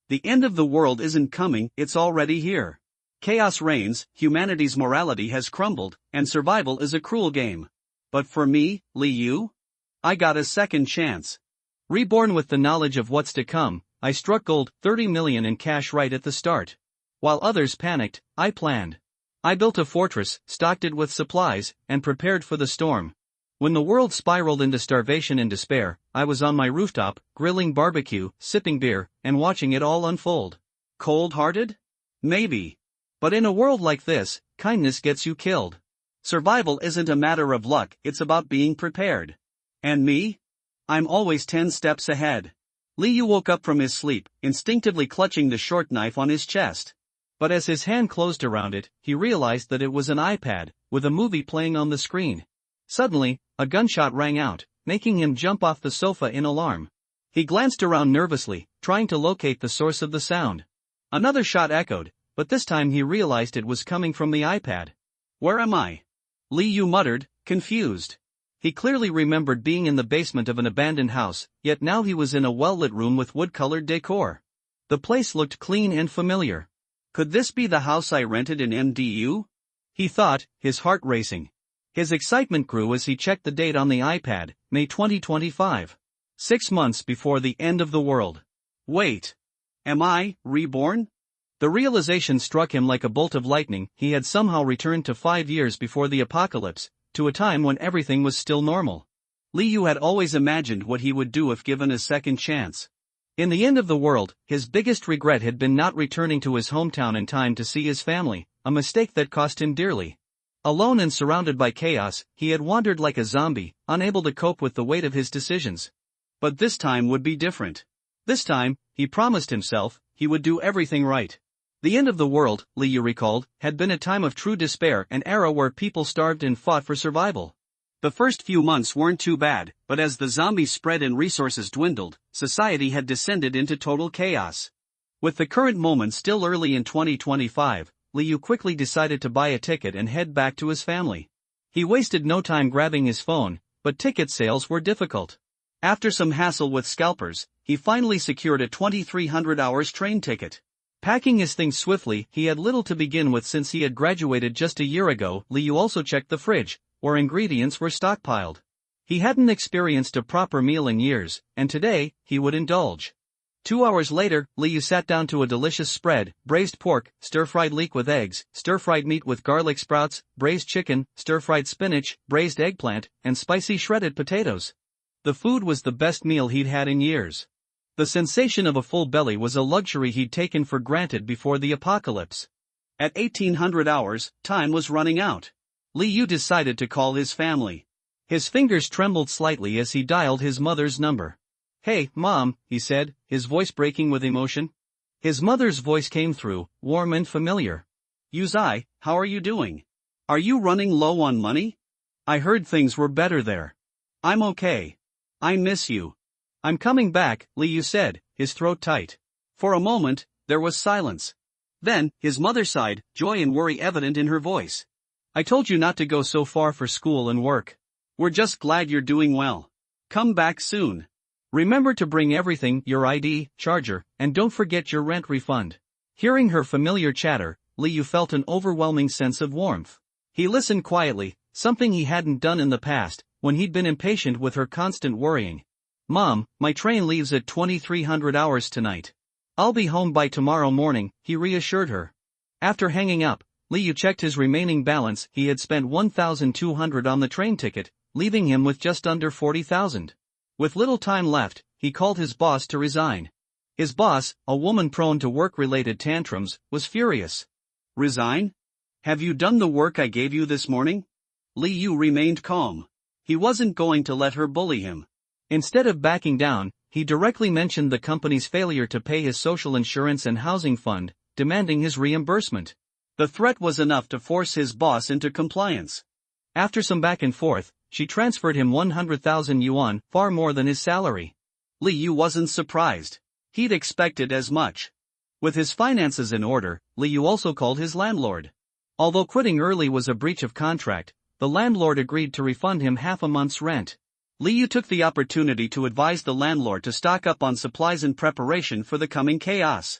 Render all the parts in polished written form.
The end of the world isn't coming, it's already here. Chaos reigns, humanity's morality has crumbled, and survival is a cruel game. But for me, Liu, I got a second chance. Reborn with the knowledge of what's to come, I struck gold, 30 million in cash right at the start. While others panicked, I planned. I built a fortress, stocked it with supplies, and prepared for the storm. When the world spiraled into starvation and despair, I was on my rooftop, grilling barbecue, sipping beer, and watching it all unfold. Cold-hearted? Maybe. But in a world like this, kindness gets you killed. Survival isn't a matter of luck, it's about being prepared. And me? I'm always 10 steps ahead. Liu woke up from his sleep, instinctively clutching the short knife on his chest. But as his hand closed around it, he realized that it was an iPad, with a movie playing on the screen. Suddenly, a gunshot rang out, making him jump off the sofa in alarm. He glanced around nervously, trying to locate the source of the sound. Another shot echoed, but this time he realized it was coming from the iPad. Where am I? Liu muttered, confused. He clearly remembered being in the basement of an abandoned house, yet now he was in a well-lit room with wood-colored decor. The place looked clean and familiar. Could this be the house I rented in MDU? He thought, his heart racing. His excitement grew as he checked the date on the iPad, May 2025. 6 months before the end of the world. Wait. Am I reborn? The realization struck him like a bolt of lightning. He had somehow returned to 5 years before the apocalypse, to a time when everything was still normal. Liu had always imagined what he would do if given a second chance. In the end of the world, his biggest regret had been not returning to his hometown in time to see his family, a mistake that cost him dearly. Alone and surrounded by chaos, he had wandered like a zombie, unable to cope with the weight of his decisions. But this time would be different. This time, he promised himself, he would do everything right. The end of the world, Liu recalled, had been a time of true despair, an era where people starved and fought for survival. The first few months weren't too bad, but as the zombies spread and resources dwindled, society had descended into total chaos. With the current moment still early in 2025, Liu quickly decided to buy a ticket and head back to his family. He wasted no time grabbing his phone, but ticket sales were difficult. After some hassle with scalpers, he finally secured a 2300 hours train ticket. Packing his things swiftly, he had little to begin with since he had graduated just a year ago. Liu also checked the fridge, where ingredients were stockpiled. He hadn't experienced a proper meal in years, and today, he would indulge. 2 hours later, Liu sat down to a delicious spread: braised pork, stir-fried leek with eggs, stir-fried meat with garlic sprouts, braised chicken, stir-fried spinach, braised eggplant, and spicy shredded potatoes. The food was the best meal he'd had in years. The sensation of a full belly was a luxury he'd taken for granted before the apocalypse. At 1800 hours, time was running out. Liu decided to call his family. His fingers trembled slightly as he dialed his mother's number. "Hey, Mom," he said, his voice breaking with emotion. His mother's voice came through, warm and familiar. "Yuzai, how are you doing? Are you running low on money? I heard things were better there." "I'm okay. I miss you." "I'm coming back," Liu said, his throat tight. For a moment, there was silence. Then, his mother sighed, joy and worry evident in her voice. "I told you not to go so far for school and work. We're just glad you're doing well. Come back soon. Remember to bring everything, your ID, charger, and don't forget your rent refund." Hearing her familiar chatter, Liu felt an overwhelming sense of warmth. He listened quietly, something he hadn't done in the past, when he'd been impatient with her constant worrying. "Mom, my train leaves at 2300 hours tonight. I'll be home by tomorrow morning," he reassured her. After hanging up, Liu checked his remaining balance. He had spent 1,200 on the train ticket, leaving him with just under 40,000. With little time left, he called his boss to resign. His boss, a woman prone to work-related tantrums, was furious. "Resign? Have you done the work I gave you this morning?" Liu remained calm. He wasn't going to let her bully him. Instead of backing down, he directly mentioned the company's failure to pay his social insurance and housing fund, demanding his reimbursement. The threat was enough to force his boss into compliance. After some back and forth, she transferred him 100,000 yuan, far more than his salary. Liu wasn't surprised. He'd expected as much. With his finances in order, Liu also called his landlord. Although quitting early was a breach of contract, the landlord agreed to refund him half a month's rent. Liu took the opportunity to advise the landlord to stock up on supplies in preparation for the coming chaos.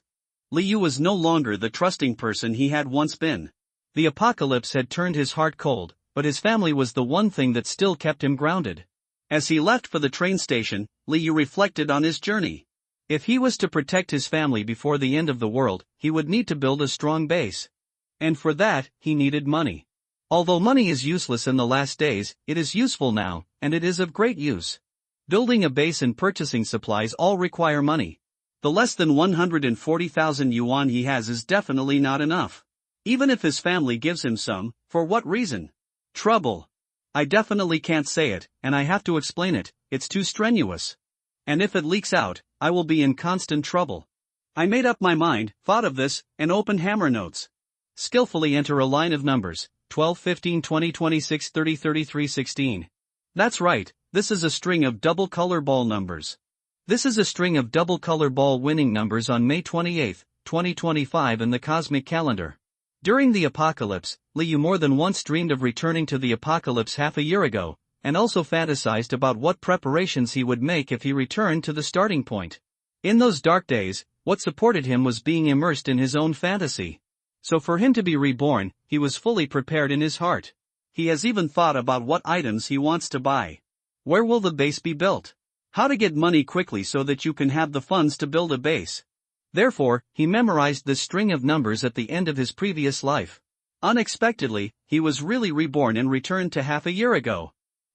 Liu was no longer the trusting person he had once been. The apocalypse had turned his heart cold, but his family was the one thing that still kept him grounded. As he left for the train station, Liu reflected on his journey. If he was to protect his family before the end of the world, he would need to build a strong base. And for that, he needed money. Although money is useless in the last days, it is useful now, and it is of great use. Building a base and purchasing supplies all require money. The less than 140,000 yuan he has is definitely not enough. Even if his family gives him some, for what reason? Trouble. I definitely can't say it, and I have to explain it, it's too strenuous. And if it leaks out, I will be in constant trouble. I made up my mind, thought of this, and opened Hammer Notes. Skillfully enter a line of numbers, 12, 15, 20, 26, 30, 33, 16. That's right, this is a string of double color ball numbers. This is a string of double color ball winning numbers on May 28, 2025 in the cosmic calendar. During the apocalypse, Liu more than once dreamed of returning to the apocalypse half a year ago, and also fantasized about what preparations he would make if he returned to the starting point. In those dark days, what supported him was being immersed in his own fantasy. So for him to be reborn, he was fully prepared in his heart. He has even thought about what items he wants to buy. Where will the base be built? How to get money quickly so that you can have the funds to build a base. Therefore, he memorized this string of numbers at the end of his previous life. Unexpectedly, he was really reborn and returned to half a year ago.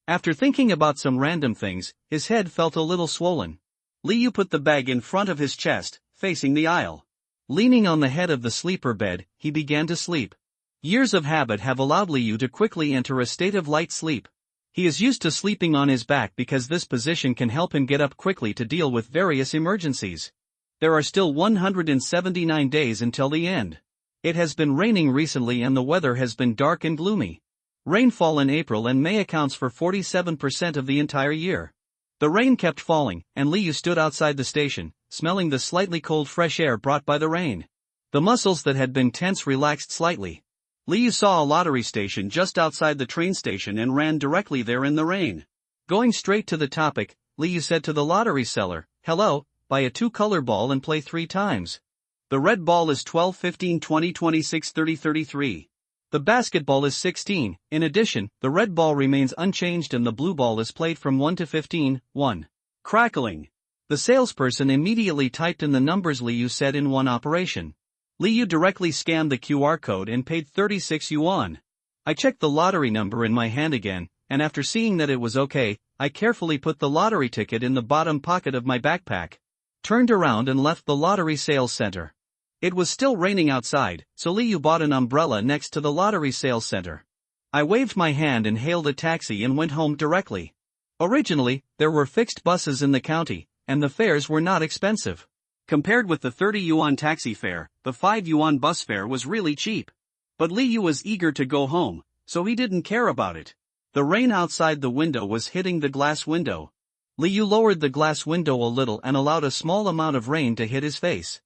After thinking about some random things, his head felt a little swollen. Liu put the bag in front of his chest, facing the aisle. Leaning on the head of the sleeper bed, he began to sleep. Years of habit have allowed Liu to quickly enter a state of light sleep. He is used to sleeping on his back because this position can help him get up quickly to deal with various emergencies. There are still 179 days until the end. It has been raining recently and the weather has been dark and gloomy. Rainfall in April and May accounts for 47% of the entire year. The rain kept falling, and Liu stood outside the station, smelling the slightly cold fresh air brought by the rain. The muscles that had been tense relaxed slightly. Liu saw a lottery station just outside the train station and ran directly there in the rain. Going straight to the topic, Liu said to the lottery seller, "Hello, buy a 2-color ball and play 3 times. The red ball is 12, 15, 20, 26, 30, 33. The basketball is 16, in addition, the red ball remains unchanged and the blue ball is played from 1 to 15, 1. Crackling. The salesperson immediately typed in the numbers Liu said in one operation. Liu directly scanned the QR code and paid 36 yuan. I checked the lottery number in my hand again, and after seeing that it was okay, I carefully put the lottery ticket in the bottom pocket of my backpack. Turned around and left the lottery sales center. It was still raining outside, so Liu bought an umbrella next to the lottery sales center. I waved my hand and hailed a taxi and went home directly. Originally, there were fixed buses in the county, and the fares were not expensive. Compared with the 30 yuan taxi fare, the 5 yuan bus fare was really cheap. But Liu was eager to go home, so he didn't care about it. The rain outside the window was hitting the glass window. Liu lowered the glass window a little and allowed a small amount of rain to hit his face.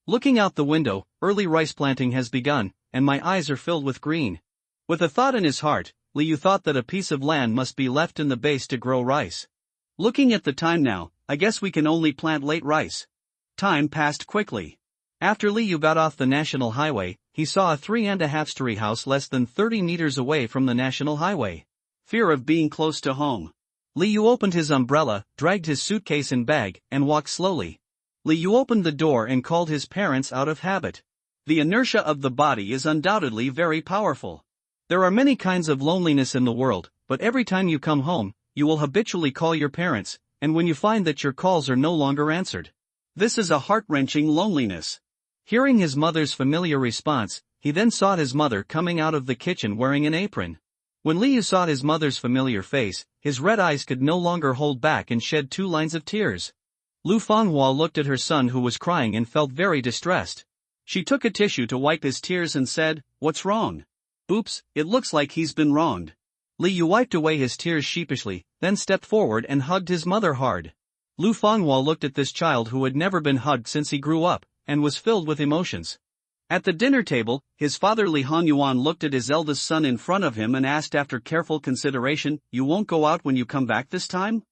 Looking out the window, early rice planting has begun, and my eyes are filled with green. With a thought in his heart, Liu thought that a piece of land must be left in the base to grow rice. Looking at the time now, I guess we can only plant late rice. Time passed quickly. After Liu got off the national highway, he saw a 3.5-story house less than 30 meters away from the national highway. Fear of being close to home. Liu opened his umbrella, dragged his suitcase and bag, and walked slowly. Liu opened the door and called his parents out of habit. The inertia of the body is undoubtedly very powerful. There are many kinds of loneliness in the world, but every time you come home, you will habitually call your parents, and when you find that your calls are no longer answered. This is a heart-wrenching loneliness. Hearing his mother's familiar response, he then sought his mother coming out of the kitchen wearing an apron. When Liu saw his mother's familiar face, his red eyes could no longer hold back and shed 2 lines of tears. Lu Fanghua looked at her son who was crying and felt very distressed. She took a tissue to wipe his tears and said, "What's wrong?" "Oops, it looks like he's been wronged." Liu wiped away his tears sheepishly, then stepped forward and hugged his mother hard. Lu Fanghua looked at this child who had never been hugged since he grew up, and was filled with emotions. At the dinner table, his father Li Honyuan looked at his eldest son in front of him and asked after careful consideration, "You won't go out when you come back this time?"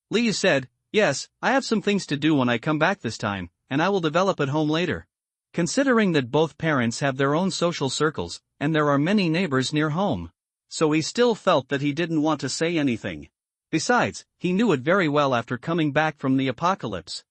Li Yu said, "Yes, I have some things to do when I come back this time, and I will develop at home later." Considering that both parents have their own social circles, and there are many neighbors near home. So he still felt that he didn't want to say anything. Besides, he knew it very well after coming back from the apocalypse.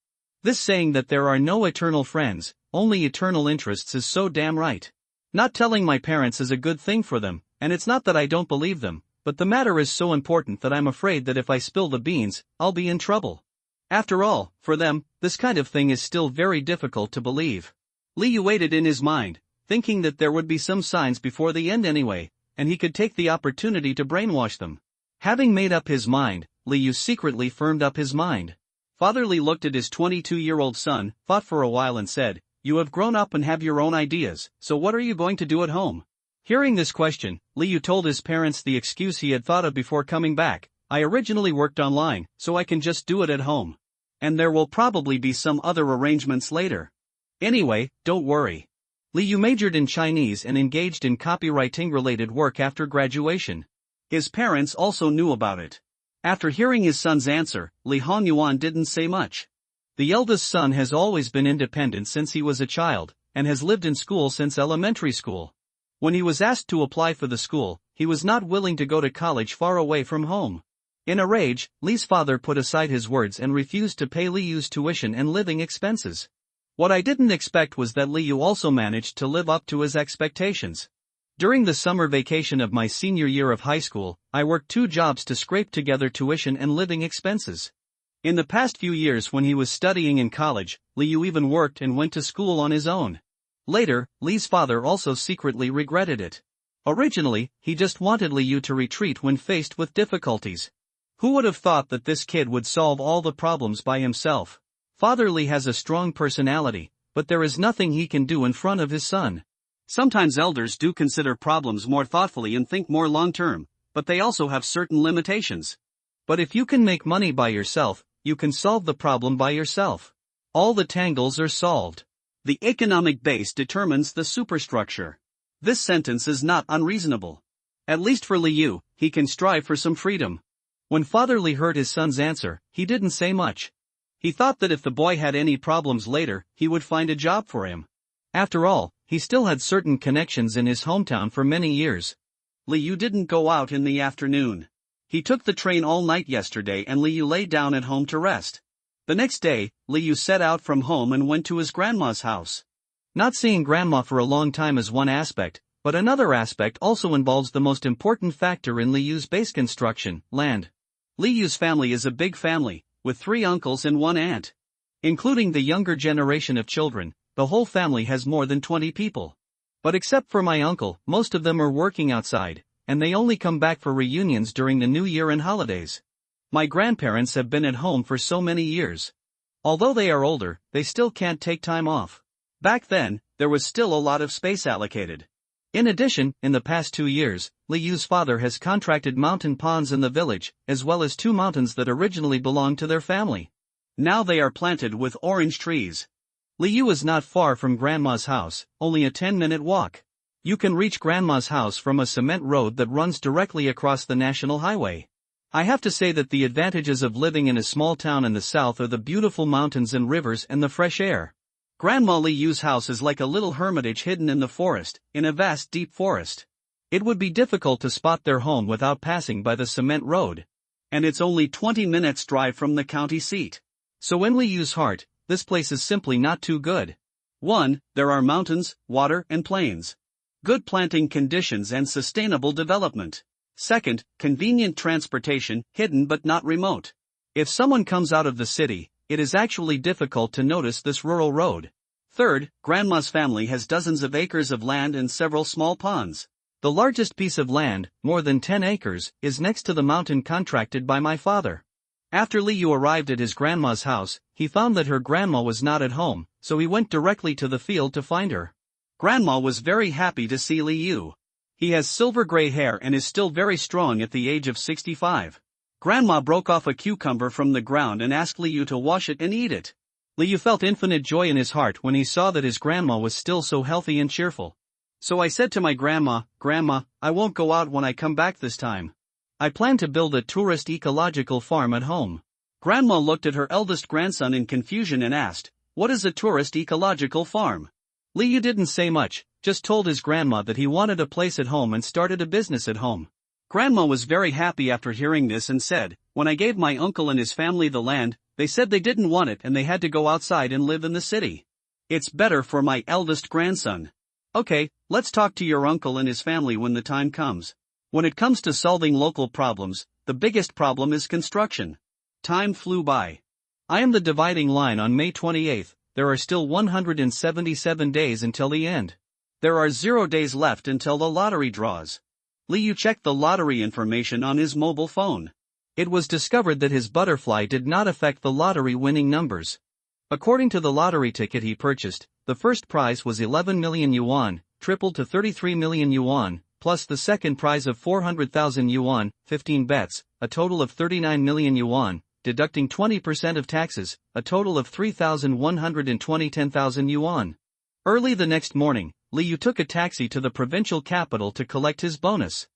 This saying that there are no eternal friends, only eternal interests is so damn right. Not telling my parents is a good thing for them, and it's not that I don't believe them, but the matter is so important that I'm afraid that if I spill the beans, I'll be in trouble. After all, for them, this kind of thing is still very difficult to believe. Li Yu waited in his mind, thinking that there would be some signs before the end anyway, and he could take the opportunity to brainwash them. Having made up his mind, Li Yu secretly firmed up his mind. Father Li looked at his 22-year-old son, thought for a while and said, "You have grown up and have your own ideas, so what are you going to do at home?" Hearing this question, Li Yu told his parents the excuse he had thought of before coming back. "I originally worked online, so I can just do it at home. And there will probably be some other arrangements later. Anyway, don't worry." Li Yu majored in Chinese and engaged in copywriting-related work after graduation. His parents also knew about it. After hearing his son's answer, Li Honyuan didn't say much. The eldest son has always been independent since he was a child, and has lived in school since elementary school. When he was asked to apply for the school, he was not willing to go to college far away from home. In a rage, Li's father put aside his words and refused to pay Li Yu's tuition and living expenses. What I didn't expect was that Li Yu also managed to live up to his expectations. During the summer vacation of my senior year of high school, I worked 2 jobs to scrape together tuition and living expenses. In the past few years when he was studying in college, Li Yu even worked and went to school on his own. Later, Li's father also secretly regretted it. Originally, he just wanted Li Yu to retreat when faced with difficulties. Who would have thought that this kid would solve all the problems by himself? Father Li has a strong personality, but there is nothing he can do in front of his son. Sometimes elders do consider problems more thoughtfully and think more long-term, but they also have certain limitations. But if you can make money by yourself, you can solve the problem by yourself. All the tangles are solved. The economic base determines the superstructure. This sentence is not unreasonable. At least for Li Yu, he can strive for some freedom. When Father Li heard his son's answer, he didn't say much. He thought that if the boy had any problems later, he would find a job for him. After all, he still had certain connections in his hometown for many years. Li Yu didn't go out in the afternoon. He took the train all night yesterday and Li Yu lay down at home to rest. The next day, Li Yu set out from home and went to his grandma's house. Not seeing grandma for a long time is one aspect, but another aspect also involves the most important factor in Li Yu's base construction, land. Li Yu's family is a big family, with 3 uncles and 1 aunt. Including the younger generation of children, the whole family has more than 20 people. But except for my uncle, most of them are working outside, and they only come back for reunions during the New Year and holidays. My grandparents have been at home for so many years. Although they are older, they still can't take time off. Back then, there was still a lot of space allocated. In addition, in the past 2 years, Li Yu's father has contracted mountain ponds in the village, as well as 2 mountains that originally belonged to their family. Now they are planted with orange trees. Li Yu is not far from Grandma's house, only a 10-minute walk. You can reach Grandma's house from a cement road that runs directly across the national highway. I have to say that the advantages of living in a small town in the south are the beautiful mountains and rivers and the fresh air. Grandma Li Yu's house is like a little hermitage hidden in the forest, in a vast deep forest. It would be difficult to spot their home without passing by the cement road. And it's only 20 minutes drive from the county seat. So in Li Yu's heart, this place is simply not too good. 1. There are mountains, water and plains. Good planting conditions and sustainable development. 2nd, convenient transportation, hidden but not remote. If someone comes out of the city, it is actually difficult to notice this rural road. 3rd, Grandma's family has dozens of acres of land and several small ponds. The largest piece of land, more than 10 acres, is next to the mountain contracted by my father. After Li Yu arrived at his grandma's house, he found that her grandma was not at home, so he went directly to the field to find her. Grandma was very happy to see Li Yu. He has silver gray hair and is still very strong at the age of 65. Grandma broke off a cucumber from the ground and asked Li Yu to wash it and eat it. Liu felt infinite joy in his heart when he saw that his grandma was still so healthy and cheerful. So I said to my grandma, "Grandma, I won't go out when I come back this time. I plan to build a tourist ecological farm at home." Grandma looked at her eldest grandson in confusion and asked, "What is a tourist ecological farm?" Liu didn't say much, just told his grandma that he wanted a place at home and started a business at home. Grandma was very happy after hearing this and said, "When I gave my uncle and his family the land, they said they didn't want it and they had to go outside and live in the city. It's better for my eldest grandson." "Okay, let's talk to your uncle and his family when the time comes. When it comes to solving local problems, the biggest problem is construction." Time flew by. I am the dividing line on May 28th, there are still 177 days until the end. There are 0 days left until the lottery draws. Liu checked the lottery information on his mobile phone. It was discovered that his butterfly did not affect the lottery winning numbers. According to the lottery ticket he purchased, the first prize was 11 million yuan, tripled to 33 million yuan, plus the second prize of 400,000 yuan, 15 bets, a total of 39 million yuan, deducting 20% of taxes, a total of 3,120 10,000 yuan. Early the next morning, Liu took a taxi to the provincial capital to collect his bonus.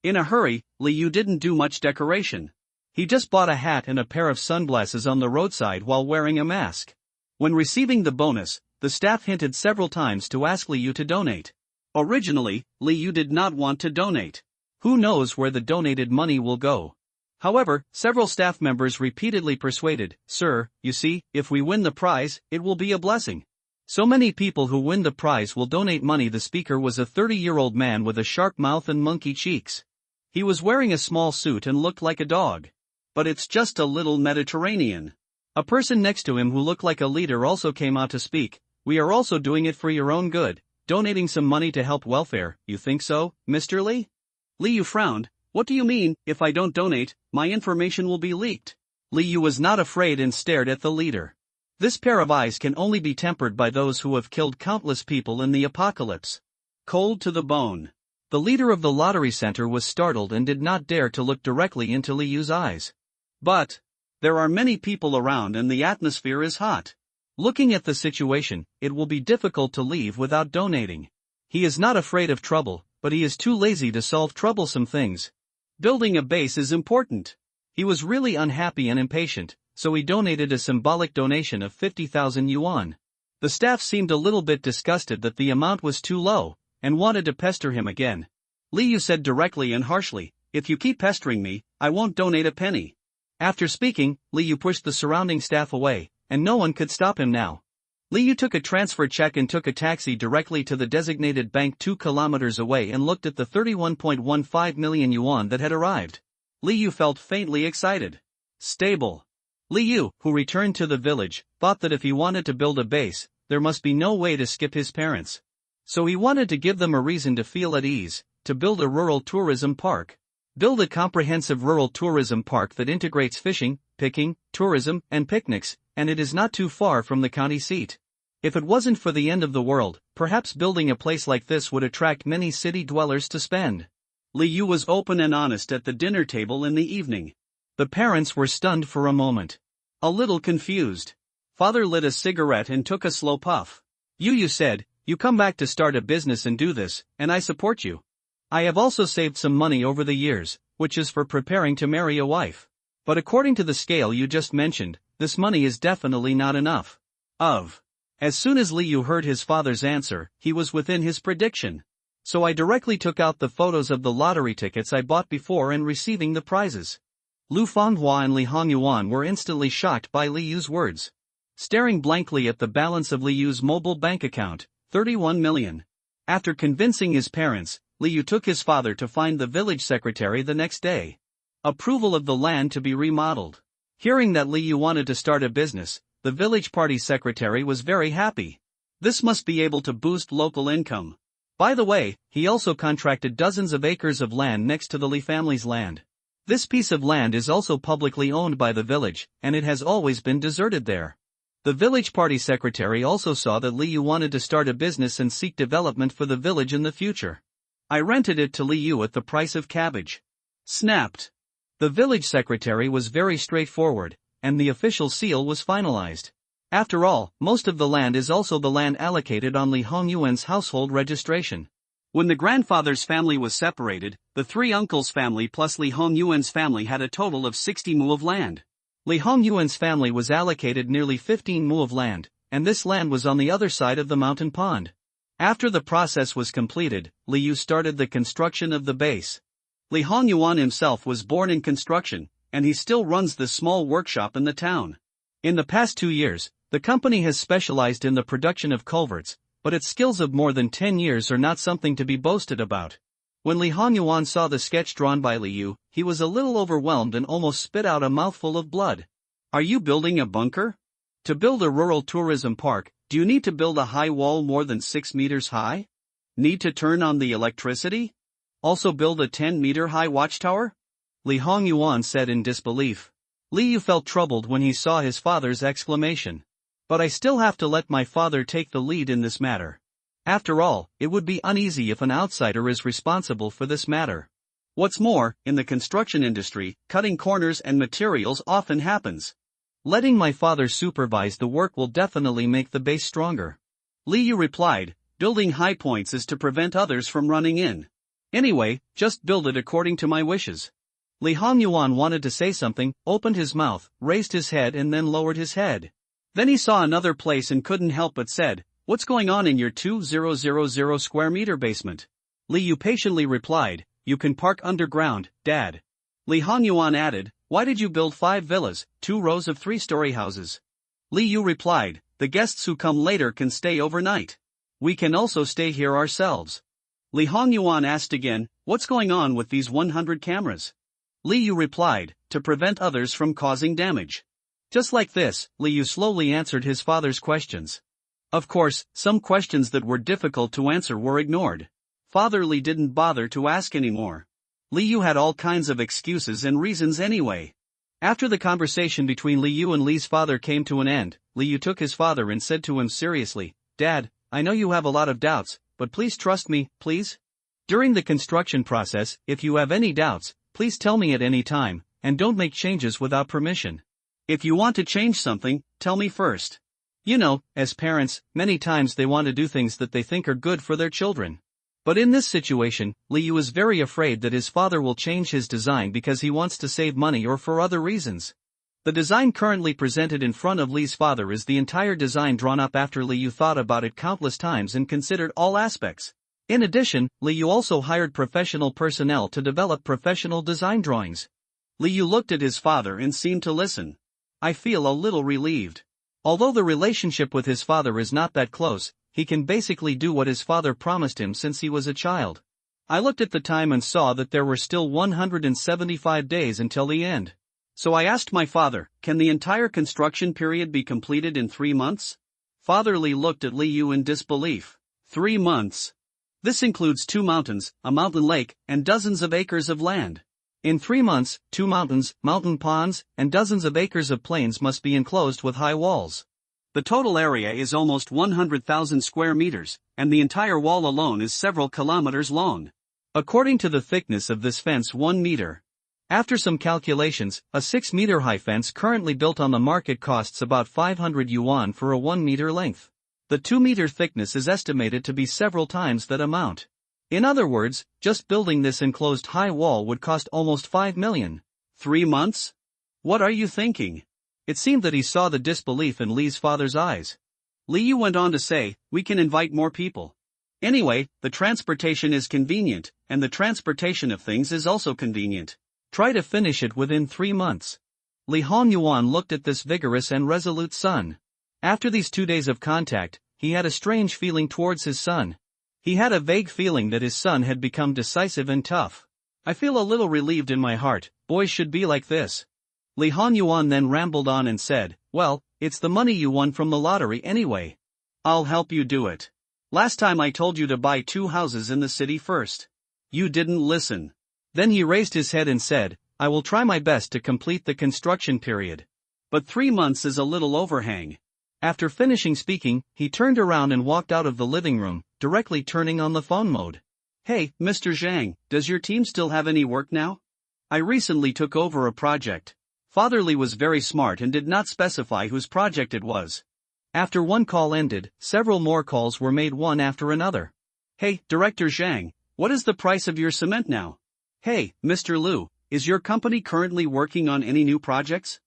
In a hurry, Liu didn't do much decoration. He just bought a hat and a pair of sunglasses on the roadside while wearing a mask. When receiving the bonus, the staff hinted several times to ask Liu to donate. Originally, Liu did not want to donate. Who knows where the donated money will go? However, several staff members repeatedly persuaded, "Sir, you see, if we win the prize, it will be a blessing. So many people who win the prize will donate money." The speaker was a 30-year-old man with a sharp mouth and monkey cheeks. He was wearing a small suit and looked like a dog. But it's just a little Mediterranean. A person next to him who looked like a leader also came out to speak. "We are also doing it for your own good, donating some money to help welfare. You think so, Mr. Li?" Liu frowned. "What do you mean, if I don't donate, my information will be leaked?" Liu was not afraid and stared at the leader. This pair of eyes can only be tempered by those who have killed countless people in the apocalypse. Cold to the bone. The leader of the lottery center was startled and did not dare to look directly into Liu's eyes. "But there are many people around and the atmosphere is hot. Looking at the situation, it will be difficult to leave without donating." He is not afraid of trouble, but he is too lazy to solve troublesome things. Building a base is important. He was really unhappy and impatient, so he donated a symbolic donation of 50,000 yuan. The staff seemed a little bit disgusted that the amount was too low, and wanted to pester him again. Liu said directly and harshly, "If you keep pestering me, I won't donate a penny." After speaking, Liu pushed the surrounding staff away, and no one could stop him now. Liu took a transfer check and took a taxi directly to the designated bank 2 kilometers away and looked at the 31.15 million yuan that had arrived. Liu felt faintly excited. Stable. Liu, who returned to the village, thought that if he wanted to build a base, there must be no way to skip his parents. So he wanted to give them a reason to feel at ease, to build a rural tourism park. Build a comprehensive rural tourism park that integrates fishing, picking, tourism, and picnics, and it is not too far from the county seat. If it wasn't for the end of the world, perhaps building a place like this would attract many city dwellers to spend. Liu was open and honest at the dinner table in the evening. The parents were stunned for a moment. A little confused. Father lit a cigarette and took a slow puff. You said, "You come back to start a business and do this, and I support you. I have also saved some money over the years, which is for preparing to marry a wife. But according to the scale you just mentioned, this money is definitely not enough." As soon as Liu heard his father's answer, he was within his prediction. "So I directly took out the photos of the lottery tickets I bought before and receiving the prizes." Lu Fanghua and Li Hongyuan were instantly shocked by Liu's words. Staring blankly at the balance of Liu's mobile bank account, 31 million. After convincing his parents, Liu took his father to find the village secretary the next day. Approval of the land to be remodeled. Hearing that Liu wanted to start a business, the village party secretary was very happy. This must be able to boost local income. By the way, he also contracted dozens of acres of land next to the Li family's land. This piece of land is also publicly owned by the village, and it has always been deserted there. The village party secretary also saw that Liu wanted to start a business and seek development for the village in the future. "I rented it to Liu at the price of cabbage." Snapped. The village secretary was very straightforward, and the official seal was finalized. After all, most of the land is also the land allocated on Li Hongyuan's household registration. When the grandfather's family was separated, the three uncles' family plus Li Hongyuan's family had a total of 60 mu of land. Li Hongyuan's family was allocated nearly 15 mu of land, and this land was on the other side of the mountain pond. After the process was completed, Li Yu started the construction of the base. Li Hongyuan himself was born in construction, and he still runs the small workshop in the town. In the past 2 years, the company has specialized in the production of culverts, but its skills of more than 10 years are not something to be boasted about. When Li Hongyuan saw the sketch drawn by Li Yu, he was a little overwhelmed and almost spit out a mouthful of blood. Are you building a bunker? To build a rural tourism park, do you need to build a high wall more than 6 meters high? Need to turn on the electricity? Also build a 10-meter high watchtower? Li Hongyuan said in disbelief. Li Yu felt troubled when he saw his father's exclamation. But I still have to let my father take the lead in this matter. After all, it would be uneasy if an outsider is responsible for this matter. What's more, in the construction industry, cutting corners and materials often happens. Letting my father supervise the work will definitely make the base stronger. Li Yu replied, building high points is to prevent others from running in. Anyway, just build it according to my wishes. Li Hongyuan wanted to say something, opened his mouth, raised his head and then lowered his head. Then he saw another place and couldn't help but said, "What's going on in your 2000 square meter basement?" Li Yu patiently replied, "You can park underground, Dad." Li Hongyuan added, "Why did you build 5 villas, 2 rows of 3-story houses?" Li Yu replied, "The guests who come later can stay overnight. We can also stay here ourselves." Li Hongyuan asked again, "What's going on with these 100 cameras?" Li Yu replied, "To prevent others from causing damage." Just like this, Li Yu slowly answered his father's questions. Of course, some questions that were difficult to answer were ignored. Father Li didn't bother to ask anymore. Li Yu had all kinds of excuses and reasons anyway. After the conversation between Li Yu and Li's father came to an end, Li Yu took his father and said to him seriously, "Dad, I know you have a lot of doubts, but please trust me, please? During the construction process, if you have any doubts, please tell me at any time, and don't make changes without permission. If you want to change something, tell me first." You know, as parents, many times they want to do things that they think are good for their children. But in this situation, Li Yu is very afraid that his father will change his design because he wants to save money or for other reasons. The design currently presented in front of Li's father is the entire design drawn up after Li Yu thought about it countless times and considered all aspects. In addition, Li Yu also hired professional personnel to develop professional design drawings. Li Yu looked at his father and seemed to listen. "I feel a little relieved. Although the relationship with his father is not that close, he can basically do what his father promised him since he was a child." I looked at the time and saw that there were still 175 days until the end. So I asked my father, "Can the entire construction period be completed in 3 months?" Father Li looked at Li Yu in disbelief. 3 months? This includes 2 mountains, a mountain lake, and dozens of acres of land. In 3 months, 2 mountains, mountain ponds, and dozens of acres of plains must be enclosed with high walls. The total area is almost 100,000 square meters, and the entire wall alone is several kilometers long. According to the thickness of this fence 1 meter. After some calculations, a 6-meter high fence currently built on the market costs about 500 yuan for a 1-meter length. The 2-meter thickness is estimated to be several times that amount. In other words, just building this enclosed high wall would cost almost 5 million. 3 months? What are you thinking? It seemed that he saw the disbelief in Li's father's eyes. Li Yu went on to say, "We can invite more people. Anyway, the transportation is convenient, and the transportation of things is also convenient. Try to finish it within 3 months." Li Hongyuan looked at this vigorous and resolute son. After these 2 days of contact, he had a strange feeling towards his son. He had a vague feeling that his son had become decisive and tough. "I feel a little relieved in my heart, boys should be like this." Li Hongyuan then rambled on and said, "Well, it's the money you won from the lottery anyway. I'll help you do it. Last time I told you to buy 2 houses in the city first. You didn't listen." Then he raised his head and said, "I will try my best to complete the construction period. But 3 months is a little overhang." After finishing speaking, he turned around and walked out of the living room, directly turning on the phone mode. "Hey, Mr. Zhang, does your team still have any work now? I recently took over a project." Father Li was very smart and did not specify whose project it was. After one call ended, several more calls were made one after another. Hey, Director Zhang, what is the price of your cement now? Hey, Mr. Liu, is your company currently working on any new projects?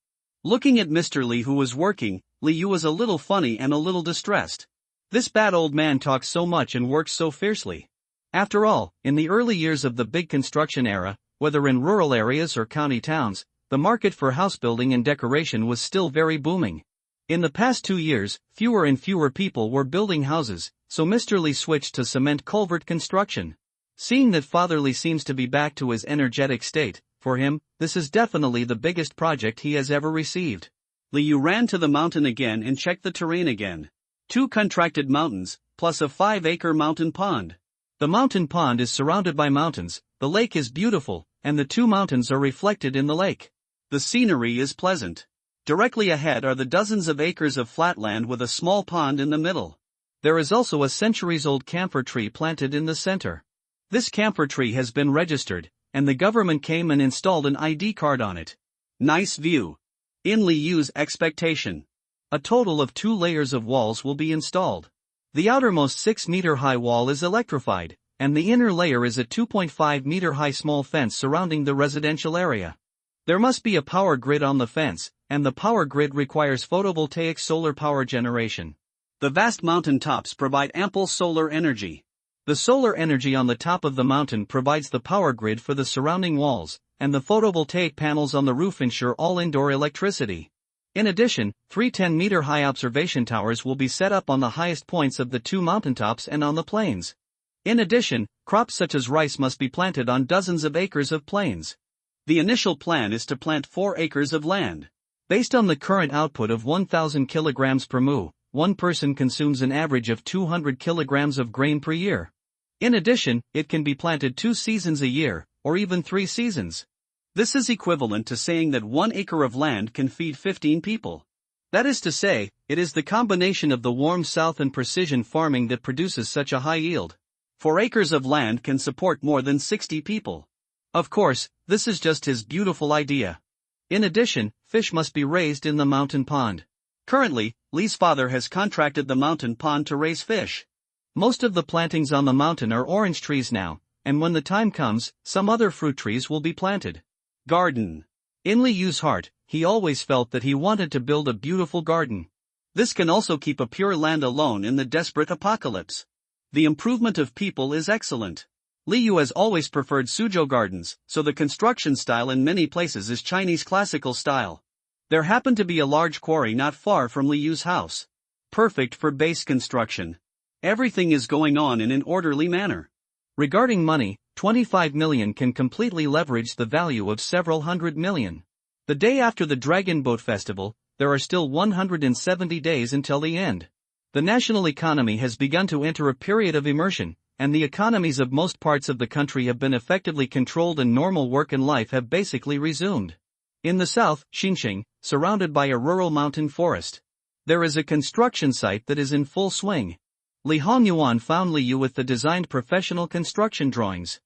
Looking at Mr. Li, who was working, Li Yu was a little funny and a little distressed. This bad old man talks so much and works so fiercely. After all, in the early years of the big construction era, whether in rural areas or county towns, the market for house building and decoration was still very booming. In the past 2 years, fewer and fewer people were building houses, so Mr. Li switched to cement culvert construction. Seeing that Father Li seems to be back to his energetic state, for him, this is definitely the biggest project he has ever received. Li Yu ran to the mountain again and checked the terrain again. 2 contracted mountains, plus a 5-acre mountain pond. The mountain pond is surrounded by mountains, the lake is beautiful, and the 2 mountains are reflected in the lake. The scenery is pleasant. Directly ahead are the dozens of acres of flatland with a small pond in the middle. There is also a centuries-old camphor tree planted in the center. This camphor tree has been registered, and the government came and installed an ID card on it. Nice view. In Li Yu's expectation, a total of 2 layers of walls will be installed. The outermost 6-meter-high wall is electrified, and the inner layer is a 2.5-meter-high small fence surrounding the residential area. There must be a power grid on the fence, and the power grid requires photovoltaic solar power generation. The vast mountain tops provide ample solar energy. The solar energy on the top of the mountain provides the power grid for the surrounding walls, and the photovoltaic panels on the roof ensure all indoor electricity. In addition, 3 10-meter-high observation towers will be set up on the highest points of the 2 mountaintops and on the plains. In addition, crops such as rice must be planted on dozens of acres of plains. The initial plan is to plant 4 acres of land. Based on the current output of 1,000 kilograms per mu, one person consumes an average of 200 kilograms of grain per year. In addition, it can be planted 2 seasons a year, or even 3 seasons. This is equivalent to saying that 1 acre of land can feed 15 people. That is to say, it is the combination of the warm south and precision farming that produces such a high yield. 4 acres of land can support more than 60 people. Of course, this is just his beautiful idea. In addition, fish must be raised in the mountain pond. Currently, Li's father has contracted the mountain pond to raise fish. Most of the plantings on the mountain are orange trees now, and when the time comes, some other fruit trees will be planted. Garden. In Li Yu's heart, he always felt that he wanted to build a beautiful garden. This can also keep a pure land alone in the desperate apocalypse. The improvement of people is excellent. Li Yu has always preferred Suzhou gardens, so the construction style in many places is Chinese classical style. There happened to be a large quarry not far from Li Yu's house. Perfect for base construction. Everything is going on in an orderly manner. Regarding money, 25 million can completely leverage the value of several hundred million. The day after the Dragon Boat Festival, there are still 170 days until the end. The national economy has begun to enter a period of immersion, and the economies of most parts of the country have been effectively controlled and normal work and life have basically resumed. In the south, Xinjiang, surrounded by a rural mountain forest, there is a construction site that is in full swing. Li Hongyuan found Li Yu with the designed professional construction drawings.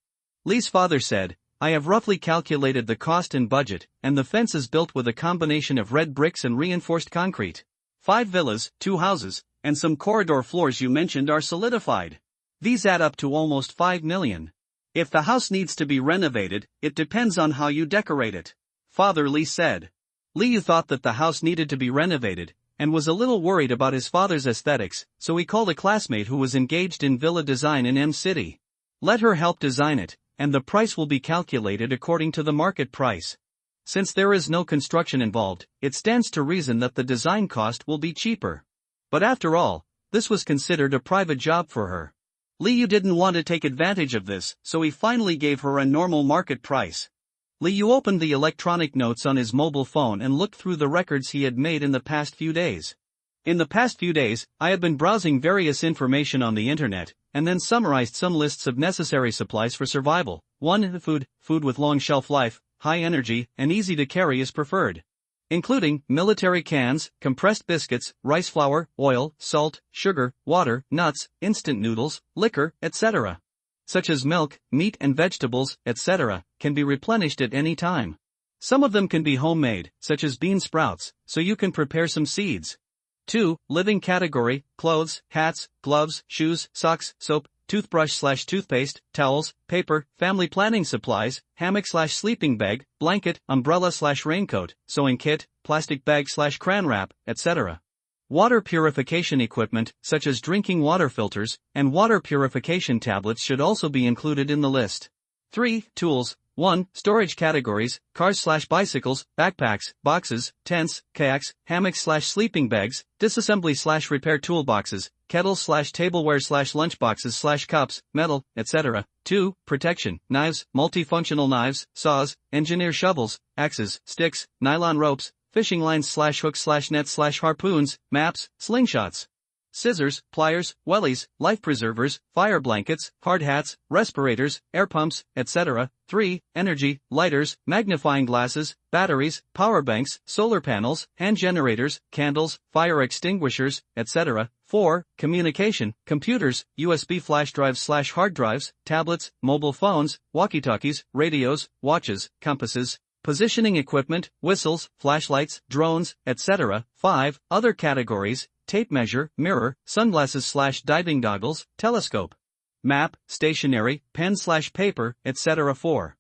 Li's father said, "I have roughly calculated the cost and budget, and the fence is built with a combination of red bricks and reinforced concrete. 5 villas, 2 houses, and some corridor floors you mentioned are solidified. These add up to almost 5 million. If the house needs to be renovated, it depends on how you decorate it," Father Li said. Li Yu thought that the house needed to be renovated, and was a little worried about his father's aesthetics, so he called a classmate who was engaged in villa design in M-City. Let her help design it, and the price will be calculated according to the market price. Since there is no construction involved, it stands to reason that the design cost will be cheaper. But after all, this was considered a private job for her. Li Yu didn't want to take advantage of this, so he finally gave her a normal market price. Li Yu opened the electronic notes on his mobile phone and looked through the records he had made in the past few days. In the past few days, I have been browsing various information on the internet, and then summarized some lists of necessary supplies for survival. 1. Food with long shelf life, high energy, and easy to carry is preferred. Including military cans, compressed biscuits, rice flour, oil, salt, sugar, water, nuts, instant noodles, liquor, etc. Such as milk, meat and vegetables, etc., can be replenished at any time. Some of them can be homemade, such as bean sprouts, so you can prepare some seeds. 2. Living category, clothes, hats, gloves, shoes, socks, soap, toothbrush/toothpaste, towels, paper, family planning supplies, hammock/sleeping bag, blanket, umbrella/raincoat, sewing kit, plastic bag/cran wrap, etc. Water purification equipment, such as drinking water filters, and water purification tablets should also be included in the list. 3. Tools. 1. Storage categories, cars/bicycles, backpacks, boxes, tents, kayaks, hammocks/sleeping bags, disassembly/repair toolboxes, kettles/tableware/lunchboxes/cups, metal, etc. 2. Protection, knives, multifunctional knives, saws, engineer shovels, axes, sticks, nylon ropes, fishing lines/hooks/nets/harpoons, maps, slingshots, scissors, pliers, wellies, life preservers, fire blankets, hard hats, respirators, air pumps, etc. 3. Energy, lighters, magnifying glasses, batteries, power banks, solar panels, hand generators, candles, fire extinguishers, etc. 4. Communication, computers, USB flash drives/hard drives, tablets, mobile phones, walkie-talkies, radios, watches, compasses, positioning equipment, whistles, flashlights, drones, etc. 5. Other categories, tape measure, mirror, sunglasses/diving goggles, telescope, map, stationery, pen/paper, etc. 4.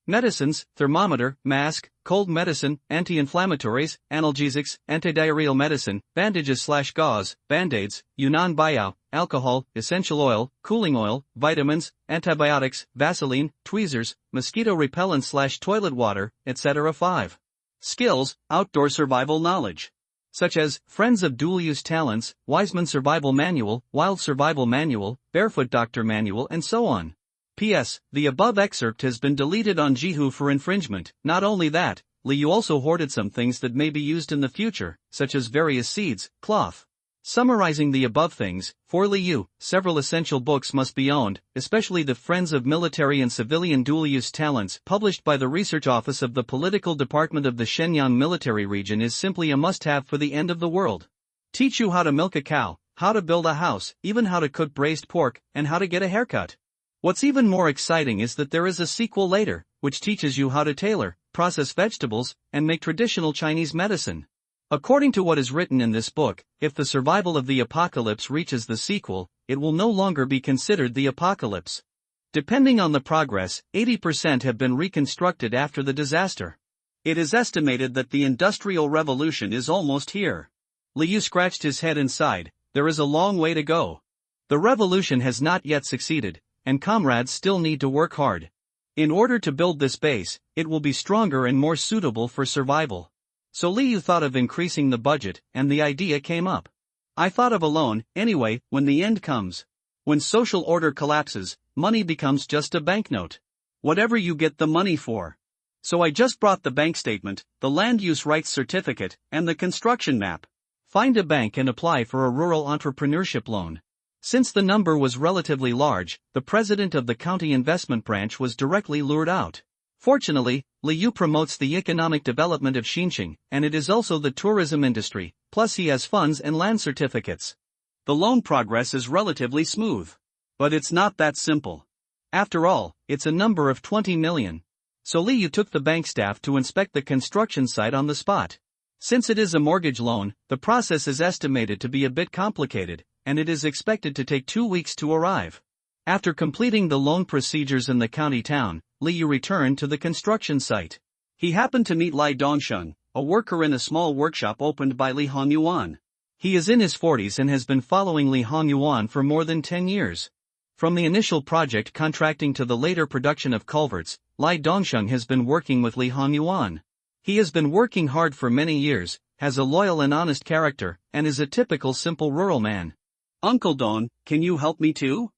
Medicines, thermometer, mask, cold medicine, anti-inflammatories, analgesics, antidiarrheal medicine, bandages/gauze, band-aids, Yunnan Biao, alcohol, essential oil, cooling oil, vitamins, antibiotics, Vaseline, tweezers, mosquito repellent/toilet water, etc. 5. Skills, outdoor survival knowledge, such as Friends of Dual-Use Talents, Wiseman Survival Manual, Wild Survival Manual, Barefoot Doctor Manual, and so on. P.S. The above excerpt has been deleted on Jihu for infringement. Not only that, Liu also hoarded some things that may be used in the future, such as various seeds, cloth. Summarizing the above things, for Liu, several essential books must be owned, especially the Friends of Military and Civilian Dual-Use Talents published by the Research Office of the Political Department of the Shenyang Military Region is simply a must-have for the end of the world. Teach you how to milk a cow, how to build a house, even how to cook braised pork, and how to get a haircut. What's even more exciting is that there is a sequel later, which teaches you how to tailor, process vegetables, and make traditional Chinese medicine. According to what is written in this book, if the survival of the apocalypse reaches the sequel, it will no longer be considered the apocalypse. Depending on the progress, 80% have been reconstructed after the disaster. It is estimated that the Industrial Revolution is almost here. Liu scratched his head and sighed. There is a long way to go. The revolution has not yet succeeded, and comrades still need to work hard. In order to build this base, it will be stronger and more suitable for survival. So Liu thought of increasing the budget, and the idea came up. I thought of a loan, anyway, when the end comes. When social order collapses, money becomes just a banknote. Whatever you get the money for. So I just brought the bank statement, the land use rights certificate, and the construction map. Find a bank and apply for a rural entrepreneurship loan. Since the number was relatively large, the president of the county investment branch was directly lured out. Fortunately, Liu promotes the economic development of Xinjiang, and it is also the tourism industry, plus he has funds and land certificates. The loan progress is relatively smooth. But it's not that simple. After all, it's a number of 20 million. So Liu took the bank staff to inspect the construction site on the spot. Since it is a mortgage loan, the process is estimated to be a bit complicated, and it is expected to take 2 weeks to arrive. After completing the loan procedures in the county town, Liu returned to the construction site. He happened to meet Lai Dongsheng, a worker in a small workshop opened by Li Hongyuan. He is in his 40s and has been following Li Hongyuan for more than 10 years. From the initial project contracting to the later production of culverts, Lai Dongsheng has been working with Li Hongyuan. He has been working hard for many years, has a loyal and honest character, and is a typical simple rural man. Uncle Don, can you help me too?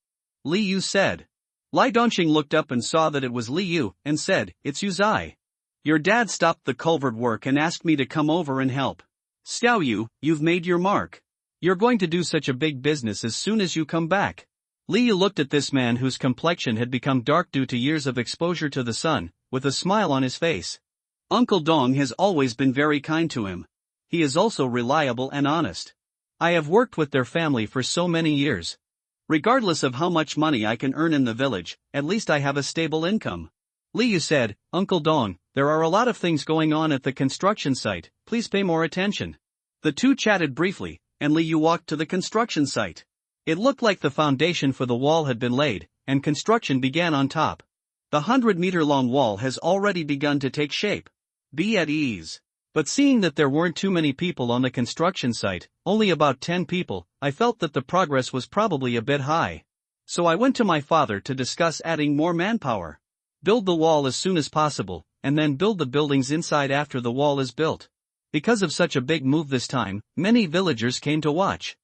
Liu said. Lai Dongsheng looked up and saw that it was Liu, and said, It's you Zai. Your dad stopped the culvert work and asked me to come over and help. Xiao Yu, you've made your mark. You're going to do such a big business as soon as you come back. Liu looked at this man whose complexion had become dark due to years of exposure to the sun, with a smile on his face. Uncle Dong has always been very kind to him. He is also reliable and honest. I have worked with their family for so many years. Regardless of how much money I can earn in the village, at least I have a stable income. Liu said, Uncle Dong, there are a lot of things going on at the construction site, please pay more attention. The two chatted briefly, and Li Yu walked to the construction site. It looked like the foundation for the wall had been laid, and construction began on top. The 100-meter-long wall has already begun to take shape. Be at ease. But seeing that there weren't too many people on the construction site, only about 10 people, I felt that the progress was probably a bit high. So I went to my father to discuss adding more manpower. Build the wall as soon as possible, and then build the buildings inside after the wall is built. Because of such a big move this time, many villagers came to watch.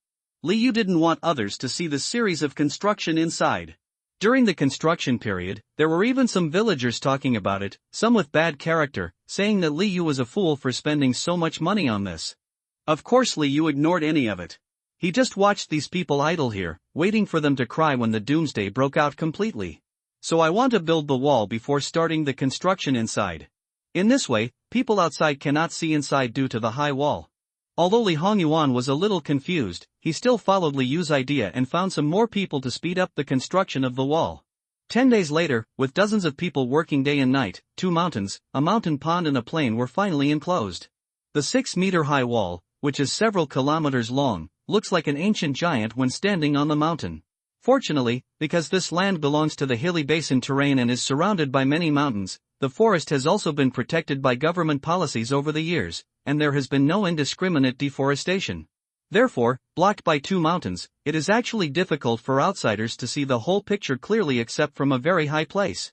Li Yu didn't want others to see the series of construction inside. During the construction period, there were even some villagers talking about it, some with bad character, saying that Li Yu was a fool for spending so much money on this. Of course Li Yu ignored any of it. He just watched these people idle here, waiting for them to cry when the doomsday broke out completely. So I want to build the wall before starting the construction inside. In this way, people outside cannot see inside due to the high wall. Although Li Hongyuan was a little confused, he still followed Li Yu's idea and found some more people to speed up the construction of the wall. 10 days later, with dozens of people working day and night, 2 mountains, a mountain pond and a plain were finally enclosed. The 6-meter-high wall, which is several kilometers long, looks like an ancient giant when standing on the mountain. Fortunately, because this land belongs to the hilly basin terrain and is surrounded by many mountains, the forest has also been protected by government policies over the years, and there has been no indiscriminate deforestation. Therefore, blocked by 2 mountains, it is actually difficult for outsiders to see the whole picture clearly except from a very high place.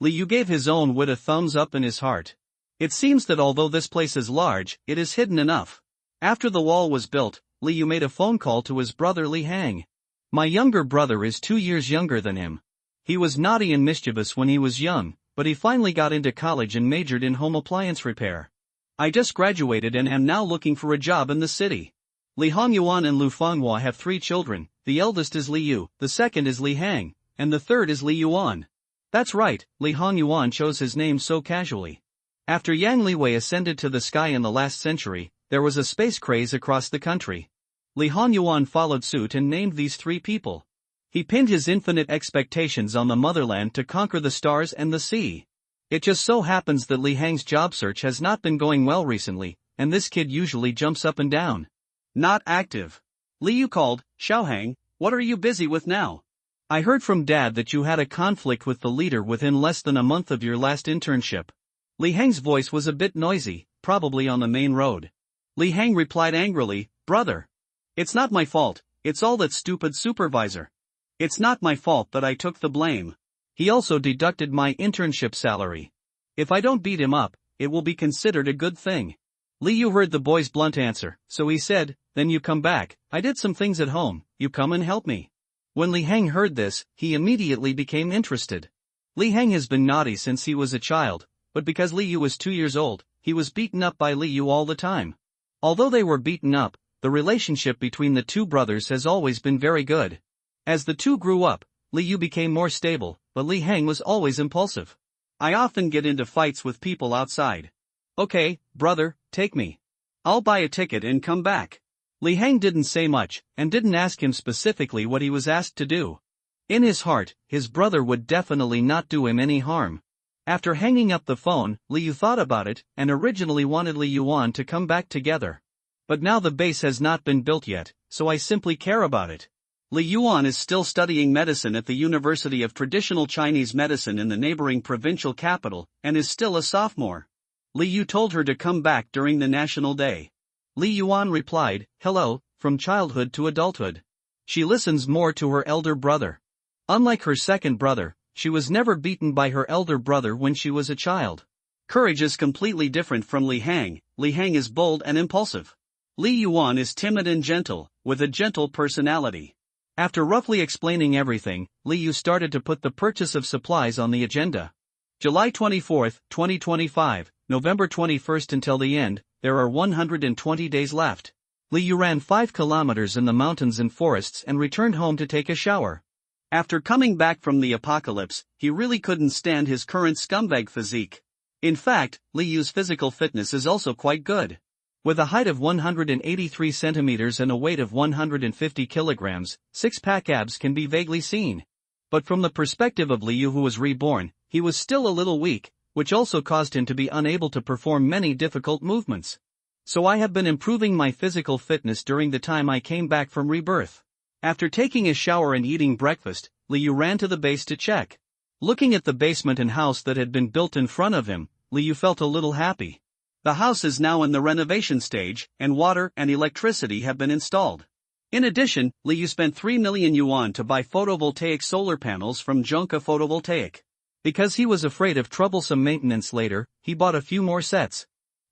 Li Yu gave his own wit a thumbs up in his heart. It seems that although this place is large, it is hidden enough. After the wall was built, Li Yu made a phone call to his brother Li Hang. My younger brother is 2 years younger than him. He was naughty and mischievous when he was young, but he finally got into college and majored in home appliance repair. I just graduated and am now looking for a job in the city. Li Hongyuan and Lu Fenghua have 3 children, the eldest is Li Yu, the second is Li Hang, and the third is Li Yuan. That's right, Li Hongyuan chose his name so casually. After Yang Liwei ascended to the sky in the last century, there was a space craze across the country. Li Hongyuan followed suit and named these 3 people. He pinned his infinite expectations on the motherland to conquer the stars and the sea. It just so happens that Li Hang's job search has not been going well recently, and this kid usually jumps up and down. Not active. Li Yu called, Xiaohang, what are you busy with now? I heard from Dad that you had a conflict with the leader within less than a month of your last internship. Li Hang's voice was a bit noisy, probably on the main road. Li Hang replied angrily, Brother. It's not my fault, it's all that stupid supervisor. It's not my fault that I took the blame. He also deducted my internship salary. If I don't beat him up, it will be considered a good thing. Li Yu heard the boy's blunt answer, so he said, Then you come back, I did some things at home, you come and help me. When Li Hang heard this, he immediately became interested. Li Hang has been naughty since he was a child, but because Li Yu was 2 years old, he was beaten up by Li Yu all the time. Although they were beaten up, the relationship between the 2 brothers has always been very good. As the 2 grew up, Li Yu became more stable, but Li Hang was always impulsive. I often get into fights with people outside. Okay, brother, take me. I'll buy a ticket and come back. Li Hang didn't say much, and didn't ask him specifically what he was asked to do. In his heart, his brother would definitely not do him any harm. After hanging up the phone, Li Yu thought about it, and originally wanted Li Yuan to come back together. But now the base has not been built yet, so I simply care about it. Li Yuan is still studying medicine at the University of Traditional Chinese Medicine in the neighboring provincial capital, and is still a sophomore. Li Yu told her to come back during the National Day. Li Yuan replied, Hello, from childhood to adulthood. She listens more to her elder brother. Unlike her second brother, she was never beaten by her elder brother when she was a child. Courage is completely different from Li Hang. Li Hang is bold and impulsive. Li Yuan is timid and gentle, with a gentle personality. After roughly explaining everything, Li Yu started to put the purchase of supplies on the agenda. July 24, 2025, November 21st until the end, there are 120 days left. Li Yu ran 5 kilometers in the mountains and forests and returned home to take a shower. After coming back from the apocalypse, he really couldn't stand his current scumbag physique. In fact, Li Yu's physical fitness is also quite good. With a height of 183 centimeters and a weight of 150 kilograms, 6-pack abs can be vaguely seen. But from the perspective of Li Yu who was reborn, he was still a little weak, which also caused him to be unable to perform many difficult movements. So I have been improving my physical fitness during the time I came back from rebirth. After taking a shower and eating breakfast, Liu ran to the base to check. Looking at the basement and house that had been built in front of him, Liu felt a little happy. The house is now in the renovation stage, and water and electricity have been installed. In addition, Liu spent 3 million yuan to buy photovoltaic solar panels from Jonka Photovoltaic. Because he was afraid of troublesome maintenance later, he bought a few more sets.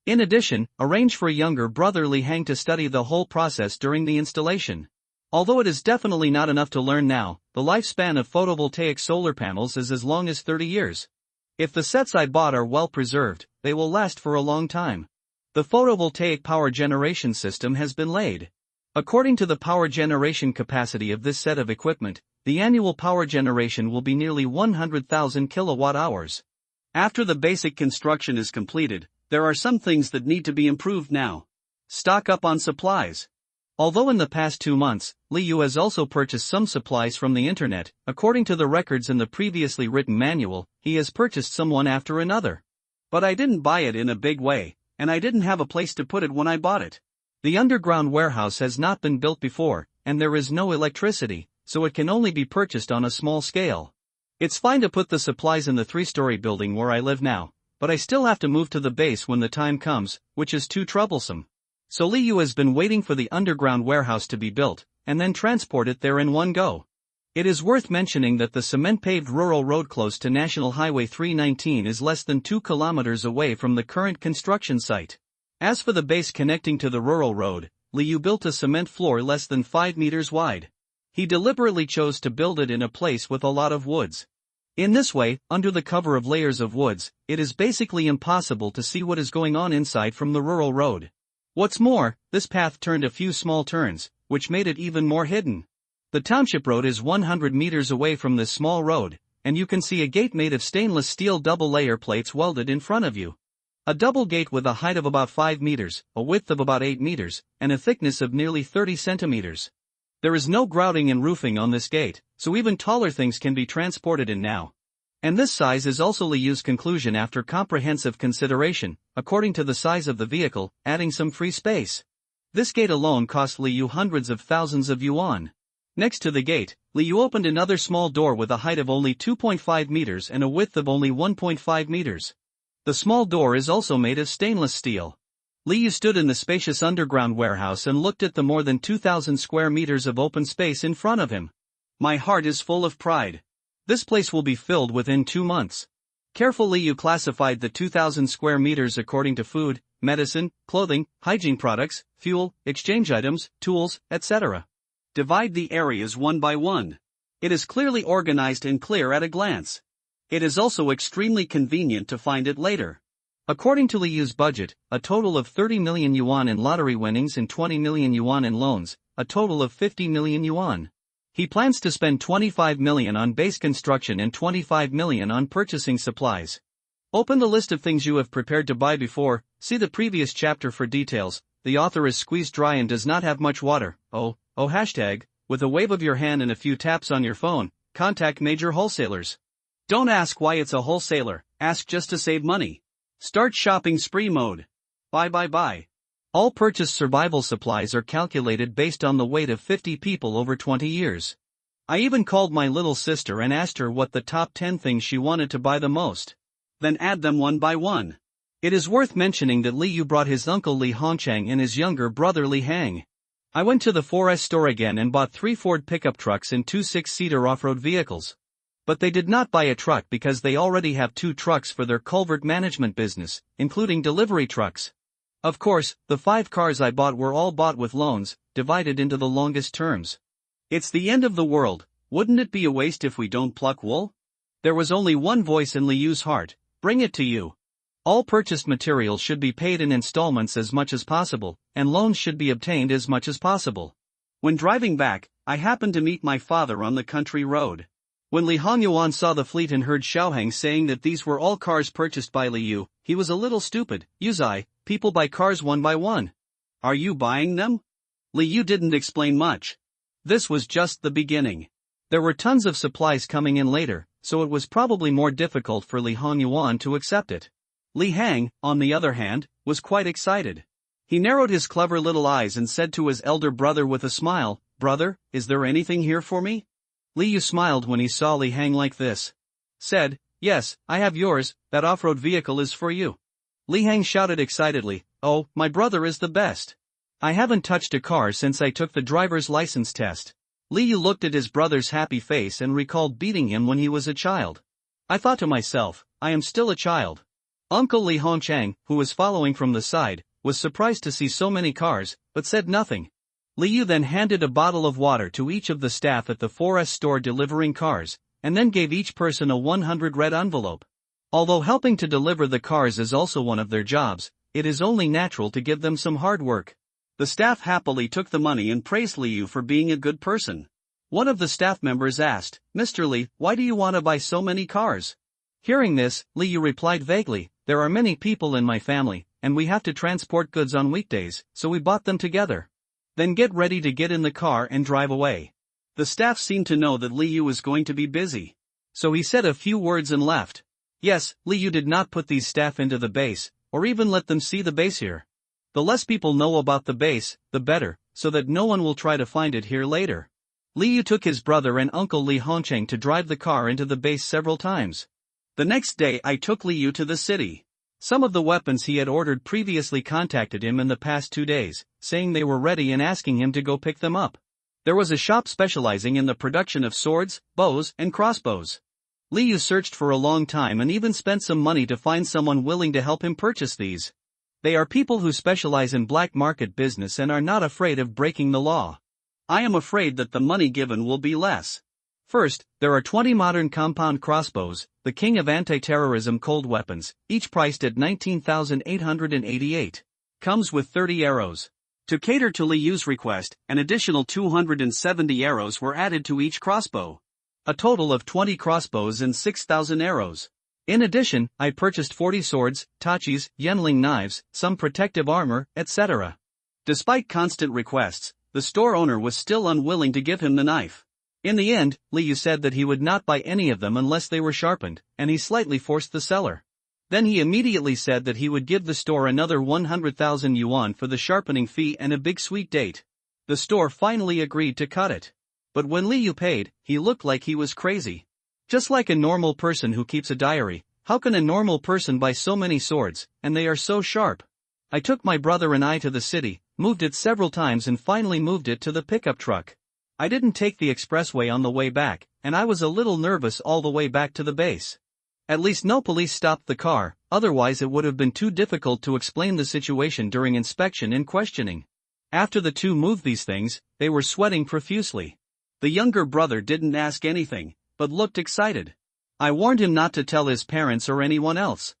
In addition, arranged for a younger brother Li Hang to study the whole process during the installation. Although it is definitely not enough to learn now, the lifespan of photovoltaic solar panels is as long as 30 years. If the sets I bought are well preserved, they will last for a long time. The photovoltaic power generation system has been laid. According to the power generation capacity of this set of equipment, the annual power generation will be nearly 100,000 kilowatt-hours. After the basic construction is completed, there are some things that need to be improved now. Stock up on supplies. Although in the past 2 months, Liu has also purchased some supplies from the internet, according to the records in the previously written manual, he has purchased some one after another. But I didn't buy it in a big way, and I didn't have a place to put it when I bought it. The underground warehouse has not been built before, and there is no electricity, so it can only be purchased on a small scale. It's fine to put the supplies in the 3-story building where I live now, but I still have to move to the base when the time comes, which is too troublesome. So Liu has been waiting for the underground warehouse to be built, and then transport it there in one go. It is worth mentioning that the cement-paved rural road close to National Highway 319 is less than 2 kilometers away from the current construction site. As for the base connecting to the rural road, Liu built a cement floor less than 5 meters wide. He deliberately chose to build it in a place with a lot of woods. In this way, under the cover of layers of woods, it is basically impossible to see what is going on inside from the rural road. What's more, this path turned a few small turns, which made it even more hidden. The township road is 100 meters away from this small road, and you can see a gate made of stainless steel double-layer plates welded in front of you. A double gate with a height of about 5 meters, a width of about 8 meters, and a thickness of nearly 30 centimeters. There is no grouting and roofing on this gate, so even taller things can be transported in now. And this size is also Liu's conclusion after comprehensive consideration, according to the size of the vehicle, adding some free space. This gate alone cost Liu hundreds of thousands of yuan. Next to the gate, Liu opened another small door with a height of only 2.5 meters and a width of only 1.5 meters. The small door is also made of stainless steel. Liu stood in the spacious underground warehouse and looked at the more than 2,000 square meters of open space in front of him. My heart is full of pride. This place will be filled within 2 months. Carefully Liu classified the 2,000 square meters according to food, medicine, clothing, hygiene products, fuel, exchange items, tools, etc. Divide the areas one by one. It is clearly organized and clear at a glance. It is also extremely convenient to find it later. According to Liu's budget, a total of 30 million yuan in lottery winnings and 20 million yuan in loans, a total of 50 million yuan. He plans to spend 25 million on base construction and 25 million on purchasing supplies. Open the list of things you have prepared to buy before, see the previous chapter for details. The author is squeezed dry and does not have much water. Hashtag, with a wave of your hand and a few taps on your phone, contact major wholesalers. Don't ask why it's a wholesaler, ask just to save money. Start shopping spree mode. Bye. All purchased survival supplies are calculated based on the weight of 50 people over 20 years. I even called my little sister and asked her what the top 10 things she wanted to buy the most. Then add them one by one. It is worth mentioning that Liu brought his uncle Li Hongchang and his younger brother Li Hang. I went to the 4S store again and bought 3 Ford pickup trucks and 2 6-seater off-road vehicles. But they did not buy a truck because they already have 2 trucks for their culvert management business, including delivery trucks. Of course, the 5 cars I bought were all bought with loans, divided into the longest terms. It's the end of the world, wouldn't it be a waste if we don't pluck wool? There was only one voice in Liu's heart, bring it to you. All purchased materials should be paid in installments as much as possible, and loans should be obtained as much as possible. When driving back, I happened to meet my father on the country road. When Li Hongyuan saw the fleet and heard Xiaohang saying that these were all cars purchased by Liu, he was a little stupid. Yuzai, people buy cars one by one. Are you buying them? Liu didn't explain much. This was just the beginning. There were tons of supplies coming in later, so it was probably more difficult for Li Hongyuan to accept it. Li Hang, on the other hand, was quite excited. He narrowed his clever little eyes and said to his elder brother with a smile, "Brother, is there anything here for me?" Li Yu smiled when he saw Li Hang like this. Said, "Yes, I have yours, that off-road vehicle is for you." Li Hang shouted excitedly, "Oh, my brother is the best. I haven't touched a car since I took the driver's license test." Li Yu looked at his brother's happy face and recalled beating him when he was a child. "I thought to myself, I am still a child." Uncle Li Hongchang, who was following from the side, was surprised to see so many cars, but said nothing. Li Yu then handed a bottle of water to each of the staff at the 4S store delivering cars, and then gave each person a 100 red envelope. Although helping to deliver the cars is also one of their jobs, it is only natural to give them some hard work. The staff happily took the money and praised Li Yu for being a good person. One of the staff members asked, "Mr. Li, why do you want to buy so many cars?" Hearing this, Li Yu replied vaguely, "There are many people in my family, and we have to transport goods on weekdays, so we bought them together." "Then get ready to get in the car and drive away." The staff seemed to know that Li Yu was going to be busy. So he said a few words and left. Yes, Li Yu did not put these staff into the base, or even let them see the base here. The less people know about the base, the better, so that no one will try to find it here later. Li Yu took his brother and uncle Li Hongcheng to drive the car into the base several times. The next day I took Li Yu to the city. Some of the weapons he had ordered previously contacted him in the past 2 days, saying they were ready and asking him to go pick them up. There was a shop specializing in the production of swords, bows, and crossbows. Li Yu searched for a long time and even spent some money to find someone willing to help him purchase these. They are people who specialize in black market business and are not afraid of breaking the law. I am afraid that the money given will be less. First, there are 20 modern compound crossbows, the king of anti-terrorism cold weapons, each priced at 19,888. Comes with 30 arrows. To cater to Li Yu's request, an additional 270 arrows were added to each crossbow. A total of 20 crossbows and 6,000 arrows. In addition, I purchased 40 swords, tachis, yenling knives, some protective armor, etc. Despite constant requests, the store owner was still unwilling to give him the knife. In the end, Li Yu said that he would not buy any of them unless they were sharpened, and he slightly forced the seller. Then he immediately said that he would give the store another 100,000 yuan for the sharpening fee and a big sweet date. The store finally agreed to cut it. But when Li Yu paid, he looked like he was crazy. Just like a normal person who keeps a diary, how can a normal person buy so many swords, and they are so sharp? I took my brother and I to the city, moved it several times and finally moved it to the pickup truck. I didn't take the expressway on the way back, and I was a little nervous all the way back to the base. At least no police stopped the car, otherwise it would have been too difficult to explain the situation during inspection and questioning. After the two moved these things, they were sweating profusely. The younger brother didn't ask anything, but looked excited. I warned him not to tell his parents or anyone else.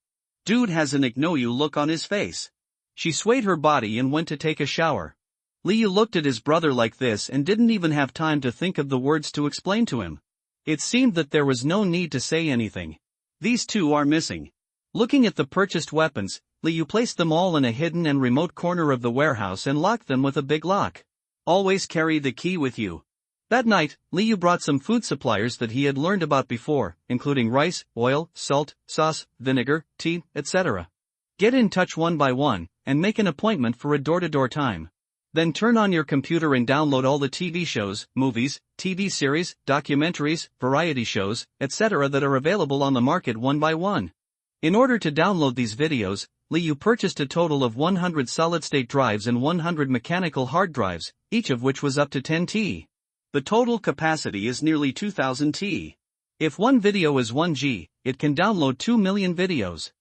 Dude has an ignore you look on his face. She swayed her body and went to take a shower. Li Yu looked at his brother like this and didn't even have time to think of the words to explain to him. It seemed that there was no need to say anything. These two are missing. Looking at the purchased weapons, Li Yu placed them all in a hidden and remote corner of the warehouse and locked them with a big lock. Always carry the key with you. That night, Li Yu brought some food suppliers that he had learned about before, including rice, oil, salt, sauce, vinegar, tea, etc. Get in touch one by one, and make an appointment for a door-to-door time. Then turn on your computer and download all the TV shows, movies, TV series, documentaries, variety shows, etc. that are available on the market one by one. In order to download these videos, Li Yu purchased a total of 100 solid-state drives and 100 mechanical hard drives, each of which was up to 10 TB. The total capacity is nearly 2000 TB. If one video is 1 GB, it can download 2 million videos.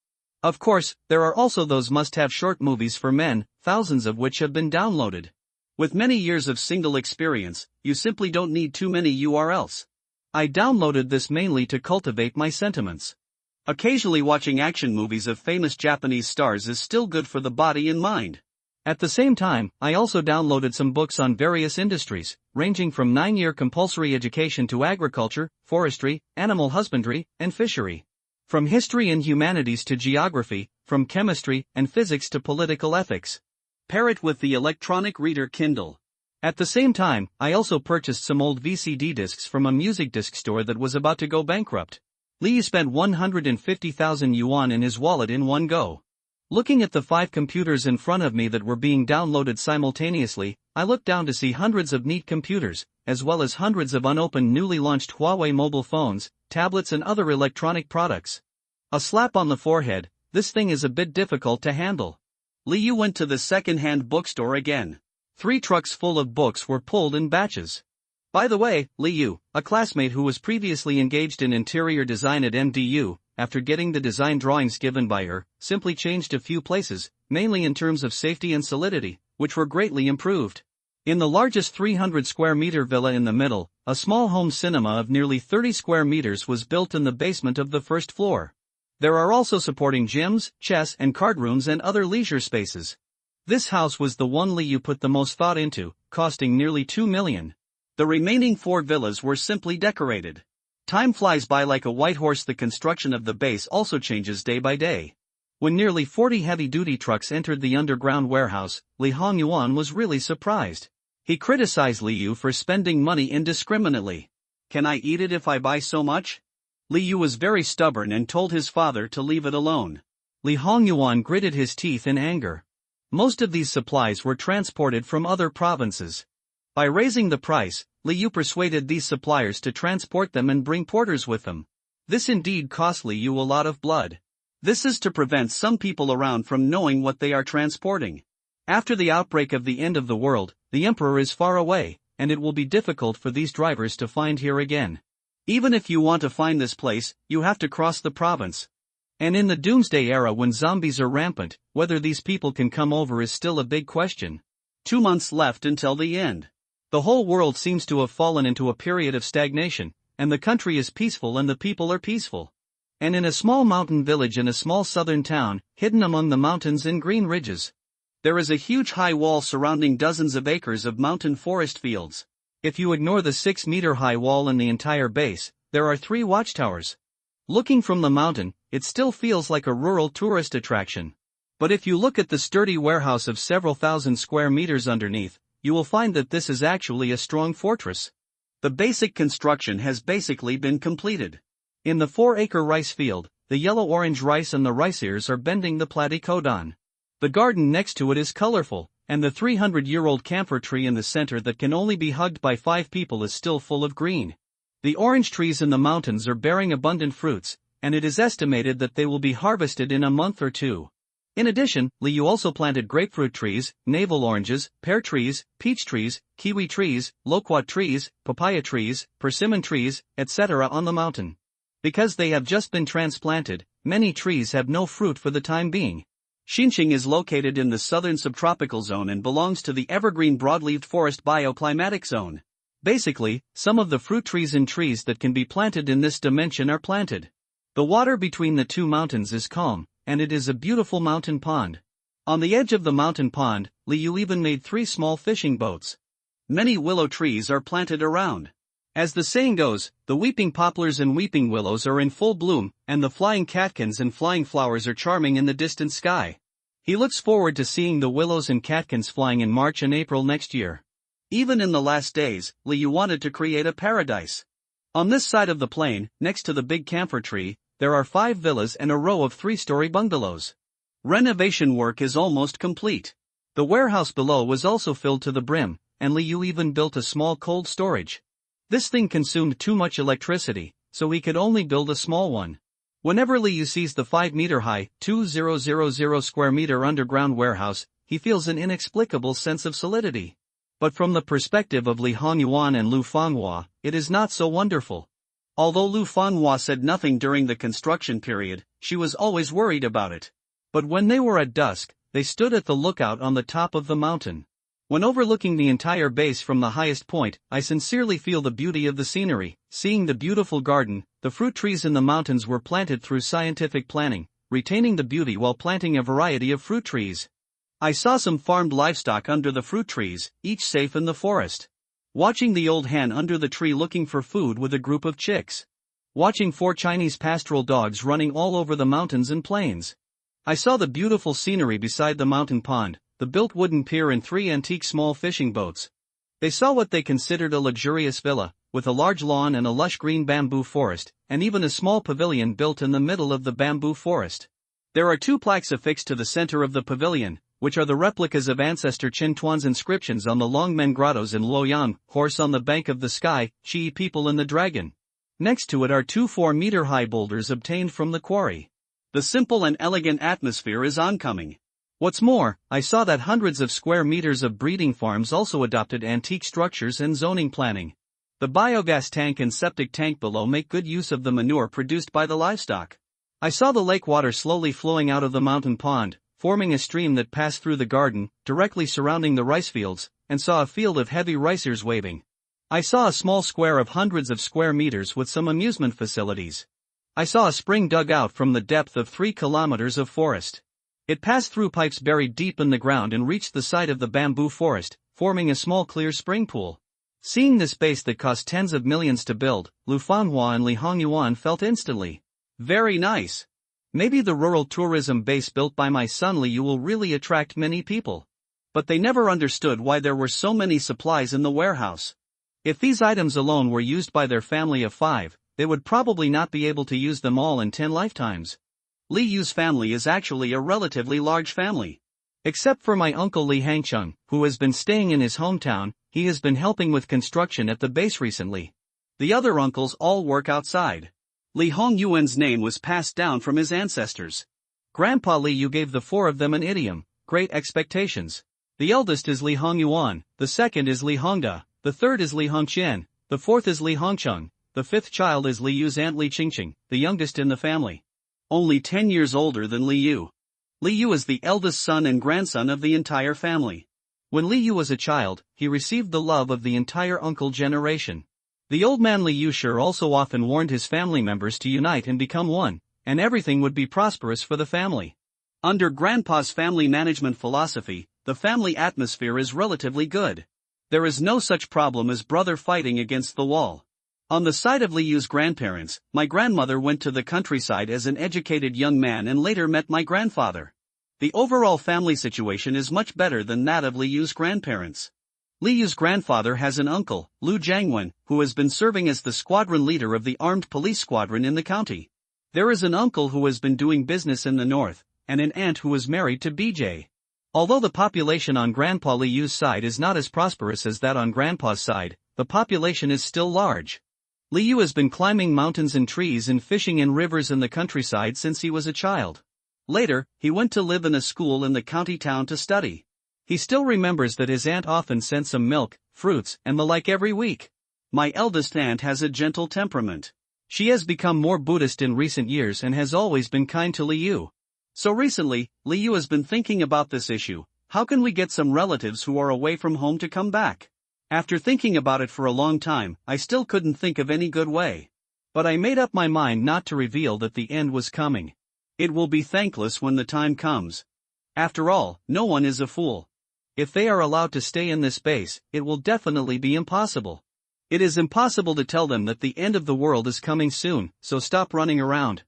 Of course, there are also those must-have short movies for men, thousands of which have been downloaded. With many years of single experience, you simply don't need too many URLs. I downloaded this mainly to cultivate my sentiments. Occasionally watching action movies of famous Japanese stars is still good for the body and mind. At the same time, I also downloaded some books on various industries, ranging from 9-year compulsory education to agriculture, forestry, animal husbandry, and fishery. From history and humanities to geography, from chemistry and physics to political ethics. Pair it with the electronic reader Kindle. At the same time, I also purchased some old VCD discs from a music disc store that was about to go bankrupt. Li spent 150,000 yuan in his wallet in one go. Looking at the 5 computers in front of me that were being downloaded simultaneously, I looked down to see hundreds of neat computers, as well as hundreds of unopened newly launched Huawei mobile phones, tablets and other electronic products. A slap on the forehead, this thing is a bit difficult to handle. Liu went to the second-hand bookstore again. 3 trucks full of books were pulled in batches. By the way, Liu, a classmate who was previously engaged in interior design at MDU, after getting the design drawings given by her, simply changed a few places, mainly in terms of safety and solidity, which were greatly improved. In the largest 300 square meter villa in the middle, a small home cinema of nearly 30 square meters was built in the basement of the first floor. There are also supporting gyms, chess and card rooms and other leisure spaces. This house was the one Liu put the most thought into, costing nearly 2 million. The remaining 4 villas were simply decorated. Time flies by like a white horse. The construction of the base also changes day by day. When nearly 40 heavy-duty trucks entered the underground warehouse, Li Hongyuan was really surprised. He criticized Liu for spending money indiscriminately. "Can I eat it if I buy so much?" Liu was very stubborn and told his father to leave it alone. Li Hongyuan gritted his teeth in anger. Most of these supplies were transported from other provinces. By raising the price, Liu persuaded these suppliers to transport them and bring porters with them. This indeed cost Liu a lot of blood. This is to prevent some people around from knowing what they are transporting. After the outbreak of the end of the world, the emperor is far away, and it will be difficult for these drivers to find here again. Even if you want to find this place, you have to cross the province. And in the doomsday era when zombies are rampant, whether these people can come over is still a big question. 2 months left until the end. The whole world seems to have fallen into a period of stagnation, and the country is peaceful and the people are peaceful. And in a small mountain village in a small southern town, hidden among the mountains and green ridges, there is a huge high wall surrounding dozens of acres of mountain forest fields. If you ignore the 6-meter-high wall and the entire base, there are 3 watchtowers. Looking from the mountain, it still feels like a rural tourist attraction. But if you look at the sturdy warehouse of several thousand square meters underneath, you will find that this is actually a strong fortress. The basic construction has basically been completed. In the 4-acre rice field, the yellow-orange rice and the rice ears are bending the platycodon. The garden next to it is colorful, and the 300-year-old camphor tree in the center that can only be hugged by 5 people is still full of green. The orange trees in the mountains are bearing abundant fruits, and it is estimated that they will be harvested in a month or 2. In addition, Liu also planted grapefruit trees, navel oranges, pear trees, peach trees, kiwi trees, loquat trees, papaya trees, persimmon trees, etc. on the mountain. Because they have just been transplanted, many trees have no fruit for the time being. Xinjiang is located in the southern subtropical zone and belongs to the evergreen broadleaved forest bioclimatic zone. Basically, some of the fruit trees and trees that can be planted in this dimension are planted. The water between the 2 mountains is calm, and it is a beautiful mountain pond. On the edge of the mountain pond, Liu even made 3 small fishing boats. Many willow trees are planted around. As the saying goes, the weeping poplars and weeping willows are in full bloom, and the flying catkins and flying flowers are charming in the distant sky. He looks forward to seeing the willows and catkins flying in March and April next year. Even in the last days, Liu wanted to create a paradise. On this side of the plain, next to the big camphor tree, there are 5 villas and a row of 3-story bungalows. Renovation work is almost complete. The warehouse below was also filled to the brim, and Liu even built a small cold storage. This thing consumed too much electricity, so he could only build a small one. Whenever Liu sees the 5-meter-high, 2,000 square meter underground warehouse, he feels an inexplicable sense of solidity. But from the perspective of Li Hongyuan and Lu Fanghua, it is not so wonderful. Although Lu Fanghua said nothing during the construction period, she was always worried about it. But when they were at dusk, they stood at the lookout on the top of the mountain. When overlooking the entire base from the highest point, I sincerely feel the beauty of the scenery. Seeing the beautiful garden, the fruit trees in the mountains were planted through scientific planning, retaining the beauty while planting a variety of fruit trees. I saw some farmed livestock under the fruit trees, each safe in the forest. Watching the old hen under the tree looking for food with a group of chicks. Watching 4 Chinese pastoral dogs running all over the mountains and plains. I saw the beautiful scenery beside the mountain pond, the built wooden pier and 3 antique small fishing boats. They saw what they considered a luxurious villa, with a large lawn and a lush green bamboo forest, and even a small pavilion built in the middle of the bamboo forest. There are two plaques affixed to the center of the pavilion, which are the replicas of ancestor Qin Tuan's inscriptions on the Longmen grottos in Luoyang, horse on the bank of the sky, Shi people in the dragon. Next to it are two 4-meter-high boulders obtained from the quarry. The simple and elegant atmosphere is oncoming. What's more, I saw that hundreds of square meters of breeding farms also adopted antique structures and zoning planning. The biogas tank and septic tank below make good use of the manure produced by the livestock. I saw the lake water slowly flowing out of the mountain pond, forming a stream that passed through the garden, directly surrounding the rice fields, and saw a field of heavy ricers waving. I saw a small square of hundreds of square meters with some amusement facilities. I saw a spring dug out from the depth of 3 kilometers of forest. It passed through pipes buried deep in the ground and reached the side of the bamboo forest, forming a small clear spring pool. Seeing this base that cost tens of millions to build, Lu Fanhua and Li Hongyuan felt instantly, very nice. Maybe the rural tourism base built by my son Liu will really attract many people. But they never understood why there were so many supplies in the warehouse. If these items alone were used by their family of 5, they would probably not be able to use them all in 10 lifetimes. Li Yu's family is actually a relatively large family. Except for my uncle Li Hangcheng, who has been staying in his hometown, he has been helping with construction at the base recently. The other uncles all work outside. Li Hongyuan's name was passed down from his ancestors. Grandpa Li Yu gave the 4 of them an idiom, great expectations. The eldest is Li Hongyuan, the second is Li Hongda, the third is Li Hongqian, the fourth is Li Hongcheng, the 5th child is Li Yu's aunt Li Qingqing, the youngest in the family. Only 10 years older than Li Yu. Li Yu is the eldest son and grandson of the entire family. When Li Yu was a child, he received the love of the entire uncle generation. The old man Li Yushi also often warned his family members to unite and become one, and everything would be prosperous for the family. Under Grandpa's family management philosophy, the family atmosphere is relatively good. There is no such problem as brother fighting against the wall. On the side of Li Yu's grandparents, my grandmother went to the countryside as an educated young man and later met my grandfather. The overall family situation is much better than that of Li Yu's grandparents. Li Yu's grandfather has an uncle, Lu Jiangwen, who has been serving as the squadron leader of the armed police squadron in the county. There is an uncle who has been doing business in the north, and an aunt who is married to BJ. Although the population on Grandpa Li Yu's side is not as prosperous as that on Grandpa's side, the population is still large. Li Yu has been climbing mountains and trees and fishing in rivers in the countryside since he was a child. Later, he went to live in a school in the county town to study. He still remembers that his aunt often sent some milk, fruits, and the like every week. My eldest aunt has a gentle temperament. She has become more Buddhist in recent years and has always been kind to Li Yu. So recently, Li Yu has been thinking about this issue. How can we get some relatives who are away from home to come back? After thinking about it for a long time, I still couldn't think of any good way. But I made up my mind not to reveal that the end was coming. It will be thankless when the time comes. After all, no one is a fool. If they are allowed to stay in this base, it will definitely be impossible. It is impossible to tell them that the end of the world is coming soon, so stop running around.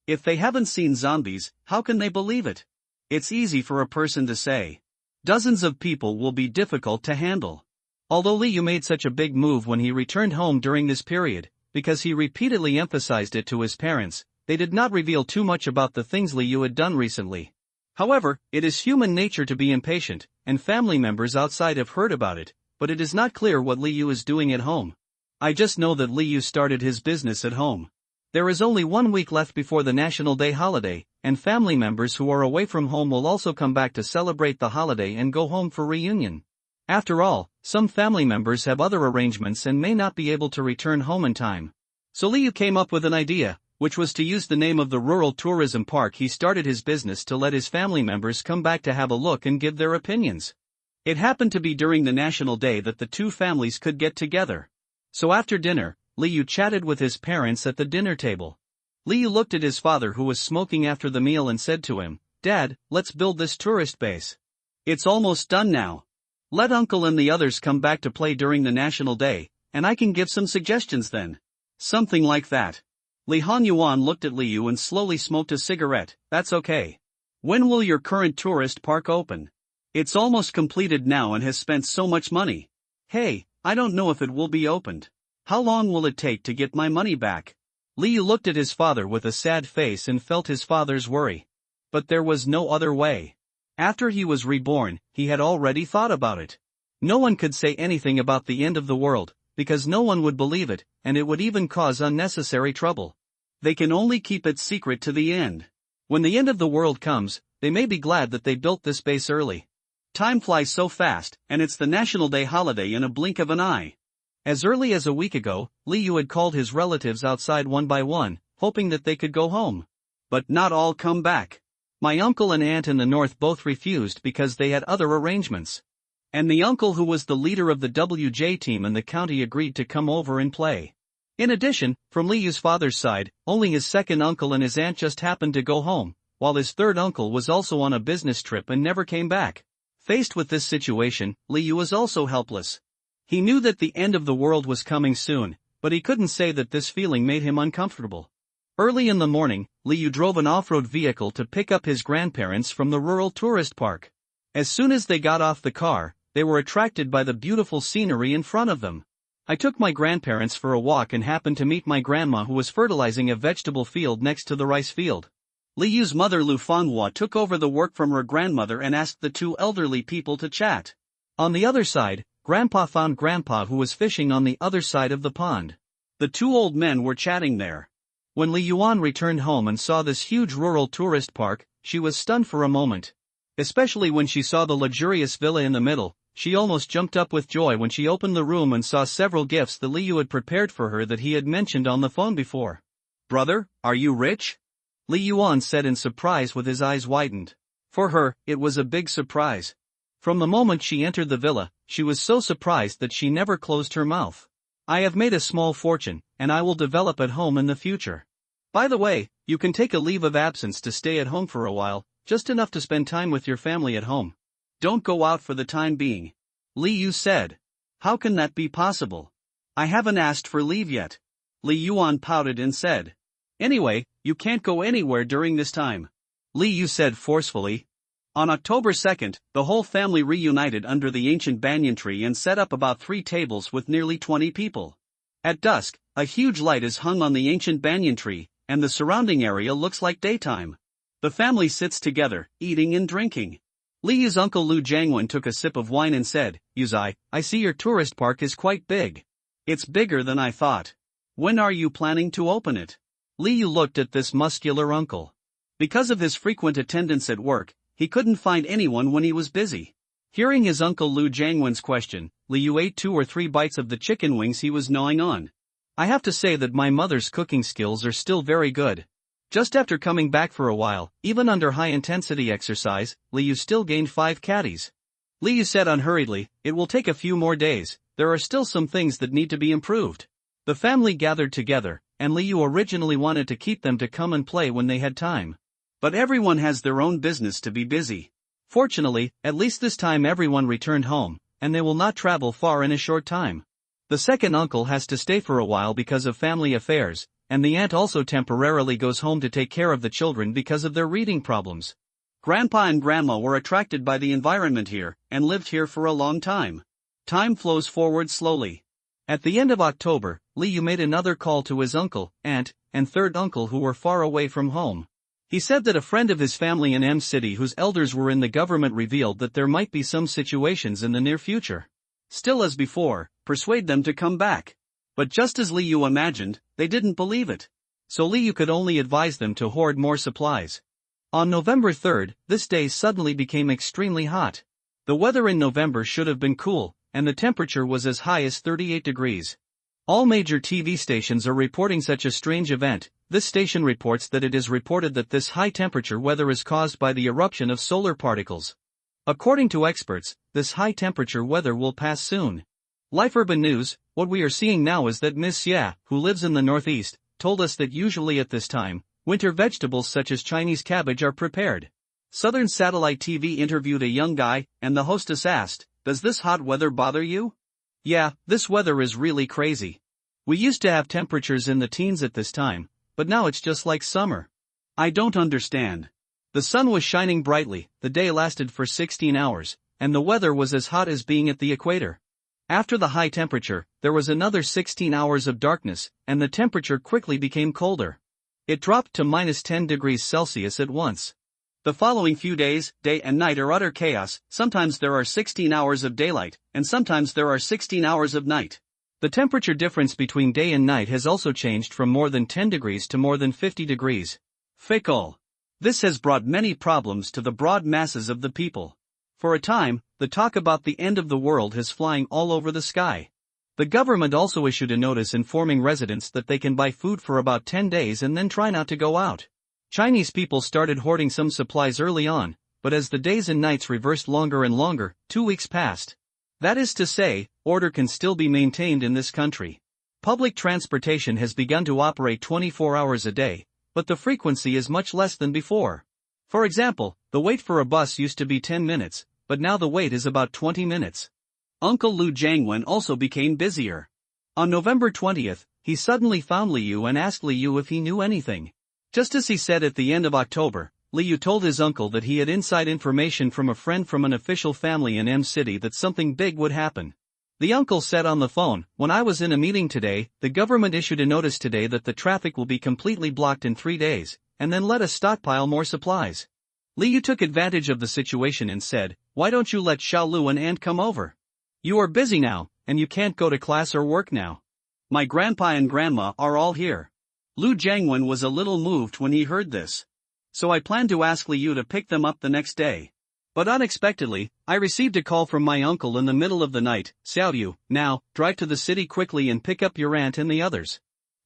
If they haven't seen zombies, how can they believe it? It's easy for a person to say. Dozens of people will be difficult to handle. Although Li Yu made such a big move when he returned home during this period, because he repeatedly emphasized it to his parents, they did not reveal too much about the things Li Yu had done recently. However, it is human nature to be impatient, and family members outside have heard about it, but it is not clear what Li Yu is doing at home. I just know that Li Yu started his business at home. There is only 1 week left before the National Day holiday, and family members who are away from home will also come back to celebrate the holiday and go home for reunion. After all, some family members have other arrangements and may not be able to return home in time. So Li Yu came up with an idea, which was to use the name of the rural tourism park he started his business to let his family members come back to have a look and give their opinions. It happened to be during the National Day that the two families could get together. So after dinner, Li Yu chatted with his parents at the dinner table. Li Yu looked at his father who was smoking after the meal and said to him, "Dad, let's build this tourist base. It's almost done now. Let Uncle and the others come back to play during the National Day, and I can give some suggestions then." Something like that. Li Hanyuan looked at Li Yu and slowly smoked a cigarette. "That's okay. When will your current tourist park open? It's almost completed now and has spent so much money." "Hey, I don't know if it will be opened. How long will it take to get my money back?" Li Yu looked at his father with a sad face and felt his father's worry. But there was no other way. After he was reborn, he had already thought about it. No one could say anything about the end of the world, because no one would believe it, and it would even cause unnecessary trouble. They can only keep it secret to the end. When the end of the world comes, they may be glad that they built this base early. Time flies so fast, and it's the National Day holiday in a blink of an eye. As early as a week ago, Liu had called his relatives outside one by one, hoping that they could go home. But not all come back. My uncle and aunt in the north both refused because they had other arrangements. And the uncle who was the leader of the WJ team in the county agreed to come over and play. In addition, from Liu's father's side, only his second uncle and his aunt just happened to go home, while his third uncle was also on a business trip and never came back. Faced with this situation, Liu was also helpless. He knew that the end of the world was coming soon, but he couldn't say that this feeling made him uncomfortable. Early in the morning, Liu drove an off-road vehicle to pick up his grandparents from the rural tourist park. As soon as they got off the car, they were attracted by the beautiful scenery in front of them. I took my grandparents for a walk and happened to meet my grandma who was fertilizing a vegetable field next to the rice field. Liu's mother Lu Fanghua took over the work from her grandmother and asked the two elderly people to chat. On the other side, Grandpa found Grandpa who was fishing on the other side of the pond. The two old men were chatting there. When Li Yuan returned home and saw this huge rural tourist park, she was stunned for a moment. Especially when she saw the luxurious villa in the middle, she almost jumped up with joy when she opened the room and saw several gifts that Liu had prepared for her that he had mentioned on the phone before. "Brother, are you rich?" Li Yuan said in surprise with his eyes widened. For her, it was a big surprise. From the moment she entered the villa, she was so surprised that she never closed her mouth. "I have made a small fortune, and I will develop at home in the future. By the way, you can take a leave of absence to stay at home for a while, just enough to spend time with your family at home. Don't go out for the time being," Li Yu said. "How can that be possible? I haven't asked for leave yet." Li Yuan pouted and said. "Anyway, you can't go anywhere during this time," Li Yu said forcefully. On October 2nd, the whole family reunited under the ancient banyan tree and set up about 3 tables with nearly 20 people. At dusk, a huge light is hung on the ancient banyan tree, and the surrounding area looks like daytime. The family sits together, eating and drinking. Liu's uncle Lu Jiangwen took a sip of wine and said, "Yuzai, I see your tourist park is quite big. It's bigger than I thought. When are you planning to open it?" Liu looked at this muscular uncle. Because of his frequent attendance at work, he couldn't find anyone when he was busy. Hearing his uncle Lu Jiangwen's question, Liu ate 2 or 3 bites of the chicken wings he was gnawing on. "I have to say that my mother's cooking skills are still very good." Just after coming back for a while, even under high-intensity exercise, Liu still gained 5 catties. Liu said unhurriedly, "It will take a few more days, there are still some things that need to be improved." The family gathered together, and Liu originally wanted to keep them to come and play when they had time. But everyone has their own business to be busy. Fortunately, at least this time everyone returned home, and they will not travel far in a short time. The second uncle has to stay for a while because of family affairs, and the aunt also temporarily goes home to take care of the children because of their reading problems. Grandpa and Grandma were attracted by the environment here, and lived here for a long time. Time flows forward slowly. At the end of October, Liu made another call to his uncle, aunt, and third uncle who were far away from home. He said that a friend of his family in M City whose elders were in the government revealed that there might be some situations in the near future. Still as before, persuade them to come back. But just as Liu imagined, they didn't believe it. So Liu could only advise them to hoard more supplies. On November 3rd, this day suddenly became extremely hot. The weather in November should have been cool, and the temperature was as high as 38 degrees. All major TV stations are reporting such a strange event. This station reports that it is reported that this high temperature weather is caused by the eruption of solar particles. According to experts, this high temperature weather will pass soon. Life Urban News, what we are seeing now is that Miss Xia, who lives in the northeast, told us that usually at this time, winter vegetables such as Chinese cabbage are prepared. Southern Satellite TV interviewed a young guy, and the hostess asked, "Does this hot weather bother you?" "Yeah, this weather is really crazy. We used to have temperatures in the teens at this time, but now it's just like summer. I don't understand." The sun was shining brightly, the day lasted for 16 hours, and the weather was as hot as being at the equator. After the high temperature, there was another 16 hours of darkness, and the temperature quickly became colder. It dropped to -10 degrees Celsius at once. The following few days, day and night are utter chaos. Sometimes there are 16 hours of daylight, and sometimes there are 16 hours of night. The temperature difference between day and night has also changed from more than 10 degrees to more than 50 degrees. Fickle. This has brought many problems to the broad masses of the people. For a time, the talk about the end of the world is flying all over the sky. The government also issued a notice informing residents that they can buy food for about 10 days and then try not to go out. Chinese people started hoarding some supplies early on, but as the days and nights reversed longer and longer, 2 weeks passed. That is to say, order can still be maintained in this country. Public transportation has begun to operate 24 hours a day, but the frequency is much less than before. For example, the wait for a bus used to be 10 minutes, but now the wait is about 20 minutes. Uncle Liu Jiangwen also became busier. On November 20th, he suddenly found Liu and asked Liu if he knew anything. Just as he said at the end of October, Liu told his uncle that he had inside information from a friend from an official family in M City that something big would happen. The uncle said on the phone, "When I was in a meeting today, the government issued a notice today that the traffic will be completely blocked in 3 days, and then let us stockpile more supplies." Liu took advantage of the situation and said, "Why don't you let Xiaolu and Aunt come over? You are busy now, and you can't go to class or work now. My grandpa and grandma are all here." Liu Jiangwen was a little moved when he heard this. "So I planned to ask Liu to pick them up the next day. But unexpectedly, I received a call from my uncle in the middle of the night. Xiaolu, now, drive to the city quickly and pick up your aunt and the others.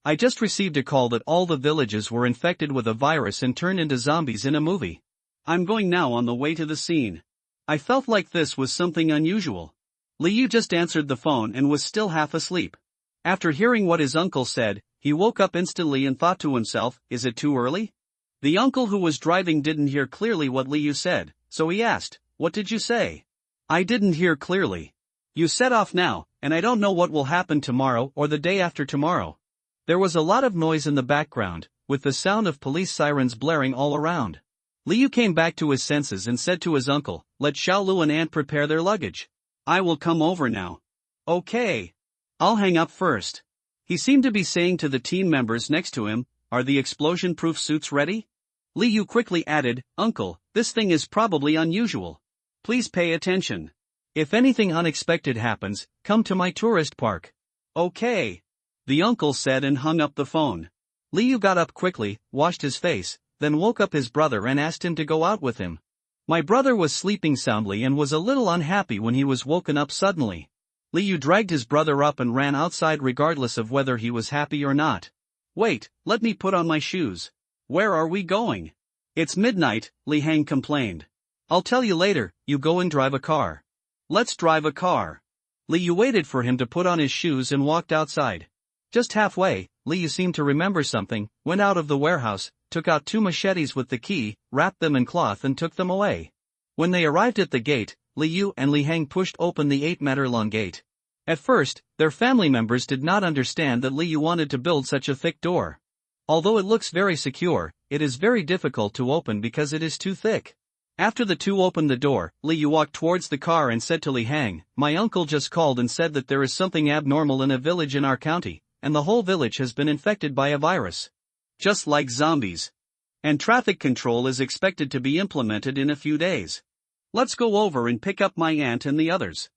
I just received a call that all the villages were infected with a virus and turned into zombies in a movie. I'm going now on the way to the scene." I felt like this was something unusual. Liu just answered the phone and was still half asleep. After hearing what his uncle said, he woke up instantly and thought to himself, "Is it too early?" The uncle who was driving didn't hear clearly what Liu said, so he asked, "What did you say?" "I didn't hear clearly. You set off now, and I don't know what will happen tomorrow or the day after tomorrow." There was a lot of noise in the background, with the sound of police sirens blaring all around. Liu came back to his senses and said to his uncle, "Let Xiaolu and Aunt prepare their luggage. I will come over now." "Okay. I'll hang up first." He seemed to be saying to the team members next to him, "Are the explosion-proof suits ready?" Liu quickly added, "Uncle, this thing is probably unusual. Please pay attention. If anything unexpected happens, come to my tourist park." "Okay," the uncle said and hung up the phone. Liu got up quickly, washed his face, then woke up his brother and asked him to go out with him. My brother was sleeping soundly and was a little unhappy when he was woken up suddenly. Liu dragged his brother up and ran outside regardless of whether he was happy or not. "Wait, let me put on my shoes. Where are we going?" "It's midnight," Li Hang complained. "I'll tell you later, you go and drive a car." "Let's drive a car." Liu waited for him to put on his shoes and walked outside. Just halfway, Liu seemed to remember something, went out of the warehouse, took out 2 machetes with the key, wrapped them in cloth and took them away. When they arrived at the gate, Liu and Li Hang pushed open the 8-meter-long gate. At first, their family members did not understand that Liu wanted to build such a thick door. Although it looks very secure, it is very difficult to open because it is too thick. After the two opened the door, Liu walked towards the car and said to Li Hang, "My uncle just called and said that there is something abnormal in a village in our county, and the whole village has been infected by a virus. Just like zombies. And traffic control is expected to be implemented in a few days. Let's go over and pick up my aunt and the others."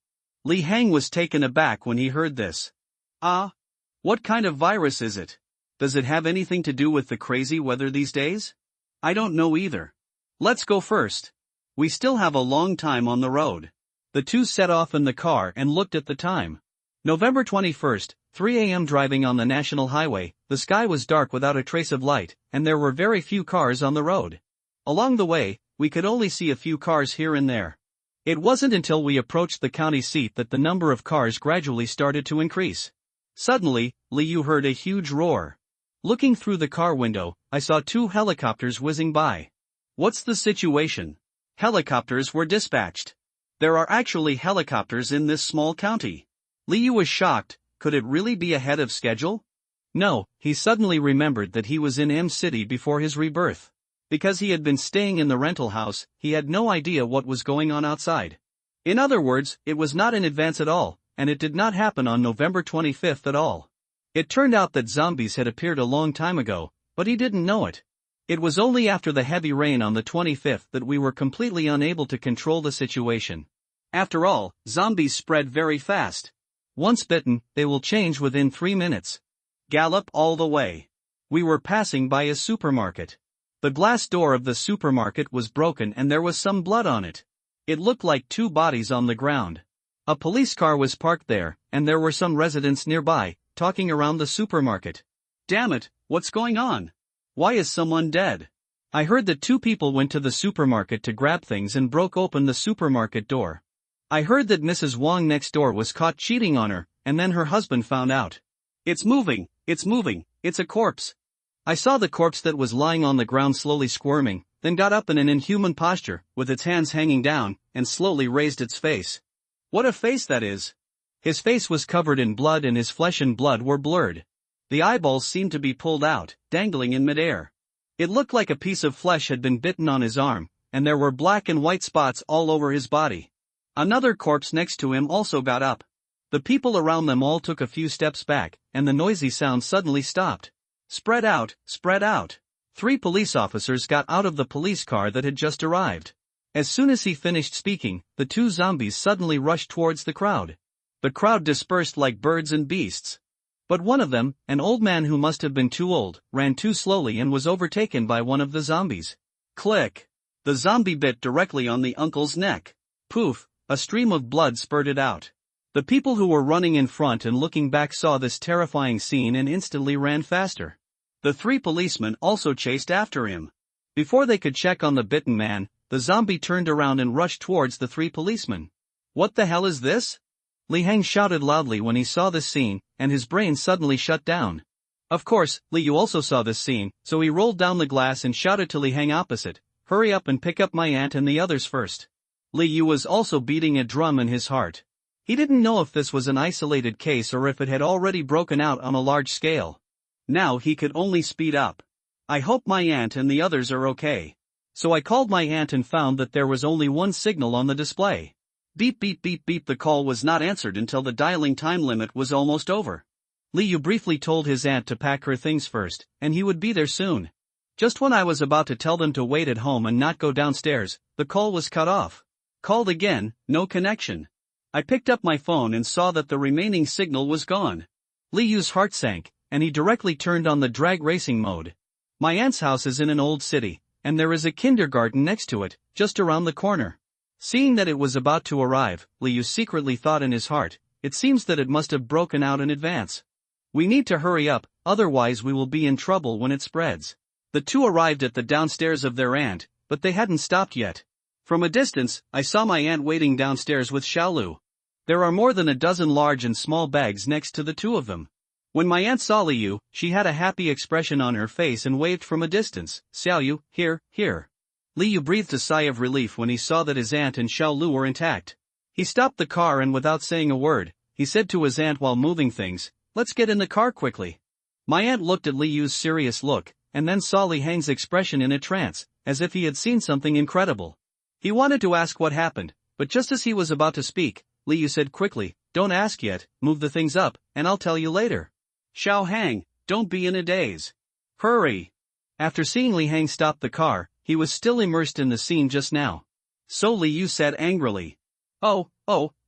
Li Hang was taken aback when he heard this. "Ah? What kind of virus is it? Does it have anything to do with the crazy weather these days?" "I don't know either. Let's go first. We still have a long time on the road." The two set off in the car and looked at the time. November 21st, 3 a.m. Driving on the national highway, the sky was dark without a trace of light, and there were very few cars on the road. Along the way, we could only see a few cars here and there. It wasn't until we approached the county seat that the number of cars gradually started to increase. Suddenly, Liu heard a huge roar. Looking through the car window, I saw 2 helicopters whizzing by. "What's the situation?" Helicopters were dispatched. There are actually helicopters in this small county. Liu was shocked. Could it really be ahead of schedule? No, he suddenly remembered that he was in M City before his rebirth. Because he had been staying in the rental house, he had no idea what was going on outside. In other words, it was not in advance at all, and it did not happen on November 25th at all. It turned out that zombies had appeared a long time ago, but he didn't know it. It was only after the heavy rain on the 25th that we were completely unable to control the situation. After all, zombies spread very fast. Once bitten, they will change within 3 minutes. Gallop all the way. We were passing by a supermarket. The glass door of the supermarket was broken and there was some blood on it. It looked like 2 bodies on the ground. A police car was parked there, and there were some residents nearby, talking around the supermarket. Damn it, what's going on? Why is someone dead? I heard that 2 people went to the supermarket to grab things and broke open the supermarket door. I heard that Mrs. Wong next door was caught cheating on her, and then her husband found out. It's moving, it's a corpse. I saw the corpse that was lying on the ground slowly squirming, then got up in an inhuman posture, with its hands hanging down, and slowly raised its face. What a face that is! His face was covered in blood and his flesh and blood were blurred. The eyeballs seemed to be pulled out, dangling in midair. It looked like a piece of flesh had been bitten on his arm, and there were black and white spots all over his body. Another corpse next to him also got up. The people around them all took a few steps back, and the noisy sound suddenly stopped. Spread out, spread out. 3 police officers got out of the police car that had just arrived. As soon as he finished speaking, the 2 zombies suddenly rushed towards the crowd. The crowd dispersed like birds and beasts. But one of them, an old man who must have been too old, ran too slowly and was overtaken by one of the zombies. Click! The zombie bit directly on the uncle's neck. Poof! A stream of blood spurted out. The people who were running in front and looking back saw this terrifying scene and instantly ran faster. The 3 policemen also chased after him. Before they could check on the bitten man, the zombie turned around and rushed towards the 3 policemen. What the hell is this? Li Hang shouted loudly when he saw this scene, and his brain suddenly shut down. Of course, Li Yu also saw this scene, so he rolled down the glass and shouted to Li Hang opposite, "Hurry up and pick up my aunt and the others first." Li Yu was also beating a drum in his heart. He didn't know if this was an isolated case or if it had already broken out on a large scale. Now he could only speed up. I hope my aunt and the others are okay. So I called my aunt and found that there was only one signal on the display. Beep beep beep beep. The call was not answered until the dialing time limit was almost over. Li Yu briefly told his aunt to pack her things first, and he would be there soon. Just when I was about to tell them to wait at home and not go downstairs, the call was cut off. Called again, no connection. I picked up my phone and saw that the remaining signal was gone. Li Yu's heart sank, and he directly turned on the drag racing mode. My aunt's house is in an old city, and there is a kindergarten next to it, just around the corner. Seeing that it was about to arrive, Li Yu secretly thought in his heart, it seems that it must have broken out in advance. We need to hurry up, otherwise we will be in trouble when it spreads. The 2 arrived at the downstairs of their aunt, but they hadn't stopped yet. From a distance, I saw my aunt waiting downstairs with Xiaolu. There are more than a dozen large and small bags next to the 2 of them. When my aunt saw Li Yu, she had a happy expression on her face and waved from a distance. "Xiaoyu, here, here." Li Yu breathed a sigh of relief when he saw that his aunt and Xiaolu were intact. He stopped the car and without saying a word, he said to his aunt while moving things, "Let's get in the car quickly." My aunt looked at Li Yu's serious look, and then saw Li Hang's expression in a trance, as if he had seen something incredible. He wanted to ask what happened, but just as he was about to speak, Li Yu said quickly, "Don't ask yet, move the things up, and I'll tell you later." "Xiao Hang, don't be in a daze. Hurry." After seeing Li Hang stop the car, he was still immersed in the scene just now. So Li Yu said angrily. Oh,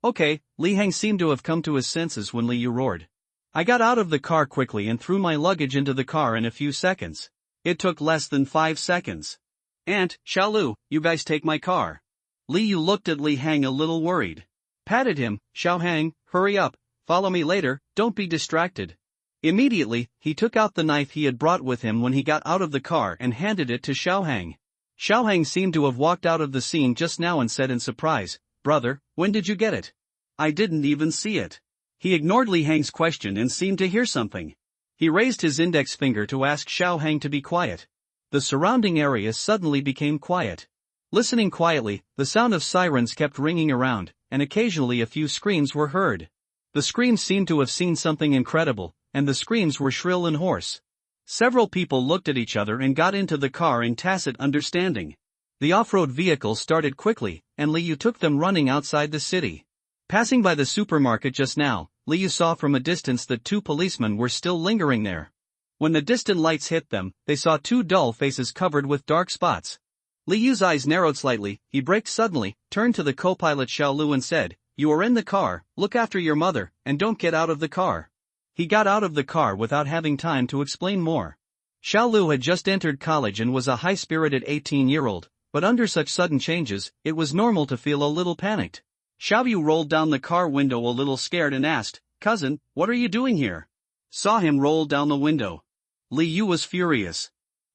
okay." Li Hang seemed to have come to his senses when Li Yu roared. I got out of the car quickly and threw my luggage into the car in a few seconds. It took less than 5 seconds. "Aunt, Xiaolu, you guys take my car." Li Yu looked at Li Hang a little worried. Patted him, "Xiao Hang, hurry up, follow me later, don't be distracted." Immediately, he took out the knife he had brought with him when he got out of the car and handed it to Xiao Hang. Xiao Hang seemed to have walked out of the scene just now and said in surprise, "Brother, when did you get it?" "I didn't even see it." He ignored Li Hang's question and seemed to hear something. He raised his index finger to ask Xiao Hang to be quiet. The surrounding area suddenly became quiet. Listening quietly, the sound of sirens kept ringing around, and occasionally a few screams were heard. The screams seemed to have seen something incredible, and the screams were shrill and hoarse. Several people looked at each other and got into the car in tacit understanding. The off-road vehicle started quickly, and Li Yu took them running outside the city. Passing by the supermarket just now, Li Yu saw from a distance that 2 policemen were still lingering there. When the distant lights hit them, they saw two dull faces covered with dark spots. Li Yu's eyes narrowed slightly. He braked suddenly, turned to the co-pilot Xiao Lu and said, "You are in the car, look after your mother, and don't get out of the car." He got out of the car without having time to explain more. Xiao Lu had just entered college and was a high-spirited 18-year-old, but under such sudden changes, it was normal to feel a little panicked. Xiao Yu rolled down the car window a little scared and asked, "Cousin, what are you doing here?" Saw him roll down the window. Li Yu was furious.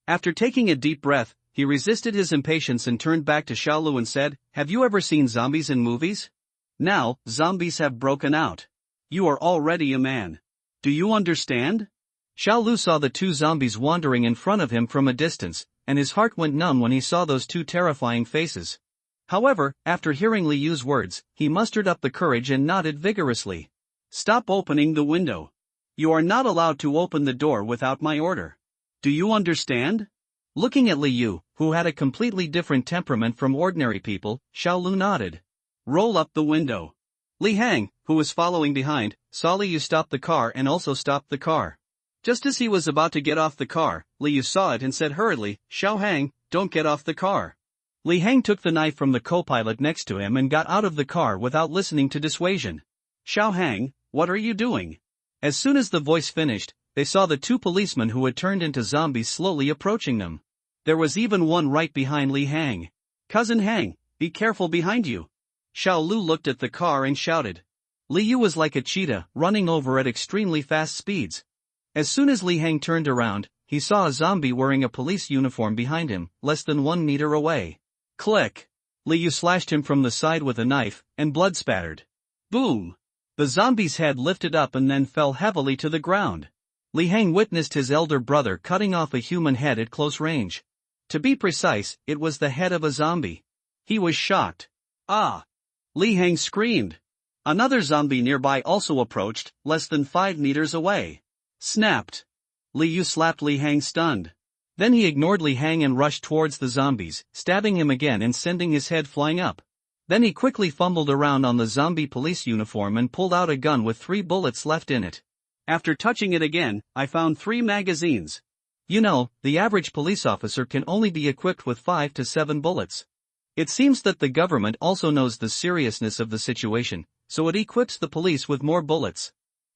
After taking a deep breath, he resisted his impatience and turned back to Xiao Lu and said, "Have you ever seen zombies in movies? Now, zombies have broken out. You are already a man. Do you understand?" Xiao Lu saw the two zombies wandering in front of him from a distance, and his heart went numb when he saw those two terrifying faces. However, after hearing Li Yu's words, he mustered up the courage and nodded vigorously. "Stop opening the window. You are not allowed to open the door without my order. Do you understand?" Looking at Li Yu, who had a completely different temperament from ordinary people, Xiao Lu nodded. "Roll up the window." Li Hang, who was following behind, saw Li Yu stop the car and also stopped the car. Just as he was about to get off the car, Li Yu saw it and said hurriedly, "Xiao Hang, don't get off the car." Li Hang took the knife from the co-pilot next to him and got out of the car without listening to dissuasion. "Xiao Hang, what are you doing?" As soon as the voice finished, they saw the two policemen who had turned into zombies slowly approaching them. There was even one right behind Li Hang. "Cousin Hang, be careful behind you." Xiao Lu looked at the car and shouted. Li Yu was like a cheetah, running over at extremely fast speeds. As soon as Li Hang turned around, he saw a zombie wearing a police uniform behind him, less than 1 meter away. Click! Li Yu slashed him from the side with a knife, and blood spattered. Boom! The zombie's head lifted up and then fell heavily to the ground. Li Hang witnessed his elder brother cutting off a human head at close range. To be precise, it was the head of a zombie. He was shocked. "Ah!" Li Hang screamed. Another zombie nearby also approached, less than 5 meters away. Snapped! Li Yu slapped Li Hang stunned. Then he ignored Li Hang and rushed towards the zombies, stabbing him again and sending his head flying up. Then he quickly fumbled around on the zombie police uniform and pulled out a gun with 3 bullets left in it. "After touching it again, I found 3 magazines. You know, the average police officer can only be equipped with 5 to 7 bullets. It seems that the government also knows the seriousness of the situation, so it equips the police with more bullets."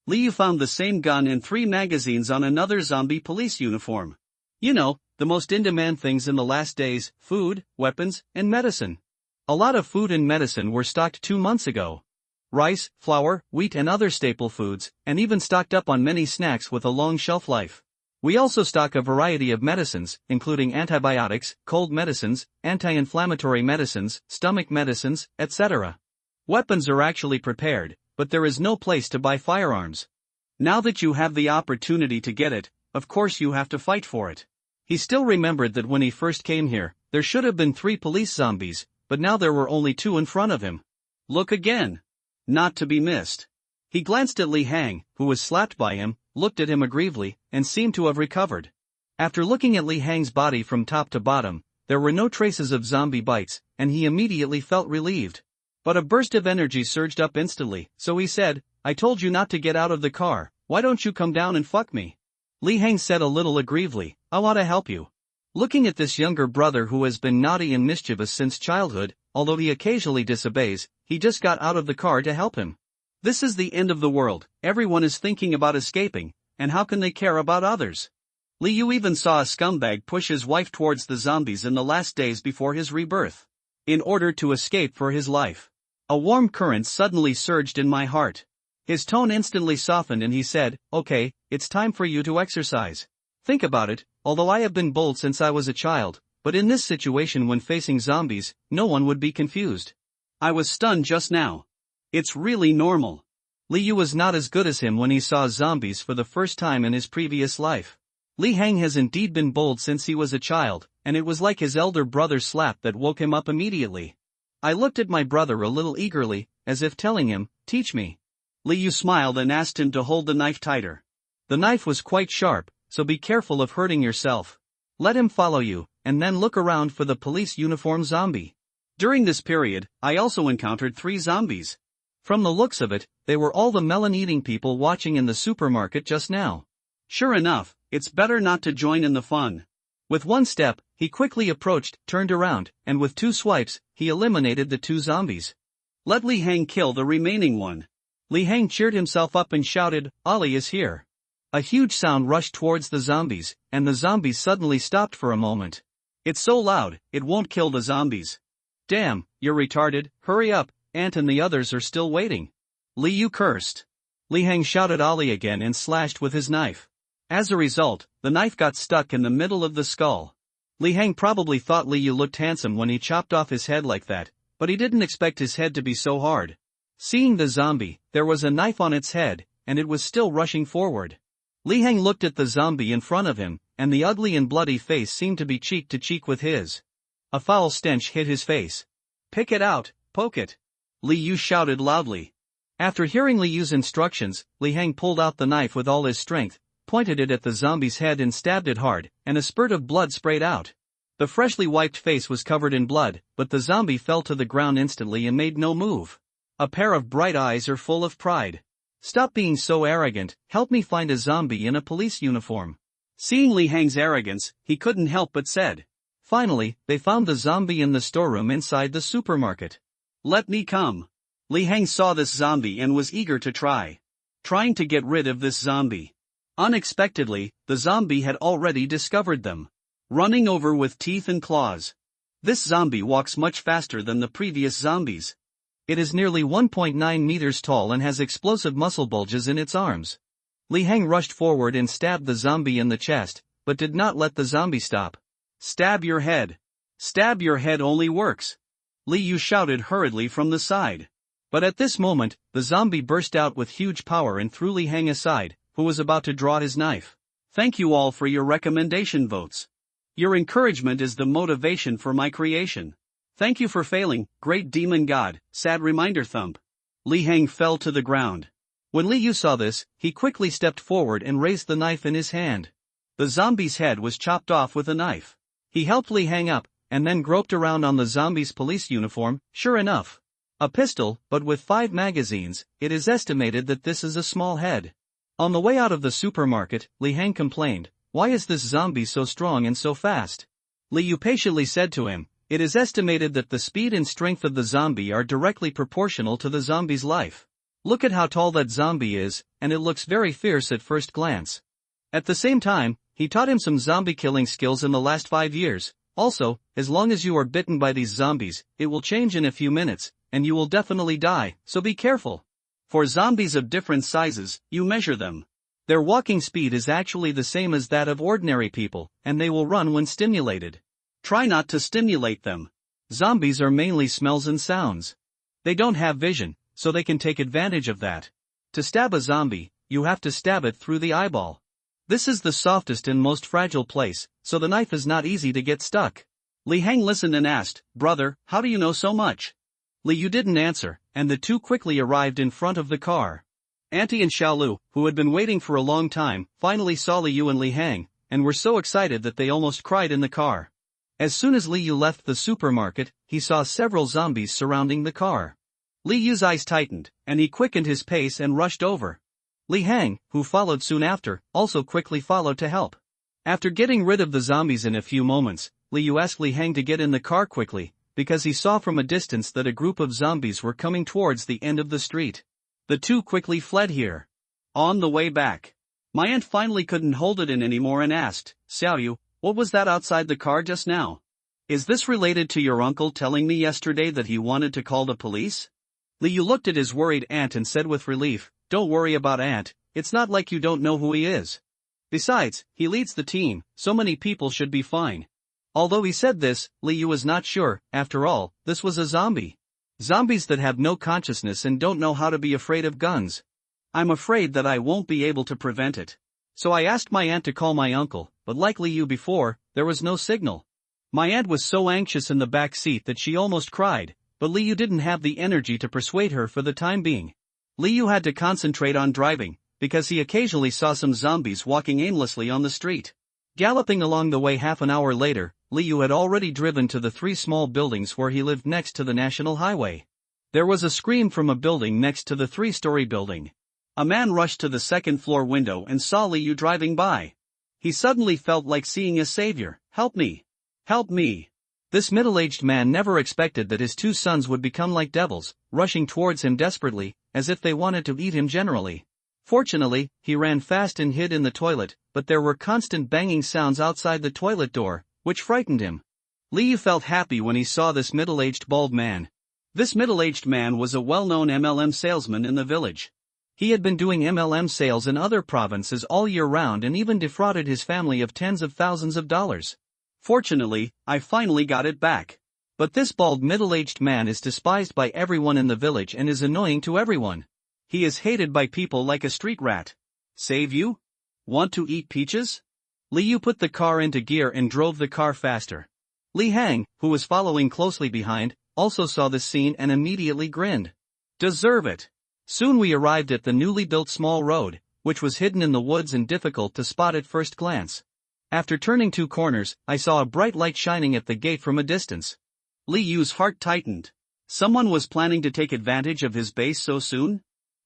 Li Yu found the same gun and 3 magazines on another zombie police uniform. You know, the most in-demand things in the last days: food, weapons, and medicine. A lot of food and medicine were stocked 2 months ago. Rice, flour, wheat and other staple foods, and even stocked up on many snacks with a long shelf life. We also stock a variety of medicines, including antibiotics, cold medicines, anti-inflammatory medicines, stomach medicines, etc. Weapons are actually prepared, but there is no place to buy firearms. Now that you have the opportunity to get it, of course you have to fight for it. He still remembered that when he first came here, there should have been 3 police zombies, but now there were only 2 in front of him. Look again. Not to be missed. He glanced at Li Hang, who was slapped by him, looked at him aggressively, and seemed to have recovered. After looking at Li Hang's body from top to bottom, there were no traces of zombie bites, and he immediately felt relieved. But a burst of energy surged up instantly, so he said, "I told you not to get out of the car, why don't you come down and fuck me?" Li Hang said a little aggressively, "I want to help you." Looking at this younger brother who has been naughty and mischievous since childhood, although he occasionally disobeys, he just got out of the car to help him. This is the end of the world, everyone is thinking about escaping, and how can they care about others? Li Yu even saw a scumbag push his wife towards the zombies in the last days before his rebirth, in order to escape for his life. A warm current suddenly surged in my heart. His tone instantly softened and he said, "Okay, it's time for you to exercise. Think about it, although I have been bold since I was a child, but in this situation when facing zombies, no one would be confused. I was stunned just now. It's really normal." Li Yu was not as good as him when he saw zombies for the first time in his previous life. Li Hang has indeed been bold since he was a child, and it was like his elder brother's slap that woke him up immediately. I looked at my brother a little eagerly, as if telling him, "Teach me." Li Yu smiled and asked him to hold the knife tighter. The knife was quite sharp, so be careful of hurting yourself. Let him follow you, and then look around for the police uniform zombie. During this period, I also encountered 3 zombies. From the looks of it, they were all the melon-eating people watching in the supermarket just now. Sure enough, It's better not to join in the fun. With one step, he quickly approached, turned around, and with 2 swipes, he eliminated the 2 zombies. Let Li Hang kill the remaining one. Li Hang cheered himself up and shouted, "Ali is here." A huge sound rushed towards the zombies, and the zombies suddenly stopped for a moment. It's so loud, it won't kill the zombies. Damn, you're retarded, hurry up, Ant and the others are still waiting. Li Yu cursed. Li Hang shouted Ali again and slashed with his knife. As a result, the knife got stuck in the middle of the skull. Li Hang probably thought Li Yu looked handsome when he chopped off his head like that, but he didn't expect his head to be so hard. Seeing the zombie, there was a knife on its head, and it was still rushing forward. Li Hang looked at the zombie in front of him, and the ugly and bloody face seemed to be cheek to cheek with his. A foul stench hit his face. "Pick it out, poke it," Li Yu shouted loudly. After hearing Li Yu's instructions, Li Hang pulled out the knife with all his strength, pointed it at the zombie's head and stabbed it hard, and a spurt of blood sprayed out. The freshly wiped face was covered in blood, but the zombie fell to the ground instantly and made no move. A pair of bright eyes are full of pride. "Stop being so arrogant, help me find a zombie in a police uniform." Seeing Li Hang's arrogance, he couldn't help but said. Finally, they found the zombie in the storeroom inside the supermarket. "Let me come." Li Hang saw this zombie and was eager to trying to get rid of this zombie. Unexpectedly, the zombie had already discovered them. Running over with teeth and claws. This zombie walks much faster than the previous zombies. It is nearly 1.9 meters tall and has explosive muscle bulges in its arms. Li Hang rushed forward and stabbed the zombie in the chest, but did not let the zombie stop. "Stab your head. Stab your head only works," Li Yu shouted hurriedly from the side. But at this moment, the zombie burst out with huge power and threw Li Hang aside, who was about to draw his knife. Thank you all for your recommendation votes. Your encouragement is the motivation for my creation. Thank you for failing, great demon god, sad reminder thump. Li Hang fell to the ground. When Li Yu saw this, he quickly stepped forward and raised the knife in his hand. The zombie's head was chopped off with a knife. He helped Li Hang up, and then groped around on the zombie's police uniform. Sure enough, a pistol, but with 5 magazines. It is estimated that this is a small head. On the way out of the supermarket, Li Hang complained, "Why is this zombie so strong and so fast?" Li Yu patiently said to him, "It is estimated that the speed and strength of the zombie are directly proportional to the zombie's life. Look at how tall that zombie is, and it looks very fierce at first glance." At the same time, he taught him some zombie killing skills in the last 5 years. Also, as long as you are bitten by these zombies, it will change in a few minutes, and you will definitely die, so be careful. For zombies of different sizes, you measure them. Their walking speed is actually the same as that of ordinary people, and they will run when stimulated. Try not to stimulate them. Zombies are mainly smells and sounds. They don't have vision, so they can take advantage of that. To stab a zombie, you have to stab it through the eyeball. This is the softest and most fragile place, so the knife is not easy to get stuck. Li Hang listened and asked, "Brother, how do you know so much?" Li Yu didn't answer, and the two quickly arrived in front of the car. Auntie and Xiaolu, who had been waiting for a long time, finally saw Li Yu and Li Hang, and were so excited that they almost cried in the car. As soon as Li Yu left the supermarket, he saw several zombies surrounding the car. Li Yu's eyes tightened, and he quickened his pace and rushed over. Li Hang, who followed soon after, also quickly followed to help. After getting rid of the zombies in a few moments, Li Yu asked Li Hang to get in the car quickly, because he saw from a distance that a group of zombies were coming towards the end of the street. The two quickly fled here. On the way back, my aunt finally couldn't hold it in anymore and asked, "Xiaoyu, what was that outside the car just now? Is this related to your uncle telling me yesterday that he wanted to call the police?" Li Yu looked at his worried aunt and said with relief, "Don't worry about aunt, it's not like you don't know who he is. Besides, he leads the team, so many people should be fine." Although he said this, Li Yu was not sure. After all, this was a zombie. Zombies that have no consciousness and don't know how to be afraid of guns. I'm afraid that I won't be able to prevent it. So I asked my aunt to call my uncle, but like Li Yu before, there was no signal. My aunt was so anxious in the back seat that she almost cried, but Li Yu didn't have the energy to persuade her for the time being. Li Yu had to concentrate on driving, because he occasionally saw some zombies walking aimlessly on the street. Galloping along the way half an hour later, Li Yu had already driven to the 3 small buildings where he lived next to the national highway. There was a scream from a building next to the 3-story building. A man rushed to the second-floor window and saw Li Yu driving by. He suddenly felt like seeing a savior. Help me! Help me! This middle-aged man never expected that his two sons would become like devils, rushing towards him desperately, as if they wanted to eat him generally. Fortunately, he ran fast and hid in the toilet, but there were constant banging sounds outside the toilet door, which frightened him. Liu felt happy when he saw this middle-aged bald man. This middle-aged man was a well-known MLM salesman in the village. He had been doing MLM sales in other provinces all year round and even defrauded his family of tens of thousands of dollars. Fortunately, I finally got it back. But this bald middle-aged man is despised by everyone in the village and is annoying to everyone. He is hated by people like a street rat. Save you? Want to eat peaches? Liu put the car into gear and drove the car faster. Li Hang, who was following closely behind, also saw this scene and immediately grinned. Deserve it. Soon we arrived at the newly built small road, which was hidden in the woods and difficult to spot at first glance. After turning two corners, I saw a bright light shining at the gate from a distance. Li Yu's heart tightened. Someone was planning to take advantage of his base so soon?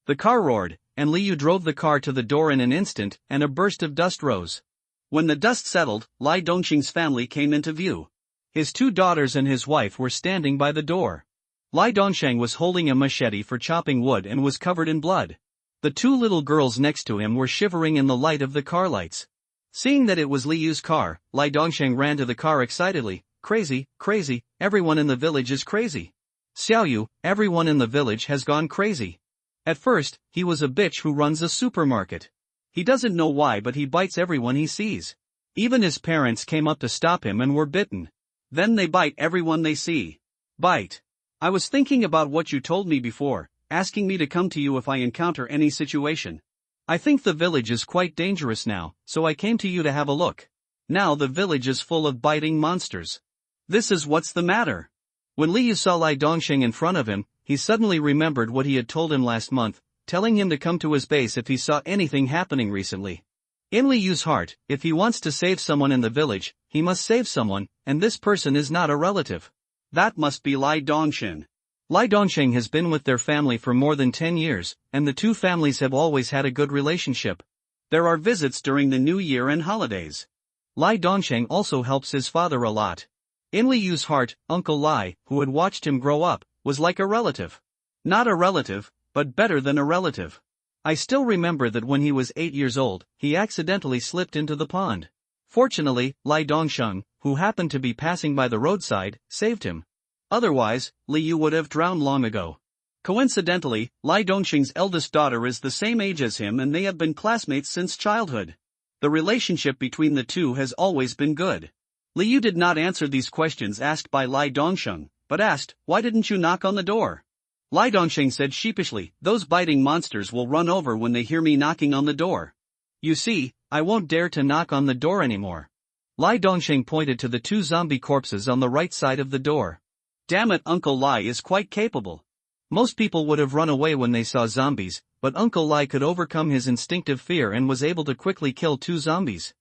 The car roared, and Li Yu drove the car to the door in an instant, and a burst of dust rose. When the dust settled, Lai Dongxing's family came into view. His two daughters and his wife were standing by the door. Lai Dongsheng was holding a machete for chopping wood and was covered in blood. The two little girls next to him were shivering in the light of the car lights. Seeing that it was Li Yu's car, Lai Dongsheng ran to the car excitedly. Crazy, crazy, everyone in the village is crazy. Xiao Yu, everyone in the village has gone crazy. At first, he was a bitch who runs a supermarket. He doesn't know why, but he bites everyone he sees. Even his parents came up to stop him and were bitten. Then they bite everyone they see. Bite. I was thinking about what you told me before, asking me to come to you if I encounter any situation. I think the village is quite dangerous now, so I came to you to have a look. Now the village is full of biting monsters. This is what's the matter. When Li Yu saw Lai Dongxing in front of him, he suddenly remembered what he had told him last month, telling him to come to his base if he saw anything happening recently. In Li Yu's heart, if he wants to save someone in the village, he must save someone, and this person is not a relative. That must be Lai Dongxing. Lai Dongxing has been with their family for more than 10 years, and the two families have always had a good relationship. There are visits during the New Year and holidays. Lai Dongxing also helps his father a lot. In Li Yu's heart, Uncle Lai, who had watched him grow up, was like a relative. Not a relative, but better than a relative. I still remember that when he was 8 years old, he accidentally slipped into the pond. Fortunately, Lai Dongsheng, who happened to be passing by the roadside, saved him. Otherwise, Li Yu would have drowned long ago. Coincidentally, Lai Dongxing's eldest daughter is the same age as him and they have been classmates since childhood. The relationship between the two has always been good. Li Yu did not answer these questions asked by Lai Dongsheng, but asked, "Why didn't you knock on the door?" Lai Dongxing said sheepishly, "Those biting monsters will run over when they hear me knocking on the door. You see, I won't dare to knock on the door anymore." Lai Dongxing pointed to the two zombie corpses on the right side of the door. Damn it, Uncle Lai is quite capable. Most people would have run away when they saw zombies, but Uncle Lai could overcome his instinctive fear and was able to quickly kill two zombies.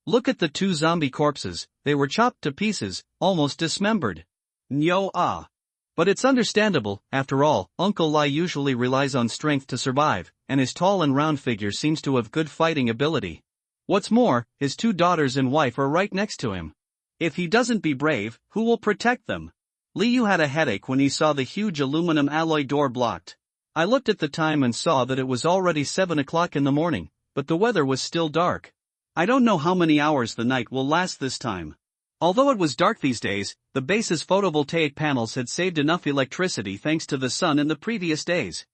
Look at the two zombie corpses, they were chopped to pieces, almost dismembered. Nyo ah. But it's understandable, after all, Uncle Lai usually relies on strength to survive, and his tall and round figure seems to have good fighting ability. What's more, his two daughters and wife are right next to him. If he doesn't be brave, who will protect them? Li Yu had a headache when he saw the huge aluminum alloy door blocked. I looked at the time and saw that it was already 7 o'clock in the morning, but the weather was still dark. I don't know how many hours the night will last this time. Although it was dark these days, the base's photovoltaic panels had saved enough electricity thanks to the sun in the previous days.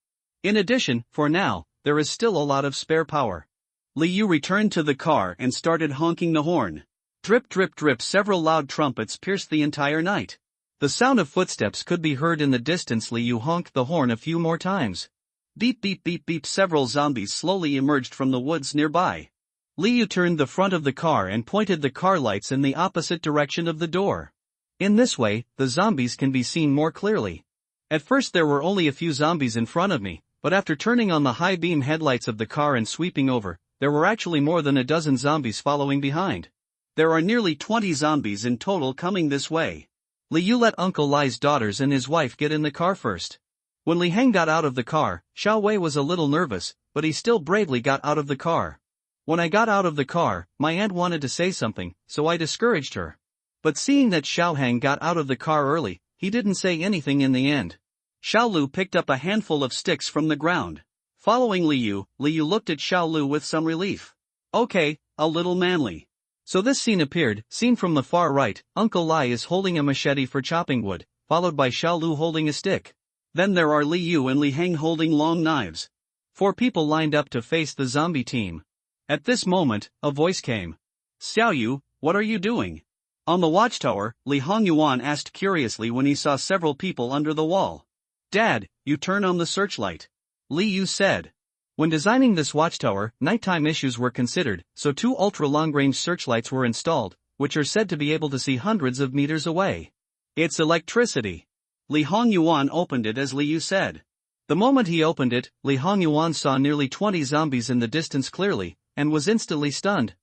In addition, for now, there is still a lot of spare power. Li Yu returned to the car and started honking the horn. Drip drip drip, several loud trumpets pierced the entire night. The sound of footsteps could be heard in the distance. Li Yu honked the horn a few more times. Beep beep beep beep, several zombies slowly emerged from the woods nearby. Li Yu turned the front of the car and pointed the car lights in the opposite direction of the door. In this way, the zombies can be seen more clearly. At first there were only a few zombies in front of me, but after turning on the high beam headlights of the car and sweeping over, there were actually more than a dozen zombies following behind. There are nearly 20 zombies in total coming this way. Li Yu let Uncle Lai's daughters and his wife get in the car first. When Li Heng got out of the car, Xiao Wei was a little nervous, but he still bravely got out of the car. When I got out of the car, my aunt wanted to say something, so I discouraged her. But seeing that Xiaohang got out of the car early, he didn't say anything in the end. Xiaolu picked up a handful of sticks from the ground. Following Liu looked at Xiaolu with some relief. Okay, a little manly. So this scene appeared, seen from the far right, Uncle Lai is holding a machete for chopping wood, followed by Xiaolu holding a stick. Then there are Liu and Li Hang holding long knives. 4 people lined up to face the zombie team. At this moment, a voice came. Xiaoyu, what are you doing? On the watchtower, Li Hongyuan asked curiously when he saw several people under the wall. Dad, you turn on the searchlight. Li Yu said. When designing this watchtower, nighttime issues were considered, so 2 ultra-long-range searchlights were installed, which are said to be able to see hundreds of meters away. It's electricity. Li Hongyuan opened it as Li Yu said. The moment he opened it, Li Hongyuan saw nearly 20 zombies in the distance clearly, and was instantly stunned.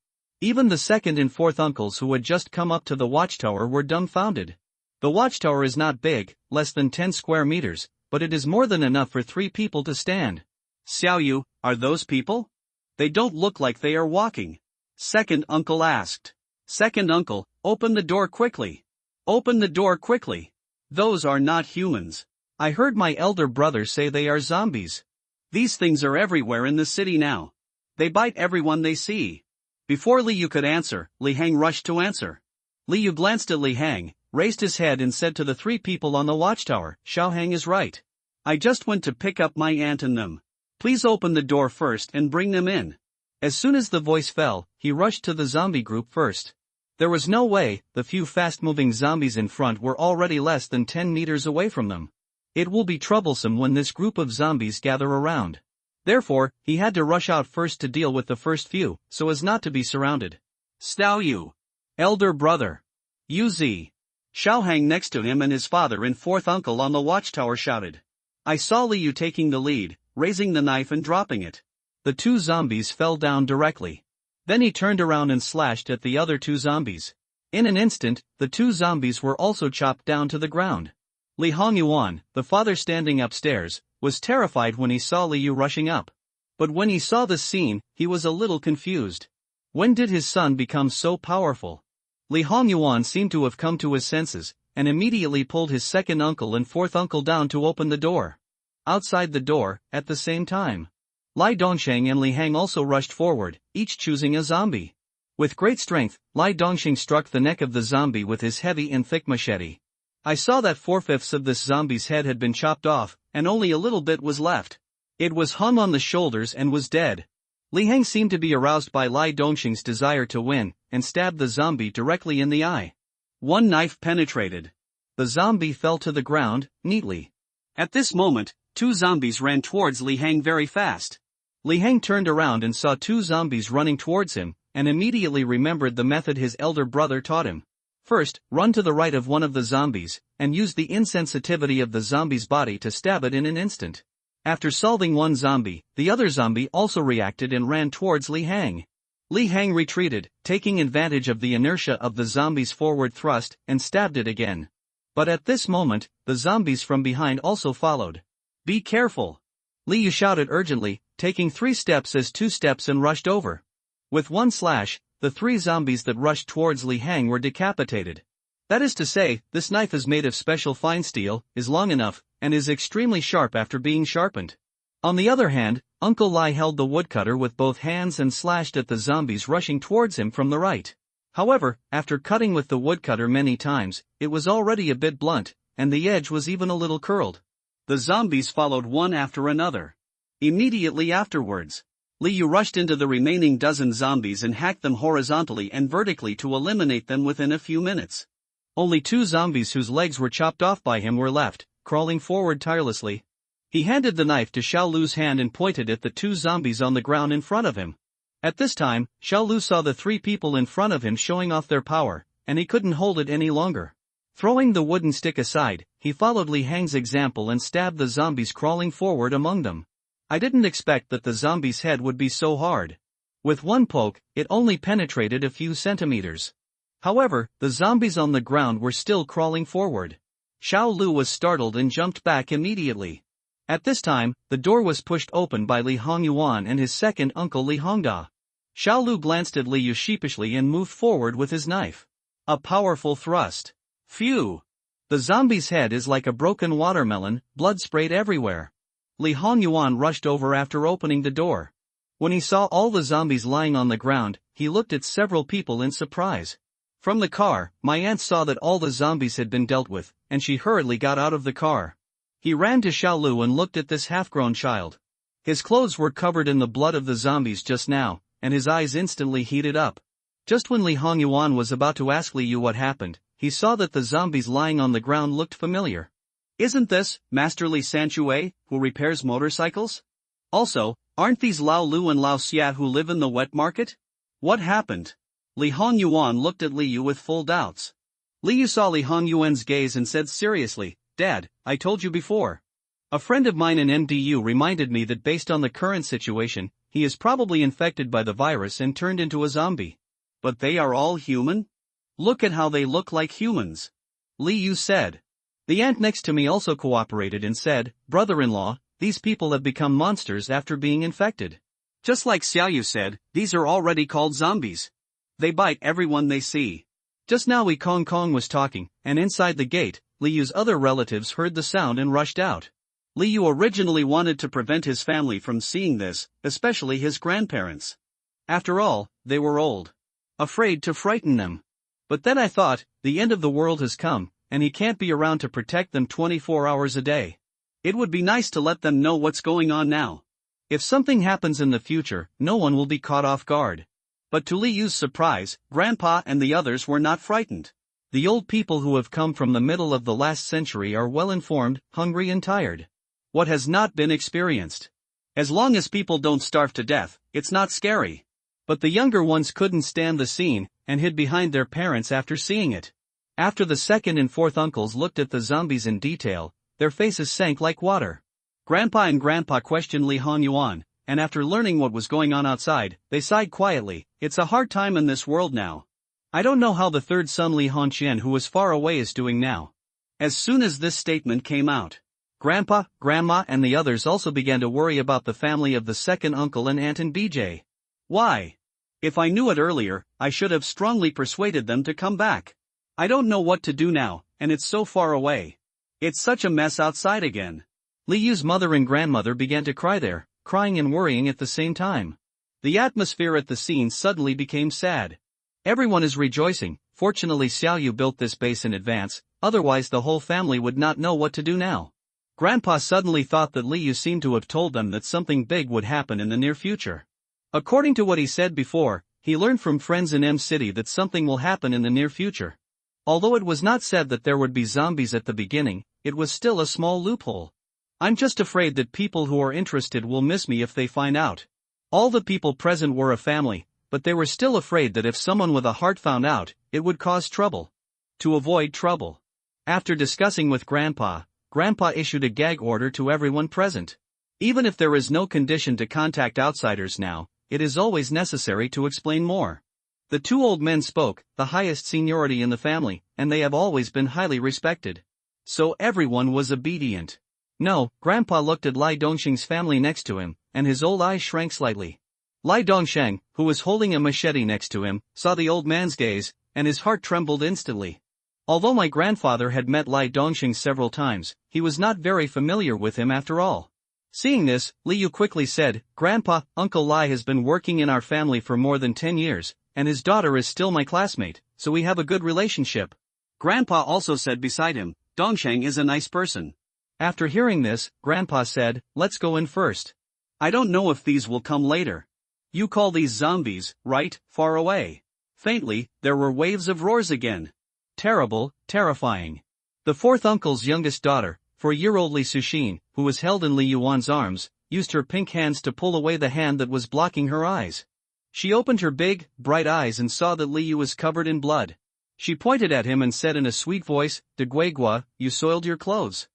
Even the second and fourth uncles who had just come up to the watchtower were dumbfounded. The watchtower is not big, less than 10 square meters, but it is more than enough for 3 people to stand. Xiaoyu, are those people? They don't look like they are walking. Second uncle asked. Second uncle, open the door quickly. Open the door quickly. Those are not humans. I heard my elder brother say they are zombies. These things are everywhere in the city now. They bite everyone they see. Before Liu could answer, Li Hang rushed to answer. Liu glanced at Li Hang, raised his head and said to the 3 people on the watchtower, Xiaohang is right. I just went to pick up my aunt and them. Please open the door first and bring them in. As soon as the voice fell, he rushed to the zombie group first. There was no way, the few fast-moving zombies in front were already less than 10 meters away from them. It will be troublesome when this group of zombies gather around. Therefore, he had to rush out first to deal with the first few, so as not to be surrounded. Xiaoyu. Elder brother. Yuzi. Xiaohang next to him and his father and fourth uncle on the watchtower shouted. I saw Liu taking the lead, raising the knife and dropping it. The 2 zombies fell down directly. Then he turned around and slashed at the other 2 zombies. In an instant, the 2 zombies were also chopped down to the ground. Li Hongyuan, the father standing upstairs, was terrified when he saw Liu rushing up. But when he saw this scene, he was a little confused. When did his son become so powerful? Li Hongyuan seemed to have come to his senses, and immediately pulled his second uncle and fourth uncle down to open the door. Outside the door, at the same time, Lai Dongsheng and Li Hang also rushed forward, each choosing a zombie. With great strength, Lai Dongsheng struck the neck of the zombie with his heavy and thick machete. I saw that 4/5 of this zombie's head had been chopped off, and only a little bit was left. It was hung on the shoulders and was dead. Li Hang seemed to be aroused by Lai Dongsheng's desire to win, and stabbed the zombie directly in the eye. 1 knife penetrated. The zombie fell to the ground, neatly. At this moment, 2 zombies ran towards Li Hang very fast. Li Hang turned around and saw 2 zombies running towards him, and immediately remembered the method his elder brother taught him. First, run to the right of one of the zombies, and use the insensitivity of the zombie's body to stab it in an instant. After solving 1 zombie, the other zombie also reacted and ran towards Li Hang. Li Hang retreated, taking advantage of the inertia of the zombie's forward thrust, and stabbed it again. But at this moment, the zombies from behind also followed. Be careful! Liu shouted urgently, taking 3 steps as 2 steps and rushed over. With 1 slash, the 3 zombies that rushed towards Li Hang were decapitated. That is to say, this knife is made of special fine steel, is long enough, and is extremely sharp after being sharpened. On the other hand, Uncle Lai held the woodcutter with both hands and slashed at the zombies rushing towards him from the right. However, after cutting with the woodcutter many times, it was already a bit blunt, and the edge was even a little curled. The zombies followed one after another. Immediately afterwards, Liu rushed into the remaining dozen zombies and hacked them horizontally and vertically to eliminate them within a few minutes. Only 2 zombies whose legs were chopped off by him were left, crawling forward tirelessly. He handed the knife to Xiaolu's hand and pointed at the 2 zombies on the ground in front of him. At this time, Xiaolu saw the 3 people in front of him showing off their power, and he couldn't hold it any longer. Throwing the wooden stick aside, he followed Li Hang's example and stabbed the zombies crawling forward among them. I didn't expect that the zombie's head would be so hard. With 1 poke, it only penetrated a few centimeters. However, the zombies on the ground were still crawling forward. Xiaolu was startled and jumped back immediately. At this time, the door was pushed open by Li Hongyuan and his second uncle Li Hongda. Xiaolu glanced at Li Yu sheepishly and moved forward with his knife. A powerful thrust. Phew! The zombie's head is like a broken watermelon, blood sprayed everywhere. Li Hongyuan rushed over after opening the door. When he saw all the zombies lying on the ground, he looked at several people in surprise. From the car, my aunt saw that all the zombies had been dealt with, and she hurriedly got out of the car. He ran to Xiaolu and looked at this half-grown child. His clothes were covered in the blood of the zombies just now, and his eyes instantly heated up. Just when Li Hongyuan was about to ask Li Yu what happened, he saw that the zombies lying on the ground looked familiar. Isn't this Master Li Sanchue, who repairs motorcycles? Also, aren't these Lao Lu and Lao Xia who live in the wet market? What happened? Li Hongyuan looked at Li Yu with full doubts. Li Yu saw Li Hongyuan's gaze and said seriously, "Dad, I told you before. A friend of mine in MDU reminded me that based on the current situation, he is probably infected by the virus and turned into a zombie." But they are all human? Look at how they look like humans. Li Yu said. The aunt next to me also cooperated and said, "Brother-in-law, these people have become monsters after being infected." Just like Xiaoyu said, these are already called zombies. They bite everyone they see. Just now Li Kong was talking, and inside the gate, Li Yu's other relatives heard the sound and rushed out. Li Yu originally wanted to prevent his family from seeing this, especially his grandparents. After all, they were old. Afraid to frighten them. But then I thought, the end of the world has come, and he can't be around to protect them 24 hours a day. It would be nice to let them know what's going on now. If something happens in the future, no one will be caught off guard. But to Li Yu's surprise, Grandpa and the others were not frightened. The old people who have come from the middle of the last century are well informed, hungry and tired. What has not been experienced? As long as people don't starve to death, it's not scary. But the younger ones couldn't stand the scene, and hid behind their parents after seeing it. After the second and fourth uncles looked at the zombies in detail, their faces sank like water. Grandpa and Grandpa questioned Li Hongyuan, and after learning what was going on outside, they sighed quietly. It's a hard time in this world now. I don't know how the third son Li Hongqian who was far away is doing now. As soon as this statement came out, Grandpa, Grandma and the others also began to worry about the family of the second uncle and aunt and BJ. Why? If I knew it earlier, I should have strongly persuaded them to come back. I don't know what to do now, and it's so far away. It's such a mess outside again. Li Yu's mother and grandmother began to cry there, crying and worrying at the same time. The atmosphere at the scene suddenly became sad. Everyone is rejoicing. Fortunately Xiaoyu built this base in advance, otherwise the whole family would not know what to do now. Grandpa suddenly thought that Li Yu seemed to have told them that something big would happen in the near future. According to what he said before, he learned from friends in M City that something will happen in the near future. Although it was not said that there would be zombies at the beginning, it was still a small loophole. I'm just afraid that people who are interested will miss me if they find out. All the people present were a family, but they were still afraid that if someone with a heart found out, it would cause trouble. To avoid trouble. After discussing with Grandpa issued a gag order to everyone present. Even if there is no condition to contact outsiders now, it is always necessary to explain more. The two old men spoke, the highest seniority in the family, and they have always been highly respected. So everyone was obedient. No, Grandpa looked at Lai Dongsheng's family next to him, and his old eyes shrank slightly. Lai Dongsheng, who was holding a machete next to him, saw the old man's gaze, and his heart trembled instantly. Although my grandfather had met Lai Dongsheng several times, he was not very familiar with him after all. Seeing this, Li Yu quickly said, "Grandpa, Uncle Lai has been working in our family for more than 10 years, and his daughter is still my classmate, so we have a good relationship." Grandpa also said beside him, "Dongsheng is a nice person." After hearing this, Grandpa said, "Let's go in first. I don't know if these will come later. You call these zombies, right, far away?" Faintly, there were waves of roars again. Terrible, terrifying. The fourth uncle's youngest daughter, 4-year-old Li Suxin, who was held in Li Yuan's arms, used her pink hands to pull away the hand that was blocking her eyes. She opened her big, bright eyes and saw that Li Yu was covered in blood. She pointed at him and said in a sweet voice, "De Guigua, you soiled your clothes.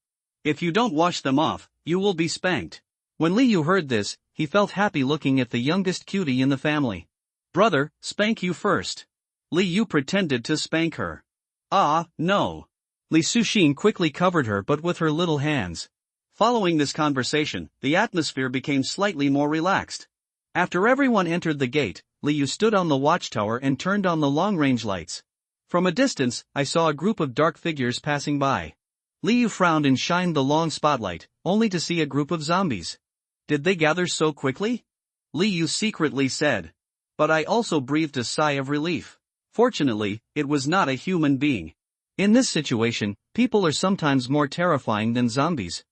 If you don't wash them off, you will be spanked." When Li Yu heard this, he felt happy looking at the youngest cutie in the family. "Brother, spank you first." Li Yu pretended to spank her. "Ah, no." Li Suxin quickly covered her but with her little hands. Following this conversation, the atmosphere became slightly more relaxed. After everyone entered the gate, Liu stood on the watchtower and turned on the long-range lights. From a distance, I saw a group of dark figures passing by. Liu frowned and shined the long spotlight, only to see a group of zombies. Did they gather so quickly? Liu secretly said. But I also breathed a sigh of relief. Fortunately, it was not a human being. In this situation, people are sometimes more terrifying than zombies.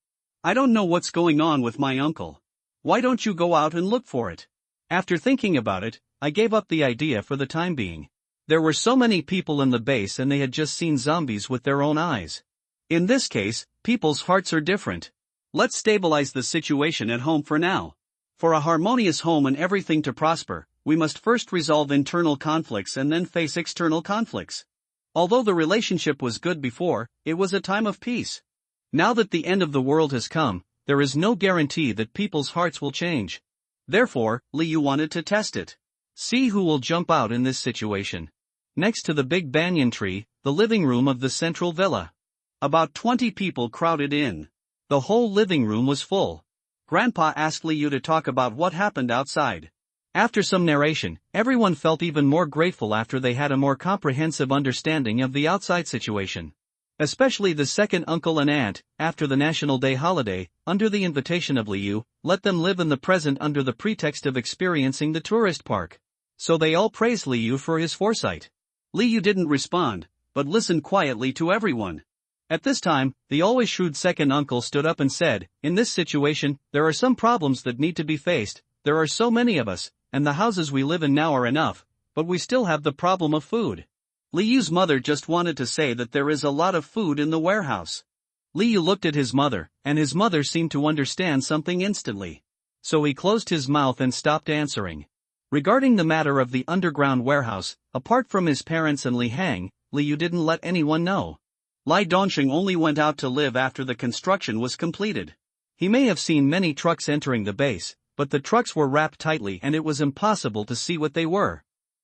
I don't know what's going on with my uncle. Why don't you go out and look for it? After thinking about it, I gave up the idea for the time being. There were so many people in the base and they had just seen zombies with their own eyes. In this case, people's hearts are different. Let's stabilize the situation at home for now. For a harmonious home and everything to prosper, we must first resolve internal conflicts and then face external conflicts. Although the relationship was good before, it was a time of peace. Now that the end of the world has come, there is no guarantee that people's hearts will change. Therefore, Liu wanted to test it. See who will jump out in this situation. Next to the big banyan tree, the living room of the central villa. About 20 people crowded in. The whole living room was full. Grandpa asked Liu to talk about what happened outside. After some narration, everyone felt even more grateful after they had a more comprehensive understanding of the outside situation. Especially the second uncle and aunt, after the National Day holiday, under the invitation of Liu, let them live in the present under the pretext of experiencing the tourist park. So they all praised Liu for his foresight. Liu didn't respond, but listened quietly to everyone. At this time, the always shrewd second uncle stood up and said, "In this situation, there are some problems that need to be faced. There are so many of us, and the houses we live in now are enough, but we still have the problem of food." Liu's mother just wanted to say that there is a lot of food in the warehouse. Liu looked at his mother, and his mother seemed to understand something instantly. So he closed his mouth and stopped answering. Regarding the matter of the underground warehouse, apart from his parents and Li Hang, Liu didn't let anyone know. Lai Dongsheng only went out to live after the construction was completed. He may have seen many trucks entering the base, but the trucks were wrapped tightly and it was impossible to see what they were.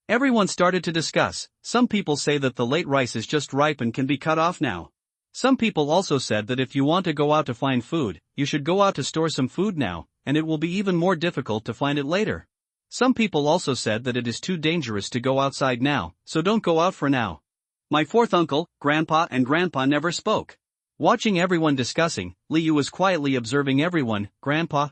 Everyone started to discuss. Some people say that the late rice is just ripe and can be cut off now. Some people also said that if you want to go out to find food, you should go out to store some food now, and it will be even more difficult to find it later. Some people also said that it is too dangerous to go outside now, so don't go out for now. My fourth uncle, Grandpa and Grandpa never spoke. Watching everyone discussing, Liu was quietly observing everyone. Grandpa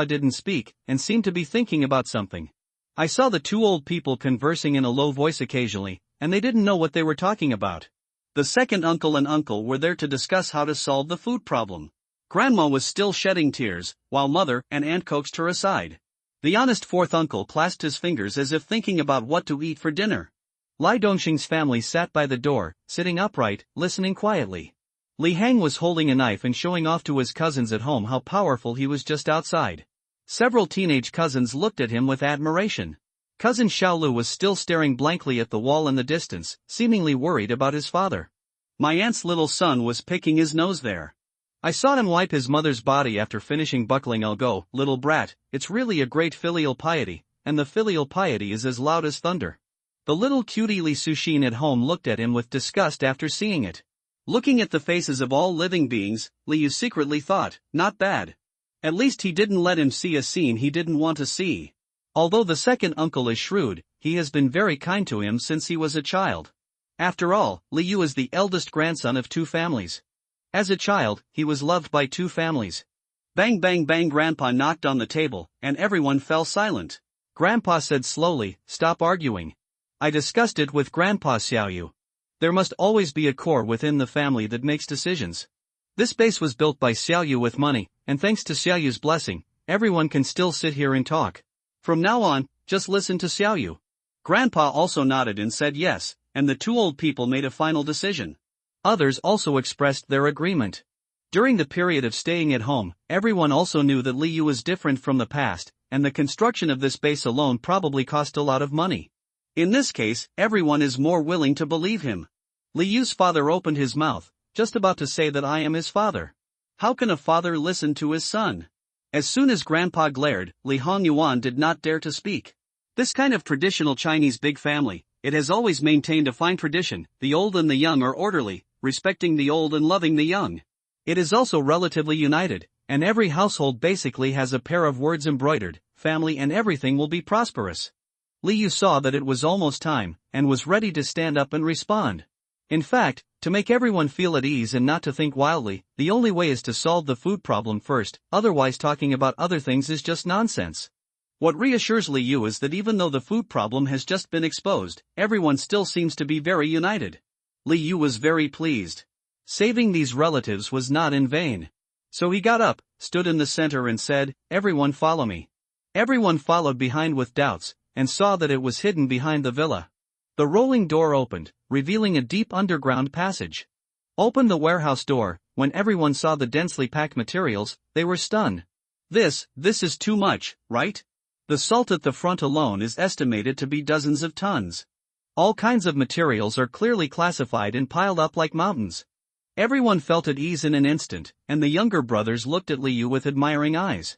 didn't speak, and seemed to be thinking about something. I saw the two old people conversing in a low voice occasionally, and they didn't know what they were talking about. The second uncle and uncle were there to discuss how to solve the food problem. Grandma was still shedding tears, while mother and aunt coaxed her aside. The honest fourth uncle clasped his fingers as if thinking about what to eat for dinner. Lai Dongxing's family sat by the door, sitting upright, listening quietly. Li Hang was holding a knife and showing off to his cousins at home how powerful he was just outside. Several teenage cousins looked at him with admiration. Cousin Xiaolu was still staring blankly at the wall in the distance, seemingly worried about his father. My aunt's little son was picking his nose there. I saw him wipe his mother's body after finishing buckling. I'll go, little brat, it's really a great filial piety, and the filial piety is as loud as thunder. The little cutie Li Suxin at home looked at him with disgust after seeing it. Looking at the faces of all living beings, Liu secretly thought, not bad. At least he didn't let him see a scene he didn't want to see. Although the second uncle is shrewd, he has been very kind to him since he was a child. After all, Liu is the eldest grandson of two families. As a child, he was loved by two families. Bang bang bang, Grandpa knocked on the table, and everyone fell silent. Grandpa said slowly, stop arguing. I discussed it with Grandpa Xiaoyu. There must always be a core within the family that makes decisions. This base was built by Xiaoyu with money, and thanks to Xiaoyu's blessing, everyone can still sit here and talk. From now on, just listen to Xiaoyu. Grandpa also nodded and said yes, and the two old people made a final decision. Others also expressed their agreement. During the period of staying at home, everyone also knew that Liu was different from the past, and the construction of this base alone probably cost a lot of money. In this case, everyone is more willing to believe him. Liu's father opened his mouth, just about to say that I am his father. How can a father listen to his son? As soon as Grandpa glared, Li Hongyuan did not dare to speak. This kind of traditional Chinese big family, it has always maintained a fine tradition. The old and the young are orderly, respecting the old and loving the young. It is also relatively united, and every household basically has a pair of words embroidered, family and everything will be prosperous. Li Yu saw that it was almost time, and was ready to stand up and respond. In fact, to make everyone feel at ease and not to think wildly, the only way is to solve the food problem first, otherwise talking about other things is just nonsense. What reassures Li Yu is that even though the food problem has just been exposed, everyone still seems to be very united. Li Yu was very pleased. Saving these relatives was not in vain. So he got up, stood in the center and said, "Everyone follow me." Everyone followed behind with doubts, and saw that it was hidden behind the villa. The rolling door opened, revealing a deep underground passage. Open the warehouse door. When everyone saw the densely packed materials, they were stunned. This is too much, right? The salt at the front alone is estimated to be dozens of tons. All kinds of materials are clearly classified and piled up like mountains. Everyone felt at ease in an instant, and the younger brothers looked at Li Yu with admiring eyes.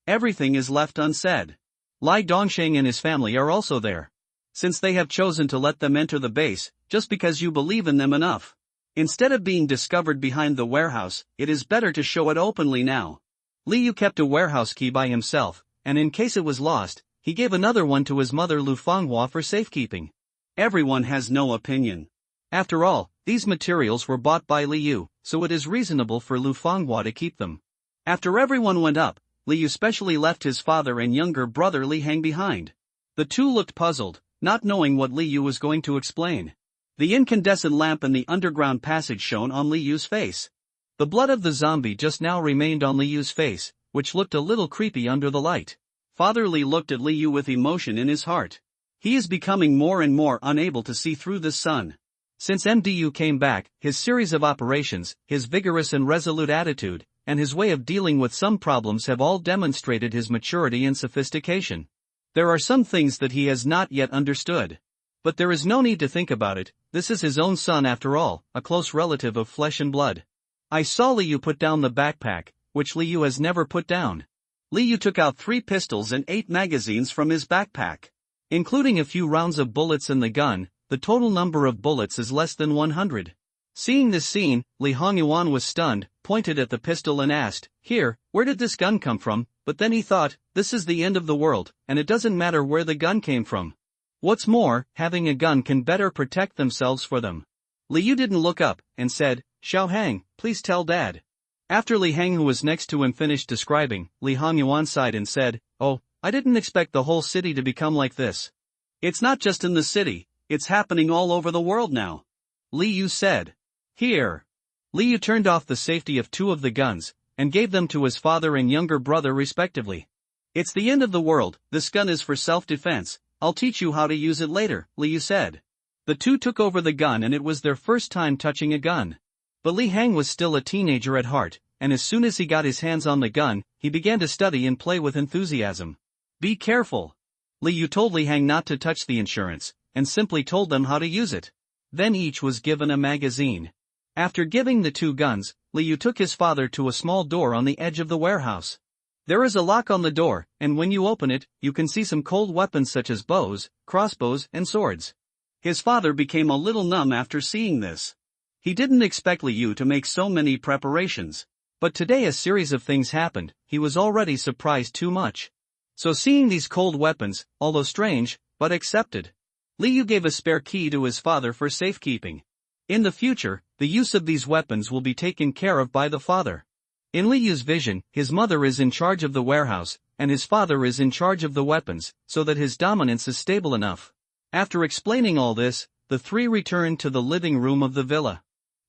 Everything is left unsaid. Lai Dongsheng and his family are also there. Since they have chosen to let them enter the base, just because you believe in them enough. Instead of being discovered behind the warehouse, it is better to show it openly now. Li Yu kept a warehouse key by himself, and in case it was lost, he gave another one to his mother Lu Fanghua for safekeeping. Everyone has no opinion. After all, these materials were bought by Li Yu, so it is reasonable for Lu Fanghua to keep them. After everyone went up, Li Yu specially left his father and younger brother Li Hang behind. The two looked puzzled, not knowing what Li Yu was going to explain. The incandescent lamp in the underground passage shone on Li Yu's face. The blood of the zombie just now remained on Li Yu's face, which looked a little creepy under the light. Father Li looked at Li Yu with emotion in his heart. He is becoming more and more unable to see through the sun. Since MDU came back, his series of operations, his vigorous and resolute attitude, and his way of dealing with some problems have all demonstrated his maturity and sophistication. There are some things that he has not yet understood. But there is no need to think about it, this is his own son after all, a close relative of flesh and blood. I saw Li Yu put down the backpack, which Li Yu has never put down. Li Yu took out 3 pistols and 8 magazines from his backpack. Including a few rounds of bullets in the gun, the total number of bullets is less than 100. Seeing this scene, Li Hongyuan was stunned, pointed at the pistol and asked, "Here, where did this gun come from?" But then he thought, this is the end of the world, and it doesn't matter where the gun came from. What's more, having a gun can better protect themselves for them. Li Yu didn't look up, and said, "Xiao Hang, please tell Dad." After Li Hang who was next to him finished describing, Li Hongyuan sighed and said, "Oh, I didn't expect the whole city to become like this." "It's not just in the city, it's happening all over the world now," Li Yu said. "Here." Li Yu turned off the safety of 2 of the guns, and gave them to his father and younger brother respectively. "It's the end of the world, this gun is for self-defense, I'll teach you how to use it later," Li Yu said. The 2 took over the gun and it was their first time touching a gun. But Li Hang was still a teenager at heart, and as soon as he got his hands on the gun, he began to study and play with enthusiasm. "Be careful." Li Yu told Li Hang not to touch the insurance, and simply told them how to use it. Then each was given a magazine. After giving the 2 guns, Li Yu took his father to a small door on the edge of the warehouse. There is a lock on the door, and when you open it, you can see some cold weapons such as bows, crossbows, and swords. His father became a little numb after seeing this. He didn't expect Li Yu to make so many preparations. But today a series of things happened, he was already surprised too much. So seeing these cold weapons, although strange, but accepted. Li Yu gave a spare key to his father for safekeeping. In the future, the use of these weapons will be taken care of by the father. In Li Yu's vision, his mother is in charge of the warehouse, and his father is in charge of the weapons, so that his dominance is stable enough. After explaining all this, the 3 returned to the living room of the villa.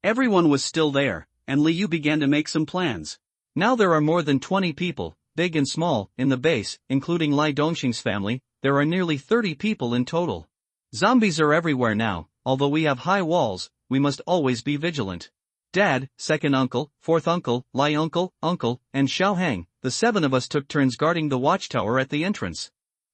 Everyone was still there, and Li Yu began to make some plans. Now there are more than 20 people, big and small, in the base, including Lai Dongxing's family. There are nearly 30 people in total. Zombies are everywhere now, although we have high walls, we must always be vigilant. Dad, second uncle, fourth uncle, Lai uncle, and Xiao Hang, the 7 of us took turns guarding the watchtower at the entrance.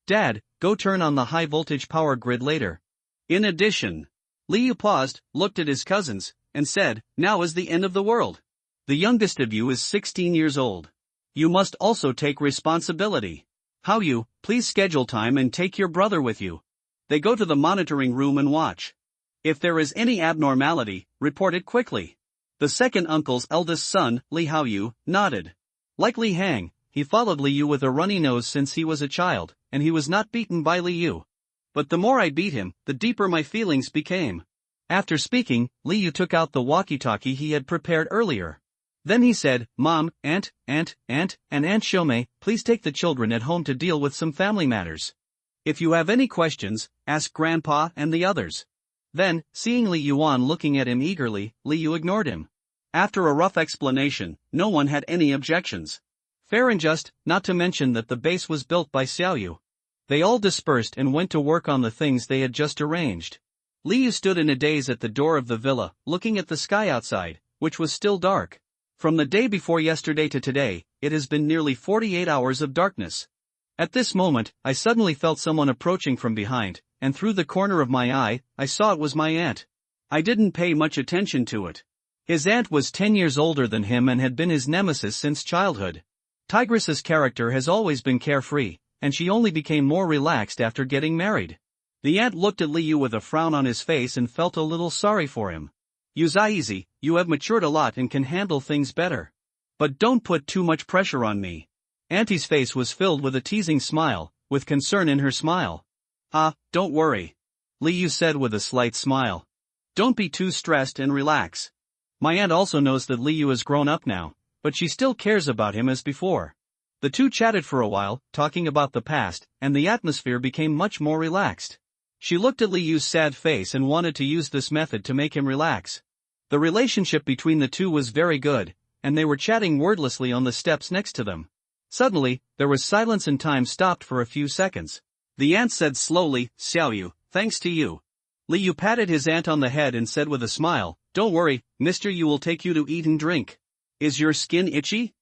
Dad, go turn on the high-voltage power grid later. In addition, Li Yu paused, looked at his cousins, and said, "Now is the end of the world. The youngest of you is 16 years old. You must also take responsibility. How you, please schedule time and take your brother with you. They go to the monitoring room and watch. If there is any abnormality, report it quickly." The second uncle's eldest son, Li Haoyu, nodded. Like Li Hang, he followed Li Yu with a runny nose since he was a child, and he was not beaten by Li Yu. But the more I beat him, the deeper my feelings became. After speaking, Liu took out the walkie-talkie he had prepared earlier. Then he said, "Mom, Aunt Shomei, please take the children at home to deal with some family matters. If you have any questions, ask Grandpa and the others." Then, seeing Li Yuan looking at him eagerly, Liu ignored him. After a rough explanation, no one had any objections. Fair and just, not to mention that the base was built by Xiaoyu. They all dispersed and went to work on the things they had just arranged. Liu stood in a daze at the door of the villa, looking at the sky outside, which was still dark. From the day before yesterday to today, it has been nearly 48 hours of darkness. At this moment, I suddenly felt someone approaching from behind, and through the corner of my eye, I saw it was my aunt. I didn't pay much attention to it. His aunt was 10 years older than him and had been his nemesis since childhood. Tigress's character has always been carefree, and she only became more relaxed after getting married. The aunt looked at Liu with a frown on his face and felt a little sorry for him. "Uzaizi, you have matured a lot and can handle things better. But don't put too much pressure on me." Auntie's face was filled with a teasing smile, with concern in her smile. Don't worry," Liu said with a slight smile. "Don't be too stressed and relax." My aunt also knows that Liu is grown up now, but she still cares about him as before. The two chatted for a while, talking about the past, and the atmosphere became much more relaxed. She looked at Liu's sad face and wanted to use this method to make him relax. The relationship between the two was very good, and they were chatting wordlessly on the steps next to them. Suddenly, there was silence and time stopped for a few seconds. The aunt said slowly, "Xiaoyu, thanks to you." Liu patted his aunt on the head and said with a smile, "Don't worry, mister, you will take you to eat and drink." "Is your skin itchy?"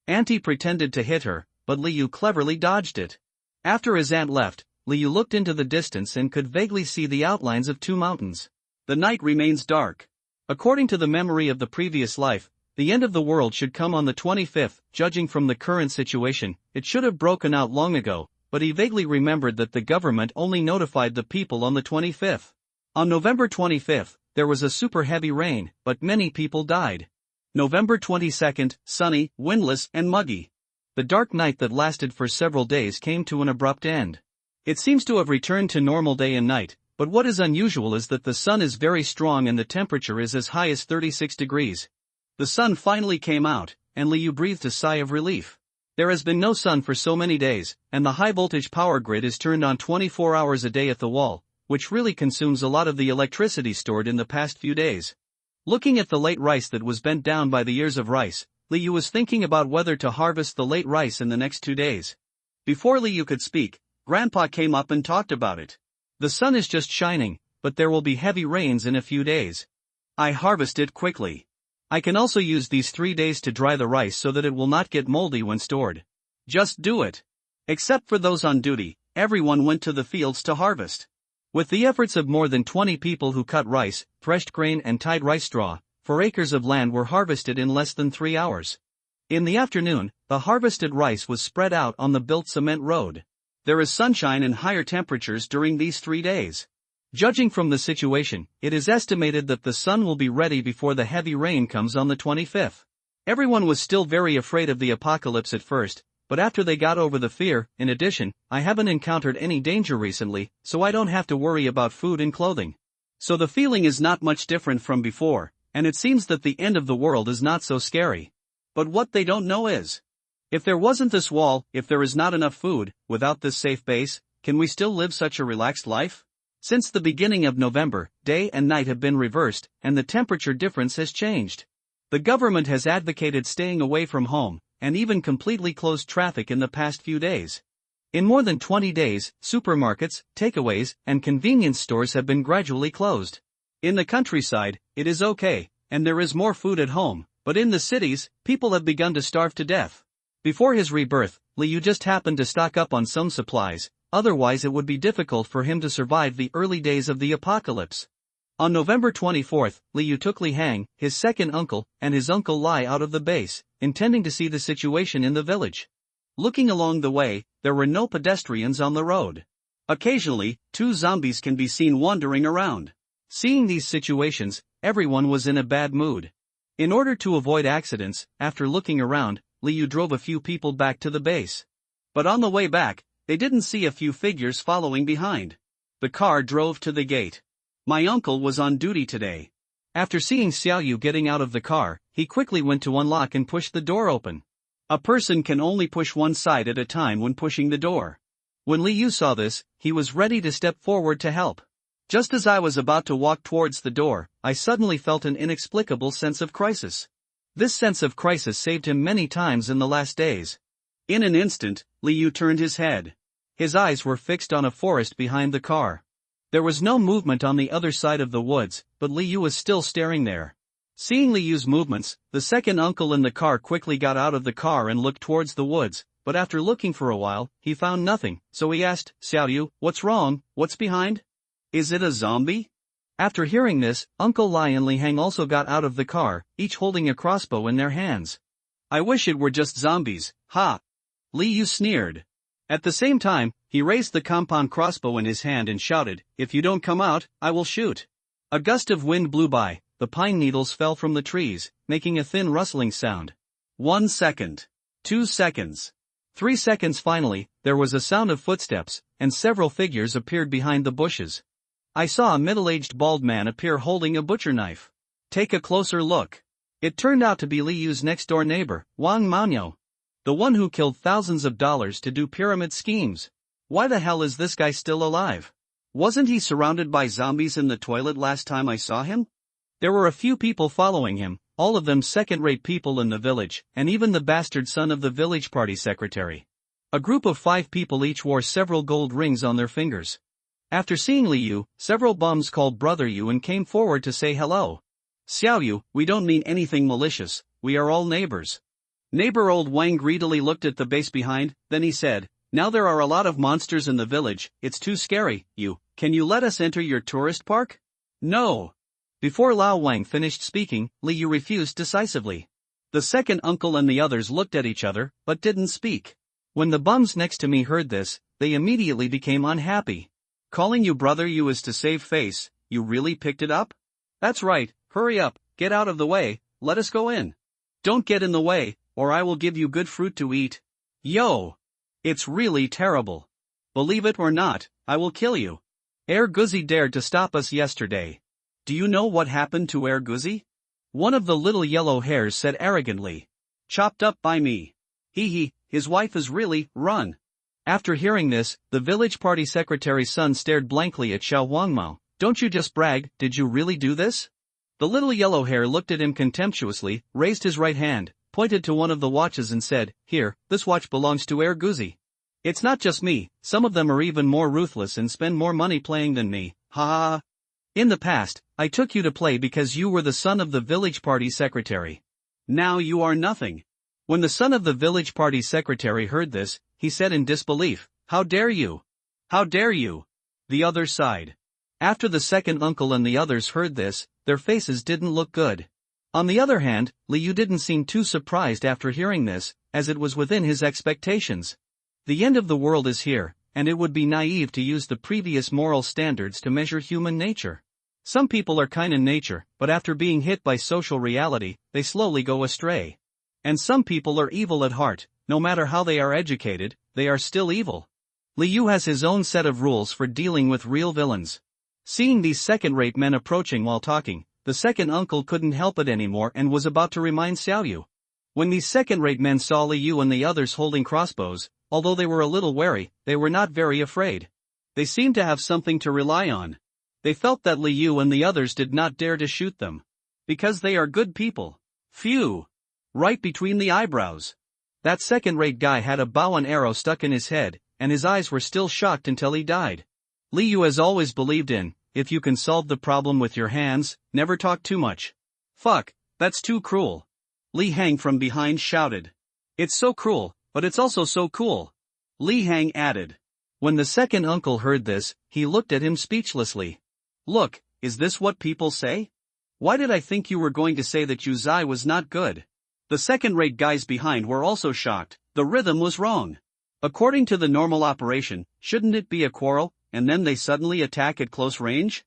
Auntie pretended to hit her, but Liu cleverly dodged it. After his aunt left, Liu looked into the distance and could vaguely see the outlines of two mountains. The night remains dark. According to the memory of the previous life, the end of the world should come on the 25th, judging from the current situation, it should have broken out long ago, but he vaguely remembered that the government only notified the people on the 25th. On November 25th, there was a super heavy rain, but many people died. November 22nd, sunny, windless and muggy. The dark night that lasted for several days came to an abrupt end. It seems to have returned to normal day and night, but what is unusual is that the sun is very strong and the temperature is as high as 36 degrees. The sun finally came out, and Liu breathed a sigh of relief. There has been no sun for so many days, and the high-voltage power grid is turned on 24 hours a day at the wall, which really consumes a lot of the electricity stored in the past few days. Looking at the late rice that was bent down by the ears of rice, Liu was thinking about whether to harvest the late rice in the next 2 days. Before Liu could speak, Grandpa came up and talked about it. The sun is just shining, but there will be heavy rains in a few days. I harvest it quickly. I can also use these 3 days to dry the rice so that it will not get moldy when stored. Just do it. Except for those on duty, everyone went to the fields to harvest. With the efforts of more than 20 people who cut rice, threshed grain and tied rice straw, 4 acres of land were harvested in less than 3 hours. In the afternoon, the harvested rice was spread out on the built cement road. There is sunshine and higher temperatures during these 3 days. Judging from the situation, it is estimated that the sun will be ready before the heavy rain comes on the 25th. Everyone was still very afraid of the apocalypse at first, but after they got over the fear, in addition, I haven't encountered any danger recently, so I don't have to worry about food and clothing. So the feeling is not much different from before, and it seems that the end of the world is not so scary. But what they don't know is, if there wasn't this wall, if there is not enough food, without this safe base, can we still live such a relaxed life? Since the beginning of November, day and night have been reversed, and the temperature difference has changed. The government has advocated staying away from home, and even completely closed traffic in the past few days. In more than 20 days, supermarkets, takeaways, and convenience stores have been gradually closed. In the countryside, it is okay, and there is more food at home, but in the cities, people have begun to starve to death. Before his rebirth, Liu just happened to stock up on some supplies, otherwise it would be difficult for him to survive the early days of the apocalypse. On November 24th, Liu took Li Hang, his second uncle, and his uncle Lai out of the base, intending to see the situation in the village. Looking along the way, there were no pedestrians on the road. Occasionally, 2 zombies can be seen wandering around. Seeing these situations, everyone was in a bad mood. In order to avoid accidents, after looking around, Liu drove a few people back to the base. But on the way back, they didn't see a few figures following behind. The car drove to the gate. My uncle was on duty today. After seeing Xiaoyu getting out of the car, he quickly went to unlock and push the door open. A person can only push one side at a time when pushing the door. When Li Yu saw this, he was ready to step forward to help. Just as I was about to walk towards the door, I suddenly felt an inexplicable sense of crisis. This sense of crisis saved him many times in the last days. In an instant, Li Yu turned his head. His eyes were fixed on a forest behind the car. There was no movement on the other side of the woods, but Li Yu was still staring there. Seeing Li Yu's movements, the second uncle in the car quickly got out of the car and looked towards the woods, but after looking for a while, he found nothing, so he asked, "Xiaoyu, what's wrong, what's behind? Is it a zombie?" After hearing this, Uncle Lai and Li Hang also got out of the car, each holding a crossbow in their hands. "I wish it were just zombies, ha!" Li Yu sneered. At the same time, he raised the compound crossbow in his hand and shouted, "If you don't come out, I will shoot." A gust of wind blew by, the pine needles fell from the trees, making a thin rustling sound. 1 second. 2 seconds. 3 seconds. Finally, there was a sound of footsteps, and several figures appeared behind the bushes. I saw a middle-aged bald man appear holding a butcher knife. Take a closer look. It turned out to be Li Yu's next-door neighbor, Wang Maonyo. The one who killed thousands of dollars to do pyramid schemes. Why the hell is this guy still alive? Wasn't he surrounded by zombies in the toilet last time I saw him? There were a few people following him, all of them second-rate people in the village, and even the bastard son of the village party secretary. A group of 5 people each wore several gold rings on their fingers. After seeing Li Yu, several bums called Brother Yu and came forward to say hello. "Xiaoyu, we don't mean anything malicious, we are all neighbors." Neighbor old Wang greedily looked at the base behind, then he said, "Now there are a lot of monsters in the village, it's too scary, can you let us enter your tourist park?" "No." Before Lao Wang finished speaking, Li Yu refused decisively. The second uncle and the others looked at each other, but didn't speak. When the bums next to me heard this, they immediately became unhappy. "Calling you Brother Yu is to save face, you really picked it up? That's right, hurry up, get out of the way, let us go in. Don't get in the way, or I will give you good fruit to eat. Yo! It's really terrible. Believe it or not, I will kill you. Air Guzzi dared to stop us yesterday. Do you know what happened to Air Guzzi?" One of the little yellow hairs said arrogantly. "Chopped up by me. His wife is really, run." After hearing this, the village party secretary's son stared blankly at Xiao Wangmao. "Don't you just brag, did you really do this?" The little yellow hair looked at him contemptuously, raised his right hand, pointed to one of the watches and said, "Here, this watch belongs to Air Guzzi. It's not just me, some of them are even more ruthless and spend more money playing than me, ha ha ha. In the past, I took you to play because you were the son of the village party secretary. Now you are nothing." When the son of the village party secretary heard this, he said in disbelief, "How dare you? How dare you?" The other sighed. After the second uncle and the others heard this, their faces didn't look good. On the other hand, Li Yu didn't seem too surprised after hearing this, as it was within his expectations. The end of the world is here, and it would be naive to use the previous moral standards to measure human nature. Some people are kind in nature, but after being hit by social reality, they slowly go astray. And some people are evil at heart, no matter how they are educated, they are still evil. Li Yu has his own set of rules for dealing with real villains. Seeing these second-rate men approaching while talking, the second uncle couldn't help it anymore and was about to remind Xiaoyu. When these second-rate men saw Li Yu and the others holding crossbows, although they were a little wary, they were not very afraid. They seemed to have something to rely on. They felt that Li Yu and the others did not dare to shoot them. Because they are good people. Phew! Right between the eyebrows. That second-rate guy had a bow and arrow stuck in his head, and his eyes were still shocked until he died. Li Yu has always believed in, if you can solve the problem with your hands, never talk too much. Fuck, that's too cruel. Li Hang from behind shouted. It's so cruel, but it's also so cool. Li Hang added. When the second uncle heard this, he looked at him speechlessly. Look, is this what people say? Why did I think you were going to say that Yu Zai was not good? The second-rate guys behind were also shocked, the rhythm was wrong. According to the normal operation, shouldn't it be a quarrel, and then they suddenly attack at close range?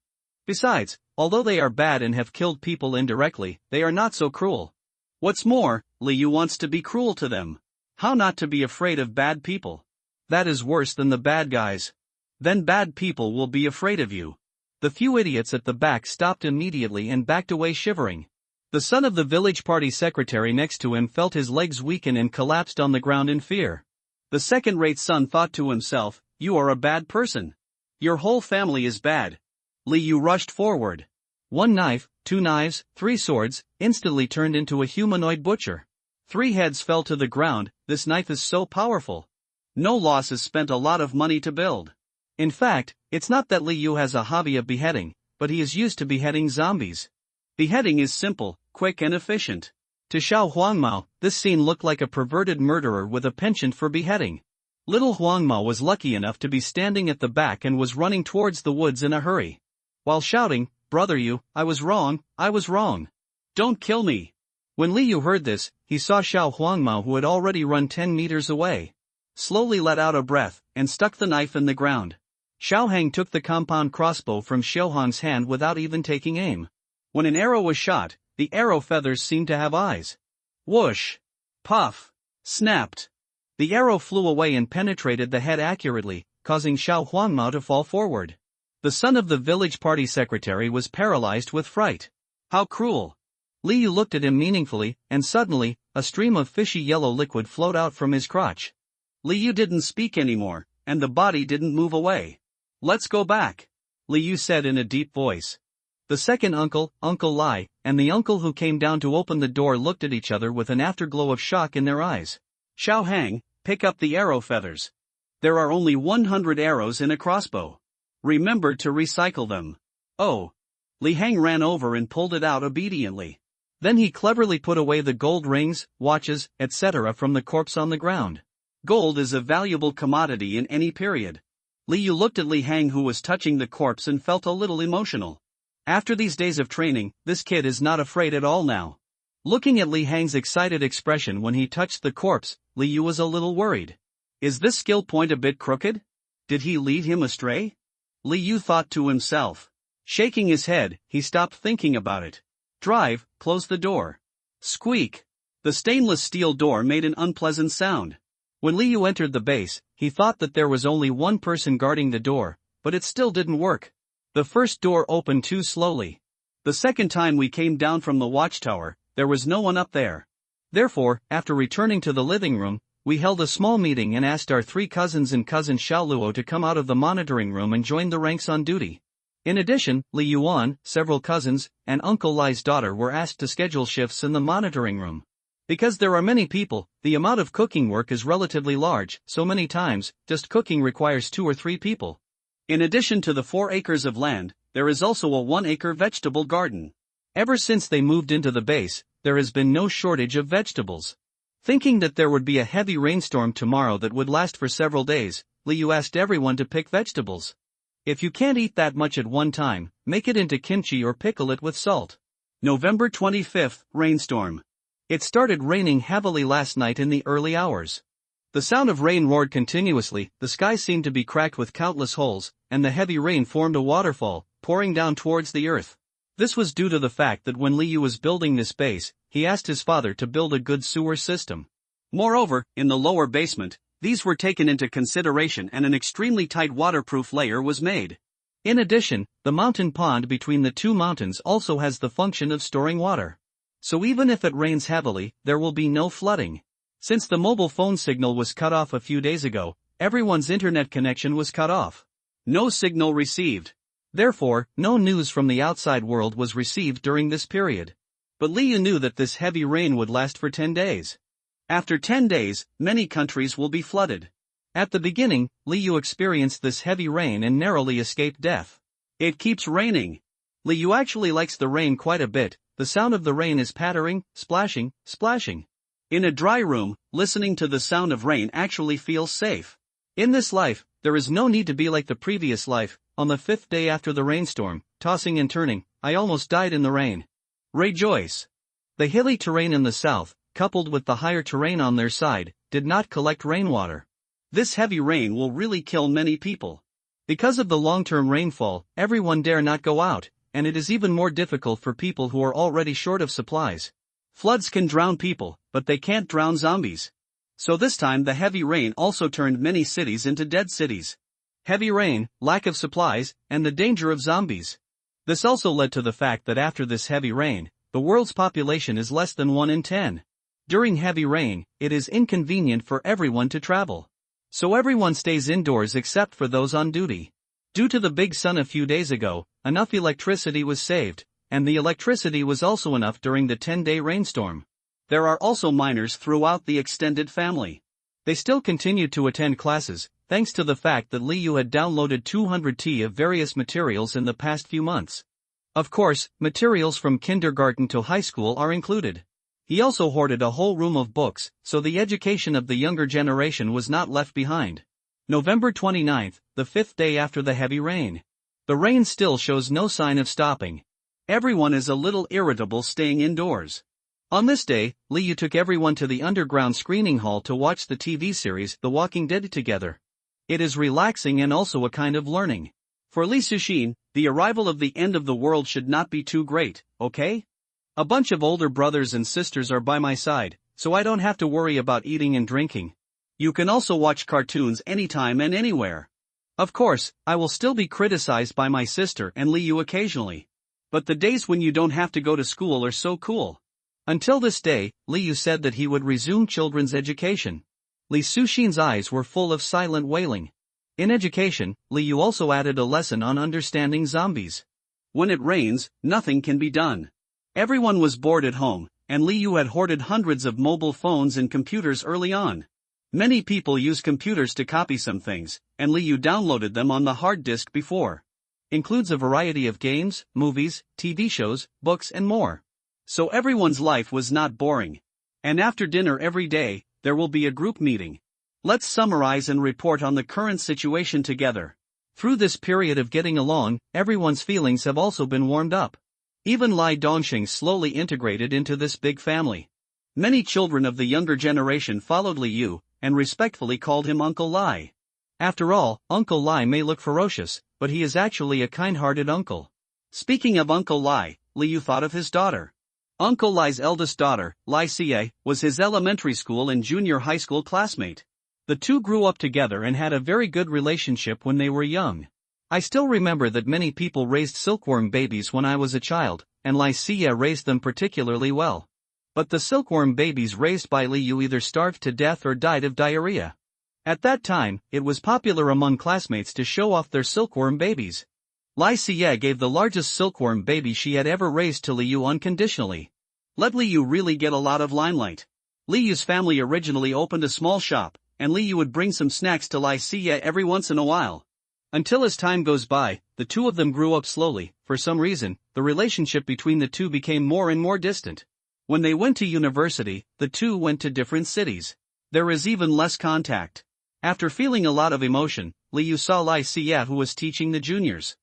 Besides, although they are bad and have killed people indirectly, they are not so cruel. What's more, Li Yu wants to be cruel to them. How not to be afraid of bad people? That is worse than the bad guys. Then bad people will be afraid of you. The few idiots at the back stopped immediately and backed away shivering. The son of the village party secretary next to him felt his legs weaken and collapsed on the ground in fear. The second-rate son thought to himself, "You are a bad person. Your whole family is bad." Li Yu rushed forward. One knife, 2 knives, 3 swords, instantly turned into a humanoid butcher. 3 heads fell to the ground. This knife is so powerful. No loss has spent a lot of money to build. In fact, it's not that Li Yu has a hobby of beheading, but he is used to beheading zombies. Beheading is simple, quick and efficient. To Xiao Huangmao, this scene looked like a perverted murderer with a penchant for beheading. Little Huangmao was lucky enough to be standing at the back and was running towards the woods in a hurry, while shouting, "Brother Yu, I was wrong, I was wrong. Don't kill me." When Li Yu heard this, he saw Xiao Huangmao, who had already run 10 meters away, slowly let out a breath, and stuck the knife in the ground. Xiao Hang took the compound crossbow from Xiao Hong's hand without even taking aim. When an arrow was shot, the arrow feathers seemed to have eyes. Whoosh! Puff! Snapped! The arrow flew away and penetrated the head accurately, causing Xiao Huangmao to fall forward. The son of the village party secretary was paralyzed with fright. How cruel! Li Yu looked at him meaningfully, and suddenly, a stream of fishy yellow liquid flowed out from his crotch. Li Yu didn't speak anymore, and the body didn't move away. "Let's go back," Li Yu said in a deep voice. The second uncle, Uncle Lai, and the uncle who came down to open the door looked at each other with an afterglow of shock in their eyes. "Xiao Hang, pick up the arrow feathers. There are only 100 arrows in a crossbow. Remember to recycle them." "Oh." Li Hang ran over and pulled it out obediently. Then he cleverly put away the gold rings, watches, etc. from the corpse on the ground. Gold is a valuable commodity in any period. Li Yu looked at Li Hang, who was touching the corpse, and felt a little emotional. After these days of training, this kid is not afraid at all now. Looking at Li Hang's excited expression when he touched the corpse, Li Yu was a little worried. Is this skill point a bit crooked? Did he lead him astray? Li Yu thought to himself. Shaking his head, he stopped thinking about it. "Drive, close the door." Squeak! The stainless steel door made an unpleasant sound. When Li Yu entered the base, he thought that there was only one person guarding the door, but it still didn't work. The first door opened too slowly. The second time we came down from the watchtower, there was no one up there. Therefore, after returning to the living room, we held a small meeting and asked our 3 cousins and cousin Xiaoluo to come out of the monitoring room and join the ranks on duty. In addition, Li Yuan, several cousins, and Uncle Lai's daughter were asked to schedule shifts in the monitoring room. Because there are many people, the amount of cooking work is relatively large, so many times, just cooking requires 2 or 3 people. In addition to the 4 acres of land, there is also a 1-acre vegetable garden. Ever since they moved into the base, there has been no shortage of vegetables. Thinking that there would be a heavy rainstorm tomorrow that would last for several days, Li Yu asked everyone to pick vegetables. If you can't eat that much at one time, make it into kimchi or pickle it with salt. November 25th, rainstorm. It started raining heavily last night in the early hours. The sound of rain roared continuously, the sky seemed to be cracked with countless holes, and the heavy rain formed a waterfall, pouring down towards the earth. This was due to the fact that when Li Yu was building this base, he asked his father to build a good sewer system. Moreover, in the lower basement, these were taken into consideration and an extremely tight waterproof layer was made. In addition, the mountain pond between the 2 mountains also has the function of storing water. So even if it rains heavily, there will be no flooding. Since the mobile phone signal was cut off a few days ago, everyone's internet connection was cut off. No signal received. Therefore, no news from the outside world was received during this period. But Li Yu knew that this heavy rain would last for 10 days. After 10 days, many countries will be flooded. At the beginning, Li Yu experienced this heavy rain and narrowly escaped death. It keeps raining. Li Yu actually likes the rain quite a bit. The sound of the rain is pattering, splashing, splashing. In a dry room, listening to the sound of rain actually feels safe. In this life, there is no need to be like the previous life. On the 5th day after the rainstorm, tossing and turning, I almost died in the rain. Rejoice! The hilly terrain in the south, coupled with the higher terrain on their side, did not collect rainwater. This heavy rain will really kill many people. Because of the long-term rainfall, everyone dare not go out, and it is even more difficult for people who are already short of supplies. Floods can drown people, but they can't drown zombies. So this time the heavy rain also turned many cities into dead cities. heavy rain, lack of supplies, and the danger of zombies. This also led to the fact that after this heavy rain, the world's population is less than 1 in 10. During heavy rain, it is inconvenient for everyone to travel. So everyone stays indoors except for those on duty. Due to the big sun a few days ago, enough electricity was saved, and the electricity was also enough during the 10-day rainstorm. There are also minors throughout the extended family. They still continued to attend classes, thanks to the fact that Liu had downloaded 200 of various materials in the past few months. Of course, materials from kindergarten to high school are included. He also hoarded a whole room of books, so the education of the younger generation was not left behind. November 29th, the 5th day after the heavy rain. The rain still shows no sign of stopping. Everyone is a little irritable staying indoors. On this day, Liu took everyone to the underground screening hall to watch the TV series The Walking Dead together. It is relaxing and also a kind of learning. For Li Suxin, the arrival of the end of the world should not be too great, okay? A bunch of older brothers and sisters are by my side, so I don't have to worry about eating and drinking. You can also watch cartoons anytime and anywhere. Of course, I will still be criticized by my sister and Liu occasionally. But the days when you don't have to go to school are so cool. Until this day, Liu said that he would resume children's education. Li Suxin's eyes were full of silent wailing. In education, Liu also added a lesson on understanding zombies. When it rains, nothing can be done. Everyone was bored at home, and Liu had hoarded hundreds of mobile phones and computers early on. Many people use computers to copy some things, and Liu downloaded them on the hard disk before. Includes a variety of games, movies, TV shows, books and more. So everyone's life was not boring. And after dinner every day, there will be a group meeting. Let's summarize and report on the current situation together. Through this period of getting along, everyone's feelings have also been warmed up. Even Lai Dongxing slowly integrated into this big family. Many children of the younger generation followed Liu, and respectfully called him Uncle Lai. After all, Uncle Lai may look ferocious, but he is actually a kind-hearted uncle. Speaking of Uncle Lai, Liu thought of his daughter. Uncle Lai's eldest daughter, Lai Xie, was his elementary school and junior high school classmate. The two grew up together and had a very good relationship when they were young. I still remember that many people raised silkworm babies when I was a child, and Lai Xie raised them particularly well. But the silkworm babies raised by Liu either starved to death or died of diarrhea. At that time, it was popular among classmates to show off their silkworm babies. Lai Xie gave the largest silkworm baby she had ever raised to Liu unconditionally. Let Liu really get a lot of limelight. Liu's family originally opened a small shop, and Liu would bring some snacks to Lai Xie every once in a while. Until as time goes by, the two of them grew up slowly. For some reason, the relationship between the two became more and more distant. When they went to university, the two went to different cities. There is even less contact. After feeling a lot of emotion, Liu saw Lai Xie who was teaching the juniors.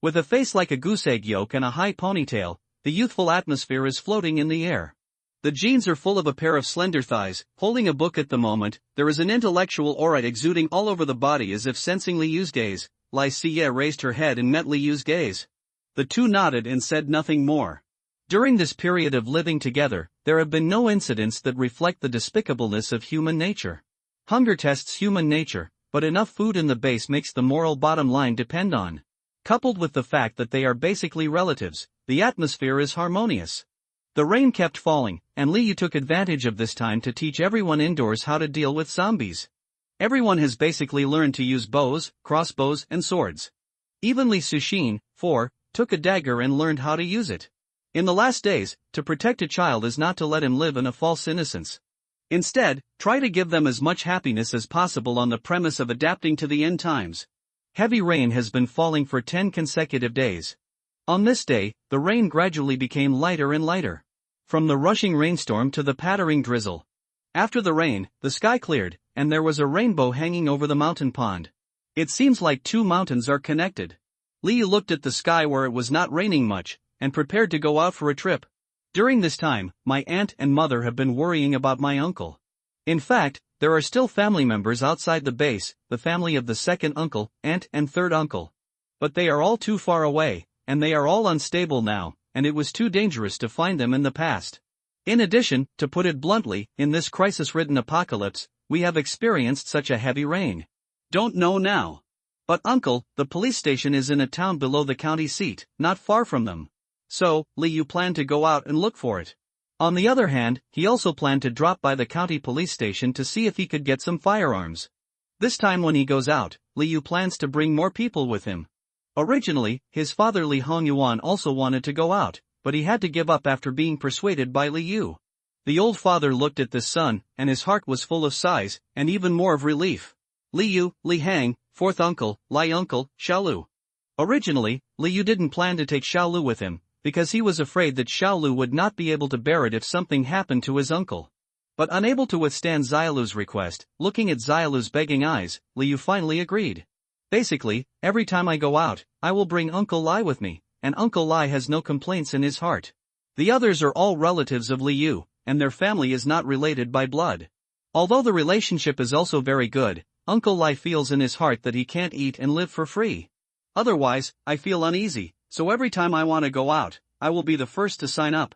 With a face like a goose egg yolk and a high ponytail, the youthful atmosphere is floating in the air. The jeans are full of a pair of slender thighs. Holding a book at the moment, there is an intellectual aura exuding all over the body as if sensing Liu's gaze. Lai Xie raised her head and met Liu's gaze. The two nodded and said nothing more. During this period of living together, there have been no incidents that reflect the despicableness of human nature. Hunger tests human nature, but enough food in the base makes the moral bottom line depend on. Coupled with the fact that they are basically relatives, the atmosphere is harmonious. The rain kept falling, and Liu took advantage of this time to teach everyone indoors how to deal with zombies. Everyone has basically learned to use bows, crossbows, and swords. Even Li Suxin, 4, took a dagger and learned how to use it. In the last days, to protect a child is not to let him live in a false innocence. Instead, try to give them as much happiness as possible on the premise of adapting to the end times. Heavy rain has been falling for 10 consecutive days. On this day, the rain gradually became lighter and lighter. From the rushing rainstorm to the pattering drizzle. After the rain, the sky cleared, and there was a rainbow hanging over the mountain pond. It seems like two mountains are connected. Liu looked at the sky where it was not raining much, and prepared to go out for a trip. During this time, my aunt and mother have been worrying about my uncle. In fact, there are still family members outside the base, the family of the second uncle, aunt and third uncle. But they are all too far away, and they are all unstable now, and it was too dangerous to find them in the past. In addition, to put it bluntly, in this crisis-ridden apocalypse, we have experienced such a heavy rain. Don't know now. But uncle, the police station is in a town below the county seat, not far from them. So, Li Yu planned to go out and look for it. On the other hand, he also planned to drop by the county police station to see if he could get some firearms. This time when he goes out, Li Yu plans to bring more people with him. Originally, his father Li Hongyuan also wanted to go out, but he had to give up after being persuaded by Li Yu. The old father looked at the son, and his heart was full of sighs, and even more of relief. Li Yu, Li Hang, fourth uncle, Lai uncle, Xiaolu. Originally, Li Yu didn't plan to take Xiaolu with him, because he was afraid that Xiaolu would not be able to bear it if something happened to his uncle. But unable to withstand Xiaolu's request, looking at Xiaolu's begging eyes, Li Yu finally agreed. Basically, every time I go out, I will bring Uncle Lai with me, and Uncle Lai has no complaints in his heart. The others are all relatives of Li Yu, and their family is not related by blood. Although the relationship is also very good, Uncle Lai feels in his heart that he can't eat and live for free. Otherwise, I feel uneasy, so every time I want to go out, I will be the first to sign up.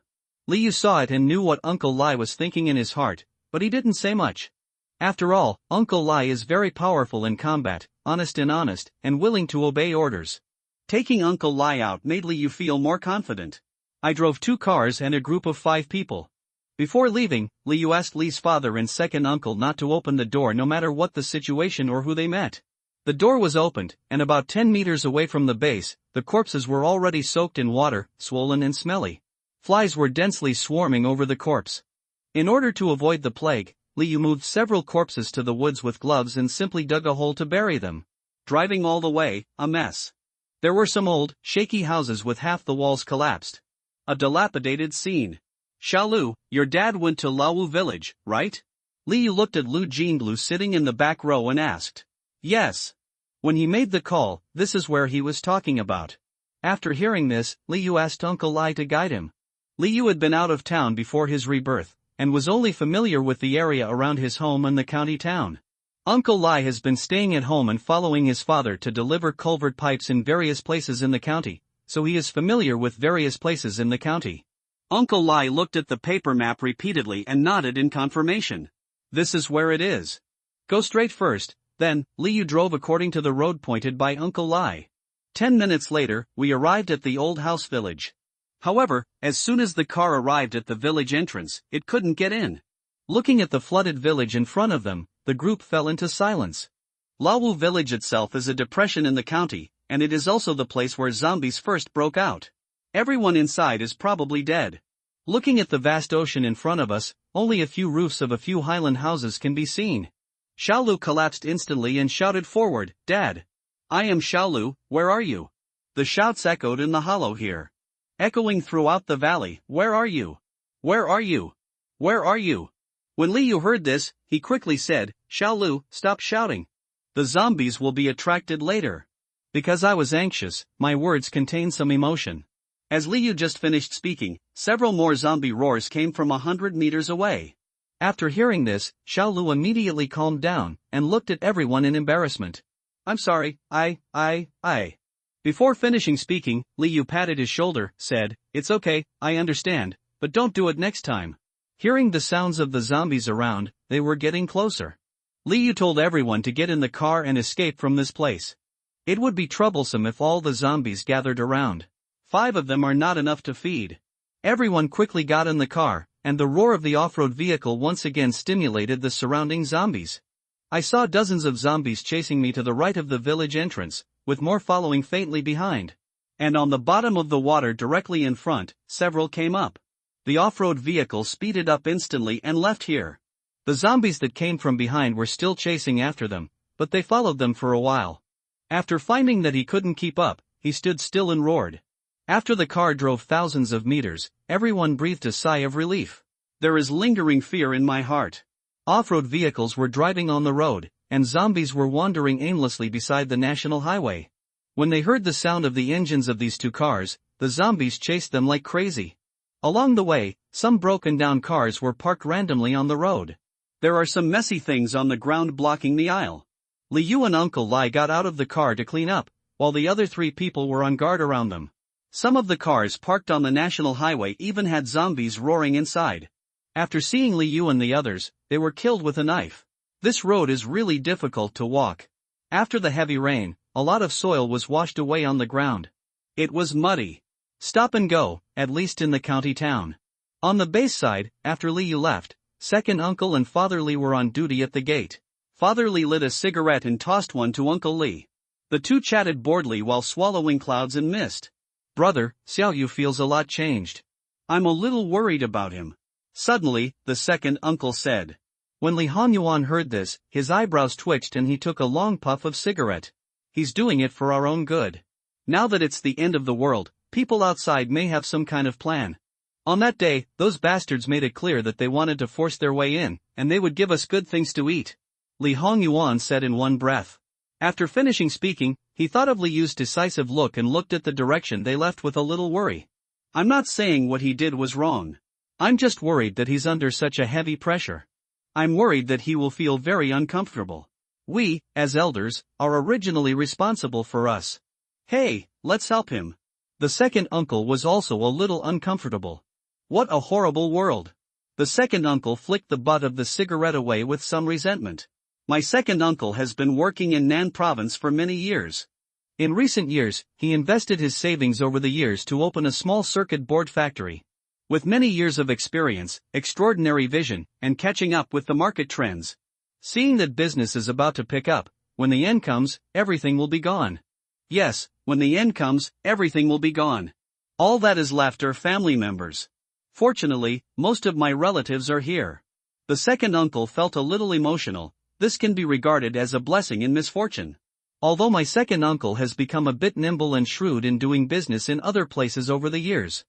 Li Yu saw it and knew what Uncle Lai was thinking in his heart, but he didn't say much. After all, Uncle Lai is very powerful in combat, honest, and willing to obey orders. Taking Uncle Lai out made Li Yu feel more confident. I drove 2 cars and a group of 5 people. Before leaving, Li Yu asked Li's father and second uncle not to open the door no matter what the situation or who they met. The door was opened, and about 10 meters away from the base, the corpses were already soaked in water, swollen and smelly. Flies were densely swarming over the corpse. In order to avoid the plague, Li Yu moved several corpses to the woods with gloves and simply dug a hole to bury them. Driving all the way, a mess. There were some old, shaky houses with half the walls collapsed. A dilapidated scene. Xiaolu, your dad went to Lawu village, right? Li Yu looked at Lu Jinglu sitting in the back row and asked. Yes. When he made the call, this is where he was talking about. After hearing this, Li Yu asked Uncle Lai to guide him. Li Yu had been out of town before his rebirth, and was only familiar with the area around his home and the county town. Uncle Lai has been staying at home and following his father to deliver culvert pipes in various places in the county, so he is familiar with various places in the county. Uncle Lai looked at the paper map repeatedly and nodded in confirmation. This is where it is. Go straight first. Then, Li Yu drove according to the road pointed by Uncle Lai. 10 minutes later, we arrived at the old house village. However, as soon as the car arrived at the village entrance, it couldn't get in. Looking at the flooded village in front of them, the group fell into silence. Lawu village itself is a depression in the county, and it is also the place where zombies first broke out. Everyone inside is probably dead. Looking at the vast ocean in front of us, only a few roofs of a few highland houses can be seen. Xiaolu collapsed instantly and shouted forward, Dad! I am Xiaolu, where are you? The shouts echoed in the hollow here. Echoing throughout the valley, where are you? Where are you? Where are you? When Li Yu heard this, he quickly said, Xiaolu, stop shouting. The zombies will be attracted later. Because I was anxious, my words contained some emotion. As Li Yu just finished speaking, several more zombie roars came from 100 meters away. After hearing this, Xiaolu immediately calmed down, and looked at everyone in embarrassment. I'm sorry, I. Before finishing speaking, Li Yu patted his shoulder, said, It's okay, I understand, but don't do it next time. Hearing the sounds of the zombies around, they were getting closer. Li Yu told everyone to get in the car and escape from this place. It would be troublesome if all the zombies gathered around. 5 of them are not enough to feed. Everyone quickly got in the car, and the roar of the off-road vehicle once again stimulated the surrounding zombies. I saw dozens of zombies chasing me to the right of the village entrance, with more following faintly behind. And on the bottom of the water directly in front, several came up. The off-road vehicle speeded up instantly and left here. The zombies that came from behind were still chasing after them, but they followed them for a while. After finding that he couldn't keep up, he stood still and roared. After the car drove thousands of meters, everyone breathed a sigh of relief. There is lingering fear in my heart. Off-road vehicles were driving on the road, and zombies were wandering aimlessly beside the national highway. When they heard the sound of the engines of these 2 cars, the zombies chased them like crazy. Along the way, some broken-down cars were parked randomly on the road. There are some messy things on the ground blocking the aisle. Li Yu and Uncle Lai got out of the car to clean up, while the other 3 people were on guard around them. Some of the cars parked on the national highway even had zombies roaring inside. After seeing Li Yu and the others, they were killed with a knife. This road is really difficult to walk. After the heavy rain, a lot of soil was washed away on the ground. It was muddy. Stop and go, at least in the county town. On the base side, after Liu left, second uncle and Father Li were on duty at the gate. Father Li lit a cigarette and tossed one to Uncle Li. The two chatted boredly while swallowing clouds and mist. Brother, Xiao Yu feels a lot changed. I'm a little worried about him. Suddenly, the second uncle said. When Li Honyuan heard this, his eyebrows twitched and he took a long puff of cigarette. He's doing it for our own good. Now that it's the end of the world, people outside may have some kind of plan. On that day, those bastards made it clear that they wanted to force their way in, and they would give us good things to eat. Li Honyuan said in one breath. After finishing speaking, he thought of Li Yu's decisive look and looked at the direction they left with a little worry. I'm not saying what he did was wrong. I'm just worried that he's under such a heavy pressure. I'm worried that he will feel very uncomfortable. We, as elders, are originally responsible for us. Hey, let's help him. The second uncle was also a little uncomfortable. What a horrible world. The second uncle flicked the butt of the cigarette away with some resentment. My second uncle has been working in Nan province for many years. In recent years, he invested his savings over the years to open a small circuit board factory. With many years of experience, extraordinary vision, and catching up with the market trends. Seeing that business is about to pick up, when the end comes, everything will be gone. Yes, when the end comes, everything will be gone. All that is left are family members. Fortunately, most of my relatives are here. The second uncle felt a little emotional. This can be regarded as a blessing in misfortune. Although my second uncle has become a bit nimble and shrewd in doing business in other places over the years.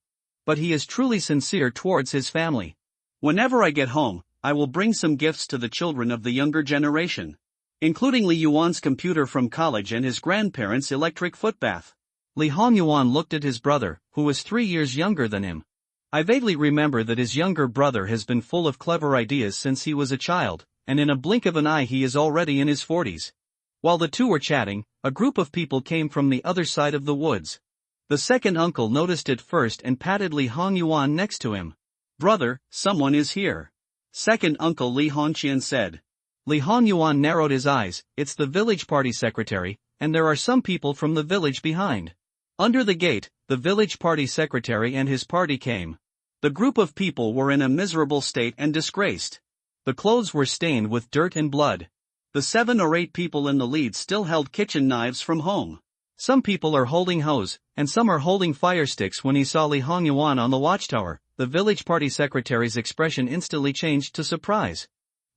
But he is truly sincere towards his family. Whenever I get home, I will bring some gifts to the children of the younger generation. Including Li Yuan's computer from college and his grandparents' electric footbath. Li Honyuan looked at his brother, who was 3 years younger than him. I vaguely remember that his younger brother has been full of clever ideas since he was a child, and in a blink of an eye he is already in his 40s. While the two were chatting, a group of people came from the other side of the woods. The second uncle noticed it first and patted Li Honyuan next to him. Brother, someone is here. Second uncle Li Hongqian said. Li Honyuan narrowed his eyes. It's the village party secretary, and there are some people from the village behind. Under the gate, the village party secretary and his party came. The group of people were in a miserable state and disgraced. The clothes were stained with dirt and blood. The 7 or 8 people in the lead still held kitchen knives from home. Some people are holding hoes, and some are holding fire sticks. When he saw Li Honyuan on the watchtower, the village party secretary's expression instantly changed to surprise.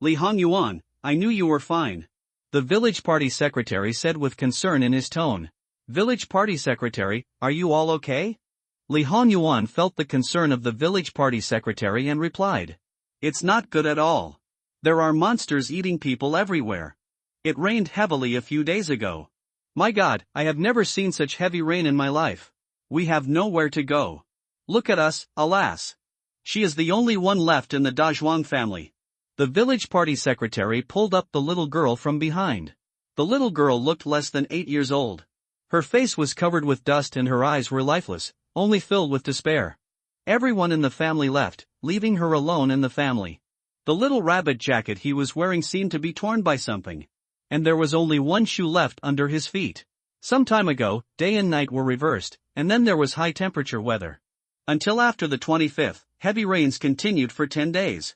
Li Honyuan, I knew you were fine. The village party secretary said with concern in his tone. Village party secretary, are you all okay? Li Honyuan felt the concern of the village party secretary and replied. It's not good at all. There are monsters eating people everywhere. It rained heavily a few days ago. My God, I have never seen such heavy rain in my life. We have nowhere to go. Look at us, alas. She is the only one left in the Dazhuang family. The village party secretary pulled up the little girl from behind. The little girl looked less than 8 years old. Her face was covered with dust and her eyes were lifeless, only filled with despair. Everyone in the family left, leaving her alone in the family. The little rabbit jacket he was wearing seemed to be torn by something. And there was only one shoe left under his feet. Some time ago, day and night were reversed, and then there was high temperature weather. Until after the 25th, heavy rains continued for 10 days.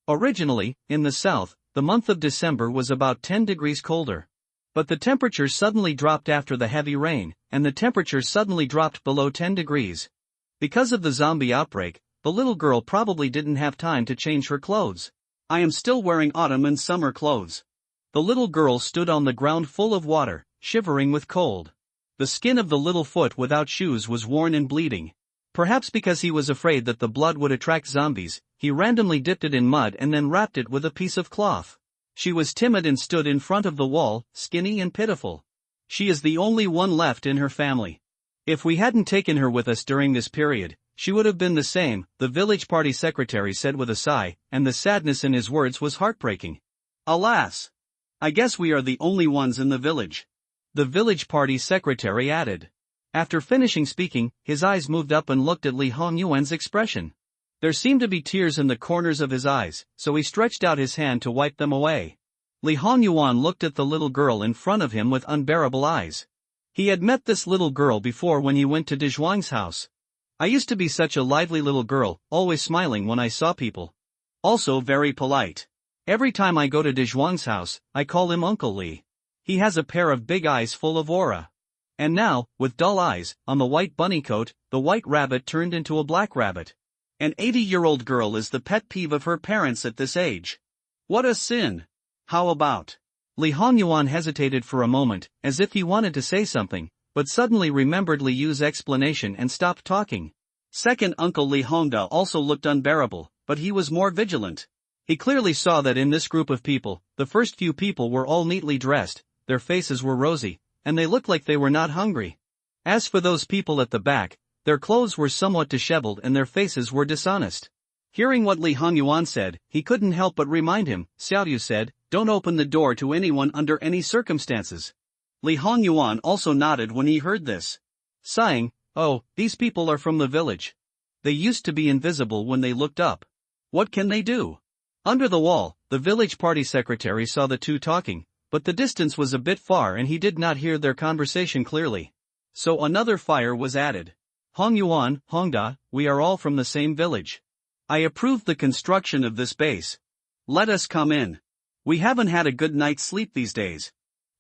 Originally, in the south, the month of December was about 10 degrees colder. But the temperature suddenly dropped after the heavy rain, and the temperature suddenly dropped below 10 degrees. Because of the zombie outbreak, the little girl probably didn't have time to change her clothes. I am still wearing autumn and summer clothes. The little girl stood on the ground full of water, shivering with cold. The skin of the little foot without shoes was worn and bleeding. Perhaps because he was afraid that the blood would attract zombies, he randomly dipped it in mud and then wrapped it with a piece of cloth. She was timid and stood in front of the wall, skinny and pitiful. She is the only one left in her family. If we hadn't taken her with us during this period, she would have been the same, the village party secretary said with a sigh, and the sadness in his words was heartbreaking. Alas! I guess we are the only ones in the village. The village party secretary added. After finishing speaking, his eyes moved up and looked at Li Honyuan's expression. There seemed to be tears in the corners of his eyes, so he stretched out his hand to wipe them away. Li Honyuan looked at the little girl in front of him with unbearable eyes. He had met this little girl before when he went to De Zhuang's house. I used to be such a lively little girl, always smiling when I saw people. Also very polite. Every time I go to De Zhuang's house, I call him Uncle Li. He has a pair of big eyes full of aura. And now, with dull eyes, on the white bunny coat, the white rabbit turned into a black rabbit. An 80-year-old girl is the pet peeve of her parents at this age. What a sin! How about? Li Hongyuan hesitated for a moment, as if he wanted to say something, but suddenly remembered Li Yu's explanation and stopped talking. Second Uncle Li Hongda also looked unbearable, but he was more vigilant. He clearly saw that in this group of people, the first few people were all neatly dressed, their faces were rosy, and they looked like they were not hungry. As for those people at the back, their clothes were somewhat disheveled and their faces were dishonest. Hearing what Li Hongyuan said, he couldn't help but remind him. Xiaoyu said, "Don't open the door to anyone under any circumstances." Li Hongyuan also nodded when he heard this. Sighing, "Oh, these people are from the village. They used to be invisible when they looked up. What can they do?" Under the wall, the village party secretary saw the two talking, but the distance was a bit far and he did not hear their conversation clearly. So another fire was added. "Hongyuan, Hongda, we are all from the same village. I approved the construction of this base. Let us come in. We haven't had a good night's sleep these days."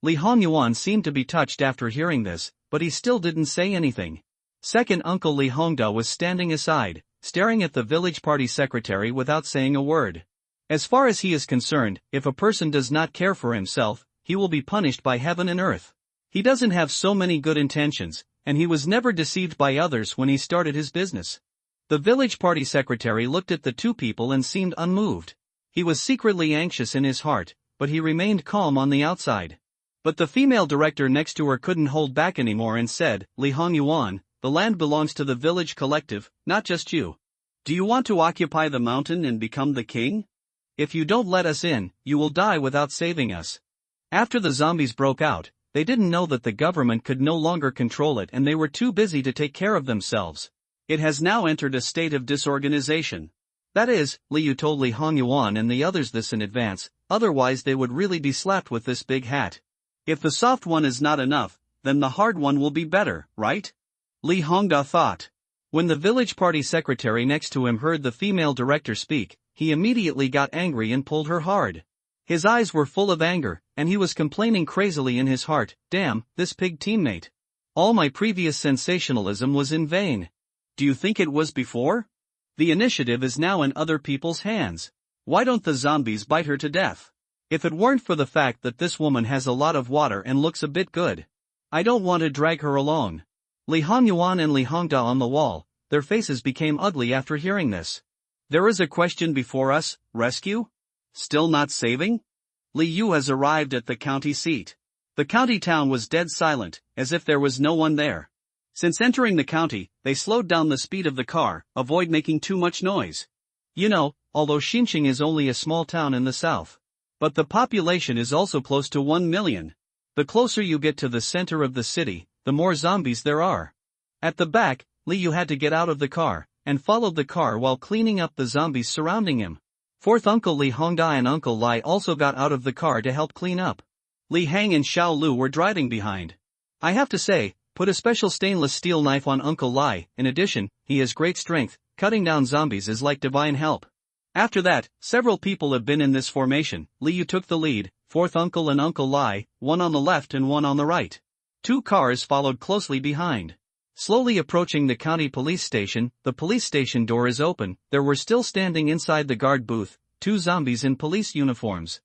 Li Hongyuan seemed to be touched after hearing this, but he still didn't say anything. Second Uncle Li Hongda was standing aside, staring at the village party secretary without saying a word. As far as he is concerned, if a person does not care for himself, he will be punished by heaven and earth. He doesn't have so many good intentions, and he was never deceived by others when he started his business. The village party secretary looked at the two people and seemed unmoved. He was secretly anxious in his heart, but he remained calm on the outside. But the female director next to her couldn't hold back anymore and said, "Li Hongyuan, the land belongs to the village collective, not just you. Do you want to occupy the mountain and become the king? If you don't let us in, you will die without saving us." After the zombies broke out, they didn't know that the government could no longer control it and they were too busy to take care of themselves. It has now entered a state of disorganization. That is, Li Yu told Li Hongyuan and the others this in advance, otherwise they would really be slapped with this big hat. If the soft one is not enough, then the hard one will be better, right? Li Hongda thought. When the village party secretary next to him heard the female director speak, he immediately got angry and pulled her hard. His eyes were full of anger, and he was complaining crazily in his heart, "Damn, this pig teammate. All my previous sensationalism was in vain. Do you think it was before? The initiative is now in other people's hands. Why don't the zombies bite her to death? If it weren't for the fact that this woman has a lot of water and looks a bit good. I don't want to drag her along." Li Hongyuan and Li Hongda on the wall, their faces became ugly after hearing this. "There is a question before us, rescue? Still not saving?" Li Yu has arrived at the county seat. The county town was dead silent, as if there was no one there. Since entering the county, they slowed down the speed of the car, avoid making too much noise. You know, although Xinqing is only a small town in the south. But the population is also close to 1 million. The closer you get to the center of the city, the more zombies there are. At the back, Li Yu had to get out of the car, and followed the car while cleaning up the zombies surrounding him. Fourth Uncle Li Hongda and Uncle Lai also got out of the car to help clean up. Li Hang and Xiao Lu were driving behind. I have to say, put a special stainless steel knife on Uncle Lai. In addition, he has great strength, cutting down zombies is like divine help. After that, several people have been in this formation. Li Yu took the lead, fourth uncle and Uncle Lai, one on the left and one on the right. 2 cars followed closely behind. Slowly approaching the county police station, the police station door is open. There were still standing inside the guard booth, 2 zombies in police uniforms.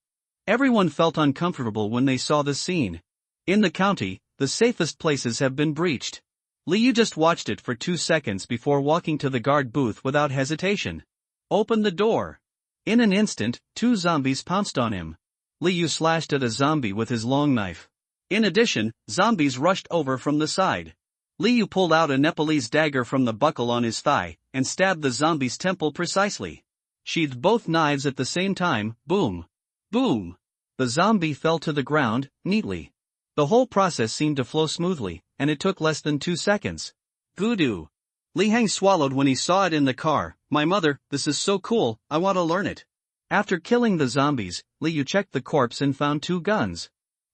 Everyone felt uncomfortable when they saw this scene. In the county, the safest places have been breached. Li Yu just watched it for 2 seconds before walking to the guard booth without hesitation. "Open the door." In an instant, 2 zombies pounced on him. Li Yu slashed at a zombie with his long knife. In addition, zombies rushed over from the side. Li Yu pulled out a Nepalese dagger from the buckle on his thigh, and stabbed the zombie's temple precisely. Sheathed both knives at the same time, boom. Boom. The zombie fell to the ground, neatly. The whole process seemed to flow smoothly, and it took less than 2 seconds. Voodoo. Li Hang swallowed when he saw it in the car. "My mother, this is so cool, I want to learn it." After killing the zombies, Li Yu checked the corpse and found 2 guns.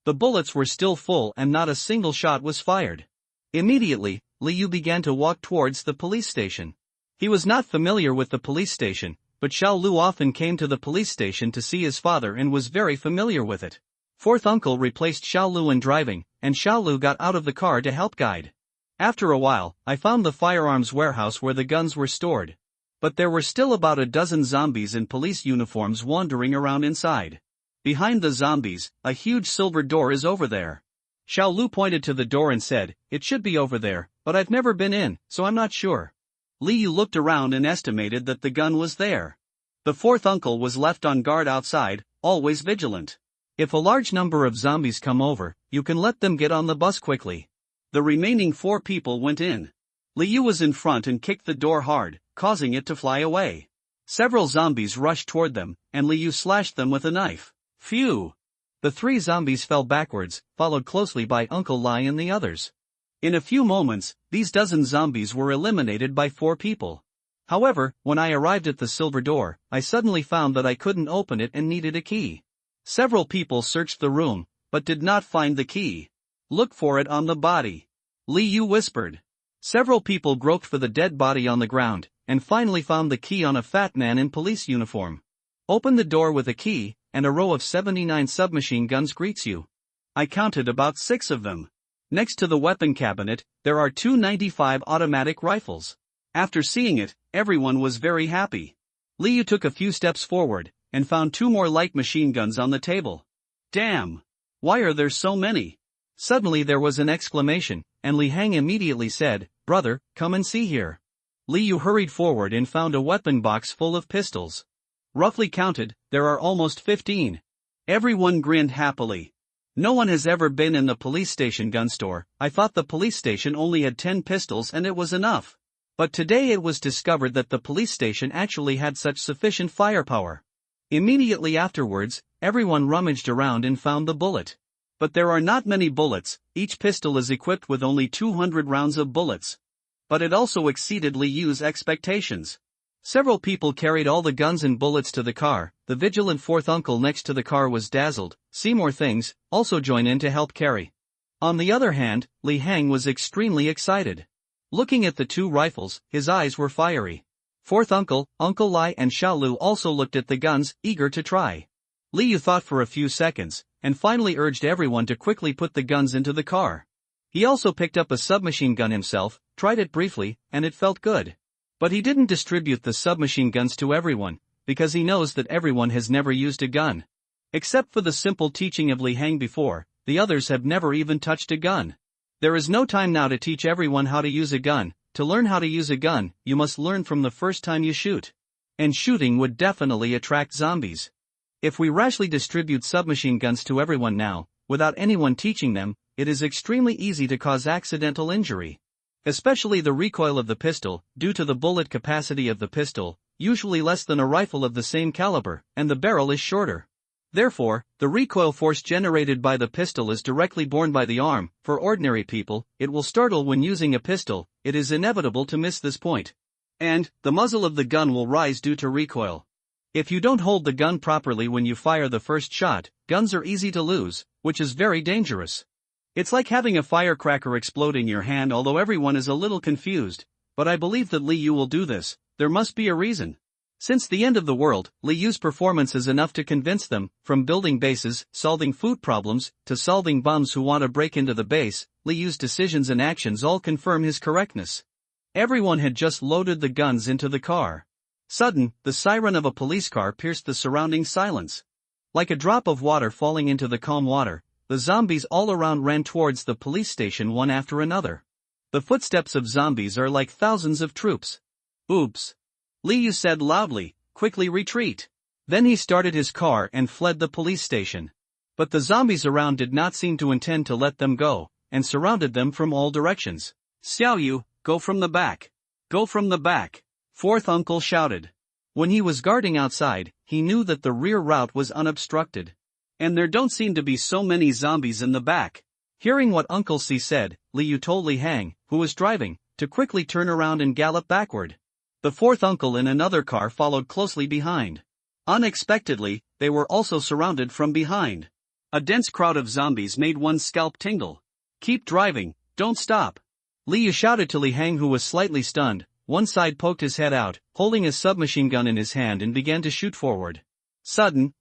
The bullets were still full and not a single shot was fired. Immediately, Liu began to walk towards the police station. He was not familiar with the police station, but Xiao Lu often came to the police station to see his father and was very familiar with it. Fourth uncle replaced Xiao Lu in driving, and Xiao Lu got out of the car to help guide. After a while, I found the firearms warehouse where the guns were stored. But there were still about a dozen zombies in police uniforms wandering around inside. Behind the zombies, a huge silver door is over there. Xiao Lu pointed to the door and said, "It should be over there, but I've never been in, so I'm not sure." Liu looked around and estimated that the gun was there. The fourth uncle was left on guard outside, always vigilant. If a large number of zombies come over, you can let them get on the bus quickly. The remaining 4 people went in. Liu was in front and kicked the door hard, causing it to fly away. Several zombies rushed toward them, and Liu slashed them with a knife. Phew! The 3 zombies fell backwards, followed closely by Uncle Lai and the others. In a few moments, these dozen zombies were eliminated by 4 people. However, when I arrived at the silver door, I suddenly found that I couldn't open it and needed a key. Several people searched the room, but did not find the key. "Look for it on the body," Liu whispered. Several people groped for the dead body on the ground, and finally found the key on a fat man in police uniform. Open the door with a key, and a row of 79 submachine guns greets you. I counted about 6 of them. Next to the weapon cabinet, there are 2 .95 automatic rifles. After seeing it, everyone was very happy. Liu took a few steps forward, and found 2 more light machine guns on the table. Damn! Why are there so many? Suddenly there was an exclamation, and Li Hang immediately said, "Brother, come and see here." Liu hurried forward and found a weapon box full of pistols. Roughly counted, there are almost 15. Everyone grinned happily. No one has ever been in the police station gun store. I thought the police station only had 10 pistols and it was enough. But today it was discovered that the police station actually had such sufficient firepower. Immediately afterwards, everyone rummaged around and found the bullet. But there are not many bullets, each pistol is equipped with only 200 rounds of bullets. But it also exceeded Liu's expectations. Several people carried all the guns and bullets to the car. The vigilant fourth uncle next to the car was dazzled. "See more things, also join in to help carry." On the other hand, Li Hang was extremely excited. Looking at the 2 rifles, his eyes were fiery. Fourth uncle, Uncle Lai and Xiao Lu also looked at the guns, eager to try. Liu thought for a few seconds, and finally urged everyone to quickly put the guns into the car. He also picked up a submachine gun himself, tried it briefly, and it felt good. But he didn't distribute the submachine guns to everyone, because he knows that everyone has never used a gun. Except for the simple teaching of Li Hang before, the others have never even touched a gun. There is no time now to teach everyone how to use a gun. To learn how to use a gun, you must learn from the first time you shoot. And shooting would definitely attract zombies. If we rashly distribute submachine guns to everyone now, without anyone teaching them, it is extremely easy to cause accidental injury. Especially the recoil of the pistol, due to the bullet capacity of the pistol, usually less than a rifle of the same caliber, and the barrel is shorter. Therefore, the recoil force generated by the pistol is directly borne by the arm. For ordinary people, it will startle when using a pistol. It is inevitable to miss this point. And, the muzzle of the gun will rise due to recoil. If you don't hold the gun properly when you fire the first shot, guns are easy to lose, which is very dangerous. It's like having a firecracker explode in your hand, although everyone is a little confused. But I believe that Liu will do this. There must be a reason. Since the end of the world, Liu's performance is enough to convince them. From building bases, solving food problems, to solving bums who want to break into the base, Liu's decisions and actions all confirm his correctness. Everyone had just loaded the guns into the car. Sudden, the siren of a police car pierced the surrounding silence. Like a drop of water falling into the calm water, the zombies all around ran towards the police station one after another. The footsteps of zombies are like thousands of troops. "Oops," Liu said loudly, "quickly retreat." Then he started his car and fled the police station. But the zombies around did not seem to intend to let them go, and surrounded them from all directions. "Xiao Yu, go from the back. Go from the back," fourth uncle shouted. When he was guarding outside, he knew that the rear route was unobstructed. And there don't seem to be so many zombies in the back. Hearing what Uncle C said, Liu told Li Hang, who was driving, to quickly turn around and gallop backward. The fourth uncle in another car followed closely behind. Unexpectedly, they were also surrounded from behind. A dense crowd of zombies made one's scalp tingle. Keep driving, don't stop. Liu shouted to Li Hang, who was slightly stunned. One side poked his head out, holding a submachine gun in his hand, and began to shoot forward. Sudden.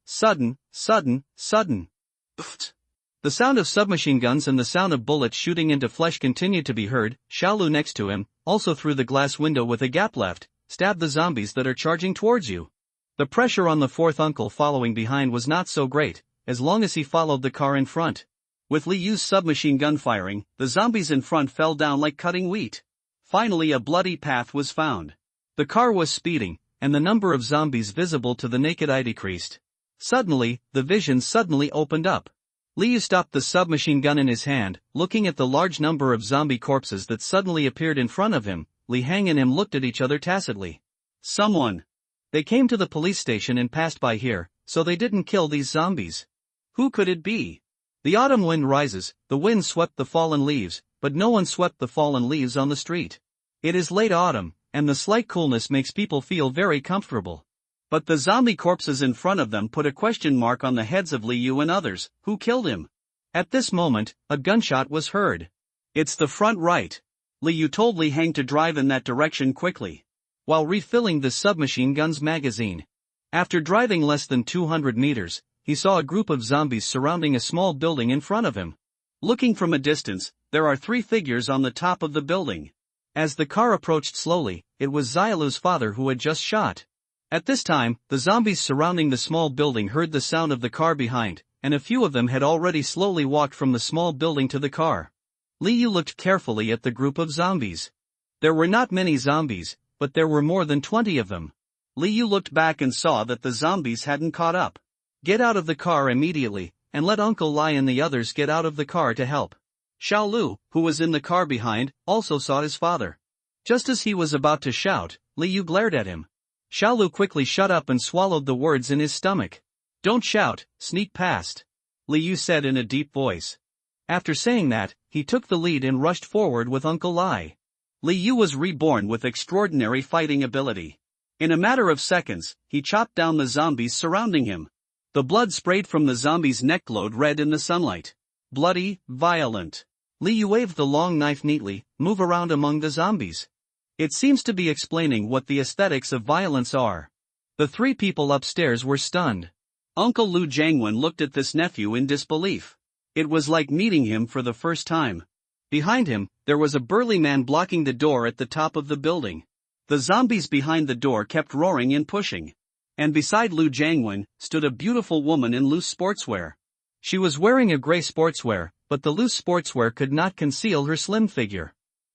The sound of submachine guns and the sound of bullets shooting into flesh continued to be heard. Xiaolu next to him, also through the glass window with a gap left, stabbed the zombies that are charging towards you. The pressure on the fourth uncle following behind was not so great, as long as he followed the car in front. With Liu's submachine gun firing, the zombies in front fell down like cutting wheat. Finally a bloody path was found. The car was speeding, and the number of zombies visible to the naked eye decreased. Suddenly, the vision suddenly opened up. Liu stopped the submachine gun in his hand, looking at the large number of zombie corpses that suddenly appeared in front of him. Li Hang and him looked at each other tacitly. Someone. They came to the police station and passed by here, so they didn't kill these zombies. Who could it be? The autumn wind rises, the wind swept the fallen leaves, but no one swept the fallen leaves on the street. It is late autumn, and the slight coolness makes people feel very comfortable. But the zombie corpses in front of them put a question mark on the heads of Liu and others. Who killed him? At this moment, a gunshot was heard. It's the front right. Liu told Li Hang to drive in that direction quickly, while refilling the submachine gun's magazine. After driving less than 200 meters, he saw a group of zombies surrounding a small building in front of him. Looking from a distance, there are 3 figures on the top of the building. As the car approached slowly, it was Xiaolu's father who had just shot. At this time, the zombies surrounding the small building heard the sound of the car behind, and a few of them had already slowly walked from the small building to the car. Liu looked carefully at the group of zombies. There were not many zombies, but there were more than 20 of them. Liu looked back and saw that the zombies hadn't caught up. Get out of the car immediately, and let Uncle Lai and the others get out of the car to help. Xiaolu, who was in the car behind, also saw his father. Just as he was about to shout, Liu glared at him. Xiaolu quickly shut up and swallowed the words in his stomach. Don't shout, sneak past, Liu said in a deep voice. After saying that, he took the lead and rushed forward with Uncle Lai. Liu was reborn with extraordinary fighting ability. In a matter of seconds, he chopped down the zombies surrounding him. The blood sprayed from the zombie's neck glowed red in the sunlight. Bloody, violent. Liu waved the long knife neatly, move around among the zombies. It seems to be explaining what the aesthetics of violence are. The 3 people upstairs were stunned. Uncle Lu Jiangwen looked at this nephew in disbelief. It was like meeting him for the first time. Behind him, there was a burly man blocking the door at the top of the building. The zombies behind the door kept roaring and pushing. And beside Lu Jiangwen, stood a beautiful woman in loose sportswear. She was wearing a gray sportswear, but the loose sportswear could not conceal her slim figure.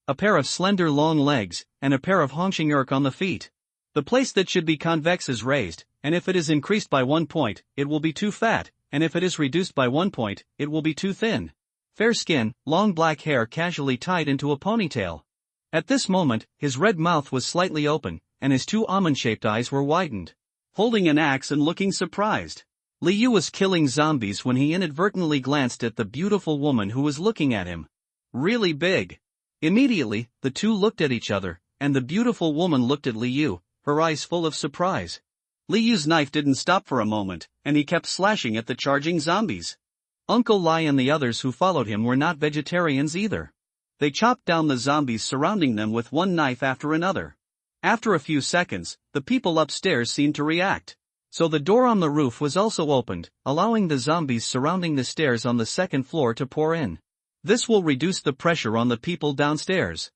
A pair of slender long legs, and a pair of honching on the feet. The place that should be convex is raised, and if it is increased by 1 point, it will be too fat, and if it is reduced by 1 point, it will be too thin. Fair skin, long black hair casually tied into a ponytail. At this moment, his red mouth was slightly open, and his 2 almond-shaped eyes were widened. Holding an axe and looking surprised, Liu was killing zombies when he inadvertently glanced at the beautiful woman who was looking at him. Really big. Immediately, the 2 looked at each other, and the beautiful woman looked at Liu, her eyes full of surprise. Liu's knife didn't stop for a moment, and he kept slashing at the charging zombies. Uncle Lai and the others who followed him were not vegetarians either. They chopped down the zombies surrounding them with one knife after another. After a few seconds, the people upstairs seemed to react. So the door on the roof was also opened, allowing the zombies surrounding the stairs on the 2nd floor to pour in. This will reduce the pressure on the people downstairs.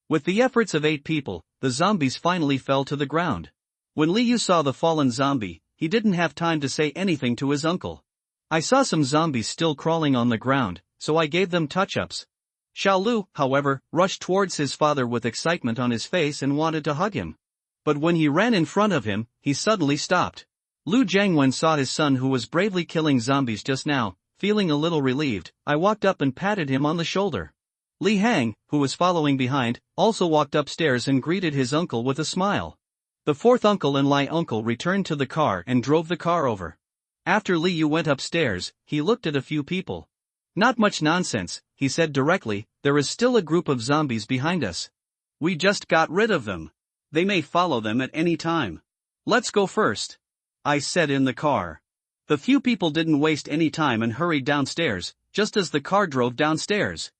With the efforts of 8 people, the zombies finally fell to the ground. When Liu saw the fallen zombie, he didn't have time to say anything to his uncle. I saw some zombies still crawling on the ground, so I gave them touch-ups. Xiaolu, however, rushed towards his father with excitement on his face and wanted to hug him. But when he ran in front of him, he suddenly stopped. Lu Jiangwen saw his son who was bravely killing zombies just now. Feeling a little relieved, I walked up and patted him on the shoulder. Li Hang, who was following behind, also walked upstairs and greeted his uncle with a smile. The 4th uncle and Lai uncle returned to the car and drove the car over. After Liu went upstairs, he looked at a few people. Not much nonsense, he said directly, there is still a group of zombies behind us. We just got rid of them. They may follow them at any time. Let's go first, I said in the car. The few people didn't waste any time and hurried downstairs, just as the car drove downstairs.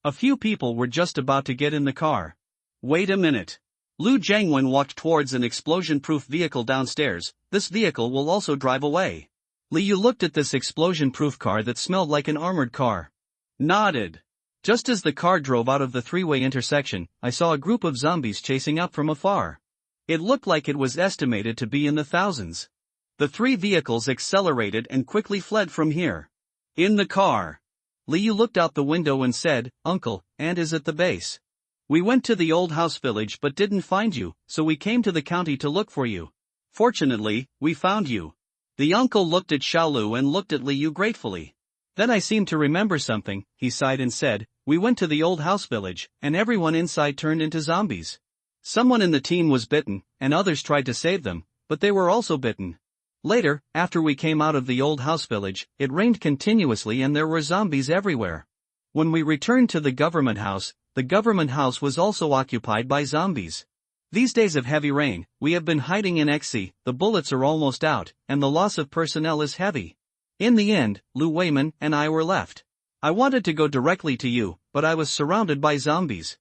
A few people were just about to get in the car. Wait a minute. Lu Jiangwen walked towards an explosion-proof vehicle downstairs. This vehicle will also drive away. Li Yu looked at this explosion-proof car that smelled like an armored car. Nodded. Just as the car drove out of the three-way intersection, I saw a group of zombies chasing up from afar. It looked like it was estimated to be in the thousands. The three vehicles accelerated and quickly fled from here. In the car. Li Yu looked out the window and said, "Uncle, Aunt is at the base. We went to the old house village but didn't find you, so we came to the county to look for you. Fortunately, we found you." The uncle looked at Xiaolu and looked at Li Yu gratefully. "Then I seem to remember something," he sighed and said, "we went to the old house village, and everyone inside turned into zombies. Someone in the team was bitten, and others tried to save them, but they were also bitten. Later, after we came out of the old house village, it rained continuously and there were zombies everywhere. When we returned to the government house was also occupied by zombies. These days of heavy rain, we have been hiding in XC, the bullets are almost out, and the loss of personnel is heavy. In the end, Lu Weiman and I were left. I wanted to go directly to you, but I was surrounded by zombies.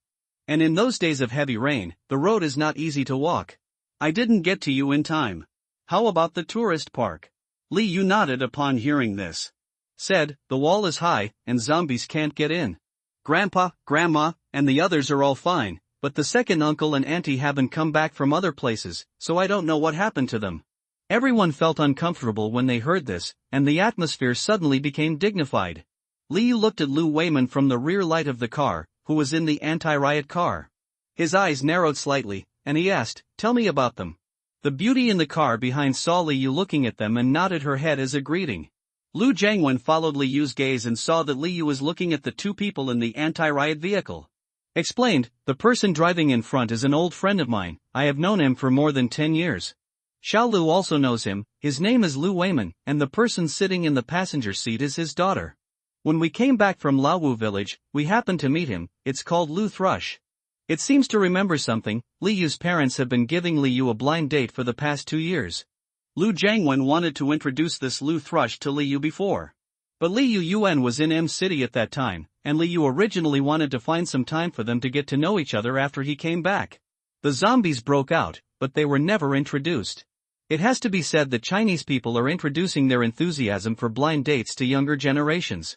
And in those days of heavy rain, the road is not easy to walk. I didn't get to you in time. How about the tourist park?" Li Yu nodded upon hearing this. Said, "The wall is high, and zombies can't get in. Grandpa, Grandma, and the others are all fine, but the second uncle and auntie haven't come back from other places, so I don't know what happened to them." Everyone felt uncomfortable when they heard this, and the atmosphere suddenly became dignified. Li Yu looked at Lu Weiman from the rear light of the car, who was in the anti-riot car. His eyes narrowed slightly, and he asked, "Tell me about them." The beauty in the car behind saw Li Yu looking at them and nodded her head as a greeting. Lu Jiangwen followed Li Yu's gaze and saw that Li Yu was looking at the two people in the anti-riot vehicle. Explained, "The person driving in front is an old friend of mine, I have known him for more than 10 years. Xiaolu also knows him, his name is Lu Weiman, and the person sitting in the passenger seat is his daughter. When we came back from Laowu village, we happened to meet him, it's called Lu Thrush. It seems to remember something. Li Yu's parents have been giving Li Yu a blind date for the past 2 years. Lu Jiangwen wanted to introduce this Lu Thrush to Li Yu before. But Li Yu Yuan was in M City at that time, and Li Yu originally wanted to find some time for them to get to know each other after he came back. The zombies broke out, but they were never introduced. It has to be said that Chinese people are introducing their enthusiasm for blind dates to younger generations.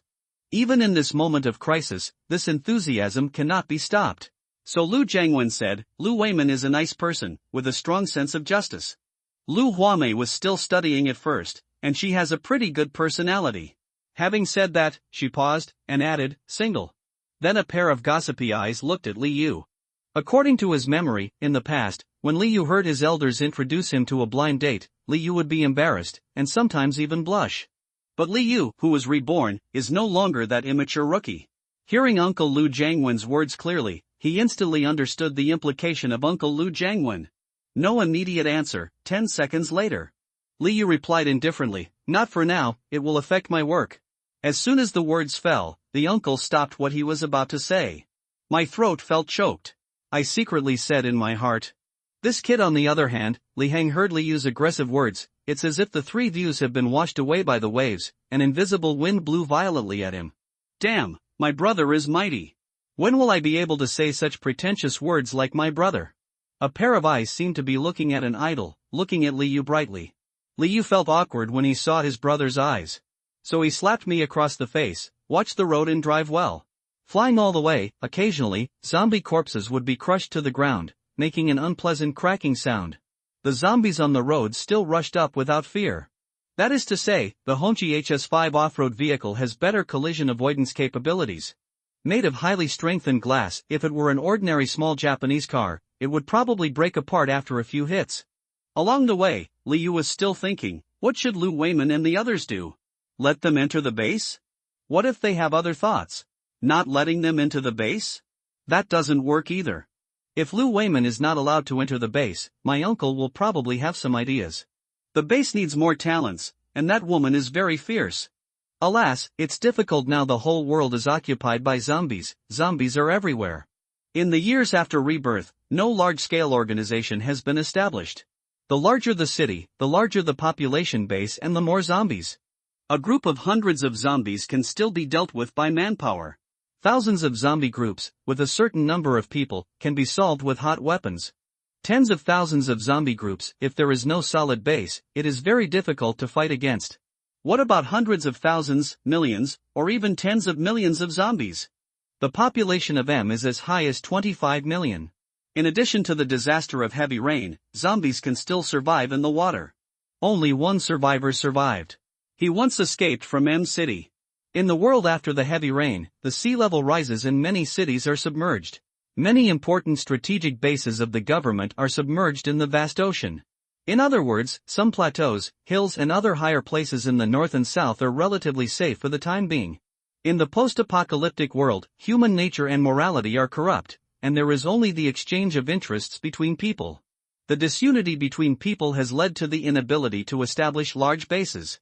Even in this moment of crisis, this enthusiasm cannot be stopped. So Lu Jiangwen said, "Lu Weiman is a nice person, with a strong sense of justice. Lu Huamei was still studying at first, and she has a pretty good personality." Having said that, she paused, and added, "single." Then a pair of gossipy eyes looked at Li Yu. According to his memory, in the past, when Li Yu heard his elders introduce him to a blind date, Li Yu would be embarrassed, and sometimes even blush. But Li Yu, who was reborn, is no longer that immature rookie. Hearing Uncle Lu Jiangwen's words clearly, he instantly understood the implication of Uncle Lu Jiangwen. No immediate answer. 10 seconds later, Li Yu replied indifferently, "Not for now, it will affect my work." As soon as the words fell, the uncle stopped what he was about to say. My throat felt choked. I secretly said in my heart. This kid on the other hand, Li Heng heard Li Yu's aggressive words. It's as if the three views have been washed away by the waves, an invisible wind blew violently at him. Damn, my brother is mighty. When will I be able to say such pretentious words like my brother? A pair of eyes seemed to be looking at an idol, looking at Li Yu brightly. Li Yu felt awkward when he saw his brother's eyes. So he slapped me across the face, "Watch the road and drive well." Flying all the way, occasionally, zombie corpses would be crushed to the ground, making an unpleasant cracking sound. The zombies on the road still rushed up without fear. That is to say, the Hongqi HS5 off-road vehicle has better collision avoidance capabilities. Made of highly strengthened glass, if it were an ordinary small Japanese car, it would probably break apart after a few hits. Along the way, Li Yu was still thinking, what should Lu Weiman and the others do? Let them enter the base? What if they have other thoughts? Not letting them into the base? That doesn't work either. If Lu Weiman is not allowed to enter the base, my uncle will probably have some ideas. The base needs more talents, and that woman is very fierce. Alas, it's difficult now the whole world is occupied by zombies. Zombies are everywhere. In the years after rebirth, no large-scale organization has been established. The larger the city, the larger the population base and the more zombies. A group of hundreds of zombies can still be dealt with by manpower. Thousands of zombie groups, with a certain number of people, can be solved with hot weapons. Tens of thousands of zombie groups, if there is no solid base, it is very difficult to fight against. What about hundreds of thousands, millions, or even tens of millions of zombies? The population of M is as high as 25 million. In addition to the disaster of heavy rain, zombies can still survive in the water. Only one survivor survived. He once escaped from M City. In the world after the heavy rain, the sea level rises and many cities are submerged. Many important strategic bases of the government are submerged in the vast ocean. In other words, some plateaus, hills and other higher places in the north and south are relatively safe for the time being. In the post-apocalyptic world, human nature and morality are corrupt, and there is only the exchange of interests between people. The disunity between people has led to the inability to establish large bases.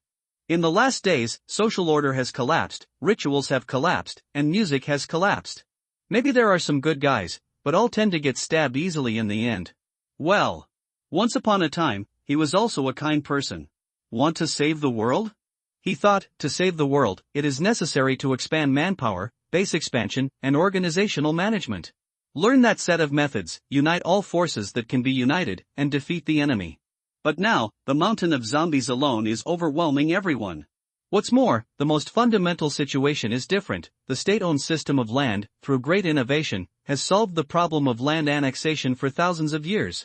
In the last days, social order has collapsed, rituals have collapsed, and music has collapsed. Maybe there are some good guys, but all tend to get stabbed easily in the end. Well, once upon a time, he was also a kind person. Want to save the world? He thought, to save the world, it is necessary to expand manpower, base expansion, and organizational management. Learn that set of methods, unite all forces that can be united, and defeat the enemy. But now, the mountain of zombies alone is overwhelming everyone. What's more, the most fundamental situation is different. The state-owned system of land, through great innovation, has solved the problem of land annexation for thousands of years.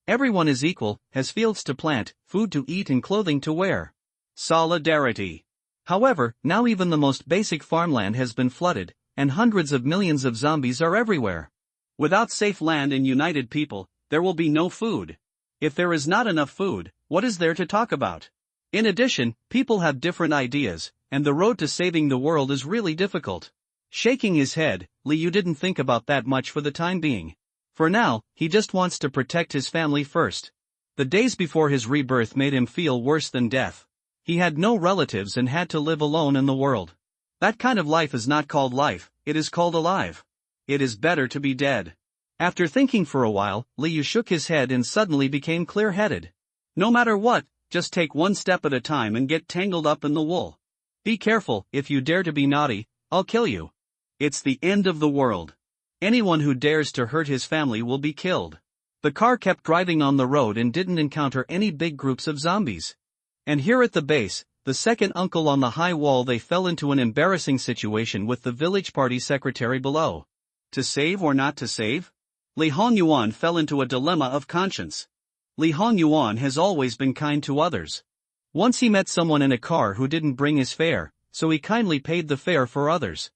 Everyone is equal, has fields to plant, food to eat and clothing to wear. Solidarity. However, now even the most basic farmland has been flooded, and hundreds of millions of zombies are everywhere. Without safe land and united people, there will be no food. If there is not enough food, what is there to talk about? In addition, people have different ideas, and the road to saving the world is really difficult. Shaking his head, Liu didn't think about that much for the time being. For now, he just wants to protect his family first. The days before his rebirth made him feel worse than death. He had no relatives and had to live alone in the world. That kind of life is not called life, it is called alive. It is better to be dead. After thinking for a while, Liu shook his head and suddenly became clear-headed. No matter what, just take one step at a time and get tangled up in the wool. Be careful, if you dare to be naughty, I'll kill you. It's the end of the world. Anyone who dares to hurt his family will be killed. The car kept driving on the road and didn't encounter any big groups of zombies. And here at the base, the second uncle on the high wall, they fell into an embarrassing situation with the village party secretary below. To save or not to save? Li Hongyuan fell into a dilemma of conscience. Li Hongyuan has always been kind to others. Once he met someone in a car who didn't bring his fare, so he kindly paid the fare for others.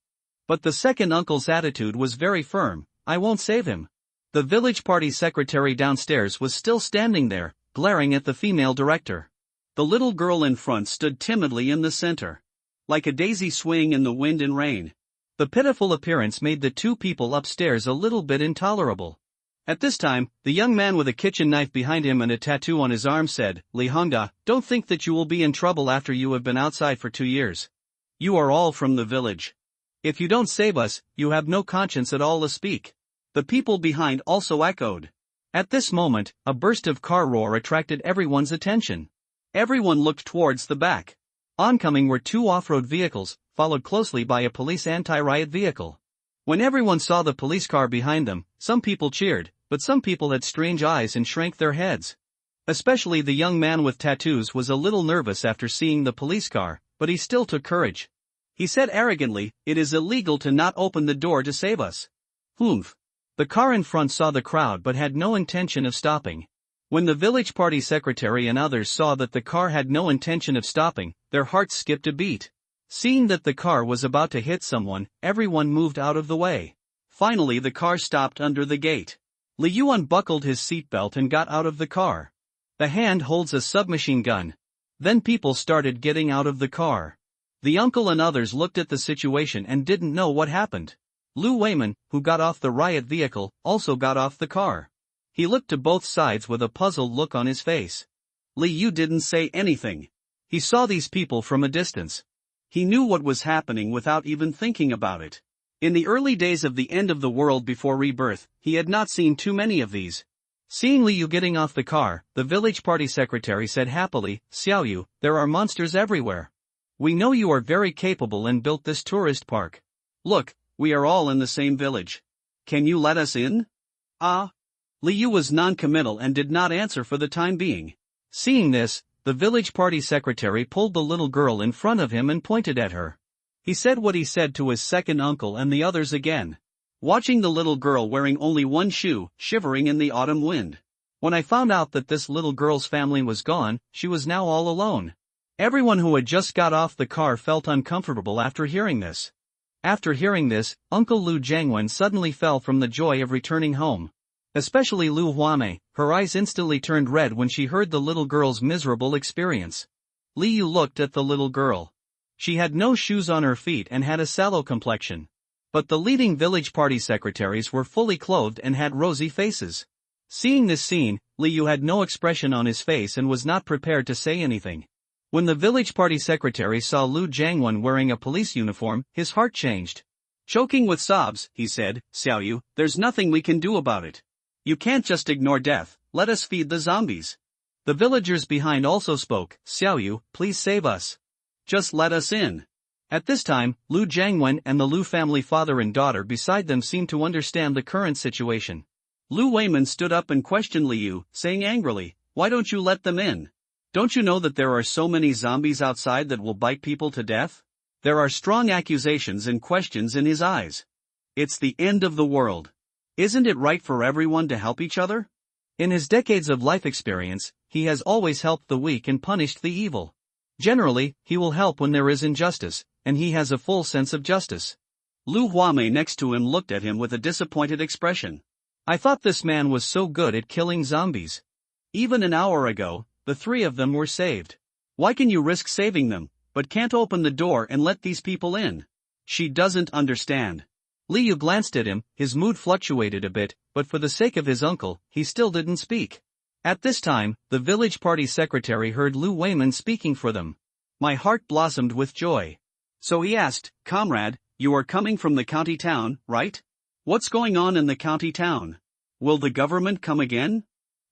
But the second uncle's attitude was very firm. I won't save him. The village party secretary downstairs was still standing there, glaring at the female director. The little girl in front stood timidly in the center. Like a daisy swaying in the wind and rain. The pitiful appearance made the two people upstairs a little bit intolerable. At this time, the young man with a kitchen knife behind him and a tattoo on his arm said, Li Hongda, don't think that you will be in trouble after you have been outside for 2 years. You are all from the village. If you don't save us, you have no conscience at all to speak. The people behind also echoed. At this moment, a burst of car roar attracted everyone's attention. Everyone looked towards the back. Oncoming were 2 off-road vehicles, followed closely by a police anti-riot vehicle. When everyone saw the police car behind them, some people cheered, but some people had strange eyes and shrank their heads. Especially the young man with tattoos was a little nervous after seeing the police car, but he still took courage. He said arrogantly, it is illegal to not open the door to save us. Humph. The car in front saw the crowd but had no intention of stopping. When the village party secretary and others saw that the car had no intention of stopping, their hearts skipped a beat. Seeing that the car was about to hit someone, everyone moved out of the way. Finally the car stopped under the gate. Liu unbuckled his seatbelt and got out of the car. The hand holds a submachine gun. Then people started getting out of the car. The uncle and others looked at the situation and didn't know what happened. Lu Weiman, who got off the riot vehicle, also got off the car. He looked to both sides with a puzzled look on his face. Liu didn't say anything. He saw these people from a distance. He knew what was happening without even thinking about it. In the early days of the end of the world before rebirth, he had not seen too many of these. Seeing Liu getting off the car, the village party secretary said happily, Xiaoyu, there are monsters everywhere. We know you are very capable and built this tourist park. Look, we are all in the same village. Can you let us in? Ah. Liu was non-committal and did not answer for the time being. Seeing this, the village party secretary pulled the little girl in front of him and pointed at her. He said what he said to his second uncle and the others again. Watching the little girl wearing only one shoe, shivering in the autumn wind. When I found out that this little girl's family was gone, she was now all alone. Everyone who had just got off the car felt uncomfortable after hearing this. After hearing this, Uncle Lu Jiangwen suddenly fell from the joy of returning home. Especially Lu Huame, her eyes instantly turned red when she heard the little girl's miserable experience. Liu looked at the little girl. She had no shoes on her feet and had a sallow complexion. But the leading village party secretaries were fully clothed and had rosy faces. Seeing this scene, Liu had no expression on his face and was not prepared to say anything. When the village party secretary saw Lu Jiangwen wearing a police uniform, his heart changed. Choking with sobs, he said, "Xiaoyu, there's nothing we can do about it. You can't just ignore death, let us feed the zombies." The villagers behind also spoke, "Xiaoyu, please save us. Just let us in." At this time, Lu Jiangwen and the Lu family father and daughter beside them seemed to understand the current situation. Lu Weiman stood up and questioned Liu, saying angrily, "Why don't you let them in? Don't you know that there are so many zombies outside that will bite people to death?" There are strong accusations and questions in his eyes. It's the end of the world. Isn't it right for everyone to help each other? In his decades of life experience, he has always helped the weak and punished the evil. Generally, he will help when there is injustice, and he has a full sense of justice. Lu Huame next to him looked at him with a disappointed expression. I thought this man was so good at killing zombies. Even an hour ago, the three of them were saved. Why can you risk saving them, but can't open the door and let these people in? She doesn't understand. Liu glanced at him, his mood fluctuated a bit, but for the sake of his uncle, he still didn't speak. At this time, the village party secretary heard Lu Weiman speaking for them. My heart blossomed with joy. So he asked, "Comrade, you are coming from the county town, right? What's going on in the county town? Will the government come again?"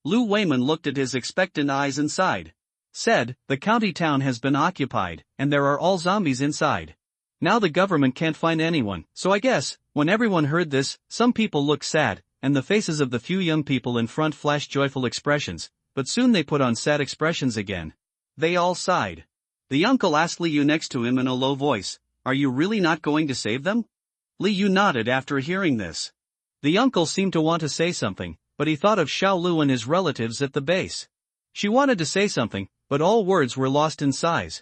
Lu Weiman looked at his expectant eyes and sighed. Said, "The county town has been occupied, and there are all zombies inside. Now the government can't find anyone, so I guess." When everyone heard this, some people looked sad, and the faces of the few young people in front flashed joyful expressions, but soon they put on sad expressions again. They all sighed. The uncle asked Liu next to him in a low voice, "Are you really not going to save them?" Liu nodded after hearing this. The uncle seemed to want to say something, but he thought of Xiao Lu and his relatives at the base. She wanted to say something, but all words were lost in sighs.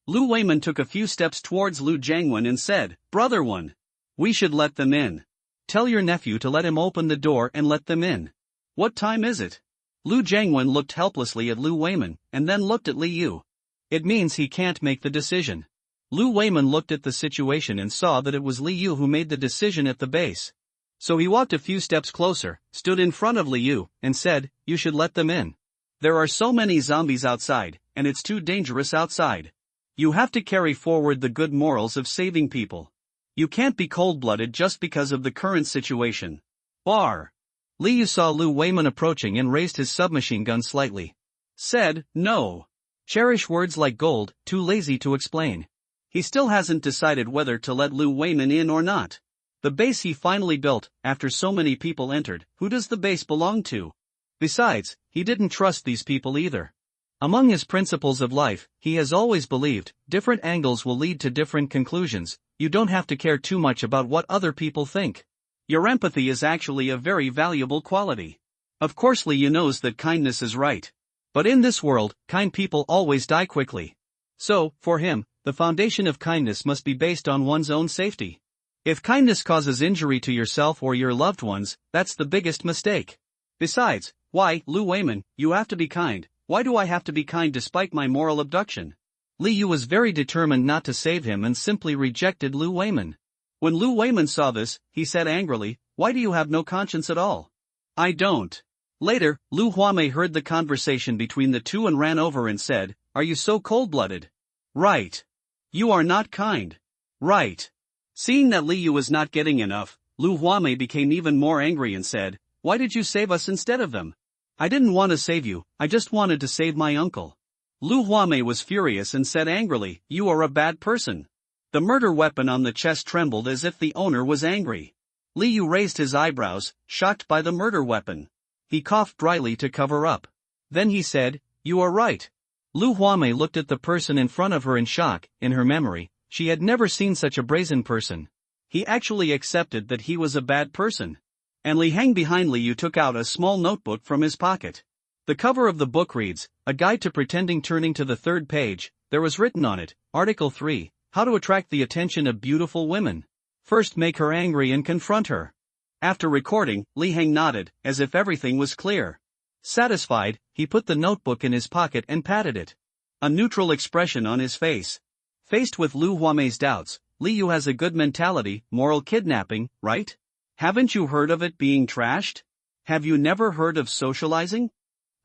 Lu Weiman took a few steps towards Lu Jiangwen and said, "Brother one, we should let them in. Tell your nephew to let him open the door and let them in." "What time is it?" Lu Jiangwen looked helplessly at Lu Weiman, and then looked at Liu. "It means he can't make the decision." Lu Weiman looked at the situation and saw that it was Liu who made the decision at the base. So he walked a few steps closer, stood in front of Liu, and said, "You should let them in. There are so many zombies outside, and it's too dangerous outside. You have to carry forward the good morals of saving people. You can't be cold-blooded just because of the current situation." Bar. Liu saw Lu Weiman approaching and raised his submachine gun slightly. Said, "No. Cherish words like gold, too lazy to explain." He still hasn't decided whether to let Lu Weiman in or not. The base he finally built, after so many people entered, who does the base belong to? Besides, he didn't trust these people either. Among his principles of life, he has always believed, different angles will lead to different conclusions. You don't have to care too much about what other people think. Your empathy is actually a very valuable quality. Of course Liu knows that kindness is right. But in this world, kind people always die quickly. So, for him, the foundation of kindness must be based on one's own safety. If kindness causes injury to yourself or your loved ones, that's the biggest mistake. Besides, why, Lu Weiman, you have to be kind. Why do I have to be kind despite my moral abduction? Liu was very determined not to save him and simply rejected Lu Weiman. When Lu Weiman saw this, he said angrily, "Why do you have no conscience at all?" "I don't." Later, Lu Huame heard the conversation between the two and ran over and said, "Are you so cold-blooded?" "Right. You are not kind." "Right." Seeing that Liu was not getting enough, Lu Huame became even more angry and said, "Why did you save us instead of them?" "I didn't want to save you, I just wanted to save my uncle." Lu Huamei was furious and said angrily, "You are a bad person." The murder weapon on the chest trembled as if the owner was angry. Li Yu raised his eyebrows, shocked by the murder weapon. He coughed dryly to cover up. Then he said, "You are right." Lu Huamei looked at the person in front of her in shock. In her memory, she had never seen such a brazen person. He actually accepted that he was a bad person. And Li Hang behind Li Yu took out a small notebook from his pocket. The cover of the book reads, "A Guide to Pretending." Turning to the third page, there was written on it, Article 3, How to Attract the Attention of Beautiful Women. First make her angry and confront her. After recording, Li Hang nodded, as if everything was clear. Satisfied, he put the notebook in his pocket and patted it. A neutral expression on his face. Faced with Lu Huamei's doubts, Li Yu has a good mentality, moral kidnapping, right? Haven't you heard of it being trashed? Have you never heard of socializing?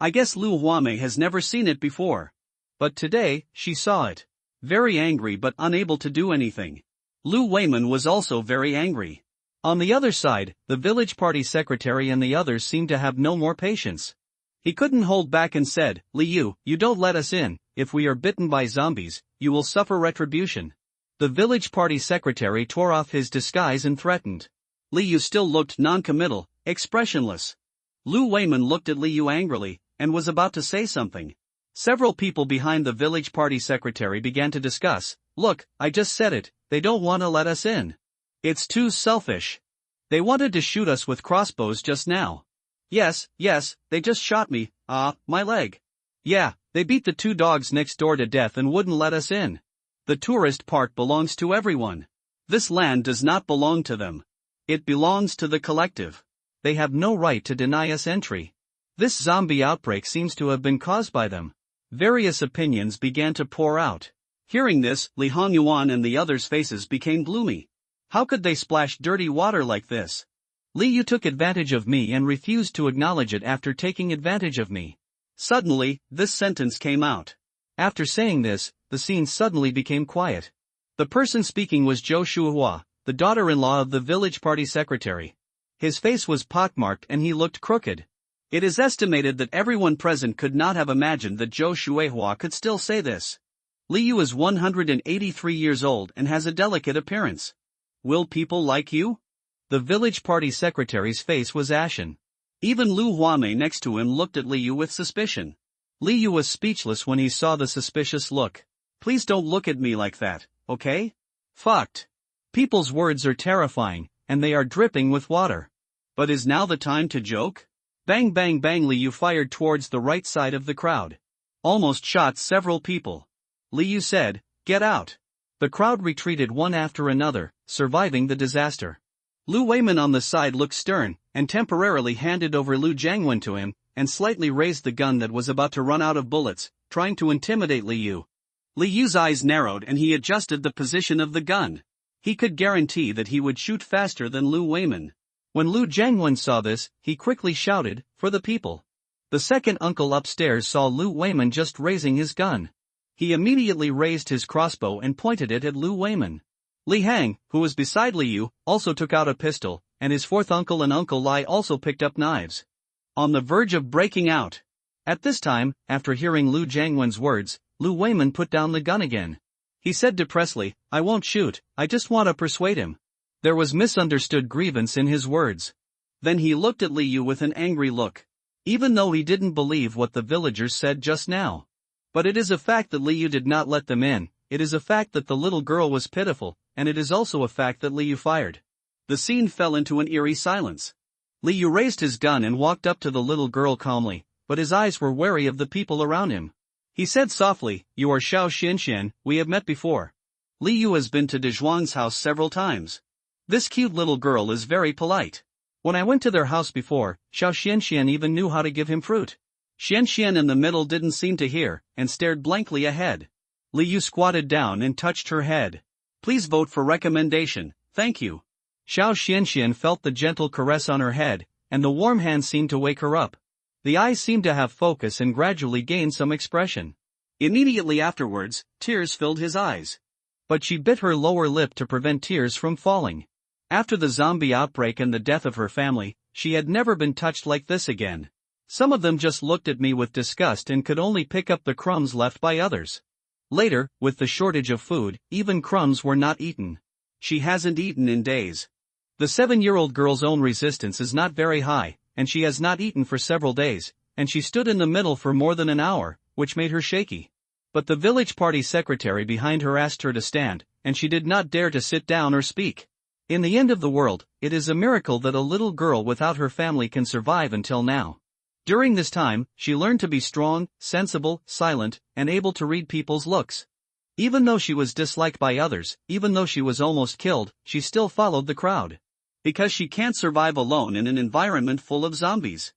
I guess Lu Huamei has never seen it before. But today, she saw it. Very angry but unable to do anything. Lu Weiman was also very angry. On the other side, the village party secretary and the others seemed to have no more patience. He couldn't hold back and said, "Li Yu, you don't let us in. If we are bitten by zombies, you will suffer retribution." The village party secretary tore off his disguise and threatened. Li Yu still looked non-committal, expressionless. Lu Weiman looked at Li Yu angrily, and was about to say something. Several people behind the village party secretary began to discuss, "Look, I just said it, they don't want to let us in. It's too selfish. They wanted to shoot us with crossbows just now. Yes, they just shot me, my leg. Yeah, they beat the 2 dogs next door to death and wouldn't let us in. The tourist park belongs to everyone. This land does not belong to them. It belongs to the collective. They have no right to deny us entry. This zombie outbreak seems to have been caused by them." Various opinions began to pour out. Hearing this, Li Hongyuan and the others' faces became gloomy. How could they splash dirty water like this? Li Yu took advantage of me and refused to acknowledge it after taking advantage of me. Suddenly, this sentence came out. After saying this, the scene suddenly became quiet. The person speaking was Zhou Shuhua, the daughter-in-law of the village party secretary. His face was pockmarked and he looked crooked. It is estimated that everyone present could not have imagined that Zhou Shuhua could still say this. Li Yu is 183 years old and has a delicate appearance. Will people like you? The village party secretary's face was ashen. Even Lu Huamei next to him looked at Li Yu with suspicion. Li Yu was speechless when he saw the suspicious look. "Please don't look at me like that, okay? Fucked. People's words are terrifying, and they are dripping with water. But is now the time to joke?" Bang bang bang. Li Yu fired towards the right side of the crowd. Almost shot several people. Li Yu said, "Get out." The crowd retreated one after another, surviving the disaster. Lu Weiman on the side looked stern, and temporarily handed over Lu Jiangwen to him, and slightly raised the gun that was about to run out of bullets, trying to intimidate Li Yu. Li Yu's eyes narrowed and he adjusted the position of the gun. He could guarantee that he would shoot faster than Lu Weiman. When Lu Jiangwen saw this, he quickly shouted, "For the people." The second uncle upstairs saw Lu Weiman just raising his gun. He immediately raised his crossbow and pointed it at Lu Weiman. Li Hang, who was beside Li Yu, also took out a pistol, and his fourth uncle and Uncle Lai also picked up knives. On the verge of breaking out. At this time, after hearing Lu Jiangwen's words, Lu Weiman put down the gun again. He said depressedly, "I won't shoot, I just want to persuade him." There was misunderstood grievance in his words. Then he looked at Li Yu with an angry look. Even though he didn't believe what the villagers said just now. But it is a fact that Li Yu did not let them in, it is a fact that the little girl was pitiful, and it is also a fact that Li Yu fired. The scene fell into an eerie silence. Li Yu raised his gun and walked up to the little girl calmly, but his eyes were wary of the people around him. He said softly, "You are Xiao Xianxian, we have met before. Li Yu has been to De Zhuang's house several times. This cute little girl is very polite. When I went to their house before, Xiao Xianxian even knew how to give him fruit." Xianxian in the middle didn't seem to hear, and stared blankly ahead. Li Yu squatted down and touched her head. "Please vote for recommendation, thank you." Xiao Xianxian felt the gentle caress on her head, and the warm hand seemed to wake her up. The eyes seemed to have focus and gradually gained some expression. Immediately afterwards, tears filled his eyes. But she bit her lower lip to prevent tears from falling. After the zombie outbreak and the death of her family, she had never been touched like this again. Some of them just looked at me with disgust and could only pick up the crumbs left by others. Later, with the shortage of food, even crumbs were not eaten. She hasn't eaten in days. The 7-year-old girl's own resistance is not very high, and she has not eaten for several days, and she stood in the middle for more than an hour, which made her shaky. But the village party secretary behind her asked her to stand, and she did not dare to sit down or speak. In the end of the world, it is a miracle that a little girl without her family can survive until now. During this time, she learned to be strong, sensible, silent, and able to read people's looks. Even though she was disliked by others, even though she was almost killed, she still followed the crowd. Because she can't survive alone in an environment full of zombies.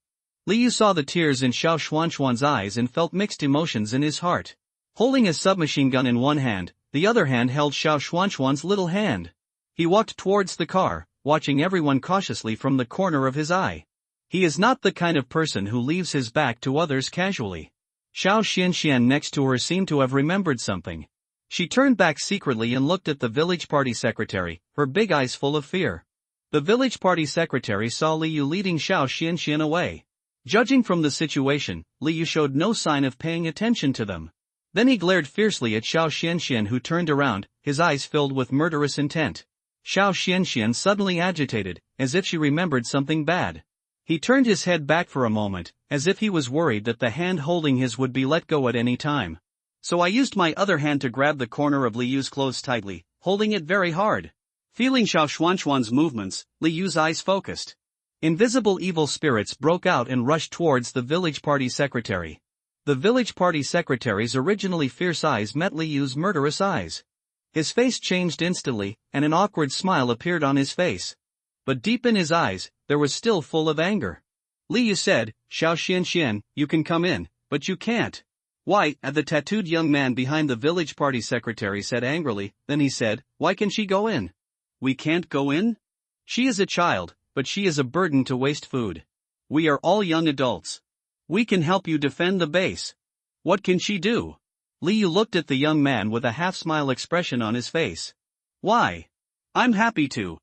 Liu saw the tears in Xiao Xuanxuan's eyes and felt mixed emotions in his heart. Holding a submachine gun in one hand, the other hand held Xiao Xuanxuan's little hand. He walked towards the car, watching everyone cautiously from the corner of his eye. He is not the kind of person who leaves his back to others casually. Xiao Xianxian next to her seemed to have remembered something. She turned back secretly and looked at the village party secretary, her big eyes full of fear. The village party secretary saw Liu leading Xiao Xianxian away. Judging from the situation, Liu showed no sign of paying attention to them. Then he glared fiercely at Xiao Xianxian, who turned around, his eyes filled with murderous intent. Xiao Xianxian suddenly agitated, as if she remembered something bad. He turned his head back for a moment, as if he was worried that the hand holding his would be let go at any time. So I used my other hand to grab the corner of Liu's clothes tightly, holding it very hard. Feeling Xiao Xuanxuan's movements, Liu's eyes focused. Invisible evil spirits broke out and rushed towards the village party secretary. The village party secretary's originally fierce eyes met Liu's murderous eyes. His face changed instantly, and an awkward smile appeared on his face. But deep in his eyes, there was still full of anger. Liu said, "Xiao Xianxian, you can come in, but you can't." "Why?" the tattooed young man behind the village party secretary said angrily. Then he said, "Why can she go in?" "We can't go in? She is a child, but she is a burden to waste food. We are all young adults. We can help you defend the base. What can she do?" Liu looked at the young man with a half-smile expression on his face. "Why? I'm happy to."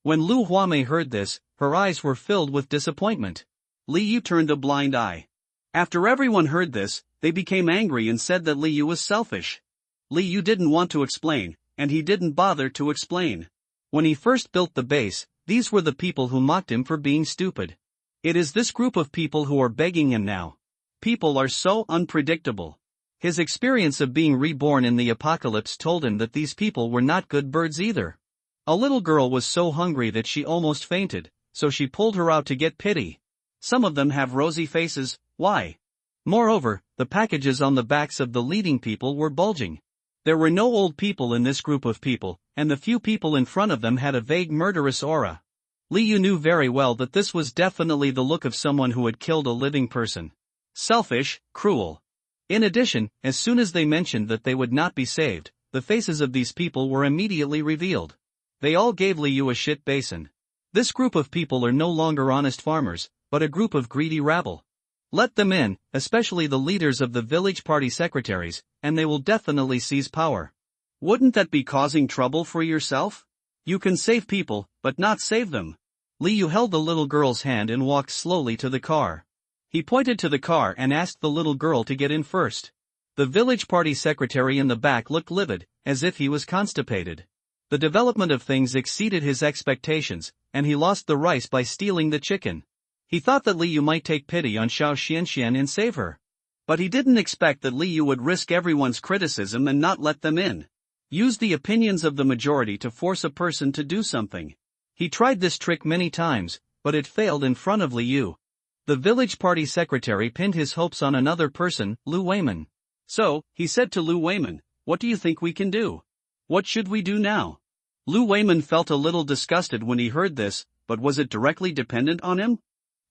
When Lu Huamei heard this, her eyes were filled with disappointment. Liu turned a blind eye. After everyone heard this, they became angry and said that Liu was selfish. Liu didn't want to explain, and he didn't bother to explain. When he first built the base, these were the people who mocked him for being stupid. It is this group of people who are begging him now. People are so unpredictable. His experience of being reborn in the apocalypse told him that these people were not good birds either. A little girl was so hungry that she almost fainted, so she pulled her out to get pity. Some of them have rosy faces, why? Moreover, the packages on the backs of the leading people were bulging. There were no old people in this group of people, and the few people in front of them had a vague murderous aura. Liu knew very well that this was definitely the look of someone who had killed a living person. Selfish, cruel. In addition, as soon as they mentioned that they would not be saved, the faces of these people were immediately revealed. They all gave Liu a shit basin. This group of people are no longer honest farmers, but a group of greedy rabble. Let them in, especially the leaders of the village party secretaries, and they will definitely seize power. Wouldn't that be causing trouble for yourself? You can save people, but not save them. Liu held the little girl's hand and walked slowly to the car. He pointed to the car and asked the little girl to get in first. The village party secretary in the back looked livid, as if he was constipated. The development of things exceeded his expectations, and he lost the rice by stealing the chicken. He thought that Liu might take pity on Xiao Xianxian and save her. But he didn't expect that Liu would risk everyone's criticism and not let them in. Use the opinions of the majority to force a person to do something. He tried this trick many times, but it failed in front of Liu. The village party secretary pinned his hopes on another person, Lu Weiman. So, he said to Lu Weiman, "What do you think we can do? What should we do now?" Lu Weiman felt a little disgusted when he heard this, but was it directly dependent on him?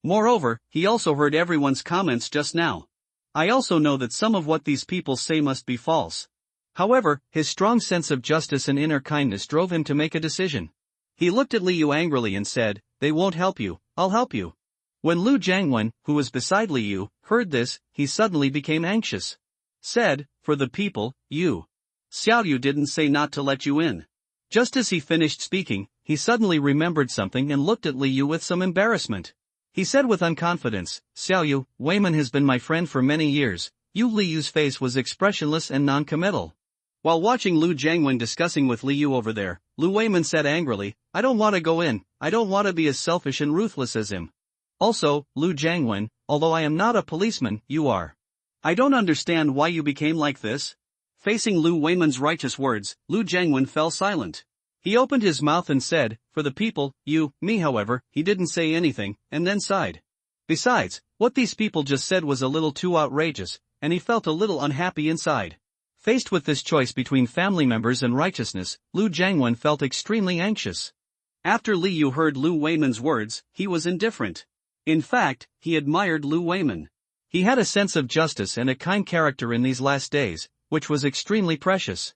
Moreover, he also heard everyone's comments just now. I also know that some of what these people say must be false. However, his strong sense of justice and inner kindness drove him to make a decision. He looked at Liu angrily and said, "They won't help you, I'll help you." When Lu Jiangwen, who was beside Liu, heard this, he suddenly became anxious. Said, "For the people, you. Xiao Yu didn't say not to let you in." Just as he finished speaking, he suddenly remembered something and looked at Liu with some embarrassment. He said with unconfidence, Xiaoyu, Wayman has been my friend for many years. Yu Liyu's face was expressionless and non-committal. While watching Lu Jiangwen discussing with Li Yu over there, Lu Weiman said angrily, I don't want to go in, I don't want to be as selfish and ruthless as him. Also, Lu Jiangwen, although I am not a policeman, you are. I don't understand why you became like this. Facing Lu Weiman's righteous words, Lu Jiangwen fell silent. He opened his mouth and said, for the people, you, me however, he didn't say anything, and then sighed. Besides, what these people just said was a little too outrageous, and he felt a little unhappy inside. Faced with this choice between family members and righteousness, Lu Jiangwen felt extremely anxious. After Li Yu heard Lu Weiman's words, he was indifferent. In fact, he admired Lu Weiman. He had a sense of justice and a kind character in these last days, which was extremely precious.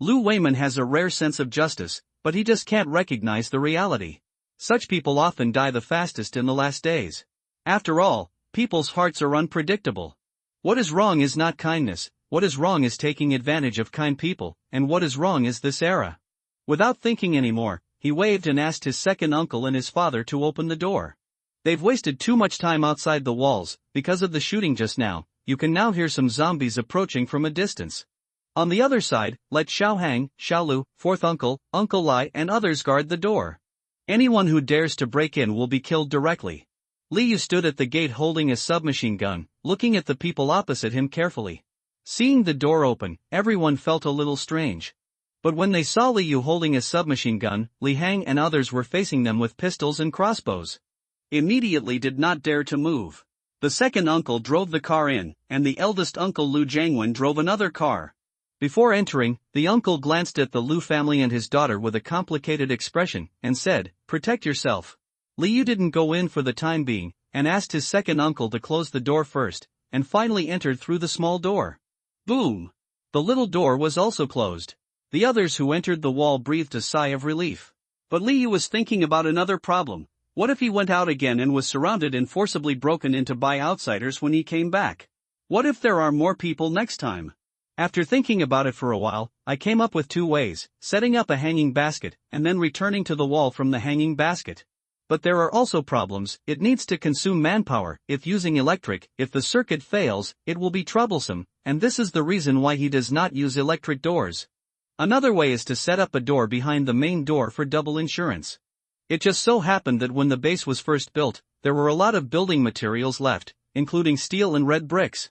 Lu Weiman has a rare sense of justice, but he just can't recognize the reality. Such people often die the fastest in the last days. After all, people's hearts are unpredictable. What is wrong is not kindness, what is wrong is taking advantage of kind people, and what is wrong is this era. Without thinking anymore, he waved and asked his second uncle and his father to open the door. They've wasted too much time outside the walls, because of the shooting just now. You can now hear some zombies approaching from a distance. On the other side, let Xiaohang, Xiaolu, fourth uncle, Uncle Lai and others guard the door. Anyone who dares to break in will be killed directly. Li Yu stood at the gate holding a submachine gun, looking at the people opposite him carefully. Seeing the door open, everyone felt a little strange. But when they saw Li Yu holding a submachine gun, Li Hang and others were facing them with pistols and crossbows. Immediately did not dare to move. The second uncle drove the car in, and the eldest uncle Lu Jiangwen drove another car. Before entering, the uncle glanced at the Lu family and his daughter with a complicated expression, and said, protect yourself. Li Yu didn't go in for the time being, and asked his second uncle to close the door first, and finally entered through the small door. Boom! The little door was also closed. The others who entered the wall breathed a sigh of relief. But Li Yu was thinking about another problem. What if he went out again and was surrounded and forcibly broken into by outsiders when he came back? What if there are more people next time? After thinking about it for a while, I came up with two ways, setting up a hanging basket, and then returning to the wall from the hanging basket. But there are also problems. It needs to consume manpower, if using electric, if the circuit fails, it will be troublesome, and this is the reason why he does not use electric doors. Another way is to set up a door behind the main door for double insurance. It just so happened that when the base was first built, there were a lot of building materials left, including steel and red bricks.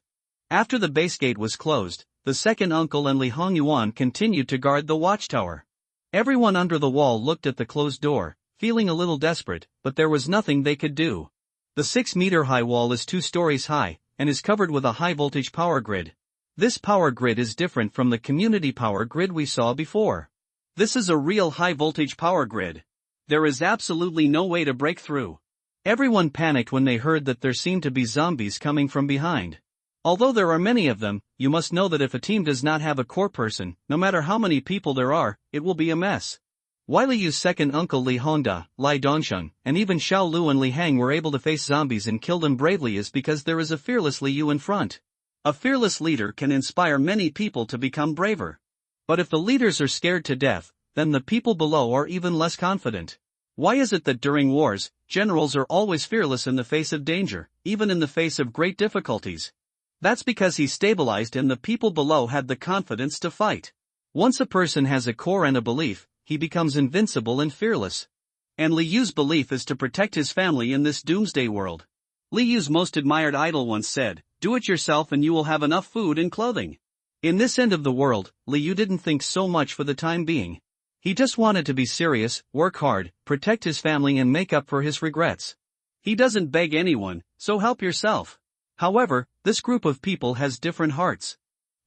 After the base gate was closed, the second uncle and Li Hongyuan continued to guard the watchtower. Everyone under the wall looked at the closed door, feeling a little desperate, but there was nothing they could do. The 6-meter-high wall is 2 stories high, and is covered with a high-voltage power grid. This power grid is different from the community power grid we saw before. This is a real high-voltage power grid. There is absolutely no way to break through. Everyone panicked when they heard that there seemed to be zombies coming from behind. Although there are many of them, you must know that if a team does not have a core person, no matter how many people there are, it will be a mess. Why Li Yu's second uncle Li Hongda, Lai Dongsheng, and even Xiao Lu and Li Hang were able to face zombies and kill them bravely is because there is a fearless Li Yu in front. A fearless leader can inspire many people to become braver. But if the leaders are scared to death, then the people below are even less confident. Why is it that during wars, generals are always fearless in the face of danger, even in the face of great difficulties? That's because he stabilized and the people below had the confidence to fight. Once a person has a core and a belief, he becomes invincible and fearless. And Li Yu's belief is to protect his family in this doomsday world. Li Yu's most admired idol once said, "Do it yourself and you will have enough food and clothing." In this end of the world, Li Yu didn't think so much for the time being. He just wanted to be serious, work hard, protect his family and make up for his regrets. He doesn't beg anyone, so help yourself. However, this group of people has different hearts.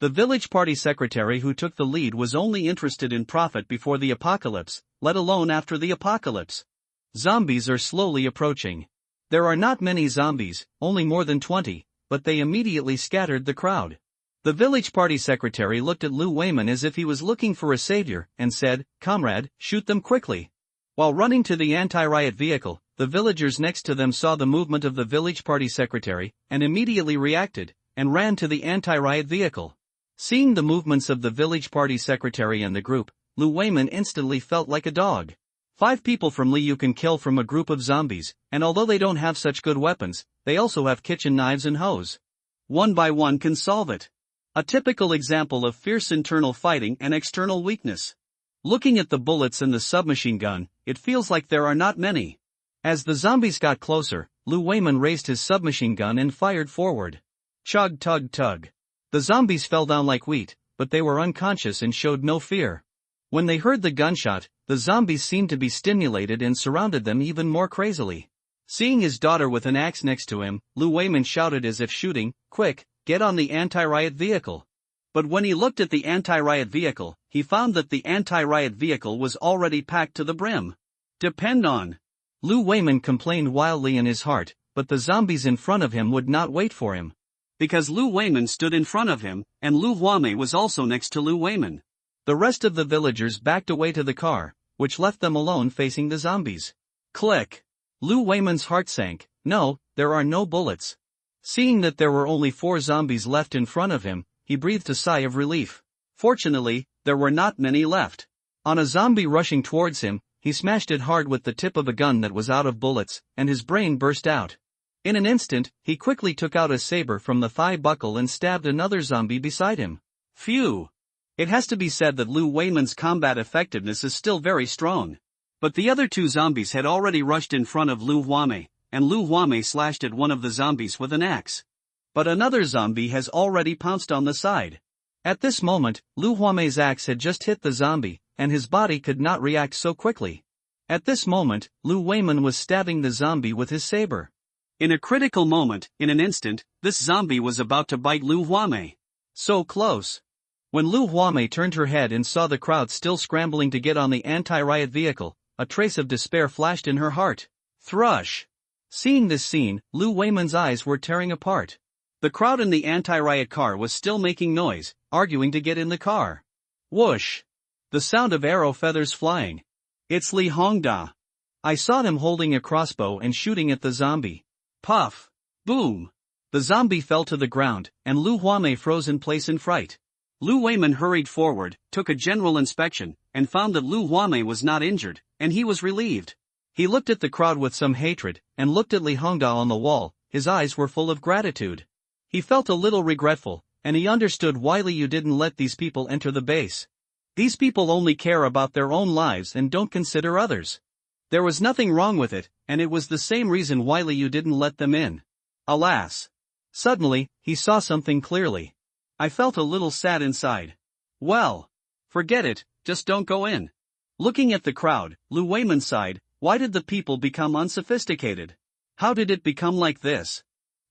The village party secretary who took the lead was only interested in profit before the apocalypse, let alone after the apocalypse. Zombies are slowly approaching. There are not many zombies, only more than 20, but they immediately scattered the crowd. The village party secretary looked at Lu Weiman as if he was looking for a savior, and said, "Comrade, shoot them quickly." While running to the anti-riot vehicle, the villagers next to them saw the movement of the village party secretary, and immediately reacted, and ran to the anti-riot vehicle. Seeing the movements of the village party secretary and the group, Lu Weiman instantly felt like a dog. 5 people from Liu can kill from a group of zombies, and although they don't have such good weapons, they also have kitchen knives and hoes. One by one can solve it. A typical example of fierce internal fighting and external weakness. Looking at the bullets and the submachine gun, it feels like there are not many. As the zombies got closer, Lu Weiman raised his submachine gun and fired forward. Chug tug tug. The zombies fell down like wheat, but they were unconscious and showed no fear. When they heard the gunshot, the zombies seemed to be stimulated and surrounded them even more crazily. Seeing his daughter with an axe next to him, Lu Weiman shouted as if shooting, "Quick, get on the anti-riot vehicle." But when he looked at the anti-riot vehicle, he found that the anti-riot vehicle was already packed to the brim. Depend on. Lu Weiman complained wildly in his heart, but the zombies in front of him would not wait for him. Because Lu Weiman stood in front of him, and Lu Huame was also next to Lu Weiman. The rest of the villagers backed away to the car, which left them alone facing the zombies. Click. Lu Weiman's heart sank. No, there are no bullets. Seeing that there were only 4 zombies left in front of him, he breathed a sigh of relief. Fortunately, there were not many left. On a zombie rushing towards him, he smashed it hard with the tip of a gun that was out of bullets, and his brain burst out. In an instant, he quickly took out a saber from the thigh buckle and stabbed another zombie beside him. Phew! It has to be said that Lu Weiman's combat effectiveness is still very strong. But the other 2 zombies had already rushed in front of Lu Huame, and Lu Huame slashed at one of the zombies with an axe. But another zombie has already pounced on the side. At this moment, Lu Huame's axe had just hit the zombie, and his body could not react so quickly. At this moment, Lu Weiman was stabbing the zombie with his saber. In a critical moment, in an instant, this zombie was about to bite Lu Huame. So close. When Lu Huame turned her head and saw the crowd still scrambling to get on the anti-riot vehicle, a trace of despair flashed in her heart. Thrush! Seeing this scene, Lu Weiman's eyes were tearing apart. The crowd in the anti-riot car was still making noise, arguing to get in the car. Whoosh! The sound of arrow feathers flying. It's Li Hongda. I saw him holding a crossbow and shooting at the zombie. Puff! Boom! The zombie fell to the ground, and Lu Huame froze in place in fright. Lu Weiman hurried forward, took a general inspection, and found that Lu Huame was not injured, and he was relieved. He looked at the crowd with some hatred, and looked at Li Hongda on the wall. His eyes were full of gratitude. He felt a little regretful, and he understood why Liu didn't let these people enter the base. These people only care about their own lives and don't consider others. There was nothing wrong with it, and it was the same reason why Liu didn't let them in. Alas! Suddenly, he saw something clearly. I felt a little sad inside. Well, forget it, just don't go in. Looking at the crowd, Lu Weiman sighed. Why did the people become unsophisticated? How did it become like this?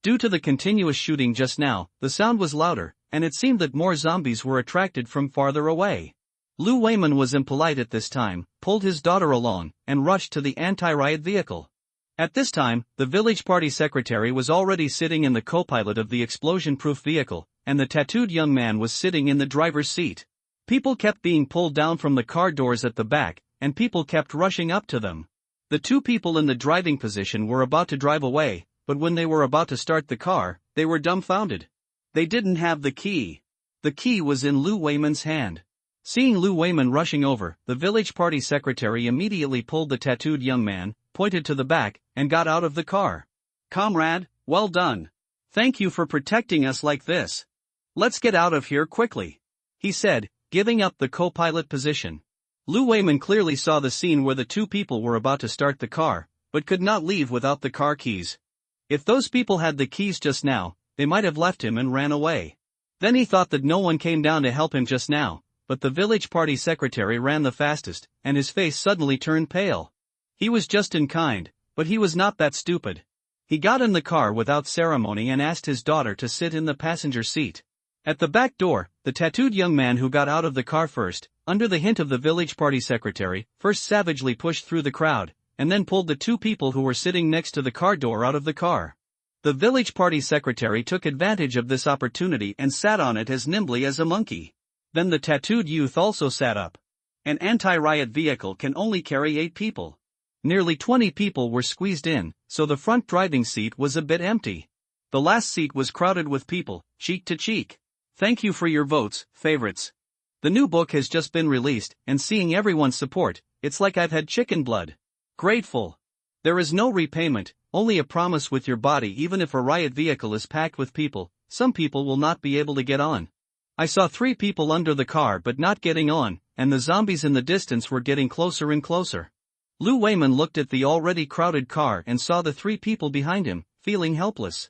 Due to the continuous shooting just now, the sound was louder, and it seemed that more zombies were attracted from farther away. Lu Weiman was impolite at this time, pulled his daughter along, and rushed to the anti-riot vehicle. At this time, the village party secretary was already sitting in the co-pilot of the explosion-proof vehicle, and the tattooed young man was sitting in the driver's seat. People kept being pulled down from the car doors at the back, and people kept rushing up to them. The 2 people in the driving position were about to drive away, but when they were about to start the car, they were dumbfounded. They didn't have the key. The key was in Lu Weiman's hand. Seeing Lu Weiman rushing over, the village party secretary immediately pulled the tattooed young man, pointed to the back, and got out of the car. Comrade, well done. Thank you for protecting us like this. Let's get out of here quickly, he said, giving up the co-pilot position. Lu Weiman clearly saw the scene where the 2 people were about to start the car, but could not leave without the car keys. If those people had the keys just now, they might have left him and ran away. Then he thought that no one came down to help him just now, but the village party secretary ran the fastest, and his face suddenly turned pale. He was just in kind, but he was not that stupid. He got in the car without ceremony and asked his daughter to sit in the passenger seat. At the back door, the tattooed young man who got out of the car first, under the hint of the village party secretary, first savagely pushed through the crowd, and then pulled the 2 people who were sitting next to the car door out of the car. The village party secretary took advantage of this opportunity and sat on it as nimbly as a monkey. Then the tattooed youth also sat up. An anti-riot vehicle can only carry 8 people. Nearly 20 people were squeezed in, so the front driving seat was a bit empty. The last seat was crowded with people, cheek to cheek. Thank you for your votes, favorites. The new book has just been released, and seeing everyone's support, it's like I've had chicken blood. Grateful. There is no repayment, only a promise with your body. Even if a riot vehicle is packed with people, some people will not be able to get on. I saw 3 people under the car but not getting on, and the zombies in the distance were getting closer and closer. Lu Weiman looked at the already crowded car and saw the 3 people behind him, feeling helpless.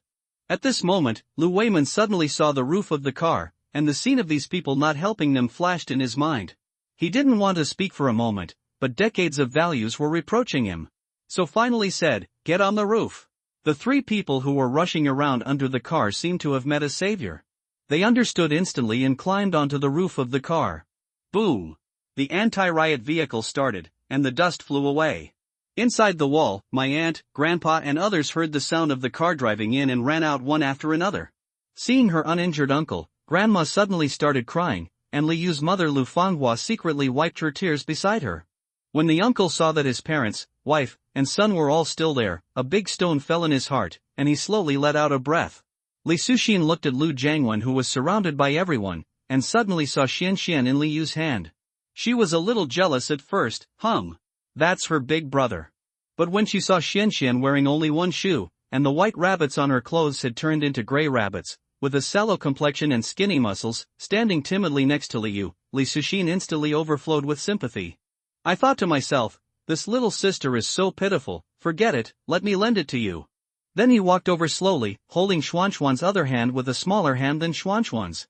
At this moment, Lu Weiman suddenly saw the roof of the car, and the scene of these people not helping them flashed in his mind. He didn't want to speak for a moment, but decades of values were reproaching him. So finally said, "Get on the roof." The 3 people who were rushing around under the car seemed to have met a savior. They understood instantly and climbed onto the roof of the car. Boom! The anti-riot vehicle started, and the dust flew away. Inside the wall, my aunt, grandpa and others heard the sound of the car driving in and ran out one after another. Seeing her uninjured uncle, Grandma suddenly started crying, and Li Yu's mother Lu Fanghua secretly wiped her tears beside her. When the uncle saw that his parents, wife, and son were all still there, a big stone fell in his heart, and he slowly let out a breath. Li Suxin looked at Lu Jiangwen, who was surrounded by everyone, and suddenly saw Xian in Li Yu's hand. She was a little jealous at first. That's her big brother. But when she saw Xian wearing only one shoe, and the white rabbits on her clothes had turned into gray rabbits, with a sallow complexion and skinny muscles, standing timidly next to Li Yu, Li Suxin instantly overflowed with sympathy. I thought to myself, this little sister is so pitiful, forget it, let me lend it to you. Then he walked over slowly, holding Xuanxuan's other hand with a smaller hand than Xuanxuan's.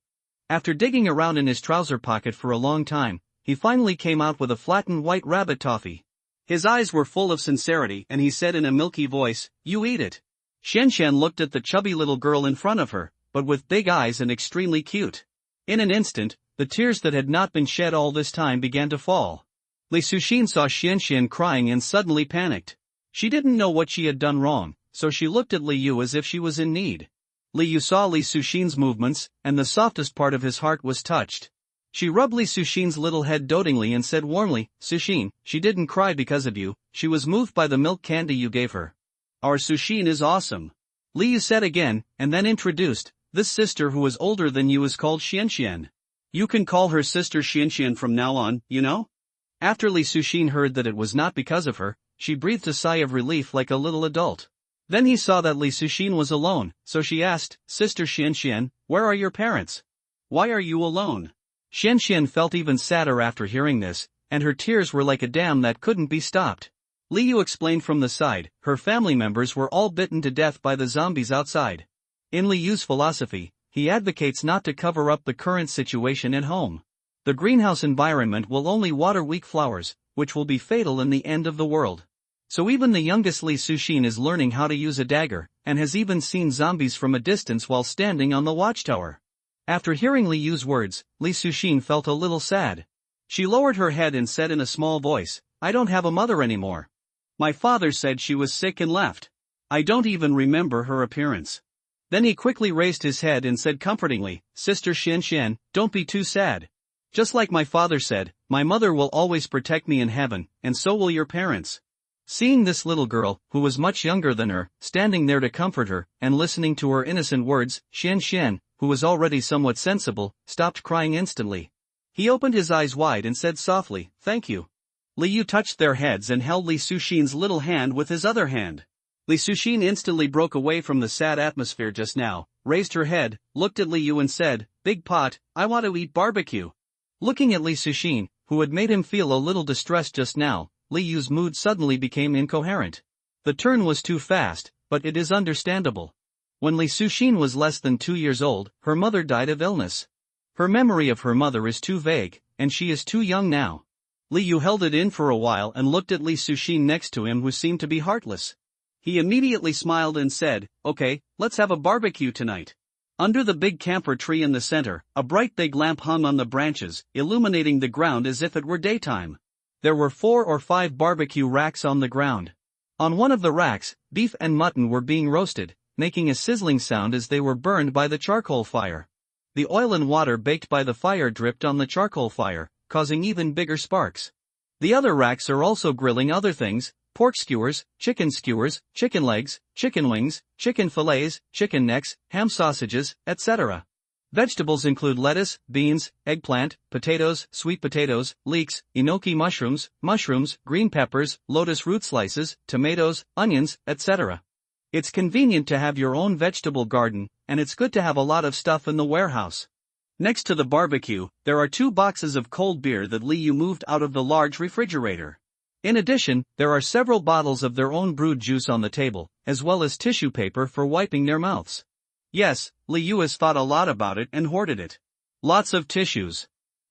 After digging around in his trouser pocket for a long time, he finally came out with a flattened white rabbit toffee. His eyes were full of sincerity and he said in a milky voice, "You eat it." Xian looked at the chubby little girl in front of her, but with big eyes and extremely cute. In an instant, the tears that had not been shed all this time began to fall. Li Suxin saw Xian crying and suddenly panicked. She didn't know what she had done wrong, so she looked at Li Yu as if she was in need. Li Yu saw Li Suxin's movements, and the softest part of his heart was touched. She rubbed Li Suxin's little head dotingly and said warmly, "Suxin, she didn't cry because of you, she was moved by the milk candy you gave her." "Our Suxin is awesome," Li Yu said again, and then introduced, "This sister who is older than you is called Xian. You can call her sister Xian from now on, you know?" After Li Suxin heard that it was not because of her, she breathed a sigh of relief like a little adult. Then he saw that Li Suxin was alone, so she asked, "Sister Xian, where are your parents? Why are you alone?" Xian felt even sadder after hearing this, and her tears were like a dam that couldn't be stopped. Li Yu explained from the side, her family members were all bitten to death by the zombies outside. In Li Yu's philosophy, he advocates not to cover up the current situation at home. The greenhouse environment will only water weak flowers, which will be fatal in the end of the world. So even the youngest Li Suxin is learning how to use a dagger, and has even seen zombies from a distance while standing on the watchtower. After hearing Li Yu's words, Li Suxin felt a little sad. She lowered her head and said in a small voice, "I don't have a mother anymore. My father said she was sick and left. I don't even remember her appearance." Then he quickly raised his head and said comfortingly, "Sister Xian, don't be too sad. Just like my father said, my mother will always protect me in heaven, and so will your parents." Seeing this little girl, who was much younger than her, standing there to comfort her, and listening to her innocent words, Xian, who was already somewhat sensible, stopped crying instantly. He opened his eyes wide and said softly, "Thank you." Li Yu touched their heads and held Li Suxin's little hand with his other hand. Li Suxin instantly broke away from the sad atmosphere just now, raised her head, looked at Li Yu and said, "Big pot, I want to eat barbecue." Looking at Li Suxin, who had made him feel a little distressed just now, Li Yu's mood suddenly became incoherent. The turn was too fast, but it is understandable. When Li Suxin was less than 2 years old, her mother died of illness. Her memory of her mother is too vague, and she is too young now. Li Yu held it in for a while and looked at Li Suxin next to him, who seemed to be heartless. He immediately smiled and said, "Okay, let's have a barbecue tonight." Under the big camphor tree in the center, a bright big lamp hung on the branches, illuminating the ground as if it were daytime. There were 4 or 5 barbecue racks on the ground. On one of the racks, beef and mutton were being roasted, making a sizzling sound as they were burned by the charcoal fire. The oil and water baked by the fire dripped on the charcoal fire, causing even bigger sparks. The other racks are also grilling other things: pork skewers, chicken legs, chicken wings, chicken fillets, chicken necks, ham sausages, etc. Vegetables include lettuce, beans, eggplant, potatoes, sweet potatoes, leeks, enoki mushrooms, green peppers, lotus root slices, tomatoes, onions, etc. It's convenient to have your own vegetable garden, and it's good to have a lot of stuff in the warehouse. Next to the barbecue, there are 2 boxes of cold beer that Liu moved out of the large refrigerator. In addition, there are several bottles of their own brewed juice on the table, as well as tissue paper for wiping their mouths. Yes, Liu has thought a lot about it and hoarded it. Lots of tissues.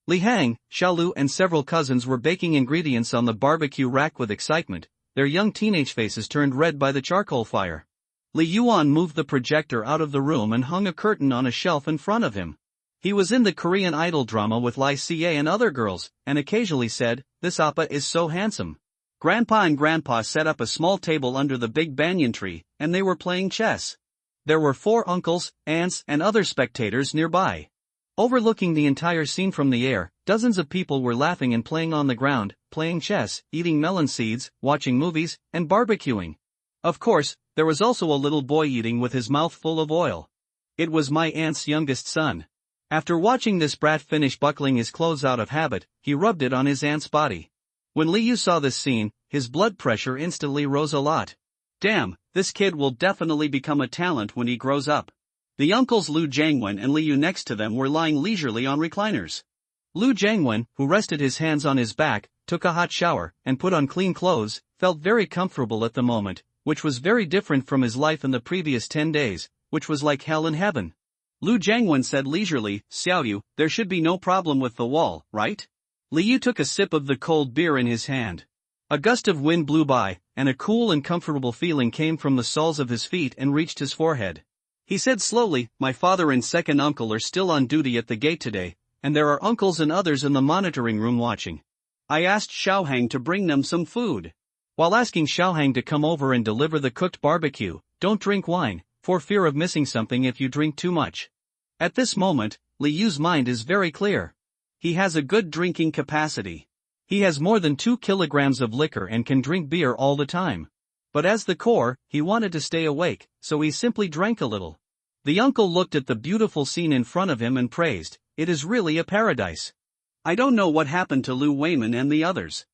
Li Hang, Xiaolu and several cousins were baking ingredients on the barbecue rack with excitement, their young teenage faces turned red by the charcoal fire. Li Yuan moved the projector out of the room and hung a curtain on a shelf in front of him. He was in the Korean Idol drama with Lai Xie and other girls, and occasionally said, "This oppa is so handsome." Grandpa and Grandpa set up a small table under the big banyan tree, and they were playing chess. There were 4 uncles, aunts, and other spectators nearby. Overlooking the entire scene from the air, dozens of people were laughing and playing on the ground, playing chess, eating melon seeds, watching movies, and barbecuing. Of course, there was also a little boy eating with his mouth full of oil. It was my aunt's youngest son. After watching this brat finish buckling his clothes out of habit, he rubbed it on his aunt's body. When Liu saw this scene, his blood pressure instantly rose a lot. Damn, this kid will definitely become a talent when he grows up. The uncles Lu Jiangwen and Liu next to them were lying leisurely on recliners. Lu Jiangwen, who rested his hands on his back, took a hot shower, and put on clean clothes, felt very comfortable at the moment, which was very different from his life in the previous 10 days, which was like hell in heaven. Lu Jiangwen said leisurely, "Xiaoyu, there should be no problem with the wall, right?" Liu took a sip of the cold beer in his hand. A gust of wind blew by, and a cool and comfortable feeling came from the soles of his feet and reached his forehead. He said slowly, "My father and second uncle are still on duty at the gate today, and there are uncles and others in the monitoring room watching. I asked Xiaohang to bring them some food." While asking Xiaohang to come over and deliver the cooked barbecue, "Don't drink wine, for fear of missing something if you drink too much." At this moment, Liu's mind is very clear. He has a good drinking capacity. He has more than 2 kilograms of liquor and can drink beer all the time. But as the core, he wanted to stay awake, so he simply drank a little. The uncle looked at the beautiful scene in front of him and praised, "It is really a paradise." I don't know what happened to Lu Weiman and the others.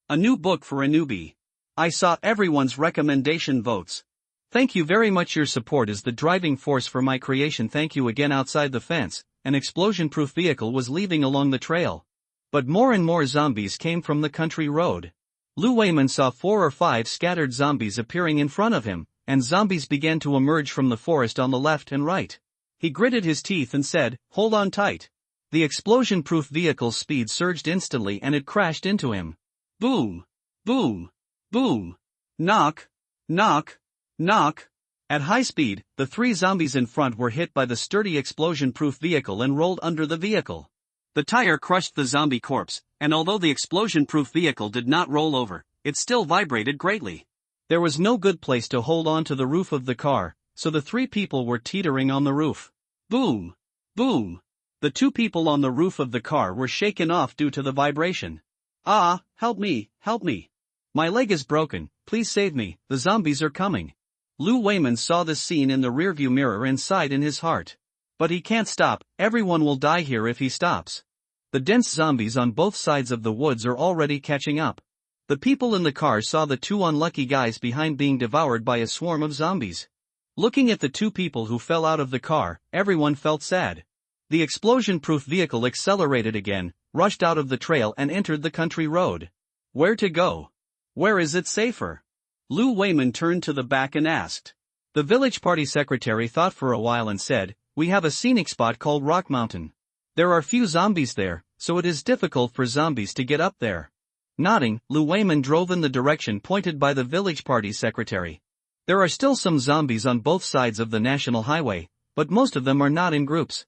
A new book for a newbie. I saw everyone's recommendation votes. Thank you very much. Your support is the driving force for my creation. Thank you again. Outside the fence, an explosion-proof vehicle was leaving along the trail. But more and more zombies came from the country road. Lu Weiman saw 4 or 5 scattered zombies appearing in front of him, and zombies began to emerge from the forest on the left and right. He gritted his teeth and said, "Hold on tight." The explosion-proof vehicle's speed surged instantly and it crashed into him. Boom! Boom! Boom! Knock! Knock! Knock! At high speed, the 3 zombies in front were hit by the sturdy explosion-proof vehicle and rolled under the vehicle. The tire crushed the zombie corpse, and although the explosion-proof vehicle did not roll over, it still vibrated greatly. There was no good place to hold on to the roof of the car, so the 3 people were teetering on the roof. Boom! Boom! The 2 people on the roof of the car were shaken off due to the vibration. "Ah, help me, help me. My leg is broken, please save me, the zombies are coming." Lu Weiman saw this scene in the rearview mirror and sighed in his heart. But he can't stop, everyone will die here if he stops. The dense zombies on both sides of the woods are already catching up. The people in the car saw the 2 unlucky guys behind being devoured by a swarm of zombies. Looking at the 2 people who fell out of the car, everyone felt sad. The explosion-proof vehicle accelerated again, rushed out of the trail and entered the country road. Where to go? Where is it safer? Lu Weiman turned to the back and asked. The village party secretary thought for a while and said, "We have a scenic spot called Rock Mountain. There are few zombies there, so it is difficult for zombies to get up there." Nodding, Lu Weiman drove in the direction pointed by the village party secretary. There are still some zombies on both sides of the national highway, but most of them are not in groups.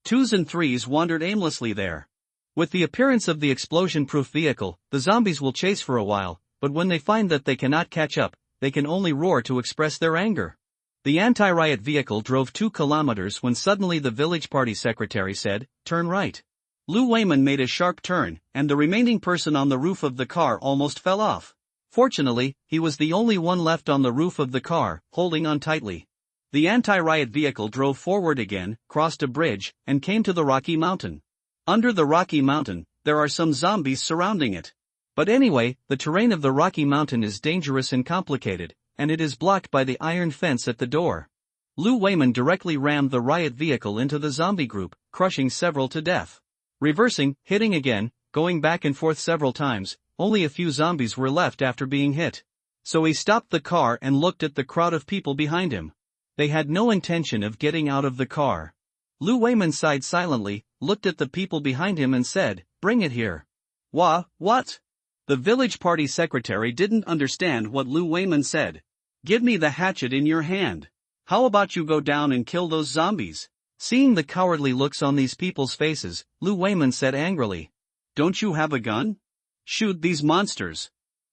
2s and 3s wandered aimlessly there. With the appearance of the explosion-proof vehicle, the zombies will chase for a while, but when they find that they cannot catch up, they can only roar to express their anger. The anti-riot vehicle drove 2 kilometers when suddenly the village party secretary said, "Turn right." Lu Weiman made a sharp turn, and the remaining person on the roof of the car almost fell off. Fortunately, he was the only one left on the roof of the car, holding on tightly. The anti-riot vehicle drove forward again, crossed a bridge, and came to the Rocky Mountain. Under the Rocky Mountain, there are some zombies surrounding it. But anyway, the terrain of the Rocky Mountain is dangerous and complicated, and it is blocked by the iron fence at the door. Lu Weiman directly rammed the riot vehicle into the zombie group, crushing several to death. Reversing, hitting again, going back and forth several times, only a few zombies were left after being hit. So he stopped the car and looked at the crowd of people behind him. They had no intention of getting out of the car. Lu Weiman sighed silently, looked at the people behind him and said, "Bring it here." What? The village party secretary didn't understand what Lu Weiman said. "Give me the hatchet in your hand. How about you go down and kill those zombies?" Seeing the cowardly looks on these people's faces, Lu Weiman said angrily, "Don't you have a gun? Shoot these monsters."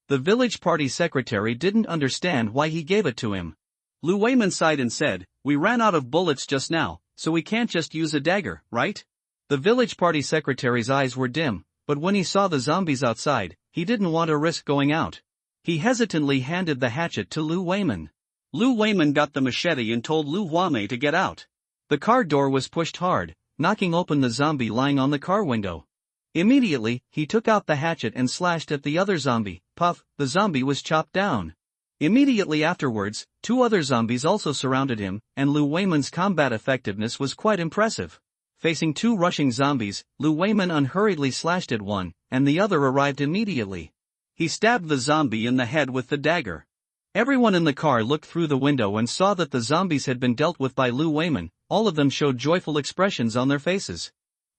The village party secretary didn't understand why he gave it to him. Lu Weiman sighed and said, "We ran out of bullets just now, so we can't just use a dagger, right?" The village party secretary's eyes were dim, but when he saw the zombies outside, he didn't want to risk going out. He hesitantly handed the hatchet to Lu Weiman. Lu Weiman got the machete and told Lu Huame to get out. The car door was pushed hard, knocking open the zombie lying on the car window. Immediately, he took out the hatchet and slashed at the other zombie. Puff, the zombie was chopped down. Immediately afterwards, 2 other zombies also surrounded him, and Lu Weiman's combat effectiveness was quite impressive. Facing 2 rushing zombies, Lu Weiman unhurriedly slashed at one, and the other arrived immediately. He stabbed the zombie in the head with the dagger. Everyone in the car looked through the window and saw that the zombies had been dealt with by Lu Weiman. All of them showed joyful expressions on their faces.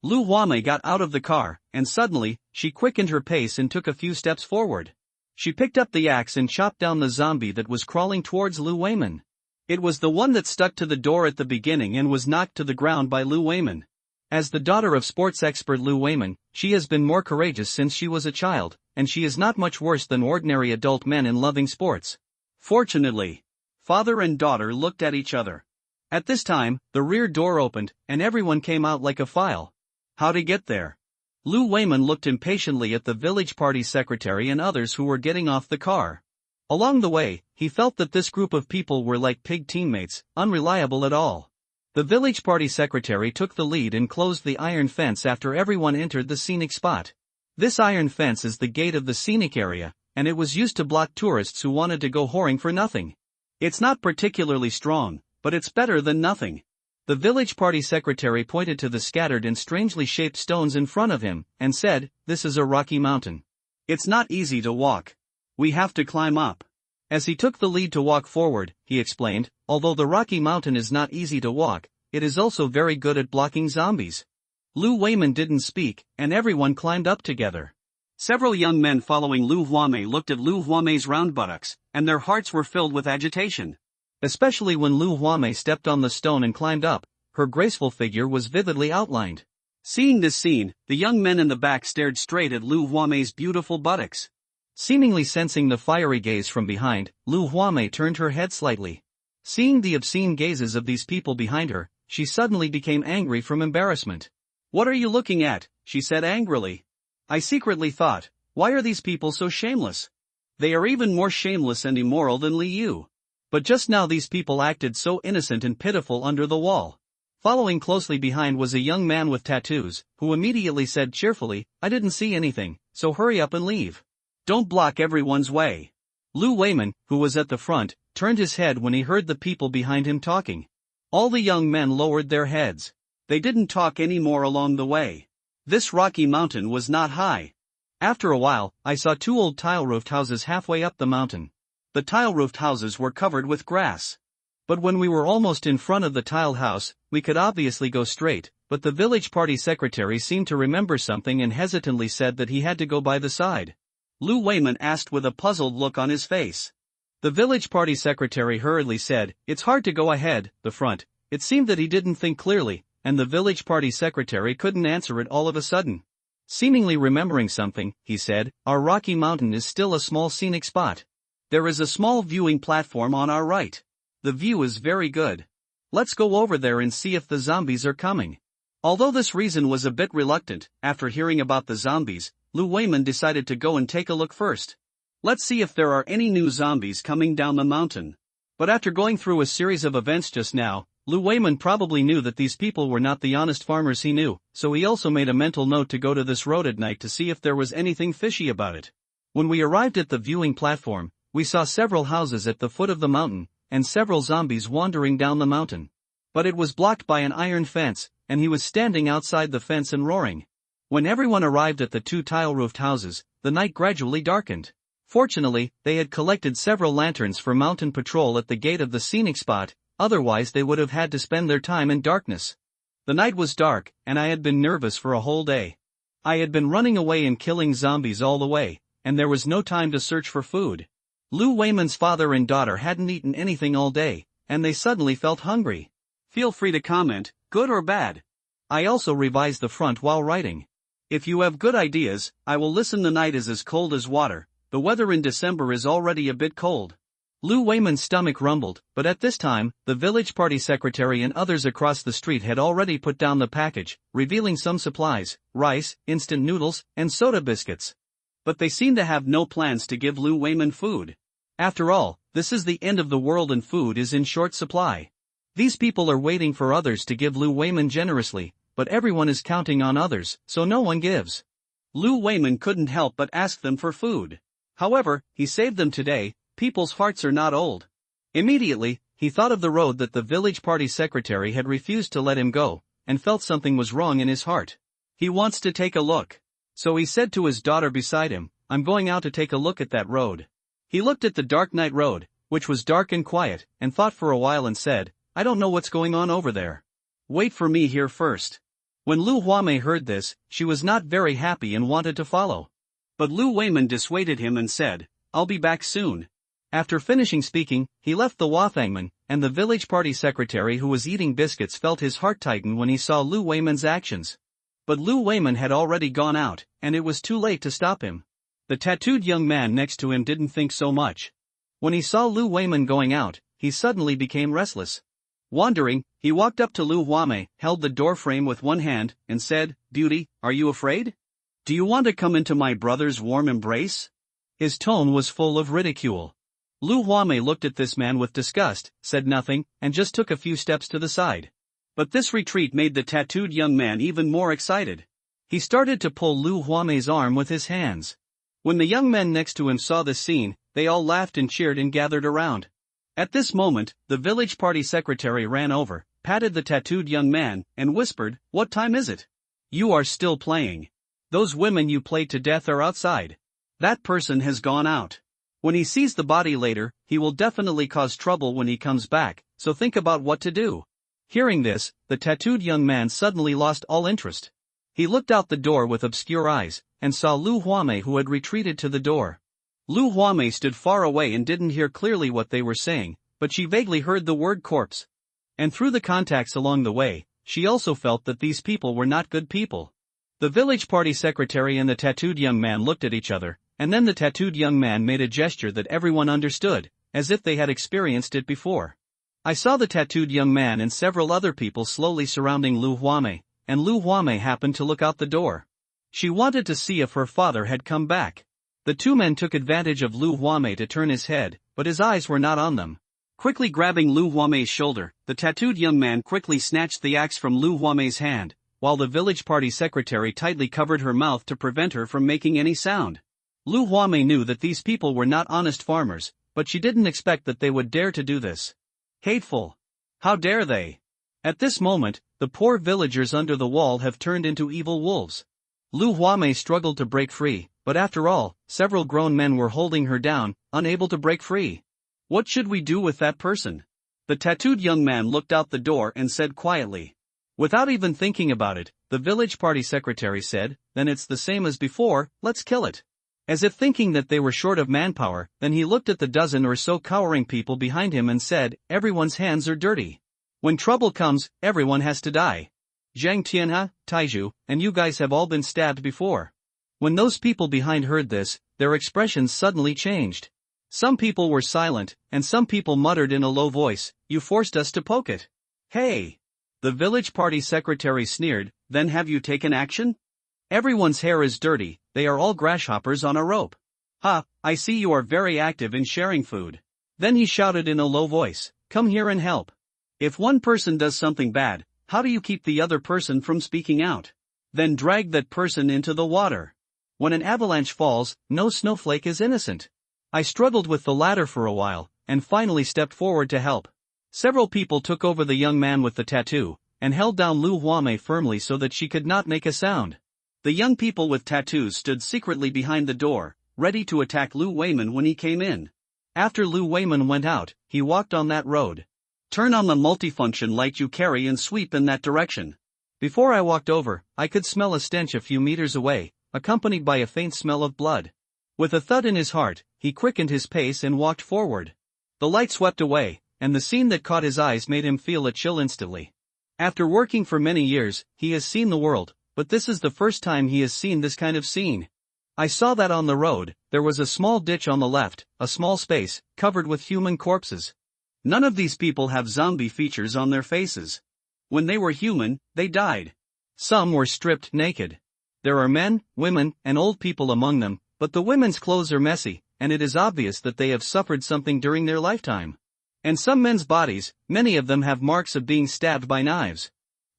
Lu Huame got out of the car, and suddenly, she quickened her pace and took a few steps forward. She picked up the axe and chopped down the zombie that was crawling towards Lu Weiman. It was the one that stuck to the door at the beginning and was knocked to the ground by Lu Weiman. As the daughter of sports expert Lu Weiman, she has been more courageous since she was a child, and she is not much worse than ordinary adult men in loving sports. Fortunately, father and daughter looked at each other. At this time, the rear door opened, and everyone came out like a file. How to get there? Lu Weiman looked impatiently at the village party secretary and others who were getting off the car. Along the way, he felt that this group of people were like pig teammates, unreliable at all. The village party secretary took the lead and closed the iron fence after everyone entered the scenic spot. This iron fence is the gate of the scenic area, and it was used to block tourists who wanted to go whoring for nothing. It's not particularly strong, but it's better than nothing. The village party secretary pointed to the scattered and strangely shaped stones in front of him, and said, "This is a rocky mountain. It's not easy to walk. We have to climb up." As he took the lead to walk forward, he explained, "Although the Rocky Mountain is not easy to walk, it is also very good at blocking zombies." Lu Weiman didn't speak, and everyone climbed up together. Several young men following Lu Huame looked at Lu Huame's round buttocks, and their hearts were filled with agitation. Especially when Lu Huame stepped on the stone and climbed up, her graceful figure was vividly outlined. Seeing this scene, the young men in the back stared straight at Lu Huame's beautiful buttocks. Seemingly sensing the fiery gaze from behind, Lu Huame turned her head slightly. Seeing the obscene gazes of these people behind her, she suddenly became angry from embarrassment. "What are you looking at?" she said angrily. I secretly thought, why are these people so shameless? They are even more shameless and immoral than Li Yu. But just now these people acted so innocent and pitiful under the wall. Following closely behind was a young man with tattoos, who immediately said cheerfully, "I didn't see anything, so hurry up and leave. Don't block everyone's way." Lu Weiman, who was at the front, turned his head when he heard the people behind him talking. All the young men lowered their heads. They didn't talk anymore along the way. This rocky mountain was not high. After a while, I saw 2 old tile-roofed houses halfway up the mountain. The tile-roofed houses were covered with grass. But when we were almost in front of the tiled house, we could obviously go straight, but the village party secretary seemed to remember something and hesitantly said that he had to go by the side. Lu Weiman asked with a puzzled look on his face. The village party secretary hurriedly said, "It's hard to go ahead, the front." It seemed that he didn't think clearly, and the village party secretary couldn't answer it all of a sudden. Seemingly remembering something, he said, "Our Rocky Mountain is still a small scenic spot. There is a small viewing platform on our right. The view is very good. Let's go over there and see if the zombies are coming." Although this reason was a bit reluctant, after hearing about the zombies, Lu Weiman decided to go and take a look first. Let's see if there are any new zombies coming down the mountain. But after going through a series of events just now, Lu Weiman probably knew that these people were not the honest farmers he knew, so he also made a mental note to go to this road at night to see if there was anything fishy about it. When we arrived at the viewing platform, we saw several houses at the foot of the mountain, and several zombies wandering down the mountain. But it was blocked by an iron fence, and he was standing outside the fence and roaring. When everyone arrived at the two tile-roofed houses, the night gradually darkened. Fortunately, they had collected several lanterns for mountain patrol at the gate of the scenic spot, otherwise they would have had to spend their time in darkness. The night was dark, and I had been nervous for a whole day. I had been running away and killing zombies all the way, and there was no time to search for food. Lu Weiman's father and daughter hadn't eaten anything all day, and they suddenly felt hungry. Feel free to comment, good or bad. I also revised the front while writing. If you have good ideas, I will listen. The night is as cold as water. The weather in December is already a bit cold. Lu Weiman's stomach rumbled, but at this time, the village party secretary and others across the street had already put down the package, revealing some supplies, rice, instant noodles, and soda biscuits. But they seem to have no plans to give Lu Weiman food. After all, this is the end of the world and food is in short supply. These people are waiting for others to give Lu Weiman generously, but everyone is counting on others, so no one gives. Lu Weiman couldn't help but ask them for food. However, he saved them today. People's hearts are not old. Immediately, he thought of the road that the village party secretary had refused to let him go, and felt something was wrong in his heart. He wants to take a look. So he said to his daughter beside him, "I'm going out to take a look at that road." He looked at the dark night road, which was dark and quiet, and thought for a while and said, "I don't know what's going on over there. Wait for me here first." When Lu Huame heard this, she was not very happy and wanted to follow. But Lu Weiman dissuaded him and said, "I'll be back soon." After finishing speaking, he left the Wathangman, and the village party secretary who was eating biscuits felt his heart tighten when he saw Lu Weiman's actions. But Lu Weiman had already gone out, and it was too late to stop him. The tattooed young man next to him didn't think so much. When he saw Lu Weiman going out, he suddenly became restless. Wondering, he walked up to Lu Huame, held the door frame with one hand, and said, "Beauty, are you afraid? Do you want to come into my brother's warm embrace?" His tone was full of ridicule. Lu Huame looked at this man with disgust, said nothing, and just took a few steps to the side. But this retreat made the tattooed young man even more excited. He started to pull Lu Huame's arm with his hands. When the young men next to him saw this scene, they all laughed and cheered and gathered around. At this moment, the village party secretary ran over, patted the tattooed young man, and whispered, "What time is it? You are still playing. Those women you played to death are outside. That person has gone out. When he sees the body later, he will definitely cause trouble when he comes back, so think about what to do." Hearing this, the tattooed young man suddenly lost all interest. He looked out the door with obscure eyes, and saw Lu Huame who had retreated to the door. Lu Huame stood far away and didn't hear clearly what they were saying, but she vaguely heard the word corpse. And through the contacts along the way, she also felt that these people were not good people. The village party secretary and the tattooed young man looked at each other, and then the tattooed young man made a gesture that everyone understood, as if they had experienced it before. I saw the tattooed young man and several other people slowly surrounding Lu Huame, and Lu Huame happened to look out the door. She wanted to see if her father had come back. The two men took advantage of Lu Huame to turn his head, but his eyes were not on them. Quickly grabbing Lu Huame's shoulder, the tattooed young man quickly snatched the axe from Lu Huame's hand, while the village party secretary tightly covered her mouth to prevent her from making any sound. Lu Huame knew that these people were not honest farmers, but she didn't expect that they would dare to do this. Hateful! How dare they? At this moment, the poor villagers under the wall have turned into evil wolves. Lu Huame struggled to break free, but after all, several grown men were holding her down, unable to break free. What should we do with that person? The tattooed young man looked out the door and said quietly. Without even thinking about it, the village party secretary said, "Then it's the same as before, let's kill it." As if thinking that they were short of manpower, then he looked at the dozen or so cowering people behind him and said, "Everyone's hands are dirty. When trouble comes, everyone has to die. Zhang Tianhe, Taiju, and you guys have all been stabbed before." When those people behind heard this, their expressions suddenly changed. Some people were silent, and some people muttered in a low voice, "You forced us to poke it." "Hey!" The village party secretary sneered, "Then have you taken action? Everyone's hair is dirty, they are all grasshoppers on a rope. Ha, I see you are very active in sharing food. Then he shouted in a low voice, "Come here and help." If one person does something bad, how do you keep the other person from speaking out? Then drag that person into the water. When an avalanche falls, no snowflake is innocent. I struggled with the ladder for a while, and finally stepped forward to help. Several people took over the young man with the tattoo, and held down Lu Huame firmly so that she could not make a sound. The young people with tattoos stood secretly behind the door, ready to attack Lu Weiman when he came in. After Lu Weiman went out, he walked on that road. Turn on the multifunction light you carry and sweep in that direction. Before I walked over, I could smell a stench a few meters away, accompanied by a faint smell of blood. With a thud in his heart, he quickened his pace and walked forward. The light swept away, and the scene that caught his eyes made him feel a chill instantly. After working for many years, he has seen the world, but this is the first time he has seen this kind of scene. I saw that on the road, there was a small ditch on the left, a small space, covered with human corpses. None of these people have zombie features on their faces. When they were human, they died. Some were stripped naked. There are men, women, and old people among them, but the women's clothes are messy, and it is obvious that they have suffered something during their lifetime. And some men's bodies, many of them have marks of being stabbed by knives.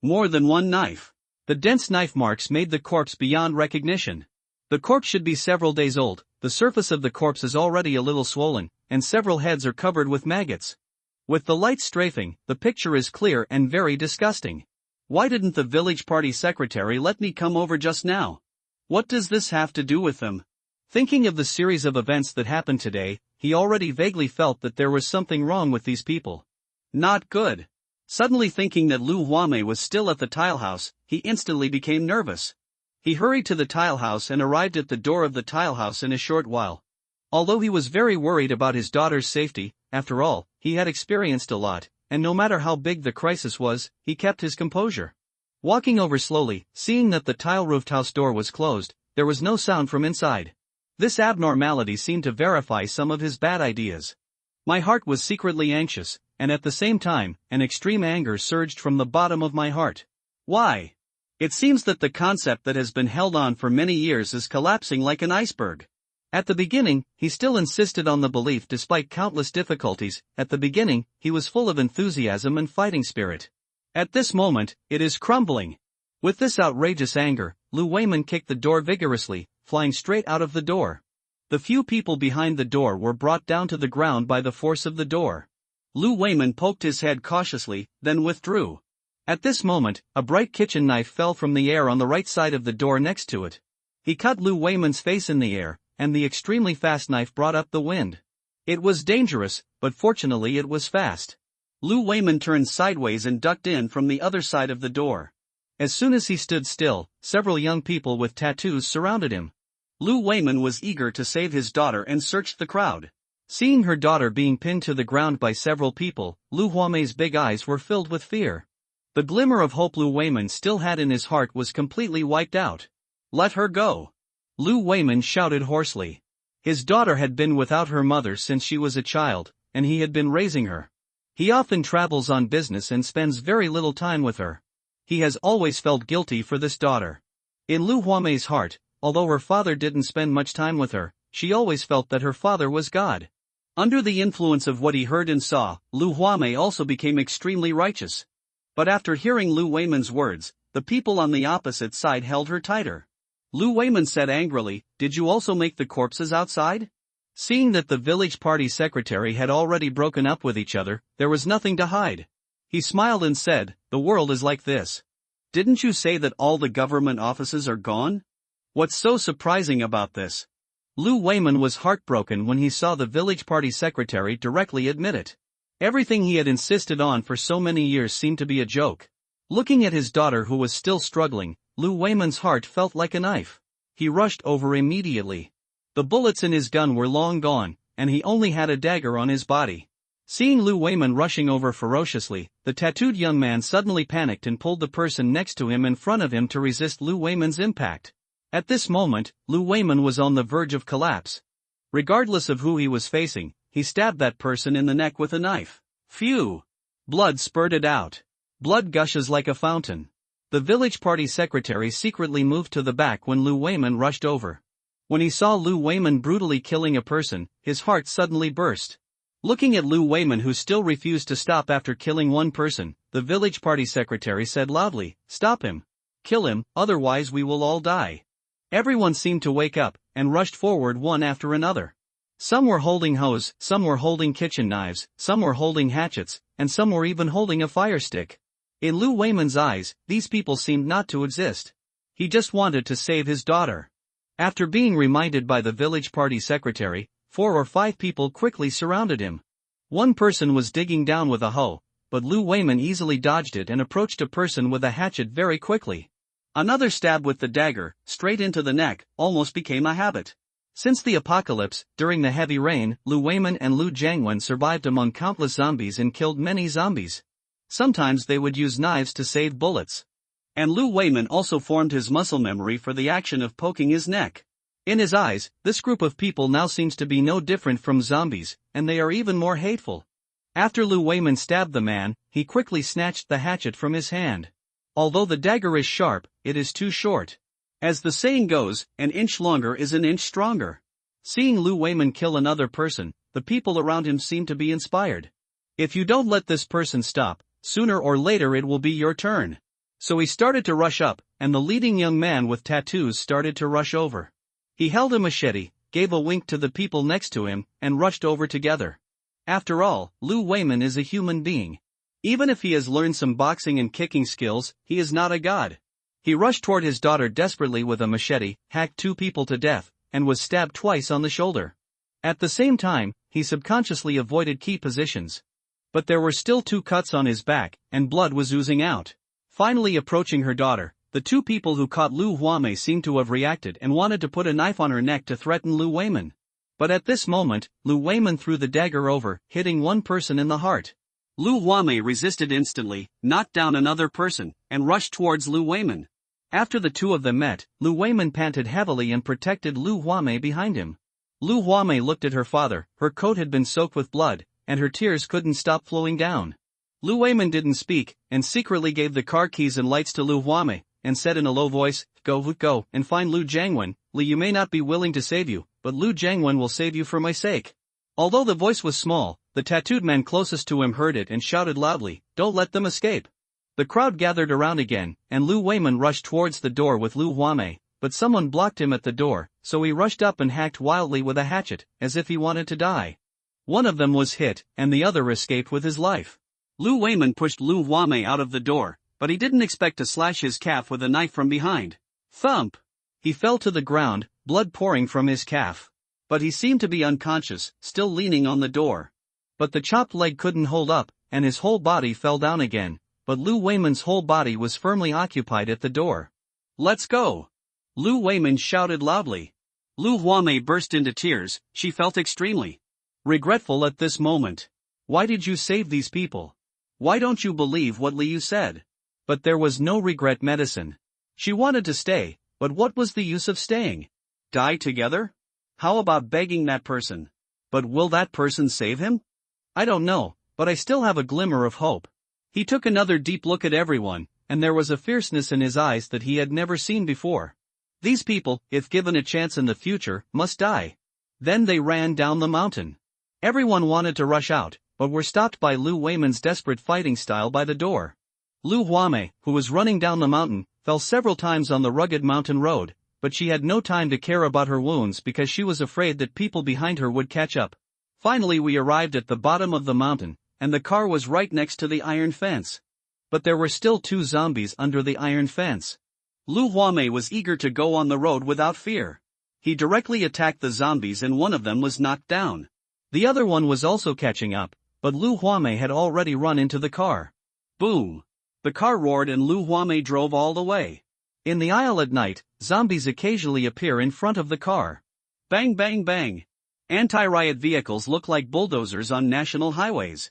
More than one knife. The dense knife marks made the corpse beyond recognition. The corpse should be several days old, the surface of the corpse is already a little swollen, and several heads are covered with maggots. With the light strafing, the picture is clear and very disgusting. Why didn't the village party secretary let me come over just now? What does this have to do with them? Thinking of the series of events that happened today, he already vaguely felt that there was something wrong with these people. Not good. Suddenly thinking that Lu Huame was still at the tile house, he instantly became nervous. He hurried to the tile house and arrived at the door of the tile house in a short while. Although he was very worried about his daughter's safety, after all, he had experienced a lot, and no matter how big the crisis was, he kept his composure. Walking over slowly, seeing that the tile-roofed house door was closed, there was no sound from inside. This abnormality seemed to verify some of his bad ideas. My heart was secretly anxious, and at the same time, an extreme anger surged from the bottom of my heart. Why? It seems that the concept that has been held on for many years is collapsing like an iceberg. At the beginning, he still insisted on the belief despite countless difficulties. At the beginning, he was full of enthusiasm and fighting spirit. At this moment, it is crumbling. With this outrageous anger, Lu Weiman kicked the door vigorously, flying straight out of the door. The few people behind the door were brought down to the ground by the force of the door. Lu Weiman poked his head cautiously, then withdrew. At this moment, a bright kitchen knife fell from the air on the right side of the door next to it. He cut Lu Weiman's face in the air, and the extremely fast knife brought up the wind. It was dangerous, but fortunately it was fast. Lu Weiman turned sideways and ducked in from the other side of the door. As soon as he stood still, several young people with tattoos surrounded him. Lu Weiman was eager to save his daughter and searched the crowd. Seeing her daughter being pinned to the ground by several people, Lu Huame's big eyes were filled with fear. The glimmer of hope Lu Weiman still had in his heart was completely wiped out. Let her go! Lu Weiman shouted hoarsely. His daughter had been without her mother since she was a child, and he had been raising her. He often travels on business and spends very little time with her. He has always felt guilty for this daughter. In Lu Huame's heart, although her father didn't spend much time with her, she always felt that her father was God. Under the influence of what he heard and saw, Lu Huame also became extremely righteous. But after hearing Lu Weiman's words, the people on the opposite side held her tighter. Lu Weiman said angrily, "Did you also make the corpses outside?" Seeing that the village party secretary had already broken up with each other, there was nothing to hide. He smiled and said, "The world is like this. Didn't you say that all the government offices are gone? What's so surprising about this?" Lu Weiman was heartbroken when he saw the village party secretary directly admit it. Everything he had insisted on for so many years seemed to be a joke. Looking at his daughter who was still struggling, Lu Weiman's heart felt like a knife. He rushed over immediately. The bullets in his gun were long gone, and he only had a dagger on his body. Seeing Lu Weiman rushing over ferociously, the tattooed young man suddenly panicked and pulled the person next to him in front of him to resist Lu Weiman's impact. At this moment, Lu Weiman was on the verge of collapse. Regardless of who he was facing, he stabbed that person in the neck with a knife. Phew! Blood spurted out. Blood gushes like a fountain. The village party secretary secretly moved to the back when Lu Weiman rushed over. When he saw Lu Weiman brutally killing a person, his heart suddenly burst. Looking at Lu Weiman, who still refused to stop after killing one person, the village party secretary said loudly, "Stop him. Kill him, otherwise we will all die." Everyone seemed to wake up, and rushed forward one after another. Some were holding hoes, some were holding kitchen knives, some were holding hatchets, and some were even holding a fire stick. In Lu Weiman's eyes, these people seemed not to exist. He just wanted to save his daughter. After being reminded by the village party secretary, 4 or 5 people quickly surrounded him. One person was digging down with a hoe, but Lu Weiman easily dodged it and approached a person with a hatchet very quickly. Another stab with the dagger, straight into the neck, almost became a habit. Since the apocalypse, during the heavy rain, Lu Weiman and Lu Jiangwen survived among countless zombies and killed many zombies. Sometimes they would use knives to save bullets. And Lu Weiman also formed his muscle memory for the action of poking his neck. In his eyes, this group of people now seems to be no different from zombies, and they are even more hateful. After Lu Weiman stabbed the man, he quickly snatched the hatchet from his hand. Although the dagger is sharp, it is too short. As the saying goes, an inch longer is an inch stronger. Seeing Lu Weiman kill another person, the people around him seem to be inspired. If you don't let this person stop, sooner or later it will be your turn. So he started to rush up, and the leading young man with tattoos started to rush over. He held a machete, gave a wink to the people next to him, and rushed over together. After all, Lu Weiman is a human being. Even if he has learned some boxing and kicking skills, he is not a god. He rushed toward his daughter desperately with a machete, hacked 2 people to death, and was stabbed twice on the shoulder. At the same time, he subconsciously avoided key positions. But there were still 2 cuts on his back, and blood was oozing out. Finally approaching her daughter, the 2 people who caught Lu Huame seemed to have reacted and wanted to put a knife on her neck to threaten Lu Weiman. But at this moment, Lu Weiman threw the dagger over, hitting one person in the heart. Lu Huame resisted instantly, knocked down another person, and rushed towards Lu Weiman. After the 2 of them met, Lu Weiman panted heavily and protected Lu Huame behind him. Lu Huame looked at her father, her coat had been soaked with blood, and her tears couldn't stop flowing down. Lu Weiman didn't speak, and secretly gave the car keys and lights to Lu Huame, and said in a low voice, Go, and find Lu Jiangwen. Li you may not be willing to save you, but Lu Jiangwen will save you for my sake. Although the voice was small, the tattooed man closest to him heard it and shouted loudly, Don't let them escape. The crowd gathered around again, and Lu Weiman rushed towards the door with Lu Huame, but someone blocked him at the door, so he rushed up and hacked wildly with a hatchet, as if he wanted to die. One of them was hit, and the other escaped with his life. Lu Weiman pushed Lu Huame out of the door, but he didn't expect to slash his calf with a knife from behind. Thump! He fell to the ground, blood pouring from his calf. But he seemed to be unconscious, still leaning on the door. But the chopped leg couldn't hold up, and his whole body fell down again, but Lu Weiman's whole body was firmly occupied at the door. Let's go! Lu Weiman shouted loudly. Lu Huame burst into tears, she felt extremely regretful at this moment. Why did you save these people? Why don't you believe what Liu said? But there was no regret medicine. She wanted to stay, but what was the use of staying? Die together? How about begging that person? But will that person save him? I don't know, but I still have a glimmer of hope. He took another deep look at everyone, and there was a fierceness in his eyes that he had never seen before. These people, if given a chance in the future, must die. Then they ran down the mountain. Everyone wanted to rush out, but were stopped by Lu Weiman's desperate fighting style by the door. Lu Huame, who was running down the mountain, fell several times on the rugged mountain road, but she had no time to care about her wounds because she was afraid that people behind her would catch up. Finally we arrived at the bottom of the mountain, and the car was right next to the iron fence. But there were still 2 zombies under the iron fence. Lu Huame was eager to go on the road without fear. He directly attacked the zombies and one of them was knocked down. The other one was also catching up, but Lu Huame had already run into the car. Boom! The car roared and Lu Huame drove all the way. In the aisle at night, zombies occasionally appear in front of the car. Bang bang bang! Anti-riot vehicles look like bulldozers on national highways.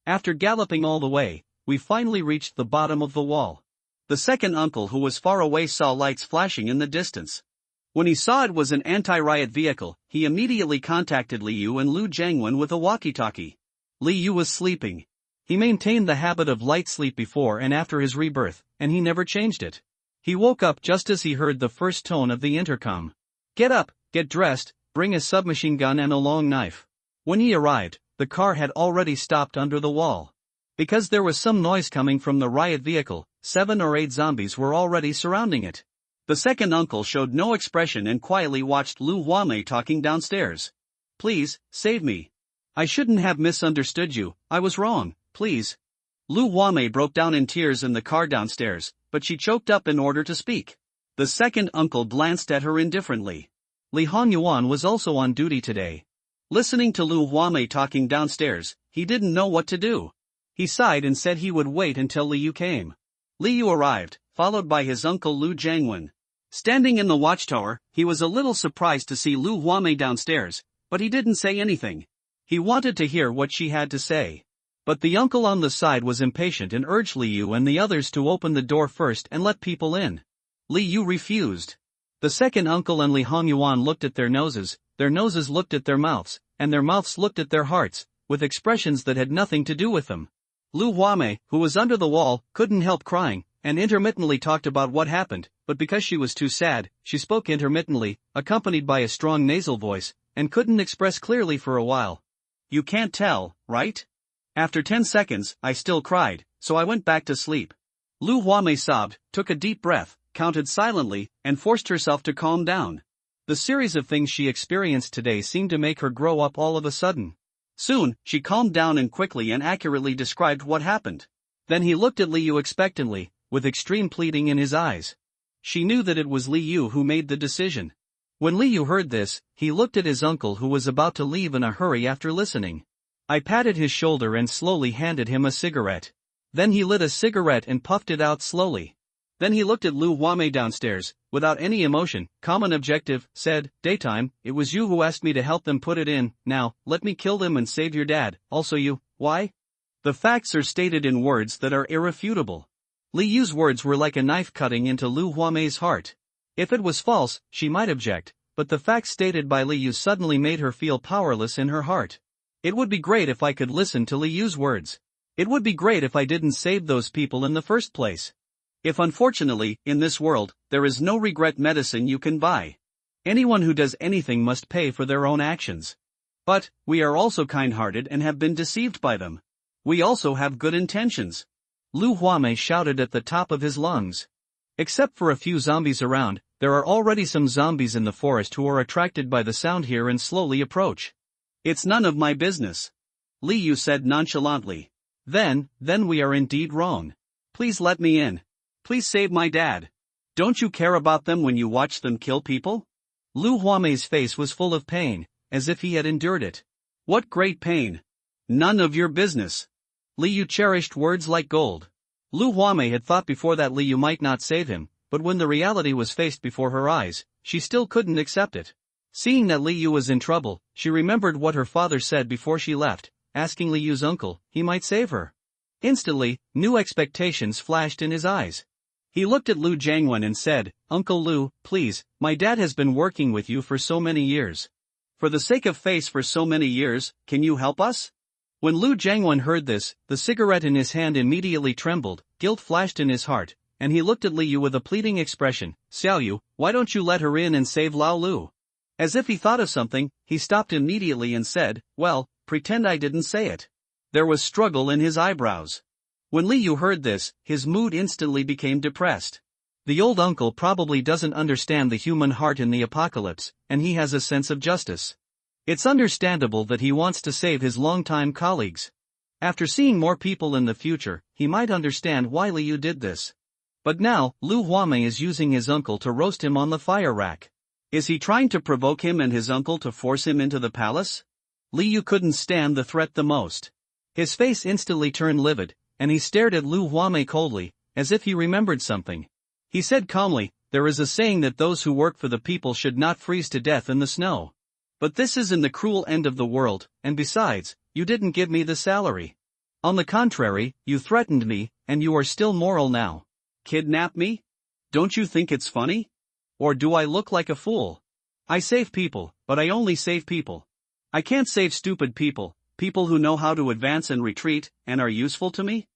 After galloping all the way, we finally reached the bottom of the wall. The second uncle who was far away saw lights flashing in the distance. When he saw it was an anti-riot vehicle, he immediately contacted Liu and Lu Jiangwen with a walkie-talkie. Liu was sleeping. He maintained the habit of light sleep before and after his rebirth, and he never changed it. He woke up just as he heard the first tone of the intercom. Get up, get dressed, bring a submachine gun and a long knife. When he arrived, the car had already stopped under the wall. Because there was some noise coming from the riot vehicle, 7 or 8 zombies were already surrounding it. The second uncle showed no expression and quietly watched Lu Huamei talking downstairs. Please, save me. I shouldn't have misunderstood you, I was wrong, please. Lu Huamei broke down in tears in the car downstairs, but she choked up in order to speak. The second uncle glanced at her indifferently. Li Hongyuan was also on duty today. Listening to Lu Huamei talking downstairs, he didn't know what to do. He sighed and said he would wait until Li Yu came. Li Yu arrived, followed by his uncle Lu Jiangwen. Standing in the watchtower, he was a little surprised to see Lu Huamei downstairs, but he didn't say anything. He wanted to hear what she had to say. But the uncle on the side was impatient and urged Li Yu and the others to open the door first and let people in. Li Yu refused. The second uncle and Li Hongyuan looked at their noses looked at their mouths, and their mouths looked at their hearts, with expressions that had nothing to do with them. Lu Huamei, who was under the wall, couldn't help crying, and intermittently talked about what happened, but because she was too sad, she spoke intermittently, accompanied by a strong nasal voice, and couldn't express clearly for a while. You can't tell, right? After 10 seconds, I still cried, so I went back to sleep. Lu Huamei sobbed, took a deep breath, counted silently, and forced herself to calm down. The series of things she experienced today seemed to make her grow up all of a sudden. Soon, she calmed down and quickly and accurately described what happened. Then he looked at Li Yu expectantly, with extreme pleading in his eyes. She knew that it was Li Yu who made the decision. When Li Yu heard this, he looked at his uncle who was about to leave in a hurry after listening. I patted his shoulder and slowly handed him a cigarette. Then he lit a cigarette and puffed it out slowly. Then he looked at Lu Huamei downstairs, without any emotion, calm and objective, said, Daytime, it was you who asked me to help them put it in, now, let me kill them and save your dad, also you, why? The facts are stated in words that are irrefutable. Li Yu's words were like a knife cutting into Lu Huamei's heart. If it was false, she might object, but the facts stated by Li Yu suddenly made her feel powerless in her heart. It would be great if I could listen to Li Yu's words. It would be great if I didn't save those people in the first place. If unfortunately, in this world, there is no regret medicine you can buy. Anyone who does anything must pay for their own actions. But, we are also kind-hearted and have been deceived by them. We also have good intentions. Lu Huamei shouted at the top of his lungs. Except for a few zombies around, there are already some zombies in the forest who are attracted by the sound here and slowly approach. It's none of my business. Li Yu said nonchalantly. Then we are indeed wrong. Please let me in. Please save my dad. Don't you care about them when you watch them kill people? Lu Huamei's face was full of pain, as if he had endured it. What great pain. None of your business. Li Yu cherished words like gold. Lu Huamei had thought before that Li Yu might not save him, but when the reality was faced before her eyes, she still couldn't accept it. Seeing that Li Yu was in trouble, she remembered what her father said before she left, asking Li Yu's uncle, he might save her. Instantly, new expectations flashed in his eyes. He looked at Lu Jiangwen and said, Uncle Lu, please, my dad has been working with you for so many years. For the sake of face for so many years, can you help us? When Lu Jiangwen heard this, the cigarette in his hand immediately trembled, guilt flashed in his heart, and he looked at Li Yu with a pleading expression, Xiao Yu, why don't you let her in and save Lao Lu? As if he thought of something, he stopped immediately and said, well, pretend I didn't say it. There was struggle in his eyebrows. When Li Yu heard this, his mood instantly became depressed. The old uncle probably doesn't understand the human heart in the apocalypse, and he has a sense of justice. It's understandable that he wants to save his longtime colleagues. After seeing more people in the future, he might understand why Li Yu did this. But now, Lu Huamei is using his uncle to roast him on the fire rack. Is he trying to provoke him and his uncle to force him into the palace? Li Yu couldn't stand the threat the most. His face instantly turned livid, and he stared at Lu Huamei coldly, as if he remembered something. He said calmly, there is a saying that those who work for the people should not freeze to death in the snow. But this is in the cruel end of the world, and besides, you didn't give me the salary. On the contrary, you threatened me, and you are still moral now. Kidnap me? Don't you think it's funny? Or do I look like a fool? I save people, but I only save people. I can't save stupid people. People who know how to advance and retreat, and are useful to me?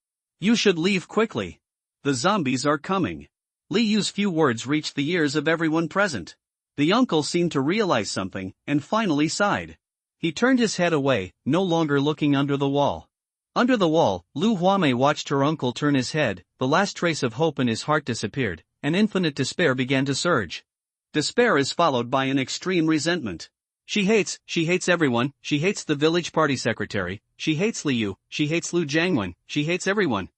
You should leave quickly. The zombies are coming. Li Yu's few words reached the ears of everyone present. The uncle seemed to realize something, and finally sighed. He turned his head away, no longer looking under the wall. Under the wall, Lu Huame watched her uncle turn his head, the last trace of hope in his heart disappeared, and infinite despair began to surge. Despair is followed by an extreme resentment. She hates everyone, she hates the village party secretary, she hates Liu, she hates Lu Jiangwen, she hates everyone.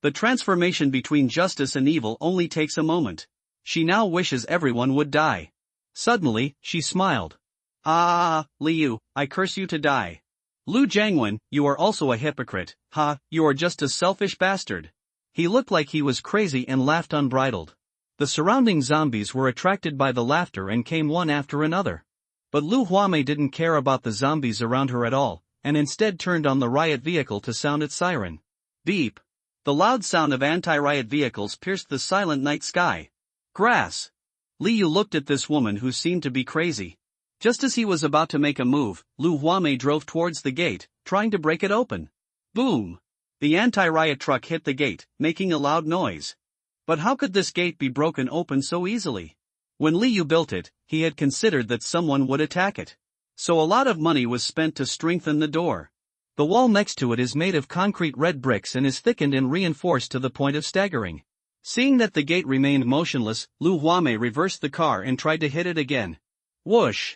The transformation between justice and evil only takes a moment. She now wishes everyone would die. Suddenly, she smiled. Ah, Liu, I curse you to die. Lu Jiangwen, you are also a hypocrite, ha, you are just a selfish bastard. He looked like he was crazy and laughed unbridled. The surrounding zombies were attracted by the laughter and came one after another. But Lu Huame didn't care about the zombies around her at all, and instead turned on the riot vehicle to sound its siren. Beep. The loud sound of anti-riot vehicles pierced the silent night sky. Grass. Liu looked at this woman who seemed to be crazy. Just as he was about to make a move, Lu Huame drove towards the gate, trying to break it open. Boom! The anti-riot truck hit the gate, making a loud noise. But how could this gate be broken open so easily? When Liu built it, he had considered that someone would attack it. So a lot of money was spent to strengthen the door. The wall next to it is made of concrete red bricks and is thickened and reinforced to the point of staggering. Seeing that the gate remained motionless, Lu Huame reversed the car and tried to hit it again. Whoosh!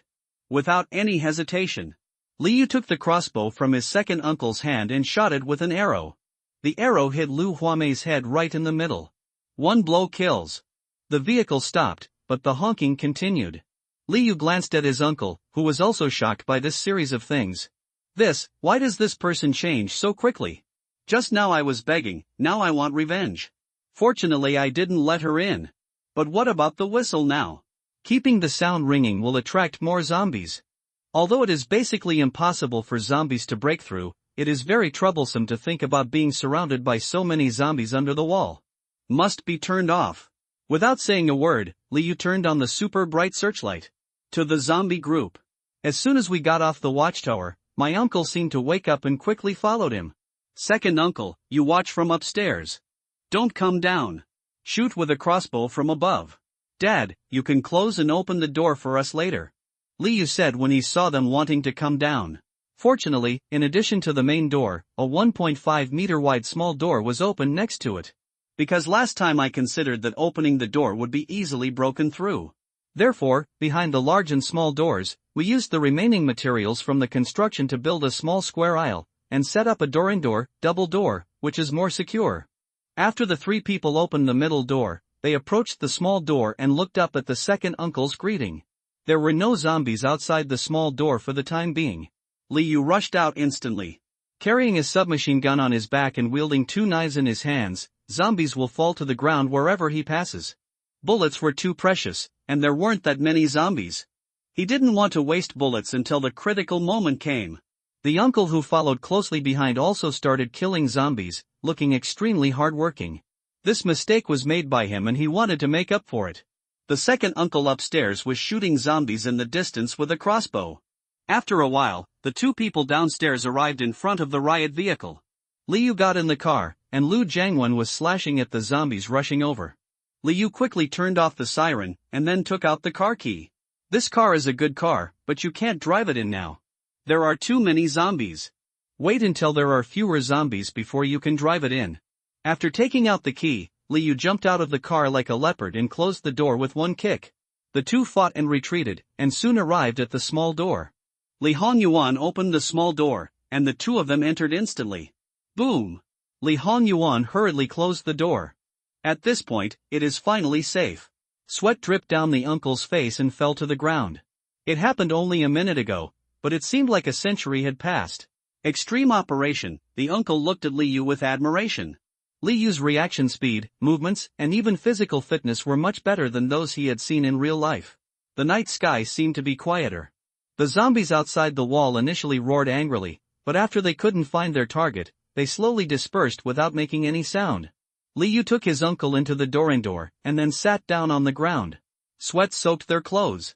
Without any hesitation, Liu took the crossbow from his second uncle's hand and shot it with an arrow. The arrow hit Lu Huame's head right in the middle. One blow kills. The vehicle stopped, but the honking continued. Liu glanced at his uncle, who was also shocked by this series of things. Why does this person change so quickly? Just now I was begging, now I want revenge. Fortunately I didn't let her in. But what about the whistle now? Keeping the sound ringing will attract more zombies. Although it is basically impossible for zombies to break through, it is very troublesome to think about being surrounded by so many zombies under the wall. Must be turned off. Without saying a word, Liu turned on the super bright searchlight. To the zombie group. As soon as we got off the watchtower, my uncle seemed to wake up and quickly followed him. Second uncle, you watch from upstairs. Don't come down. Shoot with a crossbow from above. Dad, you can close and open the door for us later. Liu said when he saw them wanting to come down. Fortunately, in addition to the main door, a 1.5 meter wide small door was open next to it. Because last time I considered that opening the door would be easily broken through. Therefore, behind the large and small doors, we used the remaining materials from the construction to build a small square aisle, and set up a door-in-door, double door, which is more secure. After the three people opened the middle door, they approached the small door and looked up at the second uncle's greeting. There were no zombies outside the small door for the time being. Liu rushed out instantly. Carrying a submachine gun on his back and wielding two knives in his hands, zombies will fall to the ground wherever he passes. Bullets were too precious, and there weren't that many zombies. He didn't want to waste bullets until the critical moment came. The uncle who followed closely behind also started killing zombies, looking extremely hardworking. This mistake was made by him and he wanted to make up for it. The second uncle upstairs was shooting zombies in the distance with a crossbow. After a while, the two people downstairs arrived in front of the riot vehicle. Liu got in the car, and Lu Jiangwen was slashing at the zombies rushing over. Liu quickly turned off the siren, and then took out the car key. This car is a good car, but you can't drive it in now. There are too many zombies. Wait until there are fewer zombies before you can drive it in. After taking out the key, Liu jumped out of the car like a leopard and closed the door with one kick. The two fought and retreated, and soon arrived at the small door. Li Hongyuan opened the small door, and the two of them entered instantly. Boom! Li Hongyuan hurriedly closed the door. At this point, it is finally safe. Sweat dripped down the uncle's face and fell to the ground. It happened only a minute ago, but it seemed like a century had passed. Extreme operation, the uncle looked at Liu with admiration. Liu's reaction speed, movements, and even physical fitness were much better than those he had seen in real life. The night sky seemed to be quieter. The zombies outside the wall initially roared angrily, but after they couldn't find their target, they slowly dispersed without making any sound. Liu took his uncle into the door-in-door, and then sat down on the ground. Sweat soaked their clothes.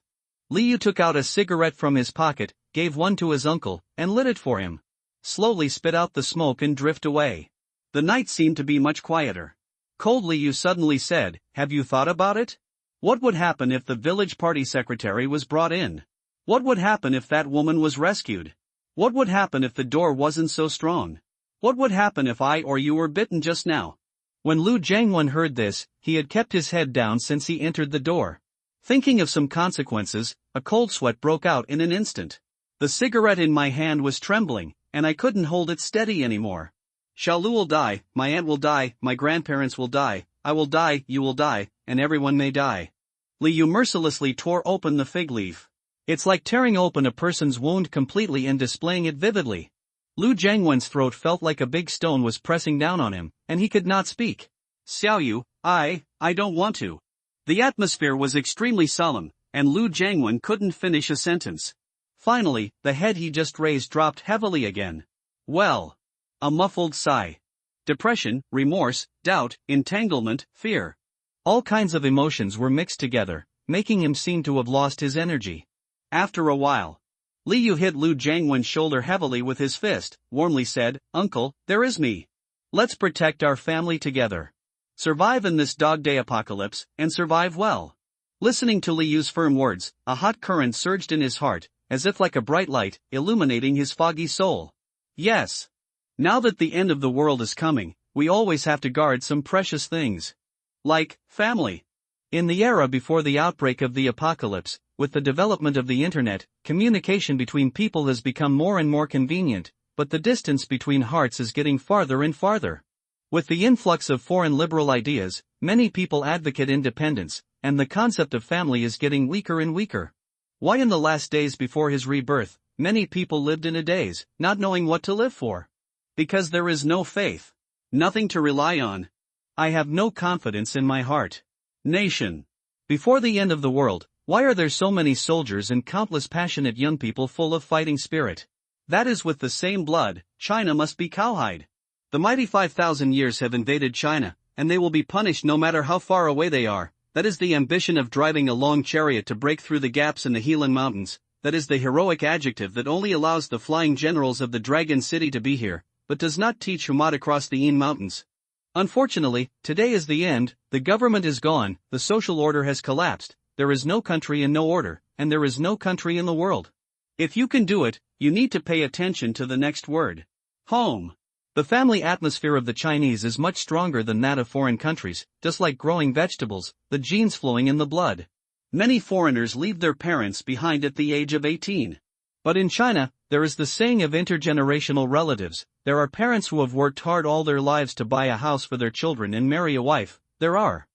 Liu took out a cigarette from his pocket, gave one to his uncle, and lit it for him. Slowly spit out the smoke and drift away. The night seemed to be much quieter. Cold Liu suddenly said, "Have you thought about it? What would happen if the village party secretary was brought in? What would happen if that woman was rescued? What would happen if the door wasn't so strong? What would happen if I or you were bitten just now? When Lu Jiangwen heard this, he had kept his head down since he entered the door. Thinking of some consequences, a cold sweat broke out in an instant. The cigarette in my hand was trembling, and I couldn't hold it steady anymore. Xiaolu will die, my aunt will die, my grandparents will die, I will die, you will die, and everyone may die. Li Yu mercilessly tore open the fig leaf. It's like tearing open a person's wound completely and displaying it vividly. Lu Jiangwen's throat felt like a big stone was pressing down on him, and he could not speak. Xiaoyu, I don't want to. The atmosphere was extremely solemn, and Lu Jiangwen couldn't finish a sentence. Finally, the head he just raised dropped heavily again. Well. A muffled sigh. Depression, remorse, doubt, entanglement, fear. All kinds of emotions were mixed together, making him seem to have lost his energy. After a while, Li Yu hit Lu Jiangwen's shoulder heavily with his fist, warmly said, "Uncle, there is me. Let's protect our family together. Survive in this dog day apocalypse, and survive well." Listening to Li Yu's firm words, a hot current surged in his heart, as if like a bright light, illuminating his foggy soul. Yes. Now that the end of the world is coming, we always have to guard some precious things. Like, family. In the era before the outbreak of the apocalypse, with the development of the internet, communication between people has become more and more convenient, but the distance between hearts is getting farther and farther. With the influx of foreign liberal ideas, many people advocate independence, and the concept of family is getting weaker and weaker. Why in the last days before his rebirth, many people lived in a daze, not knowing what to live for? Because there is no faith. Nothing to rely on. I have no confidence in my heart. Nation. Before the end of the world, why are there so many soldiers and countless passionate young people full of fighting spirit? That is with the same blood, China must be cowhide. The mighty 5,000 years have invaded China, and they will be punished no matter how far away they are. That is the ambition of driving a long chariot to break through the gaps in the Helan Mountains. That is the heroic adjective that only allows the flying generals of the Dragon City to be here, but does not teach Humad across the Yin Mountains. Unfortunately, today is the end, the government is gone, the social order has collapsed, there is no country and no order, and there is no country in the world. If you can do it, you need to pay attention to the next word. Home. The family atmosphere of the Chinese is much stronger than that of foreign countries, just like growing vegetables, the genes flowing in the blood. Many foreigners leave their parents behind at the age of 18. But in China, there is the saying of intergenerational relatives. There are parents who have worked hard all their lives to buy a house for their children and marry a wife. There are.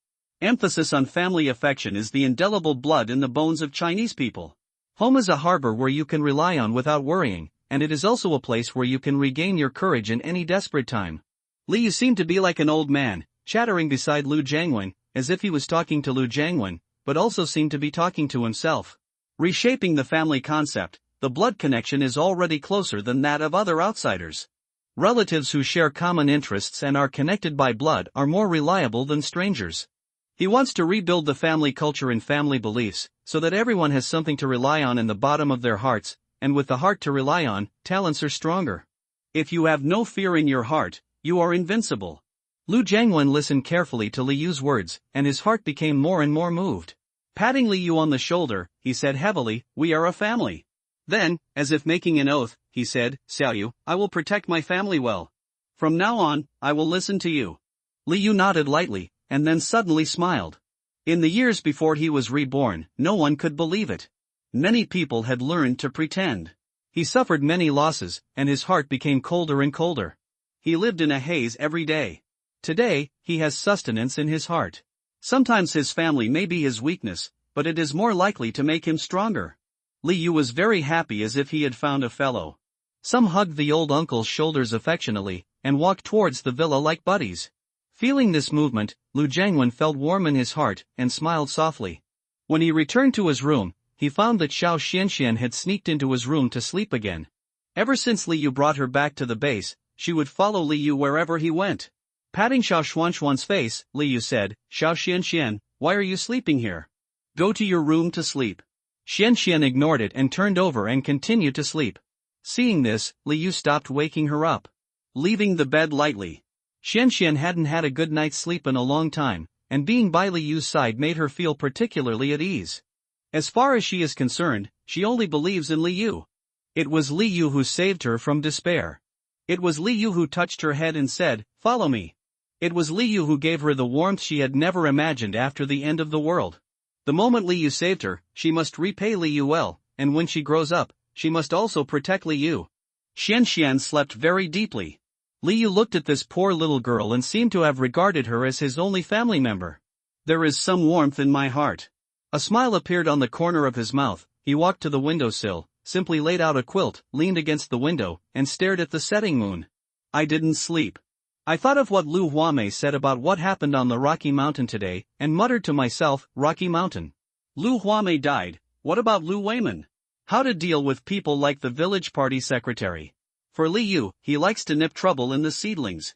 Emphasis on family affection is the indelible blood in the bones of Chinese people. Home is a harbor where you can rely on without worrying, and it is also a place where you can regain your courage in any desperate time. Li Yu seemed to be like an old man, chattering beside Lu Jiangwen, as if he was talking to Lu Jiangwen, but also seemed to be talking to himself. Reshaping the family concept, the blood connection is already closer than that of other outsiders. Relatives who share common interests and are connected by blood are more reliable than strangers. He wants to rebuild the family culture and family beliefs, so that everyone has something to rely on in the bottom of their hearts, and with the heart to rely on, talents are stronger. If you have no fear in your heart, you are invincible. Lu Jiangwen listened carefully to Li Yu's words, and his heart became more and more moved. Patting Li Yu on the shoulder, he said heavily, "We are a family." Then, as if making an oath, he said, "Xiaoyu, I will protect my family well. From now on, I will listen to you." Li Yu nodded lightly, and then suddenly smiled. In the years before he was reborn, no one could believe it. Many people had learned to pretend. He suffered many losses, and his heart became colder and colder. He lived in a haze every day. Today, he has sustenance in his heart. Sometimes his family may be his weakness, but it is more likely to make him stronger. Li Yu was very happy as if he had found a fellow. Some hugged the old uncle's shoulders affectionately, and walked towards the villa like buddies. Feeling this movement, Lu Jiangwen felt warm in his heart, and smiled softly. When he returned to his room, he found that Xiao Xianxian had sneaked into his room to sleep again. Ever since Li Yu brought her back to the base, she would follow Li Yu wherever he went. Patting Xiao Xuanxuan's face, Li Yu said, "Xiao Xianxian, why are you sleeping here? Go to your room to sleep." Xianxian ignored it and turned over and continued to sleep. Seeing this, Li Yu stopped waking her up. Leaving the bed lightly. Xianxian hadn't had a good night's sleep in a long time, and being by Li Yu's side made her feel particularly at ease. As far as she is concerned, she only believes in Li Yu. It was Li Yu who saved her from despair. It was Li Yu who touched her head and said, "Follow me." It was Li Yu who gave her the warmth she had never imagined after the end of the world. The moment Li Yu saved her, she must repay Li Yu well, and when she grows up, she must also protect Li Yu. Xian slept very deeply. Li Yu looked at this poor little girl and seemed to have regarded her as his only family member. There is some warmth in my heart. A smile appeared on the corner of his mouth. He walked to the windowsill, simply laid out a quilt, leaned against the window, and stared at the setting moon. I didn't sleep. I thought of what Lu Huamei said about what happened on the Rocky Mountain today, and muttered to myself, Rocky Mountain. Lu Huamei died. What about Lu Weiman? How to deal with people like the village party secretary? For Li Yu, he likes to nip trouble in the seedlings.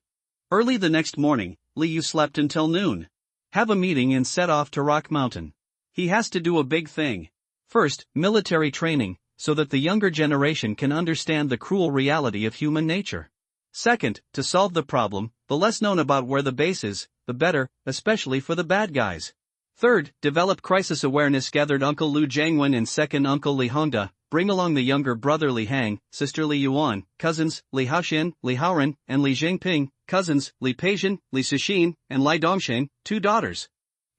Early the next morning, Li Yu slept until noon. Have a meeting and set off to Rock Mountain. He has to do a big thing. First, military training, so that the younger generation can understand the cruel reality of human nature. Second, to solve the problem, the less known about where the base is, the better, especially for the bad guys. Third, develop crisis awareness. Gathered Uncle Lu Jiangwen and second Uncle Li Hongda, bring along the younger brother Li Hang, sister Li Yuan, cousins, Li Haoxian, Li Haoren, and Li Jingping, cousins, Li Peixian, Li Sixin, and Li Dongsheng, 2 daughters.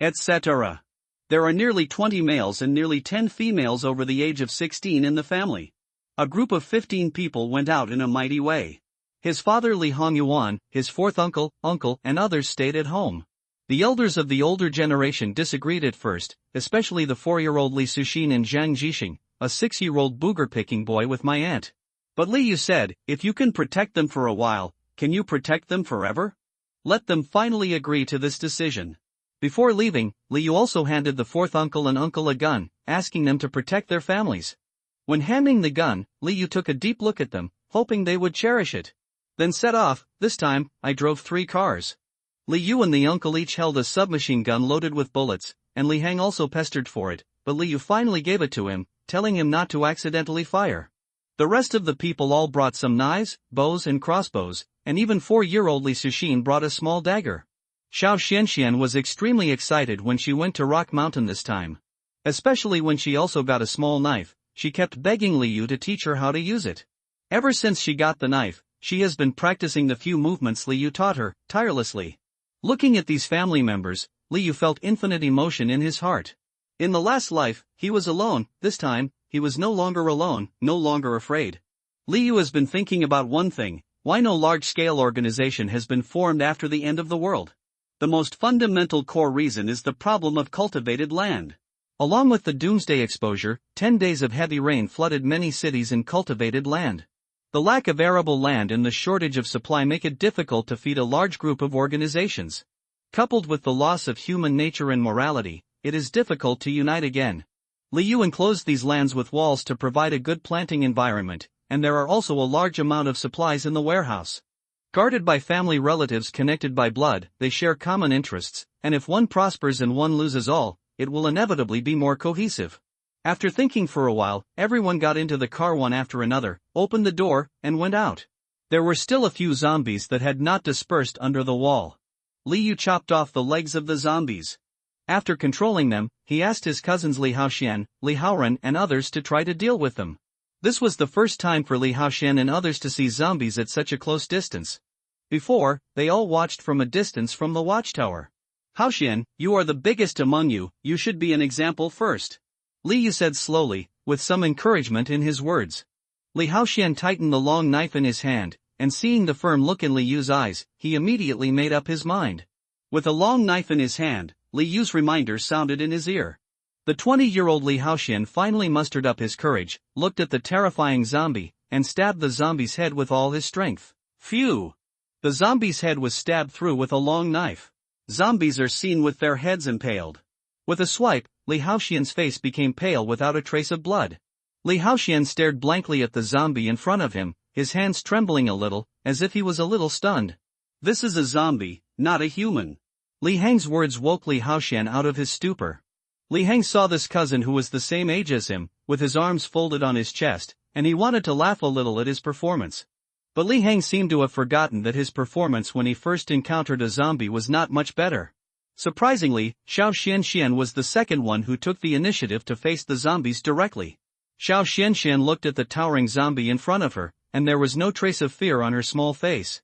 Etc. There are nearly 20 males and nearly 10 females over the age of 16 in the family. A group of 15 people went out in a mighty way. His father Li Hongyuan, his fourth uncle, and others stayed at home. The elders of the older generation disagreed at first, especially the 4-year-old Li Suxin and Zhang Jixing, a 6-year-old booger-picking boy with my aunt. But Li Yu said, if you can protect them for a while, can you protect them forever? Let them finally agree to this decision. Before leaving, Li Yu also handed the fourth uncle and uncle a gun, asking them to protect their families. When handing the gun, Li Yu took a deep look at them, hoping they would cherish it. Then set off. This time, I drove 3 cars. Li Yu and the uncle each held a submachine gun loaded with bullets, and Li Hang also pestered for it, but Li Yu finally gave it to him, telling him not to accidentally fire. The rest of the people all brought some knives, bows and crossbows, and even 4-year-old Li Suxin brought a small dagger. Xiao Xianxian was extremely excited when she went to Rock Mountain this time. Especially when she also got a small knife, she kept begging Li Yu to teach her how to use it. Ever since she got the knife, she has been practicing the few movements Li Yu taught her, tirelessly. Looking at these family members, Li Yu felt infinite emotion in his heart. In the last life, he was alone. This time, he was no longer alone, no longer afraid. Li Yu has been thinking about one thing: why no large-scale organization has been formed after the end of the world. The most fundamental core reason is the problem of cultivated land. Along with the doomsday exposure, 10 days of heavy rain flooded many cities in cultivated land. The lack of arable land and the shortage of supply make it difficult to feed a large group of organizations. Coupled with the loss of human nature and morality, it is difficult to unite again. Li Yu enclosed these lands with walls to provide a good planting environment, and there are also a large amount of supplies in the warehouse. Guarded by family relatives connected by blood, they share common interests, and if one prospers and one loses all, it will inevitably be more cohesive. After thinking for a while, everyone got into the car one after another, opened the door, and went out. There were still a few zombies that had not dispersed under the wall. Li Yu chopped off the legs of the zombies. After controlling them, he asked his cousins Li Haoxian, Li Haoren and others to try to deal with them. This was the first time for Li Haoxian and others to see zombies at such a close distance. Before, they all watched from a distance from the watchtower. Haoxian, you are the biggest among you, you should be an example first. Li Yu said slowly, with some encouragement in his words. Li Haoxian tightened the long knife in his hand, and seeing the firm look in Li Yu's eyes, he immediately made up his mind. With a long knife in his hand, Li Yu's reminder sounded in his ear. The 20-year-old Li Haoxian finally mustered up his courage, looked at the terrifying zombie, and stabbed the zombie's head with all his strength. Phew! The zombie's head was stabbed through with a long knife. Zombies are seen with their heads impaled. With a swipe, Li Haoxian's face became pale without a trace of blood. Li Haoxian stared blankly at the zombie in front of him, his hands trembling a little, as if he was a little stunned. This is a zombie, not a human. Li Hang's words woke Li Haoxian out of his stupor. Li Hang saw this cousin who was the same age as him, with his arms folded on his chest, and he wanted to laugh a little at his performance. But Li Hang seemed to have forgotten that his performance when he first encountered a zombie was not much better. Surprisingly, Xiao Xianxian was the second one who took the initiative to face the zombies directly. Xiao Xianxian looked at the towering zombie in front of her, and there was no trace of fear on her small face.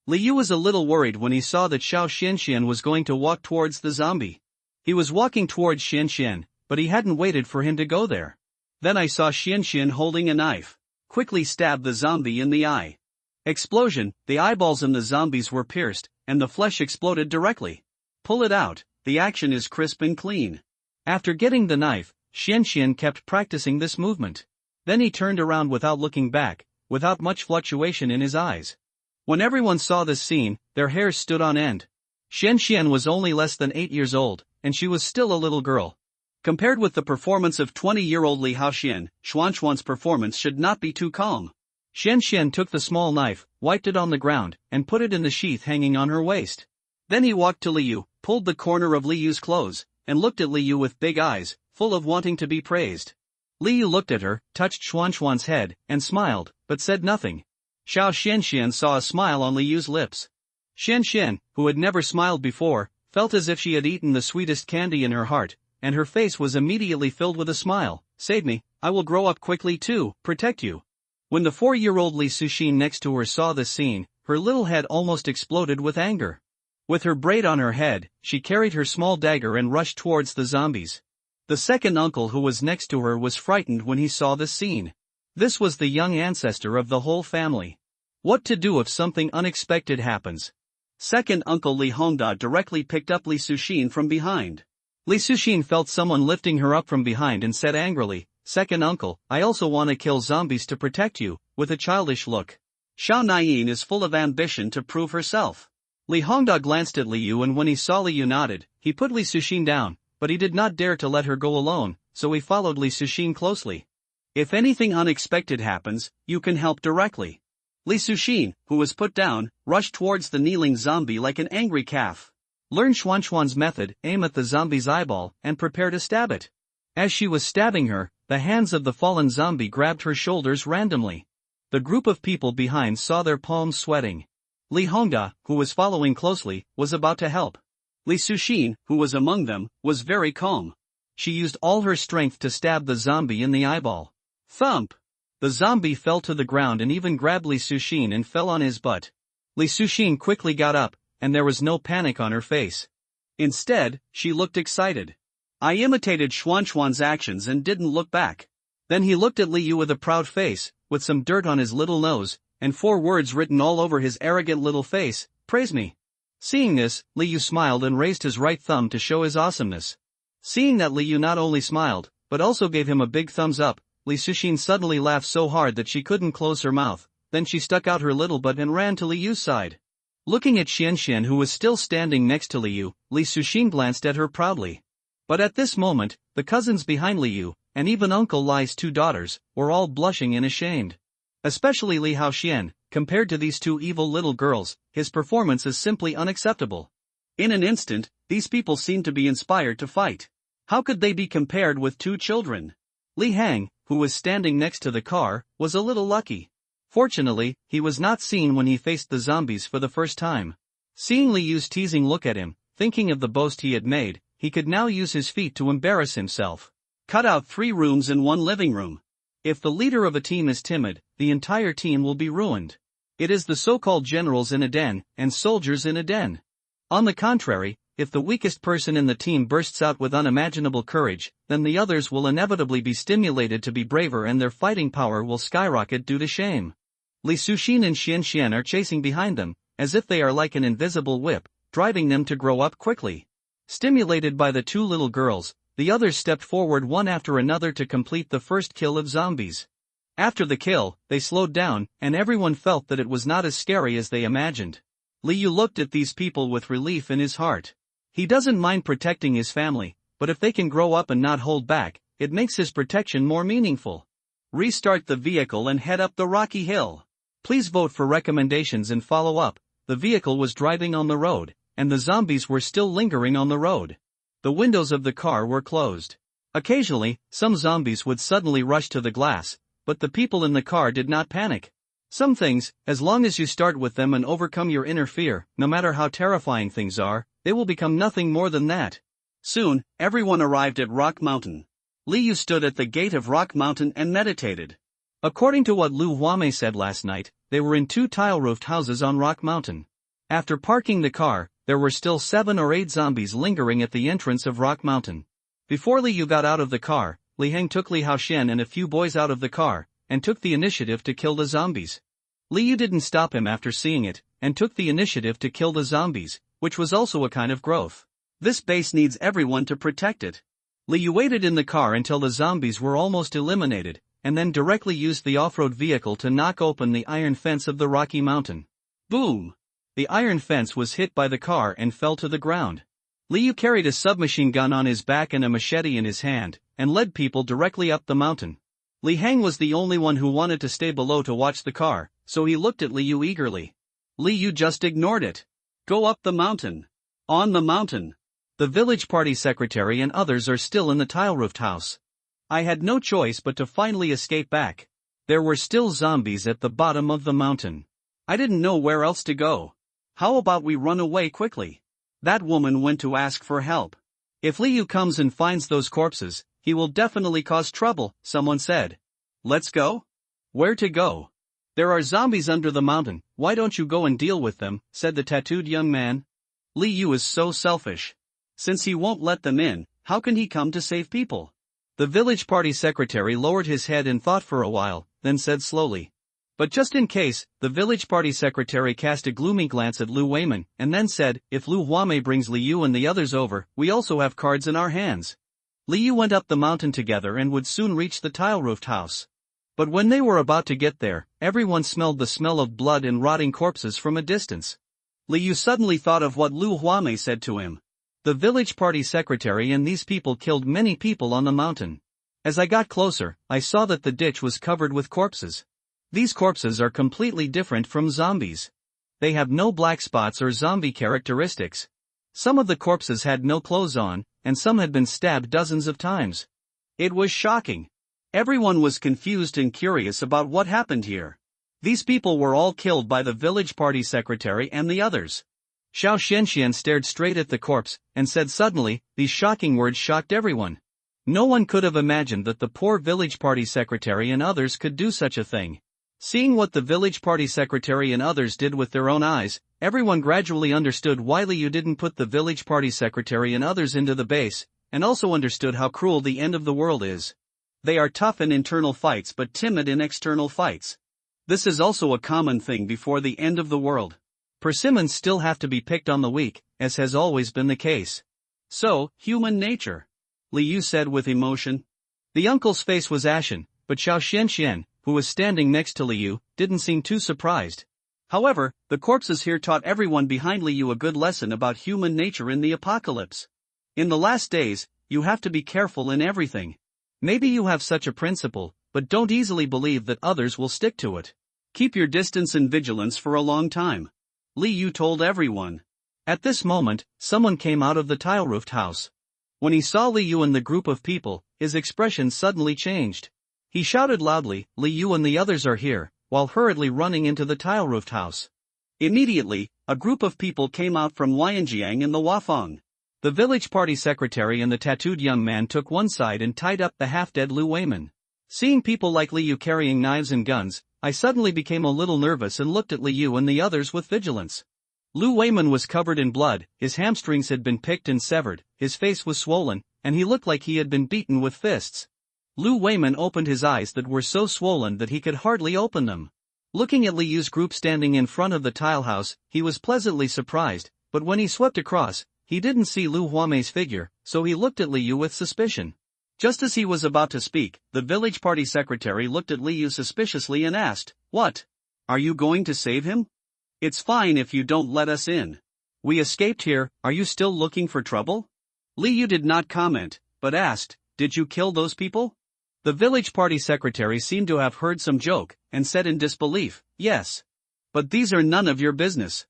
Li Yu was a little worried when he saw that Xiao Xianxian was going to walk towards the zombie. He was walking towards Xianxian, but he hadn't waited for him to go there. Then I saw Xianxian holding a knife. Quickly stabbed the zombie in the eye. Explosion, the eyeballs in the zombies were pierced, and the flesh exploded directly. Pull it out, the action is crisp and clean. After getting the knife, Xianxian kept practicing this movement. Then he turned around without looking back, without much fluctuation in his eyes. When everyone saw this scene, their hairs stood on end. Xianxian was only less than 8 years old, and she was still a little girl. Compared with the performance of 20-year-old Li Haoxian, Xuanxuan's performance should not be too calm. Xianxian took the small knife, wiped it on the ground, and put it in the sheath hanging on her waist. Then he walked to Li Yu, pulled the corner of Li Yu's clothes, and looked at Li Yu with big eyes, full of wanting to be praised. Li Yu looked at her, touched Xuanxuan's head, and smiled, but said nothing. Xiao Xianxian saw a smile on Li Yu's lips. Xianxian, who had never smiled before, felt as if she had eaten the sweetest candy in her heart, and her face was immediately filled with a smile. Save me, I will grow up quickly too, protect you. When the 4-year-old Li Suxin next to her saw this scene, her little head almost exploded with anger. With her braid on her head, she carried her small dagger and rushed towards the zombies. The second uncle who was next to her was frightened when he saw this scene. This was the young ancestor of the whole family. What to do if something unexpected happens? Second uncle Li Hongda directly picked up Li Suxin from behind. Li Suxin felt someone lifting her up from behind and said angrily, "Second uncle, I also want to kill zombies to protect you," with a childish look. Xiao Naiyin is full of ambition to prove herself. Li Hongda glanced at Li Yu, and when he saw Li Yu nodded, he put Li Suxin down, but he did not dare to let her go alone, so he followed Li Suxin closely. If anything unexpected happens, you can help directly. Li Suxin, who was put down, rushed towards the kneeling zombie like an angry calf. Learn Xuanxuan's method, aim at the zombie's eyeball, and prepare to stab it. As she was stabbing her, the hands of the fallen zombie grabbed her shoulders randomly. The group of people behind saw their palms sweating. Li Hongda, who was following closely, was about to help. Li Suxin, who was among them, was very calm. She used all her strength to stab the zombie in the eyeball. Thump! The zombie fell to the ground and even grabbed Li Suxin and fell on his butt. Li Suxin quickly got up, and there was no panic on her face. Instead, she looked excited. I imitated Xuanxuan's actions and didn't look back. Then he looked at Li Yu with a proud face, with some dirt on his little nose, and 4 words written all over his arrogant little face, "Praise me." Seeing this, Li Yu smiled and raised his right thumb to show his awesomeness. Seeing that Li Yu not only smiled, but also gave him a big thumbs up, Li Suxin suddenly laughed so hard that she couldn't close her mouth. Then she stuck out her little butt and ran to Li Yu's side. Looking at Xianxian, who was still standing next to Li Yu, Li Suxin glanced at her proudly. But at this moment, the cousins behind Li Yu, and even Uncle Li's 2 daughters, were all blushing and ashamed. Especially Li Haoxian. Compared to these 2 evil little girls, his performance is simply unacceptable. In an instant, these people seemed to be inspired to fight. How could they be compared with 2 children? Li Hang, who was standing next to the car, was a little lucky. Fortunately, he was not seen when he faced the zombies for the first time. Seeing Li Yu's teasing look at him, thinking of the boast he had made, he could now use his feet to embarrass himself. Cut out 3 rooms and 1 living room. If the leader of a team is timid, the entire team will be ruined. It is the so-called generals in a den, and soldiers in a den. On the contrary, if the weakest person in the team bursts out with unimaginable courage, then the others will inevitably be stimulated to be braver and their fighting power will skyrocket due to shame. Li Suxin and Xianxian are chasing behind them, as if they are like an invisible whip, driving them to grow up quickly. Stimulated by the 2 little girls, the others stepped forward one after another to complete the first kill of zombies. After the kill, they slowed down, and everyone felt that it was not as scary as they imagined. Li Yu looked at these people with relief in his heart. He doesn't mind protecting his family, but if they can grow up and not hold back, it makes his protection more meaningful. Restart the vehicle and head up the rocky hill. Please vote for recommendations and follow up. The vehicle was driving on the road, and the zombies were still lingering on the road. The windows of the car were closed. Occasionally, some zombies would suddenly rush to the glass, but the people in the car did not panic. Some things, as long as you start with them and overcome your inner fear, no matter how terrifying things are, they will become nothing more than that. Soon, everyone arrived at Rock Mountain. Li Yu stood at the gate of Rock Mountain and meditated. According to what Lu Huame said last night, they were in 2 tile-roofed houses on Rock Mountain. After parking the car, there were still 7 or 8 zombies lingering at the entrance of Rock Mountain. Before Li Yu got out of the car, Li Heng took Li Haoxian and a few boys out of the car, and took the initiative to kill the zombies. Li Yu didn't stop him after seeing it, and took the initiative to kill the zombies, which was also a kind of growth. This base needs everyone to protect it. Li Yu waited in the car until the zombies were almost eliminated, and then directly used the off-road vehicle to knock open the iron fence of the Rocky Mountain. Boom! The iron fence was hit by the car and fell to the ground. Li Yu carried a submachine gun on his back and a machete in his hand, and led people directly up the mountain. Li Heng was the only one who wanted to stay below to watch the car, so he looked at Li Yu eagerly. Li Yu just ignored it. Go up the mountain. On the mountain. The village party secretary and others are still in the tile-roofed house. I had no choice but to finally escape back. There were still zombies at the bottom of the mountain. I didn't know where else to go. How about we run away quickly? That woman went to ask for help. If Li Yu comes and finds those corpses, he will definitely cause trouble, someone said. Let's go? Where to go? There are zombies under the mountain, why don't you go and deal with them, said the tattooed young man. Li Yu is so selfish. Since he won't let them in, how can he come to save people? The village party secretary lowered his head and thought for a while, then said slowly. But just in case, the village party secretary cast a gloomy glance at Lu Weiman, and then said, if Lu Huame brings Li Yu and the others over, we also have cards in our hands. Li Yu went up the mountain together and would soon reach the tile-roofed house. But when they were about to get there, everyone smelled the smell of blood and rotting corpses from a distance. Li Yu suddenly thought of what Lu Huame said to him. The village party secretary and these people killed many people on the mountain. As I got closer, I saw that the ditch was covered with corpses. These corpses are completely different from zombies. They have no black spots or zombie characteristics. Some of the corpses had no clothes on, and some had been stabbed dozens of times. It was shocking. Everyone was confused and curious about what happened here. These people were all killed by the village party secretary and the others. Xiao Xianxian stared straight at the corpse, and said suddenly, these shocking words shocked everyone. No one could have imagined that the poor village party secretary and others could do such a thing. Seeing what the village party secretary and others did with their own eyes, everyone gradually understood why Li Yu didn't put the village party secretary and others into the base, and also understood how cruel the end of the world is. They are tough in internal fights but timid in external fights. This is also a common thing before the end of the world. Persimmons still have to be picked on the weak, as has always been the case. So, human nature, Li Yu said with emotion. The uncle's face was ashen, but Xiao Xianxian, who was standing next to Li Yu, didn't seem too surprised. However, the corpses here taught everyone behind Li Yu a good lesson about human nature in the apocalypse. In the last days, you have to be careful in everything. Maybe you have such a principle, but don't easily believe that others will stick to it. Keep your distance and vigilance for a long time, Li Yu told everyone. At this moment, someone came out of the tile-roofed house. When he saw Li Yu and the group of people, his expression suddenly changed. He shouted loudly, Li Yu and the others are here, while hurriedly running into the tile-roofed house. Immediately, a group of people came out from Huayanjiang and the Wafang. The village party secretary and the tattooed young man took one side and tied up the half-dead Lu Weiman. Seeing people like Li Yu carrying knives and guns, I suddenly became a little nervous and looked at Li Yu and the others with vigilance. Lu Weiman was covered in blood, his hamstrings had been picked and severed, his face was swollen, and he looked like he had been beaten with fists. Lu Weiman opened his eyes that were so swollen that he could hardly open them. Looking at Li Yu's group standing in front of the tile house, he was pleasantly surprised, but when he swept across, he didn't see Lu Huame's figure, so he looked at Li Yu with suspicion. Just as he was about to speak, the village party secretary looked at Li Yu suspiciously and asked, "What? Are you going to save him? It's fine if you don't let us in. We escaped here, are you still looking for trouble?" Li Yu did not comment, but asked, "Did you kill those people?" The village party secretary seemed to have heard some joke, and said in disbelief, "Yes. But these are none of your business.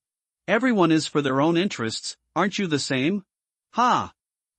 Everyone is for their own interests, aren't you the same?" Ha!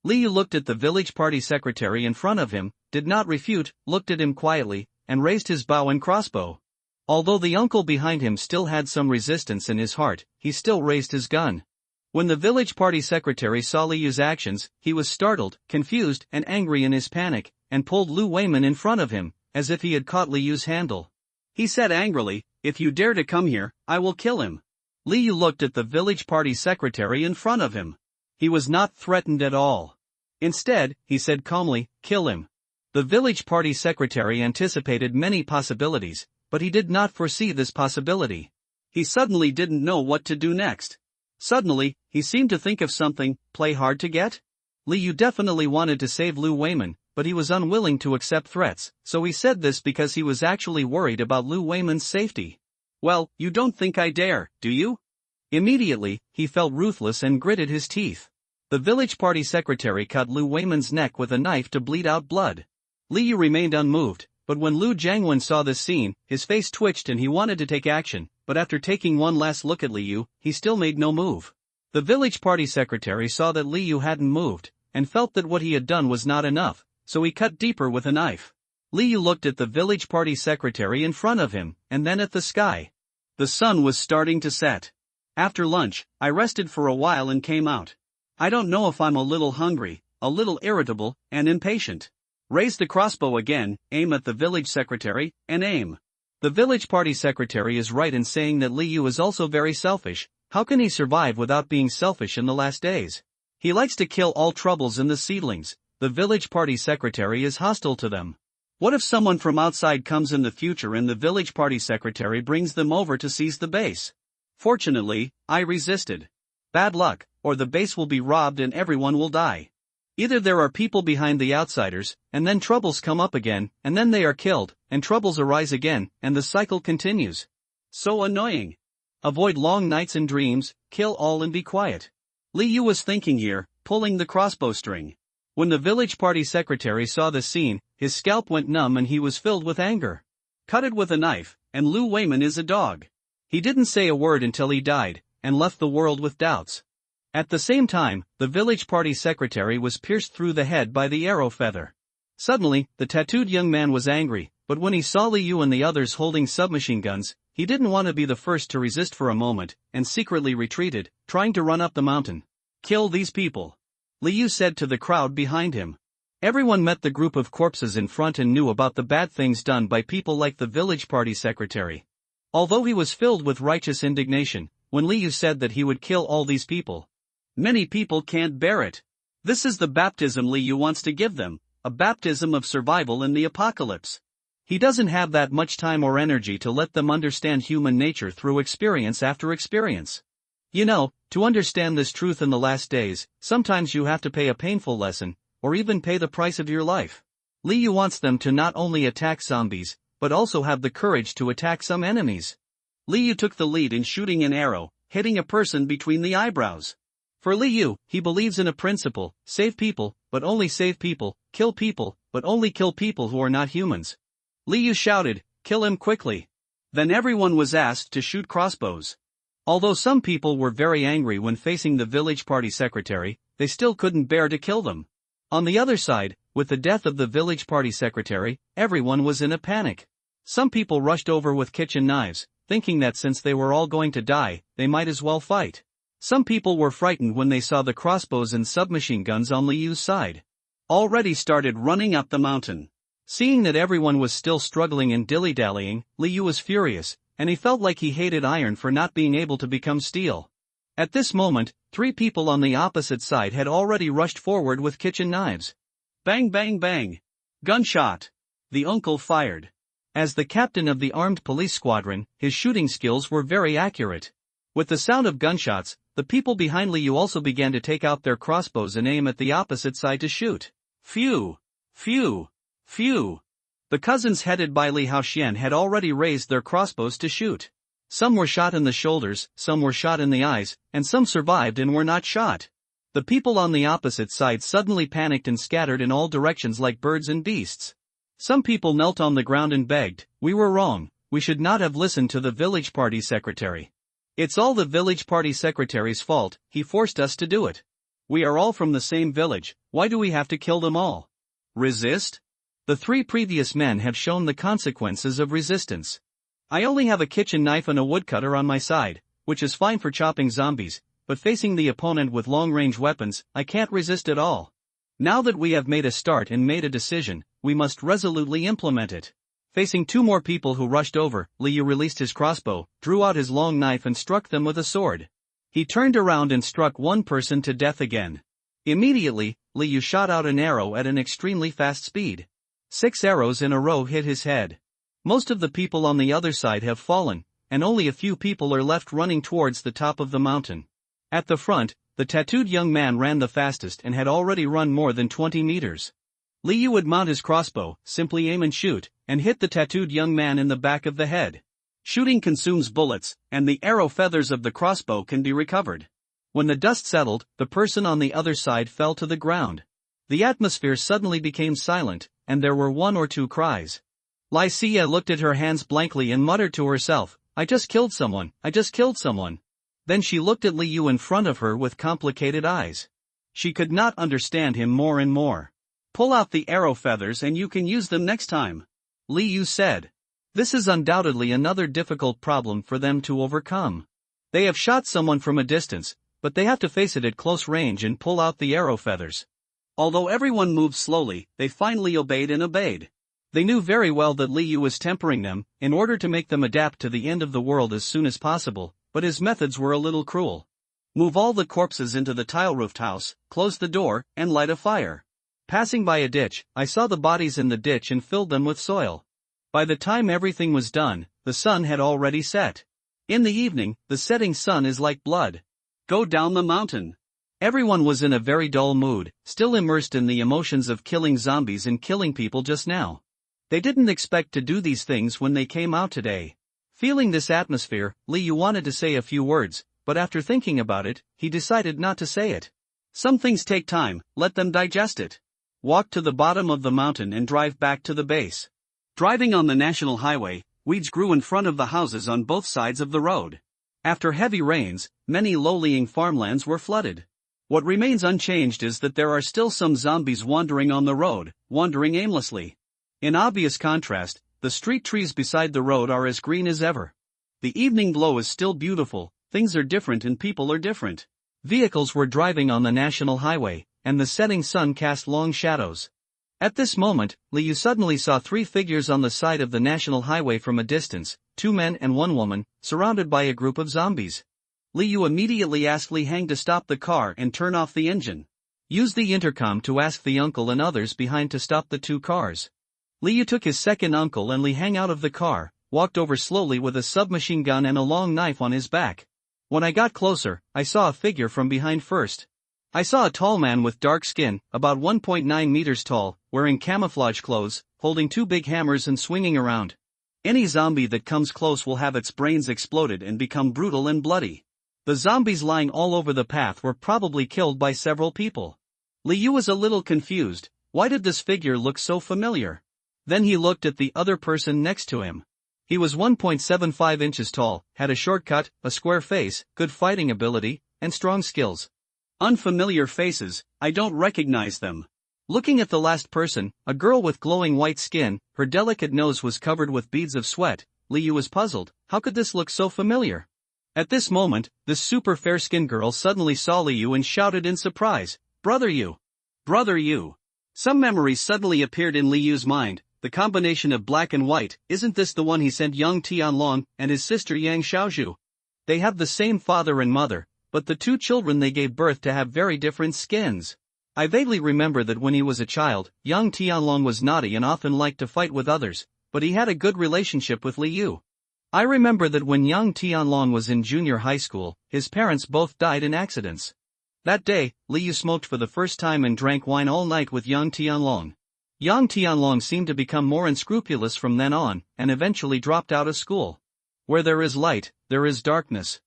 Li Yu looked at the village party secretary in front of him, did not refute, looked at him quietly, and raised his bow and crossbow. Although the uncle behind him still had some resistance in his heart, he still raised his gun. When the village party secretary saw Li Yu's actions, he was startled, confused, and angry in his panic, and pulled Lu Weiman in front of him, as if he had caught Li Yu's handle. He said angrily, "If you dare to come here, I will kill him." Li Yu looked at the village party secretary in front of him. He was not threatened at all. Instead, he said calmly, "Kill him." The village party secretary anticipated many possibilities, but he did not foresee this possibility. He suddenly didn't know what to do next. Suddenly, he seemed to think of something. Play hard to get? Li Yu definitely wanted to save Lu Weiman, but he was unwilling to accept threats, so he said this because he was actually worried about Lu Weiman's safety. "Well, you don't think I dare, do you?" Immediately, he felt ruthless and gritted his teeth. The village party secretary cut Lu Weiman's neck with a knife to bleed out blood. Li Yu remained unmoved, but when Lu Jiangwen saw this scene, his face twitched and he wanted to take action, but after taking one last look at Li Yu, he still made no move. The village party secretary saw that Li Yu hadn't moved, and felt that what he had done was not enough, so he cut deeper with a knife. Li Yu looked at the village party secretary in front of him, and then at the sky. The sun was starting to set. After lunch, I rested for a while and came out. I don't know if I'm a little hungry, a little irritable, and impatient. Raise the crossbow again, aim at the village secretary, and aim. The village party secretary is right in saying that Li Yu is also very selfish. How can he survive without being selfish in the last days? He likes to kill all troubles in the seedlings. The village party secretary is hostile to them. What if someone from outside comes in the future and the village party secretary brings them over to seize the base? Fortunately, I resisted. Bad luck, or the base will be robbed and everyone will die. Either there are people behind the outsiders, and then troubles come up again, and then they are killed, and troubles arise again, and the cycle continues. So annoying. Avoid long nights and dreams, kill all and be quiet. Li Yu was thinking here, pulling the crossbow string. When the village party secretary saw the scene, his scalp went numb and he was filled with anger. Cut it with a knife, and Lu Weiman is a dog. He didn't say a word until he died, and left the world with doubts. At the same time, the village party secretary was pierced through the head by the arrow feather. Suddenly, the tattooed young man was angry, but when he saw Li Yu and the others holding submachine guns, he didn't want to be the first to resist for a moment, and secretly retreated, trying to run up the mountain. "Kill these people," Li Yu said to the crowd behind him. Everyone met the group of corpses in front and knew about the bad things done by people like the village party secretary. Although he was filled with righteous indignation, when Li Yu said that he would kill all these people, many people can't bear it. This is the baptism Li Yu wants to give them, a baptism of survival in the apocalypse. He doesn't have that much time or energy to let them understand human nature through experience after experience. You know, to understand this truth in the last days, sometimes you have to pay a painful lesson, or even pay the price of your life. Li Yu wants them to not only attack zombies, but also have the courage to attack some enemies. Li Yu took the lead in shooting an arrow, hitting a person between the eyebrows. For Li Yu, he believes in a principle: save people, but only save people, kill people, but only kill people who are not humans. Li Yu shouted, "Kill him quickly." Then everyone was asked to shoot crossbows. Although some people were very angry when facing the village party secretary, they still couldn't bear to kill them. On the other side, with the death of the village party secretary, everyone was in a panic. Some people rushed over with kitchen knives, thinking that since they were all going to die, they might as well fight. Some people were frightened when they saw the crossbows and submachine guns on Li Yu's side. Already started running up the mountain. Seeing that everyone was still struggling and dilly-dallying, Li Yu was furious, and he felt like he hated iron for not being able to become steel. At this moment, 3 people on the opposite side had already rushed forward with kitchen knives. Bang bang bang. Gunshot. The uncle fired. As the captain of the armed police squadron, his shooting skills were very accurate. With the sound of gunshots, the people behind Li Yu also began to take out their crossbows and aim at the opposite side to shoot. Phew! Phew! Phew! The cousins headed by Li Haoxian had already raised their crossbows to shoot. Some were shot in the shoulders, some were shot in the eyes, and some survived and were not shot. The people on the opposite side suddenly panicked and scattered in all directions like birds and beasts. Some people knelt on the ground and begged, "We were wrong, we should not have listened to the village party secretary. It's all the village party secretary's fault, he forced us to do it. We are all from the same village, why do we have to kill them all?" Resist? The 3 previous men have shown the consequences of resistance. I only have a kitchen knife and a woodcutter on my side, which is fine for chopping zombies, but facing the opponent with long-range weapons, I can't resist at all. Now that we have made a start and made a decision, we must resolutely implement it. Facing two more people who rushed over, Liu released his crossbow, drew out his long knife and struck them with a sword. He turned around and struck one person to death again. Immediately, Liu shot out an arrow at an extremely fast speed. 6 arrows in a row hit his head. Most of the people on the other side have fallen, and only a few people are left running towards the top of the mountain. At the front, the tattooed young man ran the fastest and had already run more than 20 meters. Liu would mount his crossbow, simply aim and shoot, and hit the tattooed young man in the back of the head. Shooting consumes bullets, and the arrow feathers of the crossbow can be recovered. When the dust settled, the person on the other side fell to the ground. The atmosphere suddenly became silent, and there were one or two cries. Lycia looked at her hands blankly and muttered to herself, "I just killed someone, I just killed someone." Then she looked at Liu in front of her with complicated eyes. She could not understand him more and more. "Pull out the arrow feathers and you can use them next time," Liu said. This is undoubtedly another difficult problem for them to overcome. They have shot someone from a distance, but they have to face it at close range and pull out the arrow feathers. Although everyone moved slowly, they finally obeyed. They knew very well that Liu was tempering them, in order to make them adapt to the end of the world as soon as possible, but his methods were a little cruel. Move all the corpses into the tile-roofed house, close the door, and light a fire. Passing by a ditch, I saw the bodies in the ditch and filled them with soil. By the time everything was done, the sun had already set. In the evening, the setting sun is like blood. Go down the mountain. Everyone was in a very dull mood, still immersed in the emotions of killing zombies and killing people just now. They didn't expect to do these things when they came out today. Feeling this atmosphere, Liu wanted to say a few words, but after thinking about it, he decided not to say it. Some things take time, let them digest it. Walk to the bottom of the mountain and drive back to the base. Driving on the national highway, weeds grew in front of the houses on both sides of the road. After heavy rains, many low-lying farmlands were flooded. What remains unchanged is that there are still some zombies wandering on the road, wandering aimlessly. In obvious contrast, the street trees beside the road are as green as ever. The evening glow is still beautiful, things are different and people are different. Vehicles were driving on the national highway, and the setting sun cast long shadows. At this moment, Liu suddenly saw 3 figures on the side of the national highway from a distance, 2 men and 1 woman, surrounded by a group of zombies. Liu immediately asked Li Hang to stop the car and turn off the engine. Use the intercom to ask the uncle and others behind to stop the 2 cars. Liu took his second uncle and Li Hang out of the car, walked over slowly with a submachine gun and a long knife on his back. When I got closer, I saw a figure from behind first. I saw a tall man with dark skin, about 1.9 meters tall, wearing camouflage clothes, holding 2 big hammers and swinging around. Any zombie that comes close will have its brains exploded and become brutal and bloody. The zombies lying all over the path were probably killed by several people. Liu was a little confused. Why did this figure look so familiar? Then he looked at the other person next to him. He was 1.75 inches tall, had a short cut, a square face, good fighting ability, and strong skills. Unfamiliar faces, I don't recognize them. Looking at the last person, a girl with glowing white skin, her delicate nose was covered with beads of sweat. Liu was puzzled, how could this look so familiar? At this moment, this super fair-skinned girl suddenly saw Liu and shouted in surprise, "Brother Yu! Brother Yu!" Some memories suddenly appeared in Liu's mind, the combination of black and white, isn't this the one he sent young Tianlong and his sister Yang Xiaozhu? They have the same father and mother, but the 2 children they gave birth to have very different skins. I vaguely remember that when he was a child, young Tianlong was naughty and often liked to fight with others, but he had a good relationship with Liu. I remember that when young Tianlong was in junior high school, his parents both died in accidents. That day, Liu smoked for the first time and drank wine all night with young Tianlong. Young Tianlong seemed to become more unscrupulous from then on, and eventually dropped out of school. Where there is light, there is darkness.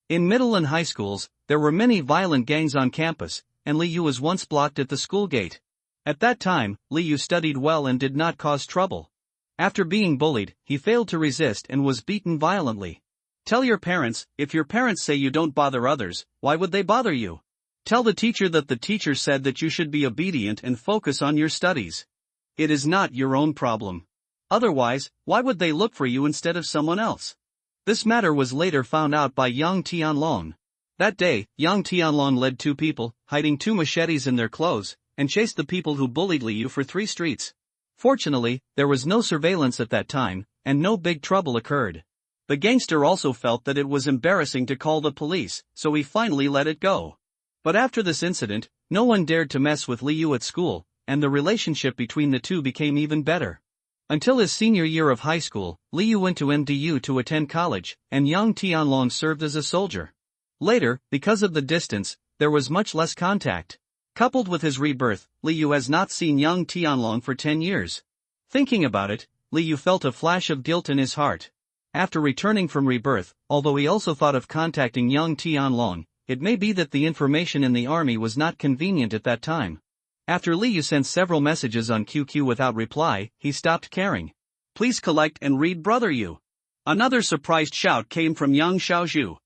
In middle and high schools, there were many violent gangs on campus, and Liu was once blocked at the school gate. At that time, Liu studied well and did not cause trouble. After being bullied, he failed to resist and was beaten violently. Tell your parents, if your parents say you don't bother others, why would they bother you? Tell the teacher that the teacher said that you should be obedient and focus on your studies. It is not your own problem. Otherwise, why would they look for you instead of someone else? This matter was later found out by young Tianlong. That day, Yang Tianlong led two people, hiding two machetes in their clothes, and chased the people who bullied Liu for 3 streets. Fortunately, there was no surveillance at that time, and no big trouble occurred. The gangster also felt that it was embarrassing to call the police, so he finally let it go. But after this incident, no one dared to mess with Liu at school, and the relationship between the two became even better. Until his senior year of high school, Liu went to MDU to attend college, and Yang Tianlong served as a soldier. Later, because of the distance, there was much less contact. Coupled with his rebirth, Liu has not seen Yang Tianlong for 10 years. Thinking about it, Liu felt a flash of guilt in his heart. After returning from rebirth, although he also thought of contacting Yang Tianlong, it may be that the information in the army was not convenient at that time. After Liu sent several messages on QQ without reply, he stopped caring. Please collect and read, brother you. Another surprised shout came from Yang Xiaozhu.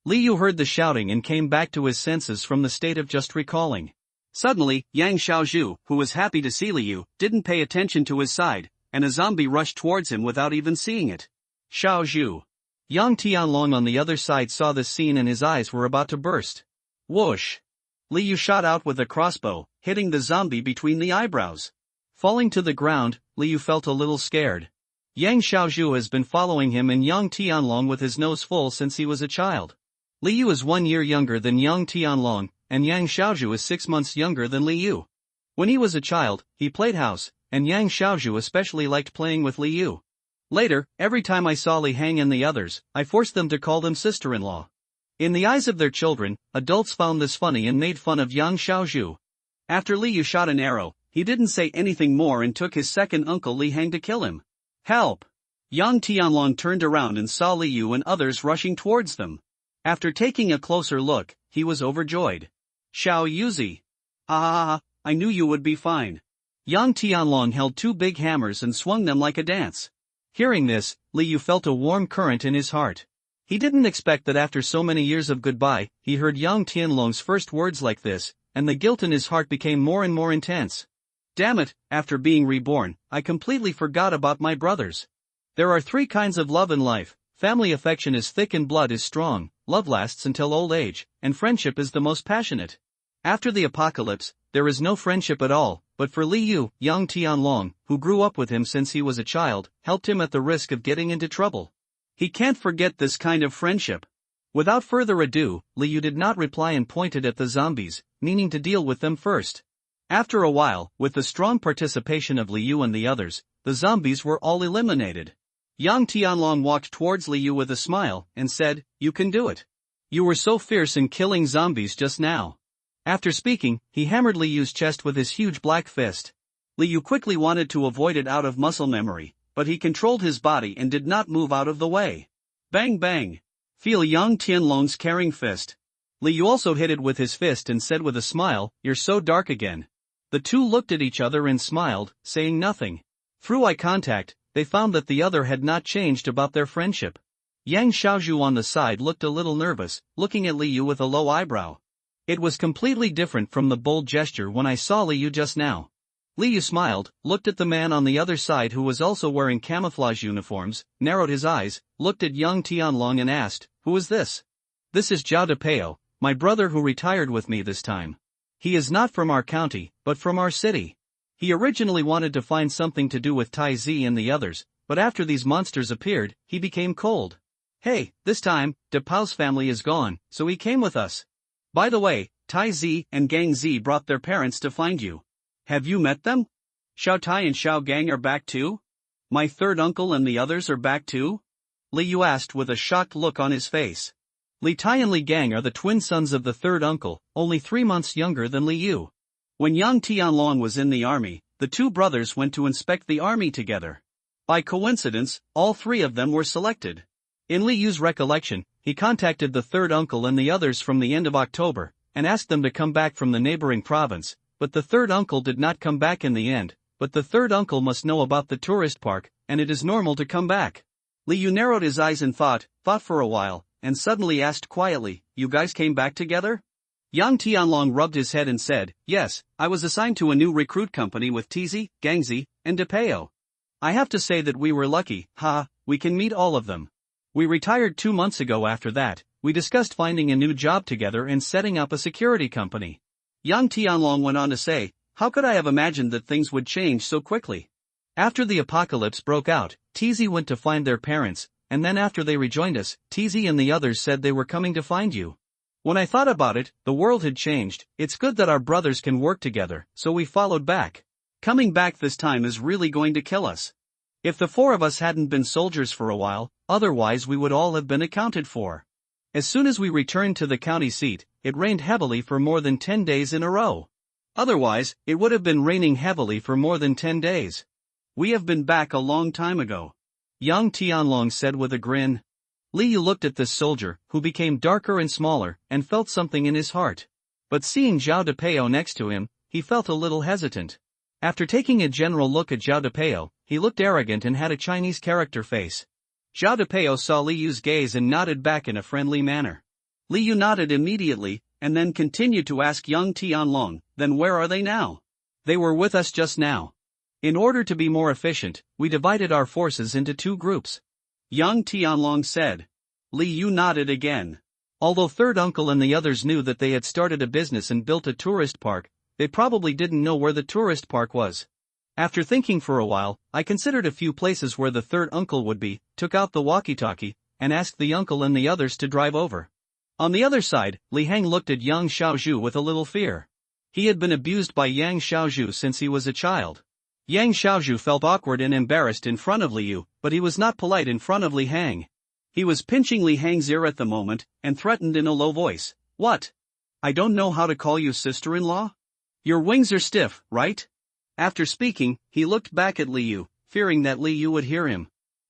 Liu heard the shouting and came back to his senses from the state of just recalling. Suddenly, Yang Xiaozhu, who was happy to see Liu, didn't pay attention to his side, and a zombie rushed towards him without even seeing it. Xiaozhu. Yang Tianlong on the other side saw this scene and his eyes were about to burst. Whoosh! Liu shot out with a crossbow, hitting the zombie between the eyebrows. Falling to the ground, Liu felt a little scared. Yang Xiaozhu has been following him and Yang Tianlong with his nose full since he was a child. Liu is 1 year younger than Yang Tianlong, and Yang Xiaozhu is 6 months younger than Liu. When he was a child, he played house, and Yang Xiaozhu especially liked playing with Liu. Later, every time I saw Li Hang and the others, I forced them to call them sister-in-law. In the eyes of their children, adults found this funny and made fun of Yang Xiaozhu. After Liu shot an arrow, he didn't say anything more and took his second uncle Li Hang to kill him. Help! Yang Tianlong turned around and saw Liu and others rushing towards them. After taking a closer look, he was overjoyed. Xiao Yuzi. Ah, I knew you would be fine. Yang Tianlong held 2 big hammers and swung them like a dance. Hearing this, Liu felt a warm current in his heart. He didn't expect that after so many years of goodbye, he heard Yang Tianlong's first words like this, and the guilt in his heart became more and more intense. Damn it, after being reborn, I completely forgot about my brothers. There are 3 kinds of love in life: family affection is thick and blood is strong, love lasts until old age, and friendship is the most passionate. After the apocalypse, there is no friendship at all, but for Liu, Yang Tianlong, who grew up with him since he was a child, helped him at the risk of getting into trouble. He can't forget this kind of friendship. Without further ado, Liu did not reply and pointed at the zombies, meaning to deal with them first. After a while, with the strong participation of Liu and the others, the zombies were all eliminated. Yang Tianlong walked towards Liu with a smile and said, "You can do it. You were so fierce in killing zombies just now." After speaking, he hammered Liu's chest with his huge black fist. Liu quickly wanted to avoid it out of muscle memory, but he controlled his body and did not move out of the way. Bang bang! Feel Yang Tianlong's carrying fist. Liu also hit it with his fist and said with a smile, "You're so dark again." The two looked at each other and smiled, saying nothing. Through eye contact, they found that the other had not changed about their friendship. Yang Xiaozhu on the side looked a little nervous, looking at Liu with a low eyebrow. It was completely different from the bold gesture when I saw Liu just now. Liu smiled, looked at the man on the other side who was also wearing camouflage uniforms, narrowed his eyes, looked at Yang Tianlong and asked, "Who is this?" "This is Zhao Depeo, my brother who retired with me this time. He is not from our county, but from our city. He originally wanted to find something to do with Tai Zi and the others, but after these monsters appeared, he became cold. Hey, this time, Depeo's family is gone, so he came with us. By the way, Tai Zi and Gang Zi brought their parents to find you. Have you met them? Xiao Tai and Xiao Gang are back too? My third uncle and the others are back too?" Liu asked with a shocked look on his face. Li Tai and Li Gang are the twin sons of the third uncle, only 3 months younger than Liu. When Yang Tianlong was in the army, the two brothers went to inspect the army together. By coincidence, all 3 of them were selected. In Liu's recollection, he contacted the third uncle and the others from the end of October, and asked them to come back from the neighboring province, but the third uncle did not come back in the end, but the third uncle must know about the tourist park, and it is normal to come back. Liu narrowed his eyes and thought for a while, and suddenly asked quietly, "You guys came back together?" Yang Tianlong rubbed his head and said, "Yes, I was assigned to a new recruit company with Tizi, Gangzi, and Depeo. I have to say that we were lucky, we can meet all of them. We retired 2 months ago after that, We discussed finding a new job together and setting up a security company. Yang Tianlong went on to say, how could I have imagined that things would change so quickly? After the apocalypse broke out, TZ went to find their parents, and then after they rejoined us, TZ and the others said they were coming to find you. When I thought about it, the world had changed. It's good that our brothers can work together, so we followed back. Coming back this time is really going to kill us. If the four of us hadn't been soldiers for a while, otherwise we would all have been accounted for. As soon as we returned to the county seat, it rained heavily for more than 10 days in a row. Otherwise, it would have been raining heavily for more than 10 days. We have been back a long time ago, Yang Tianlong said with a grin. Li Yu looked at this soldier, who became darker and smaller, and felt something in his heart. But seeing Zhao Depeo next to him, he felt a little hesitant. After taking a general look at Zhao Depeo, he looked arrogant and had a Chinese character face. Zhao Depeo saw Li Yu's gaze and nodded back in a friendly manner. Li Yu nodded immediately, and then continued to ask Yang Tianlong, then where are they now? They were with us just now. In order to be more efficient, we divided our forces into 2 groups. Yang Tianlong said. Li Yu nodded again. Although third uncle and the others knew that they had started a business and built a tourist park, they probably didn't know where the tourist park was. After thinking for a while, I considered a few places where the third uncle would be, took out the walkie-talkie, and asked the uncle and the others to drive over. On the other side, Li Heng looked at Yang Xiaozhu with a little fear. He had been abused by Yang Xiaozhu since he was a child. Yang Xiaozhu felt awkward and embarrassed in front of Li Yu, but he was not polite in front of Li Heng. He was pinching Li Heng's ear at the moment, and threatened in a low voice, "What? I don't know how to call you sister-in-law? Your wings are stiff, right?" After speaking, he looked back at Li Yu, fearing that Li Yu would hear him.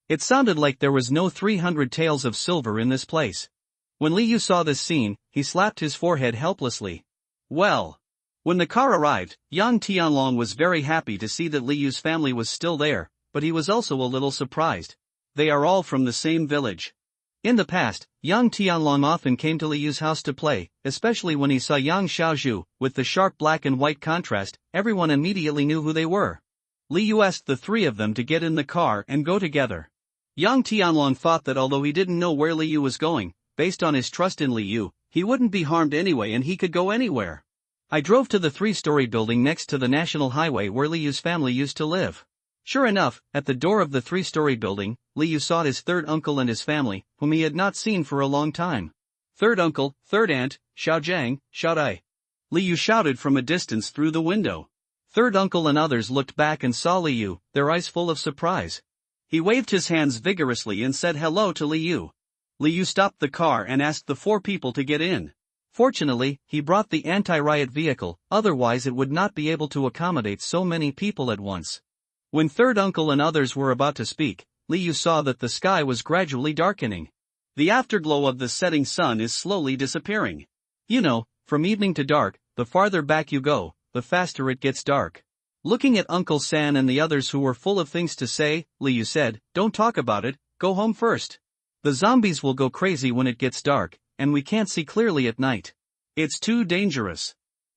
It sounded like there was no 300 taels of silver in this place. When Li Yu saw this scene, he slapped his forehead helplessly. Well. When the car arrived, Yang Tianlong was very happy to see that Li Yu's family was still there, but he was also a little surprised. They are all from the same village. In the past, Yang Tianlong often came to Li Yu's house to play, especially when he saw Yang Xiaozhu. With the sharp black and white contrast, everyone immediately knew who they were. Li Yu asked the 3 of them to get in the car and go together. Yang Tianlong thought that although he didn't know where Li Yu was going, based on his trust in Li Yu, he wouldn't be harmed anyway and he could go anywhere. I drove to the 3-story building next to the national highway where Li Yu's family used to live. Sure enough, at the door of the 3-story building, Li Yu saw his third uncle and his family, whom he had not seen for a long time. "Third uncle, third aunt, Xiaojiang, Xiaodai," Li Yu shouted from a distance through the window. Third uncle and others looked back and saw Li Yu, their eyes full of surprise. He waved his hands vigorously and said hello to Li Yu. Li Yu stopped the car and asked the 4 people to get in. Fortunately, he brought the anti-riot vehicle, otherwise it would not be able to accommodate so many people at once. When third uncle and others were about to speak, Li Yu saw that the sky was gradually darkening. The afterglow of the setting sun is slowly disappearing. You know, from evening to dark, the farther back you go, the faster it gets dark. Looking at Uncle San and the others who were full of things to say, Li Yu said, "Don't talk about it, go home first. The zombies will go crazy when it gets dark, and we can't see clearly at night. It's too dangerous.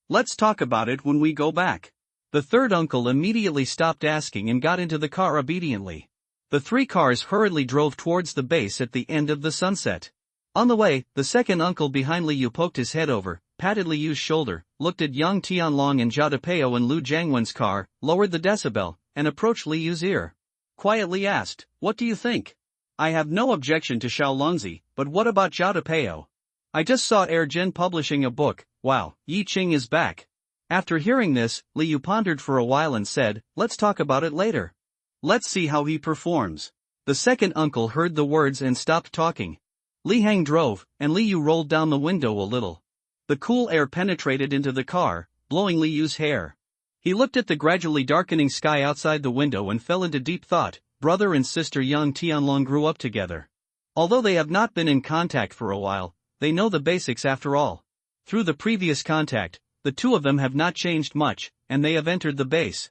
Let's talk about it when we go back." The third uncle immediately stopped asking and got into the car obediently. The 3 cars hurriedly drove towards the base at the end of the sunset. On the way, the second uncle behind Li Yu poked his head over, patted Li Yu's shoulder, looked at Yang Tianlong and Zhao Depeo and Lu Jiangwen's car, lowered the decibel, and approached Li Yu's ear. Quietly asked, "What do you think? I have no objection to Xiao Longzi, but what about Zhao Depeo? I just saw Jin publishing a book. Wow, Yi Qing is back." After hearing this, Li Yu pondered for a while and said, "Let's talk about it later. Let's see how he performs." The second uncle heard the words and stopped talking. Li Heng drove, and Li Yu rolled down the window a little. The cool air penetrated into the car, blowing Li Yu's hair. He looked at the gradually darkening sky outside the window and fell into deep thought. Brother and sister Yang Tianlong grew up together. Although they have not been in contact for a while, they know the basics after all. Through the previous contact, the 2 of them have not changed much, and they have entered the base.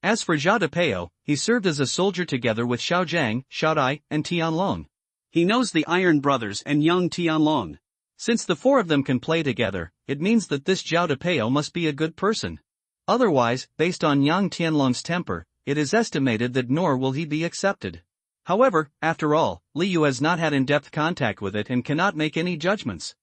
As for Zhao Depeo, he served as a soldier together with Xiaojiang, Xiaodai, and Tianlong. He knows the Iron Brothers and Yang Tianlong. Since the 4 of them can play together, it means that this Zhao Depeo must be a good person. Otherwise, based on Yang Tianlong's temper, it is estimated that nor will he be accepted. However, after all, Liu has not had in-depth contact with it and cannot make any judgments.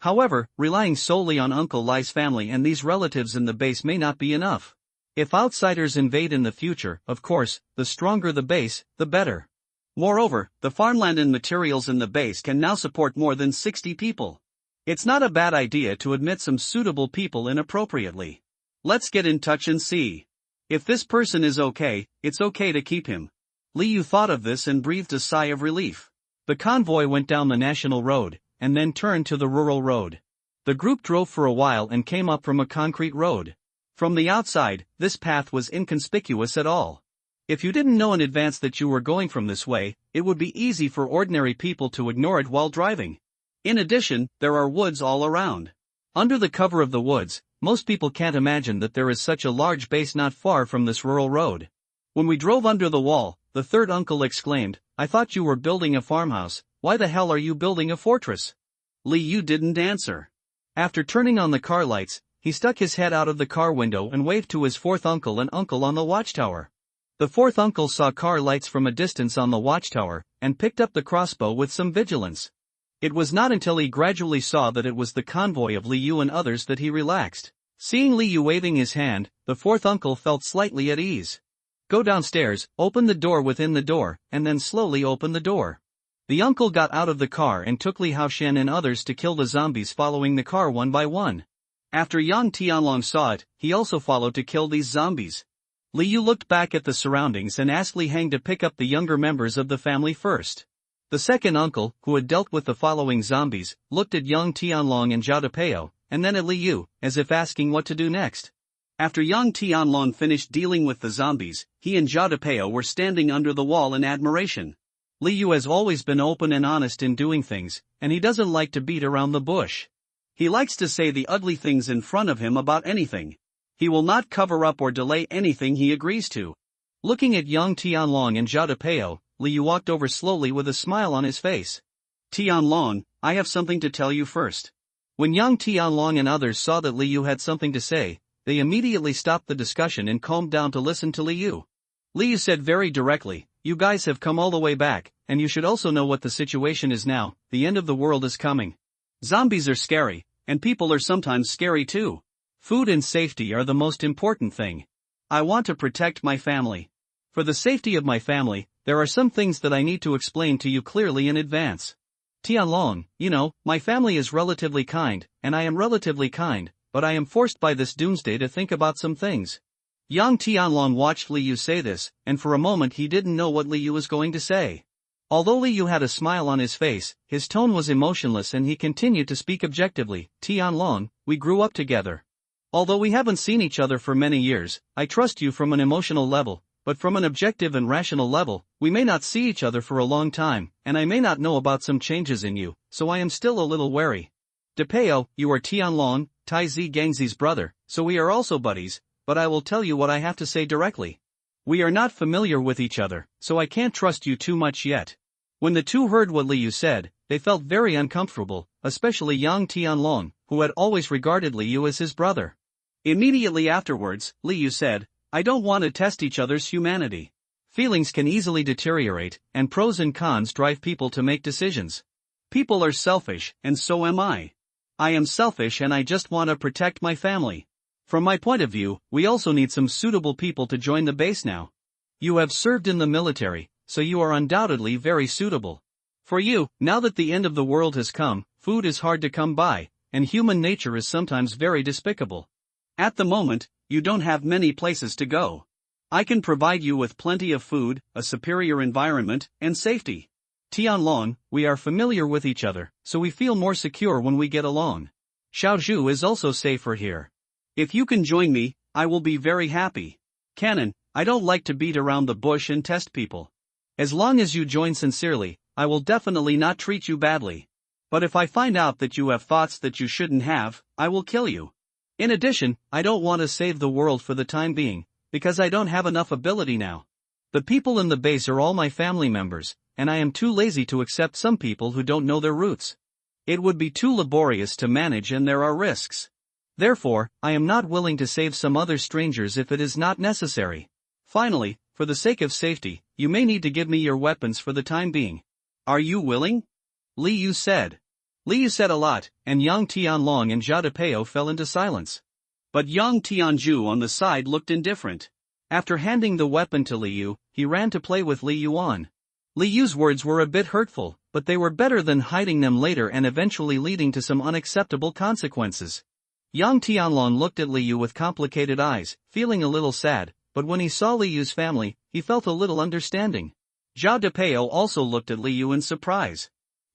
However, relying solely on Uncle Li's family and these relatives in the base may not be enough. If outsiders invade in the future, of course, the stronger the base, the better. Moreover, the farmland and materials in the base can now support more than 60 people. It's not a bad idea to admit some suitable people inappropriately. Let's get in touch and see. If this person is okay, it's okay to keep him. Liu thought of this and breathed a sigh of relief. The convoy went down the national road, and then turned to the rural road. The group drove for a while and came up from a concrete road. From the outside, this path was inconspicuous at all. If you didn't know in advance that you were going from this way, it would be easy for ordinary people to ignore it while driving. In addition, there are woods all around. Under the cover of the woods, most people can't imagine that there is such a large base not far from this rural road. When we drove under the wall, the third uncle exclaimed, "I thought you were building a farmhouse, why the hell are you building a fortress?" Liu didn't answer. After turning on the car lights, he stuck his head out of the car window and waved to his fourth uncle and uncle on the watchtower. The fourth uncle saw car lights from a distance on the watchtower, and picked up the crossbow with some vigilance. It was not until he gradually saw that it was the convoy of Liu and others that he relaxed. Seeing Liu waving his hand, the fourth uncle felt slightly at ease. "Go downstairs, open the door within the door, and then slowly open the door." The uncle got out of the car and took Li Haoshan and others to kill the zombies following the car one by one. After Yang Tianlong saw it, he also followed to kill these zombies. Liu looked back at the surroundings and asked Li Heng to pick up the younger members of the family first. The second uncle, who had dealt with the following zombies, looked at Yang Tianlong and Zhao Depeo, and then at Liu, as if asking what to do next. After Yang Tianlong finished dealing with the zombies, he and Zhao Depeo were standing under the wall in admiration. Liu has always been open and honest in doing things, and he doesn't like to beat around the bush. He likes to say the ugly things in front of him about anything. He will not cover up or delay anything he agrees to. Looking at Yang Tianlong and Zhao Depeo, Liu walked over slowly with a smile on his face. "Tianlong, I have something to tell you first." When Yang Tianlong and others saw that Liu had something to say, they immediately stopped the discussion and calmed down to listen to Liu. Liu said very directly, "You guys have come all the way back, and you should also know what the situation is now. The end of the world is coming. Zombies are scary, and people are sometimes scary too. Food and safety are the most important thing. I want to protect my family. For the safety of my family, there are some things that I need to explain to you clearly in advance. Tianlong, you know, my family is relatively kind, and I am relatively kind, but I am forced by this doomsday to think about some things." Yang Tianlong watched Liu say this, and for a moment he didn't know what Liu was going to say. Although Liu had a smile on his face, his tone was emotionless and he continued to speak objectively. "Tianlong, we grew up together. Although we haven't seen each other for many years, I trust you from an emotional level, but from an objective and rational level, we may not see each other for a long time, and I may not know about some changes in you, so I am still a little wary. Depeo, you are Tianlong, Taizi Gangzi's brother, so we are also buddies, but I will tell you what I have to say directly. We are not familiar with each other, so I can't trust you too much yet." When the two heard what Liu said, they felt very uncomfortable, especially Yang Tianlong, who had always regarded Liu as his brother. Immediately afterwards, Liu said, "I don't want to test each other's humanity. Feelings can easily deteriorate, and pros and cons drive people to make decisions. People are selfish, and so am I. I am selfish and I just want to protect my family. From my point of view, we also need some suitable people to join the base now. You have served in the military, so you are undoubtedly very suitable. For you, now that the end of the world has come, food is hard to come by, and human nature is sometimes very despicable. At the moment, you don't have many places to go. I can provide you with plenty of food, a superior environment, and safety. Tianlong, we are familiar with each other, so we feel more secure when we get along. Xiaozhu is also safer here. If you can join me, I will be very happy. Canon, I don't like to beat around the bush and test people. As long as you join sincerely, I will definitely not treat you badly. But if I find out that you have thoughts that you shouldn't have, I will kill you. In addition, I don't want to save the world for the time being, because I don't have enough ability now. The people in the base are all my family members, and I am too lazy to accept some people who don't know their roots. It would be too laborious to manage and there are risks. Therefore, I am not willing to save some other strangers if it is not necessary. Finally, for the sake of safety, you may need to give me your weapons for the time being. Are you willing? Li Yu said. Li Yu said a lot, and Yang Tianlong and Zhao Depeo fell into silence. But Yang Tianju on the side looked indifferent. After handing the weapon to Li Yu, he ran to play with Li Yuan. Li Yu's words were a bit hurtful, but they were better than hiding them later and eventually leading to some unacceptable consequences. Yang Tianlong looked at Li Yu with complicated eyes, feeling a little sad, but when he saw Li Yu's family, he felt a little understanding. Zhao Depeo also looked at Li Yu in surprise.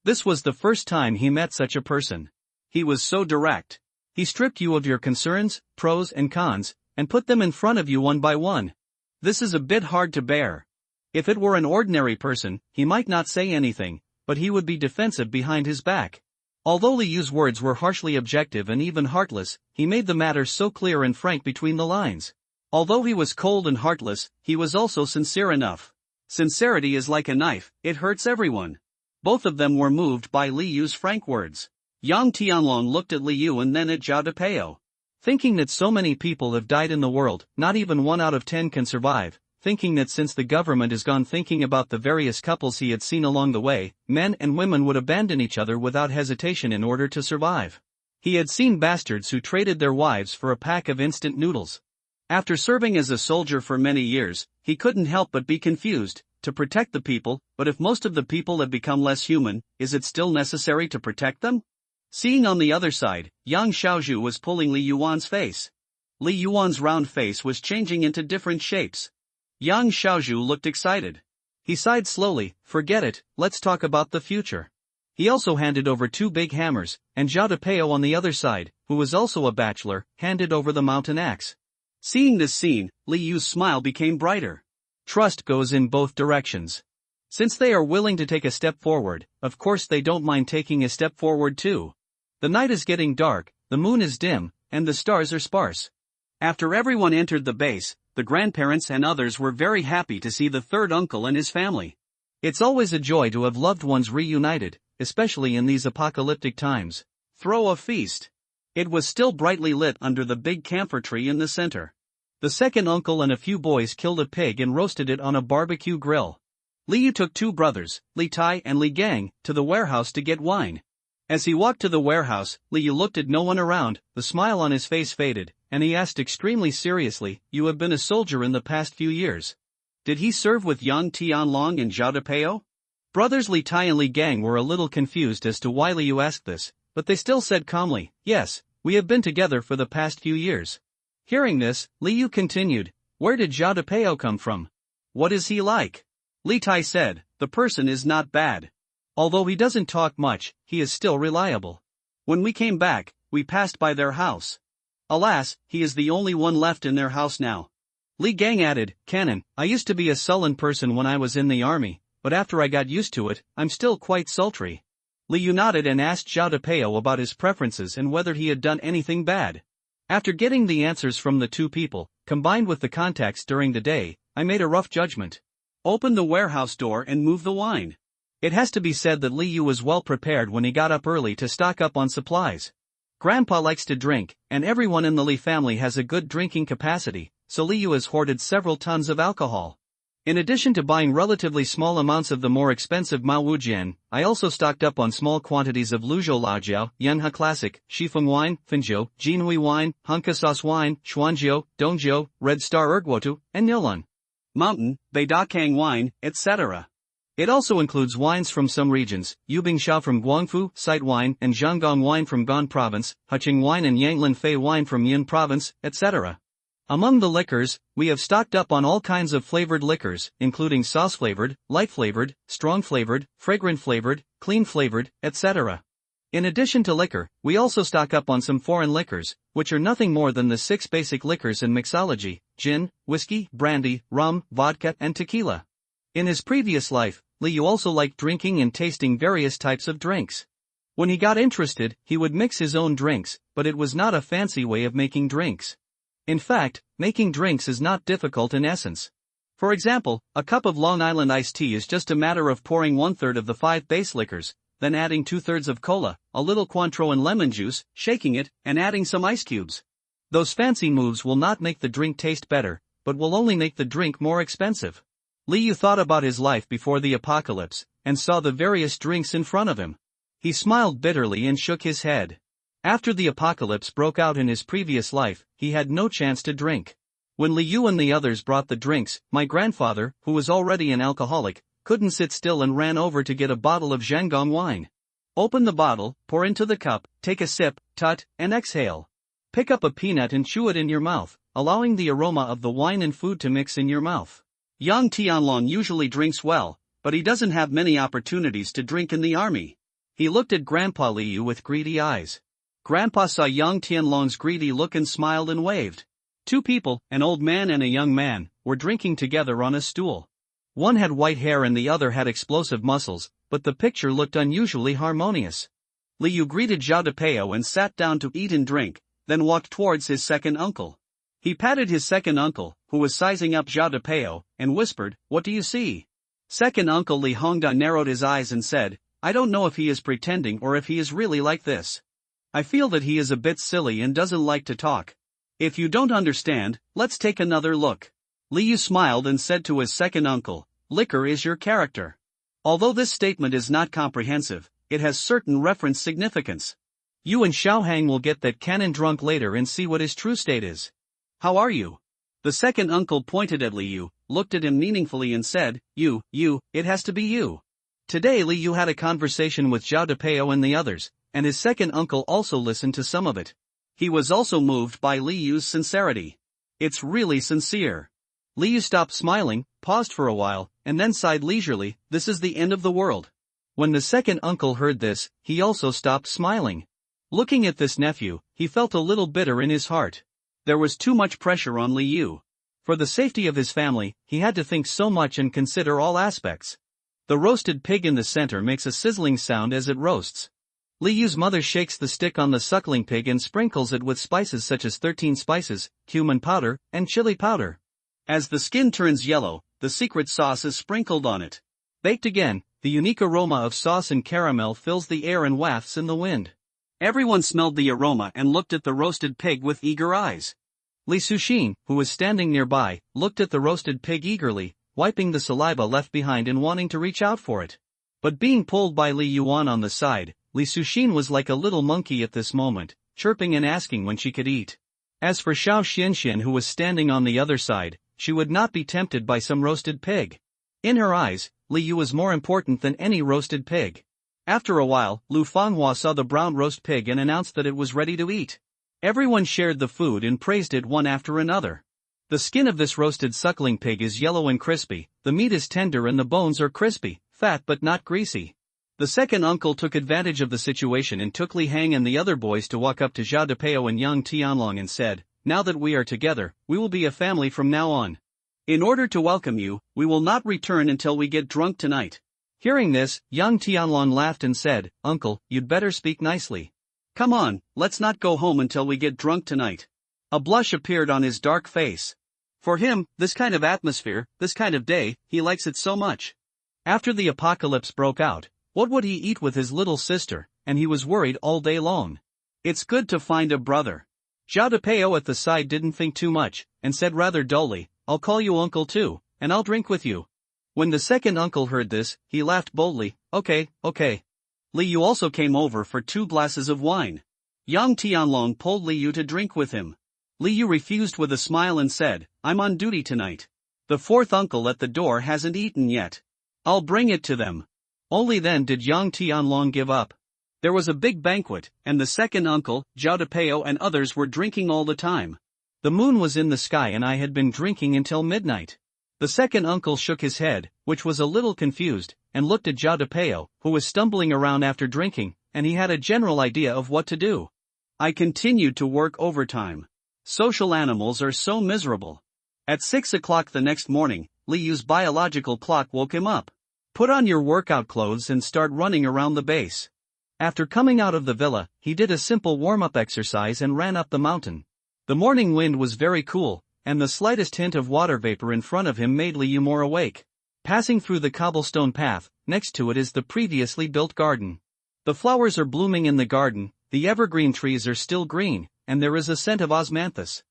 This was the first time he met such a person. He was so direct. He stripped you of your concerns, pros and cons, and put them in front of you one by one. This is a bit hard to bear. If it were an ordinary person, he might not say anything, but he would be defensive behind his back. Although Li Yu's words were harshly objective and even heartless, he made the matter so clear and frank between the lines. Although he was cold and heartless, he was also sincere enough. Sincerity is like a knife, it hurts everyone. Both of them were moved by Li Yu's frank words. Yang Tianlong looked at Li Yu and then at Zhao Depeo. Thinking that so many people have died in the world, not even 1 out of 10 can survive. Thinking that since the government is gone, thinking about the various couples he had seen along the way, men and women would abandon each other without hesitation in order to survive. He had seen bastards who traded their wives for a pack of instant noodles. After serving as a soldier for many years, he couldn't help but be confused. To protect the people, but if most of the people have become less human, is it still necessary to protect them? Seeing on the other side, Yang Xiaozhu was pulling Li Yuan's face. Li Yuan's round face was changing into different shapes. Yang Xiaozhu looked excited. He sighed slowly. Forget it, let's talk about the future. He also handed over 2 big hammers, and Zhao Depeo on the other side, who was also a bachelor, handed over the mountain axe. Seeing this scene, Li Yu's smile became brighter. Trust goes in both directions. Since they are willing to take a step forward, of course they don't mind taking a step forward too. The night is getting dark, the moon is dim, and the stars are sparse. After everyone entered the base, the grandparents and others were very happy to see the third uncle and his family. It's always a joy to have loved ones reunited, especially in these apocalyptic times. Throw a feast. It was still brightly lit under the big camphor tree in the center. The second uncle and a few boys killed a pig and roasted it on a barbecue grill. Li Yu took 2 brothers, Li Tai and Li Gang, to the warehouse to get wine. As he walked to the warehouse, Li Yu looked at no one around, the smile on his face faded, and he asked extremely seriously, "You have been a soldier in the past few years. Did he serve with Yang Tianlong and Zhao Depeo?" Brothers Li Tai and Li Gang were a little confused as to why Li Yu asked this, but they still said calmly, "Yes, we have been together for the past few years." Hearing this, Li Yu continued, "Where did Zhao Depeo come from? What is he like?" Li Tai said, "The person is not bad. Although he doesn't talk much, he is still reliable. When we came back, we passed by their house. Alas, he is the only one left in their house now." Li Gang added, "Canon, I used to be a sullen person when I was in the army, but after I got used to it, I'm still quite sultry." Li Yu nodded and asked Zhao Depeo about his preferences and whether he had done anything bad. After getting the answers from the 2 people, combined with the contacts during the day, I made a rough judgment. Open the warehouse door and move the wine. It has to be said that Li Yu was well prepared when he got up early to stock up on supplies. Grandpa likes to drink, and everyone in the Li family has a good drinking capacity, so Li Yu has hoarded several tons of alcohol. In addition to buying relatively small amounts of the more expensive Mao Wujian, I also stocked up on small quantities of Luzhou Laojiao, Yanhe Classic, Shifeng wine, Finjiu, Jinhui wine, Hanka sauce wine, Xuanjiu, Dongjiu, Red Star Erguotu, and Nilun Mountain, Beidakang wine, etc. It also includes wines from some regions, Yubingsha from Guangfu, Site wine, and Jianggang wine from Gan province, Huqing wine and Yanglin Fei wine from Yin province, etc. Among the liquors, we have stocked up on all kinds of flavored liquors, including sauce-flavored, light-flavored, strong-flavored, fragrant-flavored, clean-flavored, etc. In addition to liquor, we also stock up on some foreign liquors, which are nothing more than the 6 basic liquors in mixology: gin, whiskey, brandy, rum, vodka, and tequila. In his previous life, Li Yu also liked drinking and tasting various types of drinks. When he got interested, he would mix his own drinks, but it was not a fancy way of making drinks. In fact, making drinks is not difficult in essence. For example, a cup of Long Island iced tea is just a matter of pouring 1/3 of the 5 base liquors, then adding 2/3 of cola, a little Cointreau and lemon juice, shaking it, and adding some ice cubes. Those fancy moves will not make the drink taste better, but will only make the drink more expensive. Liu thought about his life before the apocalypse, and saw the various drinks in front of him. He smiled bitterly and shook his head. After the apocalypse broke out in his previous life, he had no chance to drink. When Liu and the others brought the drinks, my grandfather, who was already an alcoholic, couldn't sit still and ran over to get a bottle of Zhangong wine. Open the bottle, pour into the cup, take a sip, tut, and exhale. Pick up a peanut and chew it in your mouth, allowing the aroma of the wine and food to mix in your mouth. Yang Tianlong usually drinks well, but he doesn't have many opportunities to drink in the army. He looked at Grandpa Liu with greedy eyes. Grandpa saw Yang Tianlong's greedy look and smiled and waved. Two people, an old man and a young man, were drinking together on a stool. One had white hair and the other had explosive muscles, but the picture looked unusually harmonious. Liu greeted Zhao Depeo and sat down to eat and drink, then walked towards his second uncle. He patted his second uncle, who was sizing up Zhao Depeo, and whispered, "What do you see?" Second uncle Li Hongda narrowed his eyes and said, "I don't know if he is pretending or if he is really like this. I feel that he is a bit silly and doesn't like to talk. If you don't understand, let's take another look." Liu smiled and said to his second uncle, "Liquor is your character." Although this statement is not comprehensive, it has certain reference significance. You and Xiaohang will get that canon drunk later and see what his true state is. How are you? The second uncle pointed at Liu, looked at him meaningfully and said, You, it has to be you. Today Liu had a conversation with Zhao Depeo and the others, and his second uncle also listened to some of it. He was also moved by Liu's sincerity. It's really sincere. Liu stopped smiling, paused for a while, and then sighed leisurely, "This is the end of the world." When the second uncle heard this, he also stopped smiling. Looking at this nephew, he felt a little bitter in his heart. There was too much pressure on Liu. For the safety of his family, he had to think so much and consider all aspects. The roasted pig in the center makes a sizzling sound as it roasts. Liu's mother shakes the stick on the suckling pig and sprinkles it with spices such as 13 spices, cumin powder, and chili powder. As the skin turns yellow, the secret sauce is sprinkled on it. Baked again, the unique aroma of sauce and caramel fills the air and wafts in the wind. Everyone smelled the aroma and looked at the roasted pig with eager eyes. Li Suxin, who was standing nearby, looked at the roasted pig eagerly, wiping the saliva left behind and wanting to reach out for it. But being pulled by Li Yuan on the side, Li Suxin was like a little monkey at this moment, chirping and asking when she could eat. As for Xiao Xianxian, who was standing on the other side, she would not be tempted by some roasted pig. In her eyes, Li Yu was more important than any roasted pig. After a while, Lu Fanghua saw the brown roast pig and announced that it was ready to eat. Everyone shared the food and praised it one after another. The skin of this roasted suckling pig is yellow and crispy, the meat is tender and the bones are crispy, fat but not greasy. The second uncle took advantage of the situation and took Li Hang and the other boys to walk up to Zhao Depeo and Yang Tianlong and said, "Now that we are together, we will be a family from now on. In order to welcome you, we will not return until we get drunk tonight." Hearing this, Yang Tianlong laughed and said, "Uncle, you'd better speak nicely. Come on, let's not go home until we get drunk tonight." A blush appeared on his dark face. For him, this kind of atmosphere, this kind of day, he likes it so much. After the apocalypse broke out, what would he eat with his little sister, and he was worried all day long. It's good to find a brother. Zhao Depeo at the side didn't think too much, and said rather dully, "I'll call you uncle too, and I'll drink with you." When the second uncle heard this, he laughed boldly, Okay. Liu also came over for 2 glasses of wine. Yang Tianlong pulled Liu to drink with him. Liu refused with a smile and said, "I'm on duty tonight. The fourth uncle at the door hasn't eaten yet. I'll bring it to them." Only then did Yang Tianlong give up. There was a big banquet, and the second uncle, Zhao Depeo and others were drinking all the time. The moon was in the sky and I had been drinking until midnight. The second uncle shook his head, which was a little confused, and looked at Zhao Depeo, who was stumbling around after drinking, and he had a general idea of what to do. I continued to work overtime. Social animals are so miserable. At 6 o'clock the next morning, Liu's biological clock woke him up. Put on your workout clothes and start running around the base. After coming out of the villa, he did a simple warm-up exercise and ran up the mountain. The morning wind was very cool, and the slightest hint of water vapor in front of him made Liu more awake. Passing through the cobblestone path, next to it is the previously built garden. The flowers are blooming in the garden, the evergreen trees are still green, and there is a scent of osmanthus.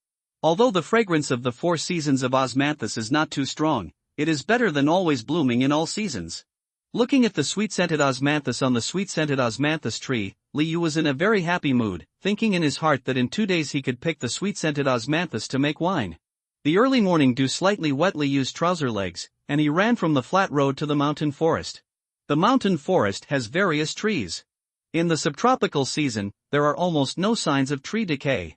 Although the fragrance of the 4 seasons of osmanthus is not too strong, it is better than always blooming in all seasons. Looking at the sweet-scented osmanthus on the sweet-scented osmanthus tree, Liu was in a very happy mood, thinking in his heart that in 2 days he could pick the sweet-scented osmanthus to make wine. The early morning dew slightly wet Liu's trouser legs, and he ran from the flat road to the mountain forest. The mountain forest has various trees. In the subtropical season, there are almost no signs of tree decay.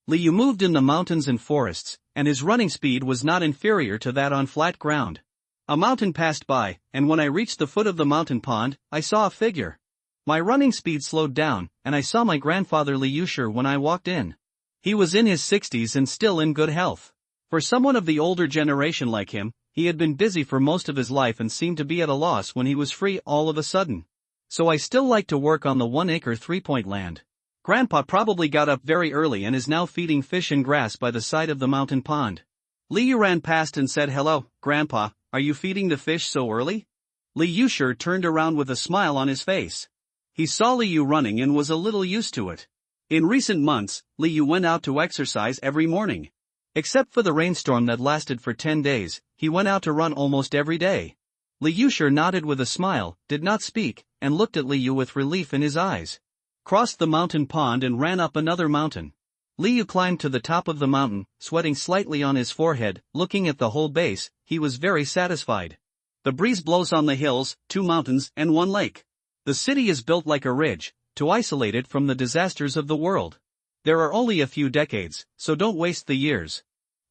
Liu moved in the mountains and forests, and his running speed was not inferior to that on flat ground. A mountain passed by, and when I reached the foot of the mountain pond, I saw a figure. My running speed slowed down, and I saw my grandfather Liu when I walked in. He was in his 60s and still in good health. For someone of the older generation like him, he had been busy for most of his life and seemed to be at a loss when he was free all of a sudden. So I still like to work on the 1-acre 3-point land. Grandpa probably got up very early and is now feeding fish and grass by the side of the mountain pond. Liu ran past and said, "Hello, Grandpa, are you feeding the fish so early?" Liu turned around with a smile on his face. He saw Liu running and was a little used to it. In recent months, Liu went out to exercise every morning. Except for the rainstorm that lasted for 10 days, he went out to run almost every day. Liu nodded with a smile, did not speak, and looked at Liu with relief in his eyes. Crossed the mountain pond and ran up another mountain. Liu climbed to the top of the mountain, sweating slightly on his forehead. Looking at the whole base, he was very satisfied. The breeze blows on the hills, 2 mountains, and 1 lake. The city is built like a ridge, to isolate it from the disasters of the world. There are only a few decades, so don't waste the years.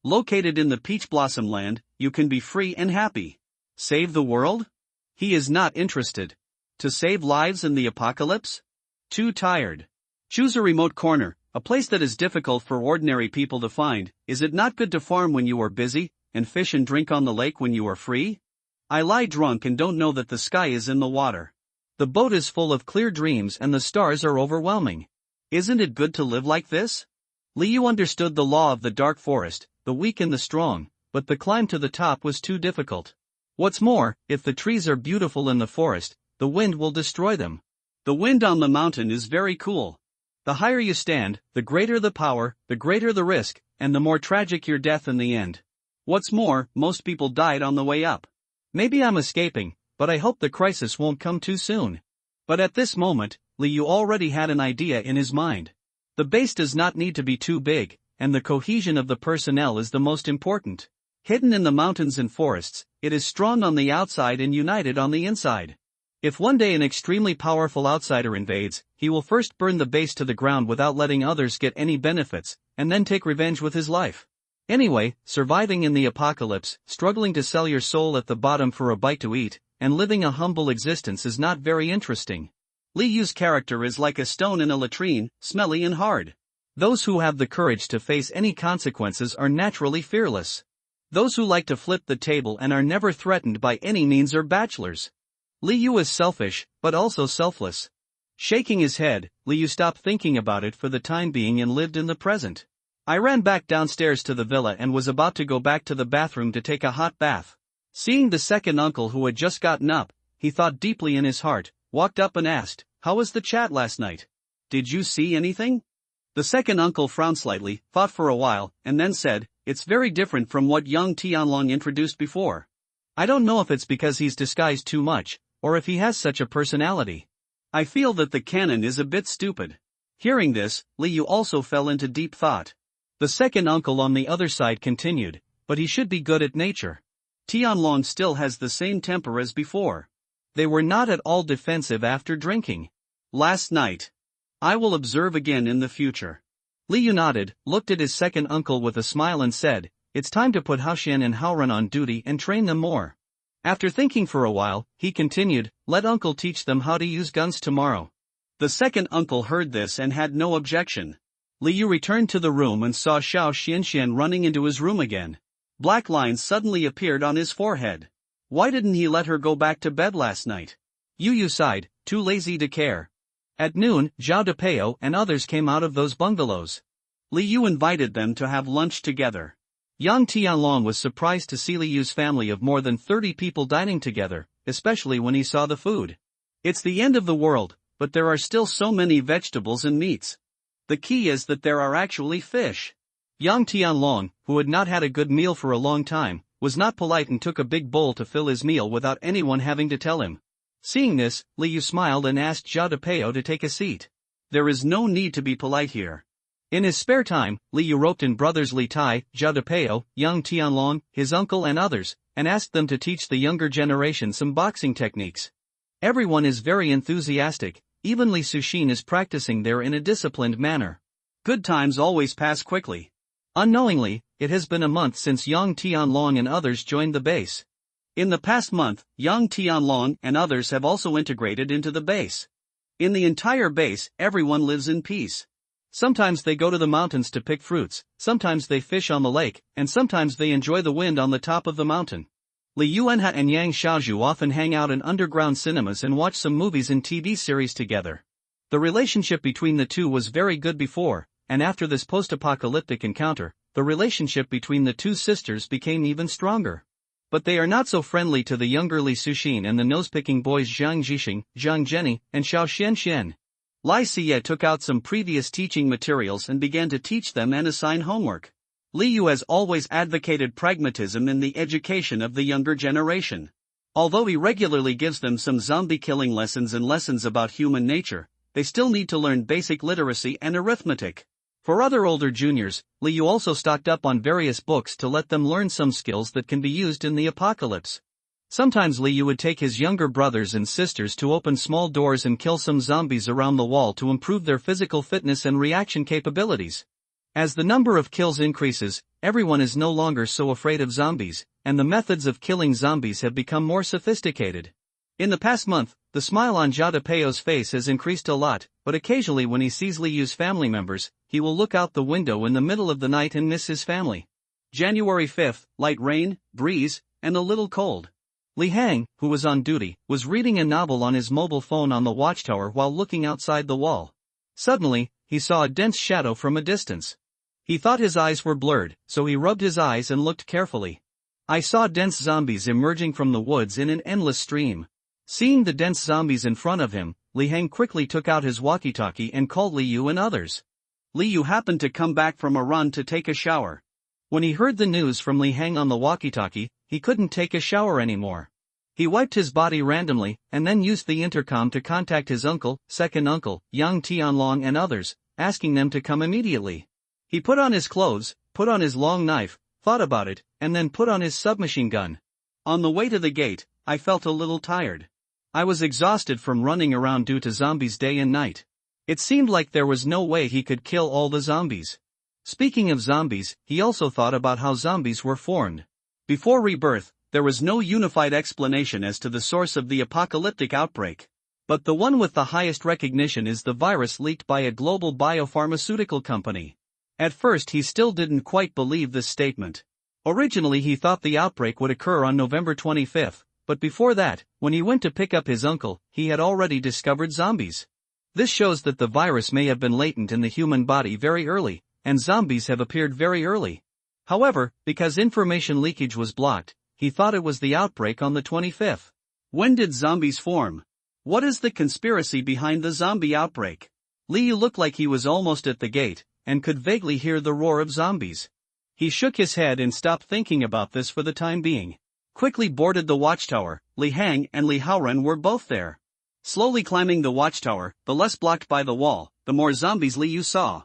Located in the peach blossom land, you can be free and happy. Save the world? He is not interested. To save lives in the apocalypse? Too tired. Choose a remote corner, a place that is difficult for ordinary people to find. Is it not good to farm when you are busy, and fish and drink on the lake when you are free? I lie drunk and don't know that the sky is in the water. The boat is full of clear dreams and the stars are overwhelming. Isn't it good to live like this? Liu understood the law of the dark forest, the weak and the strong, but the climb to the top was too difficult. What's more, if the trees are beautiful in the forest, the wind will destroy them. The wind on the mountain is very cool. The higher you stand, the greater the power, the greater the risk, and the more tragic your death in the end. What's more, most people died on the way up. Maybe I'm escaping, but I hope the crisis won't come too soon. But at this moment, Liu already had an idea in his mind. The base does not need to be too big, and the cohesion of the personnel is the most important. Hidden in the mountains and forests, it is strong on the outside and united on the inside. If one day an extremely powerful outsider invades, he will first burn the base to the ground without letting others get any benefits, and then take revenge with his life. Anyway, surviving in the apocalypse, struggling to sell your soul at the bottom for a bite to eat, and living a humble existence is not very interesting. Liu's character is like a stone in a latrine, smelly and hard. Those who have the courage to face any consequences are naturally fearless. Those who like to flip the table and are never threatened by any means are bachelors. Liu is selfish, but also selfless. Shaking his head, Liu stopped thinking about it for the time being and lived in the present. I ran back downstairs to the villa and was about to go back to the bathroom to take a hot bath. Seeing the second uncle who had just gotten up, he thought deeply in his heart, walked up and asked, "How was the chat last night? Did you see anything?" The second uncle frowned slightly, thought for a while, and then said, "It's very different from what young Tianlong introduced before. I don't know if it's because he's disguised too much, or if he has such a personality. I feel that the canon is a bit stupid." Hearing this, Liu also fell into deep thought. The second uncle on the other side continued, "But he should be good at nature. Tianlong still has the same temper as before. They were not at all defensive after drinking last night. I will observe again in the future." Liu nodded, looked at his second uncle with a smile and said, "It's time to put Haoxian and Haoran on duty and train them more." After thinking for a while, he continued, "Let uncle teach them how to use guns tomorrow." The second uncle heard this and had no objection. Liu returned to the room and saw Xiao Xianxian running into his room again. Black lines suddenly appeared on his forehead. Why didn't he let her go back to bed last night? Yu sighed, too lazy to care. At noon, Zhao Depeo and others came out of those bungalows. Liu invited them to have lunch together. Yang Tianlong was surprised to see Liu's family of more than 30 people dining together, especially when he saw the food. It's the end of the world, but there are still so many vegetables and meats. The key is that there are actually fish. Yang Tianlong, who had not had a good meal for a long time, was not polite and took a big bowl to fill his meal without anyone having to tell him. Seeing this, Li Yu smiled and asked Zhao Depeo to take a seat. There is no need to be polite here. In his spare time, Li Yu roped in brothers Li Tai, Zhao Depeo, Yang Tianlong, his uncle and others, and asked them to teach the younger generation some boxing techniques. Everyone is very enthusiastic, even Li Suxin is practicing there in a disciplined manner. Good times always pass quickly. Unknowingly, it has been a month since Yang Tianlong and others joined the base. In the past month, Yang Tianlong and others have also integrated into the base. In the entire base, everyone lives in peace. Sometimes they go to the mountains to pick fruits, sometimes they fish on the lake, and sometimes they enjoy the wind on the top of the mountain. Li Yuanha and Yang Xiaozhu often hang out in underground cinemas and watch some movies and TV series together. The relationship between the two was very good before, and after this post-apocalyptic encounter, the relationship between the two sisters became even stronger. But they are not so friendly to the younger Li Suxin and the nose-picking boys Zhang Zhixing, Zhang Zhenny, and Xiao Xianxian. Lai Xie took out some previous teaching materials and began to teach them and assign homework. Li Yu has always advocated pragmatism in the education of the younger generation. Although he regularly gives them some zombie-killing lessons and lessons about human nature, they still need to learn basic literacy and arithmetic. For other older juniors, Li Yu also stocked up on various books to let them learn some skills that can be used in the apocalypse. Sometimes Li Yu would take his younger brothers and sisters to open small doors and kill some zombies around the wall to improve their physical fitness and reaction capabilities. As the number of kills increases, everyone is no longer so afraid of zombies, and the methods of killing zombies have become more sophisticated. In the past month, the smile on Zhao Depeo's face has increased a lot, but occasionally when he sees Li Yu's family members, he will look out the window in the middle of the night and miss his family. January 5th, light rain, breeze, and a little cold. Li Hang, who was on duty, was reading a novel on his mobile phone on the watchtower while looking outside the wall. Suddenly, he saw a dense shadow from a distance. He thought his eyes were blurred, so he rubbed his eyes and looked carefully. I saw dense zombies emerging from the woods in an endless stream. Seeing the dense zombies in front of him, Li Hang quickly took out his walkie-talkie and called Li Yu and others. Li Yu happened to come back from a run to take a shower. When he heard the news from Li Hang on the walkie-talkie, he couldn't take a shower anymore. He wiped his body randomly, and then used the intercom to contact his uncle, second uncle, Yang Tianlong and others, asking them to come immediately. He put on his clothes, put on his long knife, thought about it, and then put on his submachine gun. On the way to the gate, I felt a little tired. I was exhausted from running around due to zombies day and night. It seemed like there was no way he could kill all the zombies. Speaking of zombies, he also thought about how zombies were formed. Before rebirth, there was no unified explanation as to the source of the apocalyptic outbreak. But the one with the highest recognition is the virus leaked by a global biopharmaceutical company. At first he still didn't quite believe this statement. Originally he thought the outbreak would occur on November 25th, but before that, when he went to pick up his uncle, he had already discovered zombies. This shows that the virus may have been latent in the human body very early, and zombies have appeared very early. However, because information leakage was blocked, he thought it was the outbreak on the 25th. When did zombies form? What is the conspiracy behind the zombie outbreak? Li Yu looked like he was almost at the gate, and could vaguely hear the roar of zombies. He shook his head and stopped thinking about this for the time being. Quickly boarded the watchtower. Li Hang and Li Haoren were both there. Slowly climbing the watchtower, the less blocked by the wall, the more zombies Li Yu saw.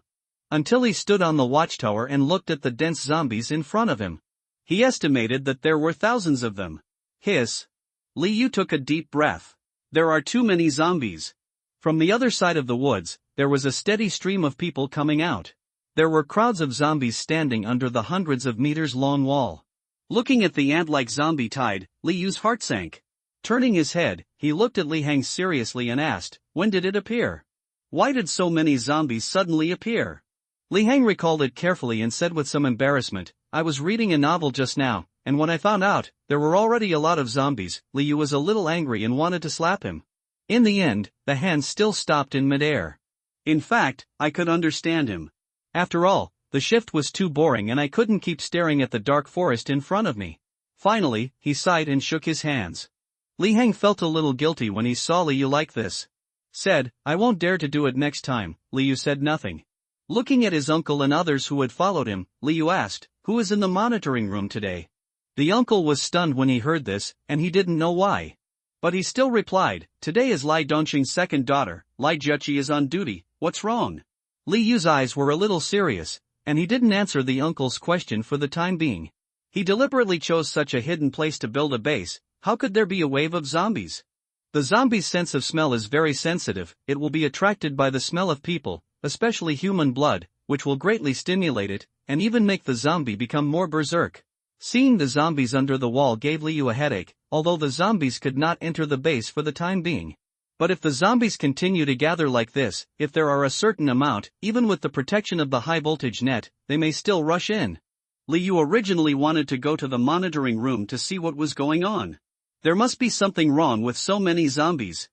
Until he stood on the watchtower and looked at the dense zombies in front of him. He estimated that there were thousands of them. Hiss. Li Yu took a deep breath. There are too many zombies. From the other side of the woods, there was a steady stream of people coming out. There were crowds of zombies standing under the hundreds of meters long wall. Looking at the ant-like zombie tide, Li Yu's heart sank. Turning his head, he looked at Li Hang seriously and asked, when did it appear? Why did so many zombies suddenly appear? Li Hang recalled it carefully and said with some embarrassment, I was reading a novel just now, and when I found out, there were already a lot of zombies. Li Yu was a little angry and wanted to slap him. In the end, the hand still stopped in midair. In fact, I could understand him. After all, the shift was too boring and I couldn't keep staring at the dark forest in front of me. Finally, he sighed and shook his hands. Li Hang felt a little guilty when he saw Li Yu like this. Said, I won't dare to do it next time. Li Yu said nothing. Looking at his uncle and others who had followed him, Liu asked, "Who is in the monitoring room today?" The uncle was stunned when he heard this, and he didn't know why. But he still replied, "Today is Lai Dongqing's second daughter, Lai Jueqi is on duty, what's wrong?" Li Yu's eyes were a little serious, and he didn't answer the uncle's question for the time being. He deliberately chose such a hidden place to build a base. How could there be a wave of zombies? The zombie's sense of smell is very sensitive, it will be attracted by the smell of people, especially human blood, which will greatly stimulate it, and even make the zombie become more berserk. Seeing the zombies under the wall gave Liu a headache, although the zombies could not enter the base for the time being. But if the zombies continue to gather like this, if there are a certain amount, even with the protection of the high-voltage net, they may still rush in. Liu originally wanted to go to the monitoring room to see what was going on. There must be something wrong with so many zombies.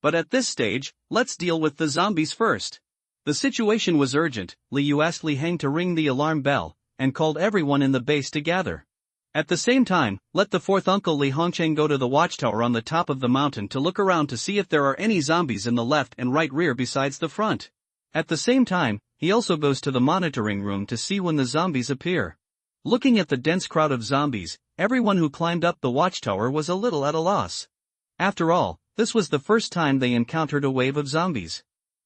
But at this stage, let's deal with the zombies first. The situation was urgent. Liu asked Li Heng to ring the alarm bell, and called everyone in the base to gather. At the same time, let the fourth uncle Li Hongcheng go to the watchtower on the top of the mountain to look around to see if there are any zombies in the left and right rear besides the front. At the same time, he also goes to the monitoring room to see when the zombies appear. Looking at the dense crowd of zombies, everyone who climbed up the watchtower was a little at a loss. After all, this was the first time they encountered a wave of zombies.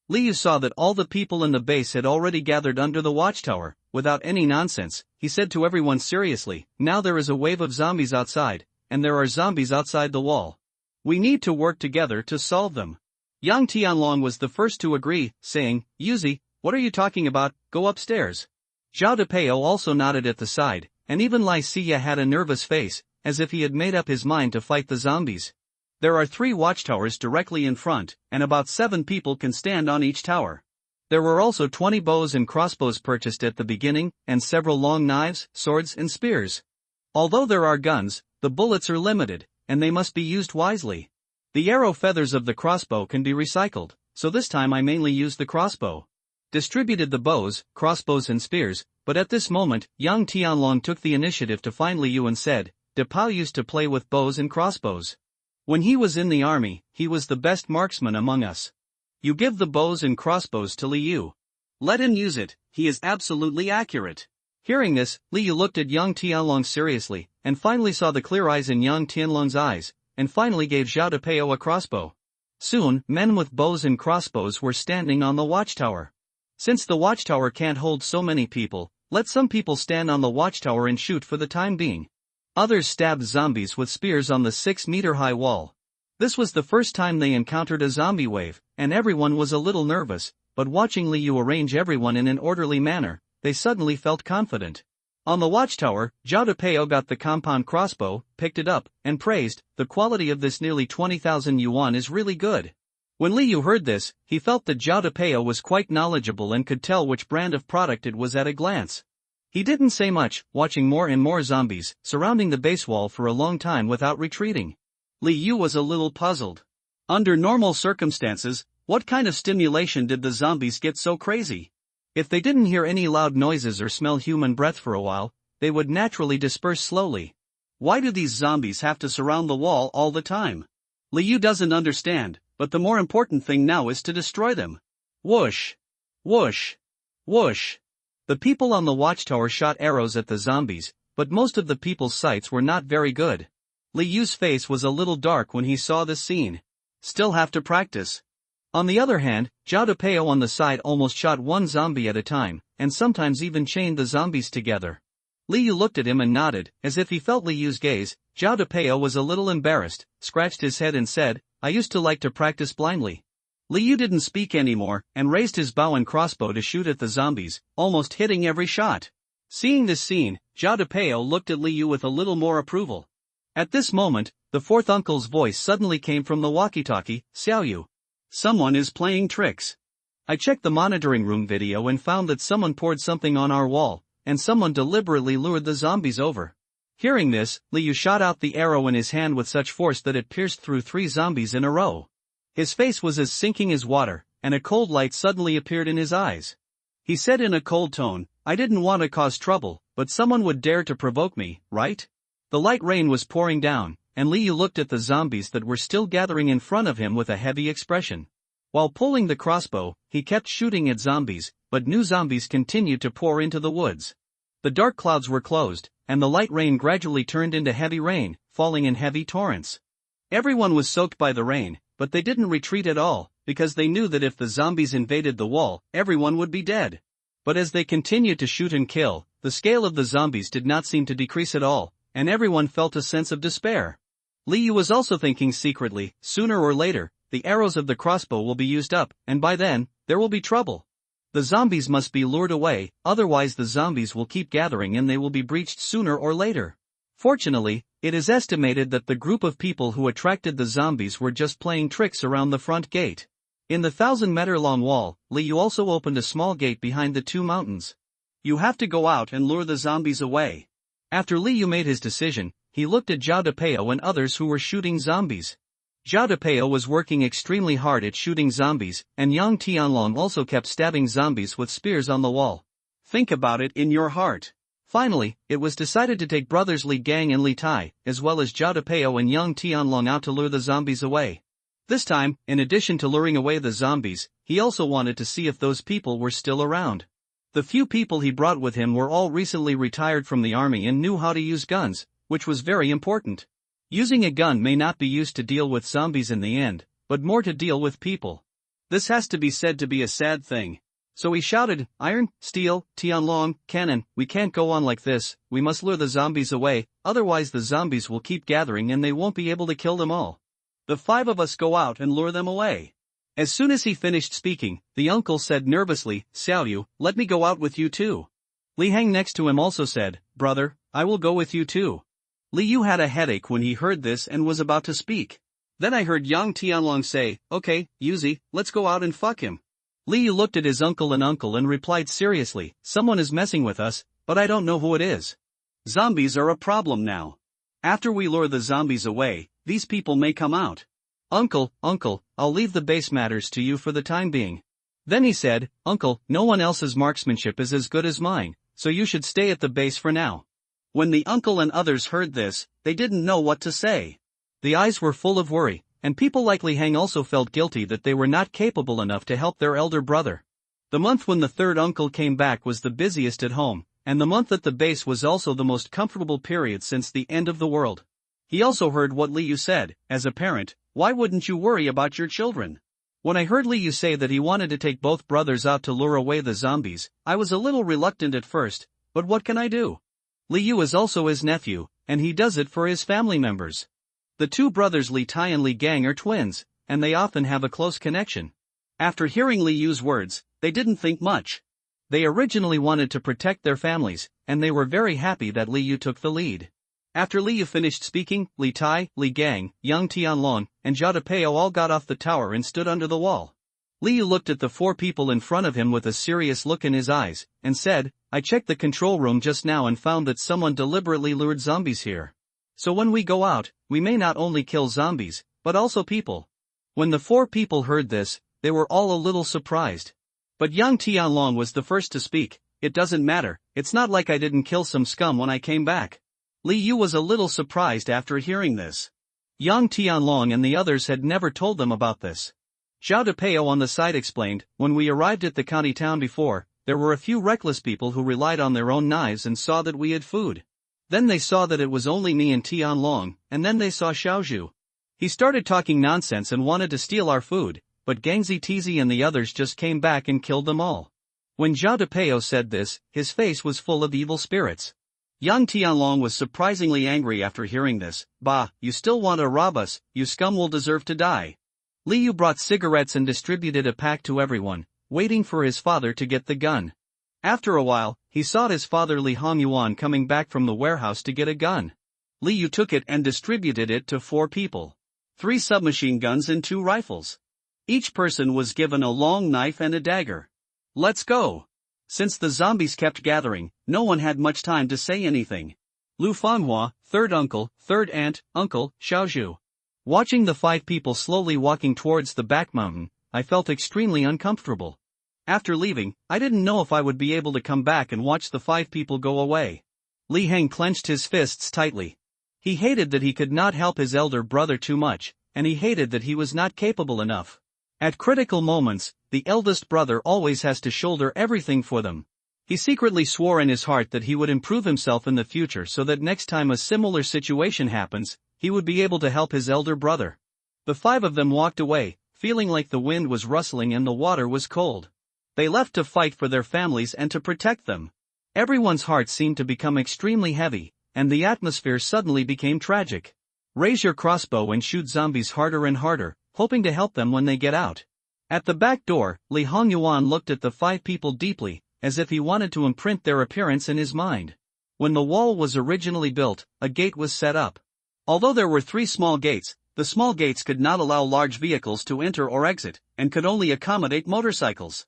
Liu saw that all the people in the base had already gathered under the watchtower. Without any nonsense, he said to everyone seriously, "Now there is a wave of zombies outside, and there are zombies outside the wall. We need to work together to solve them." Yang Tianlong was the first to agree, saying, "Yuzi, what are you talking about, go upstairs." Zhao Depeo also nodded at the side, and even Lai Siya had a nervous face, as if he had made up his mind to fight the zombies. There are 3 watchtowers directly in front, and about 7 people can stand on each tower. There were also 20 bows and crossbows purchased at the beginning, and several long knives, swords and spears. Although there are guns, the bullets are limited, and they must be used wisely. The arrow feathers of the crossbow can be recycled, so this time I mainly used the crossbow. Distributed the bows, crossbows and spears, but at this moment, Yang Tianlong took the initiative to find Liu and said, "Depao used to play with bows and crossbows. When he was in the army, he was the best marksman among us. You give the bows and crossbows to Liu. Let him use it, he is absolutely accurate." Hearing this, Liu looked at Yang Tianlong seriously, and finally saw the clear eyes in Yang Tianlong's eyes, and finally gave Zhao Depeo a crossbow. Soon, men with bows and crossbows were standing on the watchtower. Since the watchtower can't hold so many people, let some people stand on the watchtower and shoot for the time being. Others stabbed zombies with spears on the 6-meter-high wall. This was the first time they encountered a zombie wave, and everyone was a little nervous, but watching Liu arrange everyone in an orderly manner, they suddenly felt confident. On the watchtower, Zhao Depeo got the compound crossbow, picked it up, and praised, "The quality of this nearly 20,000 yuan is really good." When Liu heard this, he felt that Zhao Depeo was quite knowledgeable and could tell which brand of product it was at a glance. He didn't say much, watching more and more zombies surrounding the base wall for a long time without retreating. Liu was a little puzzled. Under normal circumstances, what kind of stimulation did the zombies get so crazy? If they didn't hear any loud noises or smell human breath for a while, they would naturally disperse slowly. Why do these zombies have to surround the wall all the time? Liu doesn't understand, but the more important thing now is to destroy them. Whoosh! Whoosh! Whoosh! The people on the watchtower shot arrows at the zombies, but most of the people's sights were not very good. Liu's face was a little dark when he saw this scene. Still have to practice. On the other hand, Zhao Depeo on the side almost shot one zombie at a time, and sometimes even chained the zombies together. Liu looked at him and nodded, as if he felt Liu's gaze. Zhao Depeo was a little embarrassed, scratched his head and said, "I used to like to practice blindly." Liu didn't speak anymore, and raised his bow and crossbow to shoot at the zombies, almost hitting every shot. Seeing this scene, Zhao Depeo looked at Liu with a little more approval. At this moment, the fourth uncle's voice suddenly came from the walkie-talkie, "Xiaoyu. Someone is playing tricks. I checked the monitoring room video and found that someone poured something on our wall, and someone deliberately lured the zombies over." Hearing this, Liu shot out the arrow in his hand with such force that it pierced through 3 zombies in a row. His face was as sinking as water, and a cold light suddenly appeared in his eyes. He said in a cold tone, "I didn't want to cause trouble, but someone would dare to provoke me, right?" The light rain was pouring down, and Liu looked at the zombies that were still gathering in front of him with a heavy expression. While pulling the crossbow, he kept shooting at zombies, but new zombies continued to pour into the woods. The dark clouds were closed, and the light rain gradually turned into heavy rain, falling in heavy torrents. Everyone was soaked by the rain, but they didn't retreat at all, because they knew that if the zombies invaded the wall, everyone would be dead. But as they continued to shoot and kill, the scale of the zombies did not seem to decrease at all, and everyone felt a sense of despair. Liu was also thinking secretly, sooner or later, the arrows of the crossbow will be used up, and by then, there will be trouble. The zombies must be lured away, otherwise the zombies will keep gathering and they will be breached sooner or later. Fortunately, it is estimated that the group of people who attracted the zombies were just playing tricks around the front gate. In the 1,000-meter-long wall, Liu also opened a small gate behind the two mountains. You have to go out and lure the zombies away. After Liu made his decision, he looked at Zhao Depeo and others who were shooting zombies. Zhao Depeo was working extremely hard at shooting zombies, and Yang Tianlong also kept stabbing zombies with spears on the wall. Think about it in your heart. Finally, it was decided to take brothers Li Gang and Li Tai, as well as Zhao Depeo and Yang Tianlong out to lure the zombies away. This time, in addition to luring away the zombies, he also wanted to see if those people were still around. The few people he brought with him were all recently retired from the army and knew how to use guns, which was very important. Using a gun may not be used to deal with zombies in the end, but more to deal with people. This has to be said to be a sad thing. So he shouted, "Iron, steel, Tianlong, cannon, we can't go on like this, we must lure the zombies away, otherwise the zombies will keep gathering and they won't be able to kill them all. The 5 of us go out and lure them away." As soon as he finished speaking, the uncle said nervously, "Xiaoyu, let me go out with you too." Li Hang next to him also said, "Brother, I will go with you too." Li Yu had a headache when he heard this and was about to speak. Then I heard Yang Tianlong say, "Okay, Yuzi, let's go out and fuck him." Li Yu looked at his uncle and replied seriously, "Someone is messing with us, but I don't know who it is." Zombies are a problem now. After we lure the zombies away, these people may come out. Uncle, I'll leave the base matters to you for the time being. Then he said, "Uncle, no one else's marksmanship is as good as mine, so you should stay at the base for now." When the uncle and others heard this, they didn't know what to say. The eyes were full of worry, and people like Li Hang also felt guilty that they were not capable enough to help their elder brother. The month when the third uncle came back was the busiest at home, and the month at the base was also the most comfortable period since the end of the world. He also heard what Li Yu said, "As a parent, why wouldn't you worry about your children?" When I heard Li Yu say that he wanted to take both brothers out to lure away the zombies, I was a little reluctant at first, but what can I do? Li Yu is also his nephew, and he does it for his family members. The two brothers Li Tai and Li Gang are twins, and they often have a close connection. After hearing Li Yu's words, they didn't think much. They originally wanted to protect their families, and they were very happy that Li Yu took the lead. After Li Yu finished speaking, Li Tai, Li Gang, Yang Tianlong, and Zhao Depeo all got off the tower and stood under the wall. Li Yu looked at the 4 people in front of him with a serious look in his eyes, and said, "I checked the control room just now and found that someone deliberately lured zombies here. So when we go out, we may not only kill zombies, but also people." When the 4 people heard this, they were all a little surprised. But Yang Tianlong was the first to speak. "It doesn't matter, it's not like I didn't kill some scum when I came back." Li Yu was a little surprised after hearing this. Yang Tianlong and the others had never told them about this. Zhao Depeo on the side explained, "When we arrived at the county town before, there were a few reckless people who relied on their own knives and saw that we had food. Then they saw that it was only me and Tianlong, and then they saw Xiaozhu. He started talking nonsense and wanted to steal our food, but Gangzi Tizi and the others just came back and killed them all." When Zhao Depeo said this, his face was full of evil spirits. Yang Tianlong was surprisingly angry after hearing this. "Bah, you still want to rob us, you scum will deserve to die." Li Yu brought cigarettes and distributed a pack to everyone, waiting for his father to get the gun. After a while, he saw his father Li Hongyuan coming back from the warehouse to get a gun. Li Yu took it and distributed it to 4 people. 3 submachine guns and 2 rifles. Each person was given a long knife and a dagger. "Let's go." Since the zombies kept gathering, no one had much time to say anything. Lu Fanghua, third uncle, third aunt, uncle, Xiaozhu. Watching the 5 people slowly walking towards the back mountain, I felt extremely uncomfortable. After leaving, I didn't know if I would be able to come back and watch the 5 people go away. Li Heng clenched his fists tightly. He hated that he could not help his elder brother too much, and he hated that he was not capable enough. At critical moments, the eldest brother always has to shoulder everything for them. He secretly swore in his heart that he would improve himself in the future so that next time a similar situation happens, he would be able to help his elder brother. The 5 of them walked away, feeling like the wind was rustling and the water was cold. They left to fight for their families and to protect them. Everyone's heart seemed to become extremely heavy, and the atmosphere suddenly became tragic. Raise your crossbow and shoot zombies harder and harder, hoping to help them when they get out. At the back door, Li Hongyuan looked at the 5 people deeply, as if he wanted to imprint their appearance in his mind. When the wall was originally built, a gate was set up. Although there were 3 small gates, the small gates could not allow large vehicles to enter or exit, and could only accommodate motorcycles.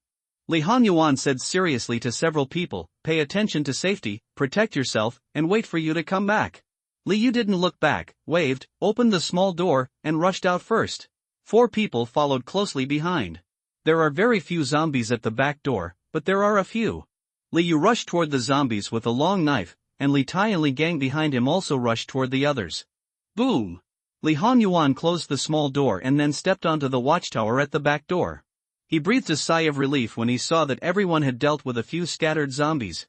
Li Hongyuan said seriously to several people, "Pay attention to safety, protect yourself, and wait for you to come back." Li Yu didn't look back, waved, opened the small door, and rushed out first. 4 people followed closely behind. There are very few zombies at the back door, but there are a few. Li Yu rushed toward the zombies with a long knife, and Li Tai and Li Gang behind him also rushed toward the others. Boom! Li Hongyuan closed the small door and then stepped onto the watchtower at the back door. He breathed a sigh of relief when he saw that everyone had dealt with a few scattered zombies.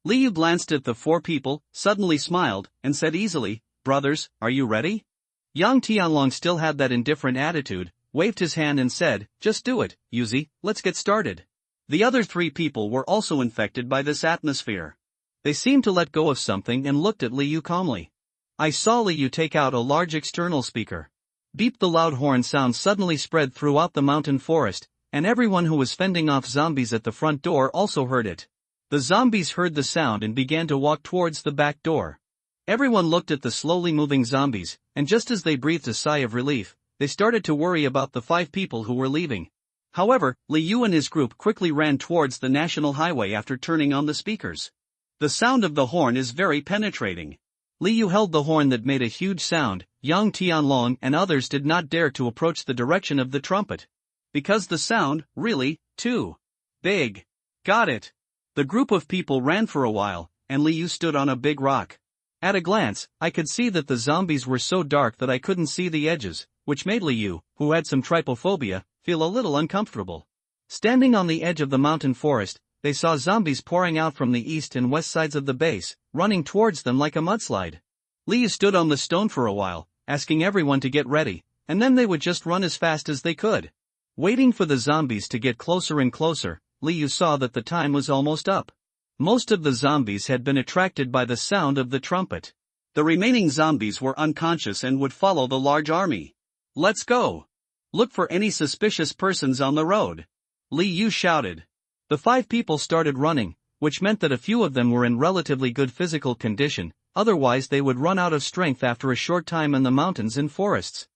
Li Yu glanced at the 4 people, suddenly smiled, and said easily, "Brothers, are you ready?" Yang Tianlong still had that indifferent attitude, waved his hand and said, "Just do it, Yuzi, let's get started." The other 3 people were also infected by this atmosphere. They seemed to let go of something and looked at Li Yu calmly. I saw Li Yu take out a large external speaker. Beep! The loud horn sound suddenly spread throughout the mountain forest, and everyone who was fending off zombies at the front door also heard it. The zombies heard the sound and began to walk towards the back door. Everyone looked at the slowly moving zombies, and just as they breathed a sigh of relief, they started to worry about the 5 people who were leaving. However, Li Yu and his group quickly ran towards the national highway after turning on the speakers. The sound of the horn is very penetrating. Li Yu held the horn that made a huge sound. Yang Tianlong and others did not dare to approach the direction of the trumpet. Because the sound, really, too big. Got it. The group of people ran for a while, and Li Yu stood on a big rock. At a glance, I could see that the zombies were so dark that I couldn't see the edges, which made Li Yu, who had some trypophobia, feel a little uncomfortable. Standing on the edge of the mountain forest, they saw zombies pouring out from the east and west sides of the base, running towards them like a mudslide. Li Yu stood on the stone for a while, asking everyone to get ready, and then they would just run as fast as they could. Waiting for the zombies to get closer and closer, Li Yu saw that the time was almost up. Most of the zombies had been attracted by the sound of the trumpet. The remaining zombies were unconscious and would follow the large army. Let's go! Look for any suspicious persons on the road. Li Yu shouted. The 5 people started running, which meant that a few of them were in relatively good physical condition, otherwise they would run out of strength after a short time in the mountains and forests.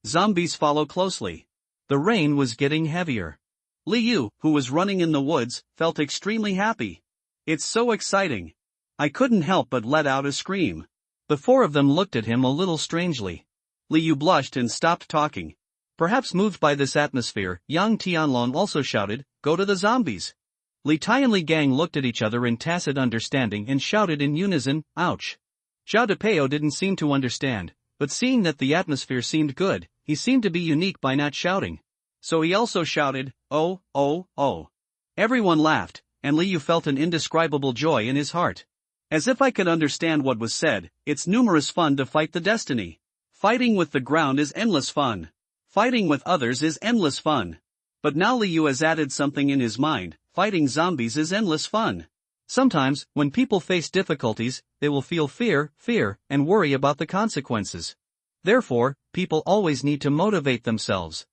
Zombies follow closely. The rain was getting heavier. Li Yu, who was running in the woods, felt extremely happy. It's so exciting. I couldn't help but let out a scream. The 4 of them looked at him a little strangely. Li Yu blushed and stopped talking. Perhaps moved by this atmosphere, Yang Tianlong also shouted, "Go to the zombies." Li Tai and Li Gang looked at each other in tacit understanding and shouted in unison, "Ouch." Zhao Depeo didn't seem to understand, but seeing that the atmosphere seemed good, he seemed to be unique by not shouting. So he also shouted, "Oh, oh, oh." Everyone laughed, and Li Yu felt an indescribable joy in his heart. As if I could understand what was said, it's numerous fun to fight the destiny. Fighting with the ground is endless fun. Fighting with others is endless fun. But now Li Yu has added something in his mind, fighting zombies is endless fun. Sometimes, when people face difficulties, they will feel fear, and worry about the consequences. Therefore, people always need to motivate themselves.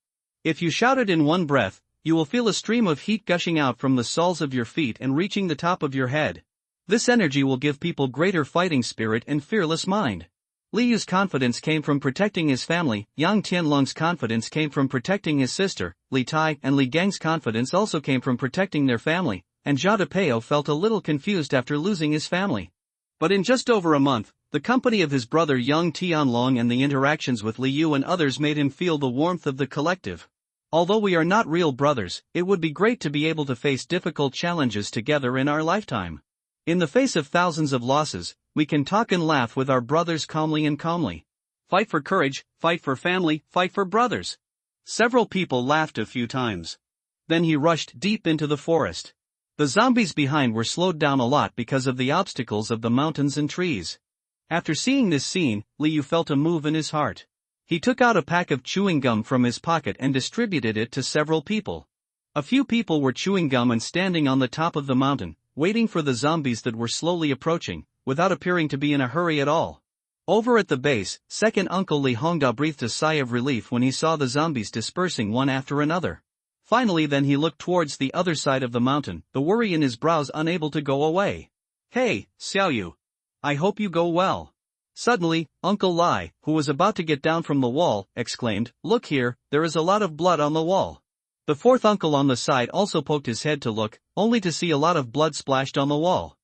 If you shout it in one breath, you will feel a stream of heat gushing out from the soles of your feet and reaching the top of your head. This energy will give people greater fighting spirit and fearless mind. Li Yu's confidence came from protecting his family, Yang Tianlong's confidence came from protecting his sister, Li Tai and Li Gang's confidence also came from protecting their family, and Zhao Depeo felt a little confused after losing his family. But in just over a month, the company of his brother Yang Tianlong and the interactions with Li Yu and others made him feel the warmth of the collective. Although we are not real brothers, it would be great to be able to face difficult challenges together in our lifetime. In the face of thousands of losses, we can talk and laugh with our brothers calmly and calmly. Fight for courage, fight for family, fight for brothers. Several people laughed a few times. Then he rushed deep into the forest. The zombies behind were slowed down a lot because of the obstacles of the mountains and trees. After seeing this scene, Liu felt a move in his heart. He took out a pack of chewing gum from his pocket and distributed it to several people. A few people were chewing gum and standing on the top of the mountain, waiting for the zombies that were slowly approaching, without appearing to be in a hurry at all. Over at the base, second Uncle Li Hongda breathed a sigh of relief when he saw the zombies dispersing one after another. Finally then he looked towards the other side of the mountain, the worry in his brows unable to go away. "Hey, Xiaoyu. I hope you go well." Suddenly, Uncle Lai, who was about to get down from the wall, exclaimed, "Look here, there is a lot of blood on the wall." The fourth uncle on the side also poked his head to look, only to see a lot of blood splashed on the wall.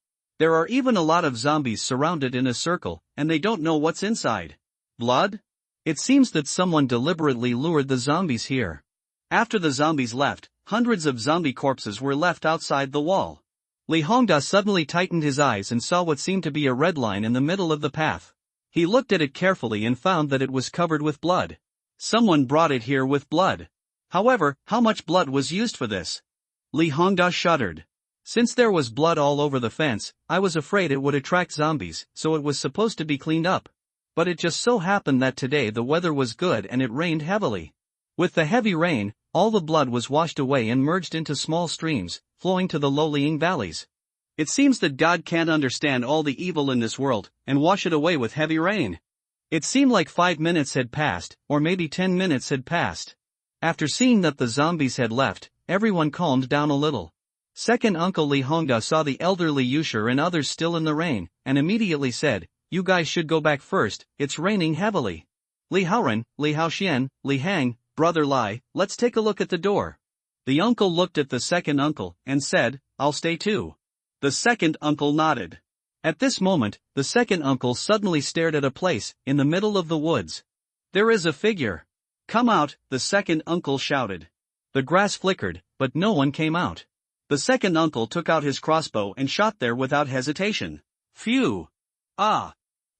There are even a lot of zombies surrounded in a circle, and they don't know what's inside. Blood? It seems that someone deliberately lured the zombies here. After the zombies left, hundreds of zombie corpses were left outside the wall. Li Hongda suddenly tightened his eyes and saw what seemed to be a red line in the middle of the path. He looked at it carefully and found that it was covered with blood. Someone brought it here with blood. However, how much blood was used for this? Li Hongda shuddered. Since there was blood all over the fence, I was afraid it would attract zombies, so it was supposed to be cleaned up. But it just so happened that today the weather was good and it rained heavily. With the heavy rain, all the blood was washed away and merged into small streams, flowing to the low-lying valleys. It seems that God can't understand all the evil in this world, and wash it away with heavy rain. It seemed like 5 minutes had passed, or maybe 10 minutes had passed. After seeing that the zombies had left, everyone calmed down a little. Second Uncle Li Hongda saw the elderly Yusher and others still in the rain, and immediately said, "You guys should go back first, it's raining heavily." Li Haoren, Li Haoxian, Li Hang, Brother Lai, let's take a look at the door. The uncle looked at the second uncle, and said, "I'll stay too." The second uncle nodded. At this moment, the second uncle suddenly stared at a place, in the middle of the woods. "There is a figure. Come out," the second uncle shouted. The grass flickered, but no one came out. The second uncle took out his crossbow and shot there without hesitation. Phew! Ah!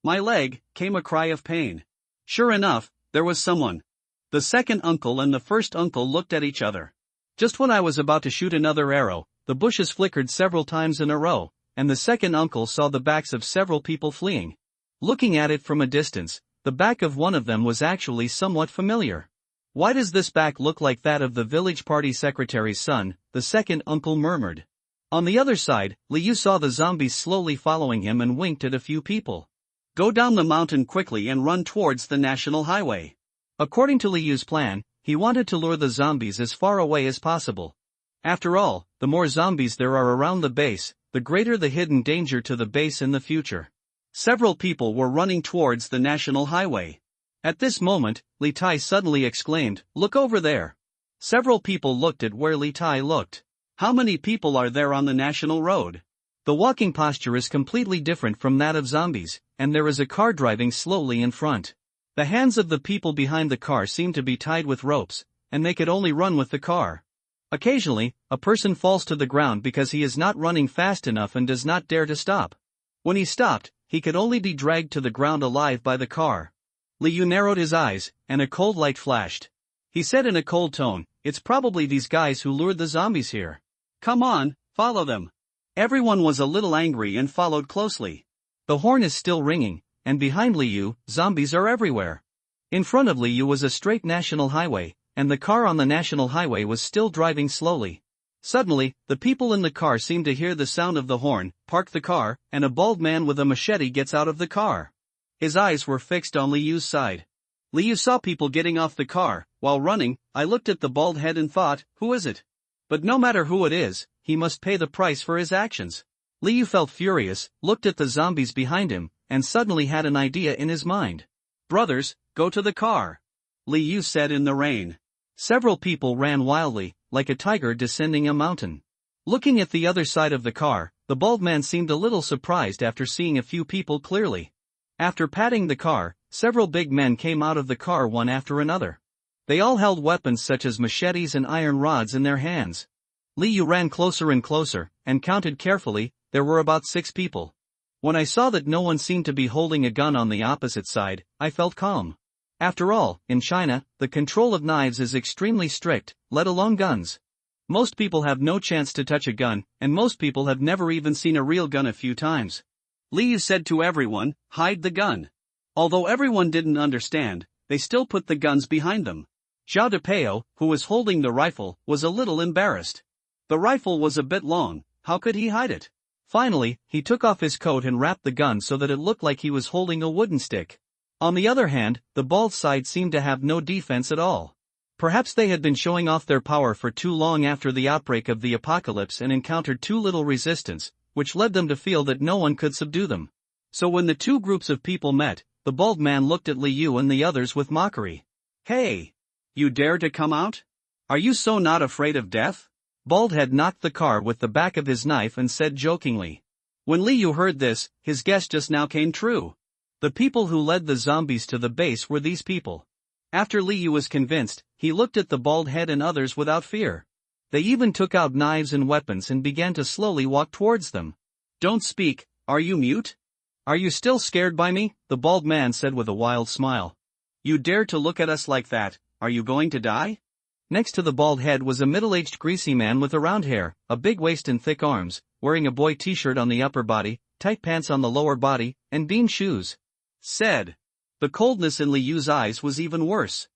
My leg, came a cry of pain. Sure enough, there was someone. The second uncle and the first uncle looked at each other. Just when I was about to shoot another arrow, the bushes flickered several times in a row, and the second uncle saw the backs of several people fleeing. Looking at it from a distance, the back of one of them was actually somewhat familiar. "Why does this back look like that of the village party secretary's son?" the second uncle murmured. On the other side, Liu saw the zombies slowly following him and winked at a few people. "Go down the mountain quickly and run towards the national highway." According to Liu's plan, he wanted to lure the zombies as far away as possible. After all, the more zombies there are around the base, the greater the hidden danger to the base in the future. Several people were running towards the national highway. At this moment, Li Tai suddenly exclaimed, "Look over there." Several people looked at where Li Tai looked. How many people are there on the national road? The walking posture is completely different from that of zombies, and there is a car driving slowly in front. The hands of the people behind the car seem to be tied with ropes, and they could only run with the car. Occasionally, a person falls to the ground because he is not running fast enough and does not dare to stop. When he stopped, he could only be dragged to the ground alive by the car. Liu narrowed his eyes, and a cold light flashed. He said in a cold tone, "It's probably these guys who lured the zombies here. Come on, follow them." Everyone was a little angry and followed closely. The horn is still ringing, and behind Liu, zombies are everywhere. In front of Liu was a straight national highway, and the car on the national highway was still driving slowly. Suddenly, the people in the car seem to hear the sound of the horn, park the car, and a bald man with a machete gets out of the car. His eyes were fixed on Liu's side. Liu saw people getting off the car. While running, I looked at the bald head and thought, who is it? But no matter who it is, he must pay the price for his actions. Liu felt furious, looked at the zombies behind him, and suddenly had an idea in his mind. "Brothers, go to the car," Liu said in the rain. Several people ran wildly, like a tiger descending a mountain. Looking at the other side of the car, the bald man seemed a little surprised after seeing a few people clearly. After patting the car, several big men came out of the car one after another. They all held weapons such as machetes and iron rods in their hands. Liu ran closer and closer, and counted carefully. There were about 6 people. When I saw that no one seemed to be holding a gun on the opposite side, I felt calm. After all, in China, the control of knives is extremely strict, let alone guns. Most people have no chance to touch a gun, and most people have never even seen a real gun a few times. Liu said to everyone, "Hide the gun." Although everyone didn't understand, they still put the guns behind them. Zhao Depeo, who was holding the rifle, was a little embarrassed. The rifle was a bit long, how could he hide it? Finally, he took off his coat and wrapped the gun so that it looked like he was holding a wooden stick. On the other hand, the bald side seemed to have no defense at all. Perhaps they had been showing off their power for too long after the outbreak of the apocalypse and encountered too little resistance, which led them to feel that no one could subdue them. So when the two groups of people met, the bald man looked at Liu and the others with mockery. "Hey! You dare to come out? Are you so not afraid of death?" Bald had knocked the car with the back of his knife and said jokingly. When Liu heard this, his guess just now came true. The people who led the zombies to the base were these people. After Liu was convinced, he looked at the bald head and others without fear. They even took out knives and weapons and began to slowly walk towards them. "Don't speak, are you mute? Are you still scared by me?" the bald man said with a wild smile. "You dare to look at us like that, are you going to die?" Next to the bald head was a middle-aged greasy man with a round hair, a big waist and thick arms, wearing a boy t-shirt on the upper body, tight pants on the lower body, and bean shoes. Said. The coldness in Liu's eyes was even worse.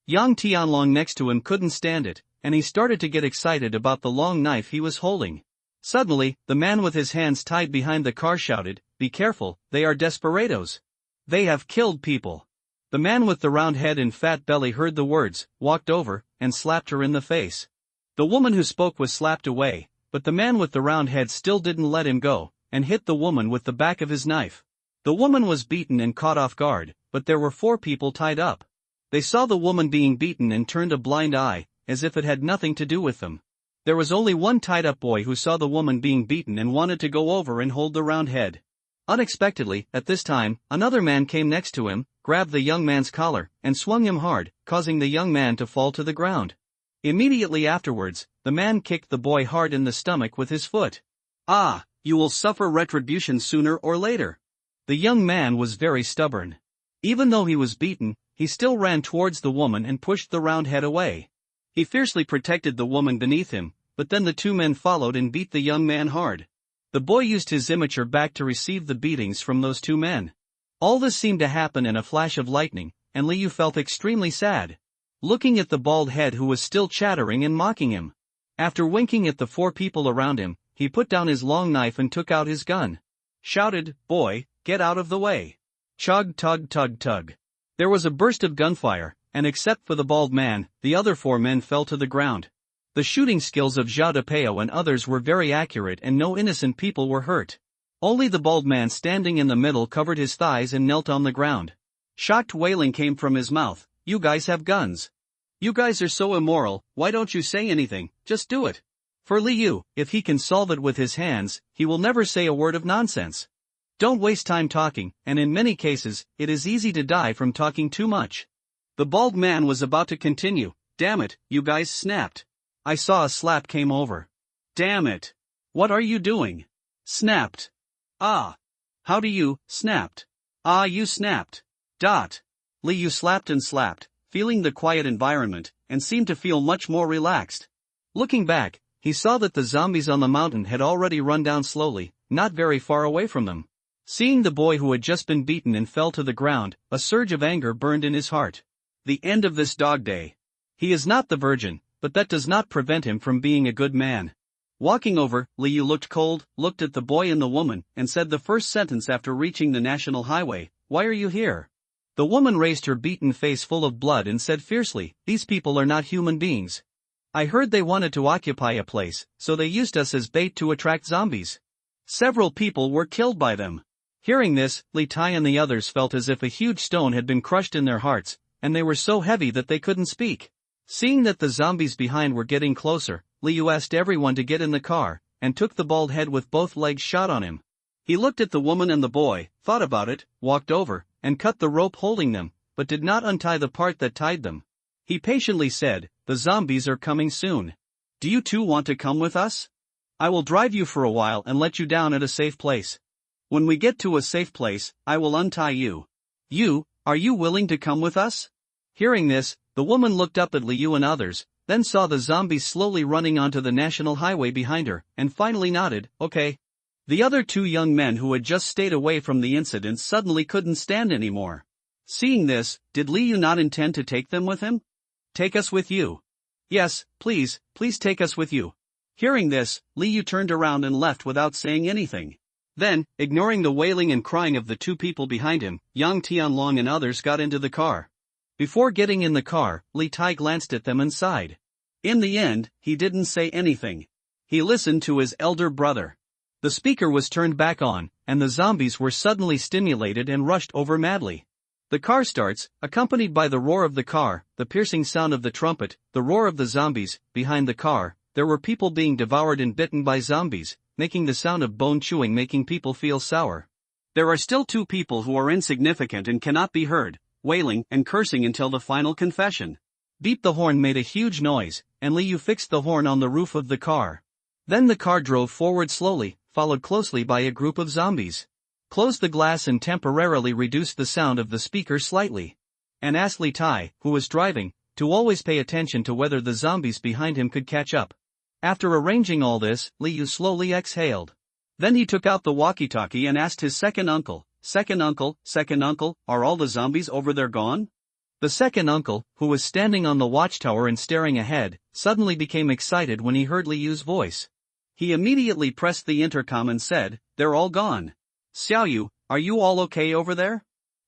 Yang Tianlong next to him couldn't stand it, and he started to get excited about the long knife he was holding. Suddenly, the man with his hands tied behind the car shouted, "Be careful, they are desperados. They have killed people." The man with the round head and fat belly heard the words, walked over, and slapped her in the face. The woman who spoke was slapped away, but the man with the round head still didn't let him go, and hit the woman with the back of his knife. The woman was beaten and caught off guard, but there were 4 people tied up. They saw the woman being beaten and turned a blind eye, as if it had nothing to do with them. There was only one tied-up boy who saw the woman being beaten and wanted to go over and hold the round head. Unexpectedly, at this time, another man came next to him, grabbed the young man's collar, and swung him hard, causing the young man to fall to the ground. Immediately afterwards, the man kicked the boy hard in the stomach with his foot. "Ah, you will suffer retribution sooner or later." The young man was very stubborn. Even though he was beaten, he still ran towards the woman and pushed the round head away. He fiercely protected the woman beneath him, but then the 2 men followed and beat the young man hard. The boy used his immature back to receive the beatings from those 2 men. All this seemed to happen in a flash of lightning, and Liu felt extremely sad. Looking at the bald head who was still chattering and mocking him. After winking at the 4 people around him, he put down his long knife and took out his gun. Shouted, "Boy, get out of the way." Chug tug tug tug. There was a burst of gunfire, and except for the bald man, the other 4 men fell to the ground. The shooting skills of Zhao Depeo and others were very accurate and no innocent people were hurt. Only the bald man standing in the middle covered his thighs and knelt on the ground. Shocked wailing came from his mouth, "You guys have guns. You guys are so immoral, why don't you say anything, just do it." For Liu, if he can solve it with his hands, he will never say a word of nonsense. Don't waste time talking, and in many cases, it is easy to die from talking too much. The bald man was about to continue, "Damn it, you guys snapped. I saw a slap came over. Damn it. What are you doing? Snapped. Ah. How do you, snapped. Ah, you snapped. Liu slapped and slapped, feeling the quiet environment, and seemed to feel much more relaxed. Looking back, he saw that the zombies on the mountain had already run down slowly, not very far away from them. Seeing the boy who had just been beaten and fell to the ground, a surge of anger burned in his heart. The end of this dog day. He is not the virgin, but that does not prevent him from being a good man. Walking over, Liu looked cold, looked at the boy and the woman, and said the first sentence after reaching the national highway, "Why are you here?" The woman raised her beaten face full of blood and said fiercely, "These people are not human beings. I heard they wanted to occupy a place, so they used us as bait to attract zombies. Several people were killed by them." Hearing this, Li Tai and the others felt as if a huge stone had been crushed in their hearts, and they were so heavy that they couldn't speak. Seeing that the zombies behind were getting closer, Liu asked everyone to get in the car, and took the bald head with both legs shot on him. He looked at the woman and the boy, thought about it, walked over, and cut the rope holding them, but did not untie the part that tied them. He patiently said, "The zombies are coming soon. Do you two want to come with us? I will drive you for a while and let you down at a safe place. When we get to a safe place, I will untie you. Are you willing to come with us?" Hearing this, the woman looked up at Liu and others, then saw the zombies slowly running onto the national highway behind her, and finally nodded, okay. The other two young men who had just stayed away from the incident suddenly couldn't stand anymore. Seeing this, did Liu not intend to take them with him? Take us with you. Yes, please take us with you. Hearing this, Liu turned around and left without saying anything. Then, ignoring the wailing and crying of the two people behind him, Yang Tianlong and others got into the car. Before getting in the car, Li Tai glanced at them and sighed. In the end, he didn't say anything. He listened to his elder brother. The speaker was turned back on, and the zombies were suddenly stimulated and rushed over madly. The car starts, accompanied by the roar of the car, the piercing sound of the trumpet, the roar of the zombies. Behind the car, there were people being devoured and bitten by zombies, making the sound of bone chewing, making people feel sour. There are still two people who are insignificant and cannot be heard, wailing and cursing until the final confession. Beep the horn made a huge noise, and Liu fixed the horn on the roof of the car. Then the car drove forward slowly, followed closely by a group of zombies. Closed the glass and temporarily reduced the sound of the speaker slightly. And asked Li Tai, who was driving, to always pay attention to whether the zombies behind him could catch up. After arranging all this, Liu slowly exhaled. Then he took out the walkie-talkie and asked his second uncle, Second uncle, are all the zombies over there gone? The second uncle, who was standing on the watchtower and staring ahead, suddenly became excited when he heard Liu's voice. He immediately pressed the intercom and said, they're all gone. Xiaoyu, are you all okay over there?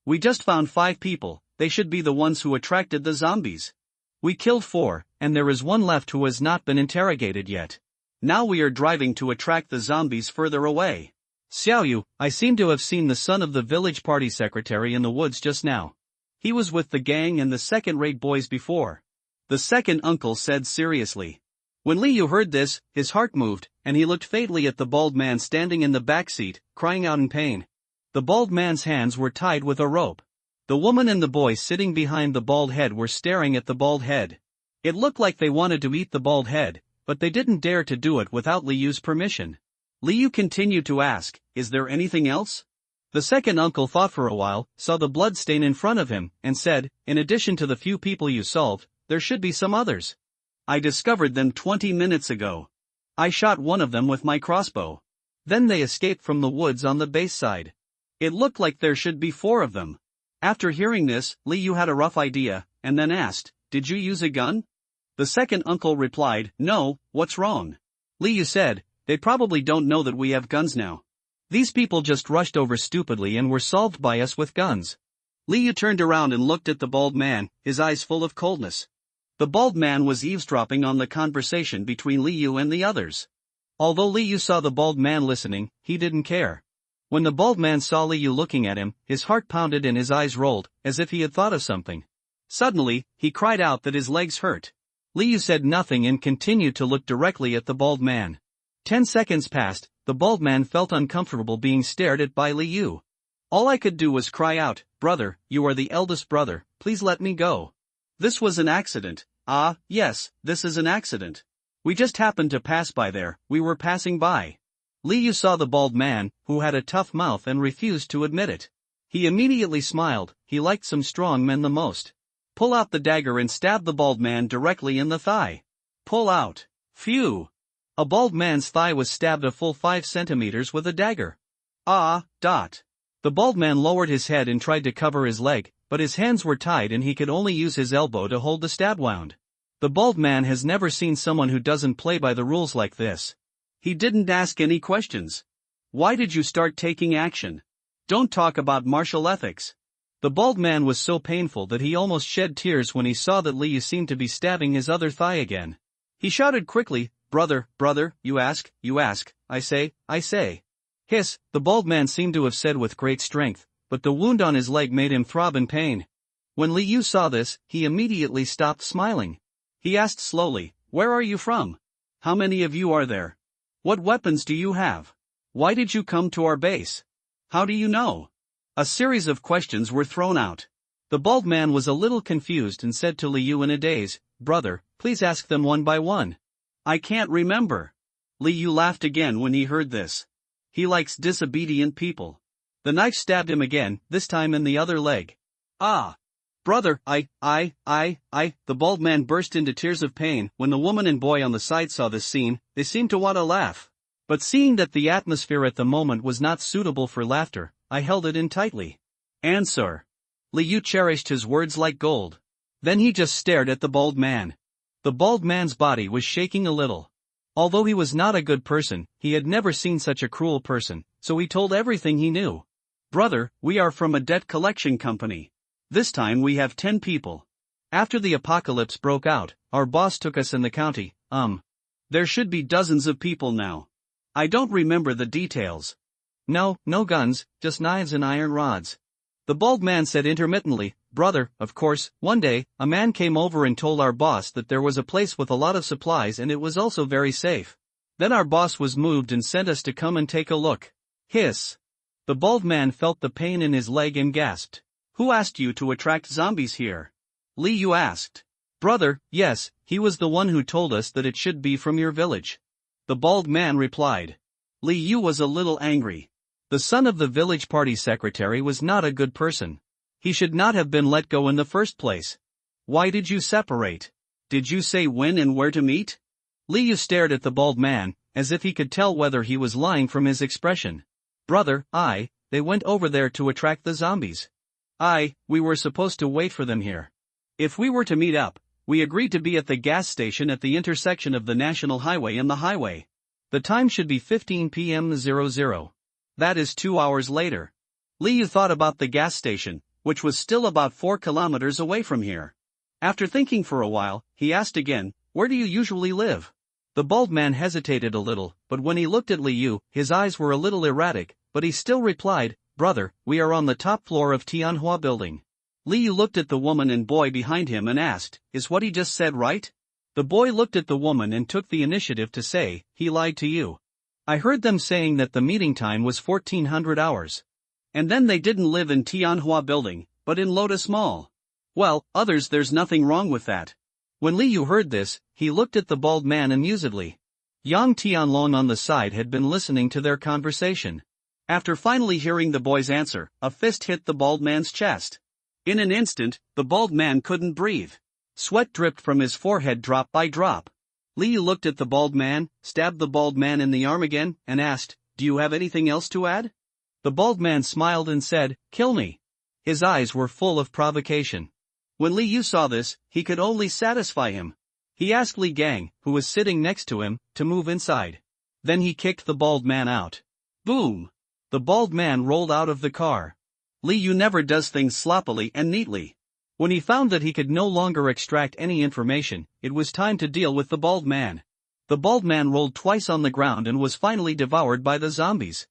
We just found 5 people, they should be the ones who attracted the zombies. We killed 4, and there is one left who has not been interrogated yet. Now we are driving to attract the zombies further away. Xiaoyu, I seem to have seen the son of the village party secretary in the woods just now. He was with the gang and the second-rate boys before. The second uncle said seriously. When Liu heard this, his heart moved, and he looked fatally at the bald man standing in the back seat, crying out in pain. The bald man's hands were tied with a rope. The woman and the boy sitting behind the bald head were staring at the bald head. It looked like they wanted to eat the bald head, but they didn't dare to do it without Liu's permission. Liu continued to ask, is there anything else? The second uncle thought for a while, saw the blood stain in front of him, and said, in addition to the few people you solved, there should be some others. I discovered them 20 minutes ago. I shot one of them with my crossbow. Then they escaped from the woods on the base side. It looked like there should be 4 of them. After hearing this, Liu had a rough idea, and then asked, did you use a gun? The second uncle replied, no, what's wrong? Liu said, they probably don't know that we have guns now. These people just rushed over stupidly and were solved by us with guns. Liu turned around and looked at the bald man, his eyes full of coldness. The bald man was eavesdropping on the conversation between Liu and the others. Although Liu saw the bald man listening, he didn't care. When the bald man saw Liu looking at him, his heart pounded and his eyes rolled, as if he had thought of something. Suddenly, he cried out that his legs hurt. Liu said nothing and continued to look directly at the bald man. 10 seconds passed, the bald man felt uncomfortable being stared at by Liu. All I could do was cry out, brother, you are the eldest brother, please let me go. This was an accident. Ah, yes, this is an accident. We just happened to pass by there, we were passing by. Liu saw the bald man, who had a tough mouth and refused to admit it. He immediately smiled, he liked some strong men the most. Pull out the dagger and stab the bald man directly in the thigh. Pull out. Phew. A bald man's thigh was stabbed a full 5 centimeters with a dagger. The bald man lowered his head and tried to cover his leg, but his hands were tied and he could only use his elbow to hold the stab wound. The bald man has never seen someone who doesn't play by the rules like this. He didn't ask any questions. Why did you start taking action? Don't talk about martial ethics. The bald man was so painful that he almost shed tears when he saw that Liu seemed to be stabbing his other thigh again. He shouted quickly, brother, you ask, I say. Hiss, the bald man seemed to have said with great strength, but the wound on his leg made him throb in pain. When Liu saw this, he immediately stopped smiling. He asked slowly, where are you from? How many of you are there? What weapons do you have? Why did you come to our base? How do you know? A series of questions were thrown out. The bald man was a little confused and said to Liu in a daze, brother, please ask them one by one. I can't remember. Liu laughed again when he heard this. He likes disobedient people. The knife stabbed him again, this time in the other leg. Ah! Brother, the bald man burst into tears of pain. When the woman and boy on the side saw this scene, they seemed to want to laugh. But seeing that the atmosphere at the moment was not suitable for laughter, I held it in tightly. Answer. Li Yu cherished his words like gold. Then he just stared at the bald man. The bald man's body was shaking a little. Although he was not a good person, he had never seen such a cruel person, so he told everything he knew. Brother, we are from a debt collection company. This time we have 10 people. After the apocalypse broke out, our boss took us in the county. There should be dozens of people now. I don't remember the details. No guns, just knives and iron rods. The bald man said intermittently. Brother, of course, one day, a man came over and told our boss that there was a place with a lot of supplies and it was also very safe. Then our boss was moved and sent us to come and take a look. Hiss. The bald man felt the pain in his leg and gasped. Who asked you to attract zombies here? Li Yu asked. Brother, yes, he was the one who told us that it should be from your village. The bald man replied. Li Yu was a little angry. The son of the village party secretary was not a good person. He should not have been let go in the first place. Why did you separate? Did you say when and where to meet? Li Yu stared at the bald man, as if he could tell whether he was lying from his expression. Brother, they went over there to attract the zombies. We were supposed to wait for them here. If we were to meet up, we agreed to be at the gas station at the intersection of the National Highway and the highway. The time should be 15 p.m. 00. That is 2 hours later. Li Yu thought about the gas station, which was still about 4 kilometers away from here. After thinking for a while, he asked again, where do you usually live? The bald man hesitated a little, but when he looked at Li Yu, his eyes were a little erratic, but he still replied, Brother, we are on the top floor of Tianhua building. Li Yu looked at the woman and boy behind him and asked, is what he just said right? The boy looked at the woman and took the initiative to say, he lied to you. I heard them saying that the meeting time was 1400 hours. And then they didn't live in Tianhua building, but in Lotus Mall. Well, others there's nothing wrong with that. When Li Yu heard this, he looked at the bald man amusedly. Yang Tianlong on the side had been listening to their conversation. After finally hearing the boy's answer, a fist hit the bald man's chest. In an instant, the bald man couldn't breathe. Sweat dripped from his forehead drop by drop. Li Yu looked at the bald man, stabbed the bald man in the arm again, and asked, do you have anything else to add? The bald man smiled and said, kill me. His eyes were full of provocation. When Li Yu saw this, he could only satisfy him. He asked Li Gang, who was sitting next to him, to move inside. Then he kicked the bald man out. Boom! The bald man rolled out of the car. Li Yu never does things sloppily and neatly. When he found that he could no longer extract any information, it was time to deal with the bald man. The bald man rolled twice on the ground and was finally devoured by the zombies.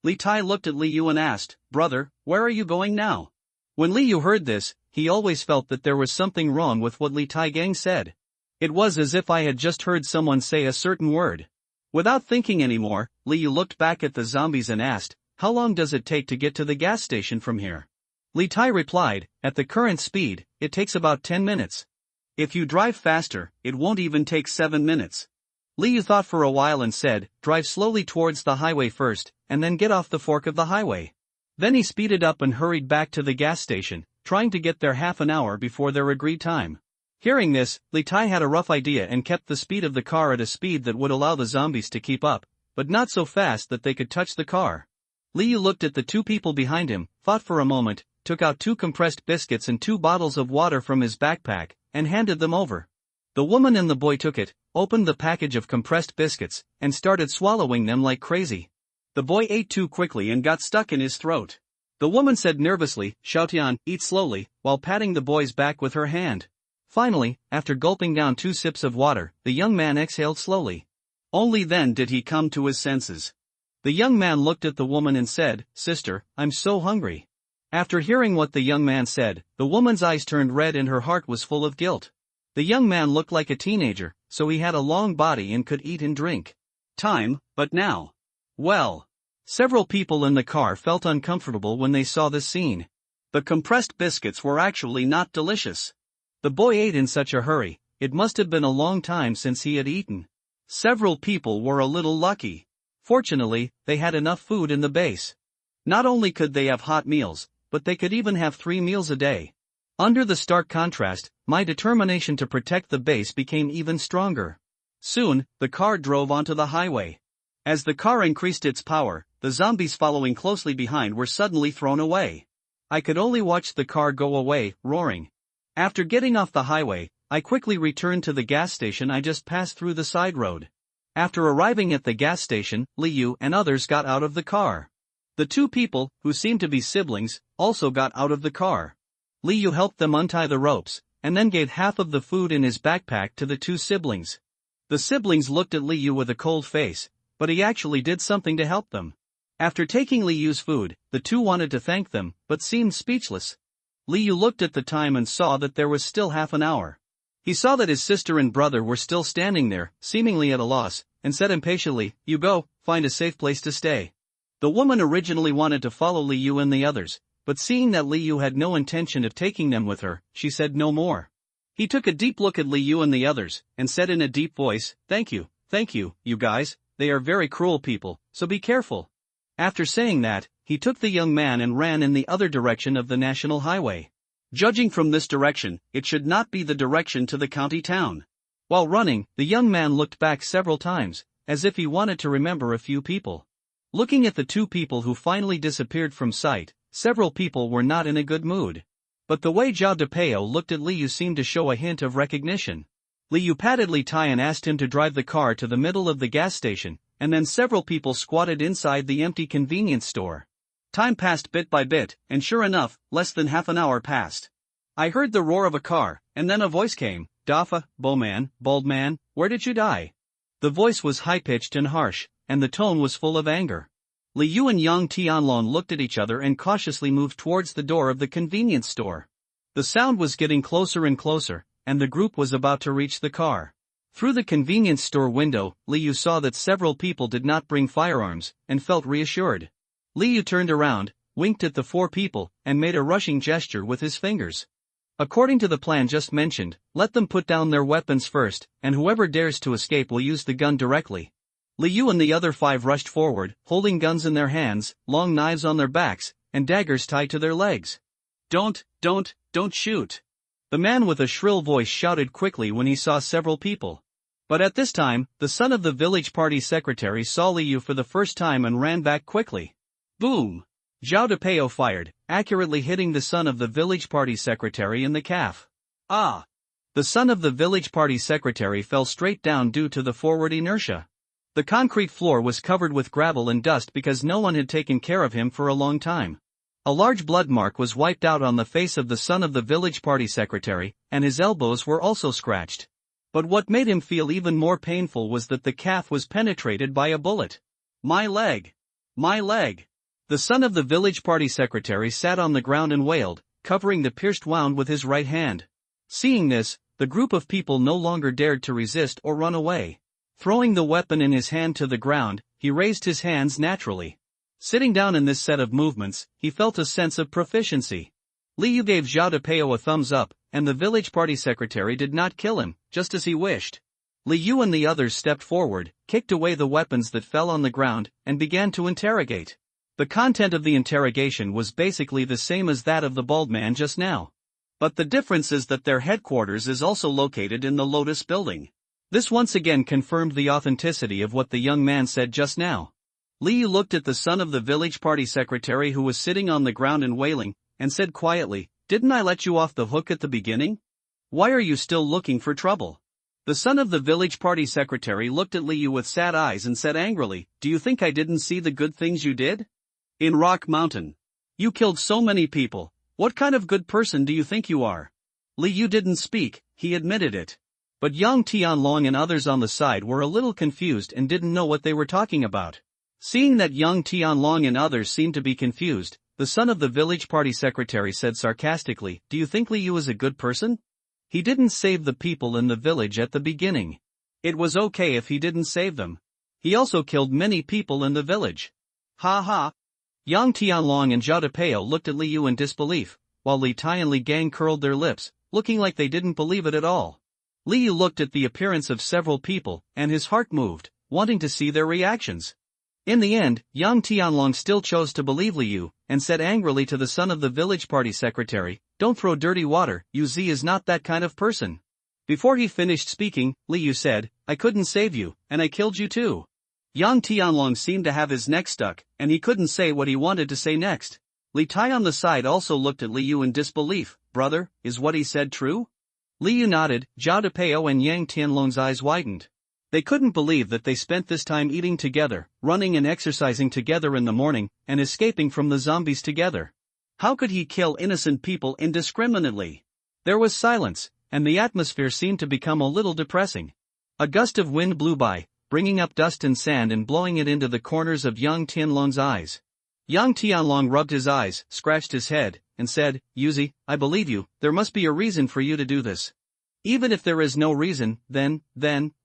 Li Tai looked at Li Yu and asked, Brother, where are you going now? When Li Yu heard this, he always felt that there was something wrong with what Li Tai Gang said. It was as if I had just heard someone say a certain word. Without thinking anymore, Li Yu looked back at the zombies and asked, how long does it take to get to the gas station from here? Li Tai replied, at the current speed, it takes about 10 minutes. If you drive faster, it won't even take 7 minutes. Li Yu thought for a while and said, drive slowly towards the highway first, and then get off the fork of the highway. Then he speeded up and hurried back to the gas station, trying to get there half an hour before their agreed time. Hearing this, Li Tai had a rough idea and kept the speed of the car at a speed that would allow the zombies to keep up, but not so fast that they could touch the car. Li Yu looked at the 2 people behind him, thought for a moment, took out 2 compressed biscuits and 2 bottles of water from his backpack, and handed them over. The woman and the boy took it, opened the package of compressed biscuits, and started swallowing them like crazy. The boy ate too quickly and got stuck in his throat. The woman said nervously, Xiaotian, eat slowly, while patting the boy's back with her hand. Finally, after gulping down 2 sips of water, the young man exhaled slowly. Only then did he come to his senses. The young man looked at the woman and said, Sister, I'm so hungry. After hearing what the young man said, the woman's eyes turned red and her heart was full of guilt. The young man looked like a teenager, so he had a long body and could eat and drink. But now. Well. Several people in the car felt uncomfortable when they saw this scene. The compressed biscuits were actually not delicious. The boy ate in such a hurry, it must have been a long time since he had eaten. Several people were a little lucky. Fortunately, they had enough food in the base. Not only could they have hot meals, but they could even have 3 meals a day. Under the stark contrast, my determination to protect the base became even stronger. Soon, the car drove onto the highway. As the car increased its power, the zombies following closely behind were suddenly thrown away. I could only watch the car go away, roaring. After getting off the highway, I quickly returned to the gas station I just passed through the side road. After arriving at the gas station, Liu and others got out of the car. The two people, who seemed to be siblings, also got out of the car. Liu helped them untie the ropes, and then gave half of the food in his backpack to the two siblings. The siblings looked at Liu with a cold face, but he actually did something to help them. After taking Liu's food, the two wanted to thank them, but seemed speechless. Liu looked at the time and saw that there was still half an hour. He saw that his sister and brother were still standing there, seemingly at a loss, and said impatiently, "You go, find a safe place to stay." The woman originally wanted to follow Liu and the others, but seeing that Liu had no intention of taking them with her, she said no more. He took a deep look at Liu and the others, and said in a deep voice, thank you, you guys, they are very cruel people, so be careful." After saying that, he took the young man and ran in the other direction of the national highway. Judging from this direction, it should not be the direction to the county town. While running, the young man looked back several times, as if he wanted to remember a few people. Looking at the two people who finally disappeared from sight, several people were not in a good mood. But the way Zhao Depeo looked at Liu seemed to show a hint of recognition. Liu patted Li Tai and asked him to drive the car to the middle of the gas station, and then several people squatted inside the empty convenience store. Time passed bit by bit, and sure enough, less than half an hour passed. I heard the roar of a car, and then a voice came, "Dafa, Bowman, bald man, where did you die?" The voice was high-pitched and harsh, and the tone was full of anger. Liu and Yang Tianlong looked at each other and cautiously moved towards the door of the convenience store. The sound was getting closer and closer, and the group was about to reach the car. Through the convenience store window, Liu saw that several people did not bring firearms, and felt reassured. Liu turned around, winked at the four people, and made a rushing gesture with his fingers. According to the plan just mentioned, let them put down their weapons first, and whoever dares to escape will use the gun directly. Liu and the other five rushed forward, holding guns in their hands, long knives on their backs, and daggers tied to their legs. Don't shoot!" The man with a shrill voice shouted quickly when he saw several people. But at this time, the son of the village party secretary saw Liu for the first time and ran back quickly. Boom! Zhao Depeo fired, accurately hitting the son of the village party secretary in the calf. Ah! The son of the village party secretary fell straight down due to the forward inertia. The concrete floor was covered with gravel and dust because no one had taken care of him for a long time. A large blood mark was wiped out on the face of the son of the village party secretary, and his elbows were also scratched. But what made him feel even more painful was that the calf was penetrated by a bullet. My leg! My leg! The son of the village party secretary sat on the ground and wailed, covering the pierced wound with his right hand. Seeing this, the group of people no longer dared to resist or run away. Throwing the weapon in his hand to the ground, he raised his hands naturally. Sitting down in this set of movements, he felt a sense of proficiency. Liu gave Zhao Depeo a thumbs up, and the village party secretary did not kill him, just as he wished. Liu and the others stepped forward, kicked away the weapons that fell on the ground, and began to interrogate. The content of the interrogation was basically the same as that of the bald man just now. But the difference is that their headquarters is also located in the Lotus building. This once again confirmed the authenticity of what the young man said just now. Liu looked at the son of the village party secretary who was sitting on the ground and wailing, and said quietly, "Didn't I let you off the hook at the beginning? Why are you still looking for trouble?" The son of the village party secretary looked at Liu with sad eyes and said angrily, "Do you think I didn't see the good things you did? In Rock Mountain. You killed so many people. What kind of good person do you think you are?" Liu didn't speak, he admitted it. But Yang Tianlong and others on the side were a little confused and didn't know what they were talking about. Seeing that Yang Tianlong and others seemed to be confused, the son of the village party secretary said sarcastically, "Do you think Liu is a good person? He didn't save the people in the village at the beginning. It was okay if he didn't save them. He also killed many people in the village." Ha ha! Yang Tianlong and Zhao Depeo looked at Liu in disbelief, while Li Tai and Li Gang curled their lips, looking like they didn't believe it at all. Liu looked at the appearance of several people, and his heart moved, wanting to see their reactions. In the end, Yang Tianlong still chose to believe Liu, and said angrily to the son of the village party secretary, "Don't throw dirty water, Yu Zi is not that kind of person." Before he finished speaking, Liu said, "I couldn't save you, and I killed you too." Yang Tianlong seemed to have his neck stuck, and he couldn't say what he wanted to say next. Li Tai on the side also looked at Liu in disbelief. "Brother, is what he said true?" Liu nodded. Zhao Depeo and Yang Tianlong's eyes widened. They couldn't believe that they spent this time eating together, running and exercising together in the morning, and escaping from the zombies together. How could he kill innocent people indiscriminately? There was silence, and the atmosphere seemed to become a little depressing. A gust of wind blew by, bringing up dust and sand and blowing it into the corners of Yang Tianlong's eyes. Yang Tianlong rubbed his eyes, scratched his head, and said, "Yuzi, I believe you, there must be a reason for you to do this. Even if there is no reason, then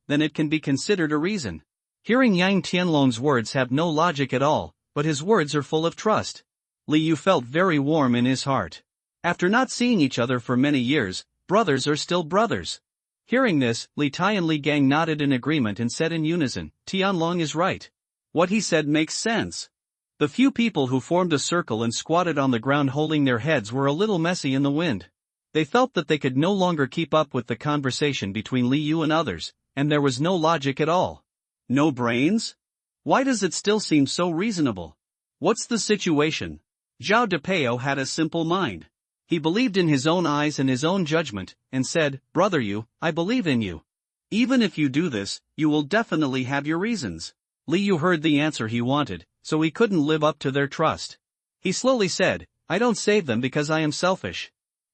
it can be considered a reason." Hearing Yang Tianlong's words have no logic at all, but his words are full of trust. Liu felt very warm in his heart. After not seeing each other for many years, brothers are still brothers. Hearing this, Li Tai and Li Gang nodded in agreement and said in unison, "Tianlong is right. What he said makes sense." The few people who formed a circle and squatted on the ground holding their heads were a little messy in the wind. They felt that they could no longer keep up with the conversation between Liu and others, and there was no logic at all. No brains? Why does it still seem so reasonable? What's the situation? Zhao Depeo had a simple mind. He believed in his own eyes and his own judgment, and said, "Brother Yu, I believe in you. Even if you do this, you will definitely have your reasons." Liu heard the answer he wanted, so he couldn't live up to their trust. He slowly said, "I don't save them because I am selfish.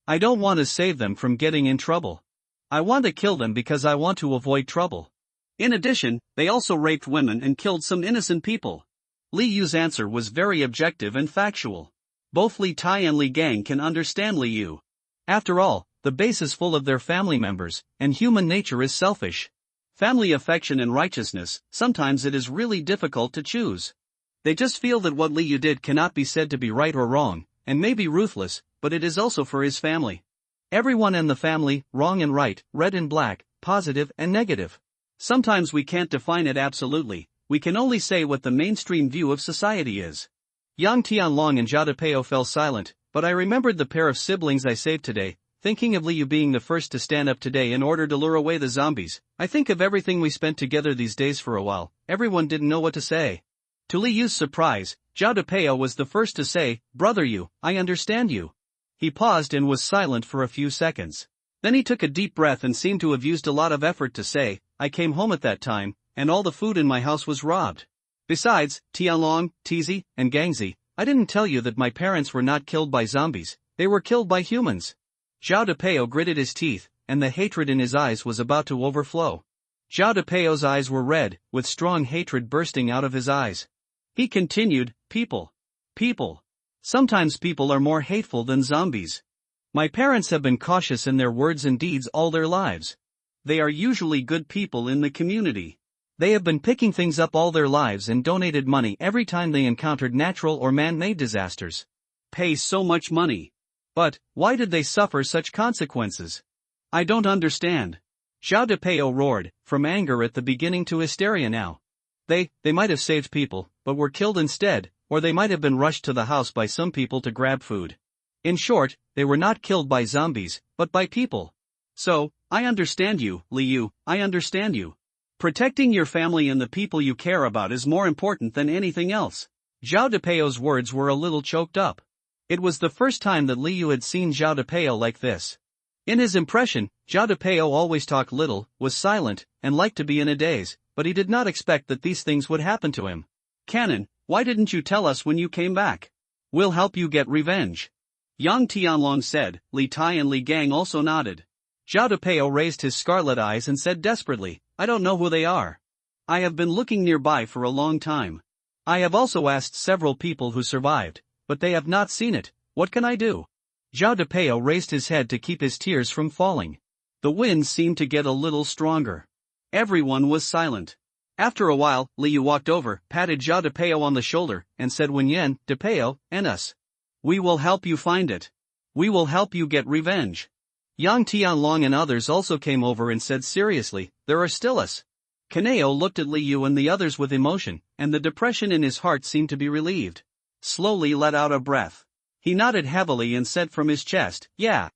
I don't want to save them from getting in trouble. I want to kill them because I want to avoid trouble." In addition, they also raped women and killed some innocent people. Li Yu's answer was very objective and factual. Both Li Tai and Li Gang can understand Li Yu. After all, the base is full of their family members, and human nature is selfish. Family affection and righteousness, sometimes it is really difficult to choose. They just feel that what Li Yu did cannot be said to be right or wrong, and may be ruthless, but it is also for his family. Everyone in the family, wrong and right, red and black, positive and negative. Sometimes we can't define it absolutely, we can only say what the mainstream view of society is. Yang Tianlong and Zhao Depeo fell silent, but I remembered the pair of siblings I saved today, thinking of Liu being the first to stand up today in order to lure away the zombies. I think of everything we spent together these days. For a while, everyone didn't know what to say. To Liu's surprise, Zhao Depeo was the first to say, "Brother Yu, I understand you." He paused and was silent for a few seconds. Then he took a deep breath and seemed to have used a lot of effort to say, "I came home at that time, and all the food in my house was robbed. Besides, Tianlong, Tizi, and Gangzi, I didn't tell you that my parents were not killed by zombies, they were killed by humans." Zhao Depeo gritted his teeth, and the hatred in his eyes was about to overflow. Zhao Depeo's eyes were red, with strong hatred bursting out of his eyes. He continued, People. Sometimes people are more hateful than zombies. My parents have been cautious in their words and deeds all their lives. They are usually good people in the community. They have been picking things up all their lives and donated money every time they encountered natural or man-made disasters. Pay so much money. But, why did they suffer such consequences? I don't understand. Zhao Depeo roared, from anger at the beginning to hysteria now. They might have saved people, but were killed instead, or they might have been rushed to the house by some people to grab food. In short, they were not killed by zombies, but by people. So, I understand you, Liu, I understand you. Protecting your family and the people you care about is more important than anything else. Zhao Depeo's words were a little choked up. It was the first time that Liu had seen Zhao Depeo like this. In his impression, Zhao Depeo always talked little, was silent, and liked to be in a daze, but he did not expect that these things would happen to him. Canon, why didn't you tell us when you came back? We'll help you get revenge. Yang Tianlong said. Li Tai and Li Gang also nodded. Zhao Depeo raised his scarlet eyes and said desperately, I don't know who they are. I have been looking nearby for a long time. I have also asked several people who survived, but they have not seen it. What can I do? Zhao Depeo raised his head to keep his tears from falling. The wind seemed to get a little stronger. Everyone was silent. After a while, Liu walked over, patted Zhao Depeo on the shoulder, and said, Wenyan, Depeo, and us. We will help you find it. We will help you get revenge. Yang Tianlong and others also came over and said seriously, there are still us. Kaneo looked at Li Yu and the others with emotion, and the depression in his heart seemed to be relieved. Slowly let out a breath. He nodded heavily and said from his chest, "Yeah."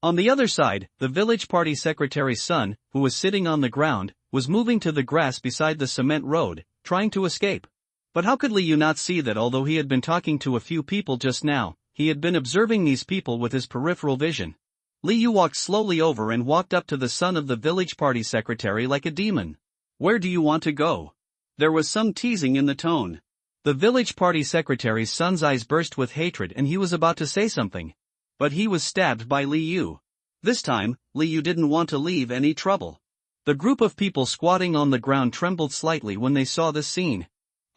On the other side, the village party secretary's son, who was sitting on the ground, was moving to the grass beside the cement road, trying to escape. But how could Li Yu not see that although he had been talking to a few people just now, he had been observing these people with his peripheral vision? Li Yu walked slowly over and walked up to the son of the village party secretary like a demon. "Where do you want to go?" There was some teasing in the tone. The village party secretary's son's eyes burst with hatred and he was about to say something. But he was stabbed by Li Yu. This time, Li Yu didn't want to leave any trouble. The group of people squatting on the ground trembled slightly when they saw this scene.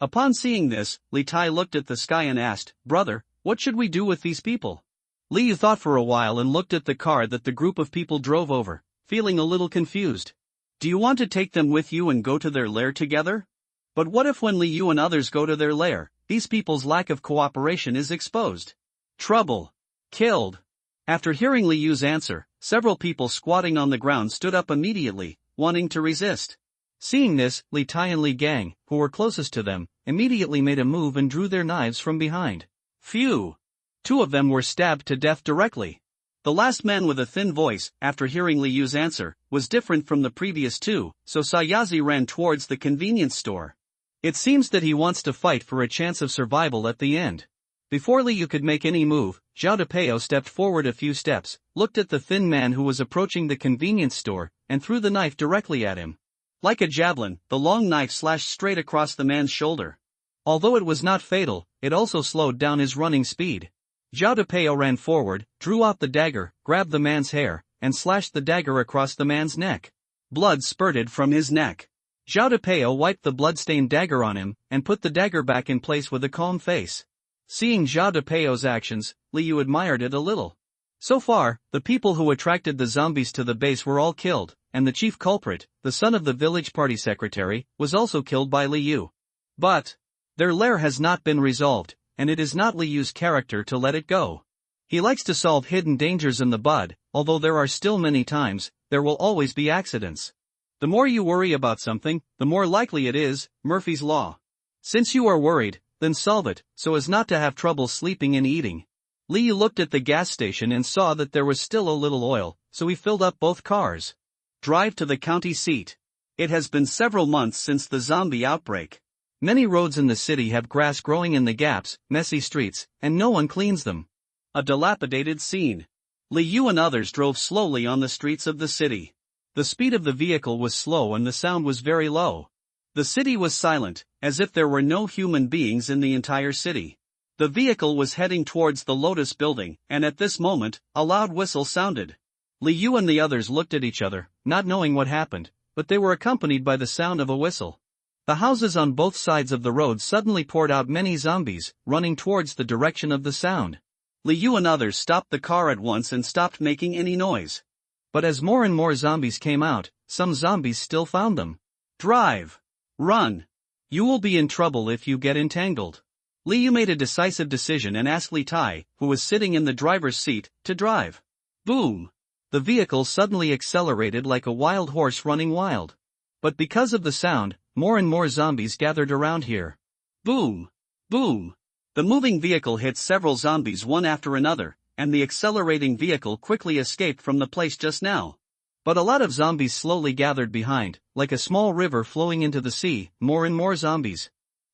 Upon seeing this, Li Tai looked at the sky and asked, "Brother, what should we do with these people?" Li Yu thought for a while and looked at the car that the group of people drove over, feeling a little confused. "Do you want to take them with you and go to their lair together? But what if when Li Yu and others go to their lair, these people's lack of cooperation is exposed? Trouble. Killed." After hearing Li Yu's answer, several people squatting on the ground stood up immediately, wanting to resist. Seeing this, Li Tai and Li Gang, who were closest to them, immediately made a move and drew their knives from behind. Phew! 2 of them were stabbed to death directly. The last man with a thin voice, after hearing Li Yu's answer, was different from the previous 2, so Sayazi ran towards the convenience store. It seems that he wants to fight for a chance of survival at the end. Before Li Yu could make any move, Zhao Depeo stepped forward a few steps, looked at the thin man who was approaching the convenience store, and threw the knife directly at him. Like a javelin, the long knife slashed straight across the man's shoulder. Although it was not fatal, it also slowed down his running speed. Zhao Depeo ran forward, drew out the dagger, grabbed the man's hair, and slashed the dagger across the man's neck. Blood spurted from his neck. Zhao Depeo wiped the blood-stained dagger on him, and put the dagger back in place with a calm face. Seeing Zhao Depeo's actions, Li Yu admired it a little. So far, the people who attracted the zombies to the base were all killed, and the chief culprit, the son of the village party secretary, was also killed by Li Yu. But their lair has not been resolved, and it is not Li Yu's character to let it go. He likes to solve hidden dangers in the bud, although there are still many times, there will always be accidents. The more you worry about something, the more likely it is, Murphy's Law. Since you are worried, then solve it, so as not to have trouble sleeping and eating. Li Yu looked at the gas station and saw that there was still a little oil, so he filled up both cars. Drive to the county seat. It has been several months since the zombie outbreak. Many roads in the city have grass growing in the gaps, messy streets, and no one cleans them. A dilapidated scene. Li Yu and others drove slowly on the streets of the city. The speed of the vehicle was slow and the sound was very low. The city was silent, as if there were no human beings in the entire city. The vehicle was heading towards the Lotus building, and at this moment, a loud whistle sounded. Li Yu and the others looked at each other, not knowing what happened, but they were accompanied by the sound of a whistle. The houses on both sides of the road suddenly poured out many zombies, running towards the direction of the sound. Li Yu and others stopped the car at once and stopped making any noise. But as more and more zombies came out, some zombies still found them. Drive! Run! You will be in trouble if you get entangled. Li Yu made a decisive decision and asked Li Tai, who was sitting in the driver's seat, to drive. Boom! The vehicle suddenly accelerated like a wild horse running wild. But because of the sound, more and more zombies gathered around here. Boom! Boom! The moving vehicle hit several zombies one after another, and the accelerating vehicle quickly escaped from the place just now. But a lot of zombies slowly gathered behind, like a small river flowing into the sea, more and more zombies.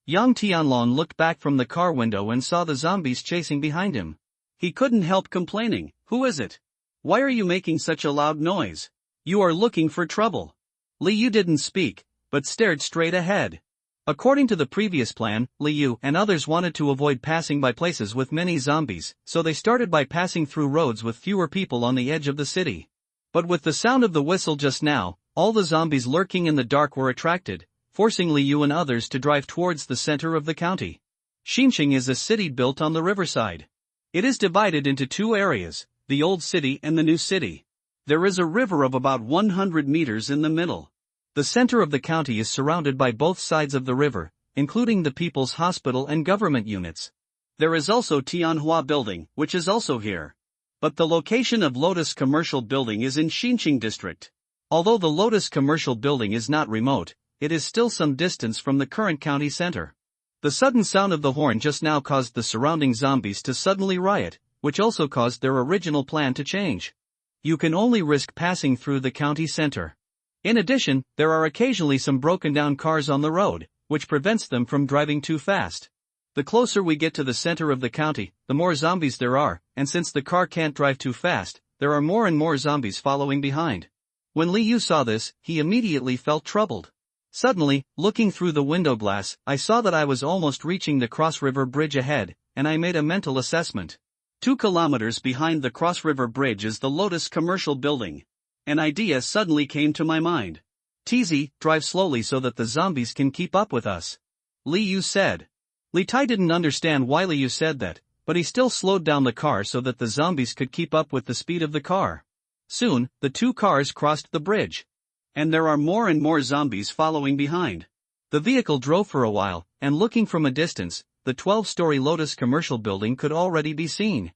Yang Tianlong looked back from the car window and saw the zombies chasing behind him. He couldn't help complaining, "Who is it? Why are you making such a loud noise? You are looking for trouble." Li Yu didn't speak, but stared straight ahead. According to the previous plan, Li Yu and others wanted to avoid passing by places with many zombies, so they started by passing through roads with fewer people on the edge of the city. But with the sound of the whistle just now, all the zombies lurking in the dark were attracted, forcing Li Yu and others to drive towards the center of the county. Xinxing is a city built on the riverside. It is divided into 2 areas, the old city and the new city. There is a river of about 100 meters in the middle. The center of the county is surrounded by both sides of the river, including the People's Hospital and government units. There is also Tianhua Building, which is also here. But the location of Lotus Commercial Building is in Xinxing District. Although the Lotus Commercial Building is not remote, it is still some distance from the current county center. The sudden sound of the horn just now caused the surrounding zombies to suddenly riot, which also caused their original plan to change. You can only risk passing through the county center. In addition, there are occasionally some broken down cars on the road, which prevents them from driving too fast. The closer we get to the center of the county, the more zombies there are, and since the car can't drive too fast, there are more and more zombies following behind. When Liu saw this, he immediately felt troubled. Suddenly, looking through the window glass, I saw that I was almost reaching the Cross River Bridge ahead, and I made a mental assessment. 2 kilometers behind the Cross River Bridge is the Lotus Commercial Building. An idea suddenly came to my mind. TZ, drive slowly so that the zombies can keep up with us, Liu said. Li Tai didn't understand why Liu said that, but he still slowed down the car so that the zombies could keep up with the speed of the car. Soon, the 2 cars crossed the bridge. And there are more and more zombies following behind. The vehicle drove for a while, and looking from a distance, the 12-story Lotus Commercial Building could already be seen.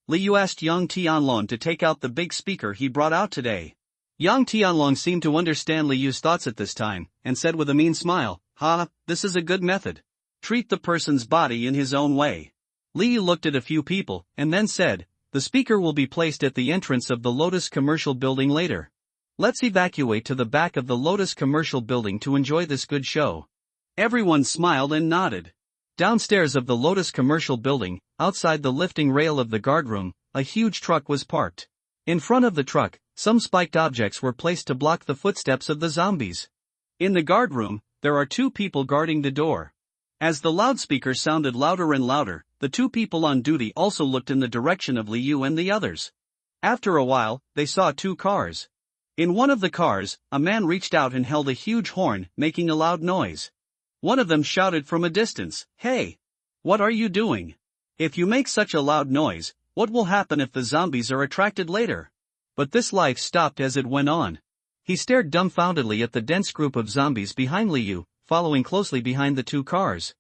Liu asked Yang Tianlong to take out the big speaker he brought out today. Yang Tianlong seemed to understand Liu's thoughts at this time, and said with a mean smile, "Ha, this is a good method. Treat the person's body in his own way." Liu looked at a few people, and then said, "The speaker will be placed at the entrance of the Lotus Commercial Building later. Let's evacuate to the back of the Lotus Commercial Building to enjoy this good show." Everyone smiled and nodded. Downstairs of the Lotus Commercial Building, outside the lifting rail of the guardroom, a huge truck was parked. In front of the truck, some spiked objects were placed to block the footsteps of the zombies. In the guardroom, there are 2 people guarding the door. As the loudspeaker sounded louder and louder, the 2 people on duty also looked in the direction of Liu and the others. After a while, they saw 2 cars. In one of the cars, a man reached out and held a huge horn, making a loud noise. One of them shouted from a distance, "Hey! What are you doing? If you make such a loud noise, what will happen if the zombies are attracted later?" But this life stopped as it went on. He stared dumbfoundedly at the dense group of zombies behind Liu, following closely behind the 2 cars.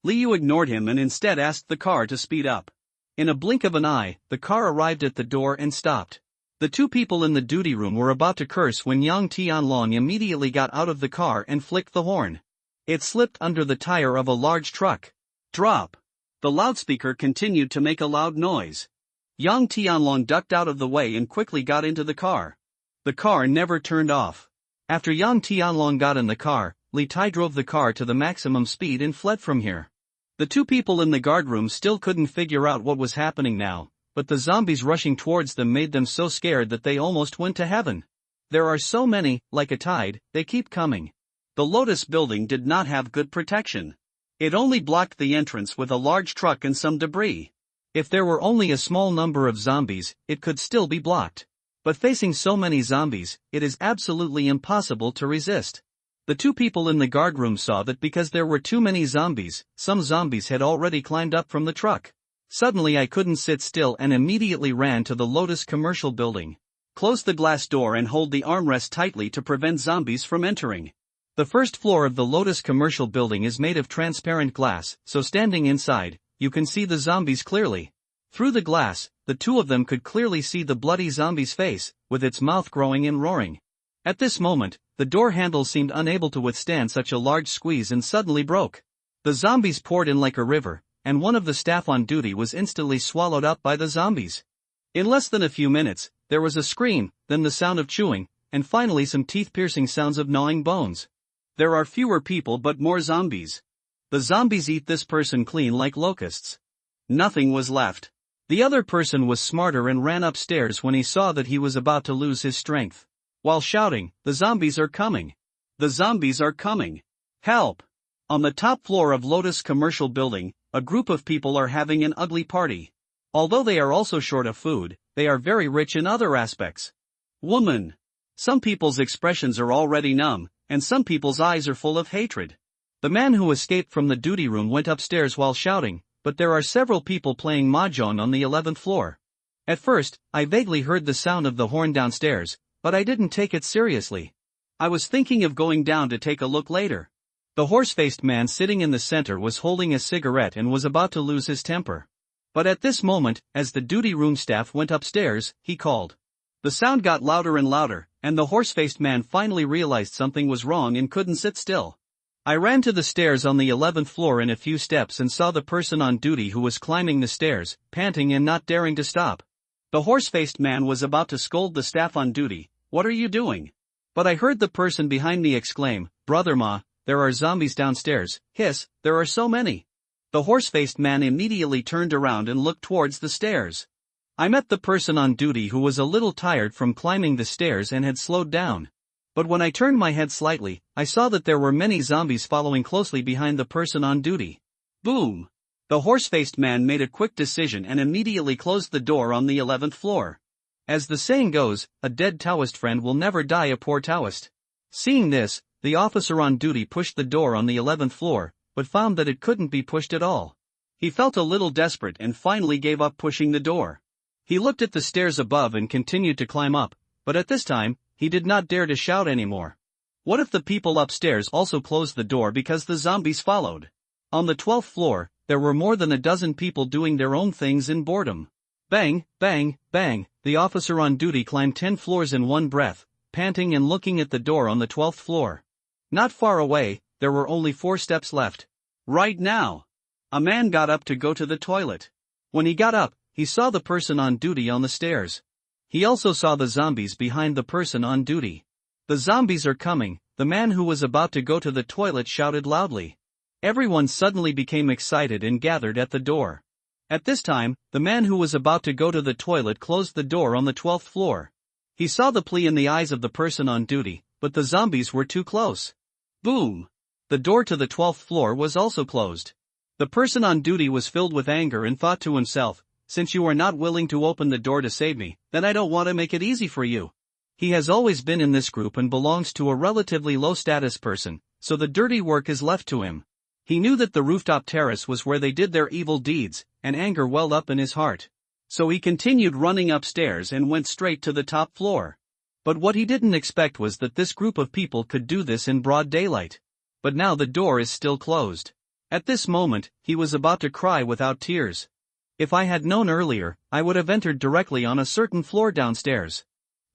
Liu ignored him and instead asked the car to speed up. In a blink of an eye, the car arrived at the door and stopped. The 2 people in the duty room were about to curse when Yang Tianlong immediately got out of the car and flicked the horn. It slipped under the tire of a large truck. Drop! The loudspeaker continued to make a loud noise. Yang Tianlong ducked out of the way and quickly got into the car. The car never turned off. After Yang Tianlong got in the car, Li Tai drove the car to the maximum speed and fled from here. The 2 people in the guardroom still couldn't figure out what was happening now, but the zombies rushing towards them made them so scared that they almost went to heaven. There are so many, like a tide, they keep coming. The Lotus building did not have good protection. It only blocked the entrance with a large truck and some debris. If there were only a small number of zombies, it could still be blocked. But facing so many zombies, it is absolutely impossible to resist. The 2 people in the guardroom saw that because there were too many zombies, some zombies had already climbed up from the truck. Suddenly I couldn't sit still and immediately ran to the Lotus Commercial Building. Close the glass door and hold the armrest tightly to prevent zombies from entering. The first floor of the Lotus Commercial Building is made of transparent glass, so standing inside, you can see the zombies clearly. Through the glass, the 2 of them could clearly see the bloody zombie's face, with its mouth growing and roaring. At this moment, the door handle seemed unable to withstand such a large squeeze and suddenly broke. The zombies poured in like a river, and one of the staff on duty was instantly swallowed up by the zombies. In less than a few minutes, there was a scream, then the sound of chewing, and finally some teeth-piercing sounds of gnawing bones. There are fewer people but more zombies. The zombies eat this person clean like locusts. Nothing was left. The other person was smarter and ran upstairs when he saw that he was about to lose his strength. While shouting, "The zombies are coming! The zombies are coming! Help!" On the top floor of Lotus Commercial Building, a group of people are having an ugly party. Although they are also short of food, they are very rich in other aspects. Woman! Some people's expressions are already numb, and some people's eyes are full of hatred. The man who escaped from the duty room went upstairs while shouting, but there are several people playing mahjong on the 11th floor. At first, I vaguely heard the sound of the horn downstairs, but I didn't take it seriously. I was thinking of going down to take a look later. The horse-faced man sitting in the center was holding a cigarette and was about to lose his temper. But at this moment, as the duty room staff went upstairs, he called, The sound got louder and louder, and the horse-faced man finally realized something was wrong and couldn't sit still. I ran to the stairs on the 11th floor in a few steps and saw the person on duty who was climbing the stairs, panting and not daring to stop. The horse-faced man was about to scold the staff on duty. "What are you doing?" But I heard the person behind me exclaim, "Brother Ma, there are zombies downstairs." Hiss, there are so many. The horse-faced man immediately turned around and looked towards the stairs. I met the person on duty who was a little tired from climbing the stairs and had slowed down. But when I turned my head slightly, I saw that there were many zombies following closely behind the person on duty. Boom! The horse-faced man made a quick decision and immediately closed the door on the 11th floor. As the saying goes, a dead Taoist friend will never die a poor Taoist. Seeing this, the officer on duty pushed the door on the 11th floor, but found that it couldn't be pushed at all. He felt a little desperate and finally gave up pushing the door. He looked at the stairs above and continued to climb up, but at this time, he did not dare to shout anymore. What if the people upstairs also closed the door because the zombies followed? On the 12th floor, there were more than a dozen people doing their own things in boredom. Bang, bang, bang, the officer on duty climbed 10 floors in one breath, panting and looking at the door on the 12th floor. Not far away, there were only 4 steps left. Right now! A man got up to go to the toilet. When he got up, he saw the person on duty on the stairs. He also saw the zombies behind the person on duty. "The zombies are coming," the man who was about to go to the toilet shouted loudly. Everyone suddenly became excited and gathered at the door. At this time, the man who was about to go to the toilet closed the door on the 12th floor. He saw the plea in the eyes of the person on duty, but the zombies were too close. Boom! The door to the 12th floor was also closed. The person on duty was filled with anger and thought to himself, "Since you are not willing to open the door to save me, then I don't want to make it easy for you." He has always been in this group and belongs to a relatively low-status person, so the dirty work is left to him. He knew that the rooftop terrace was where they did their evil deeds, and anger welled up in his heart. So he continued running upstairs and went straight to the top floor. But what he didn't expect was that this group of people could do this in broad daylight. But now the door is still closed. At this moment, he was about to cry without tears. If I had known earlier, I would have entered directly on a certain floor downstairs.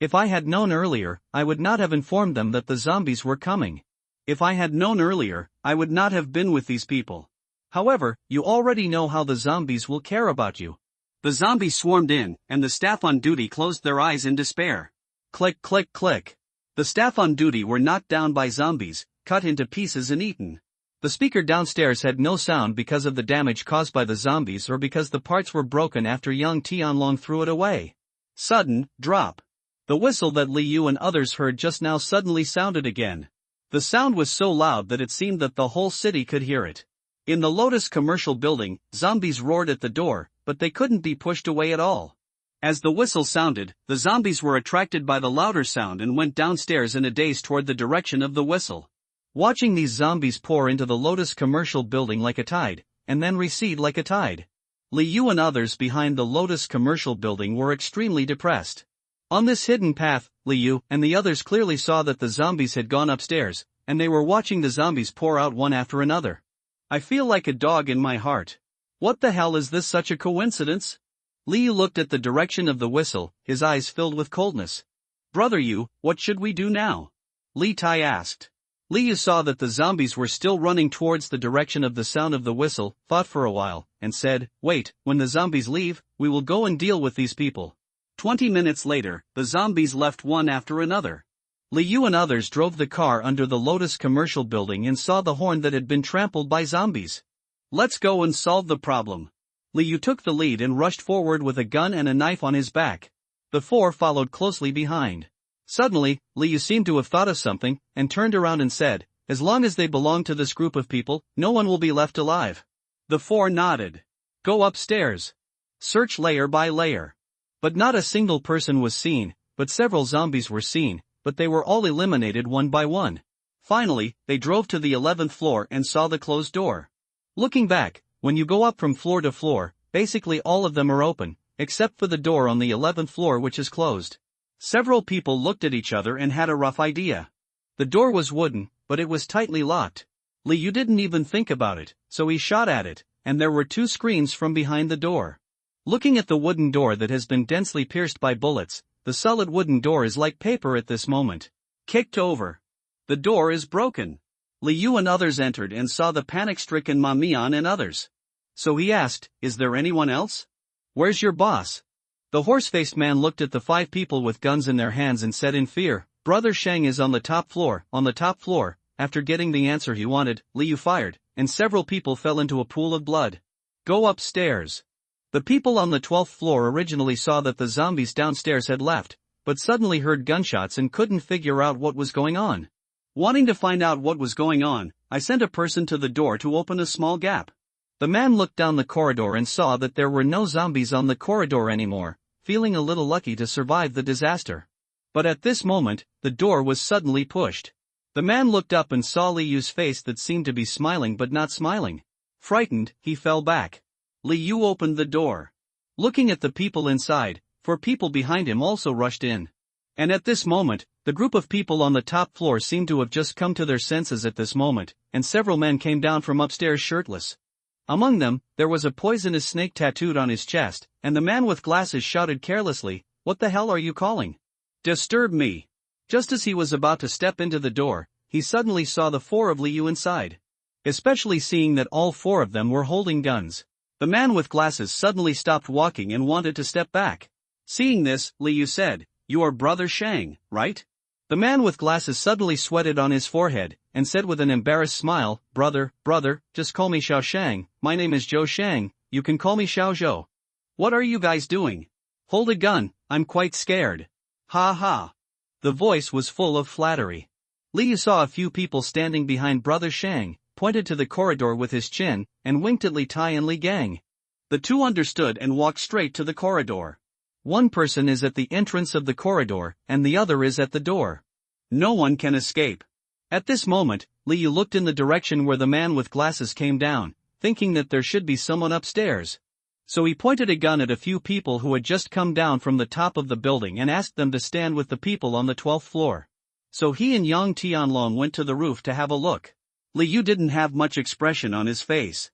If I had known earlier, I would not have informed them that the zombies were coming. If I had known earlier, I would not have been with these people. However, you already know how the zombies will care about you. The zombies swarmed in, and the staff on duty closed their eyes in despair. Click, click, click. The staff on duty were knocked down by zombies, cut into pieces and eaten. The speaker downstairs had no sound because of the damage caused by the zombies or because the parts were broken after young Tianlong threw it away. Sudden drop. The whistle that Li Yu and others heard just now suddenly sounded again. The sound was so loud that it seemed that the whole city could hear it. In the Lotus commercial building, zombies roared at the door, but they couldn't be pushed away at all. As the whistle sounded, the zombies were attracted by the louder sound and went downstairs in a daze toward the direction of the whistle. Watching these zombies pour into the Lotus commercial building like a tide, and then recede like a tide. Li Yu and others behind the Lotus commercial building were extremely depressed. On this hidden path, Li Yu and the others clearly saw that the zombies had gone upstairs, and they were watching the zombies pour out one after another. I feel like a dog in my heart. What the hell is this, such a coincidence? Li Yu looked at the direction of the whistle, his eyes filled with coldness. Brother Yu, what should we do now? Li Tai asked. Li Yu saw that the zombies were still running towards the direction of the sound of the whistle, thought for a while, and said, "Wait, when the zombies leave, we will go and deal with these people." 20 minutes later, the zombies left one after another. Li Yu and others drove the car under the Lotus commercial building and saw the horn that had been trampled by zombies. Let's go and solve the problem. Li Yu took the lead and rushed forward with a gun and a knife on his back. The 4 followed closely behind. Suddenly, Li Yu seemed to have thought of something, and turned around and said, "As long as they belong to this group of people, no one will be left alive." The 4 nodded. "Go upstairs. Search layer by layer." But not a single person was seen, but several zombies were seen, but they were all eliminated one by one. Finally, they drove to the 11th floor and saw the closed door. Looking back, when you go up from floor to floor, basically all of them are open, except for the door on the 11th floor which is closed. Several people looked at each other and had a rough idea. The door was wooden, but it was tightly locked. Li Yu didn't even think about it, so he shot at it, and there were 2 screens from behind the door. Looking at the wooden door that has been densely pierced by bullets, The solid wooden door is like paper at this moment. Kicked over. The door is broken. Liu and others entered and saw the panic-stricken Ma Mian and others. So he asked, "Is there anyone else? Where's your boss?" The horse-faced man looked at the 5 people with guns in their hands and said in fear, "Brother Shang is on the top floor, on the top floor." After getting the answer he wanted, Liu fired, and several people fell into a pool of blood. Go upstairs. The people on the 12th floor originally saw that the zombies downstairs had left, but suddenly heard gunshots and couldn't figure out what was going on. Wanting to find out what was going on, I sent a person to the door to open a small gap. The man looked down the corridor and saw that there were no zombies on the corridor anymore, feeling a little lucky to survive the disaster. But at this moment, the door was suddenly pushed. The man looked up and saw Liu's face that seemed to be smiling but not smiling. Frightened, he fell back. Liu opened the door. Looking at the people inside, 4 people behind him also rushed in. And at this moment, the group of people on the top floor seemed to have just come to their senses at this moment, and several men came down from upstairs shirtless. Among them, there was a poisonous snake tattooed on his chest, and the man with glasses shouted carelessly, "What the hell are you calling? Disturb me." Just as he was about to step into the door, he suddenly saw the 4 of Liu inside. Especially seeing that all 4 of them were holding guns. The man with glasses suddenly stopped walking and wanted to step back. Seeing this, Liu said, "You are Brother Shang, right?" The man with glasses suddenly sweated on his forehead, and said with an embarrassed smile, brother, just call me Xiao Shang, my name is Zhou Shang, you can call me Xiao Zhou." "What are you guys doing?" "Hold a gun, I'm quite scared." "Ha ha." The voice was full of flattery. Liu saw a few people standing behind Brother Shang, pointed to the corridor with his chin, and winked at Li Tai and Li Gang. The 2 understood and walked straight to the corridor. One person is at the entrance of the corridor, and the other is at the door. No one can escape. At this moment, Liu looked in the direction where the man with glasses came down, thinking that there should be someone upstairs. So he pointed a gun at a few people who had just come down from the top of the building and asked them to stand with the people on the 12th floor. So he and Yang Tianlong went to the roof to have a look. Liu didn't have much expression on his face.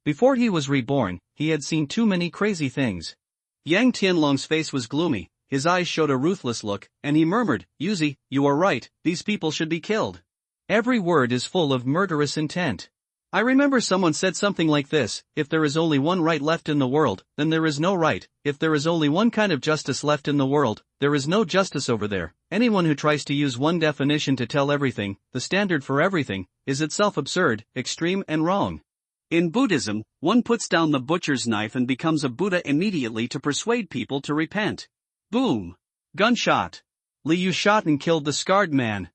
Before he was reborn, he had seen too many crazy things. Yang Tianlong's face was gloomy, his eyes showed a ruthless look, and he murmured, "Yuzi, you are right, these people should be killed." Every word is full of murderous intent. I remember someone said something like this, "If there is only one right left in the world, then there is no right. If there is only one kind of justice left in the world, there is no justice over there. Anyone who tries to use one definition to tell everything, the standard for everything, is itself absurd, extreme and wrong." In Buddhism, one puts down the butcher's knife and becomes a Buddha immediately to persuade people to repent. Boom! Gunshot! Liu shot and killed the scarred man.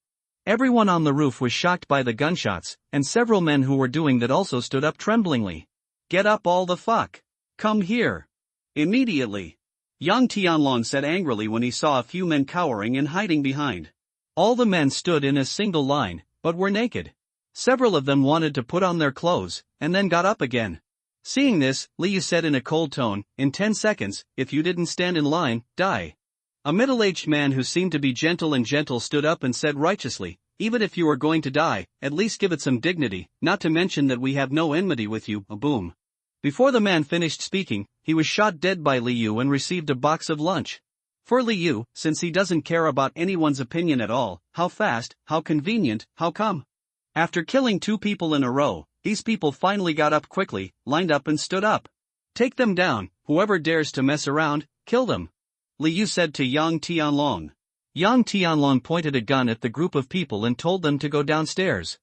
Everyone on the roof was shocked by the gunshots, and several men who were doing that also stood up tremblingly. "Get up all the fuck! Come here! Immediately!" Yang Tianlong said angrily when he saw a few men cowering and hiding behind. All the men stood in a single line, but were naked. Several of them wanted to put on their clothes, and then got up again. Seeing this, Liu said in a cold tone, "In 10 seconds, if you didn't stand in line, die." A middle-aged man who seemed to be gentle stood up and said righteously, "Even if you are going to die, at least give it some dignity, not to mention that we have no enmity with you." A boom. Before the man finished speaking, he was shot dead by Liu and received a box of lunch. For Liu, since he doesn't care about anyone's opinion at all, how fast, how convenient, how come? After killing 2 people in a row, these people finally got up quickly, lined up and stood up. "Take them down, whoever dares to mess around, kill them," Liu said to Yang Tianlong. Yang Tianlong pointed a gun at the group of people and told them to go downstairs.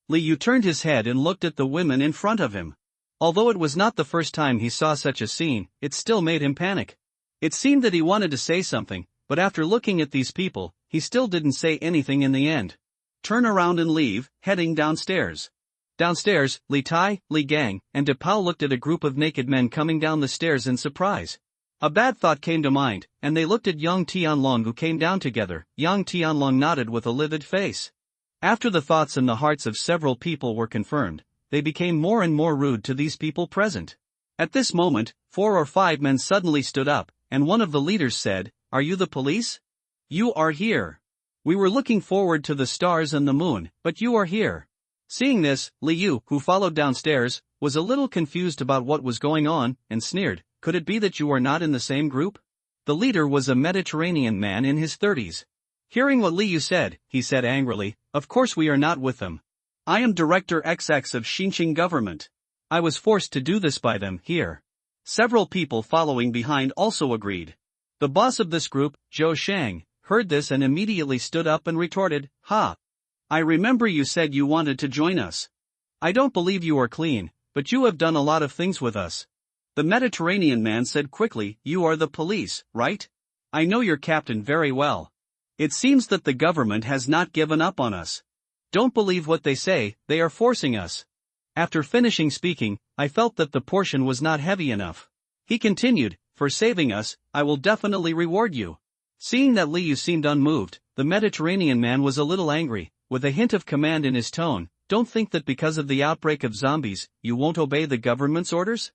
Liu turned his head and looked at the women in front of him. Although it was not the first time he saw such a scene, it still made him panic. It seemed that he wanted to say something, but after looking at these people, he still didn't say anything in the end. "Turn around and leave," heading downstairs. Downstairs, Li Tai, Li Gang, and De Pao looked at a group of naked men coming down the stairs in surprise. A bad thought came to mind, and they looked at Yang Tianlong who came down together. Yang Tianlong nodded with a livid face. After the thoughts in the hearts of several people were confirmed, they became more and more rude to these people present. At this moment, 4 or 5 men suddenly stood up, and one of the leaders said, "Are you the police? You are here. We were looking forward to the stars and the moon, but you are here." Seeing this, Liu, who followed downstairs, was a little confused about what was going on, and sneered, "Could it be that you are not in the same group? The leader was a Mediterranean man in his 30s. Hearing what Liu said, he said angrily, "Of course we are not with them. I am Director XX of Xinjiang government. I was forced to do this by them here." Several people following behind also agreed. The boss of this group, Zhou Shang, heard this and immediately stood up and retorted, "Ha! I remember you said you wanted to join us. I don't believe you are clean, but you have done a lot of things with us." The Mediterranean man said quickly, "You are the police, right? I know your captain very well. It seems that the government has not given up on us. Don't believe what they say, they are forcing us." After finishing speaking, I felt that the portion was not heavy enough. He continued, "For saving us, I will definitely reward you." Seeing that Liu seemed unmoved, the Mediterranean man was a little angry, with a hint of command in his tone. "Don't think that because of the outbreak of zombies, you won't obey the government's orders?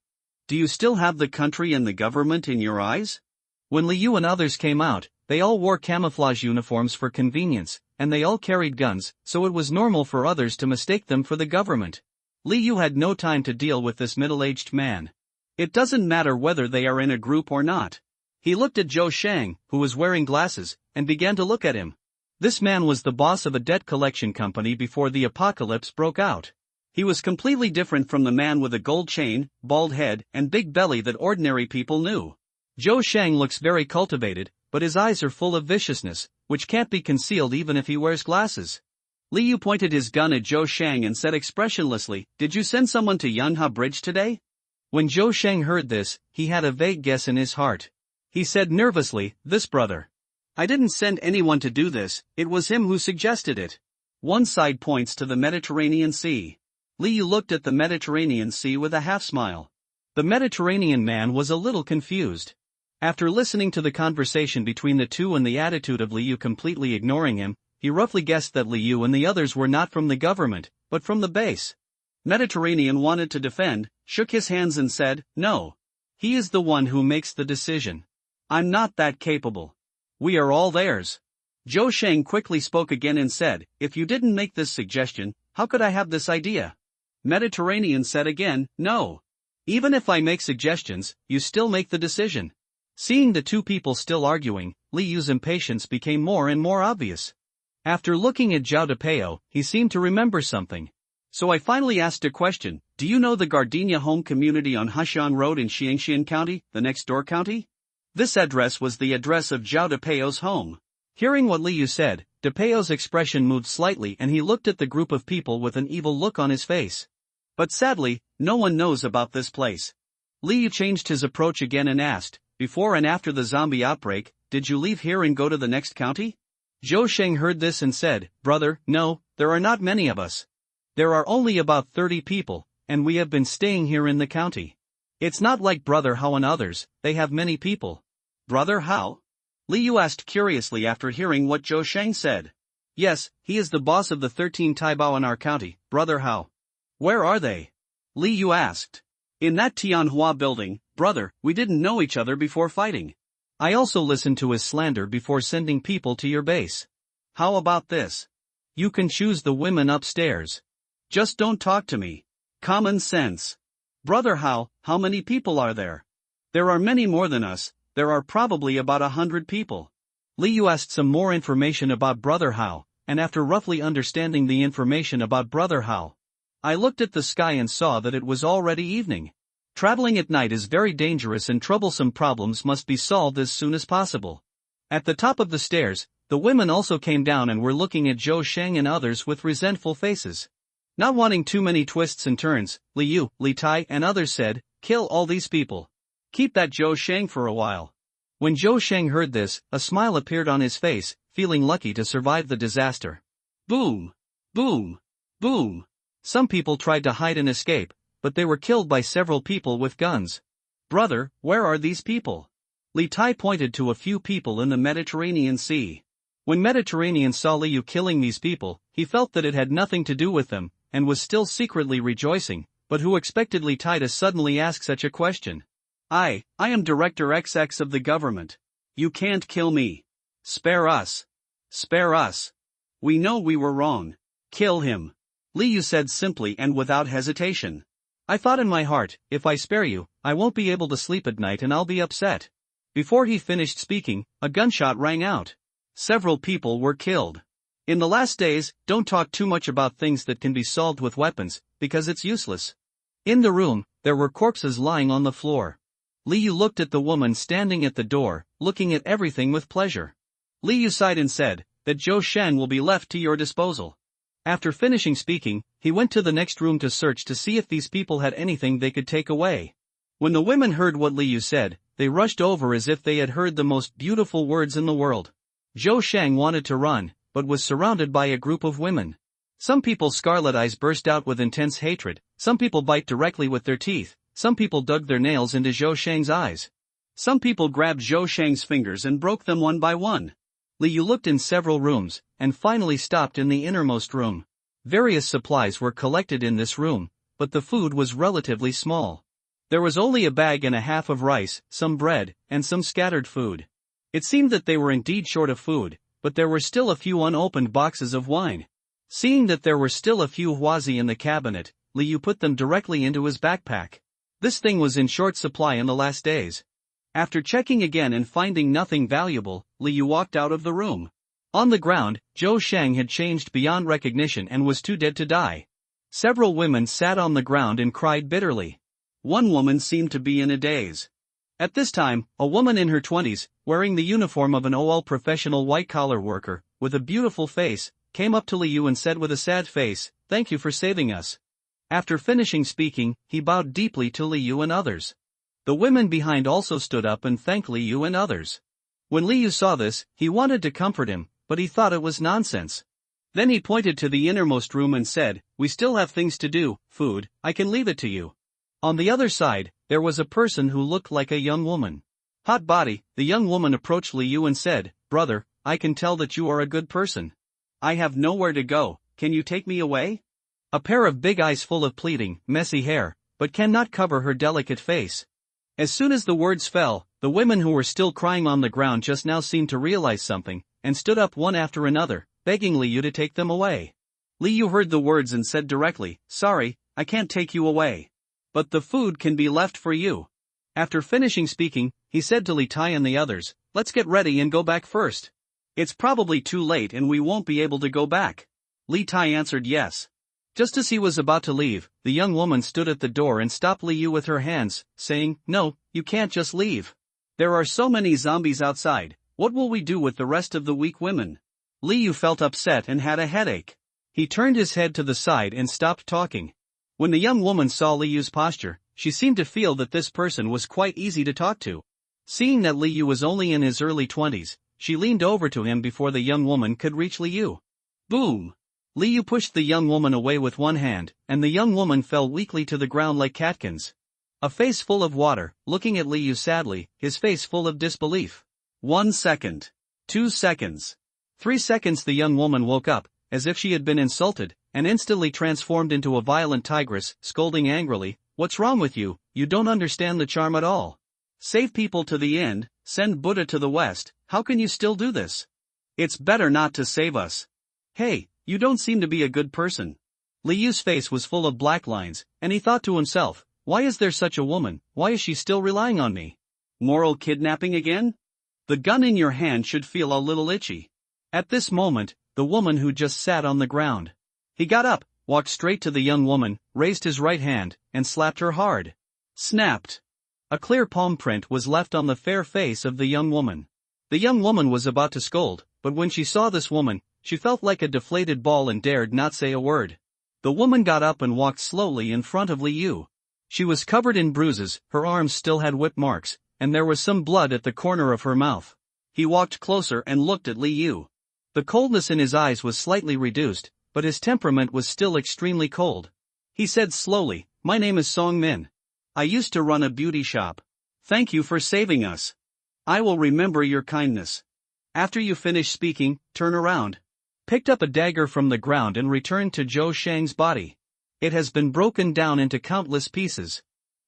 Do you still have the country and the government in your eyes?" When Liu and others came out, they all wore camouflage uniforms for convenience, and they all carried guns, so it was normal for others to mistake them for the government. Liu had no time to deal with this middle-aged man. It doesn't matter whether they are in a group or not. He looked at Zhou Shang, who was wearing glasses, and began to look at him. This man was the boss of a debt collection company before the apocalypse broke out. He was completely different from the man with a gold chain, bald head, and big belly that ordinary people knew. Zhou Shang looks very cultivated, but his eyes are full of viciousness, which can't be concealed even if he wears glasses. Liu pointed his gun at Zhou Shang and said expressionlessly, "Did you send someone to Yunhe Bridge today?" When Zhou Shang heard this, he had a vague guess in his heart. He said nervously, "This brother. I didn't send anyone to do this, it was him who suggested it." One side points to the Mediterranean Sea. Liu looked at the Mediterranean Sea with a half-smile. The Mediterranean man was a little confused. After listening to the conversation between the two and the attitude of Liu completely ignoring him, he roughly guessed that Liu and the others were not from the government, but from the base. Mediterranean wanted to defend, shook his hands and said, "No. He is the one who makes the decision. I'm not that capable. We are all theirs." Zhou Shang quickly spoke again and said, "If you didn't make this suggestion, how could I have this idea?" Mediterranean said again, "No. Even if I make suggestions, you still make the decision." Seeing the two people still arguing, Liu's impatience became more and more obvious. After looking at Zhao Depeo, he seemed to remember something. So I finally asked a question, "Do you know the Gardenia home community on Hushan Road in Xiangxian County, the next door county?" This address was the address of Zhao Depeo's home. Hearing what Liu said, Depeo's expression moved slightly and he looked at the group of people with an evil look on his face. But sadly, no one knows about this place. Liu changed his approach again and asked, "Before and after the zombie outbreak, did you leave here and go to the next county?" Zhou Sheng heard this and said, "Brother, no, there are not many of us. There are only about 30 people, and we have been staying here in the county. It's not like Brother Hao and others, they have many people." "Brother Hao?" Liu asked curiously after hearing what Zhou Sheng said. "Yes, he is the boss of the 13 Taibao in our county, Brother Hao." "Where are they?" Liu asked. "In that Tianhua building, brother, we didn't know each other before fighting. I also listened to his slander before sending people to your base. How about this? You can choose the women upstairs. Just don't talk to me. Common sense. Brother Hao, how many people are there?" "There are many more than us, there are probably about 100 people." Liu asked some more information about Brother Hao, and after roughly understanding the information about Brother Hao, I looked at the sky and saw that it was already evening. Traveling at night is very dangerous and troublesome problems must be solved as soon as possible. At the top of the stairs, the women also came down and were looking at Zhou Sheng and others with resentful faces. Not wanting too many twists and turns, Liu, Li Tai and others said, "Kill all these people. Keep that Zhou Sheng for a while." When Zhou Sheng heard this, a smile appeared on his face, feeling lucky to survive the disaster. Boom! Boom! Boom! Some people tried to hide and escape, but they were killed by several people with guns. "Brother, where are these people?" Li Tai pointed to a few people in the Mediterranean Sea. When Mediterranean saw Liu killing these people, he felt that it had nothing to do with them, and was still secretly rejoicing, but who expected Li Tai to suddenly ask such a question? I am Director XX of the government. You can't kill me. Spare us. Spare us. We know we were wrong. Kill him." Liu said simply and without hesitation. "I thought in my heart, if I spare you, I won't be able to sleep at night and I'll be upset. Before he finished speaking, a gunshot rang out. Several people were killed. In the last days, don't talk too much about things that can be solved with weapons, because it's useless. In the room, there were corpses lying on the floor. Liu looked at the woman standing at the door, looking at everything with pleasure. Liu sighed and said, that Zhou Shang will be left to your disposal. After finishing speaking, he went to the next room to search to see if these people had anything they could take away. When the women heard what Liu said, they rushed over as if they had heard the most beautiful words in the world. Zhou Shang wanted to run, but was surrounded by a group of women. Some people's scarlet eyes burst out with intense hatred, some people bite directly with their teeth, some people dug their nails into Zhou Shang's eyes. Some people grabbed Zhou Shang's fingers and broke them one by one. Liu looked in several rooms, and finally stopped in the innermost room. Various supplies were collected in this room, but the food was relatively small. There was only a bag and a half of rice, some bread, and some scattered food. It seemed that they were indeed short of food, but there were still a few unopened boxes of wine. Seeing that there were still a few huazi in the cabinet, Liu put them directly into his backpack. This thing was in short supply in the last days. After checking again and finding nothing valuable, Liu walked out of the room. On the ground, Zhou Shang had changed beyond recognition and was too dead to die. Several women sat on the ground and cried bitterly. One woman seemed to be in a daze. At this time, a woman in her 20s, wearing the uniform of an OL professional white-collar worker, with a beautiful face, came up to Liu and said with a sad face, "Thank you for saving us." After finishing speaking, he bowed deeply to Liu and others. The women behind also stood up and thanked Liu and others. When Liu saw this, he wanted to comfort him, but he thought it was nonsense. Then he pointed to the innermost room and said, "We still have things to do, food, I can leave it to you." On the other side, there was a person who looked like a young woman. Hot body, the young woman approached Liu and said, "Brother, I can tell that you are a good person. I have nowhere to go, can you take me away?" A pair of big eyes full of pleading, messy hair, but cannot cover her delicate face. As soon as the words fell, the women who were still crying on the ground just now seemed to realize something, and stood up one after another, begging Liu to take them away. Liu heard the words and said directly, "Sorry, I can't take you away. But the food can be left for you." After finishing speaking, he said to Li Tai and the others, "Let's get ready and go back first. It's probably too late and we won't be able to go back." Li Tai answered yes. Just as he was about to leave, the young woman stood at the door and stopped Liu with her hands, saying, "No, you can't just leave. There are so many zombies outside, what will we do with the rest of the weak women?" Liu felt upset and had a headache. He turned his head to the side and stopped talking. When the young woman saw Liu's posture, she seemed to feel that this person was quite easy to talk to. Seeing that Liu was only in his early 20s, she leaned over to him before the young woman could reach Liu. Boom! Liu pushed the young woman away with one hand, and the young woman fell weakly to the ground like catkins. A face full of water, looking at Liu sadly, his face full of disbelief. 1 second. 2 seconds. 3 seconds. The young woman woke up, as if she had been insulted, and instantly transformed into a violent tigress, scolding angrily, "What's wrong with you? You don't understand the charm at all. Save people to the end, send Buddha to the west, how can you still do this? It's better not to save us. Hey, you don't seem to be a good person." Liu's face was full of black lines, and he thought to himself, "Why is there such a woman? Why is she still relying on me? Moral kidnapping again? The gun in your hand should feel a little itchy." At this moment, the woman who just sat on the ground. He got up, walked straight to the young woman, raised his right hand, and slapped her hard. Snapped. A clear palm print was left on the fair face of the young woman. The young woman was about to scold, but when she saw this woman, she felt like a deflated ball and dared not say a word. The woman got up and walked slowly in front of Liu. She was covered in bruises, her arms still had whip marks, and there was some blood at the corner of her mouth. He walked closer and looked at Liu. The coldness in his eyes was slightly reduced, but his temperament was still extremely cold. He said slowly, "My name is Song Min. I used to run a beauty shop. Thank you for saving us. I will remember your kindness. After you finish speaking, turn around." Picked up a dagger from the ground and returned to Zhou Shang's body. It has been broken down into countless pieces.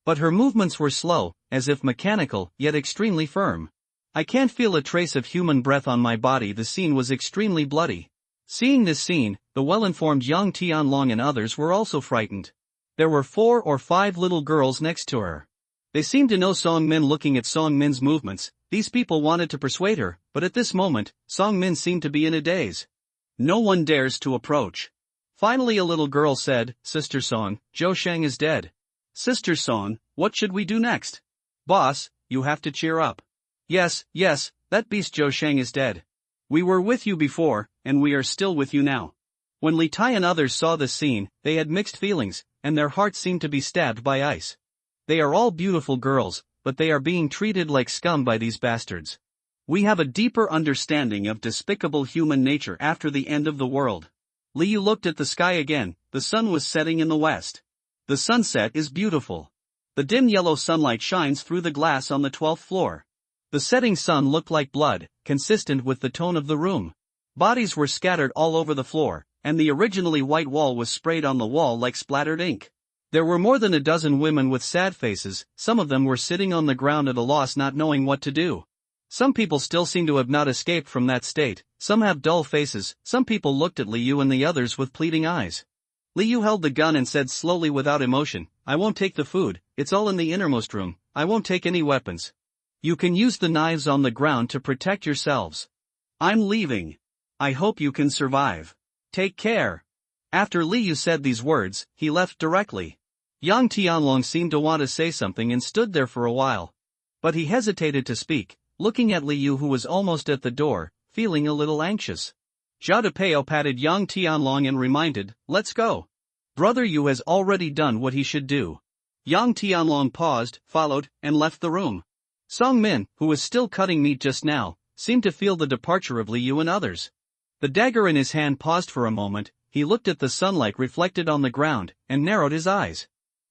But her movements were slow, as if mechanical, yet extremely firm. I can't feel a trace of human breath on my body. The scene was extremely bloody. Seeing this scene, the well-informed Yang Tianlong and others were also frightened. There were 4 or 5 little girls next to her. They seemed to know Song Min. Looking at Song Min's movements, these people wanted to persuade her, but at this moment, Song Min seemed to be in a daze. No one dares to approach. Finally a little girl said, Sister Song, Zhou Shang is dead. Sister Song, what should we do next? Boss, you have to cheer up. Yes, that beast Zhou Shang is dead. We were with you before, and we are still with you now. When Li Tai and others saw this scene, they had mixed feelings, and their hearts seemed to be stabbed by ice. They are all beautiful girls, but they are being treated like scum by these bastards. We have a deeper understanding of despicable human nature after the end of the world. Liu looked at the sky again. The sun was setting in the west. The sunset is beautiful. The dim yellow sunlight shines through the glass on the 12th floor. The setting sun looked like blood, consistent with the tone of the room. Bodies were scattered all over the floor, and the originally white wall was sprayed on the wall like splattered ink. There were more than a dozen women with sad faces. Some of them were sitting on the ground at a loss, not knowing what to do. Some people still seem to have not escaped from that state. Some have dull faces. Some people looked at Liu and the others with pleading eyes. Liu held the gun and said slowly without emotion, I won't take the food, it's all in the innermost room. I won't take any weapons. You can use the knives on the ground to protect yourselves. I'm leaving. I hope you can survive. Take care. After Liu said these words, he left directly. Yang Tianlong seemed to want to say something and stood there for a while. But he hesitated to speak, looking at Liu who was almost at the door, feeling a little anxious. Zhao Depao patted Yang Tianlong and reminded, let's go. Brother Yu has already done what he should do. Yang Tianlong paused, followed, and left the room. Song Min, who was still cutting meat just now, seemed to feel the departure of Liu and others. The dagger in his hand paused for a moment. He looked at the sunlight reflected on the ground, and narrowed his eyes.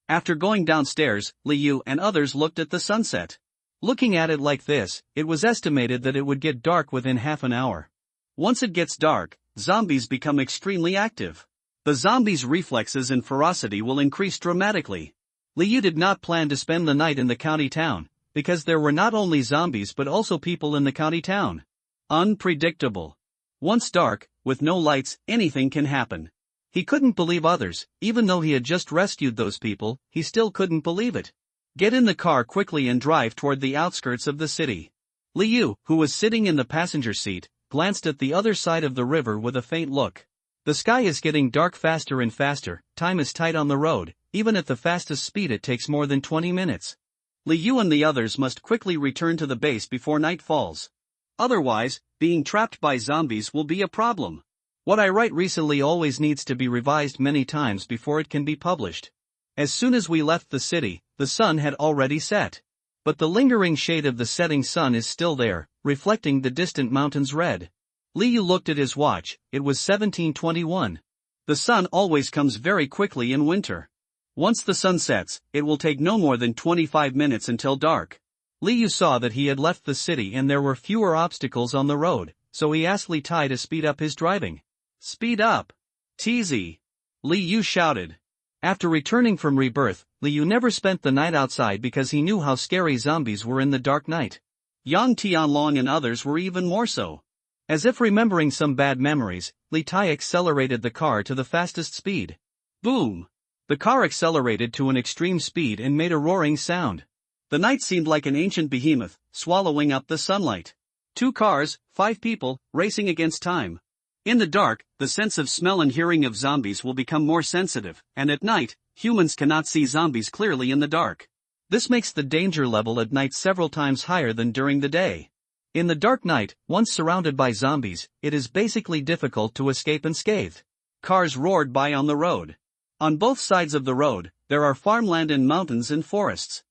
After going downstairs, Liu and others looked at the sunset. Looking at it like this, it was estimated that it would get dark within half an hour. Once it gets dark, zombies become extremely active. The zombies' reflexes and ferocity will increase dramatically. Liu did not plan to spend the night in the county town, because there were not only zombies but also people in the county town. Unpredictable. Once dark, with no lights, anything can happen. He couldn't believe others. Even though he had just rescued those people, he still couldn't believe it. Get in the car quickly and drive toward the outskirts of the city. Liu, who was sitting in the passenger seat, glanced at the other side of the river with a faint look. The sky is getting dark faster and faster. Time is tight on the road. Even at the fastest speed it takes more than 20 minutes. Liu and the others must quickly return to the base before night falls. Otherwise, being trapped by zombies will be a problem. What I write recently always needs to be revised many times before it can be published. As soon as we left the city, the sun had already set. But the lingering shade of the setting sun is still there, reflecting the distant mountains red. Liu looked at his watch. It was 17:21. The sun always comes very quickly in winter. Once the sun sets, it will take no more than 25 minutes until dark. Liu saw that he had left the city and there were fewer obstacles on the road, so he asked Li Tai to speed up his driving. Speed up. Teasy. Liu shouted. After returning from rebirth, Liu never spent the night outside because he knew how scary zombies were in the dark night. Yang Tianlong and others were even more so. As if remembering some bad memories, Li Tai accelerated the car to the fastest speed. Boom! The car accelerated to an extreme speed and made a roaring sound. The night seemed like an ancient behemoth, swallowing up the sunlight. 2 cars, 5 people, racing against time. In the dark, the sense of smell and hearing of zombies will become more sensitive, and at night, humans cannot see zombies clearly in the dark. This makes the danger level at night several times higher than during the day. In the dark night, once surrounded by zombies, it is basically difficult to escape unscathed. Cars roared by on the road. On both sides of the road, there are farmland and mountains and forests.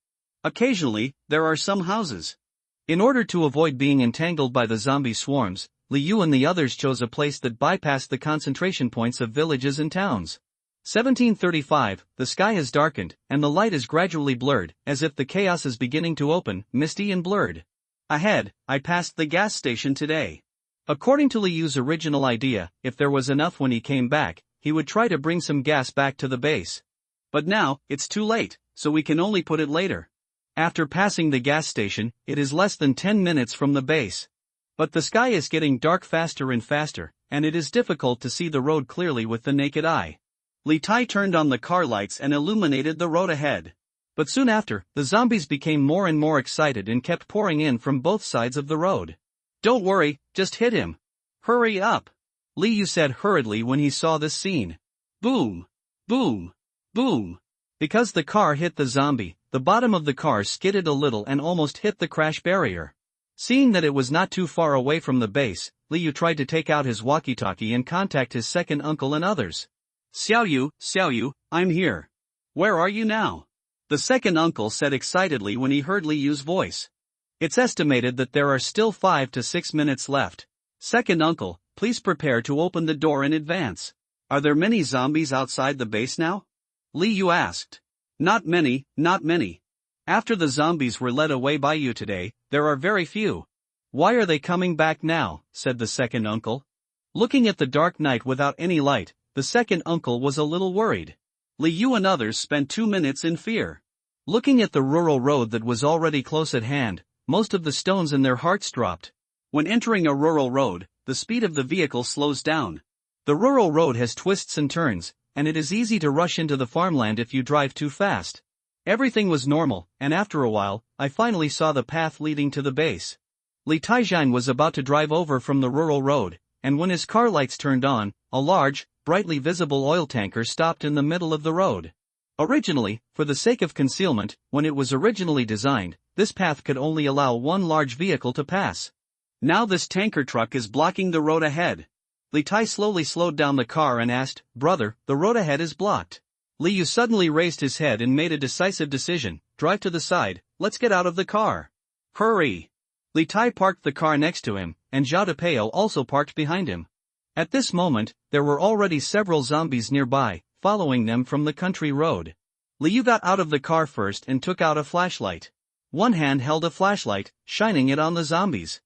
Occasionally, there are some houses. In order to avoid being entangled by the zombie swarms, Liu and the others chose a place that bypassed the concentration points of villages and towns. 17:35, the sky has darkened, and the light is gradually blurred, as if the chaos is beginning to open, misty and blurred. Ahead, I passed the gas station today. According to Liu's original idea, if there was enough when he came back, he would try to bring some gas back to the base. But now, it's too late, so we can only put it later. After passing the gas station, it is less than 10 minutes from the base. But the sky is getting dark faster and faster, and it is difficult to see the road clearly with the naked eye. Li Tai turned on the car lights and illuminated the road ahead. But soon after, the zombies became more and more excited and kept pouring in from both sides of the road. Don't worry, just hit him. Hurry up, Li Yu said hurriedly when he saw this scene. Boom, boom, boom. Because the car hit the zombie, the bottom of the car skidded a little and almost hit the crash barrier. Seeing that it was not too far away from the base, Li Yu tried to take out his walkie-talkie and contact his second uncle and others. Xiao Yu, I'm here. Where are you now? The second uncle said excitedly when he heard Li Yu's voice. It's estimated that there are still 5 to 6 minutes left. Second uncle, please prepare to open the door in advance. Are there many zombies outside the base now? Li Yu asked. Not many. After the zombies were led away by you today, there are very few. Why are they coming back now? Said the second uncle. Looking at the dark night without any light, the second uncle was a little worried. Li Yu and others spent 2 minutes in fear. Looking at the rural road that was already close at hand, most of the stones in their hearts dropped. When entering a rural road, the speed of the vehicle slows down. The rural road has twists and turns, and it is easy to rush into the farmland if you drive too fast. Everything was normal, and after a while, I finally saw the path leading to the base. Li Taijin was about to drive over from the rural road, and when his car lights turned on, a large, brightly visible oil tanker stopped in the middle of the road. Originally, for the sake of concealment, when it was originally designed, this path could only allow one large vehicle to pass. Now this tanker truck is blocking the road ahead. Li Tai slowly slowed down the car and asked, "Brother, the road ahead is blocked." Li Yu suddenly raised his head and made a decisive decision. "Drive to the side, let's get out of the car." "Hurry." Li Tai parked the car next to him, and Zhao Depeo also parked behind him. At this moment, there were already several zombies nearby, following them from the country road. Li Yu got out of the car first and took out a flashlight. One hand held a flashlight, shining it on the zombies.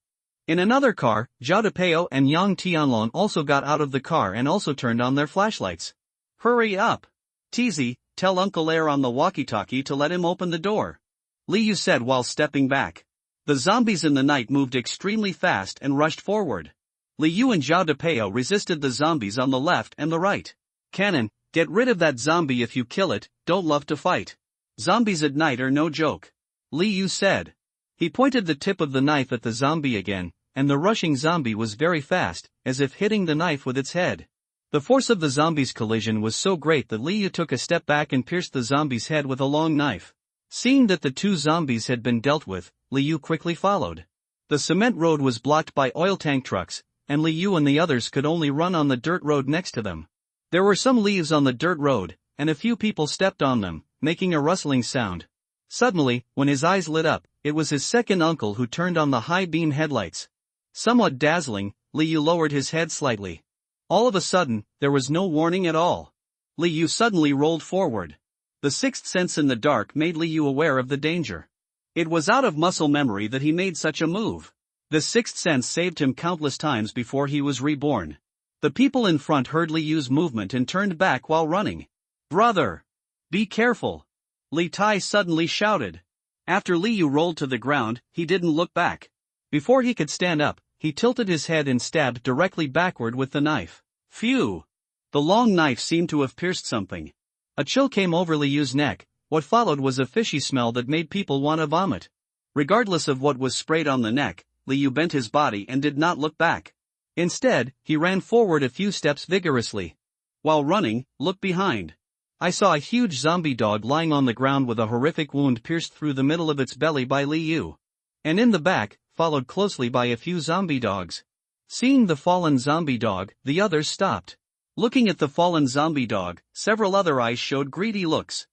In another car, Zhao Depeo and Yang Tianlong also got out of the car and also turned on their flashlights. "Hurry up. TZ, tell Uncle Air on the walkie-talkie to let him open the door," Li Yu said while stepping back. The zombies in the night moved extremely fast and rushed forward. Li Yu and Zhao Depeo resisted the zombies on the left and the right. "Cannon, get rid of that zombie if you kill it, don't love to fight. Zombies at night are no joke," Li Yu said. He pointed the tip of the knife at the zombie again, and the rushing zombie was very fast, as if hitting the knife with its head. The force of the zombie's collision was so great that Li Yu took a step back and pierced the zombie's head with a long knife. Seeing that the two zombies had been dealt with, Li Yu quickly followed. The cement road was blocked by oil tank trucks, and Li Yu and the others could only run on the dirt road next to them. There were some leaves on the dirt road, and a few people stepped on them, making a rustling sound. Suddenly, when his eyes lit up, it was his second uncle who turned on the high-beam headlights. Somewhat dazzling, Li Yu lowered his head slightly. All of a sudden, there was no warning at all. Li Yu suddenly rolled forward. The sixth sense in the dark made Li Yu aware of the danger. It was out of muscle memory that he made such a move. The sixth sense saved him countless times before he was reborn. The people in front heard Li Yu's movement and turned back while running. "Brother! Be careful!" Li Tai suddenly shouted. After Li Yu rolled to the ground, he didn't look back. Before he could stand up, he tilted his head and stabbed directly backward with the knife. Phew! The long knife seemed to have pierced something. A chill came over Li Yu's neck. What followed was a fishy smell that made people want to vomit. Regardless of what was sprayed on the neck, Li Yu bent his body and did not look back. Instead, he ran forward a few steps vigorously. While running, look behind. I saw a huge zombie dog lying on the ground with a horrific wound pierced through the middle of its belly by Li Yu. And in the back, followed closely by a few zombie dogs. Seeing the fallen zombie dog, the others stopped. Looking at the fallen zombie dog, several other eyes showed greedy looks.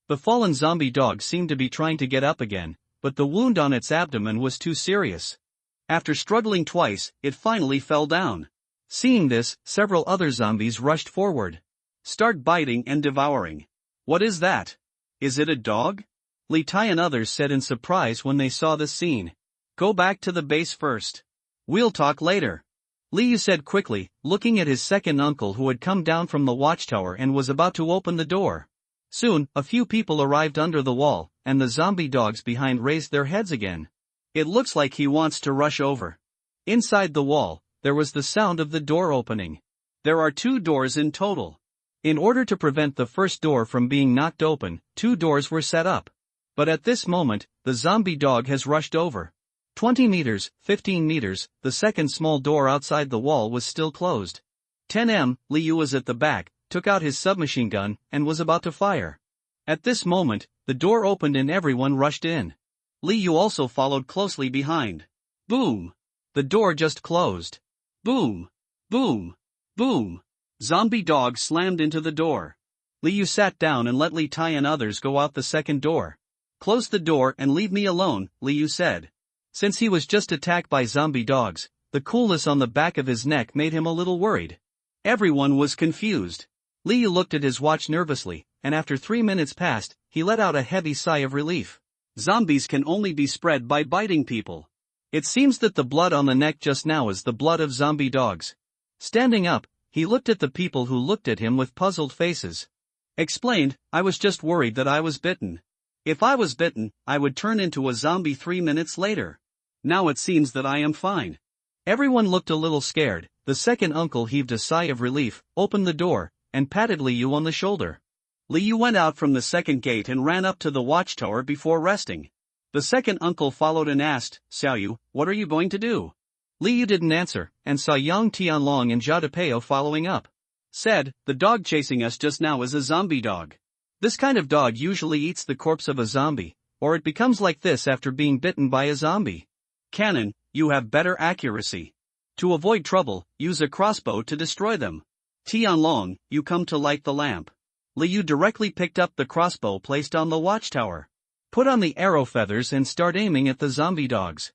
The fallen zombie dog seemed to be trying to get up again, but the wound on its abdomen was too serious. After struggling twice, it finally fell down. Seeing this, several other zombies rushed forward. "Start biting and devouring." "What is that? Is it a dog?" Li Tai and others said in surprise when they saw this scene. "Go back to the base first. We'll talk later," Li Yu said quickly, looking at his second uncle who had come down from the watchtower and was about to open the door. Soon, a few people arrived under the wall, and the zombie dogs behind raised their heads again. "It looks like he wants to rush over." Inside the wall, there was the sound of the door opening. There are 2 doors in total. In order to prevent the first door from being knocked open, 2 doors were set up. But at this moment, the zombie dog has rushed over. 20 meters, 15 meters, the second small door outside the wall was still closed. 10 Liu was at the back, took out his submachine gun, and was about to fire. At this moment, the door opened and everyone rushed in. Liu also followed closely behind. Boom! The door just closed. Boom! Boom! Boom! Zombie dog slammed into the door. Liu sat down and let Li Tai and others go out the second door. Close the door and leave me alone, Liu said. Since he was just attacked by zombie dogs, the coolness on the back of his neck made him a little worried. Everyone was confused. Liu looked at his watch nervously, and after 3 minutes passed, he let out a heavy sigh of relief. Zombies can only be spread by biting people. It seems that the blood on the neck just now is the blood of zombie dogs. Standing up, he looked at the people who looked at him with puzzled faces. Explained, I was just worried that I was bitten. If I was bitten, I would turn into a zombie 3 minutes later. Now it seems that I am fine. Everyone looked a little scared. The second uncle heaved a sigh of relief, opened the door, and patted Liu on the shoulder. Liu went out from the second gate and ran up to the watchtower before resting. The second uncle followed and asked, Xiaoyu, what are you going to do? Liu didn't answer, and saw Yang Tianlong and Zhao Depeo following up. Said, the dog chasing us just now is a zombie dog. This kind of dog usually eats the corpse of a zombie, or it becomes like this after being bitten by a zombie. Cannon, you have better accuracy. To avoid trouble, use a crossbow to destroy them. Tianlong, you come to light the lamp. Liu directly picked up the crossbow placed on the watchtower. Put on the arrow feathers and start aiming at the zombie dogs.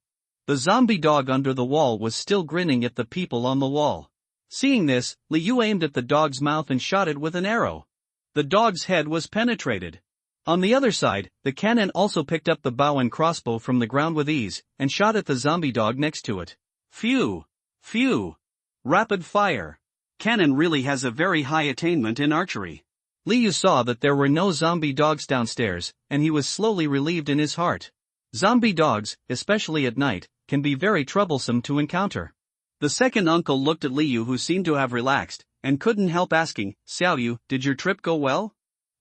The zombie dog under the wall was still grinning at the people on the wall. Seeing this, Liu aimed at the dog's mouth and shot it with an arrow. The dog's head was penetrated. On the other side, the cannon also picked up the bow and crossbow from the ground with ease, and shot at the zombie dog next to it. Phew! Phew! Rapid fire! Cannon really has a very high attainment in archery. Liu saw that there were no zombie dogs downstairs, and he was slowly relieved in his heart. Zombie dogs, especially at night, can be very troublesome to encounter. The second uncle looked at Liu, who seemed to have relaxed, and couldn't help asking, Xiaoyu, did your trip go well?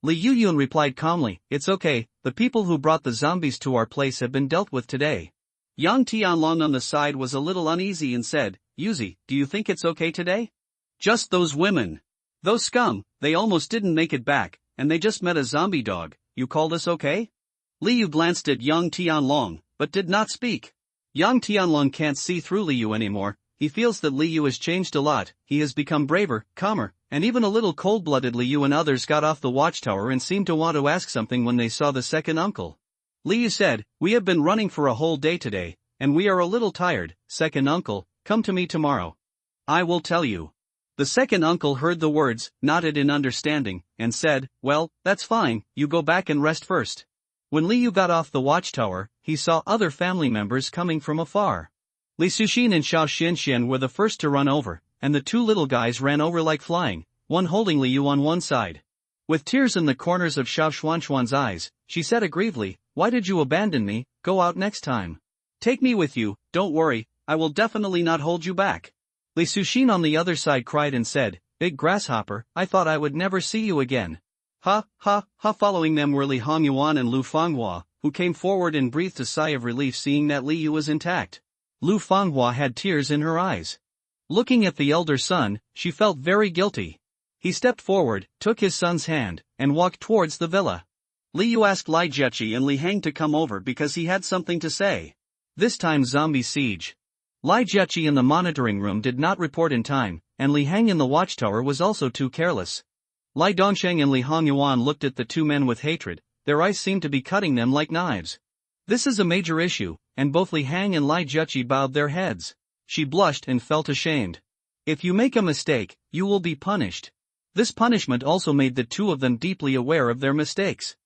Liu Yun replied calmly, it's okay, the people who brought the zombies to our place have been dealt with today. Yang Tianlong on the side was a little uneasy and said, Yuzi, do you think it's okay today? Just those women. Those scum, they almost didn't make it back, and they just met a zombie dog, you call this okay? Liu glanced at Yang Tianlong, but did not speak. Yang Tianlong can't see through Liu anymore. He feels that Liu has changed a lot, he has become braver, calmer, and even a little cold-blooded. Liu and others got off the watchtower and seemed to want to ask something when they saw the second uncle. Liu said, we have been running for a whole day today, and we are a little tired. Second uncle, come to me tomorrow. I will tell you. The second uncle heard the words, nodded in understanding, and said, well, that's fine, you go back and rest first. When Liu got off the watchtower, he saw other family members coming from afar. Li Suxin and Xiao Xianxian were the first to run over, and the two little guys ran over like flying, one holding Liu on one side. With tears in the corners of Xiao Xuanxuan's eyes, she said aggrievely, why did you abandon me? Go out next time. Take me with you, don't worry, I will definitely not hold you back. Li Suxin on the other side cried and said, big grasshopper, I thought I would never see you again. Ha, ha, ha. Following them were Li Hongyuan and Lu Fanghua, who came forward and breathed a sigh of relief seeing that Liu was intact. Lu Fanghua had tears in her eyes. Looking at the elder son, she felt very guilty. He stepped forward, took his son's hand, and walked towards the villa. Liu asked Li Jiechi and Li Hang to come over because he had something to say. This time zombie siege. Li Jiechi in the monitoring room did not report in time, and Li Hang in the watchtower was also too careless. Li Dongsheng and Li Hongyuan looked at the two men with hatred, their eyes seemed to be cutting them like knives. This is a major issue, and both Li Hang and Li Jiechi bowed their heads. She blushed and felt ashamed. If you make a mistake, you will be punished. This punishment also made the two of them deeply aware of their mistakes.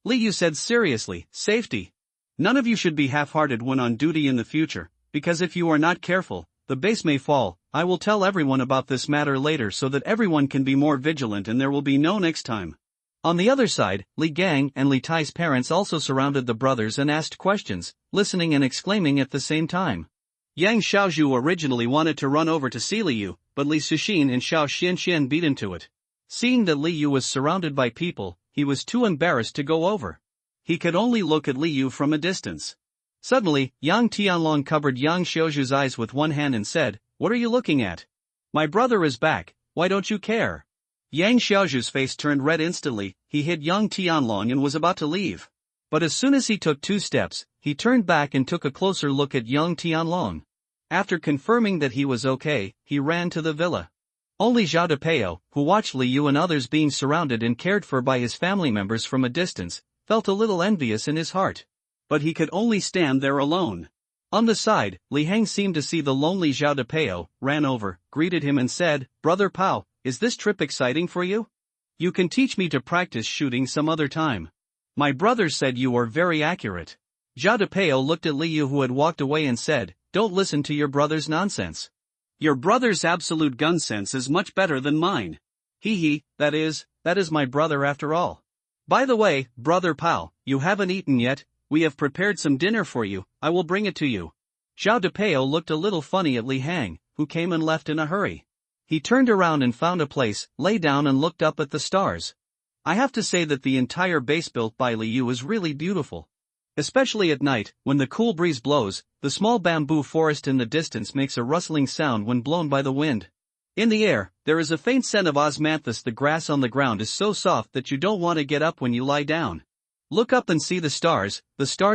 Liu said seriously, safety. None of you should be half-hearted when on duty in the future, because if you are not careful, the base may fall. I will tell everyone about this matter later so that everyone can be more vigilant and there will be no next time. On the other side, Li Gang and Li Tai's parents also surrounded the brothers and asked questions, listening and exclaiming at the same time. Yang Xiaozhu originally wanted to run over to see Liu, but Li Suxin and Xiao Xianxian beat him to it. Seeing that Liu was surrounded by people, he was too embarrassed to go over. He could only look at Li Yu from a distance. Suddenly, Yang Tianlong covered Yang Xiaozhu's eyes with one hand and said, "What are you looking at? My brother is back, why don't you care?" Yang Xiaozhu's face turned red instantly. He hit Yang Tianlong and was about to leave. But as soon as he took 2 steps, he turned back and took a closer look at Yang Tianlong. After confirming that he was okay, he ran to the villa. Only Zhao Depeo, who watched Li Yu and others being surrounded and cared for by his family members from a distance, felt a little envious in his heart. But he could only stand there alone. On the side, Li Hang seemed to see the lonely Zhao Depeo, ran over, greeted him and said, "Brother Pao, is this trip exciting for you? You can teach me to practice shooting some other time. My brother said you are very accurate." Zhao Depeo looked at Li Yu, who had walked away, and said, "Don't listen to your brother's nonsense. Your brother's absolute gun sense is much better than mine. That is my brother after all. By the way, Brother Pao, you haven't eaten yet. We have prepared some dinner for you, I will bring it to you." Zhao Depeo looked a little funny at Li Hang, who came and left in a hurry. He turned around and found a place, lay down and looked up at the stars. I have to say that the entire base built by Li Yu is really beautiful. Especially at night, when the cool breeze blows, the small bamboo forest in the distance makes a rustling sound when blown by the wind. In the air, there is a faint scent of osmanthus. The grass on the ground is so soft that you don't want to get up when you lie down. Look up and see the stars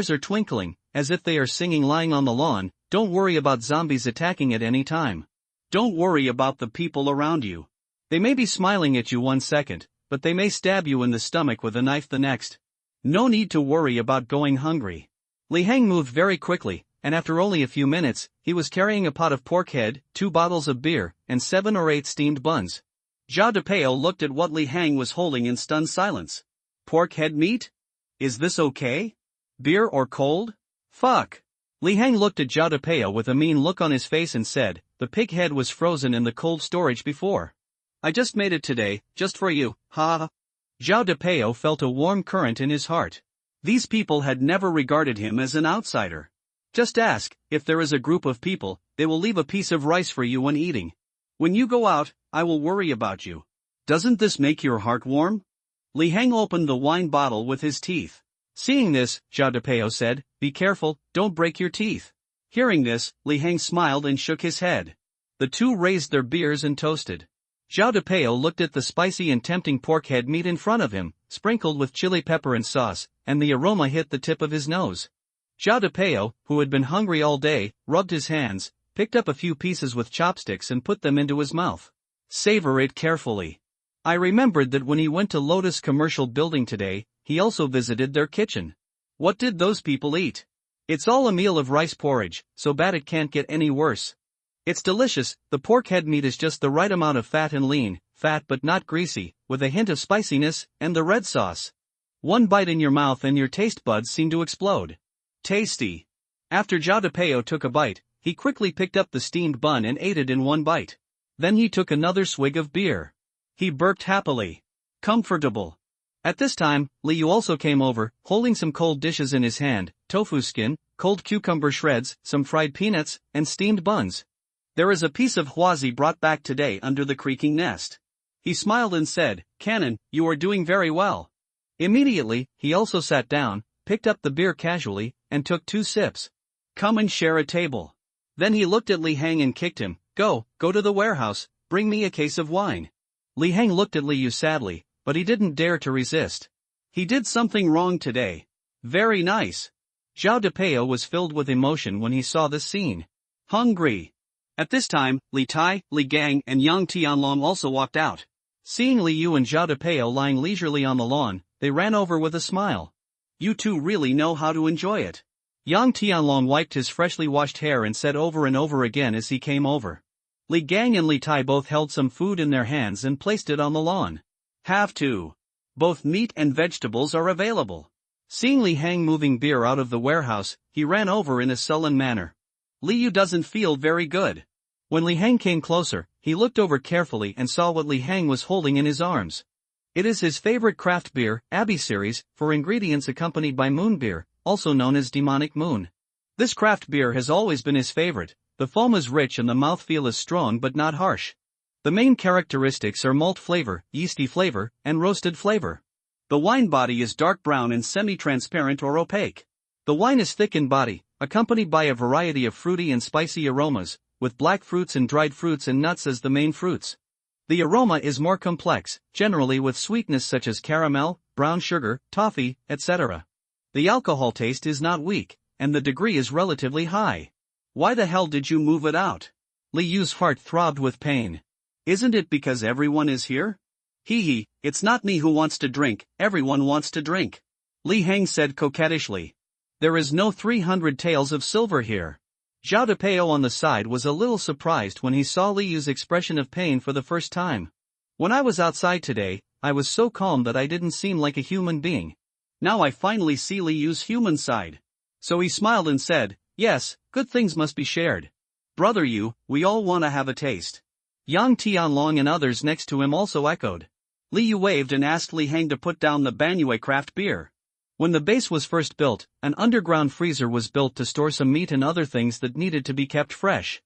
are twinkling, as if they are singing lying on the lawn. Don't worry about zombies attacking at any time. Don't worry about the people around you. They may be smiling at you 1 second, but they may stab you in the stomach with a knife the next. No need to worry about going hungry. Li Hang moved very quickly, and after only a few minutes, he was carrying a pot of pork head, 2 bottles of beer, and 7 or 8 steamed buns. Zhao Depeo looked at what Li Hang was holding in stunned silence. Pork head meat? Is this okay? Beer or cold? Fuck. Li Hang looked at Zhao Depeo with a mean look on his face and said, "The pig head was frozen in the cold storage before. I just made it today, just for you, ha ha." Zhao Depeo felt a warm current in his heart. These people had never regarded him as an outsider. Just ask, if there is a group of people, they will leave a piece of rice for you when eating. When you go out, I will worry about you. Doesn't this make your heart warm? Li Hang opened the wine bottle with his teeth. Seeing this, Zhao Depeo said, "Be careful, don't break your teeth." Hearing this, Li Hang smiled and shook his head. The two raised their beers and toasted. Zhao Depeo looked at the spicy and tempting pork head meat in front of him, sprinkled with chili pepper and sauce, and the aroma hit the tip of his nose. Zhao Depeo, who had been hungry all day, rubbed his hands, picked up a few pieces with chopsticks and put them into his mouth. Savor it carefully. I remembered that when he went to Lotus Commercial Building today, he also visited their kitchen. What did those people eat? It's all a meal of rice porridge, so bad it can't get any worse. It's delicious. The pork head meat is just the right amount of fat and lean, fat but not greasy, with a hint of spiciness, and the red sauce. One bite in your mouth and your taste buds seem to explode. Tasty. After Zhao Depeo took a bite, he quickly picked up the steamed bun and ate it in one bite. Then he took another swig of beer. He burped happily. Comfortable. At this time, Li Yu also came over, holding some cold dishes in his hand, tofu skin, cold cucumber shreds, some fried peanuts, and steamed buns. There is a piece of huazi brought back today under the creaking nest. He smiled and said, "Canon, you are doing very well." Immediately, he also sat down, picked up the beer casually, and took 2 sips. "Come and share a table." Then he looked at Li Hang and kicked him. Go to the warehouse, bring me a case of wine." Li Hang looked at Li Yu sadly, but he didn't dare to resist. He did something wrong today. Very nice. Zhao Depeo was filled with emotion when he saw this scene. Hungry. At this time, Li Tai, Li Gang and Yang Tianlong also walked out. Seeing Li Yu and Zhao Depeo lying leisurely on the lawn, they ran over with a smile. You two really know how to enjoy it. Yang Tianlong wiped his freshly washed hair and said over and over again as he came over. Li Gang and Li Tai both held some food in their hands and placed it on the lawn. Have to. Both meat and vegetables are available. Seeing Li Hang moving beer out of the warehouse, he ran over in a sullen manner. Li Yu doesn't feel very good. When Li Hang came closer, he looked over carefully and saw what Li Hang was holding in his arms. It is his favorite craft beer, Abbey Series, for ingredients accompanied by moon beer, also known as demonic moon. This craft beer has always been his favorite. The foam is rich and the mouthfeel is strong but not harsh. The main characteristics are malt flavor, yeasty flavor, and roasted flavor. The wine body is dark brown and semi-transparent or opaque. The wine is thick in body, accompanied by a variety of fruity and spicy aromas, with black fruits and dried fruits and nuts as the main fruits. The aroma is more complex, generally with sweetness such as caramel, brown sugar, toffee, etc. The alcohol taste is not weak, and the degree is relatively high. Why the hell did you move it out? Li Yu's heart throbbed with pain. Isn't it because everyone is here? Hee hee, it's not me who wants to drink, everyone wants to drink. Li Heng said coquettishly. There is no 300 taels of silver here. Zhao Depeo on the side was a little surprised when he saw Li Yu's expression of pain for the first time. When I was outside today, I was so calm that I didn't seem like a human being. Now I finally see Li Yu's human side. So he smiled and said, yes, good things must be shared. Brother Yu, we all wanna have a taste. Yang Tianlong and others next to him also echoed. Li Yu waved and asked Li Heng to put down the Banyue craft beer. When the base was first built, an underground freezer was built to store some meat and other things that needed to be kept fresh.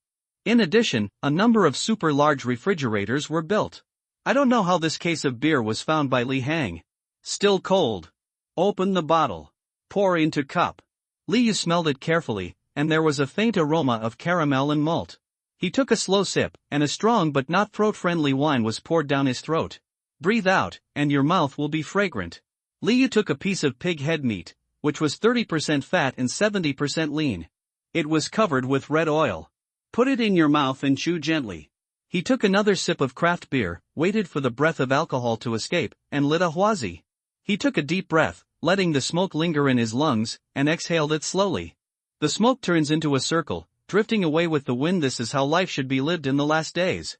In addition, a number of super large refrigerators were built. I don't know how this case of beer was found by Li Heng. Still cold. Open the bottle. Pour into cup. Li Yu smelled it carefully, and there was a faint aroma of caramel and malt. He took a slow sip, and a strong but not throat-friendly wine was poured down his throat. Breathe out, and your mouth will be fragrant. Li Yu took a piece of pig head meat, which was 30% fat and 70% lean. It was covered with red oil. Put it in your mouth and chew gently. He took another sip of craft beer, waited for the breath of alcohol to escape, and lit a huazi. He took a deep breath, letting the smoke linger in his lungs, and exhaled it slowly. The smoke turns into a circle, drifting away with the wind. This is how life should be lived in the last days.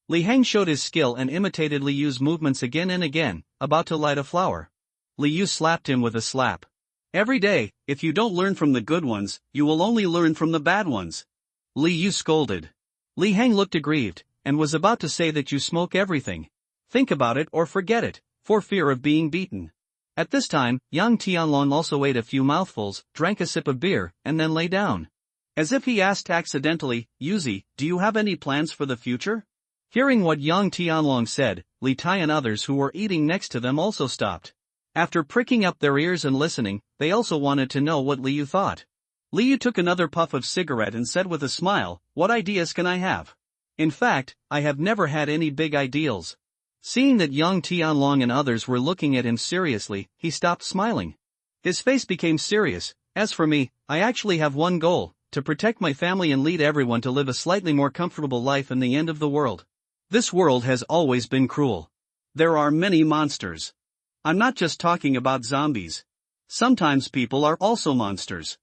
Li Heng showed his skill and imitated Li Yu's movements again and again, about to light a flower. Li Yu slapped him with a slap. Every day, if you don't learn from the good ones, you will only learn from the bad ones. Li Yu scolded. Li Heng looked aggrieved, and was about to say that you smoke everything. Think about it or forget it, for fear of being beaten. At this time, Yang Tianlong also ate a few mouthfuls, drank a sip of beer, and then lay down. As if he asked accidentally, Yuzi, do you have any plans for the future? Hearing what Yang Tianlong said, Li Tai and others who were eating next to them also stopped. After pricking up their ears and listening, they also wanted to know what Li Yu thought. Li Yu took another puff of cigarette and said with a smile, what ideas can I have? In fact, I have never had any big ideals. Seeing that Yang Tianlong and others were looking at him seriously, he stopped smiling. His face became serious. As for me, I actually have one goal, to protect my family and lead everyone to live a slightly more comfortable life in the end of the world. This world has always been cruel. There are many monsters. I'm not just talking about zombies. Sometimes people are also monsters.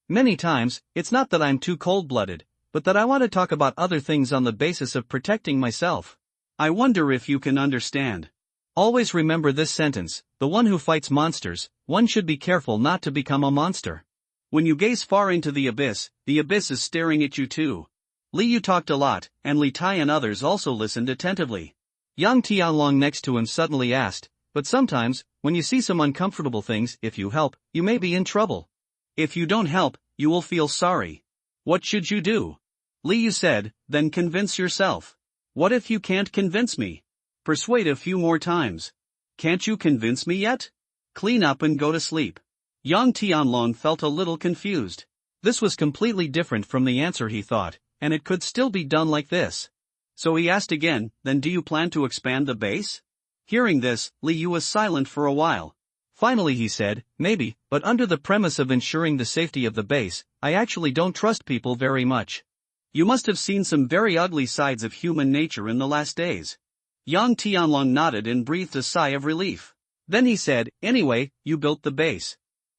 Many times, it's not that I'm too cold-blooded, but that I want to talk about other things on the basis of protecting myself. I wonder if you can understand. Always remember this sentence, the one who fights monsters, one should be careful not to become a monster. When you gaze far into the abyss is staring at you too. Li Yu talked a lot, and Li Tai and others also listened attentively. Yang Tianlong next to him suddenly asked, but sometimes, when you see some uncomfortable things, if you help, you may be in trouble. If you don't help, you will feel sorry. What should you do? Li Yu said, then convince yourself. What if you can't convince me? Persuade a few more times. Can't you convince me yet? Clean up and go to sleep. Yang Tianlong felt a little confused. This was completely different from the answer he thought, and it could still be done like this. So he asked again, then do you plan to expand the base? Hearing this, Li Yu was silent for a while. Finally he said, maybe, but under the premise of ensuring the safety of the base, I actually don't trust people very much. You must have seen some very ugly sides of human nature in the last days. Yang Tianlong nodded and breathed a sigh of relief. Then he said, anyway, you built the base.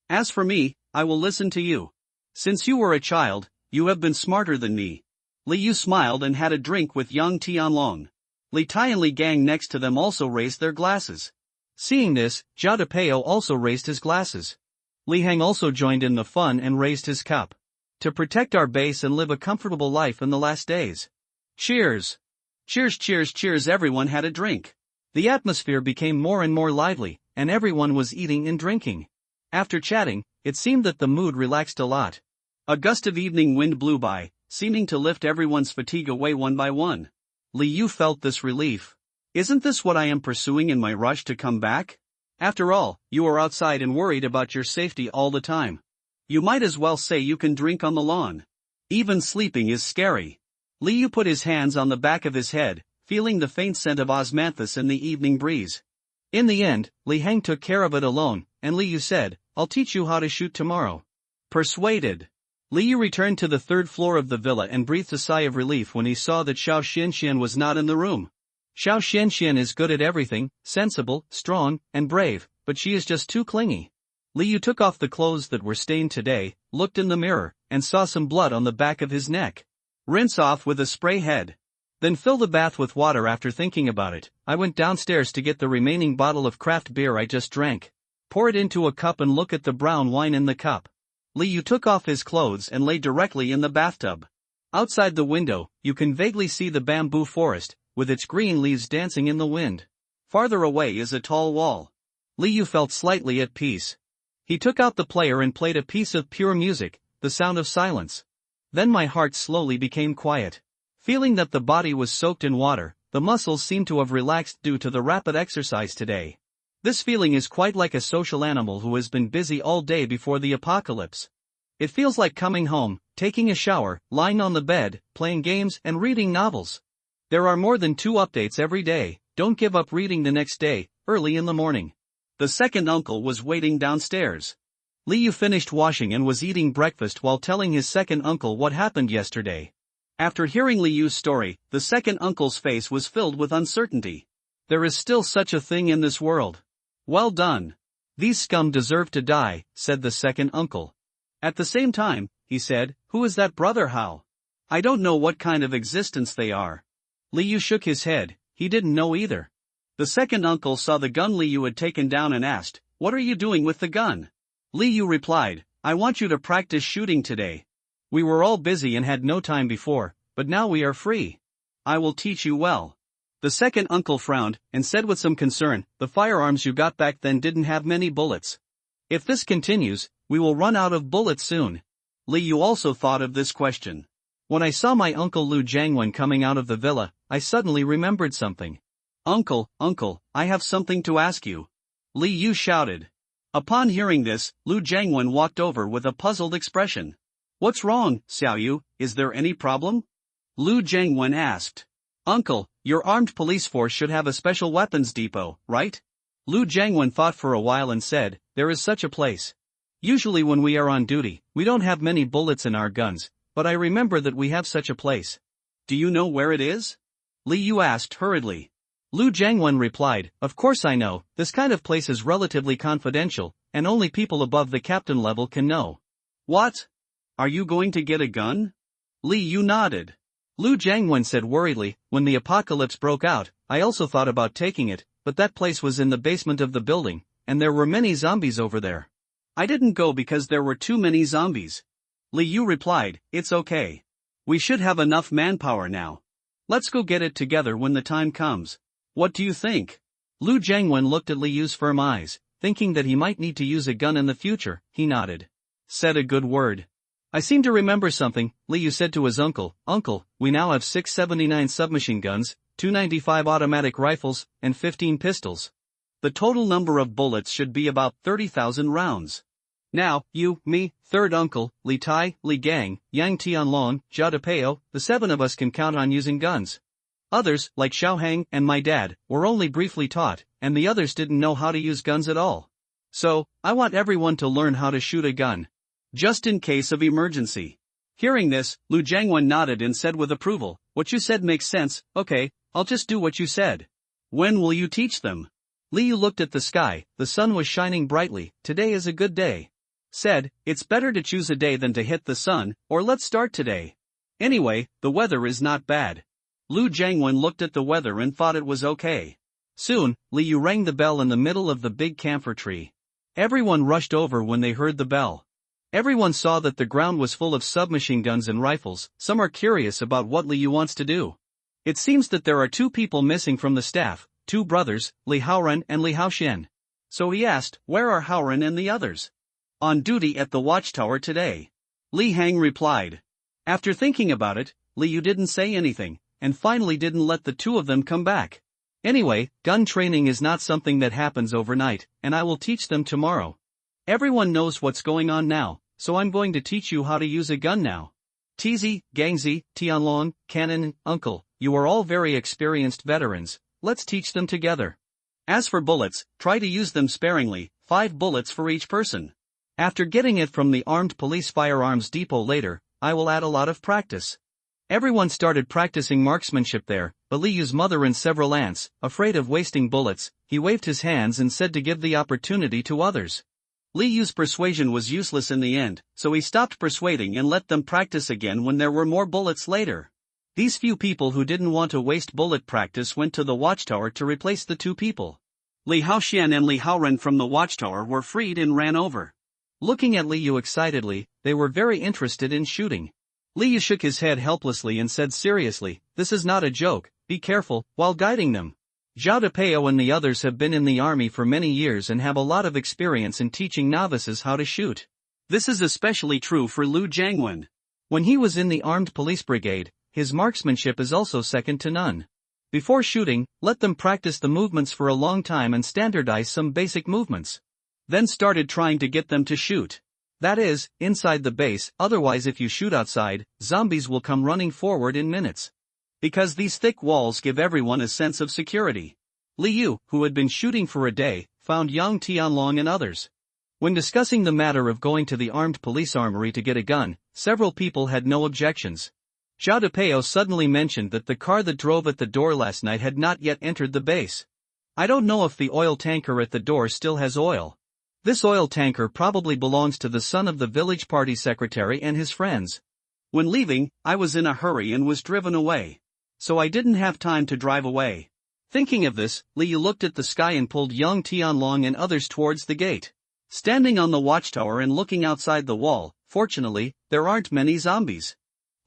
As for me, I will listen to you. Since you were a child, you have been smarter than me. Li Yu smiled and had a drink with Yang Tianlong. Li Tai and Li Gang next to them also raised their glasses. Seeing this, Zhao Depeo also raised his glasses. Li Heng also joined in the fun and raised his cup. To protect our base and live a comfortable life in the last days. Cheers! Cheers, cheers, cheers! Everyone had a drink. The atmosphere became more and more lively, and everyone was eating and drinking. After chatting, it seemed that the mood relaxed a lot. A gust of evening wind blew by, seeming to lift everyone's fatigue away one by one. Li Yu felt this relief. Isn't this what I am pursuing in my rush to come back? After all, you are outside and worried about your safety all the time. You might as well say you can drink on the lawn. Even sleeping is scary. Liu put his hands on the back of his head, feeling the faint scent of osmanthus in the evening breeze. In the end, Li Heng took care of it alone, and Liu said, "I'll teach you how to shoot tomorrow." Persuaded. Liu returned to the third floor of the villa and breathed a sigh of relief when he saw that Xiao Xianxian was not in the room. Xiao Xianxian is good at everything, sensible, strong, and brave, but she is just too clingy. Liu took off the clothes that were stained today, looked in the mirror, and saw some blood on the back of his neck. Rinse off with a spray head. Then fill the bath with water. After thinking about it, I went downstairs to get the remaining bottle of craft beer I just drank. Pour it into a cup and look at the brown wine in the cup. Liu took off his clothes and lay directly in the bathtub. Outside the window, you can vaguely see the bamboo forest, with its green leaves dancing in the wind. Farther away is a tall wall. Liu felt slightly at peace. He took out the player and played a piece of pure music, the sound of silence. Then my heart slowly became quiet. Feeling that the body was soaked in water, the muscles seemed to have relaxed due to the rapid exercise today. This feeling is quite like a social animal who has been busy all day before the apocalypse. It feels like coming home, taking a shower, lying on the bed, playing games and reading novels. There are more than 2 updates every day. Don't give up reading the next day, early in the morning. The second uncle was waiting downstairs. Liu finished washing and was eating breakfast while telling his second uncle what happened yesterday. After hearing Liu's story, the second uncle's face was filled with uncertainty. There is still such a thing in this world. Well done. These scum deserve to die, said the second uncle. At the same time, he said, who is that brother Hao? I don't know what kind of existence they are. Liu shook his head, he didn't know either. The second uncle saw the gun Liu had taken down and asked, what are you doing with the gun? Liu replied, I want you to practice shooting today. We were all busy and had no time before, but now we are free. I will teach you well. The second uncle frowned, and said with some concern, the firearms you got back then didn't have many bullets. If this continues, we will run out of bullets soon. Liu also thought of this question. When I saw my uncle Lu Jiangwen coming out of the villa, I suddenly remembered something. Uncle, I have something to ask you. Liu shouted. Upon hearing this, Lu Jiangwen walked over with a puzzled expression. What's wrong, Xiaoyu, is there any problem? Lu Jiangwen asked. Uncle, your armed police force should have a special weapons depot, right? Lu Jiangwen thought for a while and said, there is such a place. Usually when we are on duty, we don't have many bullets in our guns, but I remember that we have such a place. Do you know where it is? Liu asked hurriedly. Lu Jiangwen replied, of course I know, this kind of place is relatively confidential, and only people above the captain level can know. What? Are you going to get a gun? Liu nodded. Lu Jiangwen said worriedly, when the apocalypse broke out, I also thought about taking it, but that place was in the basement of the building, and there were many zombies over there. I didn't go because there were too many zombies. Liu replied, it's okay. We should have enough manpower now. Let's go get it together when the time comes. What do you think? Lu Jiangwen looked at Liu's firm eyes, thinking that he might need to use a gun in the future. He nodded. Said a good word. I seem to remember something, Liu said to his uncle. Uncle, we now have 679 submachine guns, 295 automatic rifles, and 15 pistols. The total number of bullets should be about 30,000 rounds. Now, you, me, third uncle, Li Tai, Li Gang, Yang Tianlong, Zhao Depeo, the 7 of us can count on using guns. Others, like Xiao Hang and my dad, were only briefly taught, and the others didn't know how to use guns at all. So, I want everyone to learn how to shoot a gun. Just in case of emergency. Hearing this, Lu Jiangwen nodded and said with approval, what you said makes sense, okay, I'll just do what you said. When will you teach them? Liu looked at the sky, the sun was shining brightly, today is a good day. Said, it's better to choose a day than to hit the sun, or let's start today. Anyway, the weather is not bad. Lu Jiangwen looked at the weather and thought it was okay. Soon, Liu rang the bell in the middle of the big camphor tree. Everyone rushed over when they heard the bell. Everyone saw that the ground was full of submachine guns and rifles. Some are curious about what Liu wants to do. It seems that there are 2 people missing from the staff, 2 brothers, Li Haoren and Li Haoxian. So he asked, where are Haoren and the others? On duty at the watchtower today. Li Hang replied. After thinking about it, Liu didn't say anything, and finally didn't let the 2 of them come back. Anyway, gun training is not something that happens overnight, and I will teach them tomorrow. Everyone knows what's going on now, so I'm going to teach you how to use a gun now. Tizi, Gangzi, Tianlong, Canon, Uncle, you are all very experienced veterans, let's teach them together. As for bullets, try to use them sparingly, 5 bullets for each person. After getting it from the armed police firearms depot later, I will add a lot of practice. Everyone started practicing marksmanship there, but Liyu's mother and several aunts, afraid of wasting bullets, he waved his hands and said to give the opportunity to others. Liyu's persuasion was useless in the end, so he stopped persuading and let them practice again when there were more bullets later. These few people who didn't want to waste bullet practice went to the watchtower to replace the 2 people. Li Haoxian and Li Haoren from the watchtower were freed and ran over. Looking at Liu excitedly, they were very interested in shooting. Liu shook his head helplessly and said seriously, "This is not a joke, be careful," while guiding them. Zhao Depeo and the others have been in the army for many years and have a lot of experience in teaching novices how to shoot. This is especially true for Lu Jiangwen. When he was in the armed police brigade, his marksmanship is also second to none. Before shooting, let them practice the movements for a long time and standardize some basic movements. Then started trying to get them to shoot. That is, inside the base, otherwise if you shoot outside, zombies will come running forward in minutes. Because these thick walls give everyone a sense of security. Liu, who had been shooting for a day, found Yang Tianlong and others. When discussing the matter of going to the armed police armory to get a gun, several people had no objections. Zhao Depeo suddenly mentioned that the car that drove at the door last night had not yet entered the base. I don't know if the oil tanker at the door still has oil. This oil tanker probably belongs to the son of the village party secretary and his friends. When leaving, I was in a hurry and was driven away. So I didn't have time to drive away. Thinking of this, Liu looked at the sky and pulled Yang Tianlong and others towards the gate. Standing on the watchtower and looking outside the wall, fortunately, there aren't many zombies.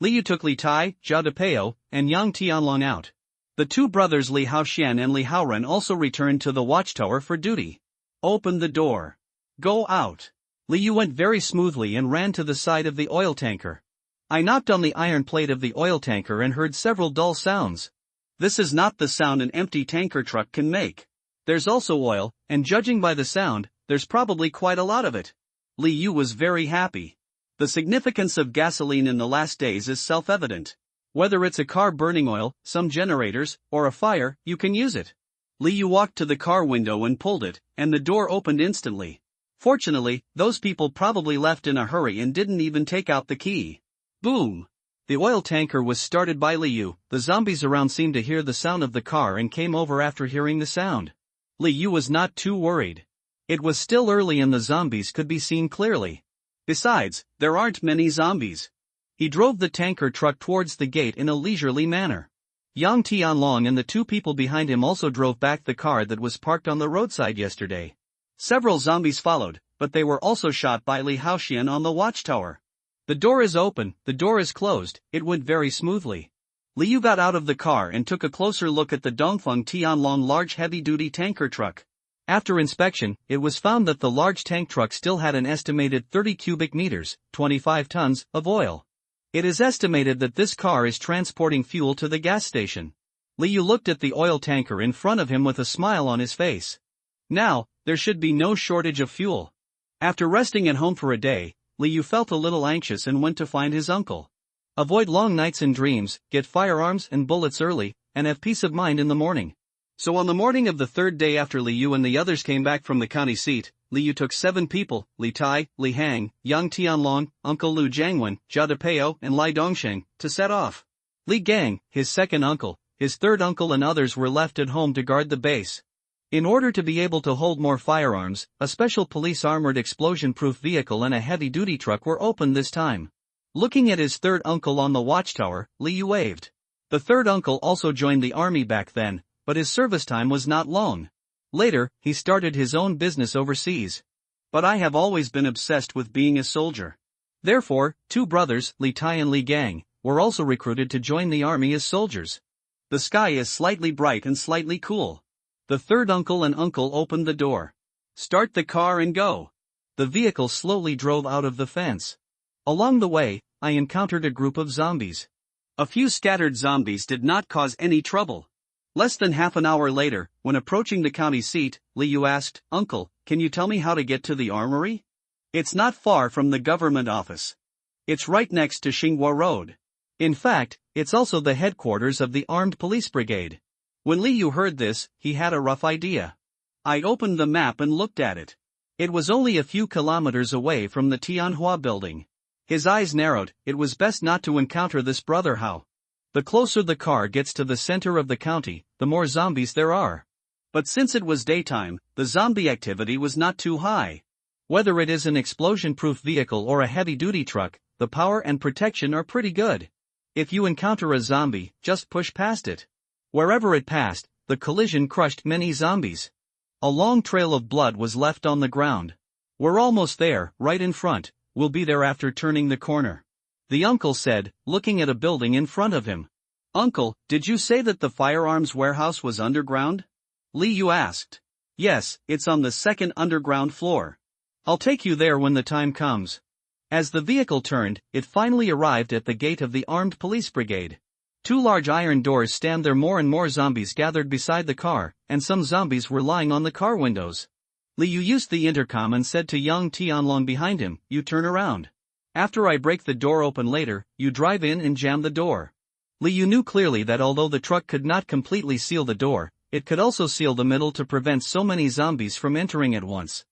Liu took Li Tai, Zhao Depeo, and Yang Tianlong out. The 2 brothers Li Haoxian and Li Haoren also returned to the watchtower for duty. Open the door. Go out. Liu went very smoothly and ran to the side of the oil tanker. I knocked on the iron plate of the oil tanker and heard several dull sounds. This is not the sound an empty tanker truck can make. There's also oil, and judging by the sound, there's probably quite a lot of it. Liu was very happy. The significance of gasoline in the last days is self-evident. Whether it's a car burning oil, some generators, or a fire, you can use it. Liu walked to the car window and pulled it, and the door opened instantly. Fortunately, those people probably left in a hurry and didn't even take out the key. Boom! The oil tanker was started by Liu. The zombies around seemed to hear the sound of the car and came over after hearing the sound. Liu was not too worried. It was still early and the zombies could be seen clearly. Besides, there aren't many zombies. He drove the tanker truck towards the gate in a leisurely manner. Yang Tianlong and the 2 people behind him also drove back the car that was parked on the roadside yesterday. Several zombies followed, but they were also shot by Li Haoxian on the watchtower. The door is open, the door is closed, it went very smoothly. Liu got out of the car and took a closer look at the Dongfeng Tianlong large heavy-duty tanker truck. After inspection, it was found that the large tank truck still had an estimated 30 cubic meters, 25 tons, of oil. It is estimated that this car is transporting fuel to the gas station. Liu looked at the oil tanker in front of him with a smile on his face. Now, there should be no shortage of fuel. After resting at home for a day, Liu felt a little anxious and went to find his uncle. Avoid long nights and dreams, get firearms and bullets early, and have peace of mind in the morning. So on the morning of the 3rd day after Liu and the others came back from the county seat, Liu took 7 people, Li Tai, Li Hang, Yang Tianlong, Uncle Lu Jiangwen, Zhao Depeo and Lai Dongsheng, to set off. Li Gang, his second uncle, his 3rd uncle and others were left at home to guard the base. In order to be able to hold more firearms, a special police armored explosion-proof vehicle and a heavy-duty truck were opened this time. Looking at his 3rd uncle on the watchtower, Liu waved. The 3rd uncle also joined the army back then, but his service time was not long. Later, he started his own business overseas. But I have always been obsessed with being a soldier. Therefore, 2 brothers, Li Tai and Li Gang, were also recruited to join the army as soldiers. The sky is slightly bright and slightly cool. The 3rd uncle and uncle opened the door. Start the car and go. The vehicle slowly drove out of the fence. Along the way, I encountered a group of zombies. A few scattered zombies did not cause any trouble. Less than half an hour later, when approaching the county seat, Liu asked, "Uncle, can you tell me how to get to the armory? It's not far from the government office. It's right next to Xinghua Road." In fact, it's also the headquarters of the Armed Police Brigade. When Liu heard this, he had a rough idea. I opened the map and looked at it. It was only a few kilometers away from the Tianhua building. His eyes narrowed. It was best not to encounter this brother Hao. The closer the car gets to the center of the county, the more zombies there are. But since it was daytime, the zombie activity was not too high. Whether it is an explosion-proof vehicle or a heavy-duty truck, the power and protection are pretty good. If you encounter a zombie, just push past it. Wherever it passed, the collision crushed many zombies. A long trail of blood was left on the ground. "We're almost there, right in front. We'll be there after turning the corner," the uncle said, looking at a building in front of him. "Uncle, did you say that the firearms warehouse was underground?" Liu asked. "Yes, it's on the second underground floor. I'll take you there when the time comes." As the vehicle turned, it finally arrived at the gate of the Armed Police Brigade. Two large iron doors stand there. More and more zombies gathered beside the car, and some zombies were lying on the car windows. Liu used the intercom and said to young Tianlong behind him, "You turn around. After I break the door open later, you drive in and jam the door." Liu knew clearly that although the truck could not completely seal the door, it could also seal the middle to prevent so many zombies from entering at once.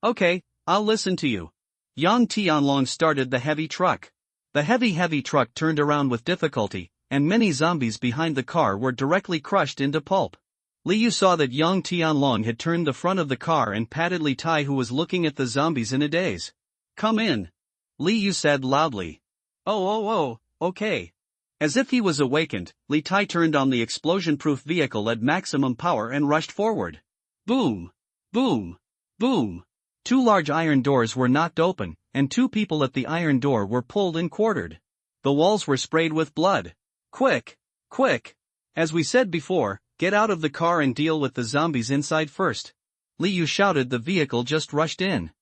"Okay, I'll listen to you." Young Tianlong started the heavy truck. The heavy truck turned around with difficulty, and many zombies behind the car were directly crushed into pulp. Liu saw that young Tianlong had turned the front of the car and patted Li Tai, who was looking at the zombies in a daze. "Come in," Liu said loudly. Oh, okay." As if he was awakened, Li Tai turned on the explosion-proof vehicle at maximum power and rushed forward. Boom! Boom! Boom! Two large iron doors were knocked open, and two people at the iron door were pulled and quartered. The walls were sprayed with blood. Quick! Quick! As we said before, get out of the car and deal with the zombies inside first." Liu shouted. The vehicle just rushed in.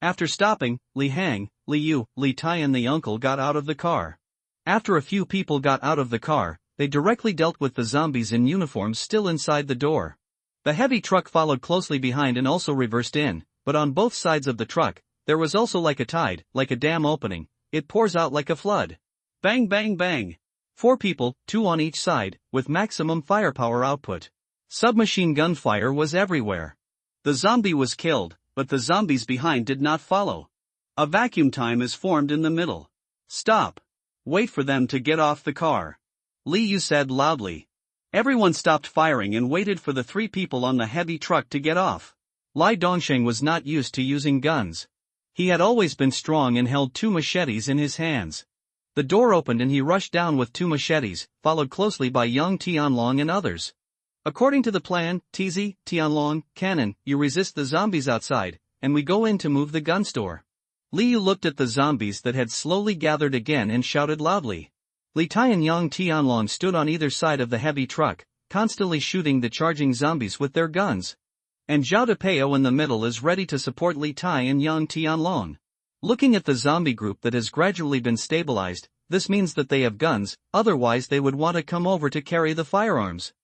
After stopping, Li Hang, Liu, Li Tai and the uncle got out of the car. After a few people got out of the car, they directly dealt with the zombies in uniforms still inside the door. The heavy truck followed closely behind and also reversed in, but on both sides of the truck, there was also like a tide, like a dam opening. It pours out like a flood. Bang bang bang! 4 people, 2 on each side, with maximum firepower output. Submachine gun fire was everywhere. The zombie was killed, but the zombies behind did not follow. A vacuum time is formed in the middle. "Stop. Wait for them to get off the car," Liu said loudly. Everyone stopped firing and waited for the 3 people on the heavy truck to get off. Lai Dongsheng was not used to using guns. He had always been strong and held 2 machetes in his hands. The door opened and he rushed down with 2 machetes, followed closely by young Tianlong and others. "According to the plan, TZ, Tianlong, Cannon, you resist the zombies outside, and we go in to move the gun store." Liu looked at the zombies that had slowly gathered again and shouted loudly. Li Tai and young Tianlong stood on either side of the heavy truck, constantly shooting the charging zombies with their guns. And Zhao Depeo in the middle is ready to support Li Tai and young Tianlong. Looking at the zombie group that has gradually been stabilized, this means that they have guns, otherwise they would want to come over to carry the firearms.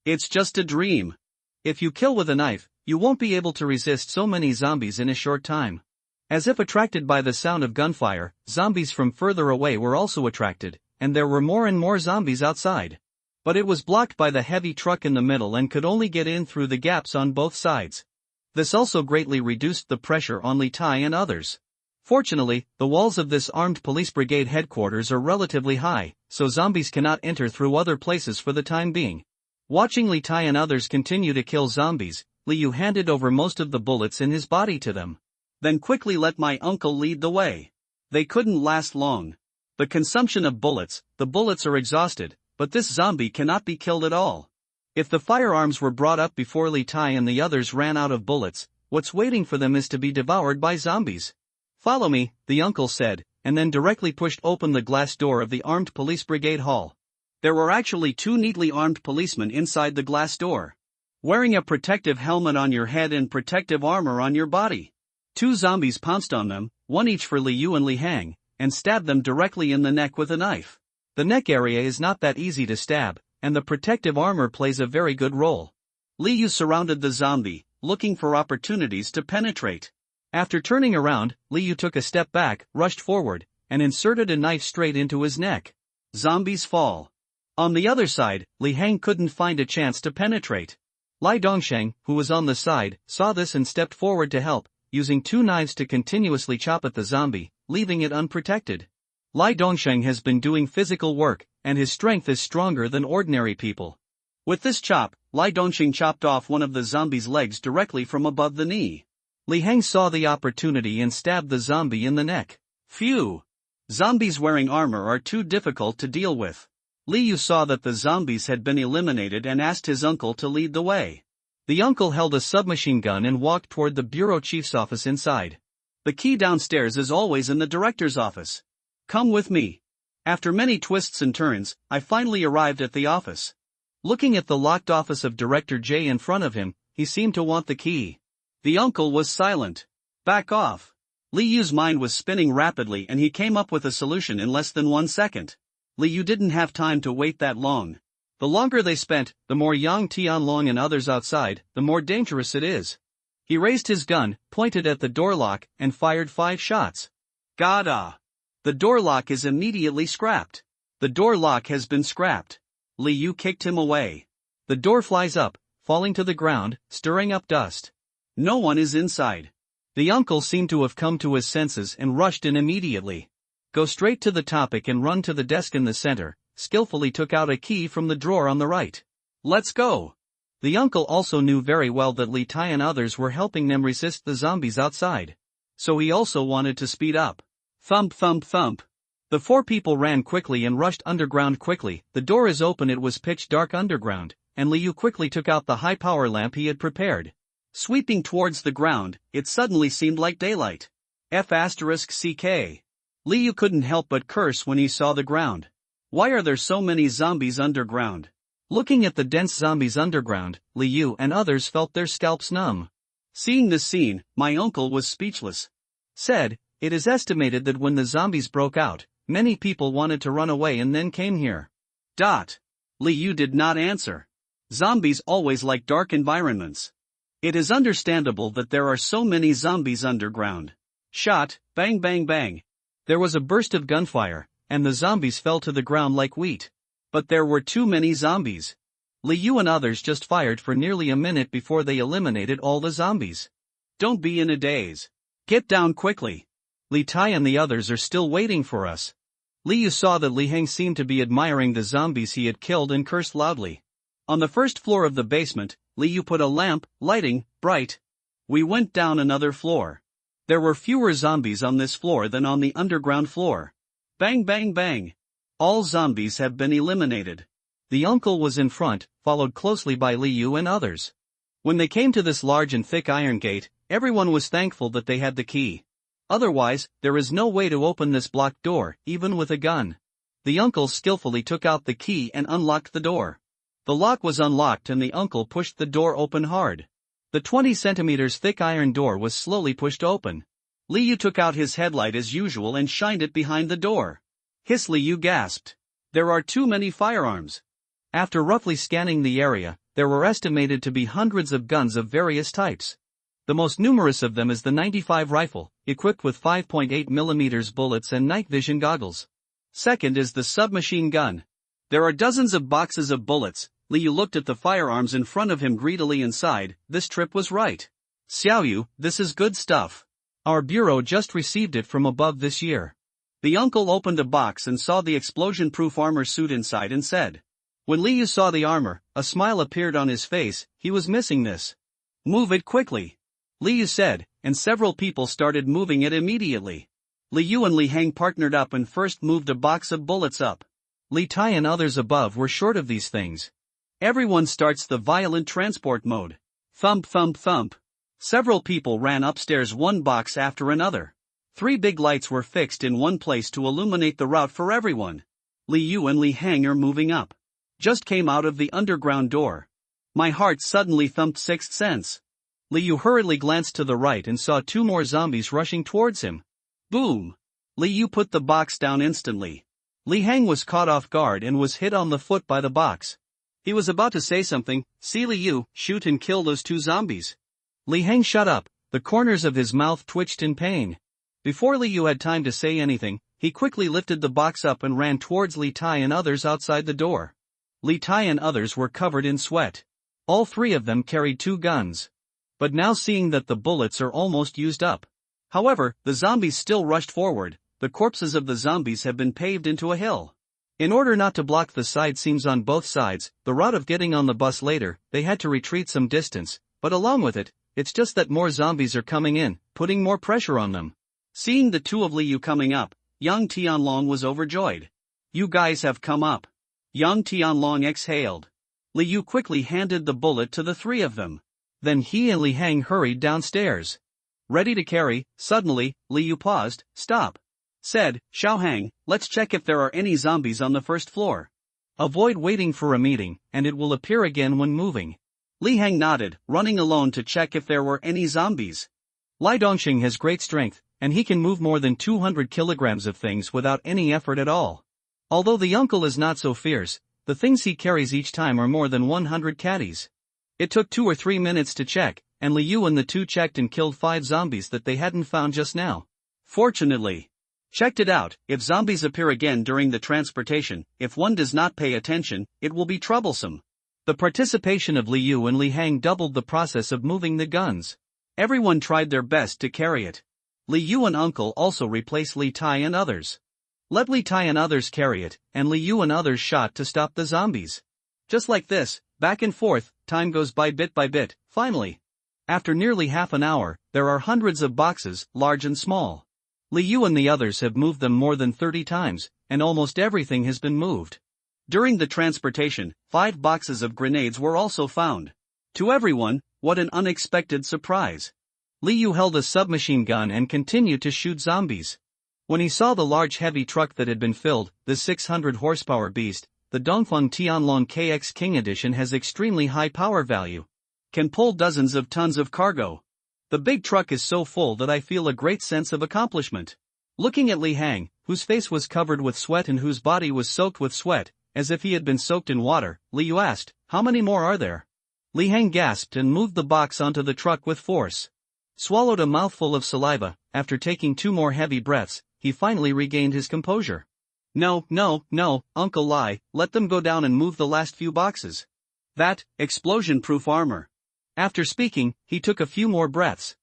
It's just a dream. If you kill with a knife, you won't be able to resist so many zombies in a short time. As if attracted by the sound of gunfire, zombies from further away were also attracted, and there were more and more zombies outside. But it was blocked by the heavy truck in the middle and could only get in through the gaps on both sides. This also greatly reduced the pressure on Li Tai and others. Fortunately, the walls of this armed police brigade headquarters are relatively high, so zombies cannot enter through other places for the time being. Watching Li Tai and others continue to kill zombies, Liu handed over most of the bullets in his body to them. "Then quickly let my uncle lead the way." They couldn't last long. The consumption of bullets, the bullets are exhausted, but this zombie cannot be killed at all. If the firearms were brought up before Li Tai and the others ran out of bullets, what's waiting for them is to be devoured by zombies. "Follow me," the uncle said, and then directly pushed open the glass door of the armed police brigade hall. There were actually 2 neatly armed policemen inside the glass door, wearing a protective helmet on your head and protective armor on your body. 2 zombies pounced on them, 1 each for Liu and Li Hang, and stabbed them directly in the neck with a knife. The neck area is not that easy to stab, and the protective armor plays a very good role. Li Yu surrounded the zombie, looking for opportunities to penetrate. After turning around, Li Yu took a step back, rushed forward, and inserted a knife straight into his neck. Zombies fall. On the other side, Li Hang couldn't find a chance to penetrate. Lai Dongsheng, who was on the side, saw this and stepped forward to help, using 2 knives to continuously chop at the zombie, leaving it unprotected. Lai Dongsheng has been doing physical work, and his strength is stronger than ordinary people. With this chop, Lai Dongsheng chopped off one of the zombie's legs directly from above the knee. Li Hang saw the opportunity and stabbed the zombie in the neck. Phew! Zombies wearing armor are too difficult to deal with. Li Yu saw that the zombies had been eliminated and asked his uncle to lead the way. The uncle held a submachine gun and walked toward the bureau chief's office inside. The key downstairs is always in the director's office. Come with me. After many twists and turns, I finally arrived at the office. Looking at the locked office of Director J in front of him, he seemed to want the key. The uncle was silent. Back off. Li Yu's mind was spinning rapidly and he came up with a solution in less than 1 second. Li Yu didn't have time to wait that long. The longer they spent, the more Yang Tianlong and others outside, the more dangerous it is. He raised his gun, pointed at the door lock, and fired 5 shots. Gada! The door lock is immediately scrapped. The door lock has been scrapped. Li Yu kicked him away. The door flies up, falling to the ground, stirring up dust. No one is inside. The uncle seemed to have come to his senses and rushed in immediately. Go straight to the topic and run to the desk in the center, skillfully took out a key from the drawer on the right. Let's go. The uncle also knew very well that Li Tai and others were helping them resist the zombies outside. So he also wanted to speed up. Thump thump thump. The 4 people ran quickly and rushed underground quickly. The door is open. It was pitch dark underground, and Li Yu quickly took out the high power lamp he had prepared. Sweeping towards the ground, it suddenly seemed like daylight. F***ck. Li Yu couldn't help but curse when he saw the ground. Why are there so many zombies underground? Looking at the dense zombies underground, Li Yu and others felt their scalps numb. Seeing this scene, my uncle was speechless. Said, it is estimated that when the zombies broke out, many people wanted to run away and then came here. Li Yu did not answer. Zombies always like dark environments. It is understandable that there are so many zombies underground. Shot, bang bang bang. There was a burst of gunfire, and the zombies fell to the ground like wheat. But there were too many zombies. Li Yu and others just fired for nearly a minute before they eliminated all the zombies. Don't be in a daze. Get down quickly. Li Tai and the others are still waiting for us. Li Yu saw that Li Hang seemed to be admiring the zombies he had killed and cursed loudly. On the first floor of the basement, Li Yu put a lamp, lighting, bright. We went down another floor. There were fewer zombies on this floor than on the underground floor. Bang bang bang. All zombies have been eliminated. The uncle was in front, followed closely by Li Yu and others. When they came to this large and thick iron gate, everyone was thankful that they had the key. Otherwise, there is no way to open this blocked door, even with a gun. The uncle skillfully took out the key and unlocked the door. The lock was unlocked and the uncle pushed the door open hard. The 20 centimeters thick iron door was slowly pushed open. Li Yu took out his headlight as usual and shined it behind the door. Hiss! Li Yu gasped. There are too many firearms. After roughly scanning the area, there were estimated to be hundreds of guns of various types. The most numerous of them is the 95 rifle, equipped with 5.8mm bullets and night vision goggles. Second is the submachine gun. There are dozens of boxes of bullets. Li Yu looked at the firearms in front of him greedily and sighed. This trip was right. Xiaoyu, this is good stuff. Our bureau just received it from above this year. The uncle opened a box and saw the explosion-proof armor suit inside and said. When Li Yu saw the armor, a smile appeared on his face. He was missing this. Move it quickly. Li Yu said, and several people started moving it immediately. Li Yu and Li Hang partnered up and first moved a box of bullets up. Li Tai and others above were short of these things. Everyone starts the violent transport mode. Thump thump thump. Several people ran upstairs one box after another. 3 big lights were fixed in one place to illuminate the route for everyone. Li Yu and Li Hang are moving up. Just came out of the underground door. My heart suddenly thumped sixth sense. Li Yu hurriedly glanced to the right and saw 2 more zombies rushing towards him. Boom! Li Yu put the box down instantly. Li Hang was caught off guard and was hit on the foot by the box. He was about to say something. See Li Yu, shoot and kill those two zombies. Li Heng shut up, the corners of his mouth twitched in pain. Before Li Yu had time to say anything, he quickly lifted the box up and ran towards Li Tai and others outside the door. Li Tai and others were covered in sweat. All three of them carried two guns. But now seeing that the bullets are almost used up. However, the zombies still rushed forward. The corpses of the zombies have been paved into a hill. In order not to block the side seams on both sides, the route of getting on the bus later, they had to retreat some distance, but along with it, it's just that more zombies are coming in, putting more pressure on them. Seeing the two of Li Yu coming up, young Tianlong was overjoyed. You guys have come up. Young Tianlong exhaled. Li Yu quickly handed the bullet to the three of them. Then he and Li Heng hurried downstairs. Ready to carry, suddenly, Li Yu paused. Stop. Said, Xiaohang, let's check if there are any zombies on the first floor. Avoid waiting for a meeting, and it will appear again when moving. Li Heng nodded, running alone to check if there were any zombies. Lai Dongxing has great strength, and he can move more than 200 kilograms of things without any effort at all. Although the uncle is not so fierce, the things he carries each time are more than 100 caddies. It took 2 or 3 minutes to check, and Li Yu and the two checked and killed 5 zombies that they hadn't found just now. Fortunately. Checked it out. If zombies appear again during the transportation, if one does not pay attention, it will be troublesome. The participation of Li Yu and Li Heng doubled the process of moving the guns. Everyone tried their best to carry it. Li Yu and uncle also replaced Li Tai and others. Let Li Tai and others carry it, and Li Yu and others shot to stop the zombies. Just like this, back and forth, time goes by bit. Finally, after nearly half an hour, there are hundreds of boxes, large and small. Li Yu and the others have moved them more than 30 times, and almost everything has been moved. During the transportation, 5 boxes of grenades were also found. To everyone, what an unexpected surprise. Li Yu held a submachine gun and continued to shoot zombies. When he saw the large heavy truck that had been filled, the 600 horsepower beast, the Dongfeng Tianlong KX King Edition has extremely high power value. Can pull dozens of tons of cargo. The big truck is so full that I feel a great sense of accomplishment. Looking at Li Heng, whose face was covered with sweat and whose body was soaked with sweat, as if he had been soaked in water, Li Yu asked, "How many more are there?" Li Heng gasped and moved the box onto the truck with force. Swallowed a mouthful of saliva. After taking 2 more heavy breaths, he finally regained his composure. No, Uncle Lai, let them go down and move the last few boxes. That, explosion-proof armor. After speaking, he took a few more breaths.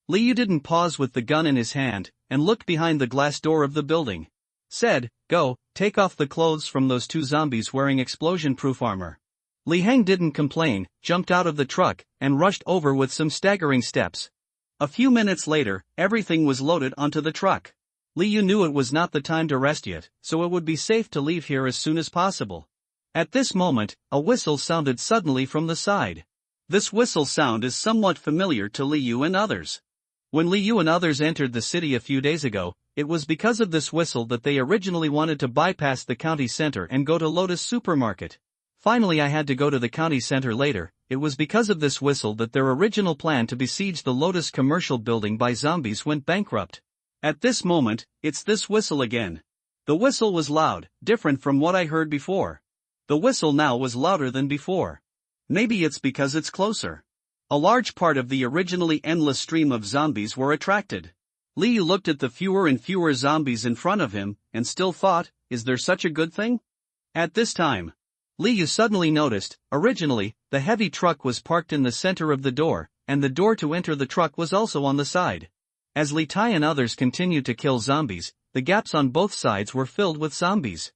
Li Yu didn't pause with the gun in his hand, and looked behind the glass door of the building. Said, go, take off the clothes from those 2 zombies wearing explosion-proof armor. Li Heng didn't complain, jumped out of the truck, and rushed over with some staggering steps. A few minutes later, everything was loaded onto the truck. Li Yu knew it was not the time to rest yet, so it would be safe to leave here as soon as possible. At this moment, a whistle sounded suddenly from the side. This whistle sound is somewhat familiar to Li Yu and others. When Li Yu and others entered the city a few days ago, it was because of this whistle that they originally wanted to bypass the county center and go to Lotus Supermarket. Finally, I had to go to the county center later. It was because of this whistle that their original plan to besiege the Lotus commercial building by zombies went bankrupt. At this moment, it's this whistle again. The whistle was loud, different from what I heard before. The whistle now was louder than before. Maybe it's because it's closer. A large part of the originally endless stream of zombies were attracted. Li Yu looked at the fewer and fewer zombies in front of him, and still thought, is there such a good thing? At this time, Li Yu suddenly noticed, originally, the heavy truck was parked in the center of the door, and the door to enter the truck was also on the side. As Li Tai and others continued to kill zombies, the gaps on both sides were filled with zombies.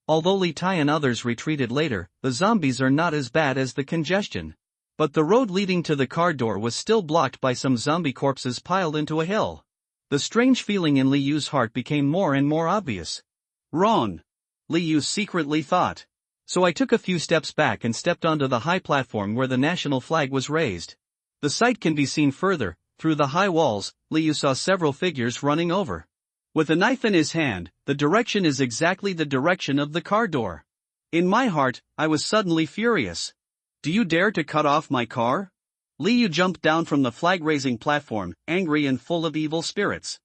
Although Li Tai and others retreated later, the zombies are not as bad as the congestion. But the road leading to the car door was still blocked by some zombie corpses piled into a hill. The strange feeling in Li Yu's heart became more and more obvious. Wrong. Li Yu secretly thought. So I took a few steps back and stepped onto the high platform where the national flag was raised. The sight can be seen further. Through the high walls, Li Yu saw several figures running over. With a knife in his hand, the direction is exactly the direction of the car door. In my heart, I was suddenly furious. Do you dare to cut off my car? Li Yu jumped down from the flag-raising platform, angry and full of evil spirits.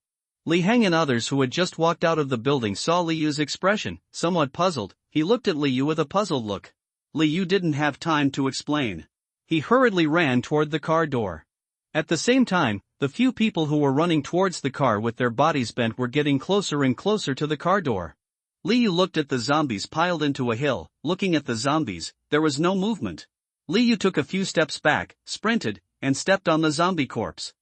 Li Heng and others who had just walked out of the building saw Li Yu's expression, somewhat puzzled. He looked at Li Yu with a puzzled look. Li Yu didn't have time to explain. He hurriedly ran toward the car door. At the same time, the few people who were running towards the car with their bodies bent were getting closer and closer to the car door. Li Yu looked at the zombies piled into a hill. Looking at the zombies, there was no movement. Li Yu took a few steps back, sprinted, and stepped on the zombie corpse.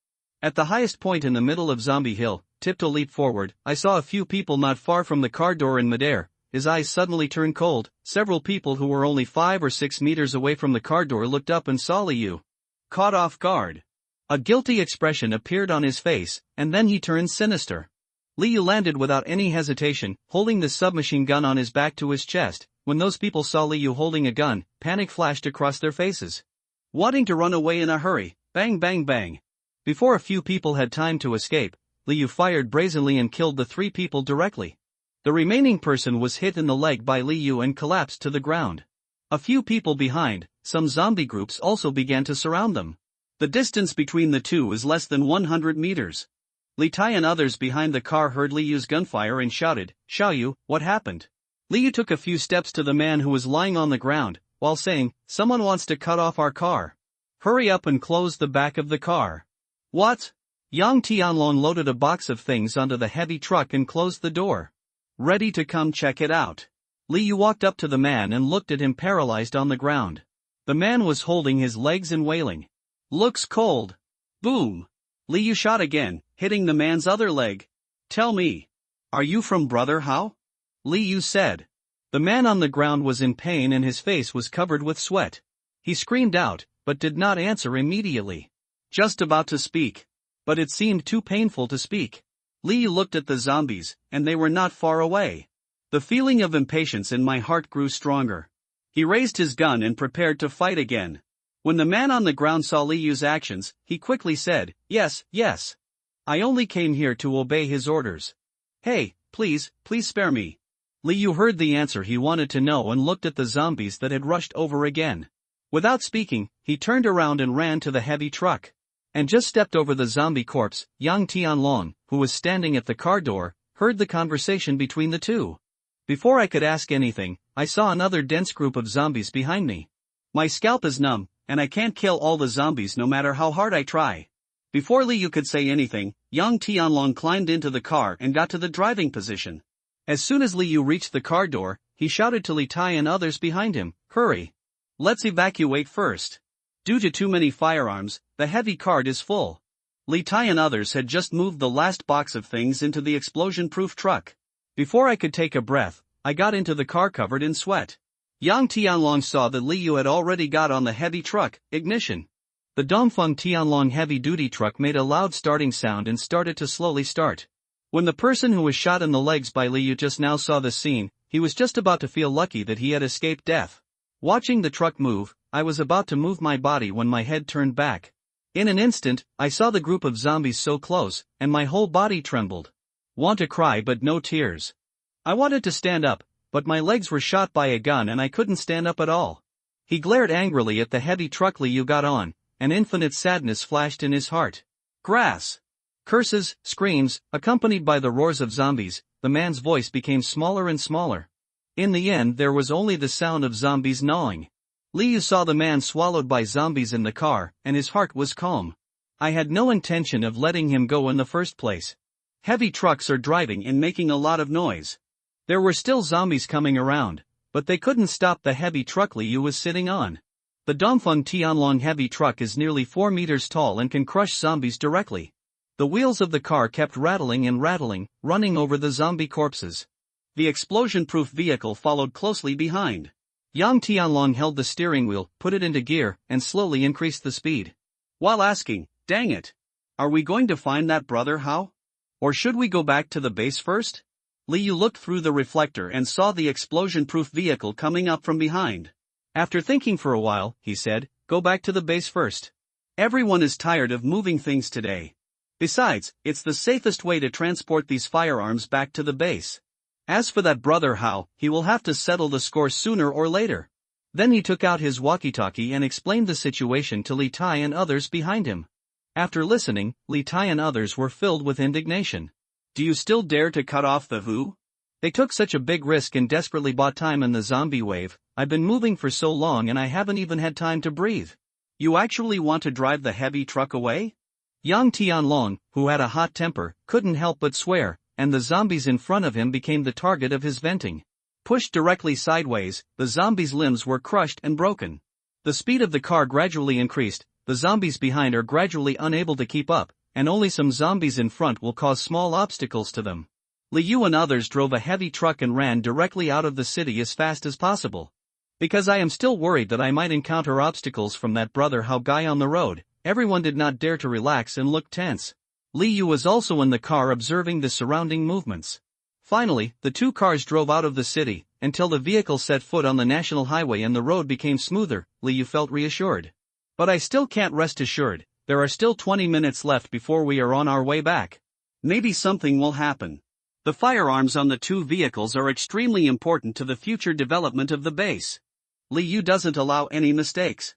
At the highest point in the middle of Zombie Hill, Tiptoe leaped forward. I saw a few people not far from the car door in midair. His eyes suddenly turned cold. Several people who were only 5 or 6 meters away from the car door looked up and saw Li Yu. Caught off guard. A guilty expression appeared on his face, and then he turned sinister. Li Yu landed without any hesitation, holding the submachine gun on his back to his chest. When those people saw Li Yu holding a gun, panic flashed across their faces. Wanting to run away in a hurry, bang bang bang. Before a few people had time to escape, Li Yu fired brazenly and killed the 3 people directly. The remaining person was hit in the leg by Li Yu and collapsed to the ground. A few people behind, some zombie groups also began to surround them. The distance between the two is less than 100 meters. Li Tai and others behind the car heard Li Yu's gunfire and shouted, "Xiao Yu, what happened?" Li Yu took a few steps to the man who was lying on the ground, while saying, "Someone wants to cut off our car. Hurry up and close the back of the car." "What?" Yang Tianlong loaded a box of things onto the heavy truck and closed the door. "Ready to come check it out." Li Yu walked up to the man and looked at him paralyzed on the ground. The man was holding his legs and wailing. "Looks cold." Boom! Li Yu shot again, hitting the man's other leg. "Tell me, are you from Brother Hao?" Li Yu said. The man on the ground was in pain and his face was covered with sweat. He screamed out, but did not answer immediately. Just about to speak. But it seemed too painful to speak. Li Yu looked at the zombies, and they were not far away. The feeling of impatience in my heart grew stronger. He raised his gun and prepared to fight again. When the man on the ground saw Li Yu's actions, he quickly said, "Yes, yes. I only came here to obey his orders. Hey, please spare me." Li Yu heard the answer he wanted to know and looked at the zombies that had rushed over again. Without speaking, he turned around and ran to the heavy truck. And just stepped over the zombie corpse. Yang Tianlong, who was standing at the car door, heard the conversation between the two. Before I could ask anything, I saw another dense group of zombies behind me. My scalp is numb, and I can't kill all the zombies no matter how hard I try. Before Li Yu could say anything, Yang Tianlong climbed into the car and got to the driving position. As soon as Li Yu reached the car door, he shouted to Li Tai and others behind him, "Hurry! Let's evacuate first. Due to too many firearms, the heavy cart is full." Li Tai and others had just moved the last box of things into the explosion-proof truck. Before I could take a breath, I got into the car covered in sweat. Yang Tianlong saw that Li Yu had already got on the heavy truck. Ignition. The Dongfeng Tianlong heavy-duty truck made a loud starting sound and started to slowly start. When the person who was shot in the legs by Li Yu just now saw the scene, he was just about to feel lucky that he had escaped death. Watching the truck move, I was about to move my body when my head turned back. In an instant, I saw the group of zombies so close, and my whole body trembled. Want to cry but no tears. I wanted to stand up, but my legs were shot by a gun and I couldn't stand up at all. He glared angrily at the heavy truck Li Yu got on, and infinite sadness flashed in his heart. Grass. Curses, screams, accompanied by the roars of zombies, the man's voice became smaller and smaller. In the end there was only the sound of zombies gnawing. Li Yu saw the man swallowed by zombies in the car, and his heart was calm. I had no intention of letting him go in the first place. Heavy trucks are driving and making a lot of noise. There were still zombies coming around, but they couldn't stop the heavy truck Li Yu was sitting on. The Dongfeng Tianlong heavy truck is nearly 4 meters tall and can crush zombies directly. The wheels of the car kept rattling and rattling, running over the zombie corpses. The explosion-proof vehicle followed closely behind. Yang Tianlong held the steering wheel, put it into gear, and slowly increased the speed. While asking, "Dang it! Are we going to find that Brother Hao? Or should we go back to the base first?" Li Yu looked through the reflector and saw the explosion-proof vehicle coming up from behind. After thinking for a while, he said, "Go back to the base first. Everyone is tired of moving things today. Besides, it's the safest way to transport these firearms back to the base. As for that Brother Hao, he will have to settle the score sooner or later." Then he took out his walkie-talkie and explained the situation to Li Tai and others behind him. After listening, Li Tai and others were filled with indignation. "Do you still dare to cut off the Hu? They took such a big risk and desperately bought time in the zombie wave. I've been moving for so long and I haven't even had time to breathe. You actually want to drive the heavy truck away? Yang Tianlong, who had a hot temper, couldn't help but swear, and the zombies in front of him became the target of his venting. Pushed directly sideways, the zombies' limbs were crushed and broken. The speed of the car gradually increased, the zombies behind are gradually unable to keep up, and only some zombies in front will cause small obstacles to them. Liu and others drove a heavy truck and ran directly out of the city as fast as possible. Because I am still worried that I might encounter obstacles from that brother Hao guy on the road, everyone did not dare to relax and look tense. Liu was also in the car observing the surrounding movements. Finally, the two cars drove out of the city, until the vehicle set foot on the national highway and the road became smoother. Liu felt reassured. But I still can't rest assured, there are still 20 minutes left before we are on our way back. Maybe something will happen. The firearms on the two vehicles are extremely important to the future development of the base. Liu doesn't allow any mistakes.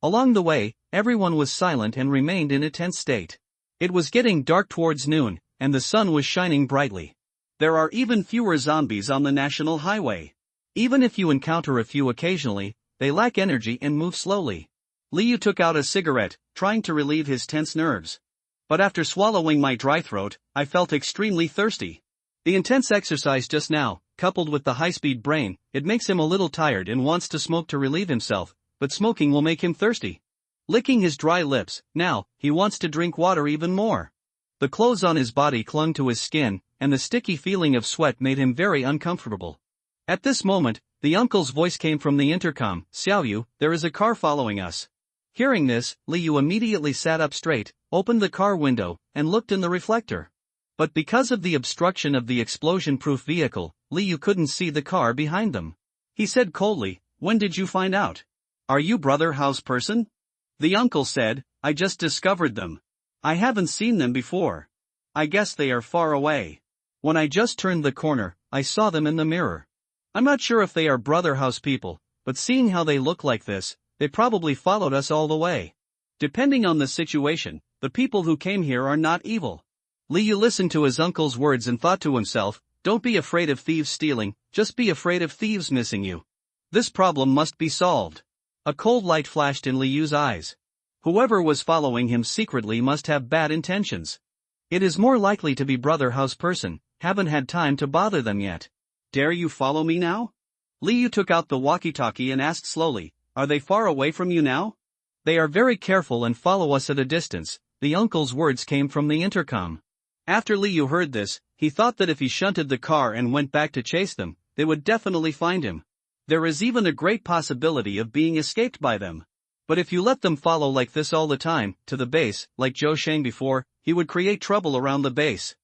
Along the way, everyone was silent and remained in a tense state. It was getting dark towards noon, and the sun was shining brightly. There are even fewer zombies on the national highway. Even if you encounter a few occasionally, they lack energy and move slowly. Liu took out a cigarette, trying to relieve his tense nerves. But after swallowing my dry throat, I felt extremely thirsty. The intense exercise just now, coupled with the high-speed brain, it makes him a little tired and wants to smoke to relieve himself, but smoking will make him thirsty. Licking his dry lips, now, he wants to drink water even more. The clothes on his body clung to his skin, and the sticky feeling of sweat made him very uncomfortable. At this moment, the uncle's voice came from the intercom. "Xiaoyu, there is a car following us." Hearing this, Liu immediately sat up straight, opened the car window, and looked in the reflector. But because of the obstruction of the explosion-proof vehicle, Liu couldn't see the car behind them. He said coldly, "When did you find out? Are you Brother Hao's person?" The uncle said, "I just discovered them. I haven't seen them before. I guess they are far away. When I just turned the corner, I saw them in the mirror. I'm not sure if they are Brother Hao's people, but seeing how they look like this, they probably followed us all the way. Depending on the situation, the people who came here are not evil." Liu listened to his uncle's words and thought to himself, "Don't be afraid of thieves stealing, just be afraid of thieves missing you. This problem must be solved." A cold light flashed in Liu's eyes. Whoever was following him secretly must have bad intentions. It is more likely to be Brother Hao's person, haven't had time to bother them yet. "Dare you follow me now?" Liu took out the walkie-talkie and asked slowly, "Are they far away from you now?" "They are very careful and follow us at a distance," the uncle's words came from the intercom. After Liu heard this, he thought that if he shunted the car and went back to chase them, they would definitely find him. There is even a great possibility of being escaped by them. But if you let them follow like this all the time, to the base, like Zhou Sheng before, he would create trouble around the base.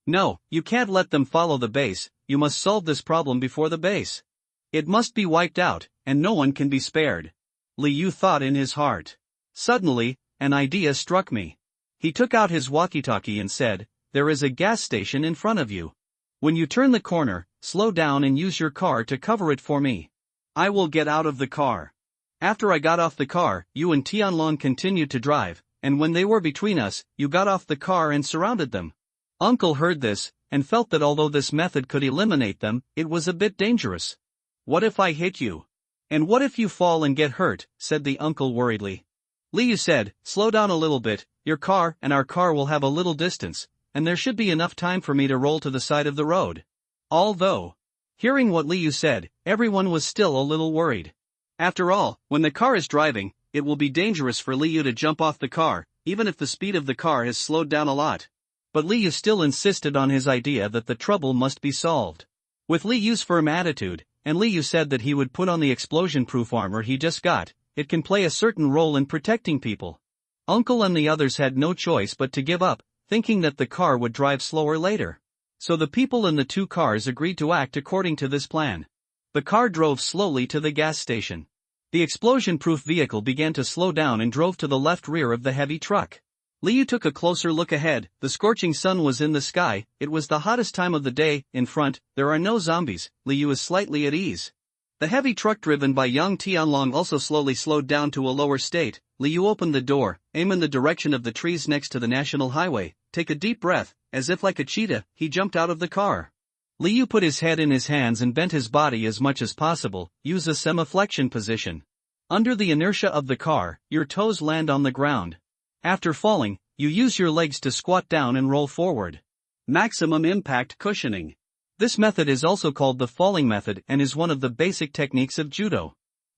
No, you can't let them follow the base, you must solve this problem before the base. It must be wiped out, and no one can be spared. Liu thought in his heart. Suddenly, an idea struck me. He took out his walkie-talkie and said, "There is a gas station in front of you. When you turn the corner, slow down and use your car to cover it for me. I will get out of the car." After I got off the car, you and Tianlong continued to drive, and when they were between us, you got off the car and surrounded them. Uncle heard this, and felt that although this method could eliminate them, it was a bit dangerous. "What if I hit you? And what if you fall and get hurt?" said the uncle worriedly. Liu said, "Slow down a little bit, your car and our car will have a little distance, and there should be enough time for me to roll to the side of the road." Although, hearing what Liu said, everyone was still a little worried. After all, when the car is driving, it will be dangerous for Liu to jump off the car, even if the speed of the car has slowed down a lot. But Liu still insisted on his idea that the trouble must be solved. With Liu's firm attitude, and Liu said that he would put on the explosion-proof armor he just got, it can play a certain role in protecting people. Uncle and the others had no choice but to give up, thinking that the car would drive slower later. So the people in the two cars agreed to act according to this plan. The car drove slowly to the gas station. The explosion-proof vehicle began to slow down and drove to the left rear of the heavy truck. Liu took a closer look ahead. The scorching sun was in the sky, it was the hottest time of the day. In front, there are no zombies. Liu is slightly at ease. The heavy truck driven by young Tianlong also slowly slowed down to a lower state. Liu opened the door, aim in the direction of the trees next to the national highway, take a deep breath, as if like a cheetah, he jumped out of the car. Liu put his head in his hands and bent his body as much as possible, use a semiflexion position. Under the inertia of the car, your toes land on the ground. After falling, you use your legs to squat down and roll forward. Maximum impact cushioning. This method is also called the falling method and is one of the basic techniques of judo.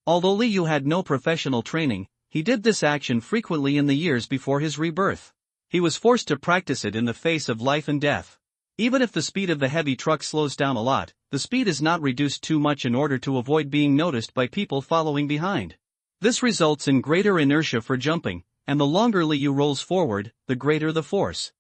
Although Liu had no professional training, he did this action frequently in the years before his rebirth. He was forced to practice it in the face of life and death. Even if the speed of the heavy truck slows down a lot, the speed is not reduced too much in order to avoid being noticed by people following behind. This results in greater inertia for jumping, and the longer Liu rolls forward, the greater the force.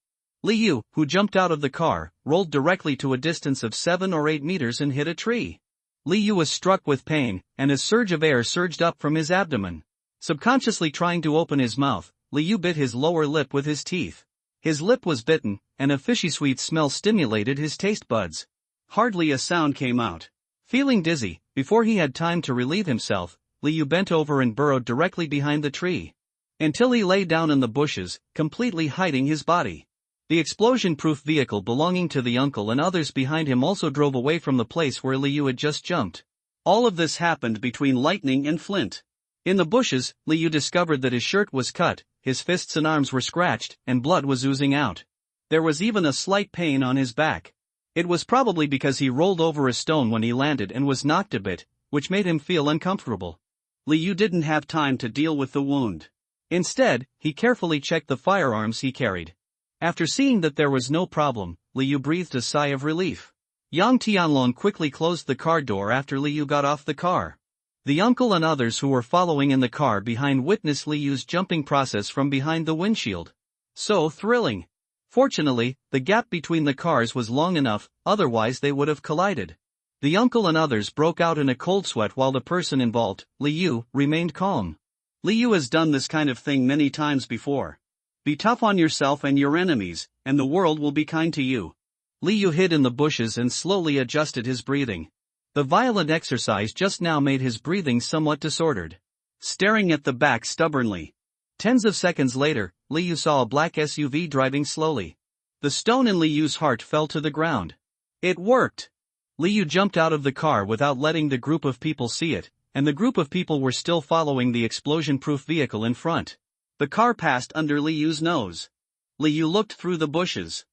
Liu, who jumped out of the car, rolled directly to a distance of 7 or 8 meters and hit a tree. Liu was struck with pain, and a surge of air surged up from his abdomen. Subconsciously trying to open his mouth, Liu bit his lower lip with his teeth. His lip was bitten, and a fishy sweet smell stimulated his taste buds. Hardly a sound came out. Feeling dizzy, before he had time to relieve himself, Liu bent over and burrowed directly behind the tree. Until he lay down in the bushes, completely hiding his body. The explosion-proof vehicle belonging to the uncle and others behind him also drove away from the place where Liu had just jumped. All of this happened between lightning and flint. In the bushes, Liu discovered that his shirt was cut, his fists and arms were scratched, and blood was oozing out. There was even a slight pain on his back. It was probably because he rolled over a stone when he landed and was knocked a bit, which made him feel uncomfortable. Liu didn't have time to deal with the wound. Instead, he carefully checked the firearms he carried. After seeing that there was no problem, Liu breathed a sigh of relief. Yang Tianlong quickly closed the car door after Liu got off the car. The uncle and others who were following in the car behind witnessed Liu's jumping process from behind the windshield. So thrilling! Fortunately, the gap between the cars was long enough, otherwise they would have collided. The uncle and others broke out in a cold sweat while the person involved, Liu, remained calm. Liu has done this kind of thing many times before. Be tough on yourself and your enemies, and the world will be kind to you. Liu hid in the bushes and slowly adjusted his breathing. The violent exercise just now made his breathing somewhat disordered. Staring at the back stubbornly. Tens of seconds later, Liu saw a black SUV driving slowly. The stone in Liu's heart fell to the ground. It worked! Liu jumped out of the car without letting the group of people see it, and the group of people were still following the explosion-proof vehicle in front. The car passed under Liu's nose. Liu looked through the bushes.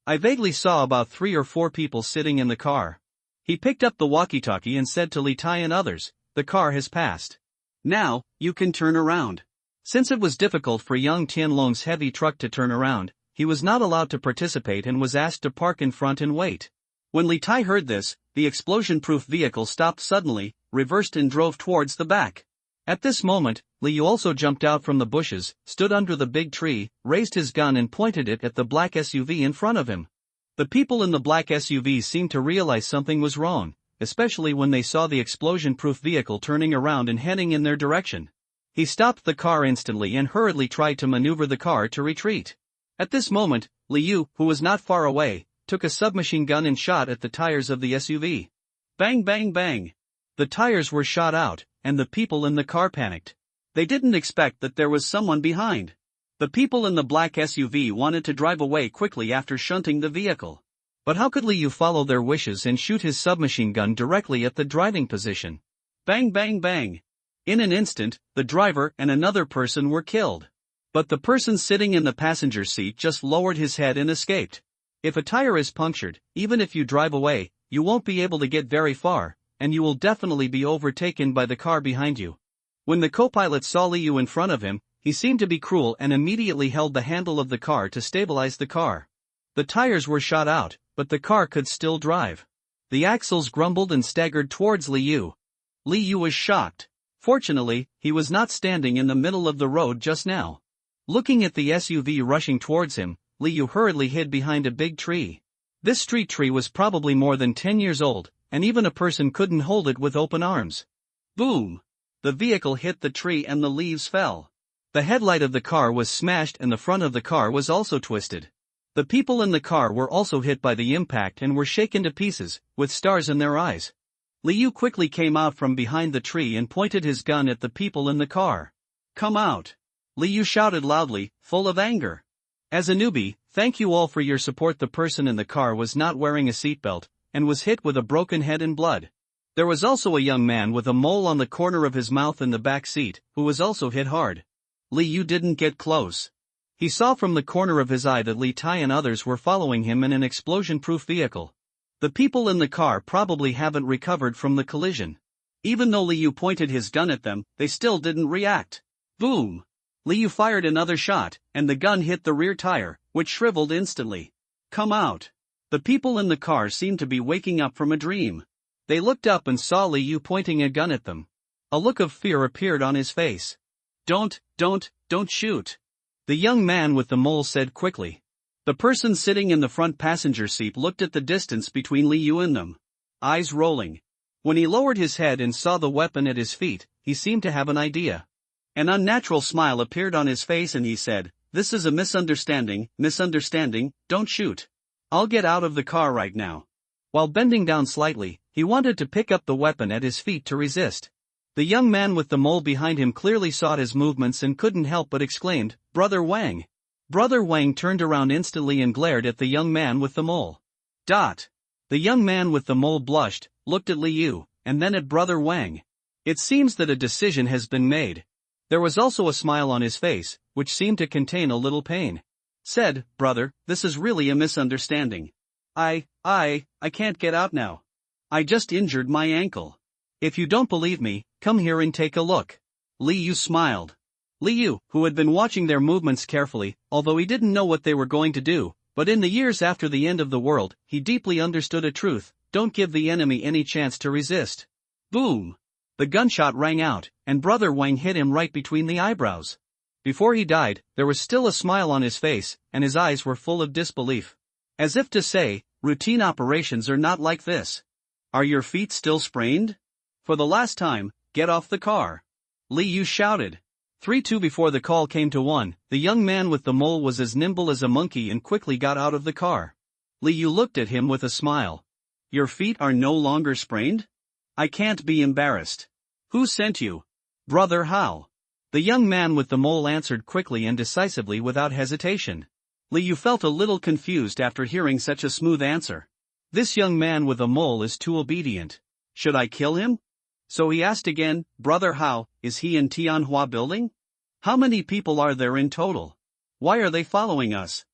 I vaguely saw about 3 or 4 people sitting in the car. He picked up the walkie-talkie and said to Li Tai and others, "The car has passed. Now, you can turn around." Since it was difficult for Yang Tianlong's heavy truck to turn around, he was not allowed to participate and was asked to park in front and wait. When Li Tai heard this, the explosion-proof vehicle stopped suddenly, reversed and drove towards the back. At this moment, Liu also jumped out from the bushes, stood under the big tree, raised his gun and pointed it at the black SUV in front of him. The people in the black SUV seemed to realize something was wrong, especially when they saw the explosion-proof vehicle turning around and heading in their direction. He stopped the car instantly and hurriedly tried to maneuver the car to retreat. At this moment, Liu, who was not far away, took a submachine gun and shot at the tires of the SUV. Bang bang bang! The tires were shot out, and the people in the car panicked. They didn't expect that there was someone behind. The people in the black SUV wanted to drive away quickly after shunting the vehicle. But how could Liu follow their wishes and shoot his submachine gun directly at the driving position? Bang bang bang! In an instant, the driver and another person were killed. But the person sitting in the passenger seat just lowered his head and escaped. If a tire is punctured, even if you drive away, you won't be able to get very far, and you will definitely be overtaken by the car behind you. When the co-pilot saw Liu in front of him, he seemed to be cruel and immediately held the handle of the car to stabilize the car. The tires were shot out, but the car could still drive. The axles grumbled and staggered towards Liu. Liu was shocked. Fortunately, he was not standing in the middle of the road just now. Looking at the SUV rushing towards him, Liu hurriedly hid behind a big tree. This street tree was probably more than 10 years old, and even a person couldn't hold it with open arms. Boom! The vehicle hit the tree and the leaves fell. The headlight of the car was smashed and the front of the car was also twisted. The people in the car were also hit by the impact and were shaken to pieces, with stars in their eyes. Liu quickly came out from behind the tree and pointed his gun at the people in the car. "Come out!" Liu shouted loudly, full of anger. As a newbie, thank you all for your support. The person in the car was not wearing a seatbelt, and was hit with a broken head and blood. There was also a young man with a mole on the corner of his mouth in the back seat, who was also hit hard. Li Yu didn't get close. He saw from the corner of his eye that Li Tai and others were following him in an explosion-proof vehicle. The people in the car probably haven't recovered from the collision. Even though Li Yu pointed his gun at them, they still didn't react. Boom! Li Yu fired another shot, and the gun hit the rear tire, which shriveled instantly. Come out! The people in the car seemed to be waking up from a dream. They looked up and saw Li Yu pointing a gun at them. A look of fear appeared on his face. Don't shoot! The young man with the mole said quickly. The person sitting in the front passenger seat looked at the distance between Li Yu and them. Eyes rolling. When he lowered his head and saw the weapon at his feet, he seemed to have an idea. An unnatural smile appeared on his face and he said, "This is a misunderstanding, don't shoot. I'll get out of the car right now." While bending down slightly, he wanted to pick up the weapon at his feet to resist. The young man with the mole behind him clearly saw his movements and couldn't help but exclaimed, "Brother Wang!" Brother Wang turned around instantly and glared at the young man with the mole. The young man with the mole blushed, looked at Li Yu, and then at Brother Wang. It seems that a decision has been made. There was also a smile on his face, which seemed to contain a little pain. Said, "Brother, this is really a misunderstanding. I can't get out now. I just injured my ankle. If you don't believe me, come here and take a look." Li Yu smiled. Li Yu, who had been watching their movements carefully, although he didn't know what they were going to do, but in the years after the end of the world, he deeply understood a truth: don't give the enemy any chance to resist. Boom! The gunshot rang out, and Brother Wang hit him right between the eyebrows. Before he died, there was still a smile on his face, and his eyes were full of disbelief. As if to say, routine operations are not like this. Are your feet still sprained? For the last time, get off the car. Li Yu shouted. 3-2 before the call came to 1, the young man with the mole was as nimble as a monkey and quickly got out of the car. Li Yu looked at him with a smile. Your feet are no longer sprained? I can't be embarrassed. Who sent you? Brother Hao. The young man with the mole answered quickly and decisively without hesitation. Li Yu felt a little confused after hearing such a smooth answer. This young man with a mole is too obedient. Should I kill him? So he asked again, Brother Hao, is he in Tianhua building? How many people are there in total? Why are they following us?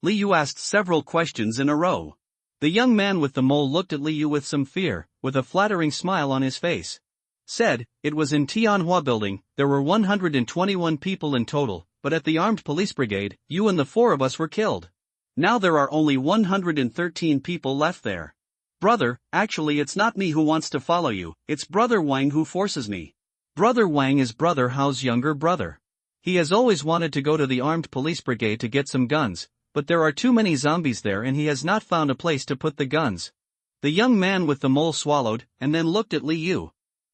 Li Yu asked several questions in a row. The young man with the mole looked at Li Yu with some fear, with a flattering smile on his face. Said, it was in Tianhua building, there were 121 people in total, but at the armed police brigade, you and the 4 of us were killed. Now there are only 113 people left there. Brother, actually it's not me who wants to follow you, it's Brother Wang who forces me. Brother Wang is Brother Hao's younger brother. He has always wanted to go to the armed police brigade to get some guns, but there are too many zombies there and he has not found a place to put the guns. The young man with the mole swallowed, and then looked at Li Yu.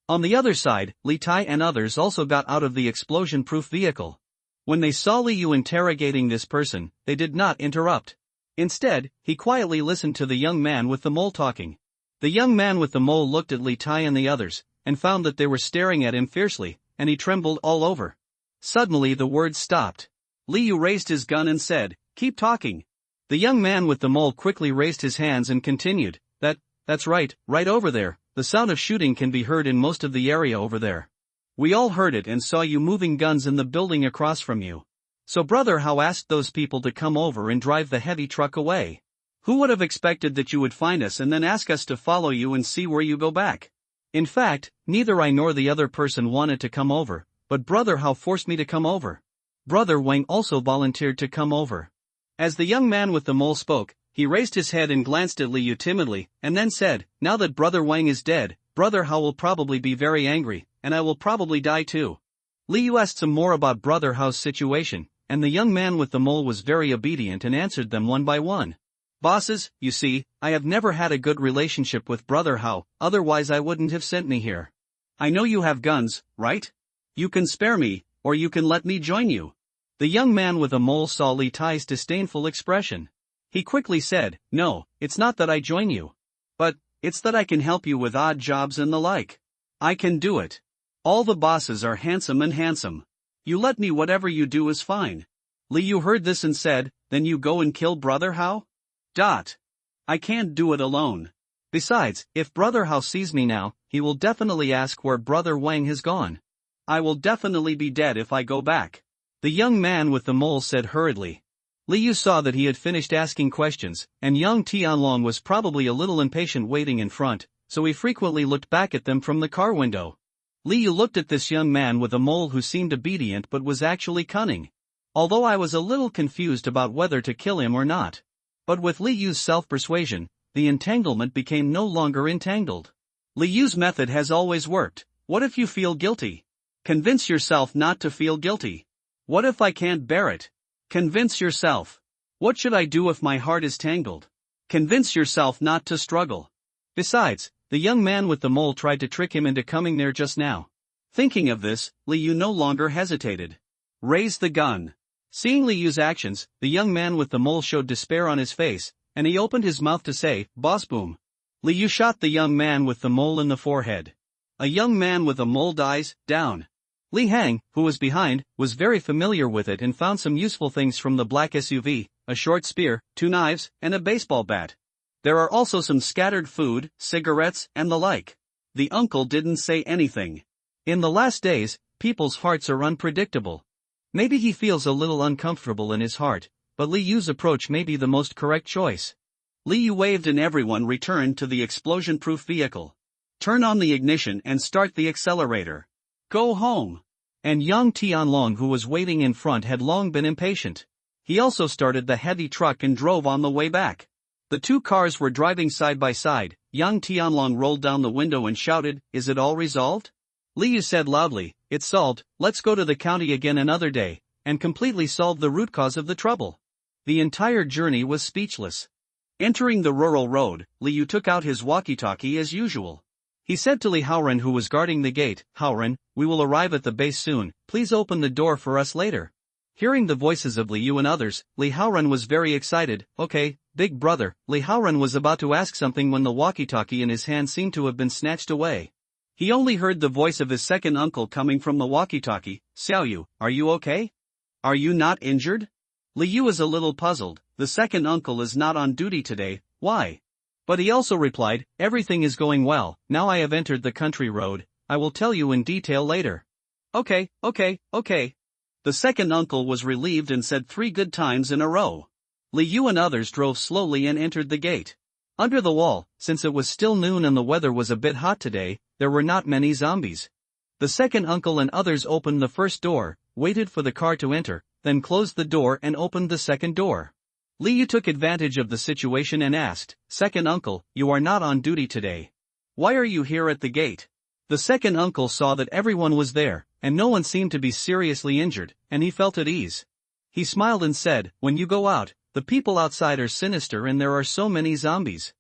On the other side, Li Tai and others also got out of the explosion-proof vehicle. When they saw Li Yu interrogating this person, they did not interrupt. Instead, he quietly listened to the young man with the mole talking. The young man with the mole looked at Li Tai and the others, and found that they were staring at him fiercely, and he trembled all over. Suddenly the words stopped. Li Yu raised his gun and said, keep talking. The young man with the mole quickly raised his hands and continued, that's right over there, the sound of shooting can be heard in most of the area over there. We all heard it and saw you moving guns in the building across from you. So Brother Hao asked those people to come over and drive the heavy truck away. Who would have expected that you would find us and then ask us to follow you and see where you go back? In fact, neither I nor the other person wanted to come over, but Brother Hao forced me to come over. Brother Wang also volunteered to come over. As the young man with the mole spoke, he raised his head and glanced at Li Yu timidly, and then said, now that Brother Wang is dead, Brother Hao will probably be very angry, and I will probably die too. Li Yu asked some more about Brother Hao's situation, and the young man with the mole was very obedient and answered them one by one. Bosses, you see, I have never had a good relationship with Brother Hao, otherwise I wouldn't have sent me here. I know you have guns, right? You can spare me, or you can let me join you. The young man with a mole saw Li Tai's disdainful expression. He quickly said, no, it's not that I join you. But, it's that I can help you with odd jobs and the like. I can do it. All the bosses are handsome. You let me, whatever you do is fine. Li Yu heard this and said, then you go and kill Brother Hao? I can't do it alone. Besides, if Brother Hao sees me now, he will definitely ask where Brother Wang has gone. I will definitely be dead if I go back. The young man with the mole said hurriedly. Li Yu saw that he had finished asking questions, and young Tianlong was probably a little impatient waiting in front, so he frequently looked back at them from the car window. Li Yu looked at this young man with a mole who seemed obedient but was actually cunning. Although I was a little confused about whether to kill him or not. But with Li Yu's self-persuasion, the entanglement became no longer entangled. Li Yu's method has always worked. What if you feel guilty? Convince yourself not to feel guilty. What if I can't bear it? Convince yourself. What should I do if my heart is tangled? Convince yourself not to struggle. Besides, the young man with the mole tried to trick him into coming there just now. Thinking of this, Li Yu no longer hesitated. Raise the gun. Seeing Li Yu's actions, the young man with the mole showed despair on his face, and he opened his mouth to say, "Boss boom." Li Yu shot the young man with the mole in the forehead. A young man with a mole dies, down. Li Hang, who was behind, was very familiar with it and found some useful things from the black SUV, a short spear, 2 knives, and a baseball bat. There are also some scattered food, cigarettes, and the like. The uncle didn't say anything. In the last days, people's hearts are unpredictable. Maybe he feels a little uncomfortable in his heart, but Li Yu's approach may be the most correct choice. Li Yu waved and everyone returned to the explosion-proof vehicle. Turn on the ignition and start the accelerator. Go home. And young Tianlong, who was waiting in front, had long been impatient. He also started the heavy truck and drove on the way back. The 2 cars were driving side by side. Young Tianlong rolled down the window and shouted, "Is it all resolved?" Li Yu said loudly, "It's solved, let's go to the county again another day," and completely solved the root cause of the trouble. The entire journey was speechless. Entering the rural road, Li Yu took out his walkie-talkie as usual. He said to Li Haoren, who was guarding the gate, "Haoren, we will arrive at the base soon, please open the door for us later." Hearing the voices of Li Yu and others, Li Haoren was very excited. "Okay, big brother." Li Haoren was about to ask something when the walkie-talkie in his hand seemed to have been snatched away. He only heard the voice of his second uncle coming from the walkie-talkie. "Xiao Yu, are you okay? Are you not injured?" Li Yu is a little puzzled. The second uncle is not on duty today, why? But he also replied, "Everything is going well, now I have entered the country road, I will tell you in detail later." Okay. The second uncle was relieved and said 3 good times in a row. Li Yu and others drove slowly and entered the gate. Under the wall, since it was still noon and the weather was a bit hot today, there were not many zombies. The second uncle and others opened the first door, waited for the car to enter, then closed the door and opened the second door. Li Yu took advantage of the situation and asked, "Second uncle, you are not on duty today. Why are you here at the gate?" The second uncle saw that everyone was there, and no one seemed to be seriously injured, and he felt at ease. He smiled and said, "When you go out, the people outside are sinister and there are so many zombies.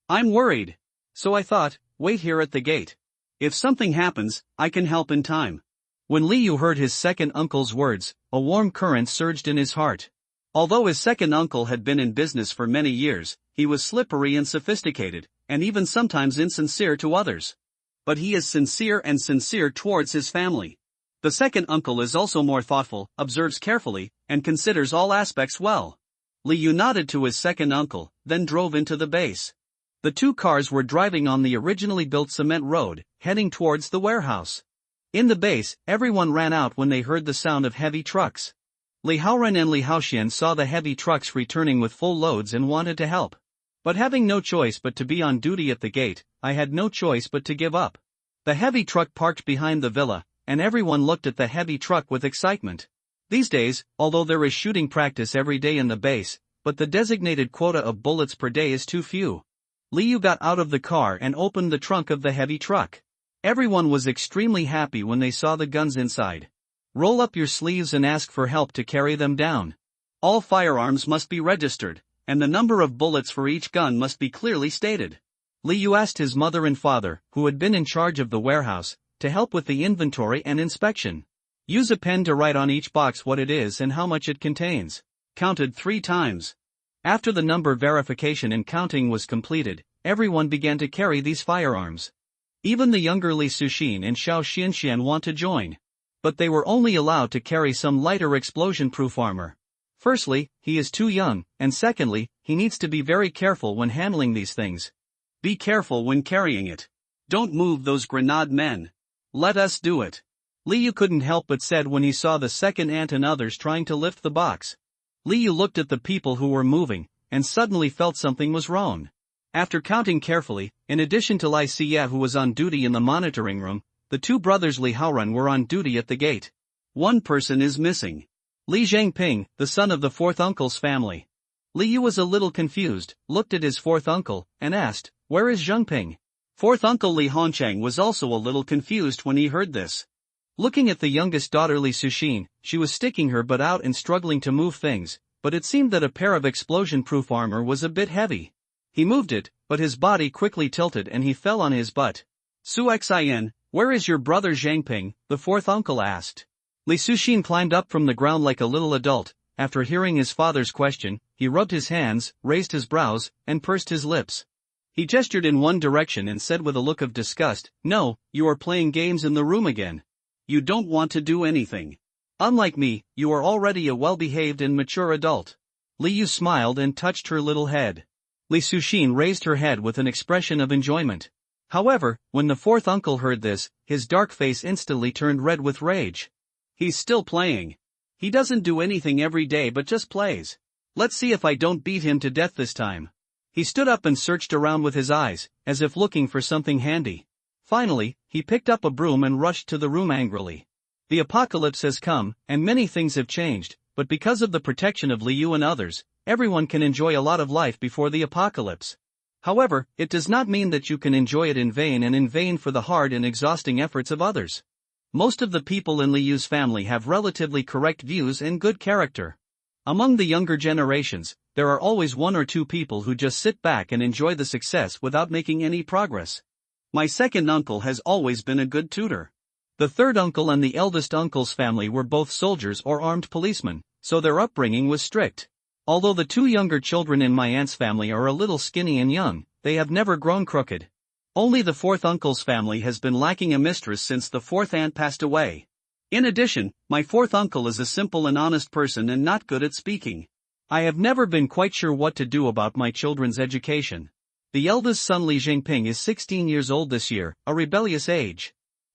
I'm worried. So I thought, wait here at the gate. If something happens, I can help in time." When Li Yu heard his second uncle's words, a warm current surged in his heart. Although his second uncle had been in business for many years, he was slippery and sophisticated, and even sometimes insincere to others. But he is sincere towards his family. The second uncle is also more thoughtful, observes carefully, and considers all aspects well. Li Yu nodded to his second uncle, then drove into the base. The 2 cars were driving on the originally built cement road, heading towards the warehouse. In the base, everyone ran out when they heard the sound of heavy trucks. Li Haoren and Li Haoxian saw the heavy trucks returning with full loads and wanted to help. But having no choice but to be on duty at the gate, I had no choice but to give up. The heavy truck parked behind the villa, and everyone looked at the heavy truck with excitement. These days, although there is shooting practice every day in the base, but the designated quota of bullets per day is too few. Li Yu got out of the car and opened the trunk of the heavy truck. Everyone was extremely happy when they saw the guns inside. Roll up your sleeves and ask for help to carry them down. All firearms must be registered, and the number of bullets for each gun must be clearly stated. Li Yu asked his mother and father, who had been in charge of the warehouse, to help with the inventory and inspection. Use a pen to write on each box what it is and how much it contains. Counted 3 times. After the number verification and counting was completed, everyone began to carry these firearms. Even the younger Li Suxin and Xiao Xianxian want to join. But they were only allowed to carry some lighter explosion-proof armor. Firstly, he is too young, and secondly, he needs to be very careful when handling these things. Be careful when carrying it. Don't move those grenade men. Let us do it. Liu couldn't help but said when he saw the second aunt and others trying to lift the box. Liu looked at the people who were moving, and suddenly felt something was wrong. After counting carefully, in addition to Li Xia who was on duty in the monitoring room, the two brothers Li Haoran were on duty at the gate. One person is missing. Li Zhangping, the son of the fourth uncle's family. Liu was a little confused, looked at his fourth uncle, and asked, "Where is Zhangping?" Fourth uncle Li Hongchang was also a little confused when he heard this. Looking at the youngest daughter Li Suxin, she was sticking her butt out and struggling to move things, but it seemed that a pair of explosion-proof armor was a bit heavy. He moved it, but his body quickly tilted and he fell on his butt. Su Xin, where is your brother Zhangping? The fourth uncle asked. Li Suxin climbed up from the ground like a little adult. After hearing his father's question, he rubbed his hands, raised his brows, and pursed his lips. He gestured in one direction and said with a look of disgust, "No, you are playing games in the room again. You don't want to do anything. Unlike me, you are already a well-behaved and mature adult." Liu smiled and touched her little head. Li Suxin raised her head with an expression of enjoyment. However, when the fourth uncle heard this, his dark face instantly turned red with rage. He's still playing. He doesn't do anything every day but just plays. Let's see if I don't beat him to death this time. He stood up and searched around with his eyes, as if looking for something handy. Finally, he picked up a broom and rushed to the room angrily. The apocalypse has come, and many things have changed, but because of the protection of Liu and others, everyone can enjoy a lot of life before the apocalypse. However, it does not mean that you can enjoy it in vain and in vain for the hard and exhausting efforts of others. Most of the people in Liu's family have relatively correct views and good character. Among the younger generations, there are always one or two people who just sit back and enjoy the success without making any progress. My second uncle has always been a good tutor. The third uncle and the eldest uncle's family were both soldiers or armed policemen, so their upbringing was strict. Although the two younger children in my aunt's family are a little skinny and young, they have never grown crooked. Only the fourth uncle's family has been lacking a mistress since the fourth aunt passed away. In addition, my fourth uncle is a simple and honest person and not good at speaking. I have never been quite sure what to do about my children's education. The eldest son Li Zhangping is 16 years old this year, a rebellious age.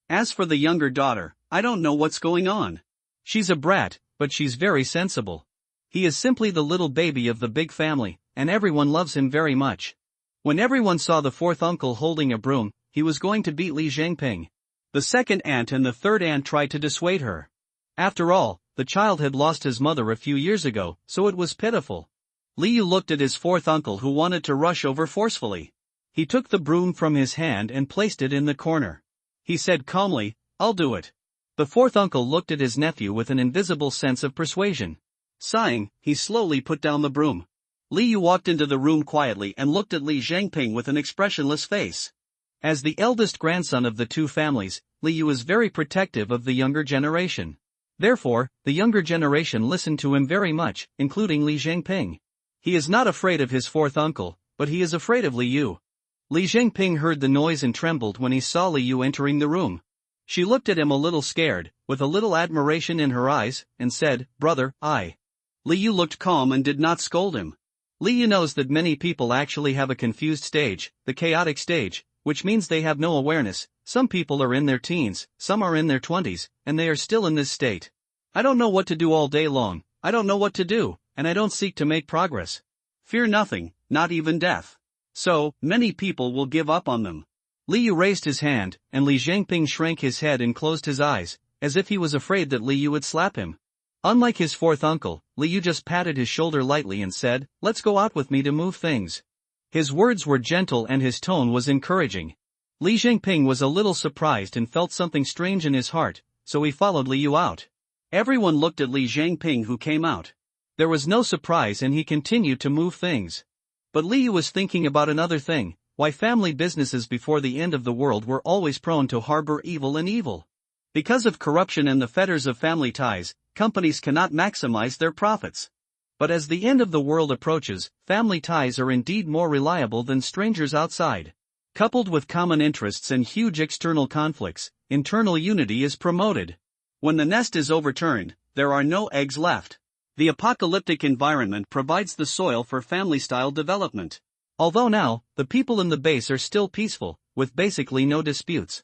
As for the younger daughter, I don't know what's going on. She's a brat, but she's very sensible. He is simply the little baby of the big family, and everyone loves him very much. When everyone saw the fourth uncle holding a broom, he was going to beat Li Zhangping. The second aunt and the third aunt tried to dissuade her. After all, the child had lost his mother a few years ago, so it was pitiful. Liu looked at his fourth uncle who wanted to rush over forcefully. He took the broom from his hand and placed it in the corner. He said calmly, "I'll do it." The fourth uncle looked at his nephew with an invisible sense of persuasion. Sighing, he slowly put down the broom. Liu walked into the room quietly and looked at Li Zhangping with an expressionless face. As the eldest grandson of the two families, Liu is very protective of the younger generation. Therefore, the younger generation listened to him very much, including Li Zhangping. He is not afraid of his fourth uncle, but he is afraid of Liu. Li Zhangping heard the noise and trembled when he saw Liu entering the room. She looked at him a little scared, with a little admiration in her eyes, and said, "Brother, I." Liu looked calm and did not scold him. Liu knows that many people actually have a confused stage, the chaotic stage, which means they have no awareness. Some people are in their teens, some are in their 20s, and they are still in this state. "I don't know what to do all day long, I don't know what to do, and I don't seek to make progress." Fear nothing, not even death. So, many people will give up on them. Liu raised his hand, and Li Zhangping shrank his head and closed his eyes, as if he was afraid that Liu would slap him. Unlike his fourth uncle, Liu just patted his shoulder lightly and said, "Let's go out with me to move things." His words were gentle and his tone was encouraging. Li Zhangping was a little surprised and felt something strange in his heart, so he followed Liu out. Everyone looked at Li Zhangping who came out. There was no surprise and he continued to move things. But Liu was thinking about another thing, why family businesses before the end of the world were always prone to harbor evil and evil. Because of corruption and the fetters of family ties, companies cannot maximize their profits. But as the end of the world approaches, family ties are indeed more reliable than strangers outside. Coupled with common interests and huge external conflicts, internal unity is promoted. When the nest is overturned, there are no eggs left. The apocalyptic environment provides the soil for family-style development. Although now, the people in the base are still peaceful, with basically no disputes.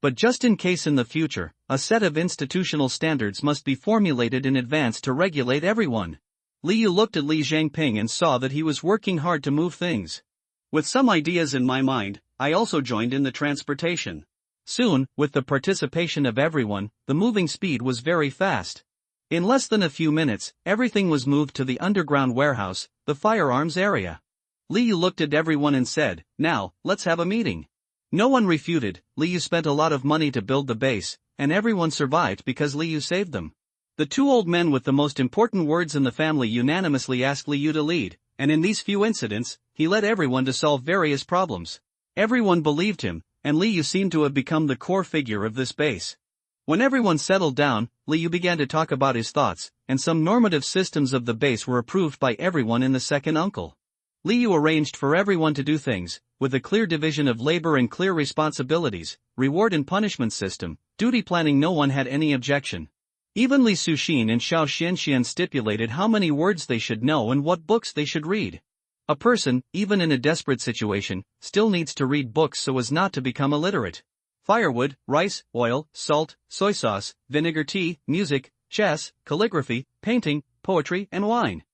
But just in case in the future, a set of institutional standards must be formulated in advance to regulate everyone. Liu looked at Li Zhangping and saw that he was working hard to move things. With some ideas in my mind, I also joined in the transportation. Soon, with the participation of everyone, the moving speed was very fast. In less than a few minutes, everything was moved to the underground warehouse, the firearms area. Liu looked at everyone and said, "Now, let's have a meeting." No one refuted. Liu spent a lot of money to build the base, and everyone survived because Liu saved them. The two old men with the most important words in the family unanimously asked Liu to lead, and in these few incidents, he led everyone to solve various problems. Everyone believed him, and Liu seemed to have become the core figure of this base. When everyone settled down, Liu began to talk about his thoughts, and some normative systems of the base were approved by everyone in the second uncle. Liu arranged for everyone to do things, with a clear division of labor and clear responsibilities, reward and punishment system, duty planning. No one had any objection. Even Li Suxin and Xiao Xianxian stipulated how many words they should know and what books they should read. A person, even in a desperate situation, still needs to read books so as not to become illiterate. Firewood, rice, oil, salt, soy sauce, vinegar, tea, music, chess, calligraphy, painting, poetry, and wine.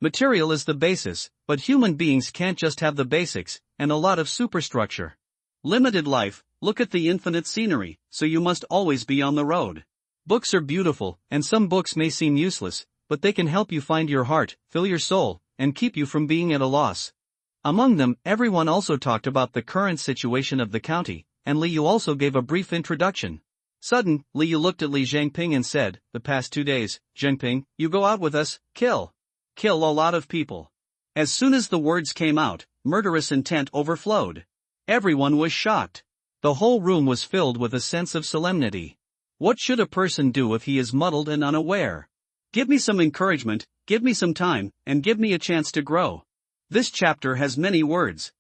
Material is the basis, but human beings can't just have the basics, and a lot of superstructure. Limited life, look at the infinite scenery, so you must always be on the road. Books are beautiful, and some books may seem useless, but they can help you find your heart, fill your soul, and keep you from being at a loss. Among them, everyone also talked about the current situation of the county, and Liu also gave a brief introduction. Suddenly, Liu looked at Li Zhangping and said, "The past 2 days, Zhangping, you go out with us, kill a lot of people." As soon as the words came out, murderous intent overflowed. Everyone was shocked. The whole room was filled with a sense of solemnity. What should a person do if he is muddled and unaware? Give me some encouragement, give me some time, and give me a chance to grow. This chapter has many words.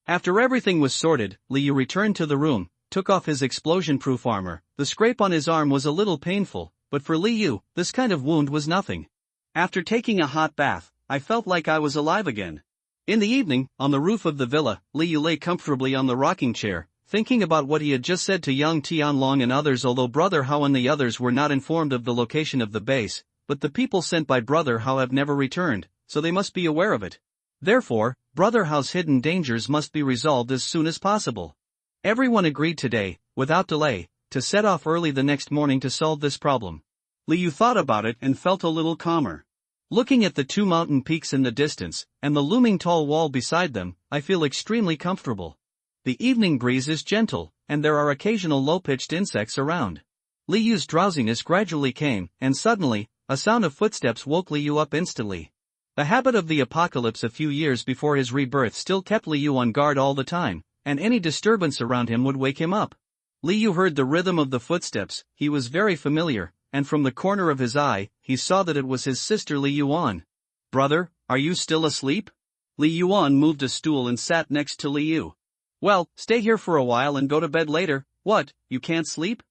After everything was sorted, Liu returned to the room, took off his explosion-proof armor. The scrape on his arm was a little painful, but for Liu, this kind of wound was nothing. After taking a hot bath, I felt like I was alive again. In the evening, on the roof of the villa, Liu lay comfortably on the rocking chair, thinking about what he had just said to young Tianlong and others. Although Brother Hao and the others were not informed of the location of the base, but the people sent by Brother Hao have never returned, so they must be aware of it. Therefore, Brother Hao's hidden dangers must be resolved as soon as possible. Everyone agreed today, without delay, to set off early the next morning to solve this problem. Liu thought about it and felt a little calmer. Looking at the two mountain peaks in the distance, and the looming tall wall beside them, I feel extremely comfortable. The evening breeze is gentle, and there are occasional low-pitched insects around. Liu's drowsiness gradually came, and suddenly, a sound of footsteps woke Liu up instantly. The habit of the apocalypse a few years before his rebirth still kept Liu on guard all the time, and any disturbance around him would wake him up. Liu heard the rhythm of the footsteps. He was very familiar, and from the corner of his eye, he saw that it was his sister Li Yuan. "Brother, are you still asleep?" Li Yuan moved a stool and sat next to Liu. "Well, stay here for a while and go to bed later." "What, you can't sleep?"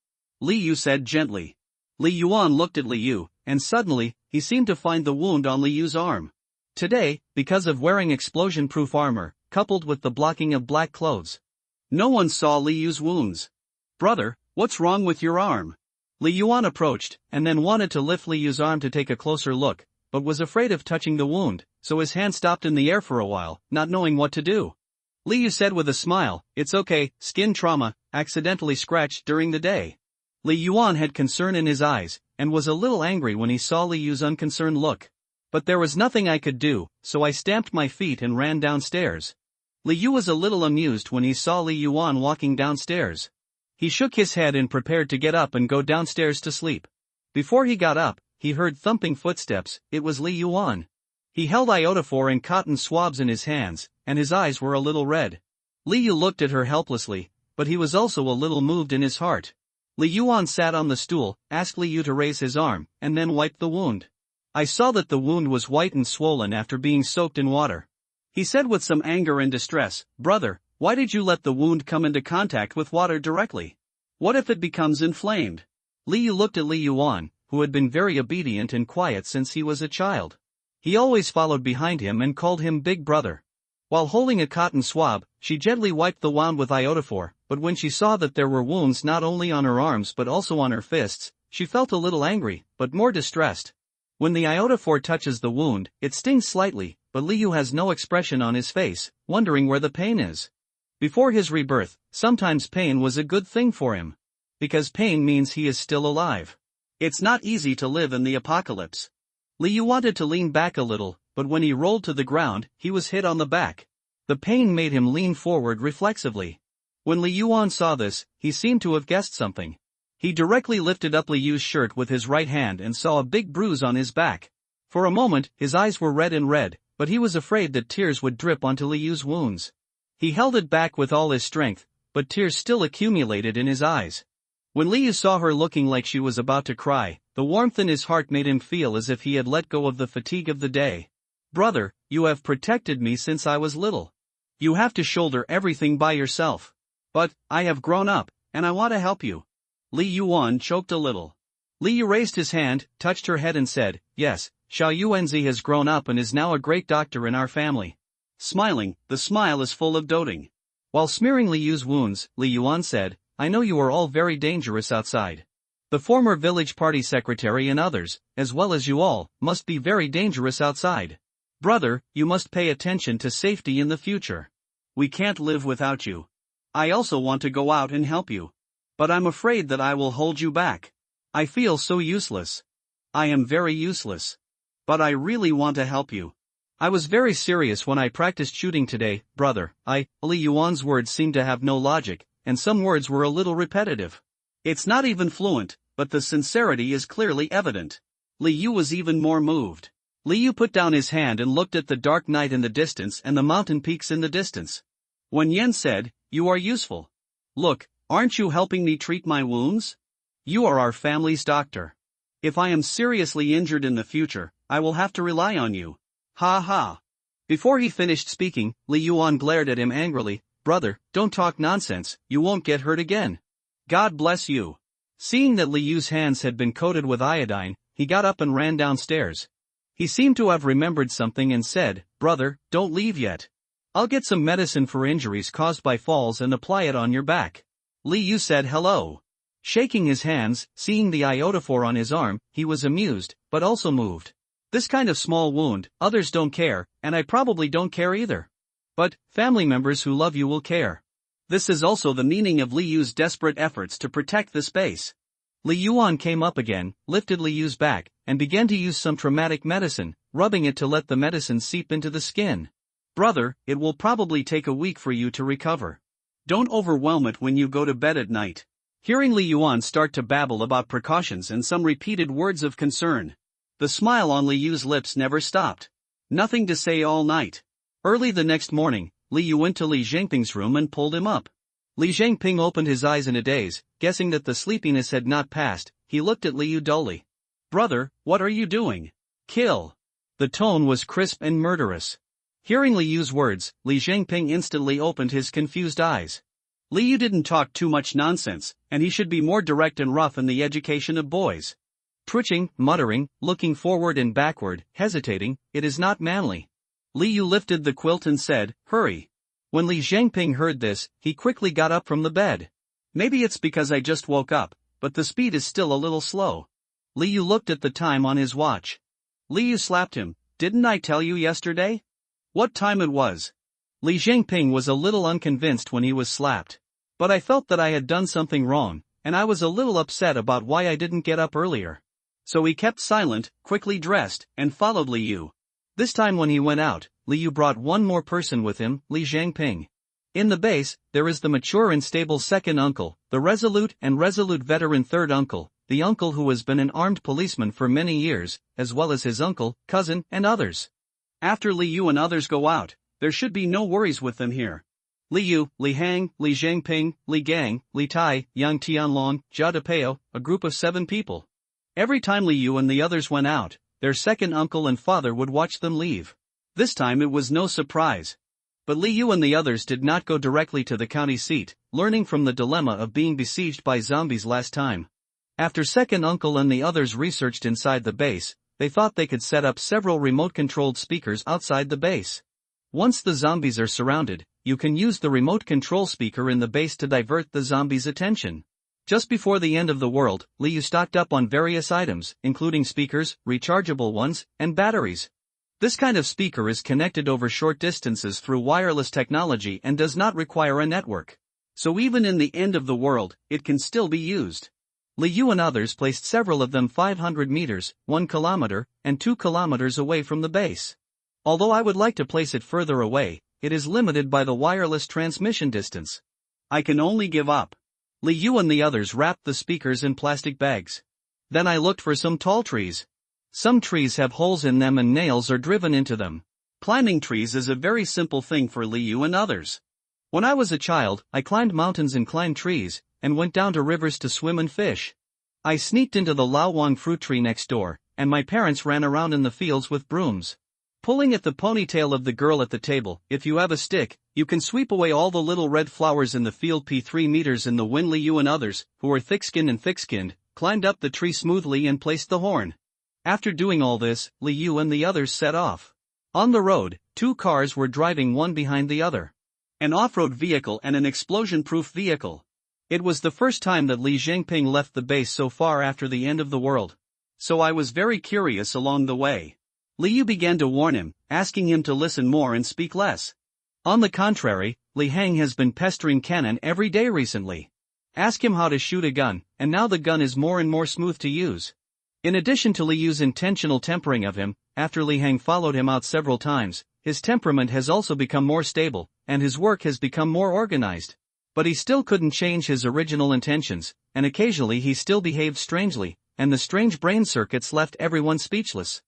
Liu said gently. Li Yuan looked at Liu, and suddenly, he seemed to find the wound on Liu's arm. Today, because of wearing explosion-proof armor, coupled with the blocking of black clothes, no one saw Liu's wounds. "Brother, what's wrong with your arm?" Li Yuan approached, and then wanted to lift Liu's arm to take a closer look, but was afraid of touching the wound, so his hand stopped in the air for a while, not knowing what to do. Liu said with a smile, "It's okay, skin trauma, accidentally scratched during the day." Li Yuan had concern in his eyes, and was a little angry when he saw Liu's unconcerned look. But there was nothing I could do, so I stamped my feet and ran downstairs. Liu was a little amused when he saw Li Yuan walking downstairs. He shook his head and prepared to get up and go downstairs to sleep. Before he got up, he heard thumping footsteps. It was Li Yuan. He held iodophore and cotton swabs in his hands, and his eyes were a little red. Liu looked at her helplessly, but he was also a little moved in his heart. Li Yuan sat on the stool, asked Liu to raise his arm, and then wiped the wound. I saw that the wound was white and swollen after being soaked in water. He said with some anger and distress, "Brother, why did you let the wound come into contact with water directly? What if it becomes inflamed?" Liu looked at Li Yuan, who had been very obedient and quiet since he was a child. He always followed behind him and called him Big Brother. While holding a cotton swab, she gently wiped the wound with iodophor, but when she saw that there were wounds not only on her arms but also on her fists, she felt a little angry, but more distressed. When the iodophor touches the wound, it stings slightly, but Liu has no expression on his face, wondering where the pain is. Before his rebirth, sometimes pain was a good thing for him. Because pain means he is still alive. It's not easy to live in the apocalypse. Liu wanted to lean back a little, but when he rolled to the ground, he was hit on the back. The pain made him lean forward reflexively. When Li Yuan saw this, he seemed to have guessed something. He directly lifted up Li Yu's shirt with his right hand and saw a big bruise on his back. For a moment, his eyes were red, but he was afraid that tears would drip onto Li Yu's wounds. He held it back with all his strength, but tears still accumulated in his eyes. When Li Yu saw her looking like she was about to cry, the warmth in his heart made him feel as if he had let go of the fatigue of the day. "Brother, you have protected me since I was little. You have to shoulder everything by yourself. But, I have grown up, and I want to help you." Li Yuan choked a little. Li Yu raised his hand, touched her head and said, "Yes, Xiao Yuanzi has grown up and is now a great doctor in our family." Smiling, the smile is full of doting. While smearing Li Yu's wounds, Li Yuan said, "I know you are all very dangerous outside. The former village party secretary and others, as well as you all, must be very dangerous outside. Brother, you must pay attention to safety in the future. We can't live without you. I also want to go out and help you. But I'm afraid that I will hold you back. I feel so useless. I am very useless. But I really want to help you. I was very serious when I practiced shooting today, brother." Li Yuan's words seemed to have no logic, and some words were a little repetitive. It's not even fluent, but the sincerity is clearly evident. Li Yu was even more moved. Li Yu put down his hand and looked at the dark night in the distance and the mountain peaks in the distance. When Yen said, "You are useful. Look, aren't you helping me treat my wounds? You are our family's doctor. If I am seriously injured in the future, I will have to rely on you. Ha ha." Before he finished speaking, Li Yuan glared at him angrily. "Brother, don't talk nonsense, you won't get hurt again. God bless you." Seeing that Li Yu's hands had been coated with iodine, he got up and ran downstairs. He seemed to have remembered something and said, "Brother, don't leave yet. I'll get some medicine for injuries caused by falls and apply it on your back." Li Yu said hello. Shaking his hands, seeing the iodophor on his arm, he was amused, but also moved. This kind of small wound, others don't care, and I probably don't care either. But, family members who love you will care. This is also the meaning of Li Yu's desperate efforts to protect the space. Li Yuan came up again, lifted Li Yu's back, and began to use some traumatic medicine, rubbing it to let the medicine seep into the skin. "Brother, it will probably take a week for you to recover. Don't overwhelm it when you go to bed at night." Hearing Li Yuan start to babble about precautions and some repeated words of concern, the smile on Li Yu's lips never stopped. Nothing to say all night. Early the next morning, Li Yu went to Li Zhengping's room and pulled him up. Li Zhengping opened his eyes in a daze, guessing that the sleepiness had not passed. He looked at Li Yu dully. "Brother, what are you doing? Kill." The tone was crisp and murderous. Hearing Li Yu's words, Li Zhengping instantly opened his confused eyes. Li Yu didn't talk too much nonsense, and he should be more direct and rough in the education of boys. Twitching, muttering, looking forward and backward, hesitating, it is not manly. Li Yu lifted the quilt and said, "Hurry." When Li Zhengping heard this, he quickly got up from the bed. "Maybe it's because I just woke up, but the speed is still a little slow." Li Yu looked at the time on his watch. Li Yu slapped him. "Didn't I tell you yesterday? What time it was?" Li Zhengping was a little unconvinced when he was slapped. "But I felt that I had done something wrong, and I was a little upset about why I didn't get up earlier." So he kept silent, quickly dressed, and followed Li Yu. This time when he went out, Li Yu brought one more person with him, Li Zhengping. In the base, there is the mature and stable second uncle, the resolute veteran third uncle, the uncle who has been an armed policeman for many years, as well as his uncle, cousin, and others. After Li Yu and others go out, there should be no worries with them here. Li Yu, Li Hang, Li Zhengping, Li Gang, Li Tai, Yang Tianlong, Jia Depeo, a group of 7 people. Every time Li Yu and the others went out, their second uncle and father would watch them leave. This time it was no surprise. But Li Yu and the others did not go directly to the county seat, learning from the dilemma of being besieged by zombies last time. After second uncle and the others researched inside the base, they thought they could set up several remote-controlled speakers outside the base. Once the zombies are surrounded, you can use the remote control speaker in the base to divert the zombies' attention. Just before the end of the world, Liu stocked up on various items, including speakers, rechargeable ones, and batteries. This kind of speaker is connected over short distances through wireless technology and does not require a network. So even in the end of the world, it can still be used. Liu and others placed several of them 500 meters, 1 kilometer, and 2 kilometers away from the base. Although I would like to place it further away, it is limited by the wireless transmission distance. I can only give up. Liu and the others wrapped the speakers in plastic bags. Then I looked for some tall trees. Some trees have holes in them and nails are driven into them. Climbing trees is a very simple thing for Liu and others. When I was a child, I climbed mountains and climbed trees, and went down to rivers to swim and fish. I sneaked into the Laowang fruit tree next door, and my parents ran around in the fields with brooms. Pulling at the ponytail of the girl at the table, if you have a stick, you can sweep away all the little red flowers in the field. 3 meters in the wind. Liu and others, who were thick-skinned, climbed up the tree smoothly and placed the horn. After doing all this, Liu and the others set off. On the road, 2 cars were driving one behind the other. An off-road vehicle and an explosion-proof vehicle. It was the first time that Li Zhengping left the base so far after the end of the world. So I was very curious along the way. Liu began to warn him, asking him to listen more and speak less. On the contrary, Li Hang has been pestering Canon every day recently. Ask him how to shoot a gun, and now the gun is more and more smooth to use. In addition to Liu's intentional tempering of him, after Li Hang followed him out several times, his temperament has also become more stable, and his work has become more organized. But he still couldn't change his original intentions, and occasionally he still behaved strangely, and the strange brain circuits left everyone speechless.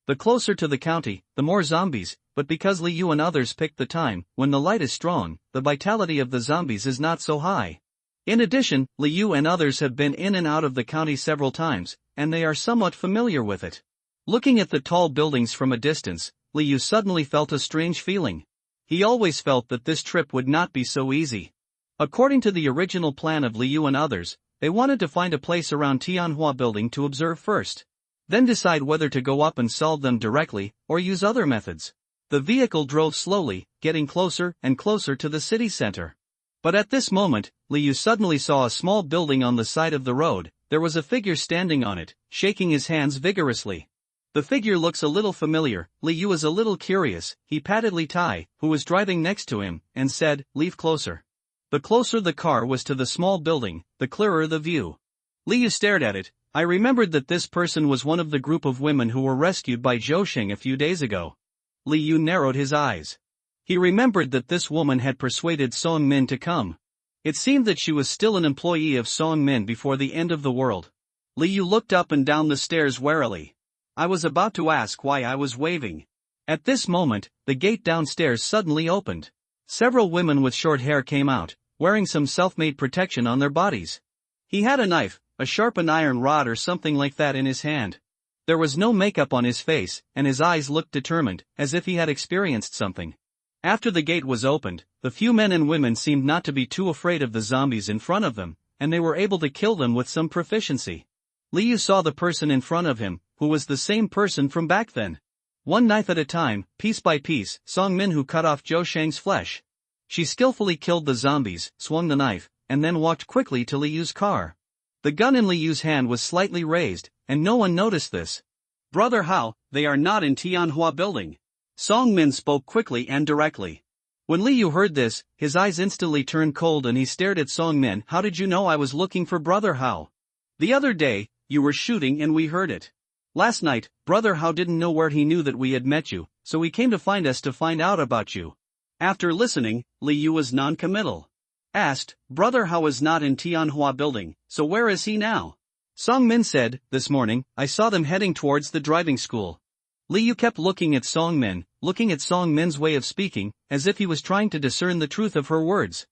The closer to the county, the more zombies, but because Liu and others picked the time when the light is strong, the vitality of the zombies is not so high. In addition, Liu and others have been in and out of the county several times, and they are somewhat familiar with it. Looking at the tall buildings from a distance, Liu suddenly felt a strange feeling. He always felt that this trip would not be so easy. According to the original plan of Liu and others, they wanted to find a place around Tianhua building to observe first. Then decide whether to go up and solve them directly, or use other methods. The vehicle drove slowly, getting closer and closer to the city center. But at this moment, Liu suddenly saw a small building on the side of the road. There was a figure standing on it, shaking his hands vigorously. The figure looks a little familiar. Liu is a little curious. He patted Li Tai, who was driving next to him, and said, "Leave closer." The closer the car was to the small building, the clearer the view. Liu stared at it. I remembered that this person was one of the group of women who were rescued by Zhou Sheng a few days ago. Liu narrowed his eyes. He remembered that this woman had persuaded Song Min to come. It seemed that she was still an employee of Song Min before the end of the world. Liu looked up and down the stairs warily. I was about to ask why I was waving. At this moment, the gate downstairs suddenly opened. Several women with short hair came out, wearing some self-made protection on their bodies. He had a knife, a sharpened iron rod or something like that in his hand. There was no makeup on his face, and his eyes looked determined, as if he had experienced something. After the gate was opened, the few men and women seemed not to be too afraid of the zombies in front of them, and they were able to kill them with some proficiency. Liu saw the person in front of him, who was the same person from back then. One knife at a time, piece by piece, Song Min who cut off Zhou Sheng's flesh. She skillfully killed the zombies, swung the knife, and then walked quickly to Liu's car. The gun in Liu's hand was slightly raised, and no one noticed this. Brother Hao, they are not in Tianhua building. Song Min spoke quickly and directly. When Liu heard this, his eyes instantly turned cold and he stared at Song Min. How did you know I was looking for Brother Hao? The other day, you were shooting and we heard it. Last night, Brother Hao didn't know where he knew that we had met you, so he came to find us to find out about you. After listening, Liu was non-committal. Asked, Brother Hao is not in Tianhua building, so where is he now? Song Min said, this morning, I saw them heading towards the driving school. Liu kept looking at Song Min's way of speaking, as if he was trying to discern the truth of her words.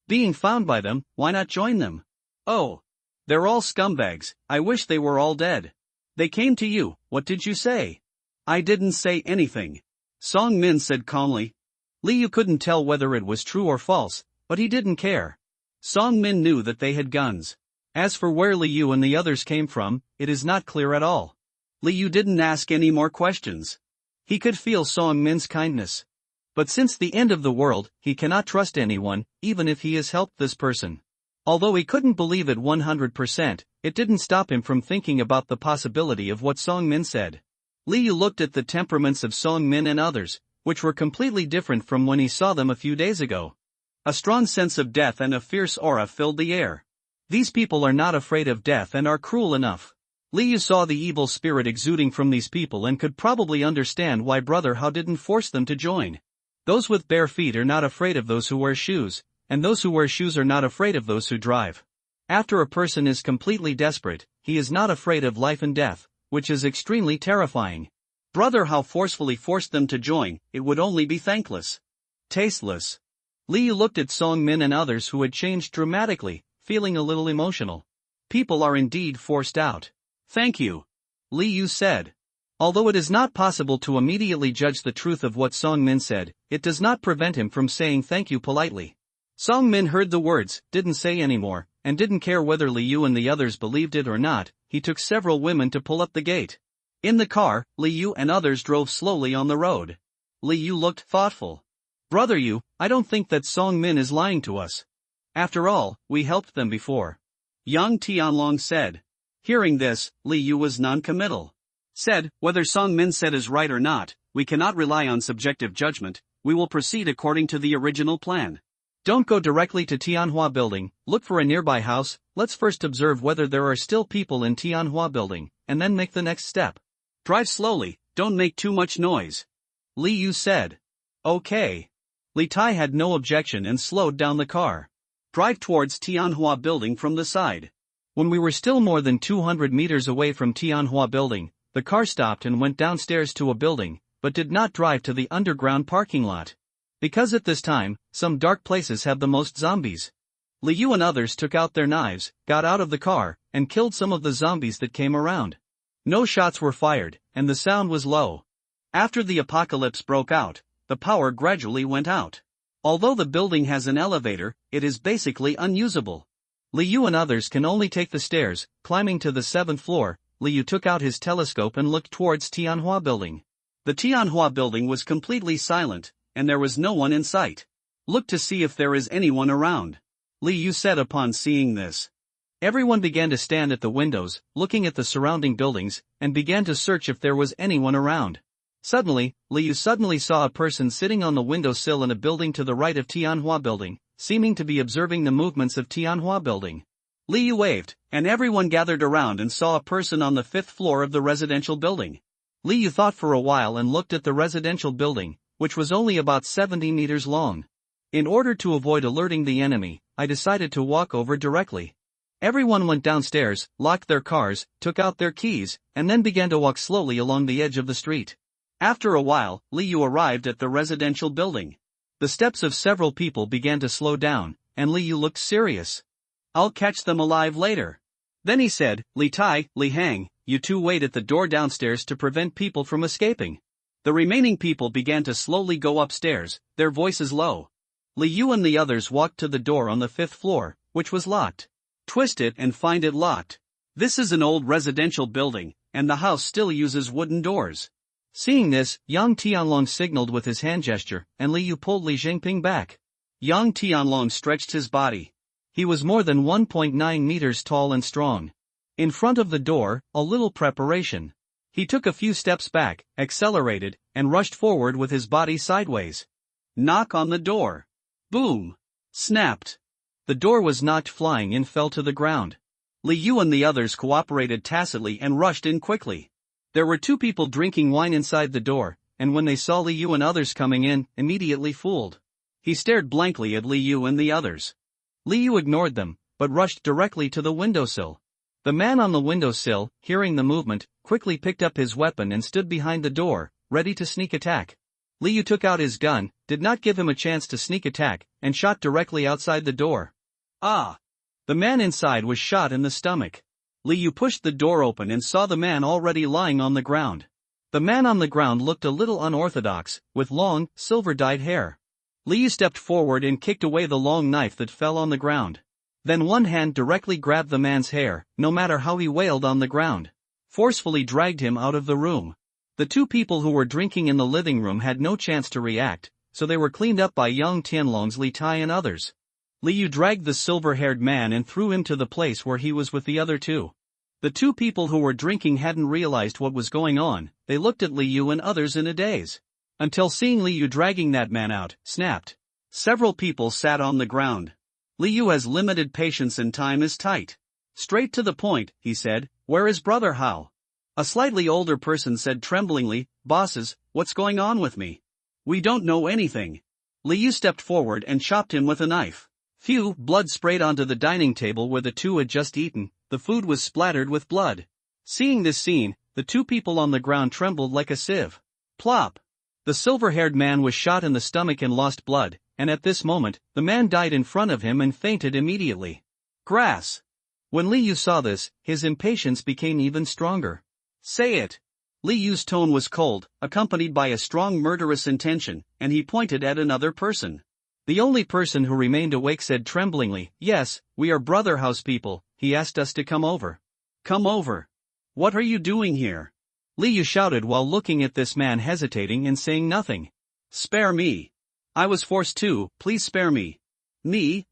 Being found by them, why not join them? Oh. They're all scumbags, I wish they were all dead. They came to you, what did you say? I didn't say anything. Song Min said calmly. Liu couldn't tell whether it was true or false, but he didn't care. Song Min knew that they had guns. As for where Liu and the others came from, it is not clear at all. Liu didn't ask any more questions. He could feel Song Min's kindness. But since the end of the world, he cannot trust anyone, even if he has helped this person. Although he couldn't believe it 100%, it didn't stop him from thinking about the possibility of what Song Min said. Liu looked at the temperaments of Song Min and others, which were completely different from when he saw them a few days ago. A strong sense of death and a fierce aura filled the air. These people are not afraid of death and are cruel enough. Liu saw the evil spirit exuding from these people and could probably understand why Brother Hao didn't force them to join. Those with bare feet are not afraid of those who wear shoes, and those who wear shoes are not afraid of those who drive. After a person is completely desperate, he is not afraid of life and death, which is extremely terrifying. Brother Hao forcefully forced them to join, it would only be thankless. Tasteless. Liu looked at Song Min and others who had changed dramatically, feeling a little emotional. People are indeed forced out. Thank you. Liu said. Although it is not possible to immediately judge the truth of what Song Min said, it does not prevent him from saying thank you politely. Song Min heard the words, didn't say anymore, and didn't care whether Liu and the others believed it or not. He took several women to pull up the gate. In the car, Liu and others drove slowly on the road. Liu looked thoughtful. Brother Yu, I don't think that Song Min is lying to us. After all, we helped them before. Yang Tianlong said. Hearing this, Liu was non-committal. Said, whether Song Min said is right or not, we cannot rely on subjective judgment, we will proceed according to the original plan. Don't go directly to Tianhua Building, look for a nearby house, let's first observe whether there are still people in Tianhua Building, and then make the next step. Drive slowly, don't make too much noise. Liu said. Okay. Li Tai had no objection and slowed down the car. Drive towards Tianhua Building from the side. When we were still more than 200 meters away from Tianhua Building, the car stopped and went downstairs to a building, but did not drive to the underground parking lot. Because at this time, some dark places have the most zombies. Liu and others took out their knives, got out of the car, and killed some of the zombies that came around. No shots were fired, and the sound was low. After the apocalypse broke out, the power gradually went out. Although the building has an elevator, it is basically unusable. Liu and others can only take the stairs. Climbing to the 7th floor, Liu took out his telescope and looked towards Tianhua Building. The Tianhua Building was completely silent, and there was no one in sight. Look to see if there is anyone around. Liu said upon seeing this. Everyone began to stand at the windows, looking at the surrounding buildings, and began to search if there was anyone around. Suddenly, Liu suddenly saw a person sitting on the windowsill in a building to the right of Tianhua Building, seeming to be observing the movements of Tianhua Building. Liu waved, and everyone gathered around and saw a person on the 5th floor of the residential building. Liu thought for a while and looked at the residential building, which was only about 70 meters long. In order to avoid alerting the enemy, I decided to walk over directly. Everyone went downstairs, locked their cars, took out their keys, and then began to walk slowly along the edge of the street. After a while, Liu arrived at the residential building. The steps of several people began to slow down, and Liu looked serious. I'll catch them alive later. Then he said, Li Tai, Li Hang, you two wait at the door downstairs to prevent people from escaping. The remaining people began to slowly go upstairs, their voices low. Liu and the others walked to the door on the 5th floor, which was locked. Twist it and find it locked. This is an old residential building, and the house still uses wooden doors. Seeing this, Yang Tianlong signaled with his hand gesture, and Liu pulled Li Jingping back. Yang Tianlong stretched his body. He was more than 1.9 meters tall and strong. In front of the door, a little preparation. He took a few steps back, accelerated, and rushed forward with his body sideways. Knock on the door. Boom! Snapped. The door was knocked flying and fell to the ground. Liu and the others cooperated tacitly and rushed in quickly. There were two people drinking wine inside the door, and when they saw Liu and others coming in, immediately fooled. He stared blankly at Liu and the others. Liu ignored them, but rushed directly to the windowsill. The man on the windowsill, hearing the movement, quickly picked up his weapon and stood behind the door, ready to sneak attack. Liu took out his gun, did not give him a chance to sneak attack, and shot directly outside the door. Ah! The man inside was shot in the stomach. Liu pushed the door open and saw the man already lying on the ground. The man on the ground looked a little unorthodox, with long, silver-dyed hair. Liu stepped forward and kicked away the long knife that fell on the ground. Then one hand directly grabbed the man's hair, no matter how he wailed on the ground. Forcefully dragged him out of the room. The two people who were drinking in the living room had no chance to react, so they were cleaned up by young Tianlong's Li Tai and others. Li Yu dragged the silver-haired man and threw him to the place where he was with the other two. The two people who were drinking hadn't realized what was going on. They looked at Li Yu and others in a daze. Until seeing Li Yu dragging that man out, snapped. Several people sat on the ground. Li Yu has limited patience and time is tight. Straight to the point, he said, "Where is Brother Hao?" A slightly older person said tremblingly, "Bosses, what's going on with me? We don't know anything." Li Yu stepped forward and chopped him with a knife. Phew! Blood sprayed onto the dining table where the two had just eaten. The food was splattered with blood. Seeing this scene, the two people on the ground trembled like a sieve. Plop! The silver-haired man was shot in the stomach and lost blood, and at this moment, the man died in front of him and fainted immediately. Grass! When Li Yu saw this, his impatience became even stronger. "Say it!" Li Yu's tone was cold, accompanied by a strong murderous intention, and he pointed at another person. The only person who remained awake said tremblingly, "Yes, we are Brother House people. He asked us to come over." "Come over? What are you doing here?" Li Yu shouted while looking at this man hesitating and saying nothing. "Spare me. I was forced to, please spare me." Me.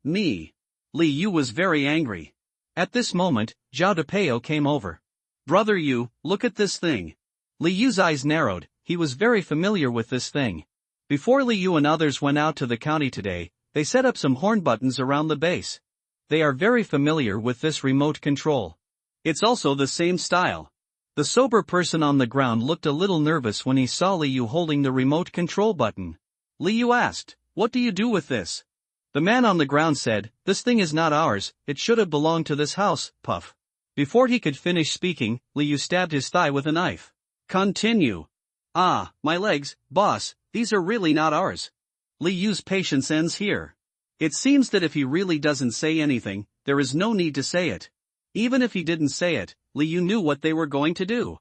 Li Yu was very angry. At this moment, Zhao Depeo came over. "Brother Yu, look at this thing." Li Yu's eyes narrowed. He was very familiar with this thing. Before Li Yu and others went out to the county today, they set up some horn buttons around the base. They are very familiar with this remote control. It's also the same style. The sober person on the ground looked a little nervous when he saw Li Yu holding the remote control button. Li Yu asked, "What do you do with this?" The man on the ground said, "This thing is not ours, it should have belonged to this house." Puff. Before he could finish speaking, Li Yu stabbed his thigh with a knife. "Continue." "Ah, my legs, boss, these are really not ours." Li Yu's patience ends here. It seems that if he really doesn't say anything, there is no need to say it. Even if he didn't say it, Li Yu knew what they were going to do.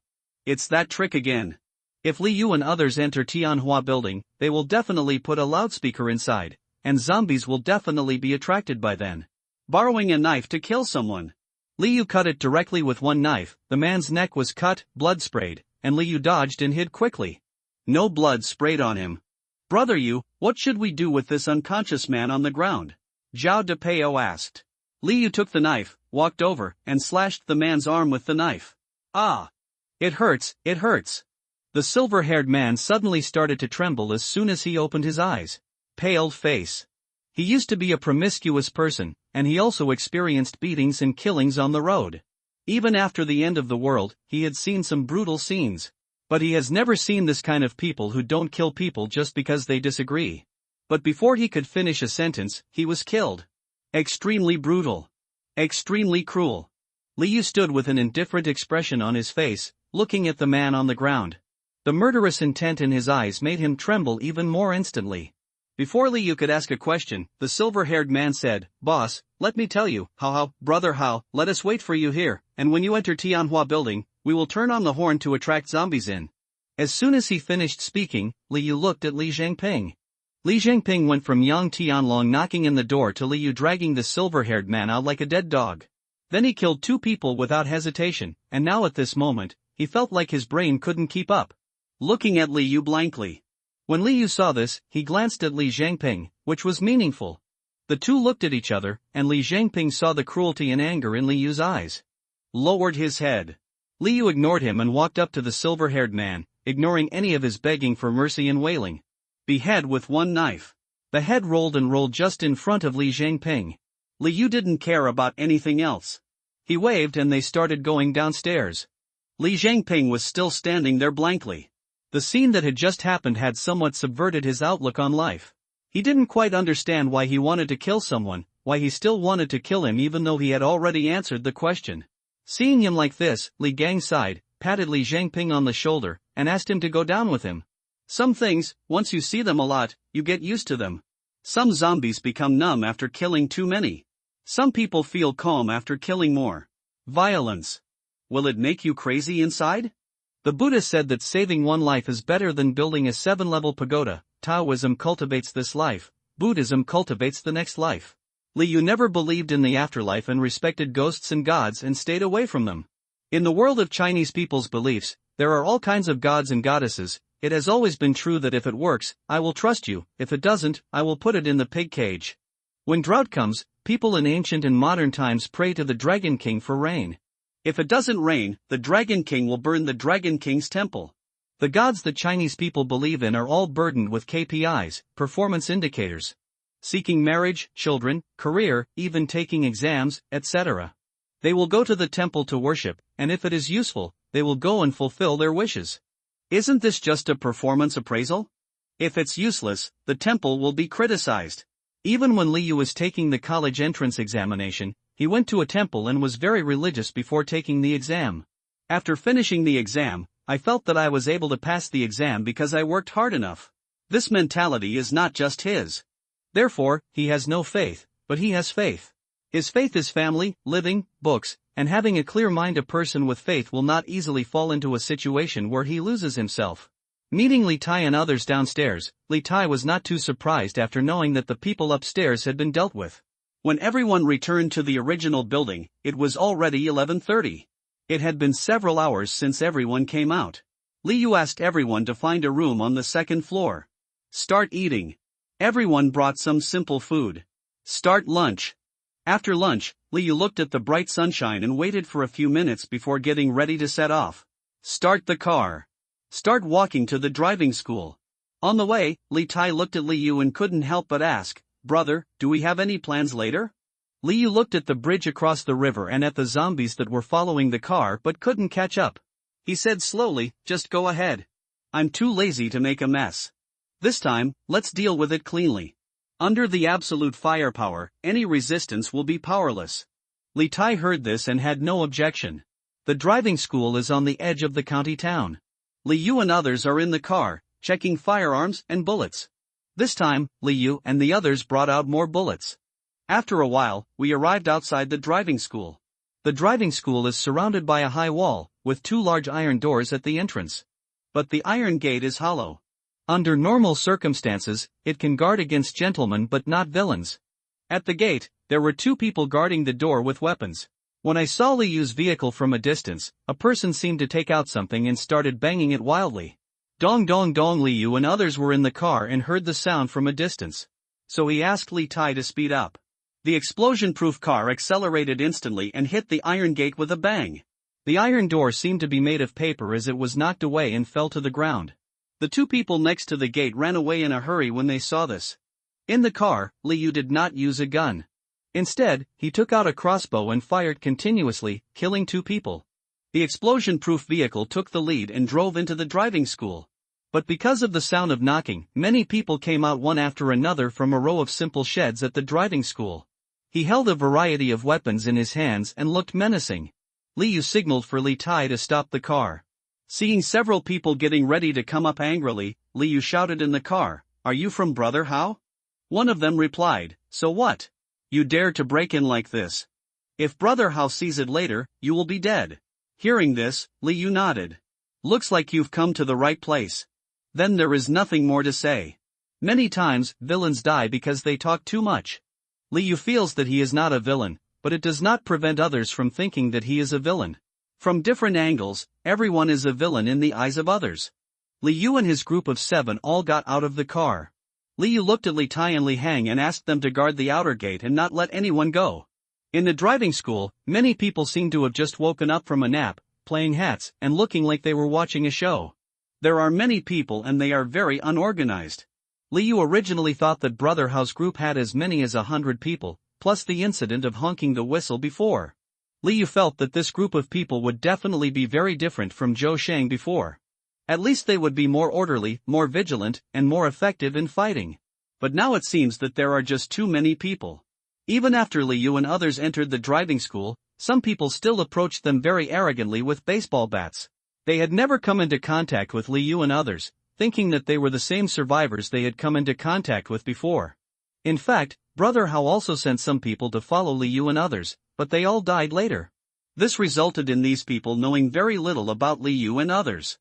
It's that trick again. If Li Yu and others enter Tianhua building, they will definitely put a loudspeaker inside, and zombies will definitely be attracted by then. Borrowing a knife to kill someone. Li Yu cut it directly with one knife, the man's neck was cut, blood sprayed, and Li Yu dodged and hid quickly. No blood sprayed on him. "Brother Yu, what should we do with this unconscious man on the ground?" Zhao Depeo asked. Li Yu took the knife, walked over, and slashed the man's arm with the knife. "Ah! It hurts, it hurts." The silver-haired man suddenly started to tremble as soon as he opened his eyes. Pale face. He used to be a promiscuous person, and he also experienced beatings and killings on the road. Even after the end of the world, he had seen some brutal scenes. But he has never seen this kind of people who don't kill people just because they disagree. But before he could finish a sentence, he was killed. Extremely brutal. Extremely cruel. Li Yu stood with an indifferent expression on his face, looking at the man on the ground. The murderous intent in his eyes made him tremble even more instantly. Before Li Yu could ask a question, the silver-haired man said, "Boss, let me tell you, Brother Hao, let us wait for you here, and when you enter Tianhua building, we will turn on the horn to attract zombies in." As soon as he finished speaking, Li Yu looked at Li Zhangping. Li Zhangping went from young Tianlong knocking in the door to Li Yu dragging the silver-haired man out like a dead dog. Then he killed two people without hesitation, and now at this moment, he felt like his brain couldn't keep up. Looking at Li Yu blankly. When Li Yu saw this, he glanced at Li Zhangping, which was meaningful. The two looked at each other, and Li Zhangping saw the cruelty and anger in Li Yu's eyes. Lowered his head. Li Yu ignored him and walked up to the silver-haired man, ignoring any of his begging for mercy and wailing. Behead with one knife. The head rolled and rolled just in front of Li Zhangping. Li Yu didn't care about anything else. He waved and they started going downstairs. Li Zhangping was still standing there blankly. The scene that had just happened had somewhat subverted his outlook on life. He didn't quite understand why he wanted to kill someone, why he still wanted to kill him even though he had already answered the question. Seeing him like this, Li Gang sighed, patted Li Zhangping on the shoulder, and asked him to go down with him. Some things, once you see them a lot, you get used to them. Some zombies become numb after killing too many. Some people feel calm after killing more. Violence. Will it make you crazy inside? The Buddha said that saving one life is better than building a 7-level pagoda. Taoism cultivates this life, Buddhism cultivates the next life. Li Yu never believed in the afterlife and respected ghosts and gods and stayed away from them. In the world of Chinese people's beliefs, there are all kinds of gods and goddesses. It has always been true that if it works, I will trust you, if it doesn't, I will put it in the pig cage. When drought comes, people in ancient and modern times pray to the Dragon King for rain. If it doesn't rain, the Dragon King will burn the Dragon King's temple. The gods that Chinese people believe in are all burdened with KPIs, performance indicators. Seeking marriage, children, career, even taking exams, etc. They will go to the temple to worship, and if it is useful, they will go and fulfill their wishes. Isn't this just a performance appraisal? If it's useless, the temple will be criticized. Even when Liu was taking the college entrance examination, he went to a temple and was very religious before taking the exam. After finishing the exam, I felt that I was able to pass the exam because I worked hard enough. This mentality is not just his. Therefore, he has no faith, but he has faith. His faith is family, living, books, and having a clear mind. A person with faith will not easily fall into a situation where he loses himself. Meeting Li Tai and others downstairs, Li Tai was not too surprised after knowing that the people upstairs had been dealt with. When everyone returned to the original building, it was already 11:30. It had been several hours since everyone came out. Liu asked everyone to find a room on the second floor. Start eating. Everyone brought some simple food. Start lunch. After lunch, Liu looked at the bright sunshine and waited for a few minutes before getting ready to set off. Start the car. Start walking to the driving school. On the way, Li Tai looked at Liu and couldn't help but ask, "Brother, do we have any plans later?" Liu looked at the bridge across the river and at the zombies that were following the car but couldn't catch up. He said slowly, "Just go ahead. I'm too lazy to make a mess. This time, let's deal with it cleanly. Under the absolute firepower, any resistance will be powerless." Li Tai heard this and had no objection. The driving school is on the edge of the county town. Liu and others are in the car, checking firearms and bullets. This time, Liu and the others brought out more bullets. After a while, we arrived outside the driving school. The driving school is surrounded by a high wall, with two large iron doors at the entrance. But the iron gate is hollow. Under normal circumstances, it can guard against gentlemen but not villains. At the gate, there were two people guarding the door with weapons. When I saw Liu's vehicle from a distance, a person seemed to take out something and started banging it wildly. Dong dong dong. Liu and others were in the car and heard the sound from a distance. So he asked Li Tai to speed up. The explosion-proof car accelerated instantly and hit the iron gate with a bang. The iron door seemed to be made of paper as it was knocked away and fell to the ground. The two people next to the gate ran away in a hurry when they saw this. In the car, Liu did not use a gun. Instead, he took out a crossbow and fired continuously, killing two people. The explosion-proof vehicle took the lead and drove into the driving school. But because of the sound of knocking, many people came out one after another from a row of simple sheds at the driving school. He held a variety of weapons in his hands and looked menacing. Liu signaled for Li Tai to stop the car. Seeing several people getting ready to come up angrily, Liu shouted in the car, "Are you from Brother Hao?" One of them replied, "So what? You dare to break in like this? If Brother Hao sees it later, you will be dead." Hearing this, Liu nodded. "Looks like you've come to the right place. Then there is nothing more to say." Many times, villains die because they talk too much. Liu feels that he is not a villain, but it does not prevent others from thinking that he is a villain. From different angles, everyone is a villain in the eyes of others. Liu and his group of 7 all got out of the car. Liu looked at Li Tai and Li Hang and asked them to guard the outer gate and not let anyone go. In the driving school, many people seem to have just woken up from a nap, playing hats, and looking like they were watching a show. There are many people and they are very unorganized. Liu originally thought that Brother Hao's group had as many as 100 people, plus the incident of honking the whistle before. Liu felt that this group of people would definitely be very different from Zhou Shang before. At least they would be more orderly, more vigilant, and more effective in fighting. But now it seems that there are just too many people. Even after Liu and others entered the driving school, some people still approached them very arrogantly with baseball bats. They had never come into contact with Liu and others, thinking that they were the same survivors they had come into contact with before. In fact, Brother Hao also sent some people to follow Liu and others, but they all died later. This resulted in these people knowing very little about Liu and others.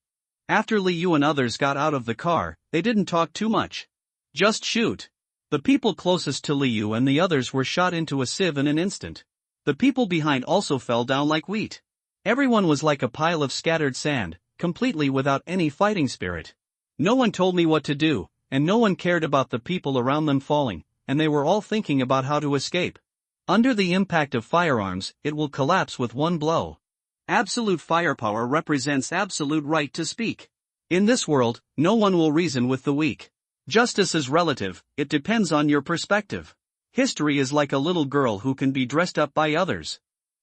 After Liu and others got out of the car, they didn't talk too much. Just shoot. The people closest to Liu and the others were shot into a sieve in an instant. The people behind also fell down like wheat. Everyone was like a pile of scattered sand, completely without any fighting spirit. No one told me what to do, and no one cared about the people around them falling, and they were all thinking about how to escape. Under the impact of firearms, it will collapse with one blow. Absolute firepower represents absolute right to speak. In this world, no one will reason with the weak. Justice is relative, it depends on your perspective. History is like a little girl who can be dressed up by others.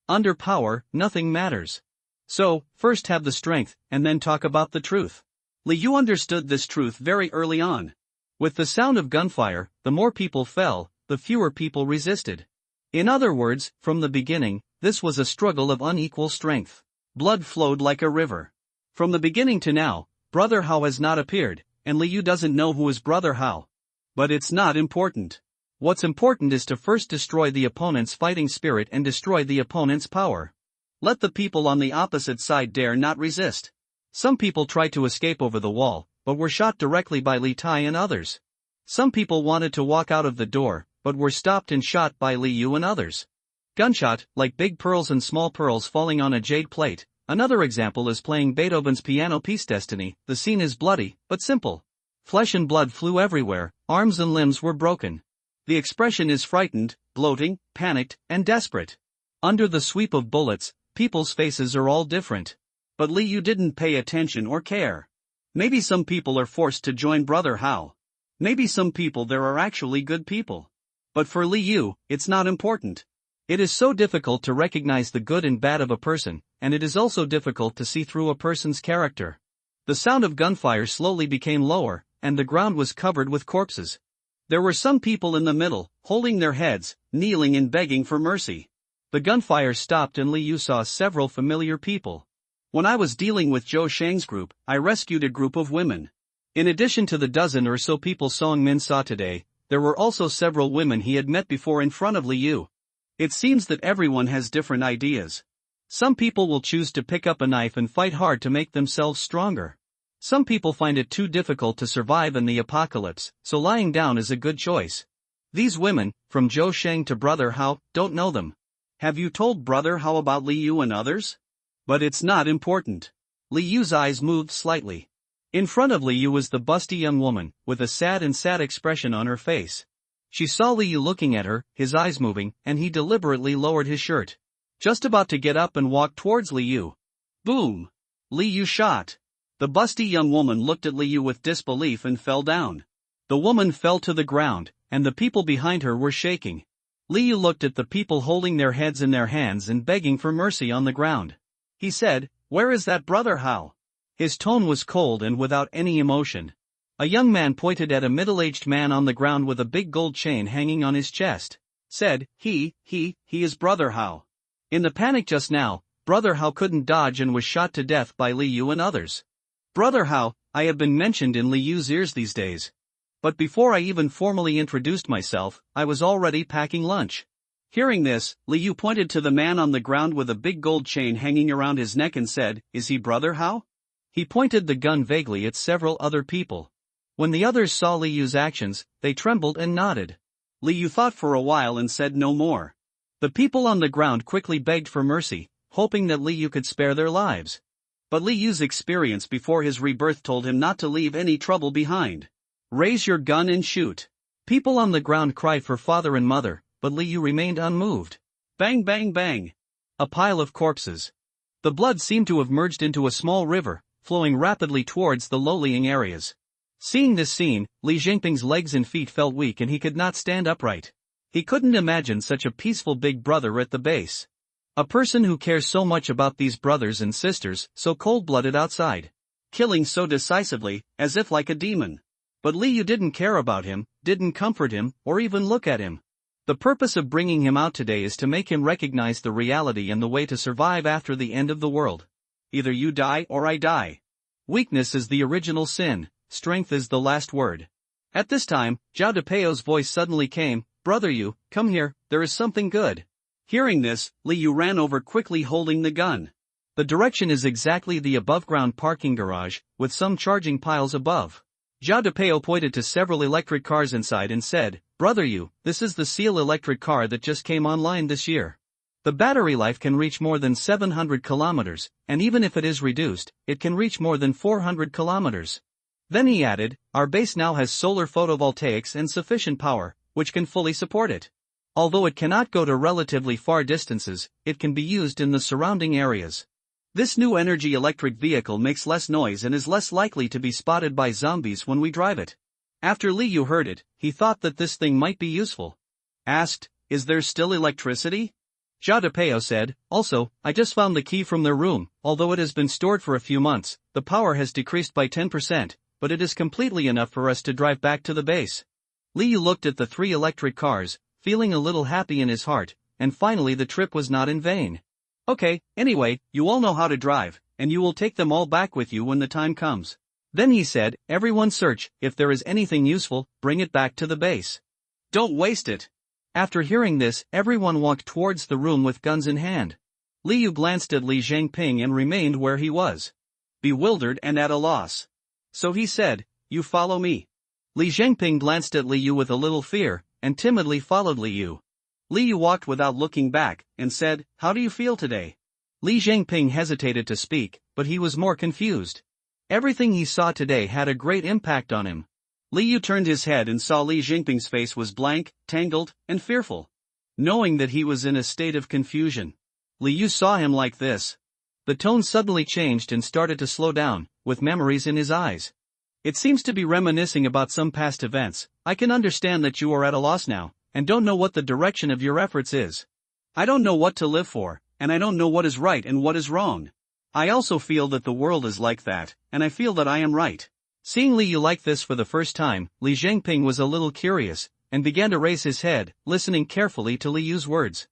Under power, nothing matters. So, first have the strength, and then talk about the truth. Li Yu understood this truth very early on. With the sound of gunfire, the more people fell, the fewer people resisted. In other words, from the beginning, this was a struggle of unequal strength. Blood flowed like a river. From the beginning to now, Brother Hao has not appeared, and Li Yu doesn't know who is Brother Hao. But it's not important. What's important is to first destroy the opponent's fighting spirit and destroy the opponent's power. Let the people on the opposite side dare not resist. Some people tried to escape over the wall, but were shot directly by Li Tai and others. Some people wanted to walk out of the door, but were stopped and shot by Li Yu and others. Gunshot, like big pearls and small pearls falling on a jade plate. Another example is playing Beethoven's piano piece Destiny. The scene is bloody, but simple. Flesh and blood flew everywhere, arms and limbs were broken. The expression is frightened, gloating, panicked, and desperate. Under the sweep of bullets, people's faces are all different. But Li Yu didn't pay attention or care. Maybe some people are forced to join Brother Hao. Maybe some people there are actually good people. But for Li Yu, it's not important. It is so difficult to recognize the good and bad of a person, and it is also difficult to see through a person's character. The sound of gunfire slowly became lower, and the ground was covered with corpses. There were some people in the middle, holding their heads, kneeling and begging for mercy. The gunfire stopped and Li Yu saw several familiar people. When I was dealing with Zhou Shang's group, I rescued a group of women. In addition to the dozen or so people Song Min saw today, there were also several women he had met before in front of Li Yu. It seems that everyone has different ideas. Some people will choose to pick up a knife and fight hard to make themselves stronger. Some people find it too difficult to survive in the apocalypse, so lying down is a good choice. These women, from Zhou Sheng to Brother Hao, don't know them. Have you told Brother Hao about Li Yu and others? But it's not important. Li Yu's eyes moved slightly. In front of Li Yu was the busty young woman, with a sad expression on her face. She saw Li Yu looking at her, his eyes moving, and he deliberately lowered his shirt. Just about to get up and walk towards Li Yu. Boom! Li Yu shot. The busty young woman looked at Li Yu with disbelief and fell down. The woman fell to the ground, and the people behind her were shaking. Li Yu looked at the people holding their heads in their hands and begging for mercy on the ground. He said, "Where is that Brother Hao?" His tone was cold and without any emotion. A young man pointed at a middle-aged man on the ground with a big gold chain hanging on his chest. Said, he is Brother Hao. In the panic just now, Brother Hao couldn't dodge and was shot to death by Li Yu and others. Brother Hao, I have been mentioned in Li Yu's ears these days. But before I even formally introduced myself, I was already packing lunch. Hearing this, Li Yu pointed to the man on the ground with a big gold chain hanging around his neck and said, "Is he Brother Hao?" He pointed the gun vaguely at several other people. When the others saw Li Yu's actions, they trembled and nodded. Li Yu thought for a while and said no more. The people on the ground quickly begged for mercy, hoping that Li Yu could spare their lives. But Li Yu's experience before his rebirth told him not to leave any trouble behind. Raise your gun and shoot. People on the ground cried for father and mother, but Li Yu remained unmoved. Bang bang bang. A pile of corpses. The blood seemed to have merged into a small river, flowing rapidly towards the low-lying areas. Seeing this scene, Li Jinping's legs and feet felt weak and he could not stand upright. He couldn't imagine such a peaceful big brother at the base. A person who cares so much about these brothers and sisters, so cold-blooded outside. Killing so decisively, as if like a demon. But Li Yu didn't care about him, didn't comfort him, or even look at him. The purpose of bringing him out today is to make him recognize the reality and the way to survive after the end of the world. Either you die or I die. Weakness is the original sin, strength is the last word. At this time, Zhao Depeo's voice suddenly came, "Brother Yu, come here, there is something good." Hearing this, Li Yu ran over quickly holding the gun. The direction is exactly the above-ground parking garage, with some charging piles above. Zhao Depeo pointed to several electric cars inside and said, "Brother Yu, this is the Seal electric car that just came online this year. The battery life can reach more than 700 kilometers, and even if it is reduced, it can reach more than 400 kilometers. Then he added, our base now has solar photovoltaics and sufficient power, which can fully support it. Although it cannot go to relatively far distances, it can be used in the surrounding areas. This new energy electric vehicle makes less noise and is less likely to be spotted by zombies when we drive it. After Liu heard it, he thought that this thing might be useful. Asked, is there still electricity? Jia de Peo said, also, I just found the key from their room. Although it has been stored for a few months, the power has decreased by 10%, but it is completely enough for us to drive back to the base. Liu looked at the 3 electric cars, feeling a little happy in his heart, and finally the trip was not in vain. Okay, anyway, you all know how to drive, and you will take them all back with you when the time comes. Then he said, everyone search, if there is anything useful, bring it back to the base. Don't waste it. After hearing this, everyone walked towards the room with guns in hand. Liu glanced at Li Zhangping and remained where he was, bewildered and at a loss. So he said, you follow me. Li Zhangping glanced at Liu with a little fear, and timidly followed Liu. Liu walked without looking back, and said, how do you feel today? Li Zhangping hesitated to speak, but he was more confused. Everything he saw today had a great impact on him. Liu turned his head and saw Li Zhangping's face was blank, tangled, and fearful. Knowing that he was in a state of confusion, Liu saw him like this. The tone suddenly changed and started to slow down, with memories in his eyes. It seems to be reminiscing about some past events. I can understand that you are at a loss now, and don't know what the direction of your efforts is. I don't know what to live for, and I don't know what is right and what is wrong. I also feel that the world is like that, and I feel that I am right. Seeing Liu like this for the first time, Li Zhangping was a little curious, and began to raise his head, listening carefully to Liu's words.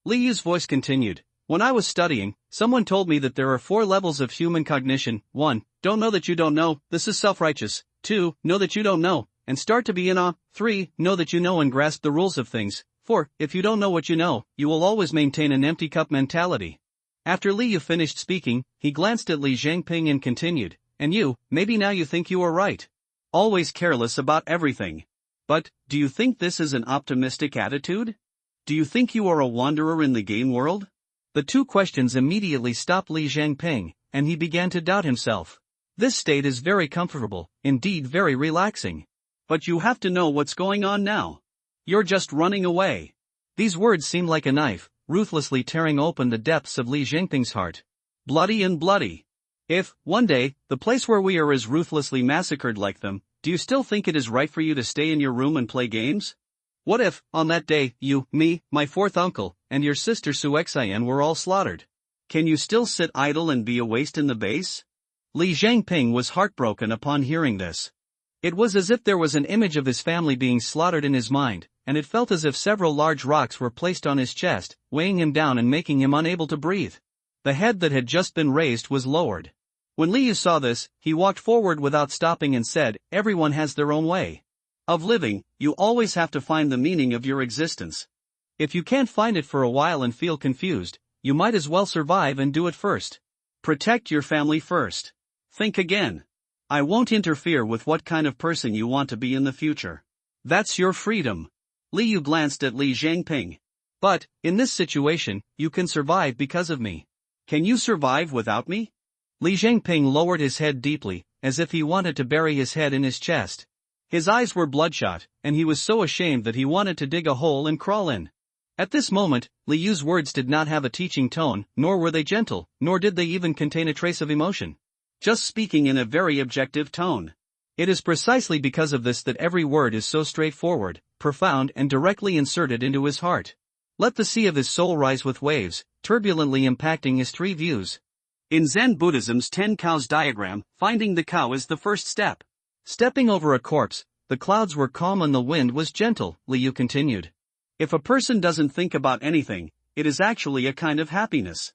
Liu's voice continued, when I was studying, someone told me that there are 4 levels of human cognition. 1. Don't know that you don't know, this is self-righteous. 2. Know that you don't know, and start to be in awe. 3. Know that you know and grasp the rules of things. 4. If you don't know what you know, you will always maintain an empty cup mentality. After Liu finished speaking, he glanced at Li Zhangping and continued, and you, maybe now you think you are right. Always careless about everything. But, do you think this is an optimistic attitude? Do you think you are a wanderer in the game world? The 2 questions immediately stopped Li Zhangping, and he began to doubt himself. This state is very comfortable, indeed very relaxing. But you have to know what's going on now. You're just running away. These words seemed like a knife, ruthlessly tearing open the depths of Li Zhangping's heart. Bloody and bloody. If, one day, the place where we are is ruthlessly massacred like them, do you still think it is right for you to stay in your room and play games? What if, on that day, you, me, my 4th uncle, and your sister Suexian were all slaughtered? Can you still sit idle and be a waste in the base? Li Zhangping was heartbroken upon hearing this. It was as if there was an image of his family being slaughtered in his mind, and it felt as if several large rocks were placed on his chest, weighing him down and making him unable to breathe. The head that had just been raised was lowered. When Liu saw this, he walked forward without stopping and said, everyone has their own way of living. You always have to find the meaning of your existence. If you can't find it for a while and feel confused, you might as well survive and do it first. Protect your family first. Think again. I won't interfere with what kind of person you want to be in the future. That's your freedom. Liu glanced at Li Zhangping. But, in this situation, you can survive because of me. Can you survive without me? Li Zhangping lowered his head deeply, as if he wanted to bury his head in his chest. His eyes were bloodshot, and he was so ashamed that he wanted to dig a hole and crawl in. At this moment, Liu's words did not have a teaching tone, nor were they gentle, nor did they even contain a trace of emotion. Just speaking in a very objective tone. It is precisely because of this that every word is so straightforward, profound and directly inserted into his heart. Let the sea of his soul rise with waves, turbulently impacting his 3 views. In Zen Buddhism's 10 cows diagram, finding the cow is the first step. Stepping over a corpse, the clouds were calm and the wind was gentle, Liu continued. If a person doesn't think about anything, it is actually a kind of happiness.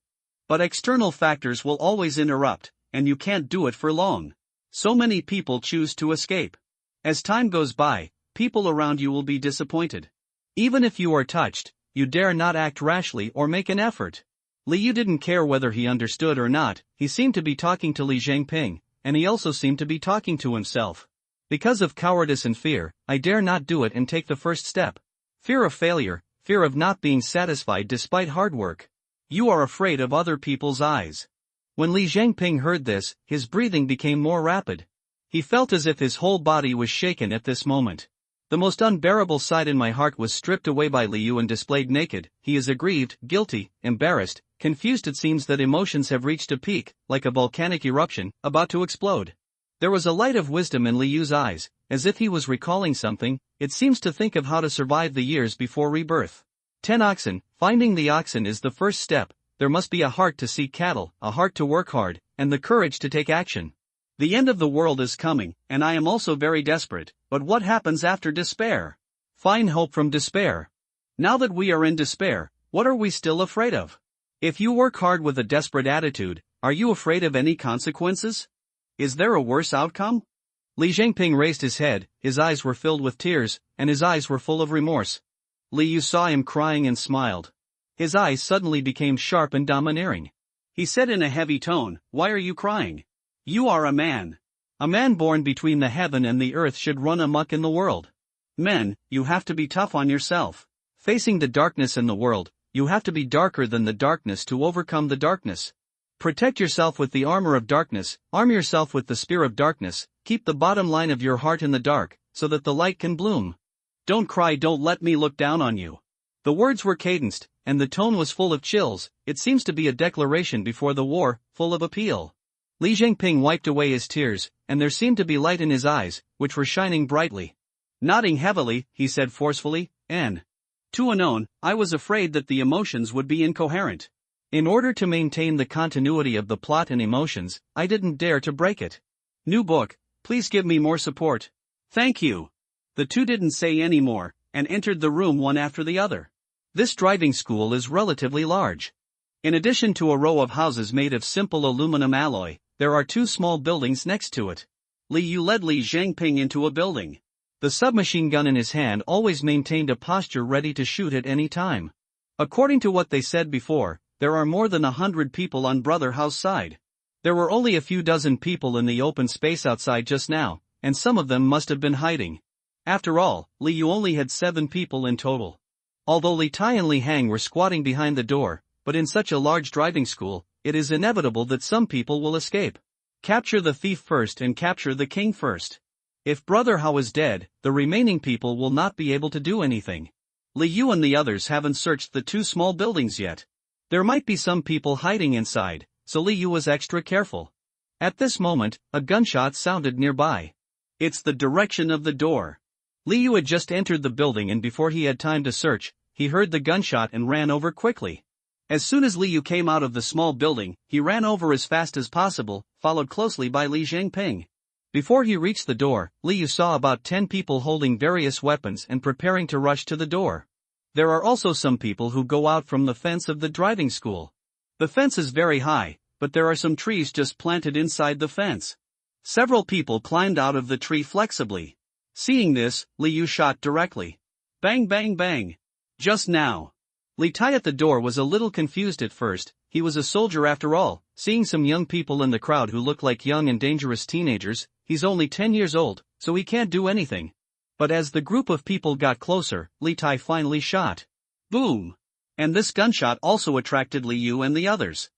But external factors will always interrupt, and you can't do it for long. So many people choose to escape. As time goes by, people around you will be disappointed. Even if you are touched, you dare not act rashly or make an effort. Liu didn't care whether he understood or not, he seemed to be talking to Li Zhangping, and he also seemed to be talking to himself. Because of cowardice and fear, I dare not do it and take the first step. Fear of failure, fear of not being satisfied despite hard work. You are afraid of other people's eyes. When Li Zhangping heard this, his breathing became more rapid. He felt as if his whole body was shaken at this moment. The most unbearable side in my heart was stripped away by Liu and displayed naked. He is aggrieved, guilty, embarrassed, confused. It seems that emotions have reached a peak, like a volcanic eruption, about to explode. There was a light of wisdom in Liu's eyes, as if he was recalling something. It seems to think of how to survive the years before rebirth. 10 oxen, finding the oxen is the first step. There must be a heart to seek cattle, a heart to work hard, and the courage to take action. The end of the world is coming, and I am also very desperate, but what happens after despair? Find hope from despair. Now that we are in despair, what are we still afraid of? If you work hard with a desperate attitude, are you afraid of any consequences? Is there a worse outcome? Li Zhengping raised his head, his eyes were filled with tears, and his eyes were full of remorse. Li Yu saw him crying and smiled. His eyes suddenly became sharp and domineering. He said in a heavy tone, "Why are you crying? You are a man. A man born between the heaven and the earth should run amok in the world. Men, you have to be tough on yourself. Facing the darkness in the world, you have to be darker than the darkness to overcome the darkness. Protect yourself with the armor of darkness, arm yourself with the spear of darkness, keep the bottom line of your heart in the dark, so that the light can bloom. Don't cry, don't let me look down on you." The words were cadenced, and the tone was full of chills. It seems to be a declaration before the war, full of appeal. Li Zhengping wiped away his tears, and there seemed to be light in his eyes, which were shining brightly. Nodding heavily, he said forcefully, "To unknown, I was afraid that the emotions would be incoherent. In order to maintain the continuity of the plot and emotions, I didn't dare to break it. New book, please give me more support." "Thank you." The two didn't say any more, and entered the room one after the other. This driving school is relatively large. In addition to a row of houses made of simple aluminum alloy, there are 2 small buildings next to it. Li Yu led Li Zhengping into a building. The submachine gun in his hand always maintained a posture ready to shoot at any time. According to what they said before, there are more than 100 people on Brother House side. There were only a few dozen people in the open space outside just now, and some of them must have been hiding. After all, Li Yu only had 7 people in total. Although Li Tai and Li Hang were squatting behind the door, but in such a large driving school, it is inevitable that some people will escape. Capture the thief first and capture the king first. If Brother Hao is dead, the remaining people will not be able to do anything. Li Yu and the others haven't searched the 2 small buildings yet. There might be some people hiding inside, so Li Yu was extra careful. At this moment, a gunshot sounded nearby. It's the direction of the door. Li Yu had just entered the building, and before he had time to search, he heard the gunshot and ran over quickly. As soon as Li Yu came out of the small building, he ran over as fast as possible, followed closely by Li Zhengping. Before he reached the door, Li Yu saw about 10 people holding various weapons and preparing to rush to the door. There are also some people who go out from the fence of the driving school. The fence is very high, but there are some trees just planted inside the fence. Several people climbed out of the tree flexibly. Seeing this, Li Yu shot directly. Bang bang bang. Just now. Li Tai at the door was a little confused at first. He was a soldier after all. Seeing some young people in the crowd who look like young and dangerous teenagers, he's only 10 years old, so he can't do anything. But as the group of people got closer, Li Tai finally shot. Boom! And this gunshot also attracted Li Yu and the others.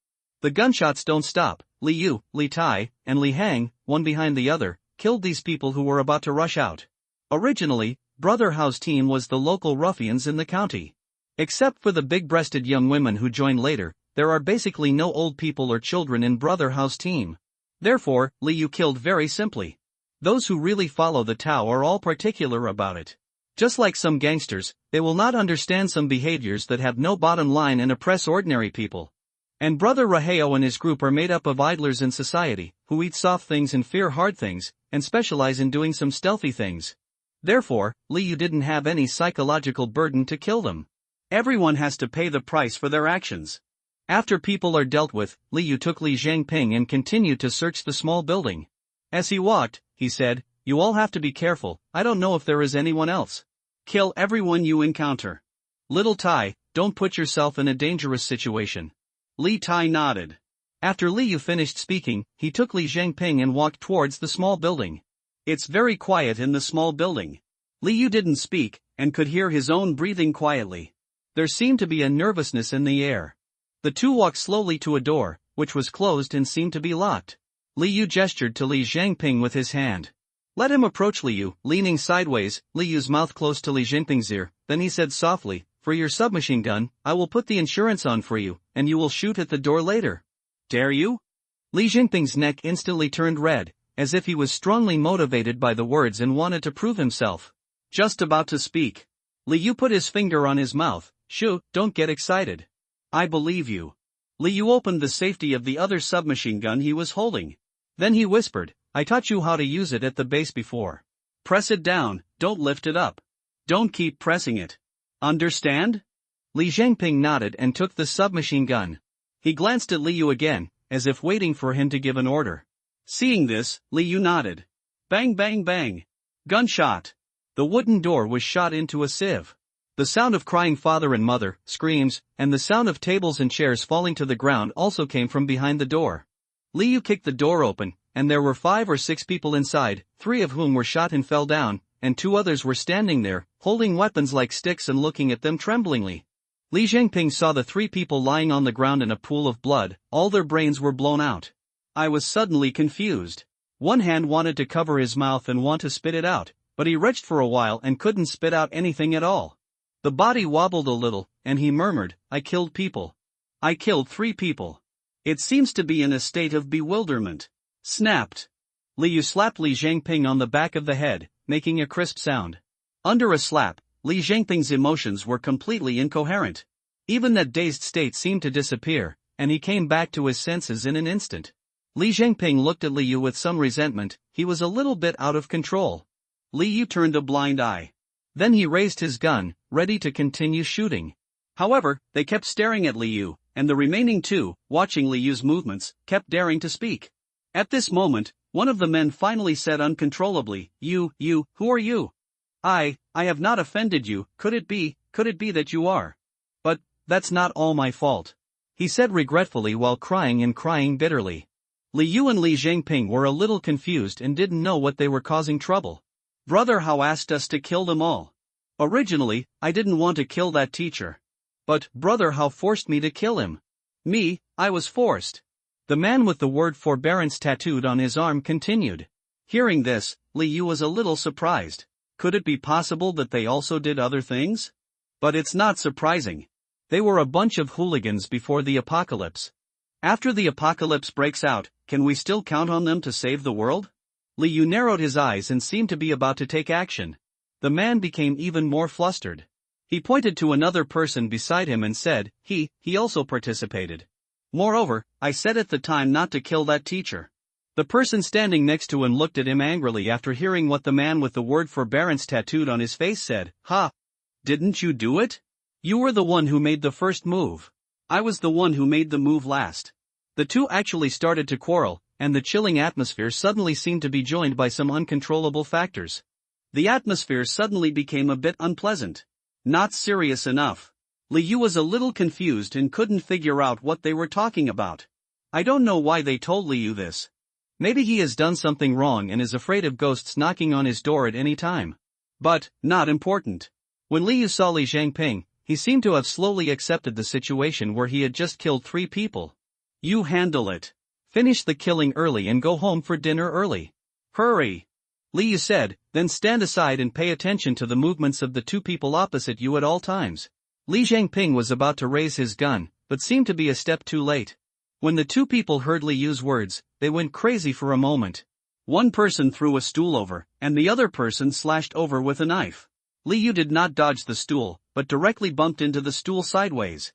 The gunshots don't stop. Li Yu, Li Tai, and Li Hang, one behind the other, killed these people who were about to rush out. Originally, Brother Hao's team was the local ruffians in the county. Except for the big-breasted young women who joined later, there are basically no old people or children in Brother Hao's team. Therefore, Li Yu killed very simply. Those who really follow the Tao are all particular about it. Just like some gangsters, they will not understand some behaviors that have no bottom line and oppress ordinary people. And Brother Raheo and his group are made up of idlers in society, who eat soft things and fear hard things, and specialize in doing some stealthy things. Therefore, Li Yu didn't have any psychological burden to kill them. Everyone has to pay the price for their actions. After people are dealt with, Li Yu took Li Zhengping and continued to search the small building. As he walked, he said, "You all have to be careful, I don't know if there is anyone else. Kill everyone you encounter. Little Tai, don't put yourself in a dangerous situation." Li Tai nodded. After Li Yu finished speaking, he took Li Zhengping and walked towards the small building. It's very quiet in the small building. Li Yu didn't speak, and could hear his own breathing quietly. There seemed to be a nervousness in the air. The two walked slowly to a door, which was closed and seemed to be locked. Li Yu gestured to Li Zhangping with his hand. Let him approach Li Yu, leaning sideways, Li Yu's mouth close to Li Zhangping's ear, then he said softly, for your submachine gun, I will put the insurance on for you, and you will shoot at the door later. Dare you? Li Zhangping's neck instantly turned red, as if he was strongly motivated by the words and wanted to prove himself. Just about to speak. Li Yu put his finger on his mouth. Shoo, don't get excited. I believe you. Li Yu opened the safety of the other submachine gun he was holding. Then he whispered, I taught you how to use it at the base before. Press it down, don't lift it up. Don't keep pressing it. Understand? Li Zhangping nodded and took the submachine gun. He glanced at Li Yu again, as if waiting for him to give an order. Seeing this, Li Yu nodded. Bang bang bang. Gunshot. The wooden door was shot into a sieve. The sound of crying father and mother, screams, and the sound of tables and chairs falling to the ground also came from behind the door. Li Yu kicked the door open, and there were 5 or 6 people inside, 3 of whom were shot and fell down, and 2 others were standing there, holding weapons like sticks and looking at them tremblingly. Li Zhangping saw the 3 people lying on the ground in a pool of blood, all their brains were blown out. I was suddenly confused. One hand wanted to cover his mouth and want to spit it out, but he retched for a while and couldn't spit out anything at all. The body wobbled a little, and he murmured, I killed people. I killed 3 people. It seems to be in a state of bewilderment. Snapped. Li Yu slapped Li Zhangping on the back of the head, making a crisp sound. Under a slap, Li Zhangping's emotions were completely incoherent. Even that dazed state seemed to disappear, and he came back to his senses in an instant. Li Zhangping looked at Li Yu with some resentment. He was a little bit out of control. Li Yu turned a blind eye. Then he raised his gun, ready to continue shooting. However, they kept staring at Li Yu, and the remaining 2, watching Li Yu's movements, kept daring to speak. At this moment, one of the men finally said uncontrollably, You, who are you? I have not offended you, could it be that you are? But, that's not all my fault. He said regretfully while crying bitterly. Li Yu and Li Zhangping were a little confused and didn't know what they were causing trouble. Brother Hao asked us to kill them all. Originally, I didn't want to kill that teacher. But, Brother Hao forced me to kill him. Me, I was forced. The man with the word forbearance tattooed on his arm continued. Hearing this, Li Yu was a little surprised. Could it be possible that they also did other things? But it's not surprising. They were a bunch of hooligans before the apocalypse. After the apocalypse breaks out, can we still count on them to save the world? Li Yu narrowed his eyes and seemed to be about to take action. The man became even more flustered. He pointed to another person beside him and said, he also participated. Moreover, I said at the time not to kill that teacher. The person standing next to him looked at him angrily after hearing what the man with the word forbearance tattooed on his face said. Ha! Didn't you do it? You were the one who made the first move. I was the one who made the move last. The 2 actually started to quarrel, and the chilling atmosphere suddenly seemed to be joined by some uncontrollable factors. The atmosphere suddenly became a bit unpleasant. Not serious enough. Li Yu was a little confused and couldn't figure out what they were talking about. I don't know why they told Li Yu this. Maybe he has done something wrong and is afraid of ghosts knocking on his door at any time. But, not important. When Li Yu saw Li Zhangping, he seemed to have slowly accepted the situation where he had just killed 3 people. You handle it. Finish the killing early and go home for dinner early. Hurry. Li Yu said, then stand aside and pay attention to the movements of the 2 people opposite you at all times. Li Zhangping was about to raise his gun, but seemed to be a step too late. When the 2 people heard Li Yu's words, they went crazy for a moment. One person threw a stool over, and the other person slashed over with a knife. Li Yu did not dodge the stool, but directly bumped into the stool sideways.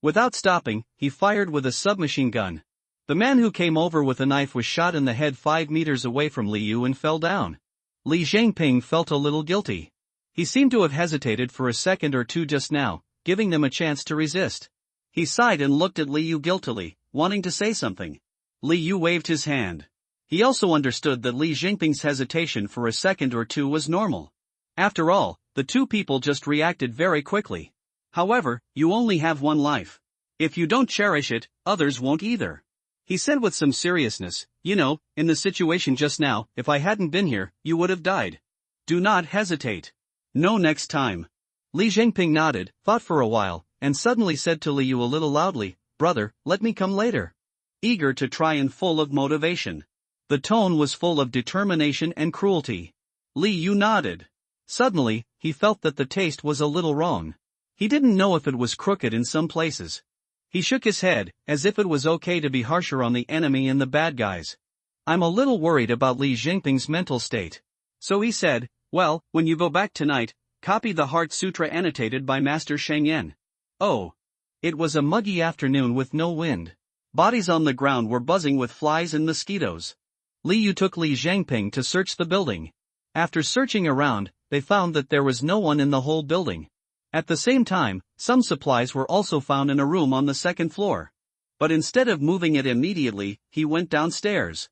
Without stopping, he fired with a submachine gun. The man who came over with a knife was shot in the head 5 meters away from Li Yu and fell down. Li Zhangping felt a little guilty. He seemed to have hesitated for a second or two just now, giving them a chance to resist. He sighed and looked at Li Yu guiltily, wanting to say something. Li Yu waved his hand. He also understood that Li Zhangping's hesitation for a second or two was normal. After all, the 2 people just reacted very quickly. However, you only have one life. If you don't cherish it, others won't either. He said with some seriousness, you know, in the situation just now, if I hadn't been here, you would have died. Do not hesitate. No next time. Li Zhangping nodded, thought for a while, and suddenly said to Li Yu a little loudly, Brother, let me come later. Eager to try and full of motivation. The tone was full of determination and cruelty. Li Yu nodded. Suddenly, he felt that the taste was a little wrong. He didn't know if it was crooked in some places. He shook his head, as if it was okay to be harsher on the enemy and the bad guys. I'm a little worried about Li Jinping's mental state. So he said, well, when you go back tonight, copy the Heart Sutra annotated by Master Sheng Yen. Oh. It was a muggy afternoon with no wind. Bodies on the ground were buzzing with flies and mosquitoes. Li Yu took Li Zhangping to search the building. After searching around, they found that there was no one in the whole building. At the same time, some supplies were also found in a room on the second floor. But instead of moving it immediately, he went downstairs.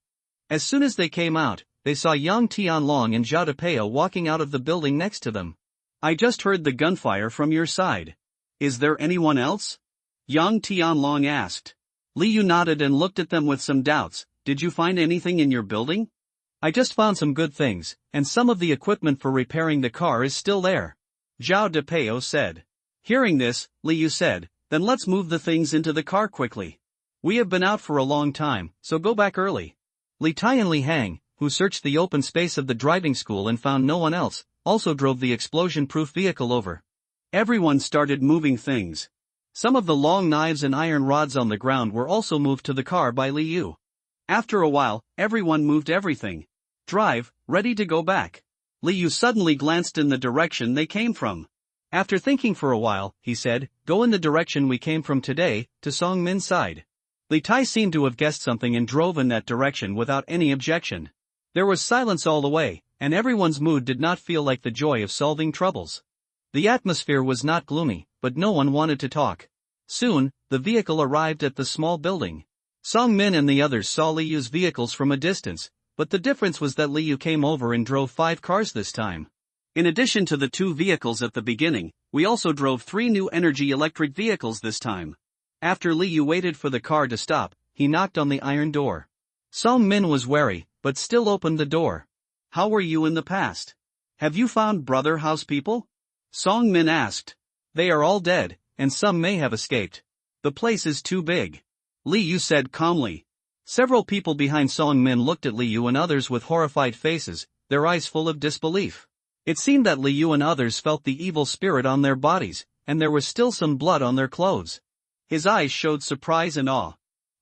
As soon as they came out, they saw Yang Tianlong and Zhao Depeo walking out of the building next to them. I just heard the gunfire from your side. Is there anyone else? Yang Tianlong asked. Li Yu nodded and looked at them with some doubts. Did you find anything in your building? I just found some good things, and some of the equipment for repairing the car is still there. Zhao Depeo said. Hearing this, Li Yu said, then let's move the things into the car quickly. We have been out for a long time, so go back early. Li Tai and Li Hang, who searched the open space of the driving school and found no one else, also drove the explosion-proof vehicle over. Everyone started moving things. Some of the long knives and iron rods on the ground were also moved to the car by Li Yu. After a while, everyone moved everything. Drive, ready to go back. Li Yu suddenly glanced in the direction they came from. After thinking for a while, he said, go in the direction we came from today, to Song Min's side. Li Tai seemed to have guessed something and drove in that direction without any objection. There was silence all the way, and everyone's mood did not feel like the joy of solving troubles. The atmosphere was not gloomy, but no one wanted to talk. Soon, the vehicle arrived at the small building. Song Min and the others saw Li Yu's vehicles from a distance, but the difference was that Li Yu came over and drove 5 cars this time. In addition to the 2 vehicles at the beginning, we also drove 3 new energy electric vehicles this time. After Li Yu waited for the car to stop, he knocked on the iron door. Song Min was wary, but still opened the door. How were you in the past? Have you found brother house people? Song Min asked. They are all dead, and some may have escaped. The place is too big. Li Yu said calmly. Several people behind Song Min looked at Li Yu and others with horrified faces, their eyes full of disbelief. It seemed that Li Yu and others felt the evil spirit on their bodies, and there was still some blood on their clothes. His eyes showed surprise and awe.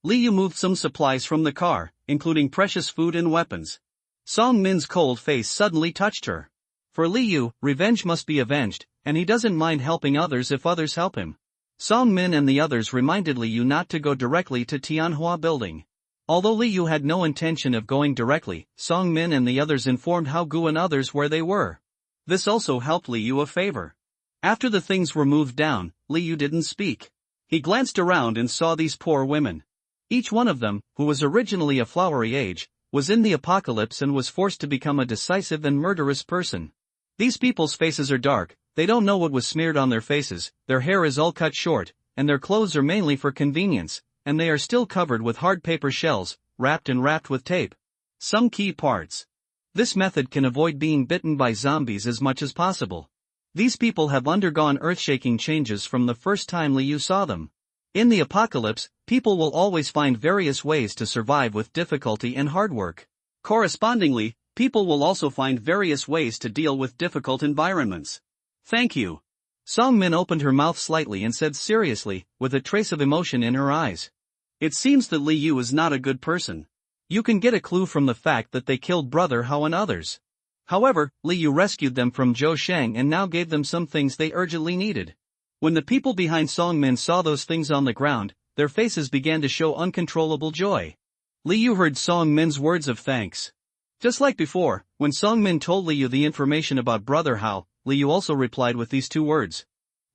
Li Yu moved some supplies from the car, including precious food and weapons. Song Min's cold face suddenly touched her. For Li Yu, revenge must be avenged, and he doesn't mind helping others if others help him. Song Min and the others reminded Li Yu not to go directly to Tianhua building. Although Li Yu had no intention of going directly, Song Min and the others informed Hao Gu and others where they were. This also helped Li Yu a favor. After the things were moved down, Li Yu didn't speak. He glanced around and saw these poor women. Each one of them, who was originally a flowery age, was in the apocalypse and was forced to become a decisive and murderous person. These people's faces are dark, they don't know what was smeared on their faces, their hair is all cut short, and their clothes are mainly for convenience, and they are still covered with hard paper shells, wrapped with tape. Some key parts. This method can avoid being bitten by zombies as much as possible. These people have undergone earth-shaking changes from the first time Li Yu saw them. In the apocalypse, people will always find various ways to survive with difficulty and hard work. Correspondingly, people will also find various ways to deal with difficult environments. Thank you. Song Min opened her mouth slightly and said seriously, with a trace of emotion in her eyes. It seems that Li Yu is not a good person. You can get a clue from the fact that they killed Brother Hao and others. However, Li Yu rescued them from Zhou Shang and now gave them some things they urgently needed. When the people behind Song Min saw those things on the ground, their faces began to show uncontrollable joy. Li Yu heard Song Min's words of thanks. Just like before, when Song Min told Li Yu the information about Brother Hao, Li Yu also replied with these 2 words.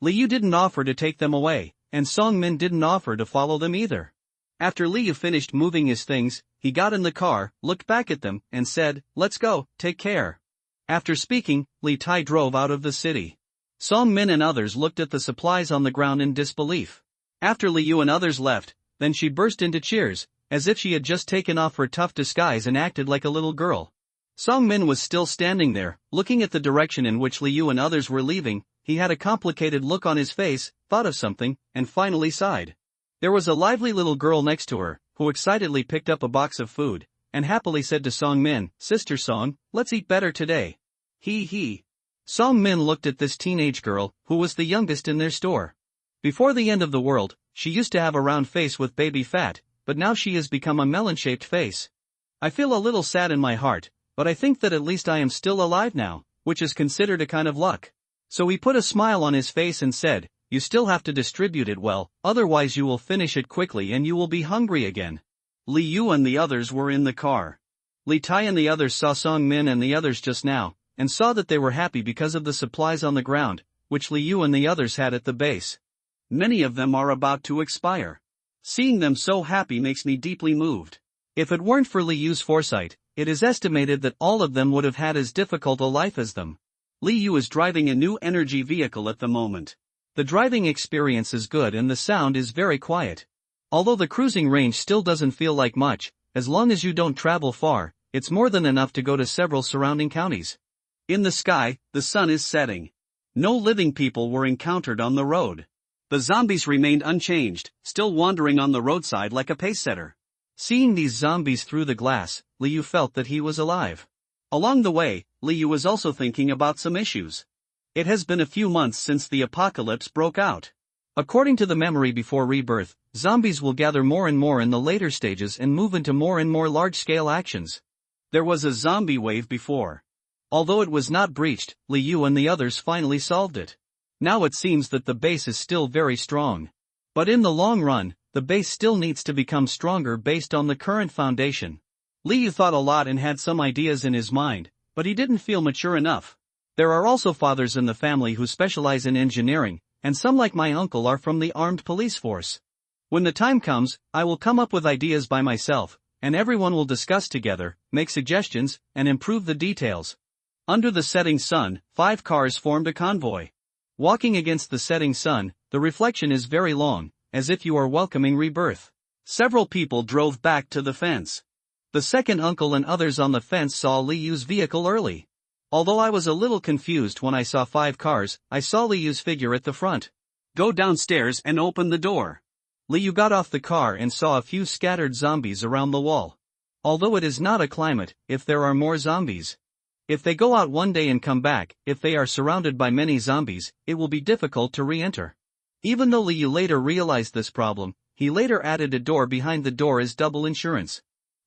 Li Yu didn't offer to take them away, and Song Min didn't offer to follow them either. After Li Yu finished moving his things, he got in the car, looked back at them, and said, let's go, take care. After speaking, Li Tai drove out of the city. Song Min and others looked at the supplies on the ground in disbelief. After Li Yu and others left, then she burst into cheers, as if she had just taken off her tough disguise and acted like a little girl. Song Min was still standing there, looking at the direction in which Li Yu and others were leaving. He had a complicated look on his face, thought of something, and finally sighed. There was a lively little girl next to her, who excitedly picked up a box of food, and happily said to Song Min, "Sister Song, let's eat better today." He. Song Min looked at this teenage girl, who was the youngest in their store. Before the end of the world, she used to have a round face with baby fat, but now she has become a melon-shaped face. I feel a little sad in my heart, but I think that at least I am still alive now, which is considered a kind of luck. So he put a smile on his face and said, "You still have to distribute it well, otherwise you will finish it quickly and you will be hungry again." Li Yu and the others were in the car. Li Tai and the others saw Song Min and the others just now, and saw that they were happy because of the supplies on the ground, which Li Yu and the others had at the base. Many of them are about to expire. Seeing them so happy makes me deeply moved. If it weren't for Li Yu's foresight, it is estimated that all of them would have had as difficult a life as them. Li Yu is driving a new energy vehicle at the moment. The driving experience is good and the sound is very quiet. Although the cruising range still doesn't feel like much, as long as you don't travel far, it's more than enough to go to several surrounding counties. In the sky, the sun is setting. No living people were encountered on the road. The zombies remained unchanged, still wandering on the roadside like a pacesetter. Seeing these zombies through the glass, Li Yu felt that he was alive. Along the way, Li Yu was also thinking about some issues. It has been a few months since the apocalypse broke out. According to the memory before rebirth, zombies will gather more and more in the later stages and move into more and more large-scale actions. There was a zombie wave before. Although it was not breached, Li Yu and the others finally solved it. Now it seems that the base is still very strong. But in the long run, the base still needs to become stronger based on the current foundation. Li Yu thought a lot and had some ideas in his mind, but he didn't feel mature enough. There are also fathers in the family who specialize in engineering, and some like my uncle are from the armed police force. When the time comes, I will come up with ideas by myself, and everyone will discuss together, make suggestions, and improve the details. Under the setting sun, 5 cars formed a convoy. Walking against the setting sun, the reflection is very long, as if you are welcoming rebirth. Several people drove back to the fence. The second uncle and others on the fence saw Li Yu's vehicle early. Although I was a little confused when I saw 5 cars, I saw Li Yu's figure at the front. "Go downstairs and open the door." Li Yu got off the car and saw a few scattered zombies around the wall. Although it is not a climate, if there are more zombies. If they go out one day and come back, if they are surrounded by many zombies, it will be difficult to re-enter. Even though Li Yu later realized this problem, he later added a door behind the door as double insurance.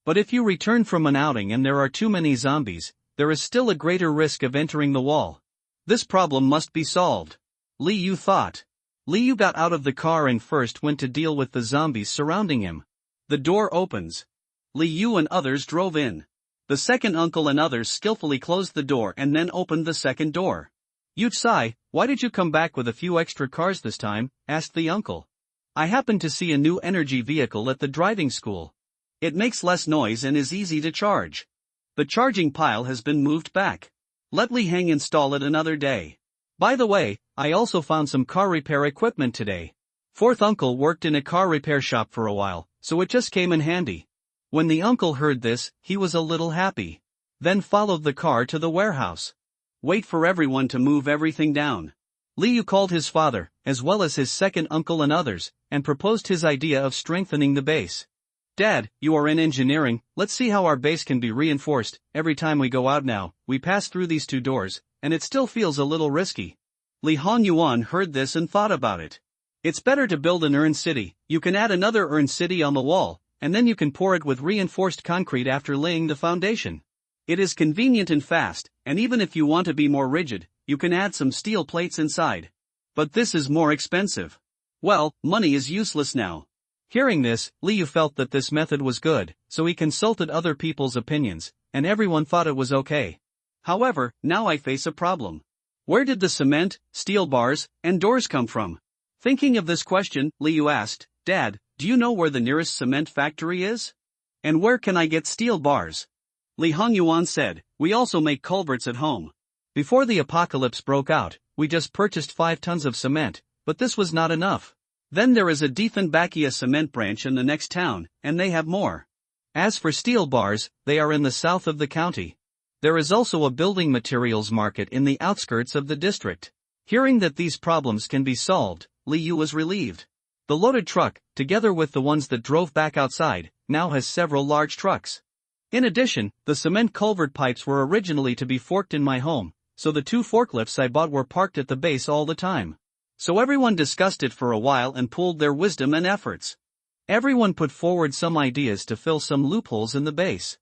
But if you return from an outing and there are too many zombies, there is still a greater risk of entering the wall. This problem must be solved, Li Yu thought. Li Yu got out of the car and first went to deal with the zombies surrounding him. The door opens. Li Yu and others drove in. The second uncle and others skillfully closed the door and then opened the second door. "Yu Tsai, why did you come back with a few extra cars this time?" asked the uncle. "I happened to see a new energy vehicle at the driving school. It makes less noise and is easy to charge. The charging pile has been moved back. Let Li Heng install it another day. By the way, I also found some car repair equipment today." Fourth uncle worked in a car repair shop for a while, so it just came in handy. When the uncle heard this, he was a little happy. Then followed the car to the warehouse. "Wait for everyone to move everything down." Li Yu called his father, as well as his second uncle and others, and proposed his idea of strengthening the base. "Dad, you are in engineering, let's see how our base can be reinforced. Every time we go out now, we pass through these 2 doors, and it still feels a little risky." Li Hongyuan heard this and thought about it. "It's better to build an urn city. You can add another urn city on the wall, and then you can pour it with reinforced concrete after laying the foundation. It is convenient and fast, and even if you want to be more rigid, you can add some steel plates inside. But this is more expensive. Well, money is useless now." Hearing this, Li Yu felt that this method was good, so he consulted other people's opinions, and everyone thought it was okay. "However, now I face a problem. Where did the cement, steel bars, and doors come from?" Thinking of this question, Li Yu asked, "Dad, do you know where the nearest cement factory is? And where can I get steel bars?" Li Hongyuan said, "We also make culverts at home. Before the apocalypse broke out, we just purchased 5 tons of cement, but this was not enough. Then there is a Diefenbachia cement branch in the next town, and they have more. As for steel bars, they are in the south of the county. There is also a building materials market in the outskirts of the district." Hearing that these problems can be solved, Li Yu was relieved. The loaded truck, together with the ones that drove back outside, now has several large trucks. In addition, the cement culvert pipes were originally to be forked in my home, so the 2 forklifts I bought were parked at the base all the time. So everyone discussed it for a while and pooled their wisdom and efforts. Everyone put forward some ideas to fill some loopholes in the base.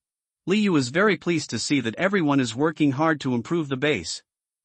Liu is very pleased to see that everyone is working hard to improve the base.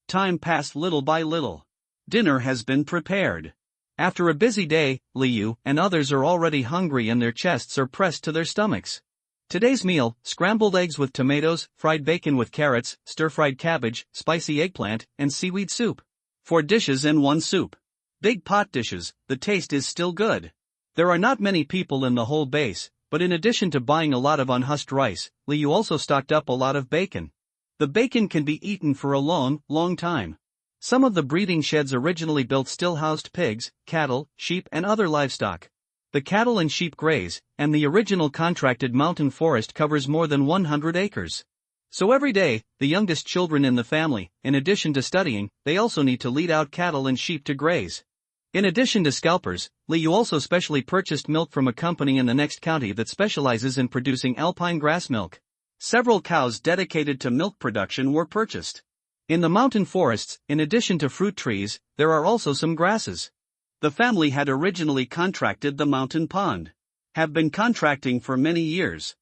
Time passed little by little. Dinner has been prepared. After a busy day, Liu and others are already hungry and their chests are pressed to their stomachs. Today's meal: scrambled eggs with tomatoes, fried bacon with carrots, stir-fried cabbage, spicy eggplant, and seaweed soup. 4 dishes and 1 soup. Big pot dishes, the taste is still good. There are not many people in the whole base, but in addition to buying a lot of unhusked rice, Liu also stocked up a lot of bacon. The bacon can be eaten for a long time. Some of the breeding sheds originally built still housed pigs, cattle, sheep and other livestock. The cattle and sheep graze, and the original contracted mountain forest covers more than 100 acres. So every day, the youngest children in the family, in addition to studying, they also need to lead out cattle and sheep to graze. In addition to scalpers, Liu also specially purchased milk from a company in the next county that specializes in producing alpine grass milk. Several cows dedicated to milk production were purchased. In the mountain forests, in addition to fruit trees, there are also some grasses. The family had originally contracted the mountain pond. Have been contracting for many years.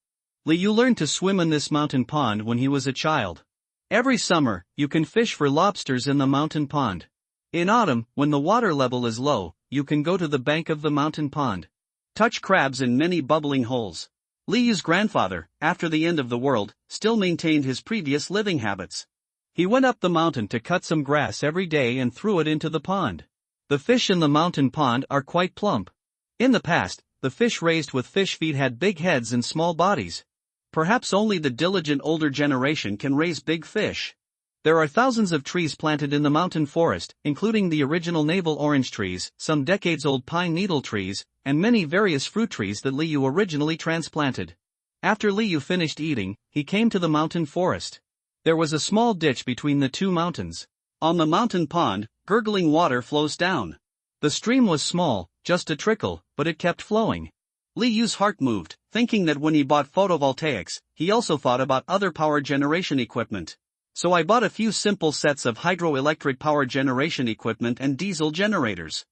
Liu learned to swim in this mountain pond when he was a child. Every summer, you can fish for lobsters in the mountain pond. In autumn, when the water level is low, you can go to the bank of the mountain pond. Touch crabs in many bubbling holes. Liu's grandfather, after the end of the world, still maintained his previous living habits. He went up the mountain to cut some grass every day and threw it into the pond. The fish in the mountain pond are quite plump. In the past, the fish raised with fish feed had big heads and small bodies. Perhaps only the diligent older generation can raise big fish. There are thousands of trees planted in the mountain forest, including the original navel orange trees, some decades-old pine needle trees, and many various fruit trees that Liu originally transplanted. After Liu finished eating, he came to the mountain forest. There was a small ditch between the 2 mountains. On the mountain pond, gurgling water flows down. The stream was small, just a trickle, but it kept flowing. Liu's heart moved, thinking that when he bought photovoltaics, he also thought about other power generation equipment. So I bought a few simple sets of hydroelectric power generation equipment and diesel generators.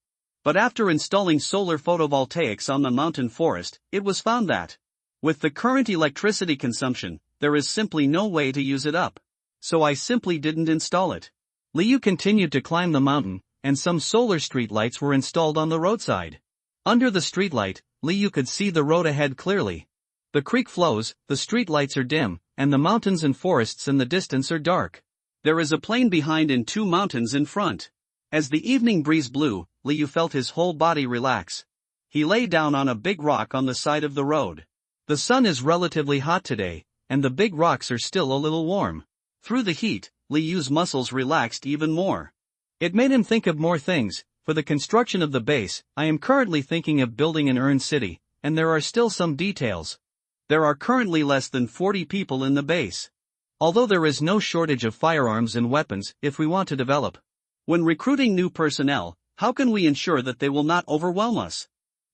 But after installing solar photovoltaics on the mountain forest, it was found that, with the current electricity consumption, there is simply no way to use it up. So I simply didn't install it. Liu continued to climb the mountain, and some solar street lights were installed on the roadside. Under the streetlight, Liu could see the road ahead clearly. The creek flows, the street lights are dim, and the mountains and forests in the distance are dark. There is a plain behind and 2 mountains in front. As the evening breeze blew, Liu felt his whole body relax. He lay down on a big rock on the side of the road. The sun is relatively hot today, and the big rocks are still a little warm. Through the heat, Liu's muscles relaxed even more. It made him think of more things. For the construction of the base, I am currently thinking of building an urn city, and there are still some details. There are currently less than 40 people in the base. Although there is no shortage of firearms and weapons if we want to develop. When recruiting new personnel, how can we ensure that they will not overwhelm us?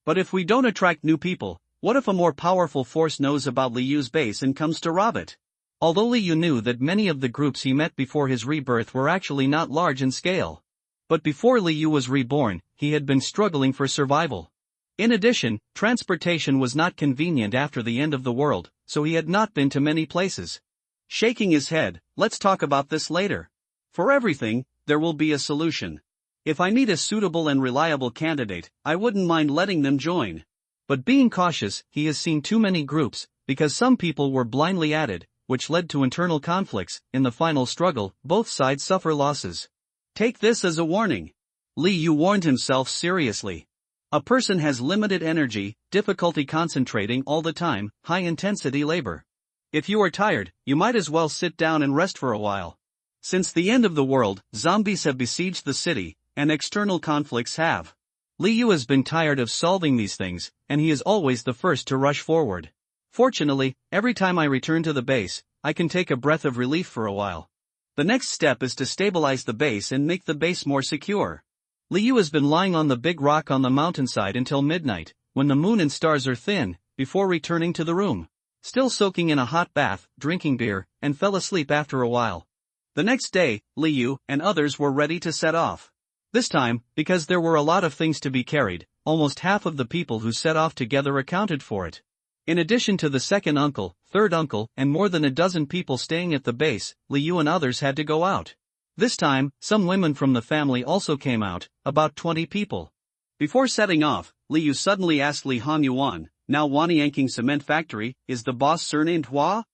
But if we don't attract new people, what if a more powerful force knows about Liu's base and comes to rob it? Although Liu knew that many of the groups he met before his rebirth were actually not large in scale. But before Liu was reborn, he had been struggling for survival. In addition, transportation was not convenient after the end of the world, so he had not been to many places. Shaking his head, let's talk about this later. For everything, there will be a solution. If I need a suitable and reliable candidate, I wouldn't mind letting them join. But being cautious, he has seen too many groups, because some people were blindly added, which led to internal conflicts. In the final struggle, both sides suffer losses. Take this as a warning. Liu warned himself seriously. A person has limited energy, difficulty concentrating all the time, high-intensity labor. If you are tired, you might as well sit down and rest for a while. Since the end of the world, zombies have besieged the city, and external conflicts have. Liu has been tired of solving these things, and he is always the first to rush forward. Fortunately, every time I return to the base, I can take a breath of relief for a while. The next step is to stabilize the base and make the base more secure. Liu has been lying on the big rock on the mountainside until midnight, when the moon and stars are thin, before returning to the room. still soaking in a hot bath, drinking beer, and fell asleep after a while. The next day, Liu and others were ready to set off. This time, because there were a lot of things to be carried, almost half of the people who set off together accounted for it. In addition to the second uncle, third uncle, and more than a dozen people staying at the base, Liu and others had to go out. This time, some women from the family also came out, about 20 people. Before setting off, Liu suddenly asked Li Hongyuan, "Now Wanyangking Cement Factory, is the boss surnamed Hua?"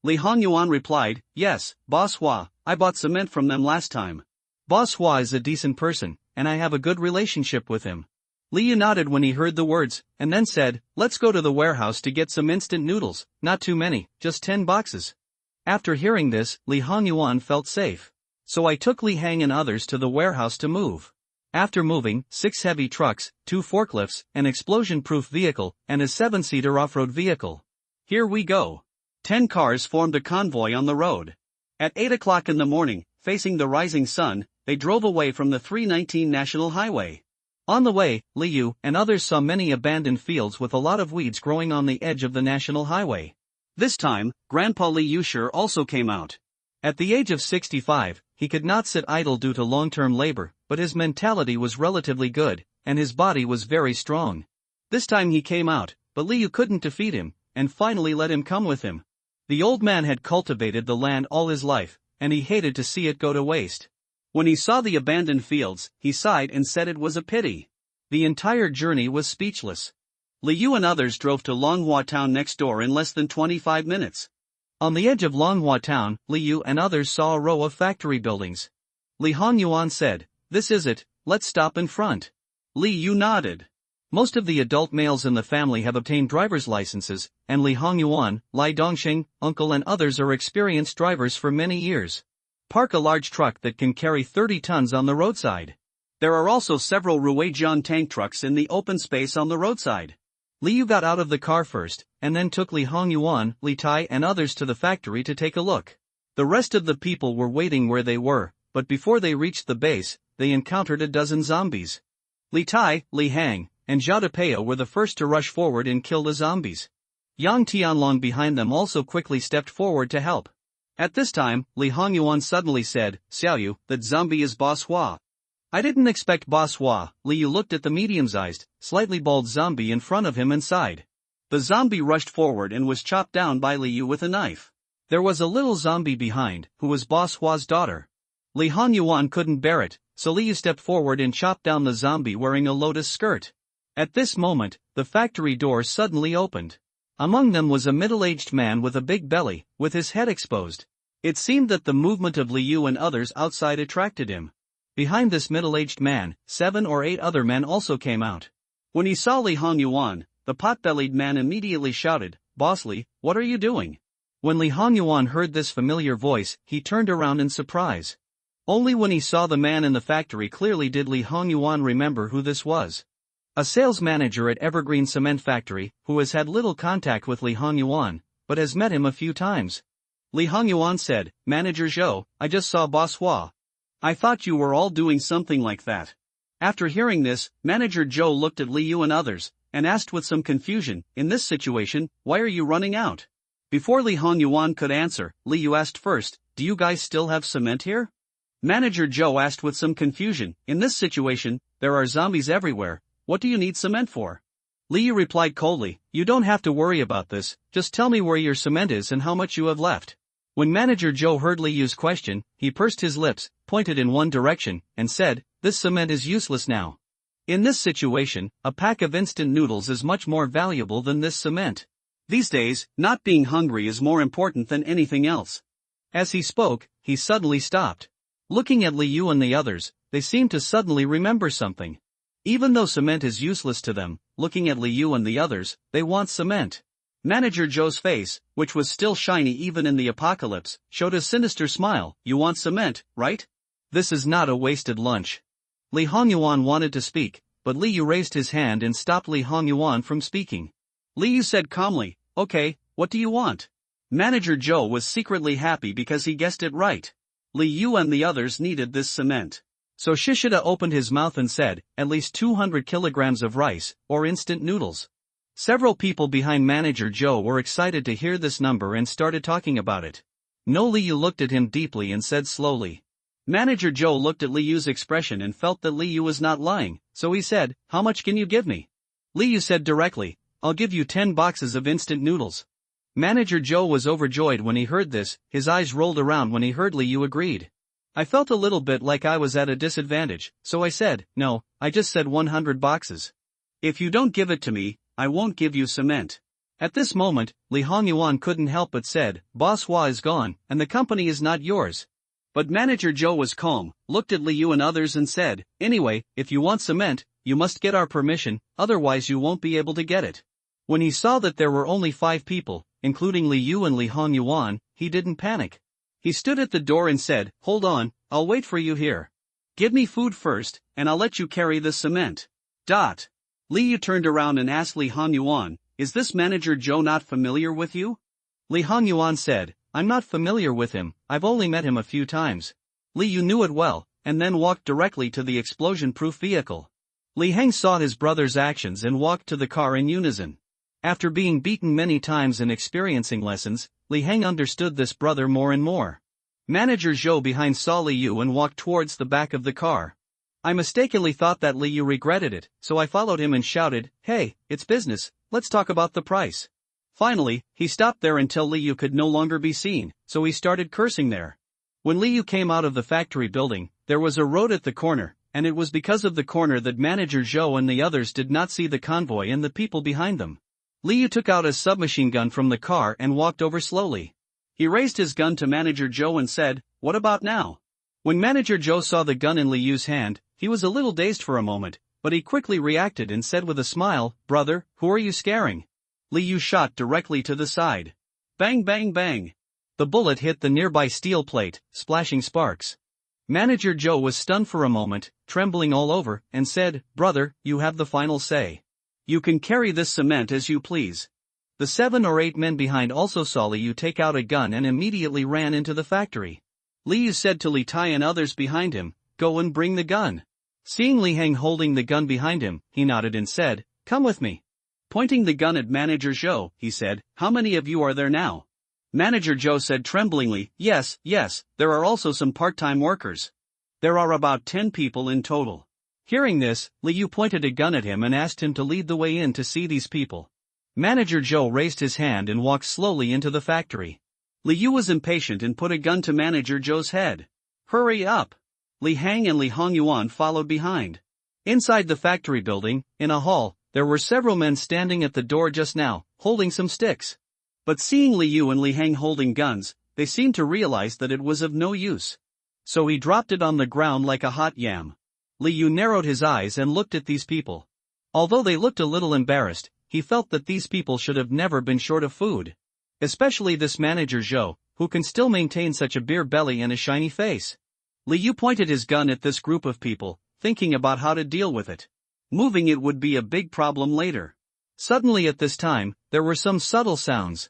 Li Hongyuan replied, "Yes, Boss Hua, I bought cement from them last time. Boss Hua is a decent person, and I have a good relationship with him." Liu nodded when he heard the words, and then said, "Let's go to the warehouse to get some instant noodles, not too many, just 10 boxes. After hearing this, Li Hongyuan felt safe. So I took Li Hang and others to the warehouse to move. After moving, 6 heavy trucks, 2 forklifts, an explosion-proof vehicle, and a 7-seater off-road vehicle. Here we go. 10 cars formed a convoy on the road. At 8 o'clock in the morning, facing the rising sun, they drove away from the 319 National Highway. On the way, Liu and others saw many abandoned fields with a lot of weeds growing on the edge of the National Highway. This time, Grandpa Liu Sure also came out. At the age of 65, he could not sit idle due to long-term labor, but his mentality was relatively good, and his body was very strong. This time he came out, but Liu couldn't defeat him, and finally let him come with him. The old man had cultivated the land all his life, and he hated to see it go to waste. When he saw the abandoned fields, he sighed and said it was a pity. The entire journey was speechless. Liu and others drove to Longhua town next door in less than 25 minutes. On the edge of Longhua town, Liu and others saw a row of factory buildings. Li Hongyuan said, "This is it, let's stop in front." Liu nodded. Most of the adult males in the family have obtained driver's licenses, and Li Hongyuan, Lai Dongxing, uncle and others are experienced drivers for many years. Park a large truck that can carry 30 tons on the roadside. There are also several Ruijian tank trucks in the open space on the roadside. Liu got out of the car first, and then took Li Hongyuan, Li Tai and others to the factory to take a look. The rest of the people were waiting where they were, but before they reached the base, they encountered a dozen zombies. Li Tai, Li Hang, and Zhao Depeo were the first to rush forward and kill the zombies. Yang Tianlong behind them also quickly stepped forward to help. At this time, Li Hongyuan suddenly said, "Xiaoyu, that zombie is Boss Hua." "I didn't expect Boss Hua." Liu looked at the medium-sized, slightly bald zombie in front of him and sighed. The zombie rushed forward and was chopped down by Liu with a knife. There was a little zombie behind, who was Boss Hua's daughter. Li Hongyuan couldn't bear it, so Liu stepped forward and chopped down the zombie wearing a lotus skirt. At this moment, the factory door suddenly opened. Among them was a middle-aged man with a big belly, with his head exposed. It seemed that the movement of Liu and others outside attracted him. Behind this middle-aged man, 7 or 8 other men also came out. When he saw Li Hongyuan, the pot-bellied man immediately shouted, "Boss Li, what are you doing?" When Li Hongyuan heard this familiar voice, he turned around in surprise. Only when he saw the man in the factory clearly did Li Hongyuan remember who this was. A sales manager at Evergreen Cement Factory, who has had little contact with Li Hongyuan, but has met him a few times. Li Hongyuan said, "Manager Zhou, I just saw Boss Hua. I thought you were all doing something like that." After hearing this, Manager Zhou looked at Liu and others, and asked with some confusion, "In this situation, why are you running out?" Before Li Hongyuan could answer, Liu asked first, "Do you guys still have cement here?" Manager Zhou asked with some confusion, "In this situation, there are zombies everywhere, what do you need cement for?" Liu replied coldly, "You don't have to worry about this, just tell me where your cement is and how much you have left." When Manager Zhou heard Liu's question, he pursed his lips, pointed in one direction, and said, "This cement is useless now. In this situation, a pack of instant noodles is much more valuable than this cement. These days, not being hungry is more important than anything else." As he spoke, he suddenly stopped. Looking at Liu and the others, they seemed to suddenly remember something. Even though cement is useless to them, looking at Liu and the others, they want cement. Manager Zhou's face, which was still shiny even in the apocalypse, showed a sinister smile. "You want cement, right? This is not a wasted lunch." Li Hongyuan wanted to speak, but Liu raised his hand and stopped Li Hongyuan from speaking. Liu said calmly, "Okay, what do you want?" Manager Zhou was secretly happy because he guessed it right. Liu and the others needed this cement. So Shishida opened his mouth and said, "At least 200 kilograms of rice, or instant noodles." Several people behind Manager Joe were excited to hear this number and started talking about it. No, Liu looked at him deeply and said slowly. Manager Joe looked at Liu's expression and felt that Liu was not lying, so he said, "How much can you give me?" Liu said directly, "I'll give you 10 boxes of instant noodles." Manager Joe was overjoyed when he heard this, his eyes rolled around when he heard Liu agreed. I felt a little bit like I was at a disadvantage, so I said, "No, I just said 100 boxes. If you don't give it to me, I won't give you cement." At this moment, Li Hongyuan couldn't help but said, "Boss Hua is gone, and the company is not yours." But Manager Joe was calm, looked at Liu and others and said, "Anyway, if you want cement, you must get our permission, otherwise you won't be able to get it." When he saw that there were only 5 people, including Liu and Li Hongyuan, he didn't panic. He stood at the door and said, "Hold on, I'll wait for you here. Give me food first, and I'll let you carry the cement." Liu turned around and asked Li Hongyuan, "Is this Manager Joe not familiar with you?" Li Hongyuan said, "I'm not familiar with him, I've only met him a few times." Liu knew it well, and then walked directly to the explosion-proof vehicle. Li Heng saw his brother's actions and walked to the car in unison. After being beaten many times and experiencing lessons, Li Heng understood this brother more and more. Manager Zhou behind saw Liu and walked towards the back of the car. I mistakenly thought that Liu regretted it, so I followed him and shouted, "Hey, it's business, let's talk about the price." Finally, he stopped there until Liu could no longer be seen, so he started cursing there. When Liu came out of the factory building, there was a road at the corner, and it was because of the corner that Manager Zhou and the others did not see the convoy and the people behind them. Liu took out a submachine gun from the car and walked over slowly. He raised his gun to Manager Zhou and said, "What about now?" When Manager Zhou saw the gun in Liu's hand, he was a little dazed for a moment, but he quickly reacted and said with a smile, "Brother, who are you scaring?" Liu shot directly to the side. Bang bang bang. The bullet hit the nearby steel plate, splashing sparks. Manager Zhou was stunned for a moment, trembling all over, and said, "Brother, you have the final say. You can carry this cement as you please." The 7 or 8 men behind also saw Liu take out a gun and immediately ran into the factory. Liu said to Li Tai and others behind him, "Go and bring the gun." Seeing Li Heng holding the gun behind him, he nodded and said, "Come with me." Pointing the gun at Manager Zhou, he said, "How many of you are there now?" Manager Zhou said tremblingly, yes, there are also some part-time workers. There are about 10 people in total." Hearing this, Liu pointed a gun at him and asked him to lead the way in to see these people. Manager Zhou raised his hand and walked slowly into the factory. Liu was impatient and put a gun to Manager Zhou's head. "Hurry up!" Li Heng and Li Hongyuan followed behind. Inside the factory building, in a hall, there were several men standing at the door just now, holding some sticks. But seeing Liu and Li Heng holding guns, they seemed to realize that it was of no use. So he dropped it on the ground like a hot yam. Liu narrowed his eyes and looked at these people. Although they looked a little embarrassed, he felt that these people should have never been short of food. Especially this Manager Zhou, who can still maintain such a beer belly and a shiny face. Liu pointed his gun at this group of people, thinking about how to deal with it. Moving it would be a big problem later. Suddenly at this time, there were some subtle sounds.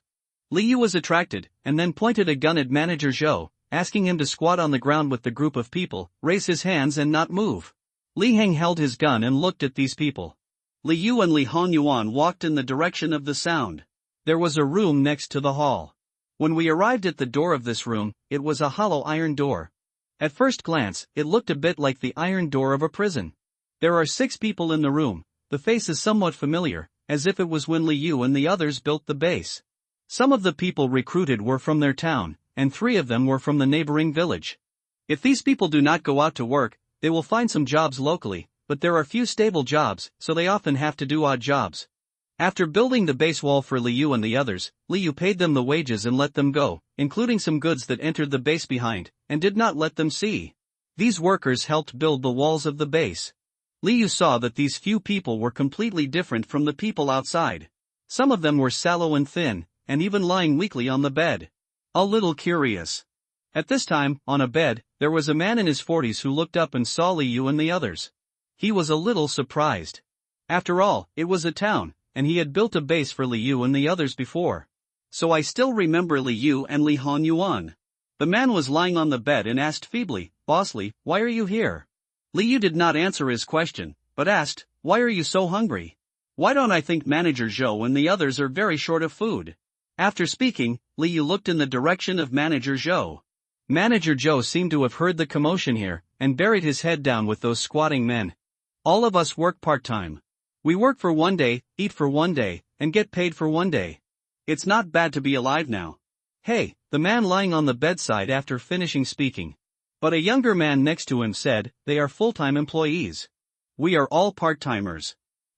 Liu was attracted, and then pointed a gun at Manager Zhou, asking him to squat on the ground with the group of people, raise his hands and not move. Li Heng held his gun and looked at these people. Liu and Li Hongyuan walked in the direction of the sound. There was a room next to the hall. When we arrived at the door of this room, it was a hollow iron door. At first glance, it looked a bit like the iron door of a prison. There are 6 people in the room. The face is somewhat familiar, as if it was when Liu and the others built the base. Some of the people recruited were from their town, and 3 of them were from the neighboring village. If these people do not go out to work, they will find some jobs locally, but there are few stable jobs, so they often have to do odd jobs. After building the base wall for Liu and the others, Liu paid them the wages and let them go, including some goods that entered the base behind, and did not let them see. These workers helped build the walls of the base. Liu saw that these few people were completely different from the people outside. Some of them were sallow and thin, and even lying weakly on the bed. A little curious. At this time, on a bed, there was a man in his 40s who looked up and saw Liu and the others. He was a little surprised. After all, it was a town, and he had built a base for Liu and the others before. So I still remember Liu and Li Hongyuan. The man was lying on the bed and asked feebly, "Boss Li, why are you here?" Liu did not answer his question, but asked, "Why are you so hungry?" Why don't I think Manager Zhou and the others are very short of food? After speaking, Li Yu looked in the direction of Manager Zhou. Manager Zhou seemed to have heard the commotion here, and buried his head down with those squatting men. All of us work part-time. We work for 1 day, eat for 1 day, and get paid for 1 day. It's not bad to be alive now. Hey, the man lying on the bedside after finishing speaking. But a younger man next to him said, they are full-time employees. We are all part-timers.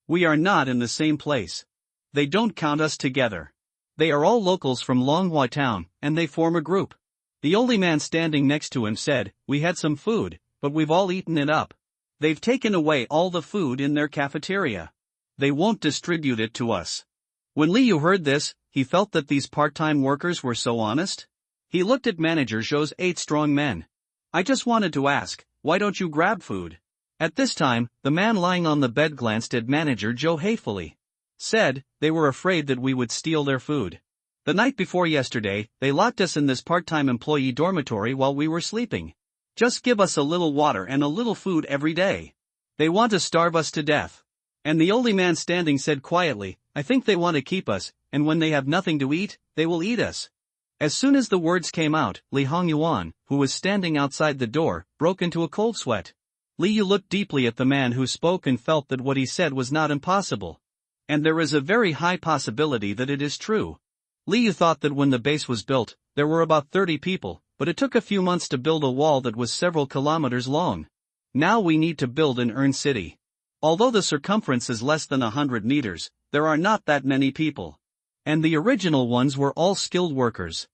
We are not in the same place. They don't count us together. They are all locals from Longhua town, and they form a group. The only man standing next to him said, we had some food, but we've all eaten it up. They've taken away all the food in their cafeteria. They won't distribute it to us. When Li Yu heard this, he felt that these part-time workers were so honest. He looked at Manager Zhou's 8 strong men. I just wanted to ask, why don't you grab food? At this time, the man lying on the bed glanced at Manager Zhou hatefully. Said, they were afraid that we would steal their food. The night before yesterday, they locked us in this part-time employee dormitory while we were sleeping. Just give us a little water and a little food every day. They want to starve us to death. And the only man standing said quietly, I think they want to keep us, and when they have nothing to eat, they will eat us. As soon as the words came out, Li Hongyuan, who was standing outside the door, broke into a cold sweat. Li Yu looked deeply at the man who spoke and felt that what he said was not impossible. And there is a very high possibility that it is true. Li Yu thought that when the base was built, there were about 30 people, but it took a few months to build a wall that was several kilometers long. Now we need to build an urn city. Although the circumference is less than 100 meters, there are not that many people. And the original ones were all skilled workers.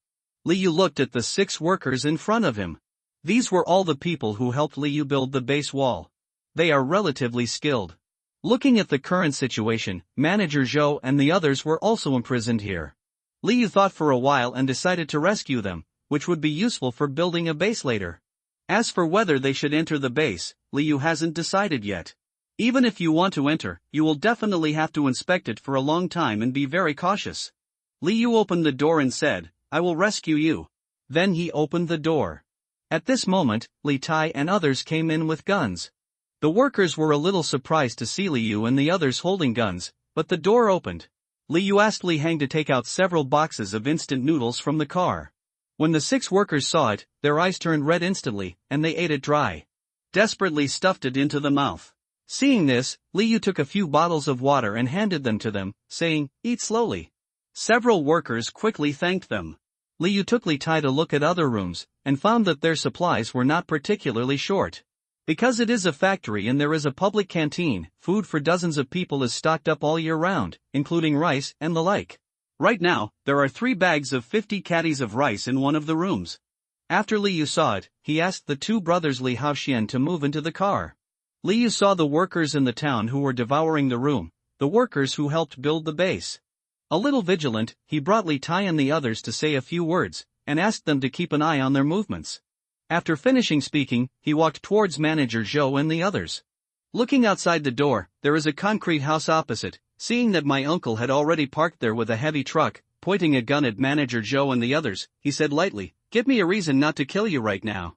Li Yu looked at the 6 workers in front of him. These were all the people who helped Li Yu build the base wall. They are relatively skilled. Looking at the current situation, Manager Zhou and the others were also imprisoned here. Li Yu thought for a while and decided to rescue them, which would be useful for building a base later. As for whether they should enter the base, Li Yu hasn't decided yet. Even if you want to enter, you will definitely have to inspect it for a long time and be very cautious. Li Yu opened the door and said, I will rescue you. Then he opened the door. At this moment, Li Tai and others came in with guns. The workers were a little surprised to see Li Yu and the others holding guns, but the door opened. Li Yu asked Li Hang to take out several boxes of instant noodles from the car. When the 6 workers saw it, their eyes turned red instantly, and they ate it dry. Desperately stuffed it into the mouth. Seeing this, Li Yu took a few bottles of water and handed them to them, saying, eat slowly. Several workers quickly thanked them. Li Yu took Li Tai to look at other rooms, and found that their supplies were not particularly short. Because it is a factory and there is a public canteen, food for dozens of people is stocked up all year round, including rice and the like. Right now, there are 3 bags of 50 caddies of rice in one of the rooms. After Li Yu saw it, he asked the 2 brothers Li Haoxian to move into the car. Li Yu saw the workers in the town who were devouring the room, the workers who helped build the base. A little vigilant, he brought Li Tai and the others to say a few words, and asked them to keep an eye on their movements. After finishing speaking, he walked towards Manager Zhou and the others. Looking outside the door, there is a concrete house opposite. Seeing that my uncle had already parked there with a heavy truck, pointing a gun at Manager Zhou and the others, he said lightly, give me a reason not to kill you right now.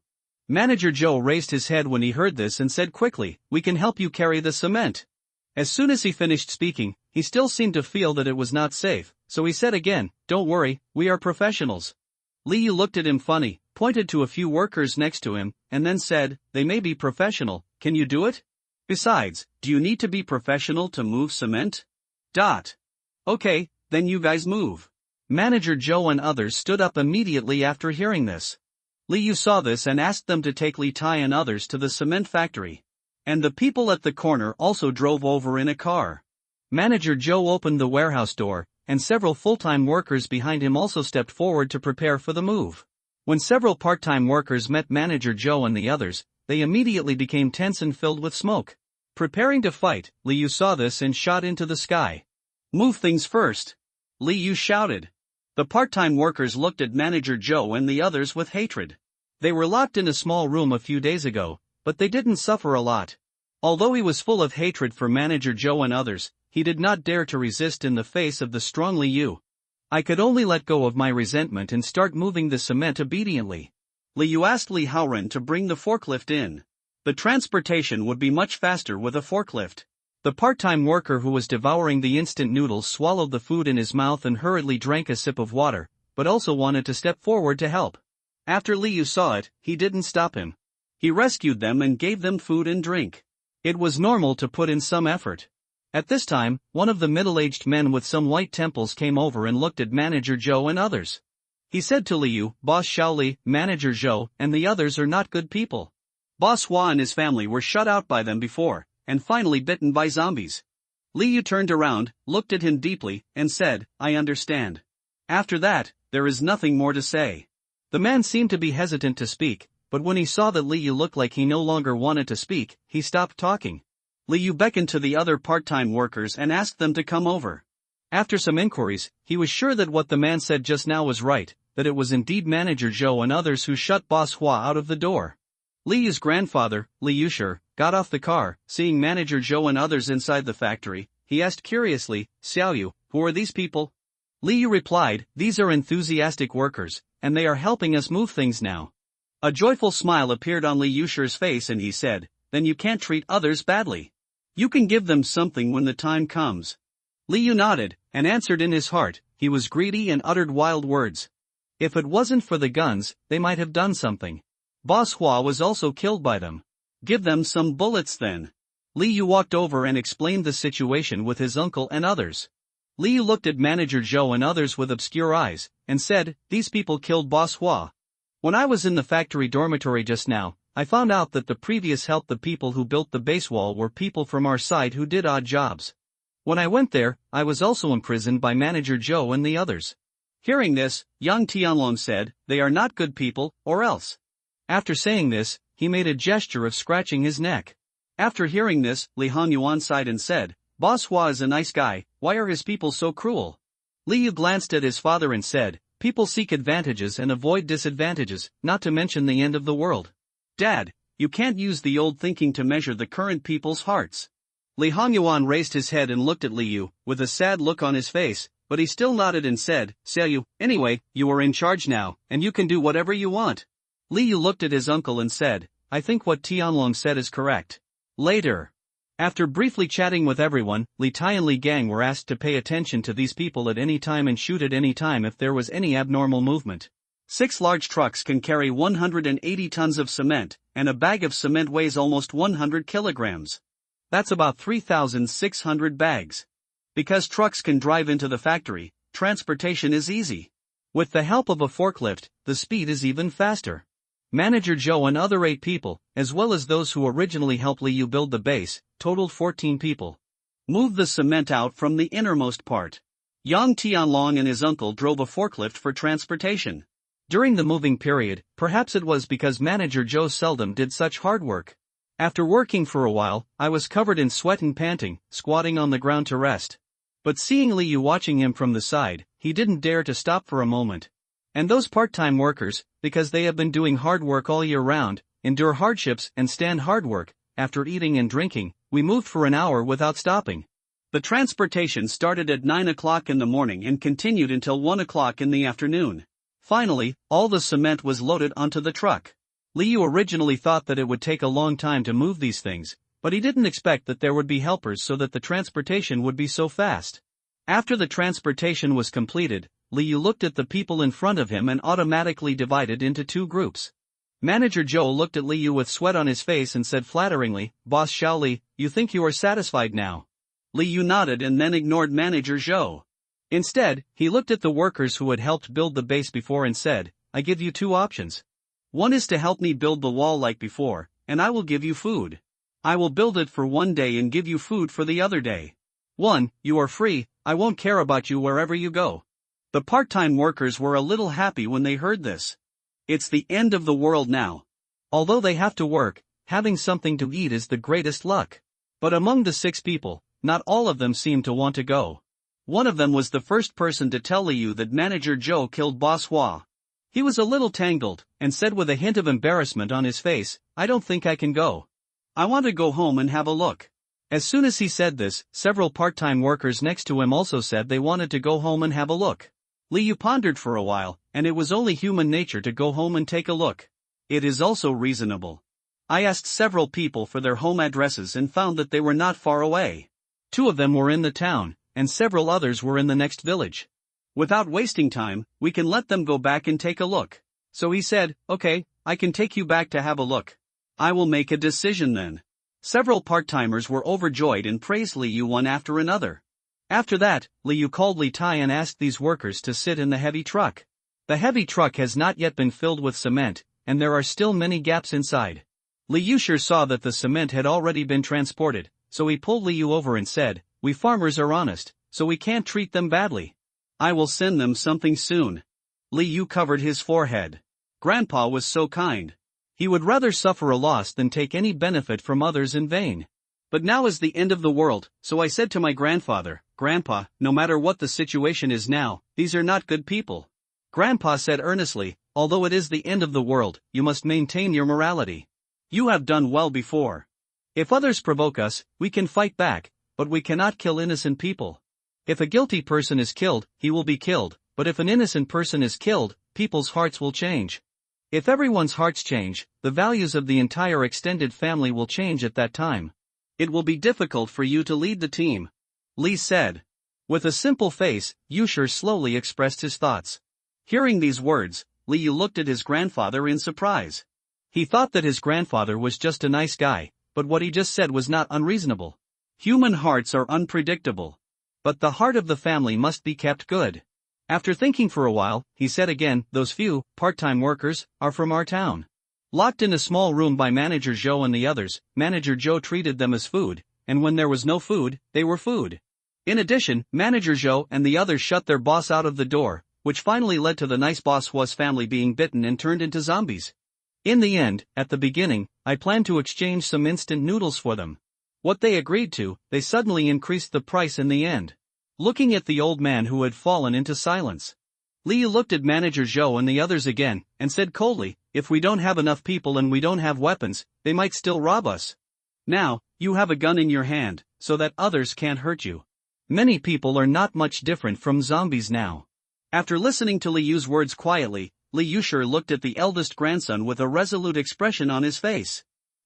Manager Zhou raised his head when he heard this and said quickly, we can help you carry the cement. As soon as he finished speaking, he still seemed to feel that it was not safe, so he said again, don't worry, we are professionals. Li Yu looked at him funny, pointed to a few workers next to him, and then said, they may be professional, can you do it? Besides, do you need to be professional to move cement? Okay, then you guys move. Manager Zhou and others stood up immediately after hearing this. Li Yu saw this and asked them to take Li Tai and others to the cement factory. And the people at the corner also drove over in a car. Manager Zhou opened the warehouse door, and several full-time workers behind him also stepped forward to prepare for the move. When several part-time workers met Manager Zhou and the others, they immediately became tense and filled with smoke. Preparing to fight, Li Yu saw this and shot into the sky. Move things first! Li Yu shouted. The part-time workers looked at Manager Zhou and the others with hatred. They were locked in a small room a few days ago, but they didn't suffer a lot. Although he was full of hatred for Manager Zhou and others, he did not dare to resist in the face of the strong Li Yu. I could only let go of my resentment and start moving the cement obediently. Li Yu asked Li Haoren to bring the forklift in. The transportation would be much faster with a forklift. The part-time worker who was devouring the instant noodles swallowed the food in his mouth and hurriedly drank a sip of water, but also wanted to step forward to help. After Liu saw it, he didn't stop him. He rescued them and gave them food and drink. It was normal to put in some effort. At this time, one of the middle-aged men with some white temples came over and looked at Manager Zhou and others. He said to Liu, "Boss Xiaoli, Manager Zhou, and the others are not good people. Boss Hua and his family were shut out by them before, and finally bitten by zombies." Liu turned around, looked at him deeply, and said, "I understand." After that, there is nothing more to say. The man seemed to be hesitant to speak, but when he saw that Liu looked like he no longer wanted to speak, he stopped talking. Liu beckoned to the other part-time workers and asked them to come over. After some inquiries, he was sure that what the man said just now was right, that it was indeed Manager Zhou and others who shut Boss Hua out of the door. Liu's grandfather, Liu Shi, got off the car. Seeing Manager Zhou and others inside the factory, he asked curiously, "Xiaoyu, who are these people?" Liu replied, "These are enthusiastic workers, and they are helping us move things now." A joyful smile appeared on Liu Shi's face and he said, "Then you can't treat others badly. You can give them something when the time comes." Liu nodded, and answered in his heart, he was greedy and uttered wild words. If it wasn't for the guns, they might have done something. Boss Hua was also killed by them. "Give them some bullets then." Liu walked over and explained the situation with his uncle and others. Liu looked at Manager Zhou and others with obscure eyes, and said, "These people killed Boss Hua. When I was in the factory dormitory just now, I found out that the previous help the people who built the base wall were people from our side who did odd jobs. When I went there, I was also imprisoned by Manager Zhou and the others." Hearing this, Yang Tianlong said, "They are not good people, or else." After saying this, he made a gesture of scratching his neck. After hearing this, Li Hongyuan sighed and said, "Boss Hua is a nice guy, why are his people so cruel?" Liu glanced at his father and said, "People seek advantages and avoid disadvantages, not to mention the end of the world." "Dad, you can't use the old thinking to measure the current people's hearts." Li Hongyuan raised his head and looked at Liu, with a sad look on his face, but he still nodded and said, "Xiaoyu, anyway, you are in charge now, and you can do whatever you want." Liu looked at his uncle and said, "I think what Tianlong said is correct." Later, after briefly chatting with everyone, Li Tai and Li Gang were asked to pay attention to these people at any time and shoot at any time if there was any abnormal movement. 6 large trucks can carry 180 tons of cement, and a bag of cement weighs almost 100 kilograms. That's about 3,600 bags. Because trucks can drive into the factory, transportation is easy. With the help of a forklift, the speed is even faster. Manager Zhou and other 8 people, as well as those who originally helped Liu build the base, totaled 14 people. Moved the cement out from the innermost part. Yang Tianlong and his uncle drove a forklift for transportation. During the moving period, perhaps it was because Manager Zhou seldom did such hard work. After working for a while, I was covered in sweat and panting, squatting on the ground to rest. But seeing Liu watching him from the side, he didn't dare to stop for a moment. And those part-time workers, because they have been doing hard work all year round, endure hardships and stand hard work. After eating and drinking, we moved for an hour without stopping. The transportation started at 9 o'clock in the morning and continued until 1 o'clock in the afternoon. Finally, all the cement was loaded onto the truck. Liu originally thought that it would take a long time to move these things, but he didn't expect that there would be helpers so that the transportation would be so fast. After the transportation was completed, Liu looked at the people in front of him and automatically divided into 2 groups. Manager Zhou looked at Liu with sweat on his face and said flatteringly, "Boss Xiaoli, you think you are satisfied now?" Liu nodded and then ignored Manager Zhou. Instead, he looked at the workers who had helped build the base before and said, "I give you 2 options. One is to help me build the wall like before, and I will give you food. I will build it for one day and give you food for the other day. 1, you are free, I won't care about you wherever you go." The part-time workers were a little happy when they heard this. It's the end of the world now. Although they have to work, having something to eat is the greatest luck. But among the 6 people, not all of them seemed to want to go. One of them was the first person to tell Liu that Manager Zhou killed Boss Hua. He was a little tangled, and said with a hint of embarrassment on his face, "I don't think I can go. I want to go home and have a look." As soon as he said this, several part-time workers next to him also said they wanted to go home and have a look. Liu pondered for a while, and it was only human nature to go home and take a look. It is also reasonable. I asked several people for their home addresses and found that they were not far away. 2 of them were in the town, and several others were in the next village. Without wasting time, we can let them go back and take a look. So he said, okay, I can take you back to have a look. I will make a decision then. Several part-timers were overjoyed and praised Li Yu one after another. After that, Li Yu called Li Tai and asked these workers to sit in the heavy truck. The heavy truck has not yet been filled with cement, and there are still many gaps inside. Li Yu sure saw that the cement had already been transported, so he pulled Li Yu over and said, we farmers are honest, so we can't treat them badly. I will send them something soon. Li Yu covered his forehead. Grandpa was so kind. He would rather suffer a loss than take any benefit from others in vain. But now is the end of the world, so I said to my grandfather, Grandpa, no matter what the situation is now, these are not good people. Grandpa said earnestly, although it is the end of the world, you must maintain your morality. You have done well before. If others provoke us, we can fight back, but we cannot kill innocent people. If a guilty person is killed, he will be killed, but if an innocent person is killed, people's hearts will change. If everyone's hearts change, the values of the entire extended family will change at that time. It will be difficult for you to lead the team, Li said. With a simple face, Yushir slowly expressed his thoughts. Hearing these words, Li Yu looked at his grandfather in surprise. He thought that his grandfather was just a nice guy, but what he just said was not unreasonable. Human hearts are unpredictable. But the heart of the family must be kept good. After thinking for a while, he said again, those few, part-time workers, are from our town. Locked in a small room by Manager Zhou and the others, Manager Zhou treated them as food, and when there was no food, they were food. In addition, Manager Zhou and the others shut their boss out of the door, which finally led to the nice boss Hua's family being bitten and turned into zombies. In the end, at the beginning, I planned to exchange some instant noodles for them. What they agreed to, they suddenly increased the price in the end. Looking at the old man who had fallen into silence, Li Yu looked at Manager Zhou and the others again, and said coldly, if we don't have enough people and we don't have weapons, they might still rob us. Now, you have a gun in your hand, so that others can't hurt you. Many people are not much different from zombies now. After listening to Li Yu's words quietly, Li Yushir looked at the eldest grandson with a resolute expression on his face.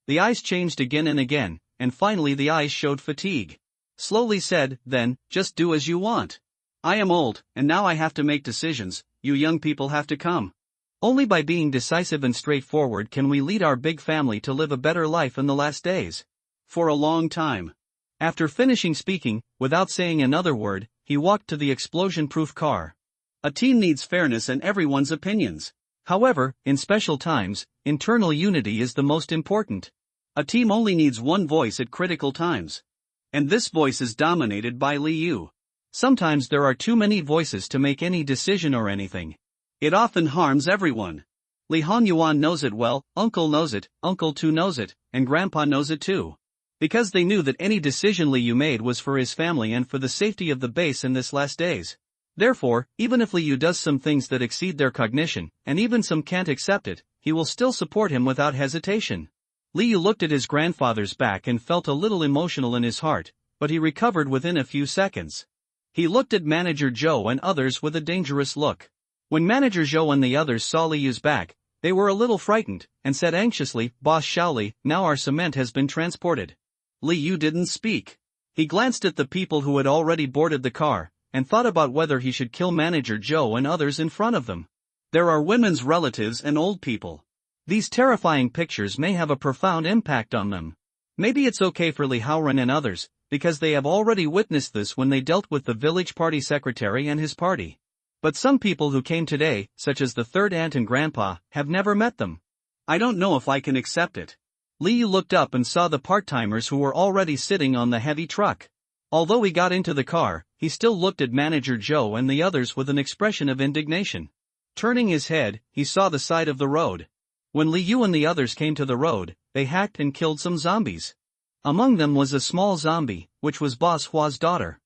The eyes changed again and again, and finally the eyes showed fatigue. Slowly said, then, just do as you want. I am old, and now I have to make decisions, you young people have to come. Only by being decisive and straightforward can we lead our big family to live a better life in the last days. For a long time. After finishing speaking, without saying another word, he walked to the explosion-proof car. A team needs fairness and everyone's opinions. However, in special times, internal unity is the most important. A team only needs one voice at critical times. And this voice is dominated by Li Yu. Sometimes there are too many voices to make any decision or anything. It often harms everyone. Li Hanyuan knows it well, Uncle knows it, Uncle Tu knows it, and Grandpa knows it too. Because they knew that any decision Li Yu made was for his family and for the safety of the base in this last days. Therefore, even if Li Yu does some things that exceed their cognition, and even some can't accept it, he will still support him without hesitation. Li Yu looked at his grandfather's back and felt a little emotional in his heart, but he recovered within a few seconds. He looked at Manager Zhou and others with a dangerous look. When Manager Zhou and the others saw Li Yu's back, they were a little frightened, and said anxiously, Boss Shaoli, now our cement has been transported. Li Yu didn't speak. He glanced at the people who had already boarded the car, and thought about whether he should kill Manager Zhou and others in front of them. There are women's relatives and old people. These terrifying pictures may have a profound impact on them. Maybe it's okay for Li Haoren and others, because they have already witnessed this when they dealt with the village party secretary and his party. But some people who came today, such as the third aunt and grandpa, have never met them. I don't know if I can accept it. Li Yu looked up and saw the part-timers who were already sitting on the heavy truck. Although he got into the car, he still looked at Manager Zhou and the others with an expression of indignation. Turning his head, he saw the side of the road. When Li Yu and the others came to the road, they hacked and killed some zombies. Among them was a small zombie, which was Boss Hua's daughter.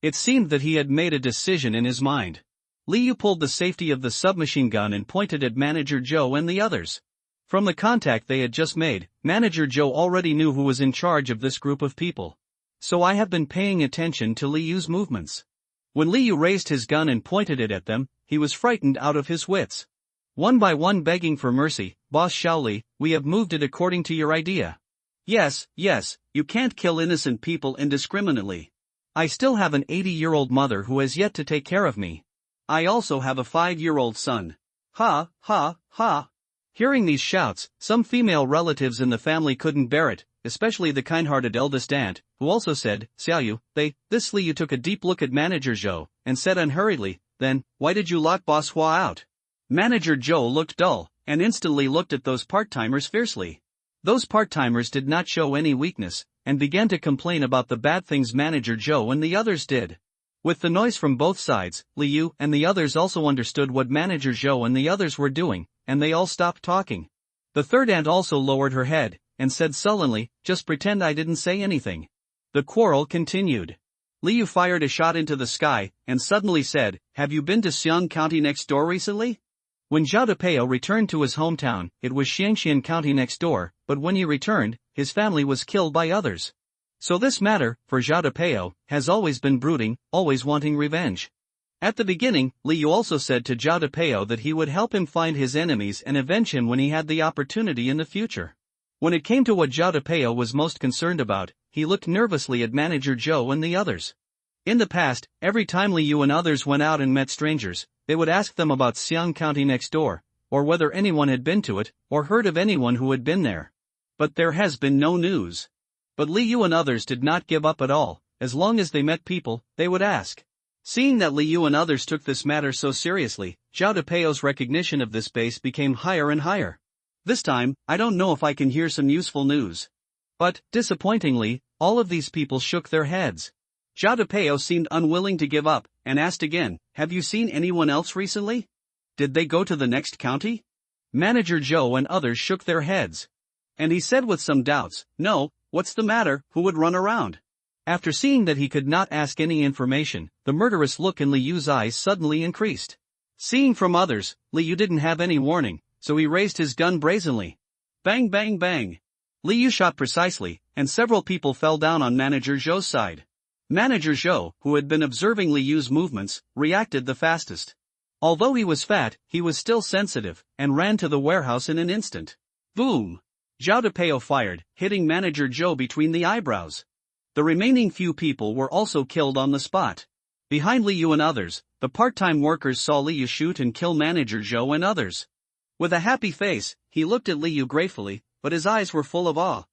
It seemed that he had made a decision in his mind. Li Yu pulled the safety of the submachine gun and pointed at Manager Zhou and the others. From the contact they had just made, Manager Zhou already knew who was in charge of this group of people. So I have been paying attention to Li Yu's movements. When Li Yu raised his gun and pointed it at them, he was frightened out of his wits. One by one begging for mercy, Boss Shaoli, we have moved it according to your idea. Yes, you can't kill innocent people indiscriminately. I still have an 80-year-old mother who has yet to take care of me. I also have a 5-year-old son. Ha, ha, ha. Hearing these shouts, some female relatives in the family couldn't bear it, especially the kind-hearted eldest aunt, who also said, Xiaoyu, this Liu took a deep look at Manager Zhou, and said unhurriedly, then, why did you lock Boss Hua out? Manager Zhou looked dull, and instantly looked at those part-timers fiercely. Those part-timers did not show any weakness, and began to complain about the bad things Manager Zhou and the others did. With the noise from both sides, Liu and the others also understood what Manager Zhou and the others were doing, and they all stopped talking. The third aunt also lowered her head, and said sullenly, just pretend I didn't say anything. The quarrel continued. Liu fired a shot into the sky, and suddenly said, have you been to Xiang County next door recently? When Zhao Depeo returned to his hometown, it was Xiangxian County next door, but when he returned, his family was killed by others. So this matter, for Zhao Depeo, has always been brooding, always wanting revenge. At the beginning, Liu also said to Zhao Depeo that he would help him find his enemies and avenge him when he had the opportunity in the future. When it came to what Zhao Depeo was most concerned about, he looked nervously at Manager Zhou and the others. In the past, every time Liu and others went out and met strangers, they would ask them about Xiang County next door, or whether anyone had been to it, or heard of anyone who had been there. But there has been no news. But Liu and others did not give up at all. As long as they met people, they would ask. Seeing that Liu and others took this matter so seriously, Zhao Depeo's recognition of this base became higher and higher. This time, I don't know if I can hear some useful news. But, disappointingly, all of these people shook their heads. Zhao Depeo seemed unwilling to give up, and asked again, have you seen anyone else recently? Did they go to the next county? Manager Zhou and others shook their heads. And he said with some doubts, no, what's the matter, who would run around? After seeing that he could not ask any information, the murderous look in Liu's eyes suddenly increased. Seeing from others, Liu didn't have any warning, so he raised his gun brazenly. Bang bang bang. Liu shot precisely, and several people fell down on Manager Zhou's side. Manager Zhou, who had been observing Liu's movements, reacted the fastest. Although he was fat, he was still sensitive, and ran to the warehouse in an instant. Boom! Zhao Depeo fired, hitting Manager Zhou between the eyebrows. The remaining few people were also killed on the spot. Behind Liu and others, the part-time workers saw Liu shoot and kill Manager Zhou and others. With a happy face, he looked at Liu gratefully, but his eyes were full of awe.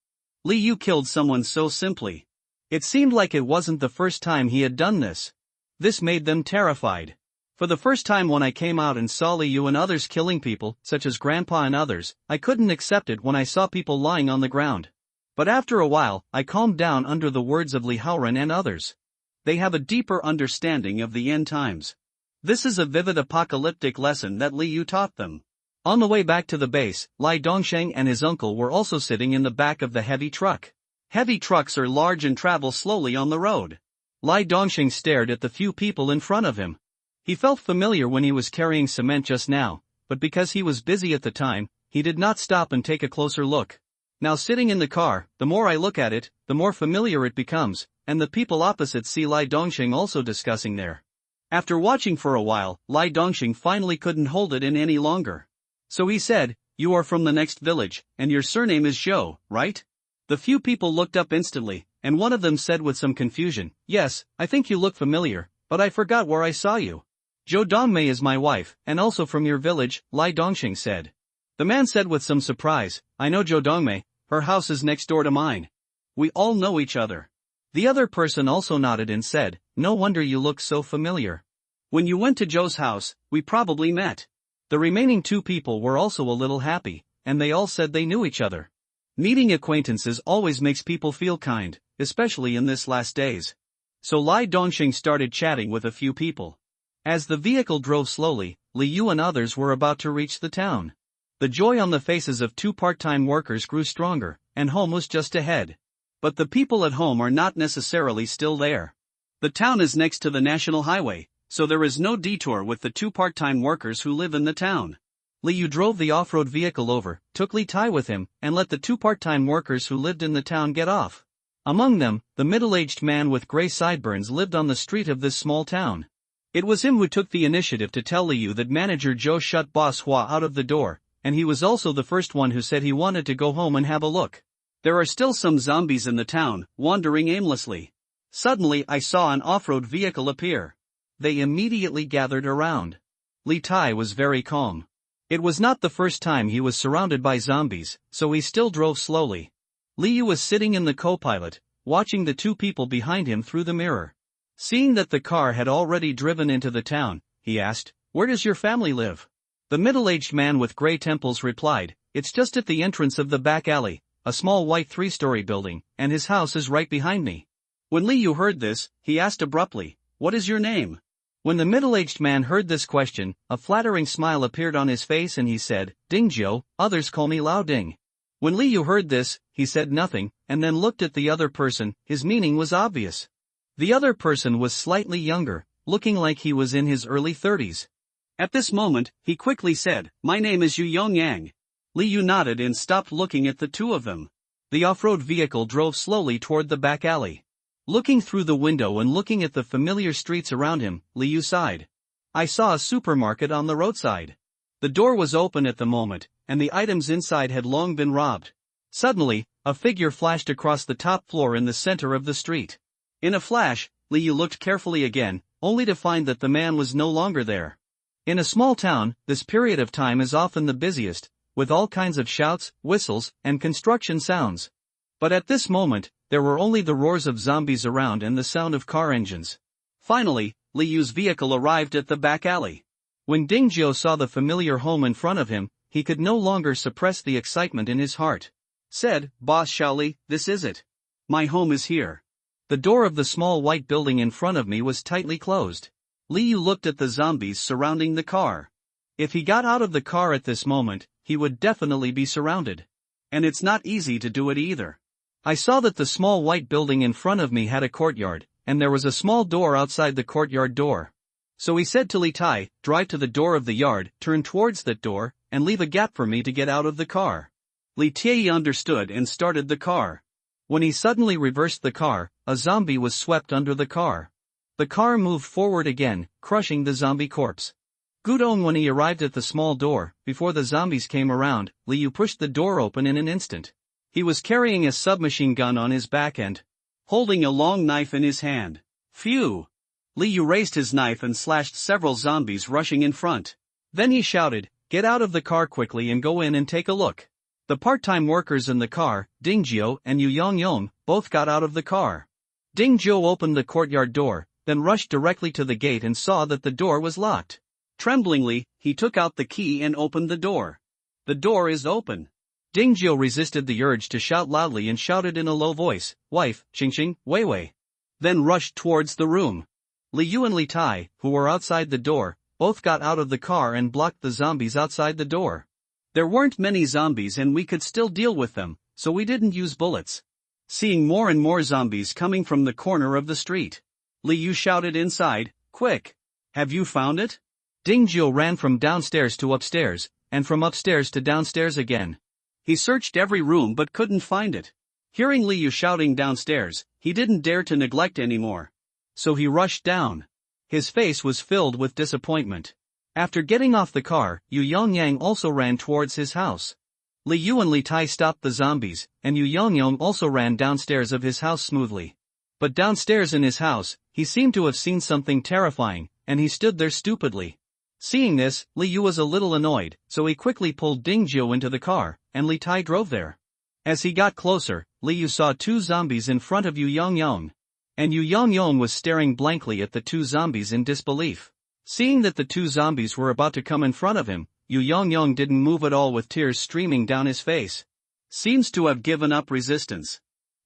Liu killed someone so simply. It seemed like it wasn't the first time he had done this. This made them terrified. For the first time when I came out and saw Liu and others killing people, such as Grandpa and others, I couldn't accept it when I saw people lying on the ground. But after a while, I calmed down under the words of Li Haoren and others. They have a deeper understanding of the end times. This is a vivid apocalyptic lesson that Liu taught them. On the way back to the base, Lai Dongsheng and his uncle were also sitting in the back of the heavy truck. Heavy trucks are large and travel slowly on the road. Lai Dongsheng stared at the few people in front of him. He felt familiar when he was carrying cement just now, but because he was busy at the time, he did not stop and take a closer look. Now sitting in the car, the more I look at it, the more familiar it becomes, and the people opposite see Lai Dongsheng also discussing there. After watching for a while, Lai Dongsheng finally couldn't hold it in any longer. So he said, you are from the next village, and your surname is Zhou, right? The few people looked up instantly, and one of them said with some confusion, yes, I think you look familiar, but I forgot where I saw you. Zhou Dongmei is my wife, and also from your village, Lai Dongsheng said. The man said with some surprise, I know Zhou Dongmei, her house is next door to mine. We all know each other. The other person also nodded and said, no wonder you look so familiar. When you went to Zhou's house, we probably met. The remaining two people were also a little happy, and they all said they knew each other. Meeting acquaintances always makes people feel kind, especially in this last days. So Lai Dongsheng started chatting with a few people. As the vehicle drove slowly, Liu and others were about to reach the town. The joy on the faces of two part-time workers grew stronger, and home was just ahead. But the people at home are not necessarily still there. The town is next to the national highway, so there is no detour with the two part-time workers who live in the town. Liu drove the off-road vehicle over, took Li Tai with him, and let the two part-time workers who lived in the town get off. Among them, the middle-aged man with gray sideburns lived on the street of this small town. It was him who took the initiative to tell Liu that Manager Zhou shut Boss Hua out of the door, and he was also the first one who said he wanted to go home and have a look. There are still some zombies in the town, wandering aimlessly. Suddenly I saw an off-road vehicle appear. They immediately gathered around. Li Tai was very calm. It was not the first time he was surrounded by zombies, so he still drove slowly. Liu was sitting in the co-pilot, watching the two people behind him through the mirror. Seeing that the car had already driven into the town, he asked, "Where does your family live?" The middle-aged man with gray temples replied, "It's just at the entrance of the back alley, a small white 3-story building, and his house is right behind me." When Liu heard this, he asked abruptly, "What is your name?" When the middle-aged man heard this question, a flattering smile appeared on his face and he said, "Dingjiu, others call me Lao Ding." When Liu heard this, he said nothing, and then looked at the other person. His meaning was obvious. The other person was slightly younger, looking like he was in his early 30s. At this moment, he quickly said, "My name is Yu Yongyang." Liu nodded and stopped looking at the two of them. The off-road vehicle drove slowly toward the back alley. Looking through the window and looking at the familiar streets around him, Liu sighed. "I saw a supermarket on the roadside. The door was open at the moment, and the items inside had long been robbed." Suddenly, a figure flashed across the top floor in the center of the street. In a flash, Liu looked carefully again, only to find that the man was no longer there. In a small town, this period of time is often the busiest, with all kinds of shouts, whistles, and construction sounds. But at this moment, there were only the roars of zombies around and the sound of car engines. Finally, Liu's vehicle arrived at the back alley. When Dingjiu saw the familiar home in front of him, he could no longer suppress the excitement in his heart. Said, "Boss Shaoli, this is it. My home is here." The door of the small white building in front of me was tightly closed. Liu looked at the zombies surrounding the car. If he got out of the car at this moment, he would definitely be surrounded. And it's not easy to do it either. I saw that the small white building in front of me had a courtyard, and there was a small door outside the courtyard door. So he said to Li Tai, "Drive to the door of the yard, turn towards that door, and leave a gap for me to get out of the car." Li Tai understood and started the car. When he suddenly reversed the car, a zombie was swept under the car. The car moved forward again, crushing the zombie corpse. Gudong, when he arrived at the small door, before the zombies came around, Liu pushed the door open in an instant. He was carrying a submachine gun on his back and holding a long knife in his hand. Phew! Liu raised his knife and slashed several zombies rushing in front. Then he shouted, "Get out of the car quickly and go in and take a look." The part-time workers in the car, Dingjiu and Yu Yongyong, both got out of the car. Dingjiu opened the courtyard door, then rushed directly to the gate and saw that the door was locked. Tremblingly, he took out the key and opened the door. "The door is open." Dingjiu resisted the urge to shout loudly and shouted in a low voice, "Wife, Xing, Wei Wei." Then rushed towards the room. Liu and Li Tai, who were outside the door, both got out of the car and blocked the zombies outside the door. There weren't many zombies and we could still deal with them, so we didn't use bullets. Seeing more and more zombies coming from the corner of the street, Liu shouted inside, "Quick! Have you found it?" Dingjiu ran from downstairs to upstairs, and from upstairs to downstairs again. He searched every room but couldn't find it. Hearing Liu shouting downstairs, he didn't dare to neglect anymore. So he rushed down. His face was filled with disappointment. After getting off the car, Yu Yongyang also ran towards his house. Liu and Li Tai stopped the zombies, and Yu Yongyang also ran downstairs of his house smoothly. But downstairs in his house, he seemed to have seen something terrifying, and he stood there stupidly. Seeing this, Liu was a little annoyed, so he quickly pulled Dingjiu into the car, and Li Tai drove there. As he got closer, Liu saw two zombies in front of Yu Yongyang. And Yu Yongyang was staring blankly at the two zombies in disbelief. Seeing that the two zombies were about to come in front of him, Yu Yongyang didn't move at all with tears streaming down his face. Seems to have given up resistance.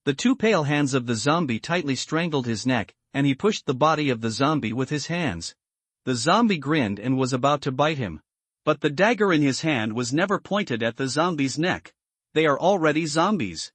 The two pale hands of the zombie tightly strangled his neck, and he pushed the body of the zombie with his hands. The zombie grinned and was about to bite him. But the dagger in his hand was never pointed at the zombie's neck. They are already zombies.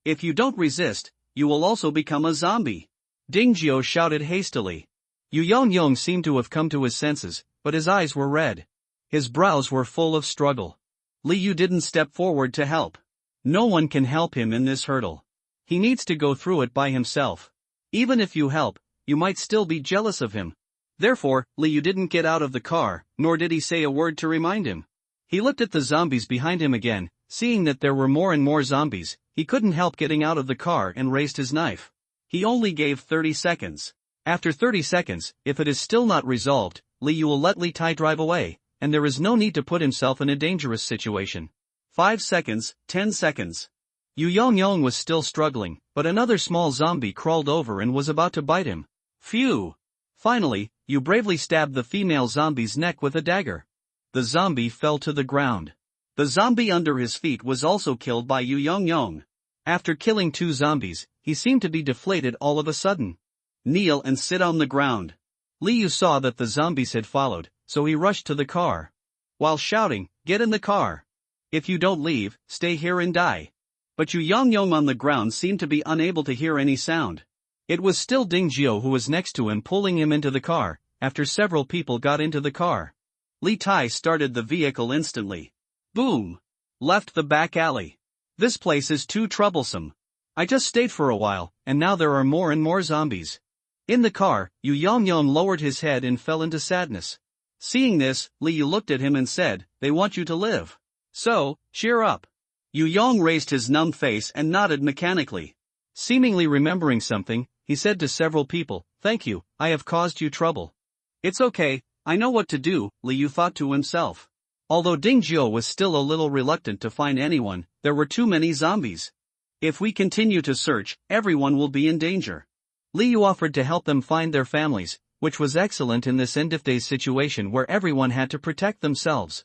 If you don't resist, you will also become a zombie. Dingjiu shouted hastily. Yu Yongyang seemed to have come to his senses, but his eyes were red. His brows were full of struggle. Liu didn't step forward to help. No one can help him in this hurdle. He needs to go through it by himself. Even if you help, you might still be jealous of him. Therefore, Liu didn't get out of the car, nor did he say a word to remind him. He looked at the zombies behind him again, seeing that there were more and more zombies, he couldn't help getting out of the car and raised his knife. He only gave 30 seconds. After 30 seconds, if it is still not resolved, Liu will let Li Tai drive away, and there is no need to put himself in a dangerous situation. 5 seconds, 10 seconds. Yu Yongyong was still struggling, but another small zombie crawled over and was about to bite him. Phew! Finally, Yu bravely stabbed the female zombie's neck with a dagger. The zombie fell to the ground. The zombie under his feet was also killed by Yu Yongyong. After killing 2 zombies, he seemed to be deflated all of a sudden. Kneel and sit on the ground. Liu saw that the zombies had followed, so he rushed to the car. While shouting, "Get in the car! If you don't leave, stay here and die." But Yu Yongyong on the ground seemed to be unable to hear any sound. It was still Ding Jiao who was next to him pulling him into the car, after several people got into the car. Li Tai started the vehicle instantly. Boom! Left the back alley. This place is too troublesome. I just stayed for a while, and now there are more and more zombies. In the car, Yu Yongyong lowered his head and fell into sadness. Seeing this, Liu looked at him and said, "They want you to live. So, cheer up." Yu Yong raised his numb face and nodded mechanically. Seemingly remembering something, he said to several people, "Thank you, I have caused you trouble." "It's okay, I know what to do," Liu thought to himself. Although Ding Jiao was still a little reluctant to find anyone, there were too many zombies. If we continue to search, everyone will be in danger. Liu offered to help them find their families, which was excellent in this end-of-days situation where everyone had to protect themselves.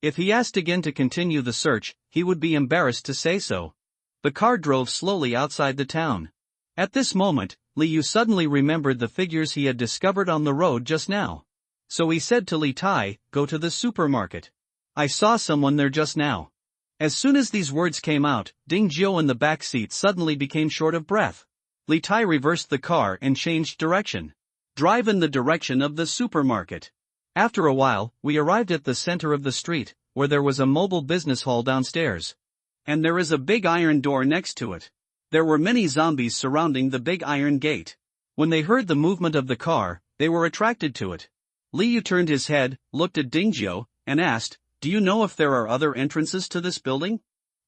If he asked again to continue the search, he would be embarrassed to say so. The car drove slowly outside the town. At this moment, Liu suddenly remembered the figures he had discovered on the road just now. So he said to Li Tai, "Go to the supermarket. I saw someone there just now." As soon as these words came out, Ding Jiao in the back seat suddenly became short of breath. Li Tai reversed the car and changed direction. "Drive in the direction of the supermarket." After a while, we arrived at the center of the street, where there was a mobile business hall downstairs. And there is a big iron door next to it. There were many zombies surrounding the big iron gate. When they heard the movement of the car, they were attracted to it. Liu turned his head, looked at Ding Jiao, and asked, "Do you know if there are other entrances to this building?"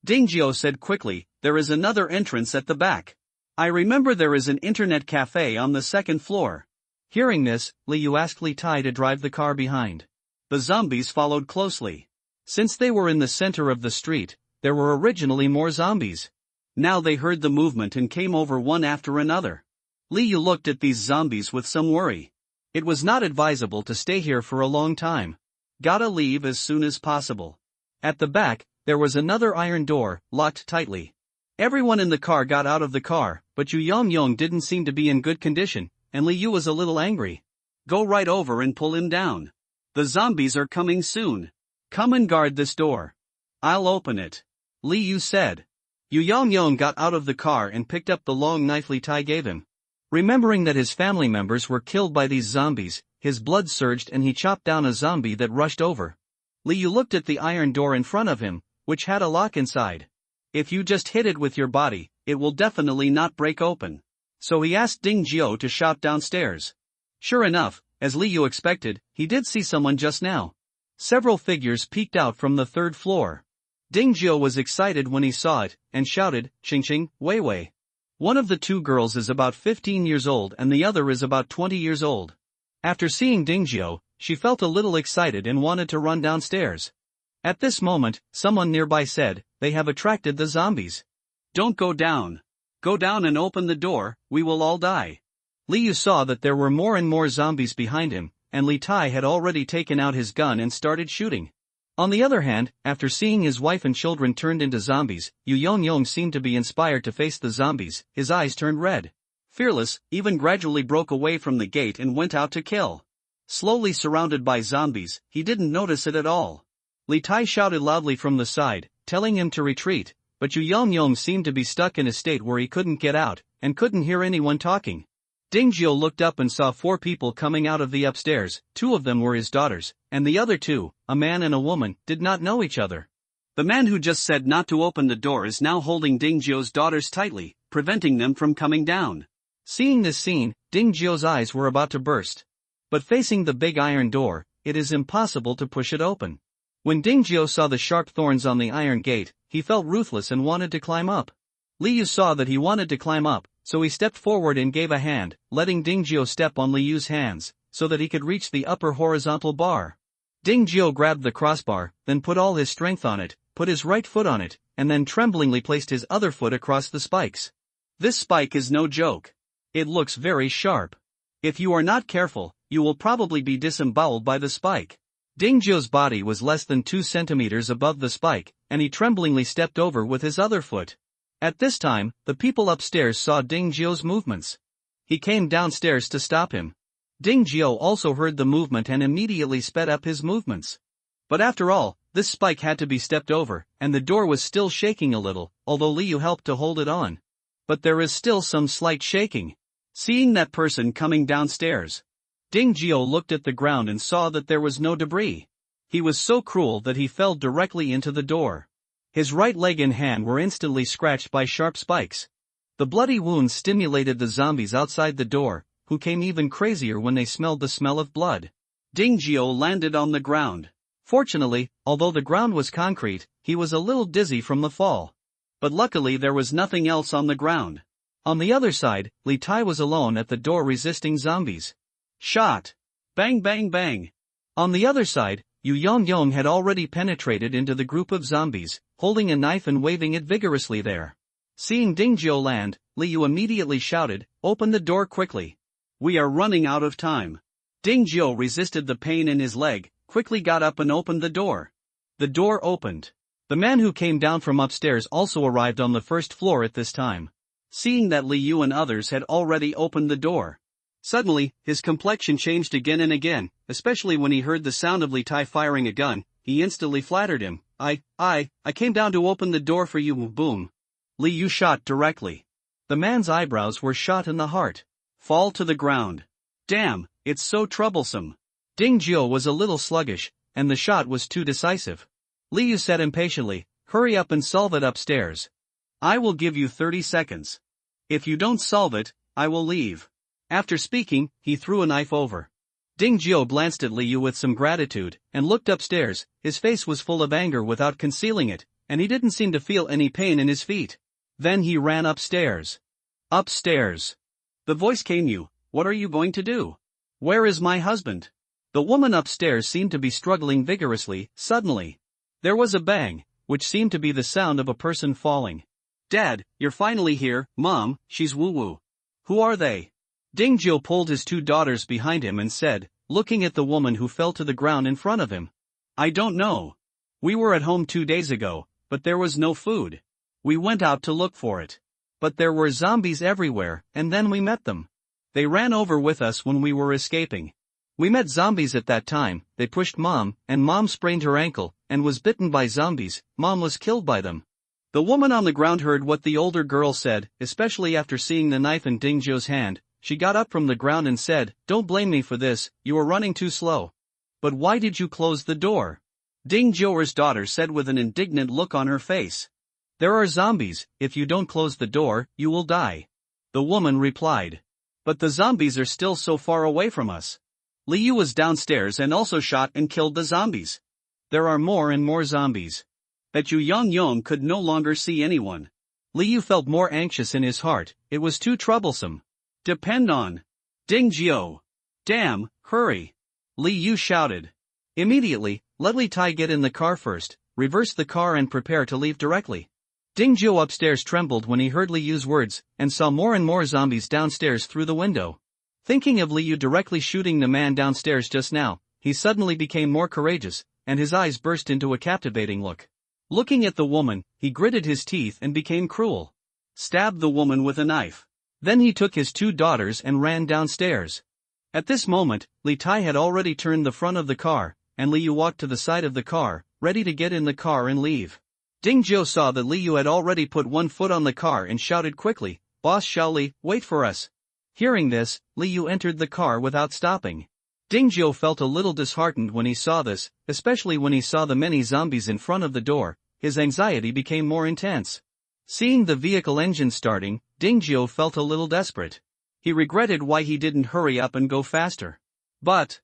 Ding Jiao said quickly, "There is another entrance at the back. I remember there is an internet cafe on the second floor." Hearing this, Liu asked Li Tai to drive the car behind. The zombies followed closely. Since they were in the center of the street, there were originally more zombies. Now they heard the movement and came over one after another. Liu looked at these zombies with some worry. It was not advisable to stay here for a long time. Gotta leave as soon as possible. At the back, there was another iron door, locked tightly. Everyone in the car got out of the car, but Yu Yongyong didn't seem to be in good condition, and Liu was a little angry. "Go right over and pull him down. The zombies are coming soon. Come and guard this door. I'll open it," Liu said. Yu Yongyong got out of the car and picked up the long knife Li Tai gave him. Remembering that his family members were killed by these zombies, his blood surged and he chopped down a zombie that rushed over. Liu looked at the iron door in front of him, which had a lock inside. "If you just hit it with your body, it will definitely not break open." So he asked Ding Jiao to shout downstairs. Sure enough, as Liu expected, he did see someone just now. Several figures peeked out from the third floor. Ding Jiao was excited when he saw it, and shouted, "Xing Xing, Wei Wei." One of the two girls is about 15 years old and the other is about 20 years old. After seeing Ding Jiao, she felt a little excited and wanted to run downstairs. At this moment, someone nearby said, "They have attracted the zombies. Don't go down. Go down and open the door, we will all die." Liu saw that there were more and more zombies behind him, and Li Tai had already taken out his gun and started shooting. On the other hand, after seeing his wife and children turned into zombies, Yu Yongyong seemed to be inspired to face the zombies. His eyes turned red. Fearless, even gradually broke away from the gate and went out to kill. Slowly surrounded by zombies, he didn't notice it at all. Li Tai shouted loudly from the side, telling him to retreat, but Yu Yongyong seemed to be stuck in a state where he couldn't get out, and couldn't hear anyone talking. Ding Jiao looked up and saw 4 people coming out of the upstairs. 2 of them were his daughters, and the other 2, a man and a woman, did not know each other. The man who just said not to open the door is now holding Ding Jiao's daughters tightly, preventing them from coming down. Seeing this scene, Ding Jiao's eyes were about to burst. But facing the big iron door, it is impossible to push it open. When Ding Jiao saw the sharp thorns on the iron gate, he felt ruthless and wanted to climb up. Liu saw that he wanted to climb up, So he stepped forward and gave a hand, letting Ding Jiao step on Li Yu's hands, so that he could reach the upper horizontal bar. Ding Jiao grabbed the crossbar, then put all his strength on it, put his right foot on it, and then tremblingly placed his other foot across the spikes. This spike is no joke. It looks very sharp. If you are not careful, you will probably be disemboweled by the spike. Ding Jiao's body was less than 2 centimeters above the spike, and he tremblingly stepped over with his other foot. At this time, the people upstairs saw Ding Jiao's movements. He came downstairs to stop him. Ding Jiao also heard the movement and immediately sped up his movements. But after all, this spike had to be stepped over, and the door was still shaking a little, although Li Yu helped to hold it on. But there is still some slight shaking. Seeing that person coming downstairs, Ding Jiao looked at the ground and saw that there was no debris. He was so cruel that he fell directly into the door. His right leg and hand were instantly scratched by sharp spikes. The bloody wounds stimulated the zombies outside the door, who came even crazier when they smelled the smell of blood. Ding Jiao landed on the ground. Fortunately, although the ground was concrete, he was a little dizzy from the fall. But luckily there was nothing else on the ground. On the other side, Li Tai was alone at the door resisting zombies. Shot! Bang bang bang! On the other side, Yu Yongyong had already penetrated into the group of zombies, holding a knife and waving it vigorously there. Seeing Ding Jiao land, Li Yu immediately shouted, "Open the door quickly. We are running out of time." Ding Jiao resisted the pain in his leg, quickly got up and opened the door. The door opened. The man who came down from upstairs also arrived on the first floor at this time. Seeing that Li Yu and others had already opened the door, suddenly, his complexion changed again and again, especially when he heard the sound of Li Tai firing a gun. He instantly flattered him. I came down to open the door for you, boom. Li Yu shot directly. The man's eyebrows were shot in the heart. Fall to the ground. Damn, it's so troublesome. Ding Jiao was a little sluggish, and the shot was too decisive. Li Yu said impatiently, "Hurry up and solve it upstairs. I will give you 30 seconds. If you don't solve it, I will leave." After speaking, he threw a knife over. Ding Jiao glanced at Li Yu with some gratitude, and looked upstairs. His face was full of anger without concealing it, and he didn't seem to feel any pain in his feet. Then he ran upstairs. Upstairs. The voice came, "You, what are you going to do? Where is my husband?" The woman upstairs seemed to be struggling vigorously. Suddenly, there was a bang, which seemed to be the sound of a person falling. "Dad, you're finally here." "Mom, she's woo-woo." "Who are they?" Ding Jiao pulled his 2 daughters behind him and said, looking at the woman who fell to the ground in front of him, "I don't know. We were at home 2 days ago, but there was no food. We went out to look for it. But there were zombies everywhere, and then we met them. They ran over with us when we were escaping. We met zombies at that time. They pushed Mom, and Mom sprained her ankle, and was bitten by zombies. Mom was killed by them." The woman on the ground heard what the older girl said, especially after seeing the knife in Ding Jiao's hand. She got up from the ground and said, "Don't blame me for this, you were running too slow." "But why did you close the door?" Ding Jiao's daughter said with an indignant look on her face. "There are zombies. If you don't close the door, you will die." The woman replied. "But the zombies are still so far away from us. Li Yu was downstairs and also shot and killed the zombies. There are more and more zombies." That Yu Yongyong could no longer see anyone. Li Yu felt more anxious in his heart. It was too troublesome. "Depend on Ding Jiao. Damn, hurry!" Li Yu shouted. Immediately, let Li Tai get in the car first, reverse the car and prepare to leave directly. Ding Jiao upstairs trembled when he heard Li Yu's words, and saw more and more zombies downstairs through the window. Thinking of Li Yu directly shooting the man downstairs just now, he suddenly became more courageous, and his eyes burst into a captivating look. Looking at the woman, he gritted his teeth and became cruel. Stabbed the woman with a knife. Then he took his 2 daughters and ran downstairs. At this moment, Li Tai had already turned the front of the car, and Li Yu walked to the side of the car, ready to get in the car and leave. Ding Jiao saw that Li Yu had already put 1 foot on the car and shouted quickly, "Boss Shaoli, wait for us." Hearing this, Li Yu entered the car without stopping. Ding Jiao felt a little disheartened when he saw this, especially when he saw the many zombies in front of the door. His anxiety became more intense. Seeing the vehicle engine starting, Ding Jiao felt a little desperate. He regretted why he didn't hurry up and go faster. But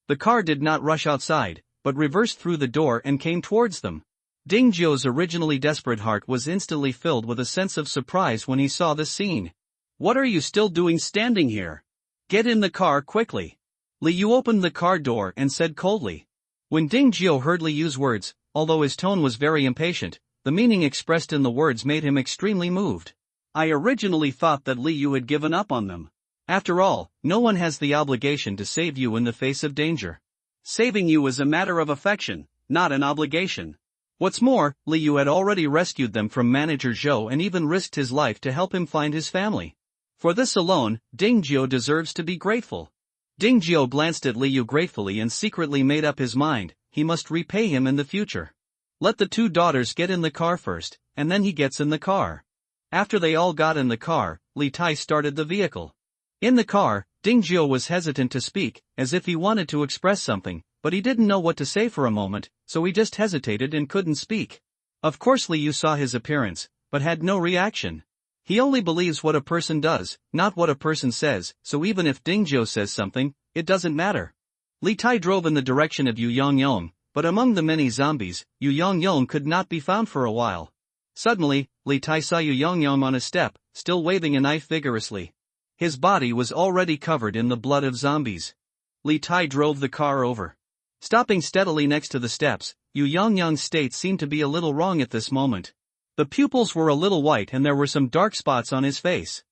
the car did not rush outside, but reversed through the door and came towards them. Ding Jiao's originally desperate heart was instantly filled with a sense of surprise when he saw this scene. What are you still doing standing here? Get in the car quickly. Li Yu opened the car door and said coldly. When Ding Jiu heard Li Yu's words, although his tone was very impatient, the meaning expressed in the words made him extremely moved. I originally thought that Li Yu had given up on them. After all, no one has the obligation to save you in the face of danger. Saving you is a matter of affection, not an obligation. What's more, Li Yu had already rescued them from Manager Zhou and even risked his life to help him find his family. For this alone, Ding Jiu deserves to be grateful. Ding Jiu glanced at Li Yu gratefully and secretly made up his mind, he must repay him in the future. Let the two daughters get in the car first, and then he gets in the car. After they all got in the car, Li Tai started the vehicle. In the car, Ding Jiu was hesitant to speak, as if he wanted to express something, but he didn't know what to say for a moment, so he just hesitated and couldn't speak. Of course Li Yu saw his appearance, but had no reaction. He only believes what a person does, not what a person says, so even if Ding Jiu says something, it doesn't matter. Li Tai drove in the direction of Yu Yongyong, but among the many zombies, Yu Yongyong could not be found for a while. Suddenly, Li Tai saw Yu Yongyong on a step, still waving a knife vigorously. His body was already covered in the blood of zombies. Li Tai drove the car over. Stopping steadily next to the steps, Yu Yongyong's state seemed to be a little wrong at this moment. The pupils were a little white and there were some dark spots on his face.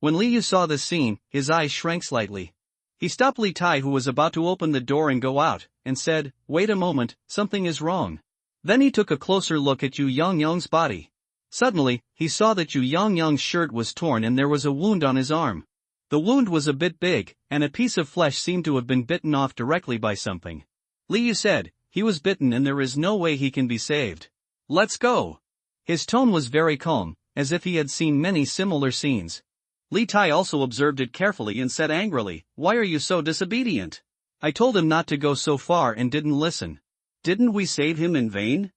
When Li Yu saw this scene, his eyes shrank slightly. He stopped Li Tai, who was about to open the door and go out, and said, "Wait a moment, something is wrong." Then he took a closer look at Yu Yongyong's body. Suddenly, he saw that Yu Yongyong's shirt was torn and there was a wound on his arm. The wound was a bit big, and a piece of flesh seemed to have been bitten off directly by something. Li Yu said, "He was bitten and there is no way he can be saved. Let's go." His tone was very calm, as if he had seen many similar scenes. Li Tai also observed it carefully and said angrily, "Why are you so disobedient? I told him not to go so far and didn't listen. Didn't we save him in vain?"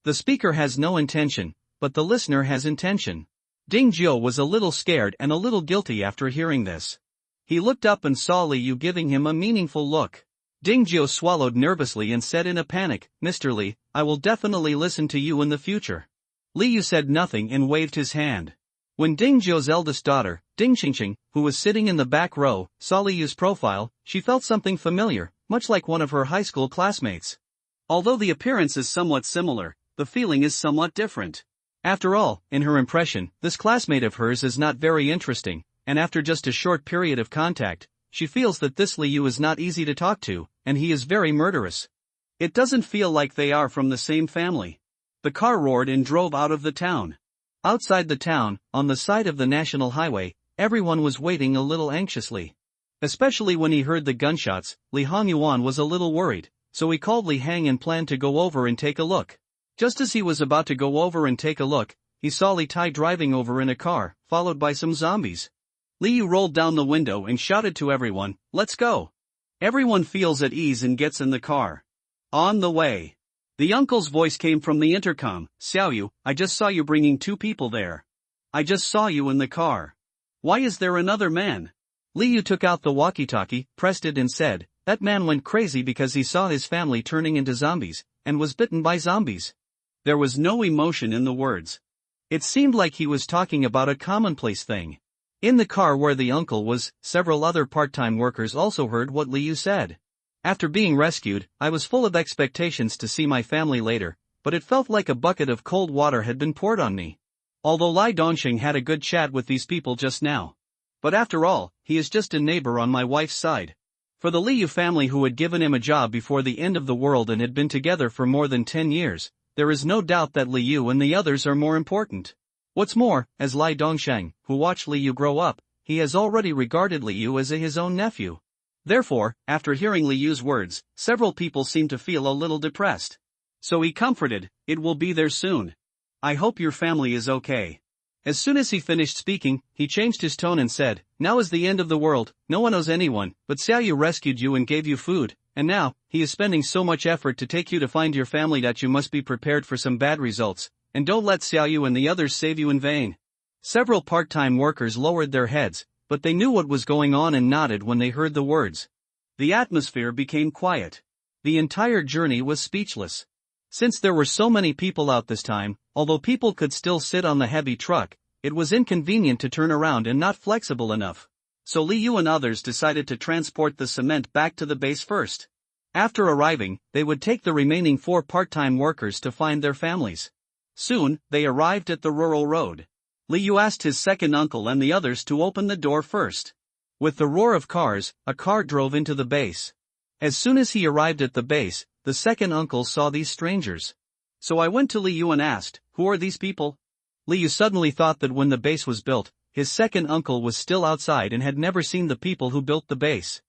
The speaker has no intention, but the listener has intention. Ding Jiu was a little scared and a little guilty after hearing this. He looked up and saw Li Yu giving him a meaningful look. Ding Jiu swallowed nervously and said in a panic, "Mr. Li, I will definitely listen to you in the future." Li Yu said nothing and waved his hand. When Ding Jiu's eldest daughter, Ding Xingxing, who was sitting in the back row, saw Li Yu's profile, she felt something familiar, much like one of her high school classmates. Although the appearance is somewhat similar, the feeling is somewhat different. After all, in her impression, this classmate of hers is not very interesting, and after just a short period of contact, she feels that this Li Yu is not easy to talk to, and he is very murderous. It doesn't feel like they are from the same family. The car roared and drove out of the town. Outside the town, on the side of the national highway, everyone was waiting a little anxiously. Especially when he heard the gunshots, Li Hongyuan was a little worried, so he called Li Hang and planned to go over and take a look. Just as he was about to go over and take a look, he saw Li Tai driving over in a car, followed by some zombies. Li Yu rolled down the window and shouted to everyone, "Let's go." Everyone feels at ease and gets in the car. On the way. The uncle's voice came from the intercom, "Xiao Yu, I just saw you bringing two people there. I just saw you in the car. Why is there another man?" Li Yu took out the walkie-talkie, pressed it and said, "That man went crazy because he saw his family turning into zombies, and was bitten by zombies." There was no emotion in the words. It seemed like he was talking about a commonplace thing. In the car where the uncle was, several other part-time workers also heard what Li Yu said. "After being rescued, I was full of expectations to see my family later, but it felt like a bucket of cold water had been poured on me. Although Lai Dongxing had a good chat with these people just now. But after all, he is just a neighbor on my wife's side." For the Li Yu family, who had given him a job before the end of the world and had been together for more than 10 years, there is no doubt that Li Yu and the others are more important. What's more, as Lai Dongsheng, who watched Li Yu grow up, he has already regarded Li Yu as his own nephew. Therefore, after hearing Li Yu's words, several people seemed to feel a little depressed. So he comforted, "It will be there soon. I hope your family is okay." As soon as he finished speaking, he changed his tone and said, "Now is the end of the world, no one owes anyone, but Xiao Yu rescued you and gave you food, and now, he is spending so much effort to take you to find your family that you must be prepared for some bad results, and don't let Xiao Yu and the others save you in vain." Several part-time workers lowered their heads, but they knew what was going on and nodded when they heard the words. The atmosphere became quiet. The entire journey was speechless. Since there were so many people out this time, although people could still sit on the heavy truck, it was inconvenient to turn around and not flexible enough. So Li Yu and others decided to transport the cement back to the base first. After arriving, they would take the remaining 4 part-time workers to find their families. Soon, they arrived at the rural road. Li Yu asked his second uncle and the others to open the door first. With the roar of cars, a car drove into the base. As soon as he arrived at the base, the second uncle saw these strangers. So I went to Li Yu and asked, "Who are these people?" Li Yu suddenly thought that when the base was built, his second uncle was still outside and had never seen the people who built the base.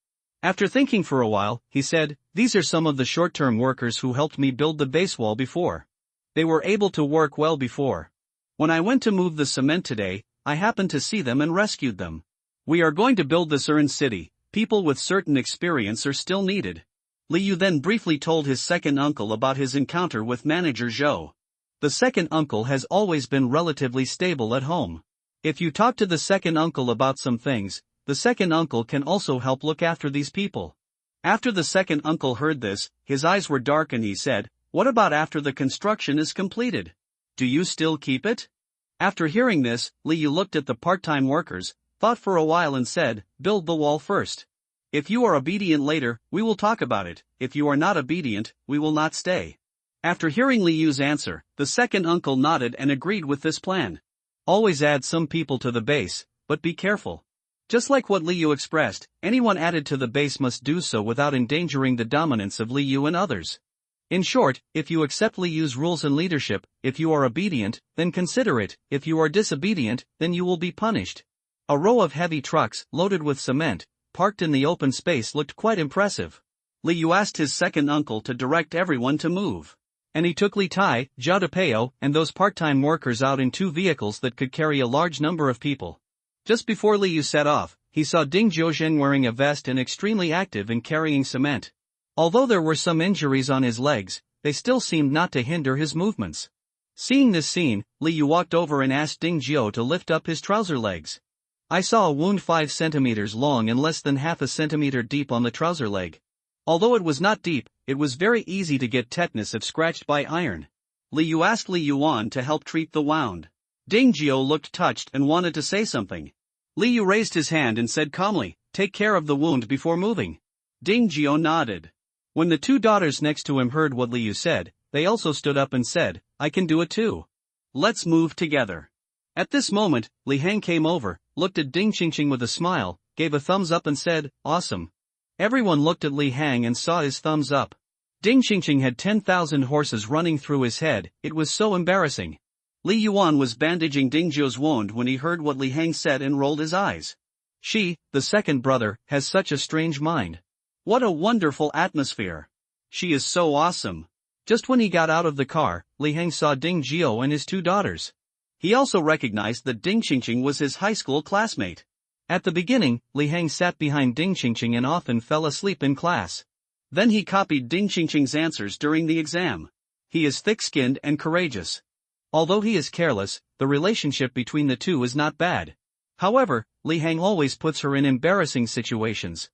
After thinking for a while, he said, "These are some of the short-term workers who helped me build the base wall before. They were able to work well before. When I went to move the cement today, I happened to see them and rescued them. We are going to build this urban city. People with certain experience are still needed." Li Yu then briefly told his second uncle about his encounter with manager Zhou. The second uncle has always been relatively stable at home. If you talk to the second uncle about some things, the second uncle can also help look after these people. After the second uncle heard this, his eyes were dark and he said, "What about after the construction is completed? Do you still keep it?" After hearing this, Li Yu looked at the part-time workers, thought for a while and said, "Build the wall first. If you are obedient later, we will talk about it. If you are not obedient, we will not stay." After hearing Li Yu's answer, the second uncle nodded and agreed with this plan. Always add some people to the base, but be careful. Just like what Li Yu expressed, anyone added to the base must do so without endangering the dominance of Li Yu and others. In short, if you accept Li Yu's rules and leadership, if you are obedient, then consider it. If you are disobedient, then you will be punished. A row of heavy trucks, loaded with cement, parked in the open space looked quite impressive. Li Yu asked his second uncle to direct everyone to move. And he took Li Tai, Zhao Depeo, and those part-time workers out in 2 vehicles that could carry a large number of people. Just before Li Yu set off, he saw Ding Jiuzheng wearing a vest and extremely active in carrying cement. Although there were some injuries on his legs, they still seemed not to hinder his movements. Seeing this scene, Li Yu walked over and asked Ding Jiu to lift up his trouser legs. I saw a wound 5 centimeters long and less than half a centimeter deep on the trouser leg. Although it was not deep, it was very easy to get tetanus if scratched by iron. Li Yu asked Li Yuan to help treat the wound. Ding Jiu looked touched and wanted to say something. Li Yu raised his hand and said calmly, "Take care of the wound before moving." Ding Jiu nodded. When the 2 daughters next to him heard what Li Yu said, they also stood up and said, "I can do it too. Let's move together." At this moment, Li Hang came over, looked at Ding Qingqing with a smile, gave a thumbs up and said, "Awesome." Everyone looked at Li Hang and saw his thumbs up. Ding Qingqing had 10,000 horses running through his head, it was so embarrassing. Li Yuan was bandaging Ding Jiu's wound when he heard what Li Hang said and rolled his eyes. She, the second brother, has such a strange mind. What a wonderful atmosphere. She is so awesome. Just when he got out of the car, Li Hang saw Ding Jiu and his 2 daughters. He also recognized that Ding Qingqing was his high school classmate. At the beginning, Li Hang sat behind Ding Qingqing and often fell asleep in class. Then he copied Ding Qingqing's answers during the exam. He is thick-skinned and courageous. Although he is careless, the relationship between the 2 is not bad. However, Li Hang always puts her in embarrassing situations.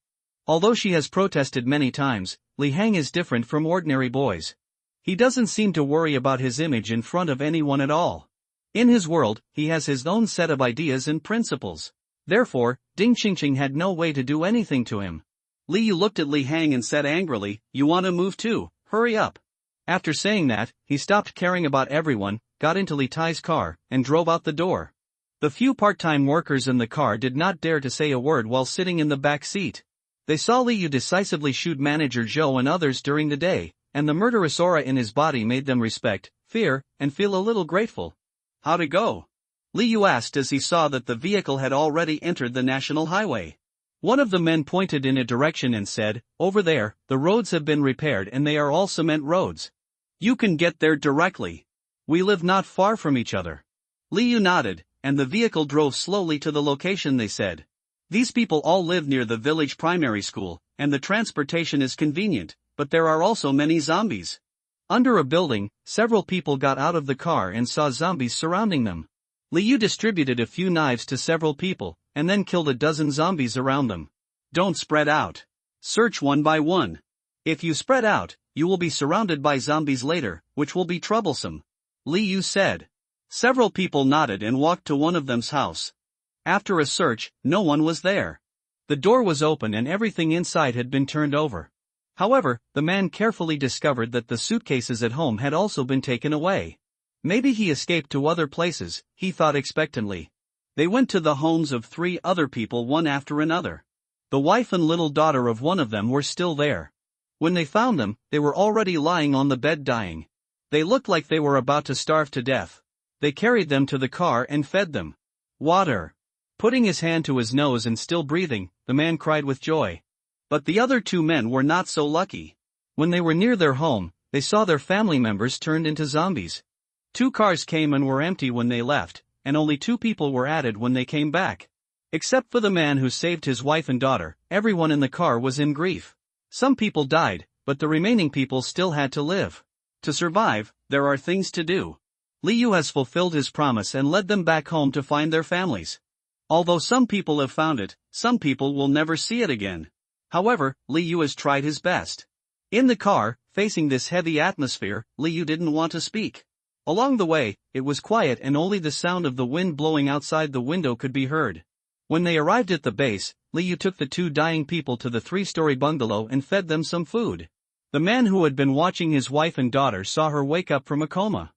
Although she has protested many times, Li Hang is different from ordinary boys. He doesn't seem to worry about his image in front of anyone at all. In his world, he has his own set of ideas and principles. Therefore, Ding Qingqing had no way to do anything to him. Li Yu looked at Li Hang and said angrily, "You want to move too, hurry up." After saying that, he stopped caring about everyone, got into Li Tai's car, and drove out the door. The few part-time workers in the car did not dare to say a word while sitting in the back seat. They saw Li Yu decisively shoot manager Zhou and others during the day, and the murderous aura in his body made them respect, fear, and feel a little grateful. "How'd it go?" Li Yu asked as he saw that the vehicle had already entered the national highway. One of the men pointed in a direction and said, "Over there, the roads have been repaired and they are all cement roads. You can get there directly. We live not far from each other." Li Yu nodded, and the vehicle drove slowly to the location they said. These people all live near the village primary school, and the transportation is convenient, but there are also many zombies. Under a building, several people got out of the car and saw zombies surrounding them. Li Yu distributed a few knives to several people, and then killed a dozen zombies around them. Don't spread out. Search one by one. If you spread out, you will be surrounded by zombies later, which will be troublesome. Li Yu said. Several people nodded and walked to one of them's house. After a search, no one was there. The door was open and everything inside had been turned over. However, the man carefully discovered that the suitcases at home had also been taken away. Maybe he escaped to other places, he thought expectantly. They went to the homes of 3 other people one after another. The wife and little daughter of one of them were still there. When they found them, they were already lying on the bed dying. They looked like they were about to starve to death. They carried them to the car and fed them. Water. Putting his hand to his nose and still breathing, the man cried with joy. But the other 2 men were not so lucky. When they were near their home, they saw their family members turned into zombies. 2 cars came and were empty when they left, and only 2 people were added when they came back. Except for the man who saved his wife and daughter, everyone in the car was in grief. Some people died, but the remaining people still had to live. To survive, there are things to do. Liu has fulfilled his promise and led them back home to find their families. Although some people have found it, some people will never see it again. However, Liu has tried his best. In the car, facing this heavy atmosphere, Liu didn't want to speak. Along the way, it was quiet and only the sound of the wind blowing outside the window could be heard. When they arrived at the base, Liu took the 2 dying people to the 3-story bungalow and fed them some food. The man who had been watching his wife and daughter saw her wake up from a coma.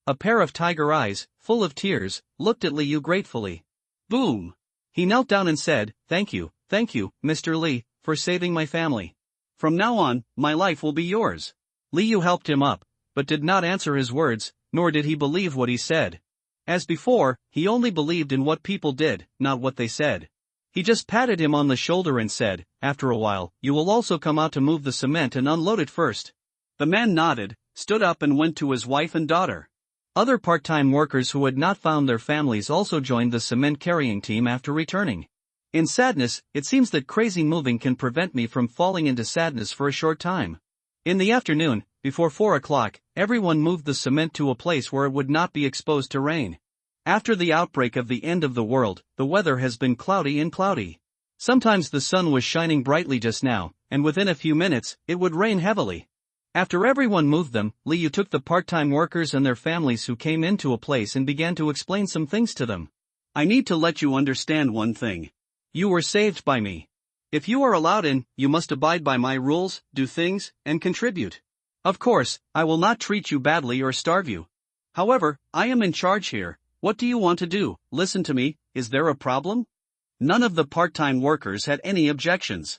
A pair of tiger eyes, full of tears, looked at Liu gratefully. Boom! He knelt down and said, thank you, Mr. Li, for saving my family. From now on, my life will be yours." Liu helped him up, but did not answer his words, nor did he believe what he said. As before, he only believed in what people did, not what they said. He just patted him on the shoulder and said, after a while, "You will also come out to move the cement and unload it first." The man nodded, stood up and went to his wife and daughter. Other part-time workers who had not found their families also joined the cement carrying team after returning. In sadness, it seems that crazy moving can prevent me from falling into sadness for a short time. In the afternoon, before 4 o'clock, everyone moved the cement to a place where it would not be exposed to rain. After the outbreak of the end of the world, the weather has been cloudy and cloudy. Sometimes the sun was shining brightly just now, and within a few minutes, it would rain heavily. After everyone moved them, Liu took the part-time workers and their families who came into a place and began to explain some things to them. "I need to let you understand one thing. You were saved by me. If you are allowed in, you must abide by my rules, do things, and contribute. Of course, I will not treat you badly or starve you. However, I am in charge here. What do you want to do? Listen to me, is there a problem?" None of the part-time workers had any objections.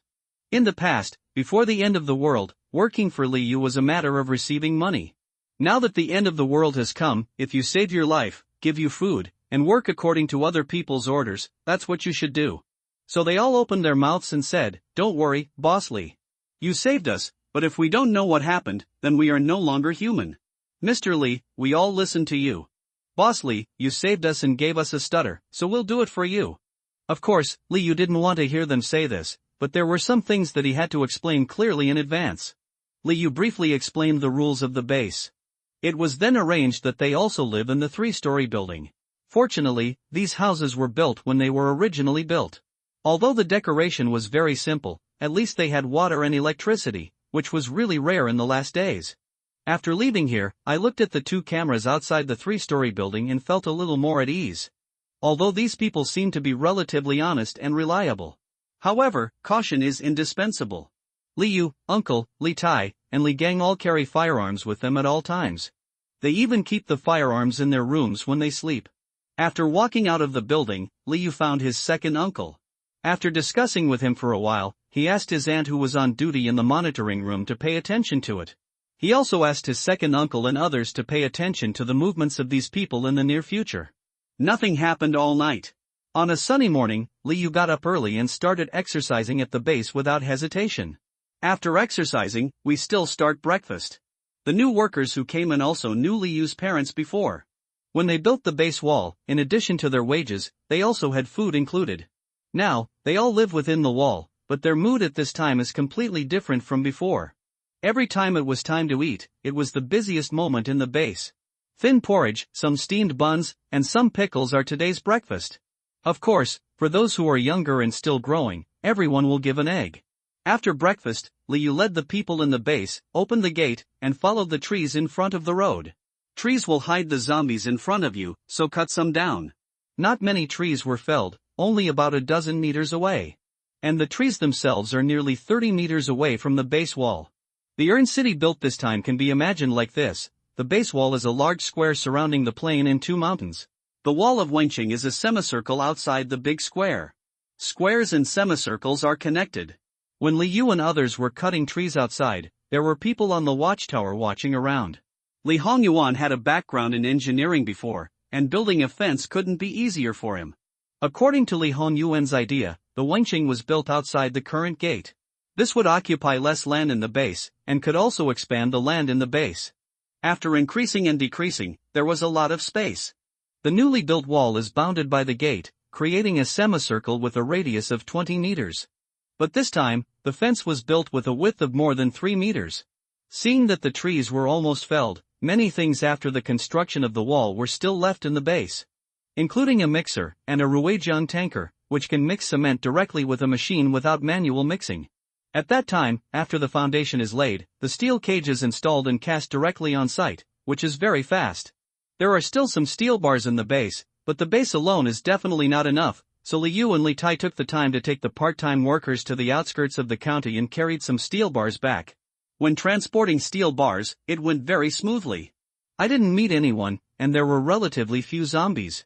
In the past, before the end of the world, working for Liu was a matter of receiving money. Now that the end of the world has come, if you save your life, give you food, and work according to other people's orders, that's what you should do. So they all opened their mouths and said, "Don't worry, Boss Li. You saved us, but if we don't know what happened, then we are no longer human. Mr. Li, we all listen to you. Boss Li, you saved us and gave us a stutter, so we'll do it for you." Of course, Liu didn't want to hear them say this, but there were some things that he had to explain clearly in advance. Liu briefly explained the rules of the base. It was then arranged that they also live in the 3-story building. Fortunately, these houses were built when they were originally built. Although the decoration was very simple, at least they had water and electricity, which was really rare in the last days. After leaving here, I looked at the 2 cameras outside the 3-story building and felt a little more at ease. Although these people seem to be relatively honest and reliable. However, caution is indispensable. Liu, Uncle, Li Tai, and Li Gang all carry firearms with them at all times. They even keep the firearms in their rooms when they sleep. After walking out of the building, Liu found his second uncle. After discussing with him for a while, he asked his aunt who was on duty in the monitoring room to pay attention to it. He also asked his second uncle and others to pay attention to the movements of these people in the near future. Nothing happened all night. On a sunny morning, Liu got up early and started exercising at the base without hesitation. After exercising, we still start breakfast. The new workers who came in also knew Liu's parents before. When they built the base wall, in addition to their wages, they also had food included. Now, they all live within the wall, but their mood at this time is completely different from before. Every time it was time to eat, it was the busiest moment in the base. Thin porridge, some steamed buns, and some pickles are today's breakfast. Of course, for those who are younger and still growing, everyone will give an egg. After breakfast, Liu led the people in the base, opened the gate, and followed the trees in front of the road. Trees will hide the zombies in front of you, so cut some down. Not many trees were felled, only about a dozen meters away. And the trees themselves are nearly 30 meters away from the base wall. The urn city built this time can be imagined like this. The base wall is a large square surrounding the plain and two mountains. The wall of Wenqing is a semicircle outside the big square. Squares and semicircles are connected. When Li Yu and others were cutting trees outside, there were people on the watchtower watching around. Li Hongyuan had a background in engineering before, and building a fence couldn't be easier for him. According to Li Hongyuan's idea, the Wenqing was built outside the current gate. This would occupy less land in the base, and could also expand the land in the base. After increasing and decreasing, there was a lot of space. The newly built wall is bounded by the gate, creating a semicircle with a radius of 20 meters. But this time, the fence was built with a width of more than 3 meters. Seeing that the trees were almost felled, many things after the construction of the wall were still left in the base, including a mixer and a Ruijiang tanker, which can mix cement directly with a machine without manual mixing. At that time, after the foundation is laid, the steel cage is installed and cast directly on site, which is very fast. There are still some steel bars in the base, but the base alone is definitely not enough, so Li Yu and Li Tai took the time to take the part-time workers to the outskirts of the county and carried some steel bars back. When transporting steel bars, it went very smoothly. I didn't meet anyone, and there were relatively few zombies.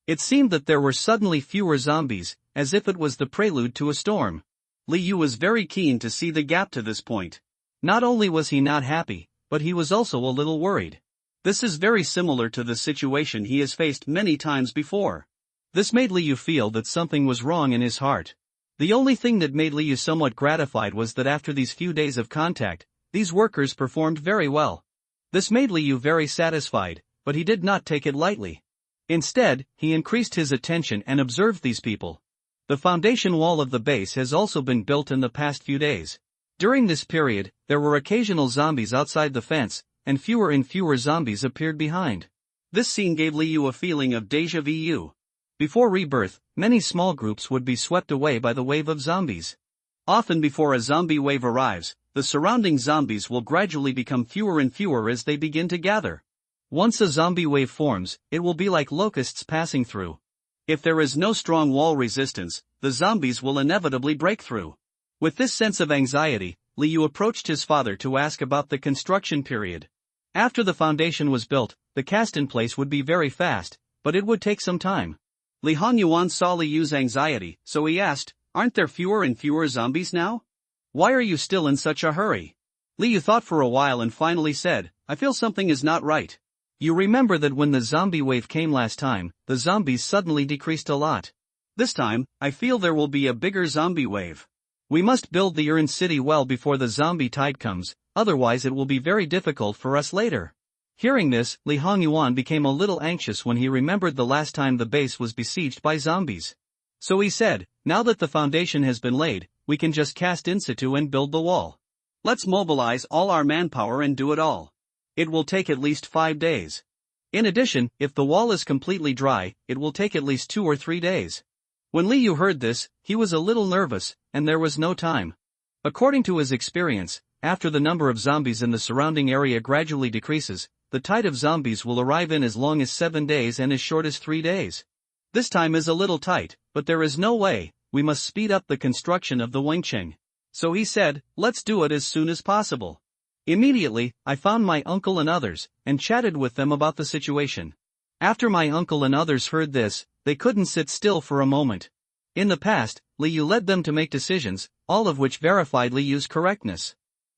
It seemed that there were suddenly fewer zombies, as if it was the prelude to a storm. Li Yu was very keen to see the gap to this point. Not only was he not happy, but he was also a little worried. This is very similar to the situation he has faced many times before. This made Li Yu feel that something was wrong in his heart. The only thing that made Li Yu somewhat gratified was that after these few days of contact, these workers performed very well. This made Li Yu very satisfied, but he did not take it lightly. Instead, he increased his attention and observed these people. The foundation wall of the base has also been built in the past few days. During this period, there were occasional zombies outside the fence, and fewer zombies appeared behind. This scene gave Li Yu a feeling of déjà vu. Before rebirth, many small groups would be swept away by the wave of zombies. Often before a zombie wave arrives, the surrounding zombies will gradually become fewer and fewer as they begin to gather. Once a zombie wave forms, it will be like locusts passing through. If there is no strong wall resistance, the zombies will inevitably break through. With this sense of anxiety, Li Yu approached his father to ask about the construction period. After the foundation was built, the cast in place would be very fast, but it would take some time. Li Hongyuan saw Li Yu's anxiety, so he asked, "Aren't there fewer and fewer zombies now? Why are you still in such a hurry?" Li Yu thought for a while and finally said, "I feel something is not right." You remember that when the zombie wave came last time, the zombies suddenly decreased a lot. This time, I feel there will be a bigger zombie wave. We must build the urn city well before the zombie tide comes, otherwise it will be very difficult for us later. Hearing this, Li Hongyuan became a little anxious when he remembered the last time the base was besieged by zombies. So he said, "Now that the foundation has been laid, we can just cast in situ and build the wall. Let's mobilize all our manpower and do it all. It will take at least 5 days. In addition, if the wall is completely dry, it will take at least 2 or 3 days." When Li Yu heard this, he was a little nervous, and there was no time. According to his experience, after the number of zombies in the surrounding area gradually decreases, the tide of zombies will arrive in as long as 7 days and as short as 3 days. This time is a little tight, but there is no way, we must speed up the construction of the Wenqing. So he said, "Let's do it as soon as possible." Immediately, I found my uncle and others, and chatted with them about the situation. After my uncle and others heard this, they couldn't sit still for a moment. In the past, Li Yu led them to make decisions, all of which verified Li Yu's correctness.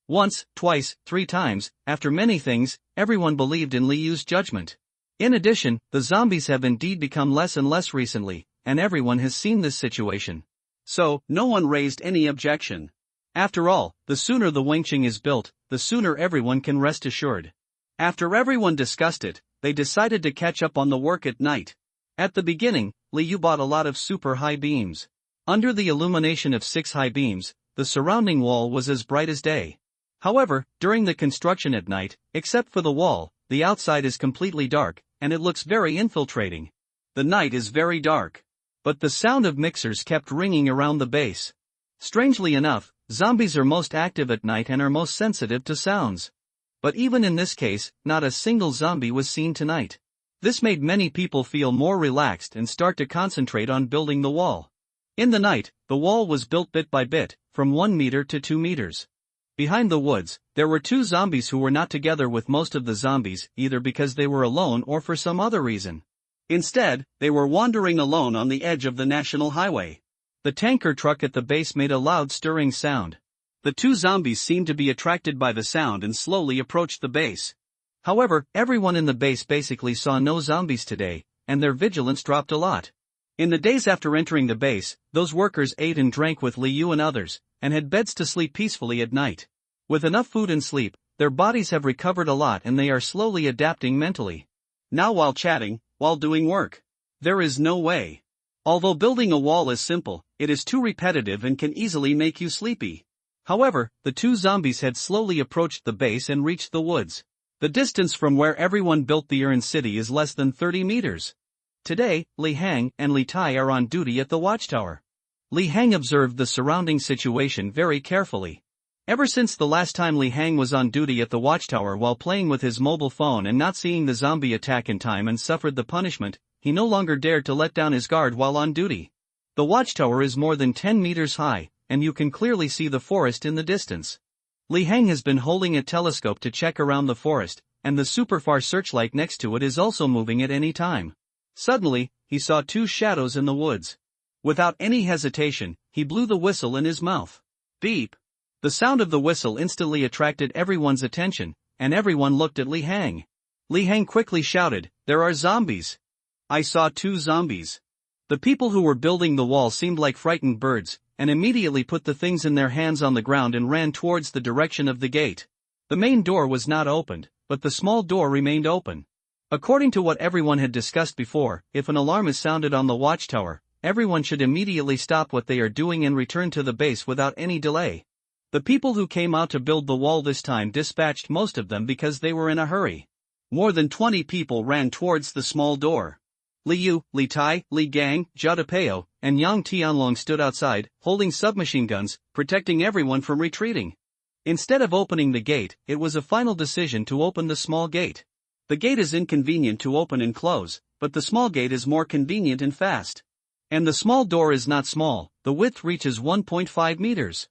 Once, twice, 3 times, after many things, everyone believed in Li Yu's judgment. In addition, the zombies have indeed become less and less recently, and everyone has seen this situation. So, no one raised any objection. After all, the sooner the Wenqing is built, the sooner everyone can rest assured. After everyone discussed it, they decided to catch up on the work at night. At the beginning, Li Yu bought a lot of super high beams. Under the illumination of 6 high beams, the surrounding wall was as bright as day. However, during the construction at night, except for the wall, the outside is completely dark, and it looks very infiltrating. The night is very dark. But the sound of mixers kept ringing around the base. Strangely enough, zombies are most active at night and are most sensitive to sounds. But even in this case, not a single zombie was seen tonight. This made many people feel more relaxed and start to concentrate on building the wall. In the night, the wall was built bit by bit, from 1 meter to 2 meters. Behind the woods, there were 2 zombies who were not together with most of the zombies, either because they were alone or for some other reason. Instead, they were wandering alone on the edge of the national highway. The tanker truck at the base made a loud stirring sound. The 2 zombies seemed to be attracted by the sound and slowly approached the base. However, everyone in the base basically saw no zombies today, and their vigilance dropped a lot. In the days after entering the base, those workers ate and drank with Liu and others, and had beds to sleep peacefully at night. With enough food and sleep, their bodies have recovered a lot and they are slowly adapting mentally. Now while chatting, while doing work. There is no way. Although building a wall is simple, it is too repetitive and can easily make you sleepy. However, the 2 zombies had slowly approached the base and reached the woods. The distance from where everyone built the urine city is less than 30 meters. Today, Li Hang and Li Tai are on duty at the watchtower. Li Hang observed the surrounding situation very carefully. Ever since the last time Li Hang was on duty at the watchtower while playing with his mobile phone and not seeing the zombie attack in time and suffered the punishment, he no longer dared to let down his guard while on duty. The watchtower is more than 10 meters high, and you can clearly see the forest in the distance. Li Hang has been holding a telescope to check around the forest, and the superfar searchlight next to it is also moving at any time. Suddenly, he saw 2 shadows in the woods. Without any hesitation, he blew the whistle in his mouth. Beep! The sound of the whistle instantly attracted everyone's attention, and everyone looked at Li Hang. Li Hang quickly shouted, "There are zombies! I saw 2 zombies." The people who were building the wall seemed like frightened birds, and immediately put the things in their hands on the ground and ran towards the direction of the gate. The main door was not opened, but the small door remained open. According to what everyone had discussed before, if an alarm is sounded on the watchtower, everyone should immediately stop what they are doing and return to the base without any delay. The people who came out to build the wall this time dispatched most of them because they were in a hurry. More than 20 people ran towards the small door. Liu, Li Tai, Li Gang, Zhao Depeo, and Yang Tianlong stood outside, holding submachine guns, protecting everyone from retreating. Instead of opening the gate, it was a final decision to open the small gate. The gate is inconvenient to open and close, but the small gate is more convenient and fast. And the small door is not small, the width reaches 1.5 meters.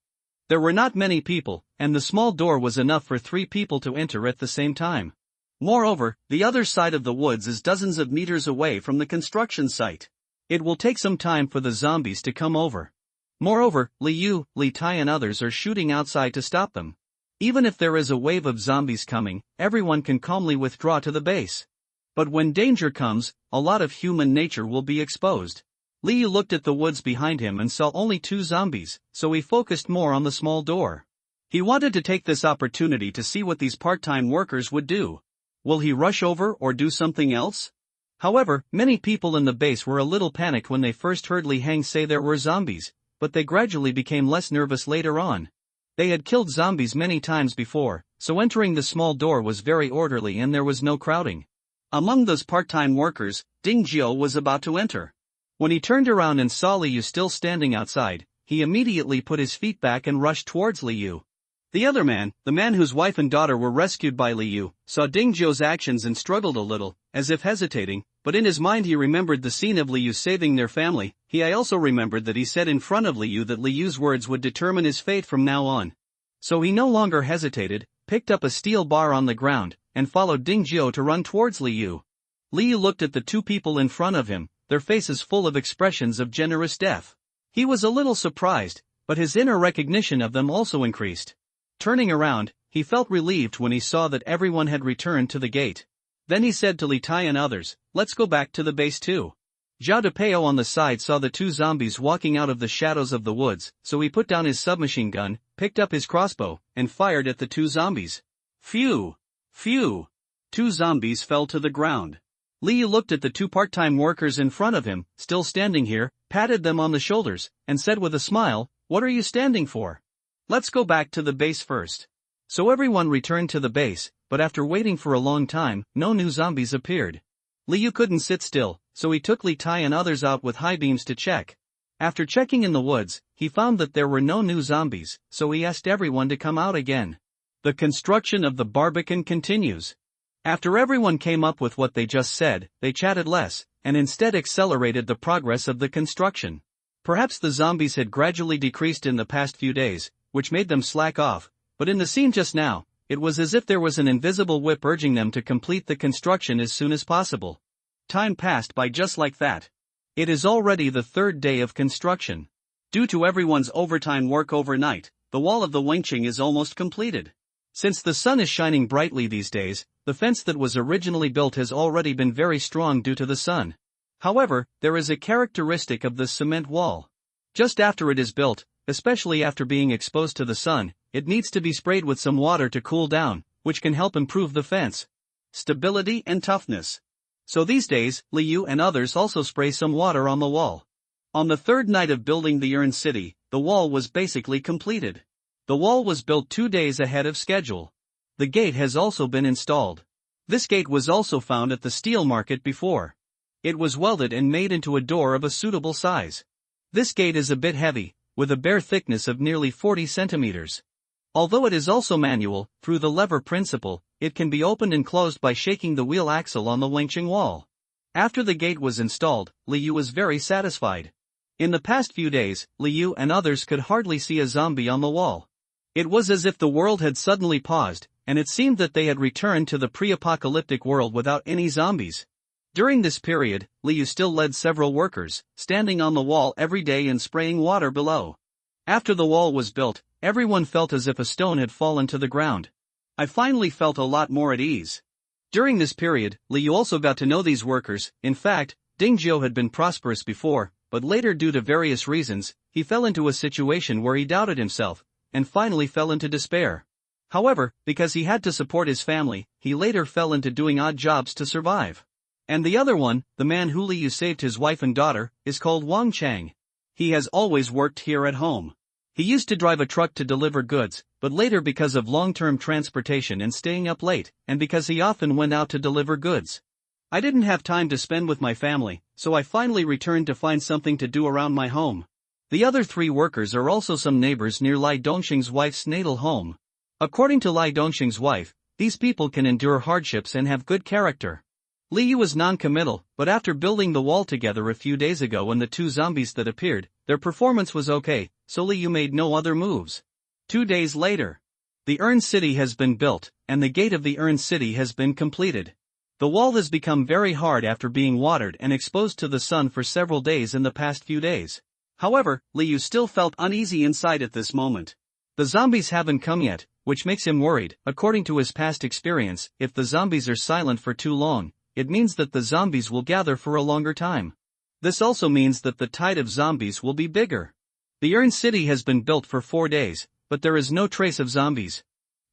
There were not many people, and the small door was enough for 3 people to enter at the same time. Moreover, the other side of the woods is dozens of meters away from the construction site. It will take some time for the zombies to come over. Moreover, Liu, Li Tai and others are shooting outside to stop them. Even if there is a wave of zombies coming, everyone can calmly withdraw to the base. But when danger comes, a lot of human nature will be exposed. Liu looked at the woods behind him and saw only 2 zombies, so he focused more on the small door. He wanted to take this opportunity to see what these part-time workers would do. Will he rush over or do something else? However, many people in the base were a little panicked when they first heard Li Hang say there were zombies, but they gradually became less nervous later on. They had killed zombies many times before, so entering the small door was very orderly and there was no crowding. Among those part-time workers, Ding Jiao was about to enter. When he turned around and saw Liu still standing outside, he immediately put his feet back and rushed towards Liu. The other man, the man whose wife and daughter were rescued by Liu, saw Ding Jiao's actions and struggled a little, as if hesitating, but in his mind he remembered the scene of Liu saving their family. He also remembered that he said in front of Liu that Liu's words would determine his fate from now on. So he no longer hesitated, picked up a steel bar on the ground, and followed Ding Jiao to run towards Liu. Liu looked at the 2 people in front of him, their faces full of expressions of generous death. He was a little surprised, but his inner recognition of them also increased. Turning around, he felt relieved when he saw that everyone had returned to the gate. Then he said to Li Tai and others, "Let's go back to the base too." Zhao Depeo on the side saw the 2 zombies walking out of the shadows of the woods, so he put down his submachine gun, picked up his crossbow, and fired at the 2 zombies. Phew! Phew! 2 zombies fell to the ground. Liu looked at the 2 part-time workers in front of him, still standing here, patted them on the shoulders, and said with a smile, "What are you standing for? Let's go back to the base first." So everyone returned to the base, but after waiting for a long time, no new zombies appeared. Liu couldn't sit still, so he took Li Tai and others out with high beams to check. After checking in the woods, he found that there were no new zombies, so he asked everyone to come out again. The construction of the Barbican continues. After everyone came up with what they just said, they chatted less, and instead accelerated the progress of the construction. Perhaps the zombies had gradually decreased in the past few days, which made them slack off, but in the scene just now, it was as if there was an invisible whip urging them to complete the construction as soon as possible. Time passed by just like that. It is already the third day of construction. Due to everyone's overtime work overnight, the wall of the Wenqing is almost completed. Since the sun is shining brightly these days, the fence that was originally built has already been very strong due to the sun. However, there is a characteristic of the cement wall. Just after it is built, especially after being exposed to the sun, it needs to be sprayed with some water to cool down, which can help improve the fence stability and toughness. So these days, Liu and others also spray some water on the wall. On the third night of building the Urn City, the wall was basically completed. The wall was built 2 days ahead of schedule. The gate has also been installed. This gate was also found at the steel market before. It was welded and made into a door of a suitable size. This gate is a bit heavy, with a bare thickness of nearly 40 centimeters. Although it is also manual, through the lever principle, it can be opened and closed by shaking the wheel axle on the Wenqing wall. After the gate was installed, Liu was very satisfied. In the past few days, Liu and others could hardly see a zombie on the wall. It was as if the world had suddenly paused, and it seemed that they had returned to the pre-apocalyptic world without any zombies. During this period, Liu still led several workers, standing on the wall every day and spraying water below. After the wall was built, everyone felt as if a stone had fallen to the ground. I finally felt a lot more at ease. During this period, Liu also got to know these workers. In fact, Dingzhou had been prosperous before, but later due to various reasons, he fell into a situation where he doubted himself, and finally fell into despair. However, because he had to support his family, he later fell into doing odd jobs to survive. And the other one, the man who Liu saved his wife and daughter, is called Wang Chang. He has always worked here at home. He used to drive a truck to deliver goods, but later because of long-term transportation and staying up late, and because he often went out to deliver goods, I didn't have time to spend with my family, so I finally returned to find something to do around my home. The other 3 workers are also some neighbors near Lai Dongxing's wife's natal home. According to Lai Dongxing's wife, these people can endure hardships and have good character. Liu was non-committal, but after building the wall together a few days ago and the 2 zombies that appeared, their performance was okay, so Liu made no other moves. 2 days later, the Urn City has been built, and the gate of the Urn City has been completed. The wall has become very hard after being watered and exposed to the sun for several days in the past few days. However, Liu still felt uneasy inside at this moment. The zombies haven't come yet, which makes him worried. According to his past experience, if the zombies are silent for too long, it means that the zombies will gather for a longer time. This also means that the tide of zombies will be bigger. The Urn City has been built for 4 days, but there is no trace of zombies.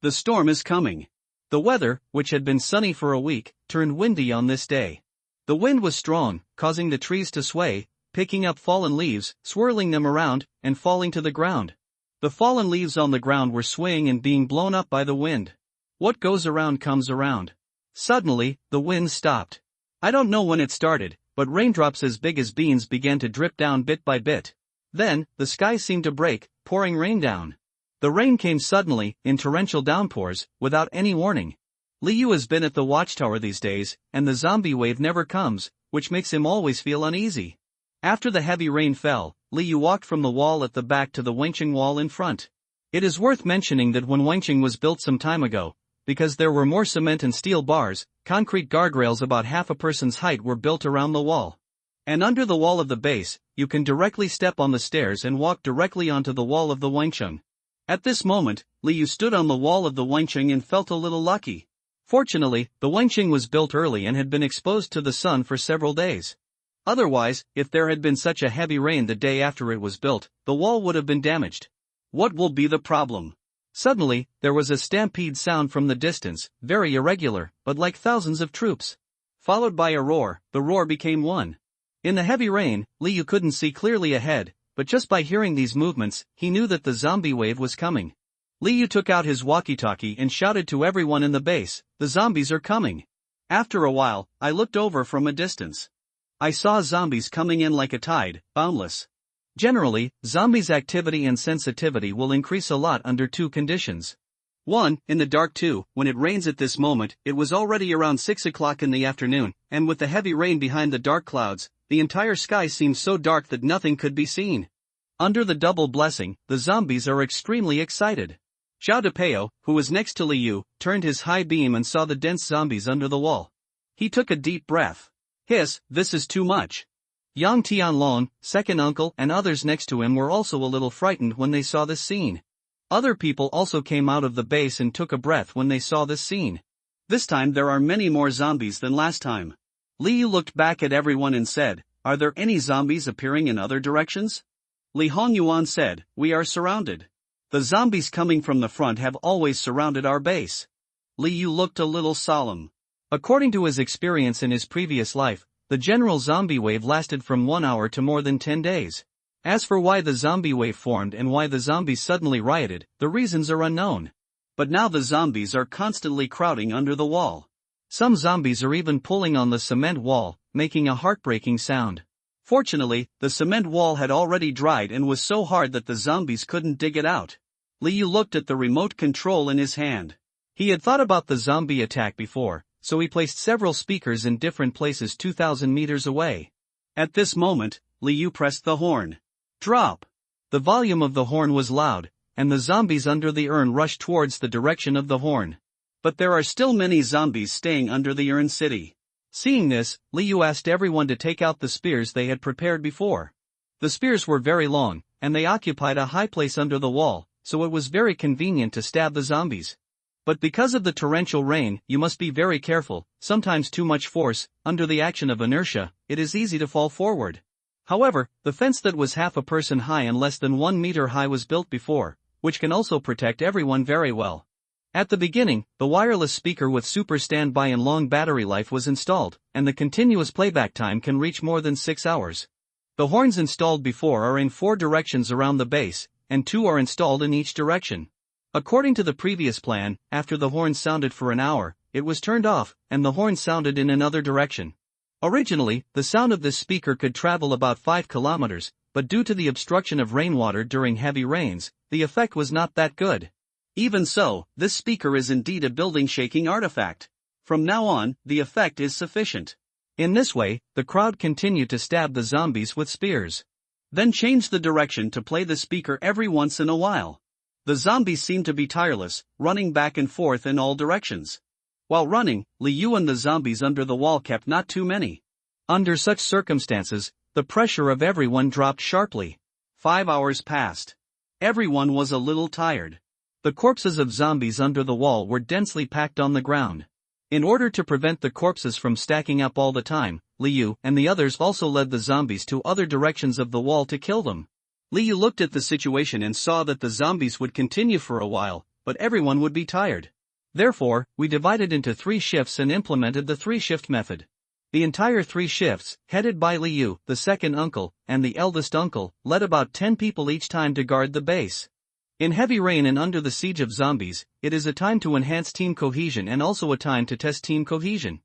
The storm is coming. The weather, which had been sunny for a week, turned windy on this day. The wind was strong, causing the trees to sway, picking up fallen leaves, swirling them around, and falling to the ground. The fallen leaves on the ground were swaying and being blown up by the wind. What goes around comes around. Suddenly, the wind stopped. I don't know when it started, but raindrops as big as beans began to drip down bit by bit. Then, the sky seemed to break, pouring rain down. The rain came suddenly, in torrential downpours, without any warning. Liu has been at the watchtower these days, and the zombie wave never comes, which makes him always feel uneasy. After the heavy rain fell, Liu walked from the wall at the back to the Wenqing wall in front. It is worth mentioning that when Wenqing was built some time ago, because there were more cement and steel bars, concrete guardrails about half a person's height were built around the wall. And under the wall of the base, you can directly step on the stairs and walk directly onto the wall of the Wenqing. At this moment, Liu stood on the wall of the Wenqing and felt a little lucky. Fortunately, the Wenqing was built early and had been exposed to the sun for several days. Otherwise, if there had been such a heavy rain the day after it was built, the wall would have been damaged. What will be the problem? Suddenly, there was a stampede sound from the distance, very irregular, but like thousands of troops. Followed by a roar, the roar became one. In the heavy rain, Liu couldn't see clearly ahead, but just by hearing these movements, he knew that the zombie wave was coming. Liu took out his walkie-talkie and shouted to everyone in the base, "The zombies are coming." After a while, I looked over from a distance. I saw zombies coming in like a tide, boundless. Generally, zombies' activity and sensitivity will increase a lot under 2 conditions. 1. In the dark. 2. When it rains at this moment, it was already around 6 o'clock in the afternoon, and with the heavy rain behind the dark clouds, the entire sky seemed so dark that nothing could be seen. Under the double blessing, the zombies are extremely excited. Xiao Depeo, who was next to Liu, turned his high beam and saw the dense zombies under the wall. He took a deep breath. Hiss, this is too much. Yang Tianlong, second uncle, and others next to him were also a little frightened when they saw this scene. Other people also came out of the base and took a breath when they saw this scene. This time there are many more zombies than last time. Liu looked back at everyone and said, "Are there any zombies appearing in other directions?" Li Hongyuan said, "We are surrounded. The zombies coming from the front have always surrounded our base." Liu looked a little solemn. According to his experience in his previous life, the general zombie wave lasted from 1 hour to more than 10 days. As for why the zombie wave formed and why the zombies suddenly rioted, the reasons are unknown. But now the zombies are constantly crowding under the wall. Some zombies are even pulling on the cement wall, making a heartbreaking sound. Fortunately, the cement wall had already dried and was so hard that the zombies couldn't dig it out. Liu looked at the remote control in his hand. He had thought about the zombie attack before, so he placed several speakers in different places 2,000 meters away. At this moment, Liu pressed the horn. Drop! The volume of the horn was loud, and the zombies under the urn rushed towards the direction of the horn. But there are still many zombies staying under the urn city. Seeing this, Liu asked everyone to take out the spears they had prepared before. The spears were very long, and they occupied a high place under the wall, so it was very convenient to stab the zombies. But because of the torrential rain, you must be very careful, sometimes too much force, under the action of inertia, it is easy to fall forward. However, the fence that was half a person high and less than 1 meter high was built before, which can also protect everyone very well. At the beginning, the wireless speaker with super standby and long battery life was installed, and the continuous playback time can reach more than 6 hours. The horns installed before are in 4 directions around the base, and 2 are installed in each direction. According to the previous plan, after the horn sounded for an hour, it was turned off, and the horn sounded in another direction. Originally, the sound of this speaker could travel about 5 kilometers, but due to the obstruction of rainwater during heavy rains, the effect was not that good. Even so, this speaker is indeed a building-shaking artifact. From now on, the effect is sufficient. In this way, the crowd continued to stab the zombies with spears. Then change the direction to play the speaker every once in a while. The zombies seemed to be tireless, running back and forth in all directions. While running, Liu and the zombies under the wall kept not too many. Under such circumstances, the pressure of everyone dropped sharply. 5 hours passed. Everyone was a little tired. The corpses of zombies under the wall were densely packed on the ground. In order to prevent the corpses from stacking up all the time, Liu and the others also led the zombies to other directions of the wall to kill them. Liu looked at the situation and saw that the zombies would continue for a while, but everyone would be tired. Therefore, we divided into 3 shifts and implemented the 3-shift method. The entire 3 shifts, headed by Liu, the second uncle, and the eldest uncle, led about 10 people each time to guard the base. In heavy rain and under the siege of zombies, it is a time to enhance team cohesion and also a time to test team cohesion.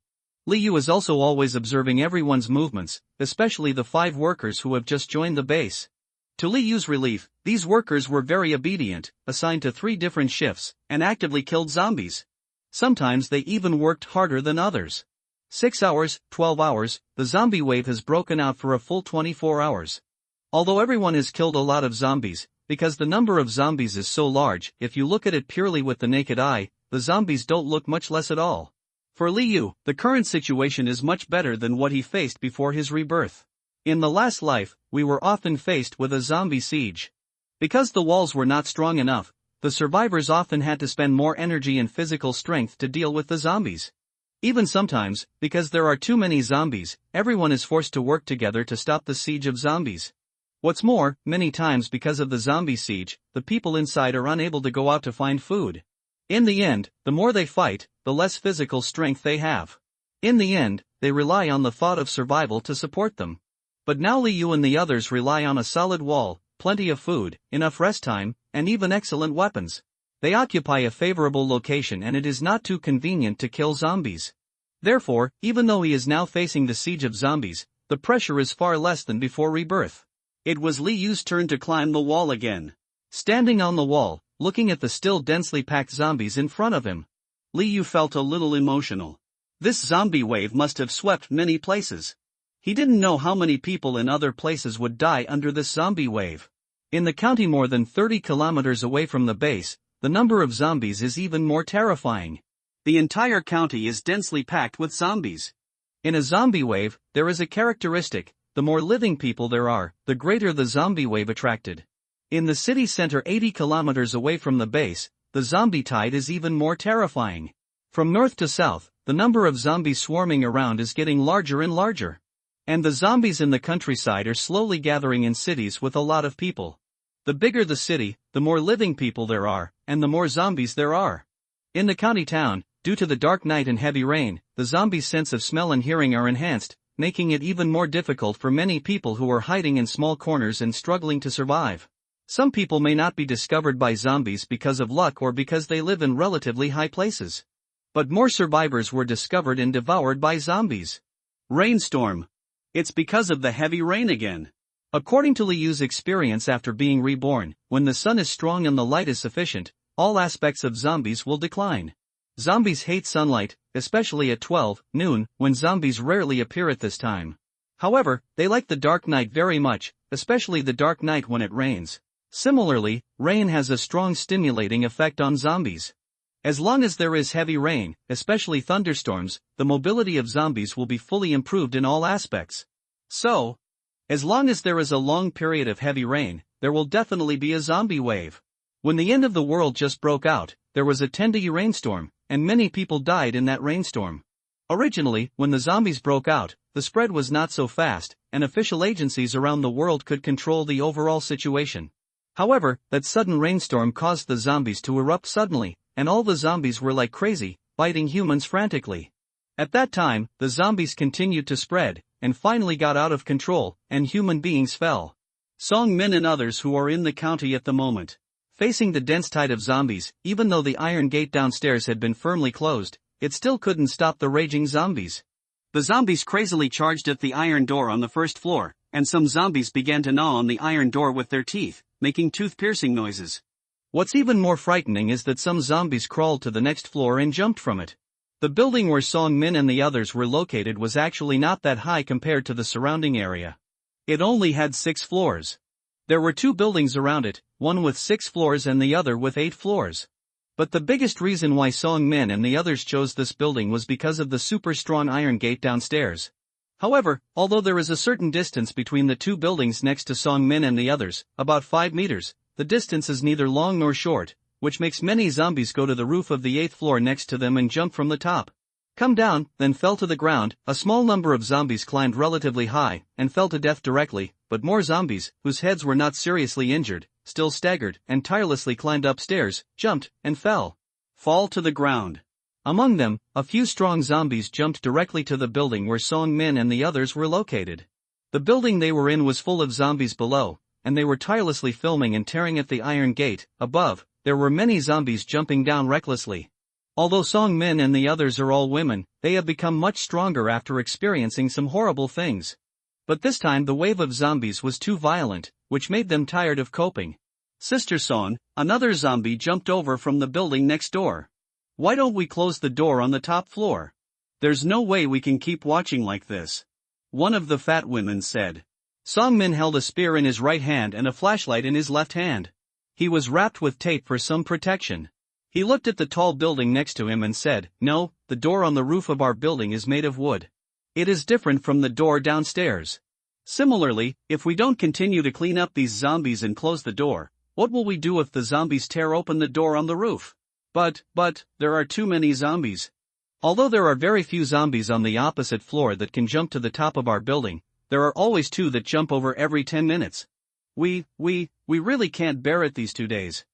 Liu is also always observing everyone's movements, especially the 5 workers who have just joined the base. To Liu's relief, these workers were very obedient, assigned to 3 different shifts, and actively killed zombies. Sometimes they even worked harder than others. 6 hours, 12 hours, the zombie wave has broken out for a full 24 hours. Although everyone has killed a lot of zombies, because the number of zombies is so large, if you look at it purely with the naked eye, the zombies don't look much less at all. For Liu, the current situation is much better than what he faced before his rebirth. In the last life, we were often faced with a zombie siege. Because the walls were not strong enough, the survivors often had to spend more energy and physical strength to deal with the zombies. Even sometimes, because there are too many zombies, everyone is forced to work together to stop the siege of zombies. What's more, many times because of the zombie siege, the people inside are unable to go out to find food. In the end, the more they fight, the less physical strength they have. In the end, they rely on the thought of survival to support them. But now Liu and the others rely on a solid wall, plenty of food, enough rest time, and even excellent weapons. They occupy a favorable location and it is not too convenient to kill zombies. Therefore, even though he is now facing the siege of zombies, the pressure is far less than before rebirth. It was Liu's turn to climb the wall again. Standing on the wall, looking at the still densely packed zombies in front of him. Li Yu felt a little emotional. This zombie wave must have swept many places. He didn't know how many people in other places would die under this zombie wave. In the county more than 30 kilometers away from the base, the number of zombies is even more terrifying. The entire county is densely packed with zombies. In a zombie wave, there is a characteristic: the more living people there are, the greater the zombie wave attracted. In the city center 80 kilometers away from the base, the zombie tide is even more terrifying. From north to south, the number of zombies swarming around is getting larger and larger. And the zombies in the countryside are slowly gathering in cities with a lot of people. The bigger the city, the more living people there are, and the more zombies there are. In the county town, due to the dark night and heavy rain, the zombies' sense of smell and hearing are enhanced, making it even more difficult for many people who are hiding in small corners and struggling to survive. Some people may not be discovered by zombies because of luck or because they live in relatively high places. But more survivors were discovered and devoured by zombies. Rainstorm. It's because of the heavy rain again. According to Li Yu's experience after being reborn, when the sun is strong and the light is sufficient, all aspects of zombies will decline. Zombies hate sunlight, especially at 12 noon, when zombies rarely appear at this time. However, they like the dark night very much, especially the dark night when it rains. Similarly, rain has a strong stimulating effect on zombies. As long as there is heavy rain, especially thunderstorms, the mobility of zombies will be fully improved in all aspects. So, as long as there is a long period of heavy rain, there will definitely be a zombie wave. When the end of the world just broke out, there was a 10-day rainstorm, and many people died in that rainstorm. Originally, when the zombies broke out, the spread was not so fast, and official agencies around the world could control the overall situation. However, that sudden rainstorm caused the zombies to erupt suddenly, and all the zombies were like crazy, biting humans frantically. At that time, the zombies continued to spread, and finally got out of control, and human beings fell. Song Min and others who are in the county at the moment. Facing the dense tide of zombies, even though the iron gate downstairs had been firmly closed, it still couldn't stop the raging zombies. The zombies crazily charged at the iron door on the first floor, and some zombies began to gnaw on the iron door with their teeth, making tooth-piercing noises. What's even more frightening is that some zombies crawled to the next floor and jumped from it. The building where Song Min and the others were located was actually not that high compared to the surrounding area. It only had 6 floors. There were 2 buildings around it, one with 6 floors and the other with 8 floors. But the biggest reason why Song Min and the others chose this building was because of the super strong iron gate downstairs. However, although there is a certain distance between the 2 buildings next to Song Min and the others, about 5 meters, the distance is neither long nor short, which makes many zombies go to the roof of the 8th floor next to them and jump from the top. Come down, then fell to the ground. A small number of zombies climbed relatively high, and fell to death directly, but more zombies, whose heads were not seriously injured, still staggered, and tirelessly climbed upstairs, jumped, and fell. Fall to the ground. Among them, a few strong zombies jumped directly to the building where Song Min and the others were located. The building they were in was full of zombies below, and they were tirelessly filming and tearing at the iron gate. Above, there were many zombies jumping down recklessly. Although Song Min and the others are all women, they have become much stronger after experiencing some horrible things. But this time the wave of zombies was too violent, which made them tired of coping. Sister Song, another zombie jumped over from the building next door. Why don't we close the door on the top floor? There's no way we can keep watching like this. One of the fat women said. Song Min held a spear in his right hand and a flashlight in his left hand. He was wrapped with tape for some protection. He looked at the tall building next to him and said, "No, the door on the roof of our building is made of wood. It is different from the door downstairs. Similarly, if we don't continue to clean up these zombies and close the door, what will we do if the zombies tear open the door on the roof? But, there are too many zombies." Although there are very few zombies on the opposite floor that can jump to the top of our building, there are always 2 that jump over every 10 minutes. We really can't bear it these 2 days.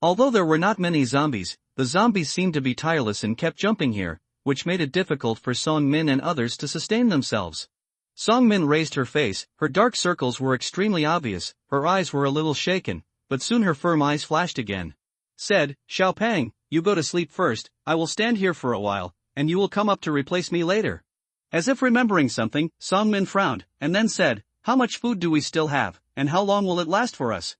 Although there were not many zombies, the zombies seemed to be tireless and kept jumping here, which made it difficult for Song Min and others to sustain themselves. Song Min raised her face. Her dark circles were extremely obvious, her eyes were a little shaken, but soon her firm eyes flashed again. Said, "Xiao Pang, you go to sleep first, I will stand here for a while, and you will come up to replace me later." As if remembering something, Song Min frowned, and then said, "How much food do we still have, and how long will it last for us?"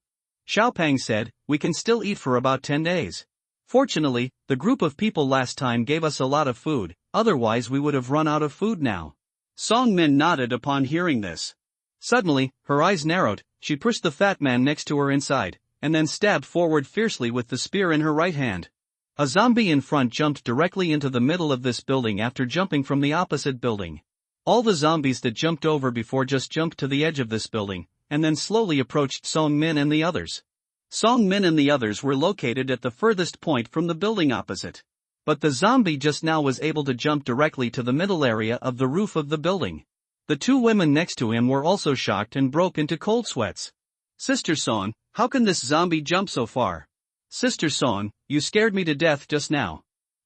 Xiaopang said, we can still eat for about 10 days. Fortunately, the group of people last time gave us a lot of food, otherwise we would have run out of food now. Song Min nodded upon hearing this. Suddenly, her eyes narrowed, she pushed the fat man next to her inside, and then stabbed forward fiercely with the spear in her right hand. A zombie in front jumped directly into the middle of this building after jumping from the opposite building. All the zombies that jumped over before just jumped to the edge of this building, and then slowly approached Song Min and the others. Song Min and the others were located at the furthest point from the building opposite. But the zombie just now was able to jump directly to the middle area of the roof of the building. The two women next to him were also shocked and broke into cold sweats. Sister Song, how can this zombie jump so far? Sister Song, you scared me to death just now.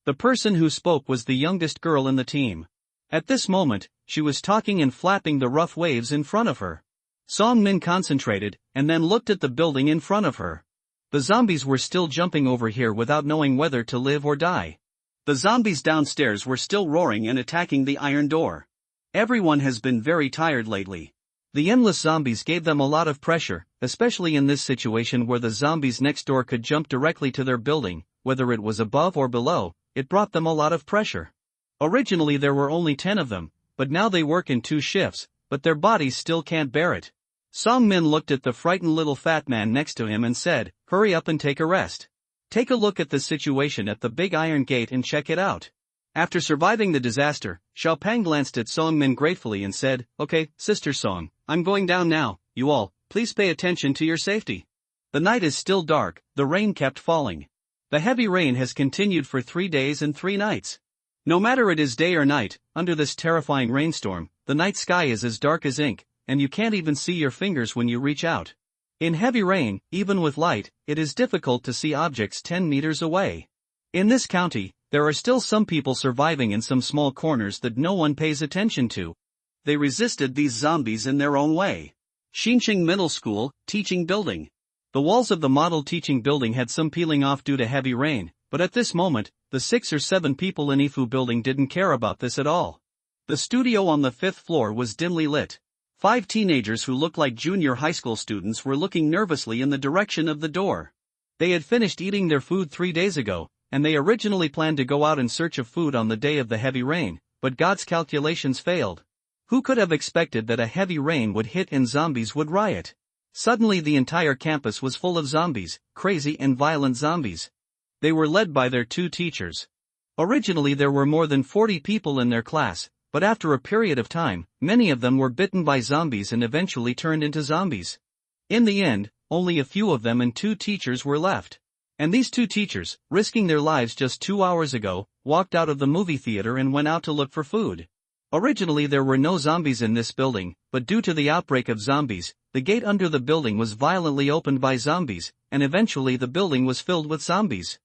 The person who spoke was the youngest girl in the team. At this moment, she was talking and flapping the rough waves in front of her. Song Min concentrated, and then looked at the building in front of her. The zombies were still jumping over here without knowing whether to live or die. The zombies downstairs were still roaring and attacking the iron door. Everyone has been very tired lately. The endless zombies gave them a lot of pressure, especially in this situation where the zombies next door could jump directly to their building, whether it was above or below, it brought them a lot of pressure. Originally there were only 10 of them, but now they work in 2 shifts, but their bodies still can't bear it. Song Min looked at the frightened little fat man next to him and said, hurry up and take a rest. Take a look at the situation at the big iron gate and check it out. After surviving the disaster, Xiaopang glanced at Song Min gratefully and said, okay, Sister Song, I'm going down now, you all, please pay attention to your safety. The night is still dark, the rain kept falling. The heavy rain has continued for 3 days and 3 nights. No matter it is day or night, under this terrifying rainstorm, the night sky is as dark as ink, and you can't even see your fingers when you reach out. In heavy rain, even with light, it is difficult to see objects 10 meters away. In this county, there are still some people surviving in some small corners that no one pays attention to. They resisted these zombies in their own way. Xinqing Middle School, Teaching Building. The walls of the model teaching building had some peeling off due to heavy rain, but at this moment, the 6 or 7 people in Ifu building didn't care about this at all. The studio on the 5th floor was dimly lit. 5 teenagers who looked like junior high school students were looking nervously in the direction of the door. They had finished eating their food 3 days ago, and they originally planned to go out in search of food on the day of the heavy rain, but God's calculations failed. Who could have expected that a heavy rain would hit and zombies would riot? Suddenly the entire campus was full of zombies, crazy and violent zombies. They were led by their 2 teachers. Originally there were more than 40 people in their class, but after a period of time, many of them were bitten by zombies and eventually turned into zombies. In the end, only a few of them and 2 teachers were left. And these 2 teachers, risking their lives just 2 hours ago, walked out of the movie theater and went out to look for food. Originally there were no zombies in this building, but due to the outbreak of zombies, the gate under the building was violently opened by zombies, and eventually the building was filled with zombies.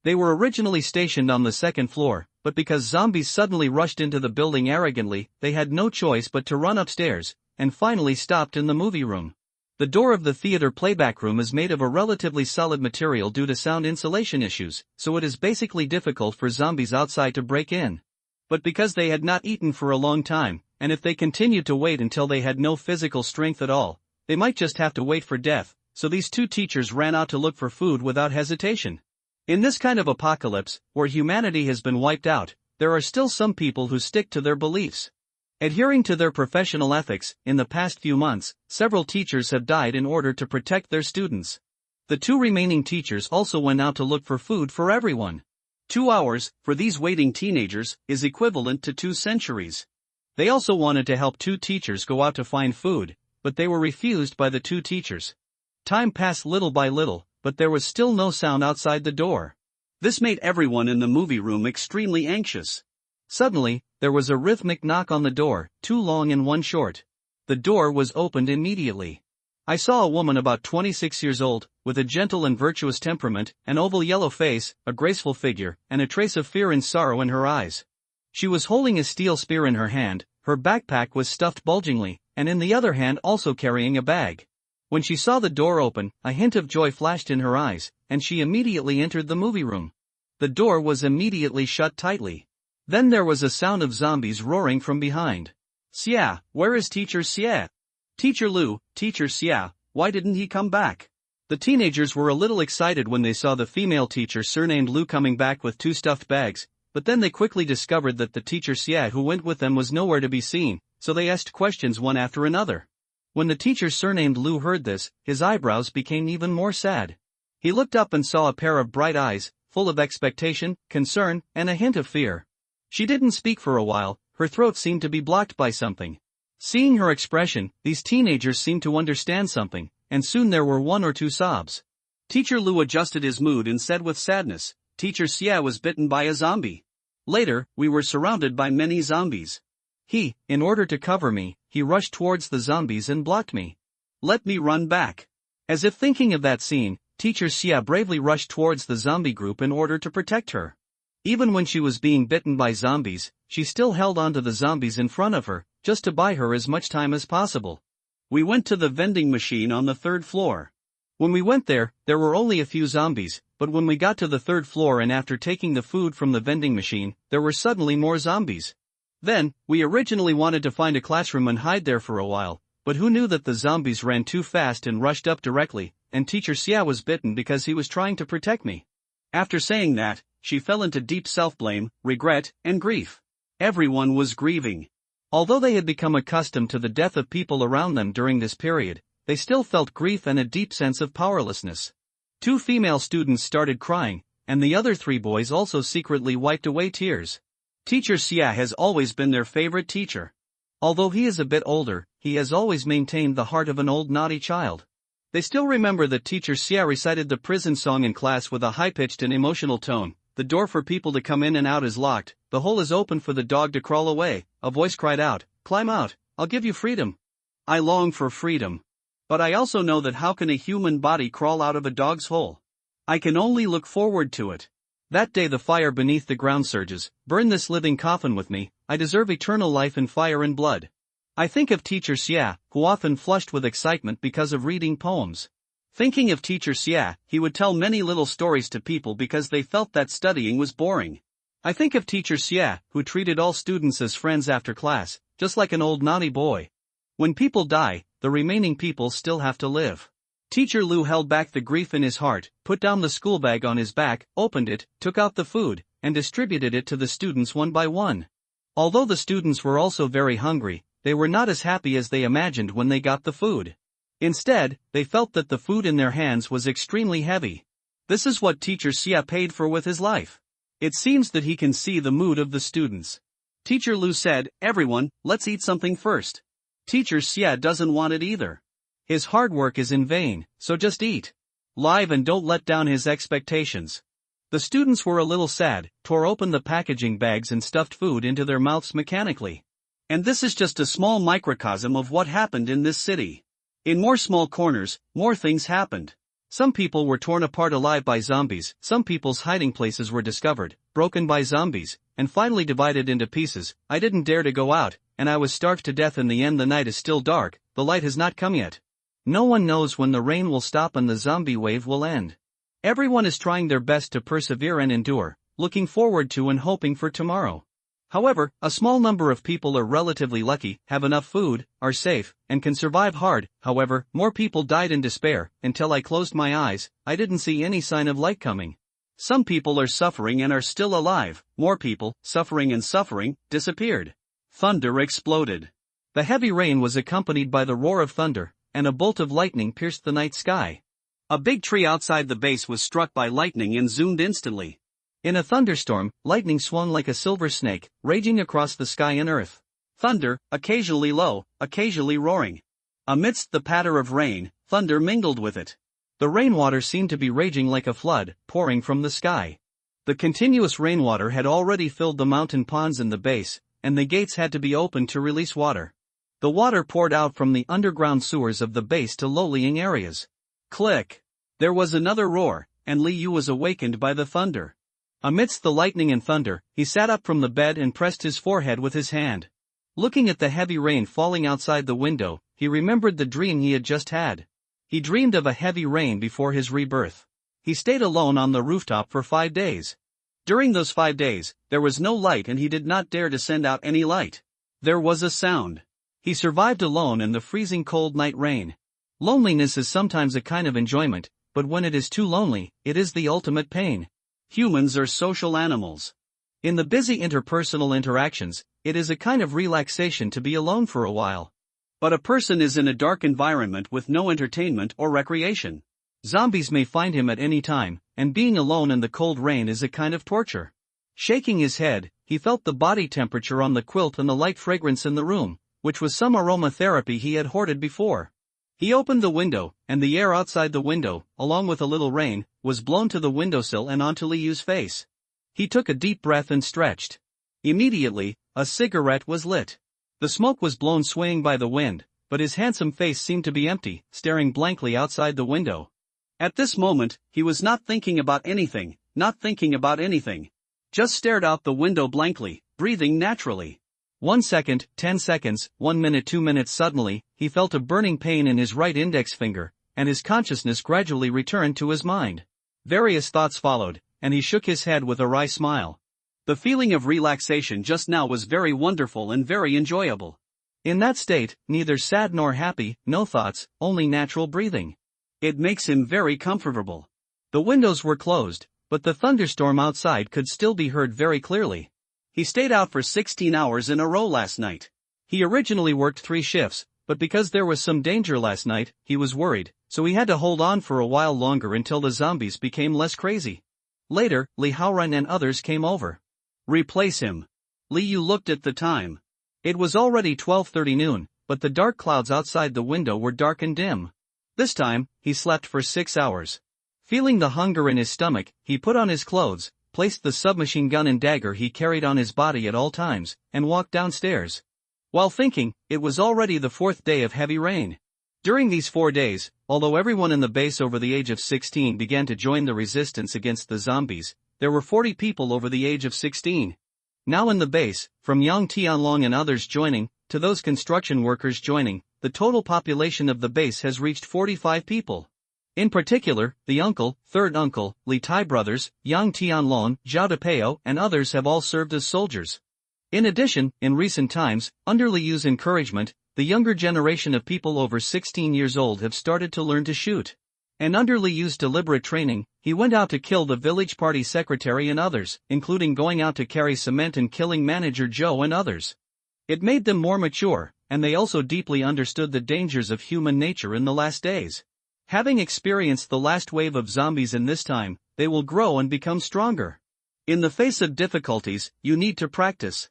They were originally stationed on the 2nd floor, but because zombies suddenly rushed into the building arrogantly, they had no choice but to run upstairs, and finally stopped in the movie room. The door of the theater playback room is made of a relatively solid material due to sound insulation issues, so it is basically difficult for zombies outside to break in. But because they had not eaten for a long time, and if they continued to wait until they had no physical strength at all, they might just have to wait for death, so these 2 teachers ran out to look for food without hesitation. In this kind of apocalypse, where humanity has been wiped out, there are still some people who stick to their beliefs. Adhering to their professional ethics, in the past few months, several teachers have died in order to protect their students. The 2 remaining teachers also went out to look for food for everyone. 2 hours, for these waiting teenagers, is equivalent to 2 centuries. They also wanted to help 2 teachers go out to find food, but they were refused by the 2 teachers. Time passed little by little, but there was still no sound outside the door. This made everyone in the movie room extremely anxious. Suddenly, there was a rhythmic knock on the door, 2 long and 1 short. The door was opened immediately. I saw a woman about 26 years old, with a gentle and virtuous temperament, an oval yellow face, a graceful figure, and a trace of fear and sorrow in her eyes. She was holding a steel spear in her hand, her backpack was stuffed bulgingly, and in the other hand also carrying a bag. When she saw the door open, a hint of joy flashed in her eyes, and she immediately entered the movie room. The door was immediately shut tightly. Then there was a sound of zombies roaring from behind. Xia, where is Teacher Xia? Teacher Lu, Teacher Xia, why didn't he come back? The teenagers were a little excited when they saw the female teacher surnamed Lu coming back with 2 stuffed bags, but then they quickly discovered that the teacher Xia who went with them was nowhere to be seen, so they asked questions one after another. When the teacher surnamed Lu heard this, his eyebrows became even more sad. He looked up and saw a pair of bright eyes, full of expectation, concern, and a hint of fear. She didn't speak for a while, her throat seemed to be blocked by something. Seeing her expression, these teenagers seemed to understand something, and soon there were 1 or 2 sobs. Teacher Lu adjusted his mood and said with sadness, "Teacher Xia was bitten by a zombie. Later, we were surrounded by many zombies. In order to cover me, he rushed towards the zombies and blocked me. Let me run back." As if thinking of that scene, Teacher Xia bravely rushed towards the zombie group in order to protect her. Even when she was being bitten by zombies, she still held on to the zombies in front of her, just to buy her as much time as possible. We went to the vending machine on the 3rd floor. When we went there were only a few zombies, but when we got to the 3rd floor and after taking the food from the vending machine, there were suddenly more zombies. Then, we originally wanted to find a classroom and hide there for a while, but who knew that the zombies ran too fast and rushed up directly, and Teacher Xia was bitten because he was trying to protect me. After saying that, she fell into deep self-blame, regret, and grief. Everyone was grieving. Although they had become accustomed to the death of people around them during this period, they still felt grief and a deep sense of powerlessness. 2 female students started crying, and the other 3 boys also secretly wiped away tears. Teacher Xia has always been their favorite teacher. Although he is a bit older, he has always maintained the heart of an old naughty child. They still remember that Teacher Xia recited the prison song in class with a high-pitched and emotional tone. The door for people to come in and out is locked, the hole is open for the dog to crawl away. A voice cried out, "Climb out, I'll give you freedom." I long for freedom. But I also know that how can a human body crawl out of a dog's hole? I can only look forward to it. That day the fire beneath the ground surges, burn this living coffin with me, I deserve eternal life in fire and blood. I think of Teacher Xia, who often flushed with excitement because of reading poems. Thinking of Teacher Xia, he would tell many little stories to people because they felt that studying was boring. I think of Teacher Xia, who treated all students as friends after class, just like an old naughty boy. When people die, the remaining people still have to live. Teacher Lu held back the grief in his heart, put down the school bag on his back, opened it, took out the food, and distributed it to the students one by one. Although the students were also very hungry, they were not as happy as they imagined when they got the food. Instead, they felt that the food in their hands was extremely heavy. This is what Teacher Xia paid for with his life. It seems that he can see the mood of the students. Teacher Lu said, "Everyone, let's eat something first." Teacher Xia doesn't want it either. His hard work is in vain, so just eat. Live and don't let down his expectations. The students were a little sad, tore open the packaging bags and stuffed food into their mouths mechanically. And this is just a small microcosm of what happened in this city. In more small corners, more things happened. Some people were torn apart alive by zombies, some people's hiding places were discovered, broken by zombies, and finally divided into pieces. I didn't dare to go out, and I was starved to death. In the end, the night is still dark, the light has not come yet. No one knows when the rain will stop and the zombie wave will end. Everyone is trying their best to persevere and endure, looking forward to and hoping for tomorrow. However, a small number of people are relatively lucky, have enough food, are safe, and can survive hard. However, more people died in despair. Until I closed my eyes, I didn't see any sign of light coming. Some people are suffering and are still alive. More people, suffering and suffering, disappeared. Thunder exploded. The heavy rain was accompanied by the roar of thunder, and a bolt of lightning pierced the night sky. A big tree outside the base was struck by lightning and zoomed instantly. In a thunderstorm, lightning swung like a silver snake, raging across the sky and earth. Thunder, occasionally low, occasionally roaring. Amidst the patter of rain, thunder mingled with it. The rainwater seemed to be raging like a flood, pouring from the sky. The continuous rainwater had already filled the mountain ponds in the base, and the gates had to be opened to release water. The water poured out from the underground sewers of the base to low-lying areas. Click! There was another roar, and Li Yu was awakened by the thunder. Amidst the lightning and thunder, he sat up from the bed and pressed his forehead with his hand. Looking at the heavy rain falling outside the window, he remembered the dream he had just had. He dreamed of a heavy rain before his rebirth. He stayed alone on the rooftop for 5 days. During those 5 days, there was no light and he did not dare to send out any light. There was a sound. He survived alone in the freezing cold night rain. Loneliness is sometimes a kind of enjoyment, but when it is too lonely, it is the ultimate pain. Humans are social animals. In the busy interpersonal interactions, it is a kind of relaxation to be alone for a while. But a person is in a dark environment with no entertainment or recreation. Zombies may find him at any time, and being alone in the cold rain is a kind of torture. Shaking his head, he felt the body temperature on the quilt and the light fragrance in the room, which was some aromatherapy he had hoarded before. He opened the window, and the air outside the window, along with a little rain, was blown to the windowsill and onto Liu's face. He took a deep breath and stretched. Immediately, a cigarette was lit. The smoke was blown swaying by the wind, but his handsome face seemed to be empty, staring blankly outside the window. At this moment, he was not thinking about anything, just stared out the window blankly, breathing naturally. 1 second, 10 seconds, 1 minute, 2 minutes. Suddenly, he felt a burning pain in his right index finger, and his consciousness gradually returned to his mind. Various thoughts followed, and he shook his head with a wry smile. The feeling of relaxation just now was very wonderful and very enjoyable. In that state, neither sad nor happy, no thoughts, only natural breathing. It makes him very comfortable. The windows were closed, but the thunderstorm outside could still be heard very clearly. He stayed out for 16 hours in a row last night. He originally worked 3 shifts, but because there was some danger last night, he was worried, so he had to hold on for a while longer until the zombies became less crazy. Later, Li Haoran and others came over. Replace him. Liu looked at the time. It was already 12:30 noon, but the dark clouds outside the window were dark and dim. This time, he slept for 6 hours. Feeling the hunger in his stomach, he put on his clothes, placed the submachine gun and dagger he carried on his body at all times, and walked downstairs. While thinking, it was already the 4th day of heavy rain. During these 4 days, although everyone in the base over the age of 16 began to join the resistance against the zombies, there were 40 people over the age of 16. Now in the base, from Yang Tianlong and others joining, to those construction workers joining, the total population of the base has reached 45 people. In particular, the uncle, third uncle, Li Tai brothers, Yang Tianlong, Zhao Depeo and others have all served as soldiers. In addition, in recent times, under Liu's encouragement, the younger generation of people over 16 years old have started to learn to shoot. And under Liu's deliberate training, he went out to kill the village party secretary and others, including going out to carry cement and killing manager Zhou and others. It made them more mature, and they also deeply understood the dangers of human nature in the last days. Having experienced the last wave of zombies in this time, they will grow and become stronger. In the face of difficulties, you need to practice.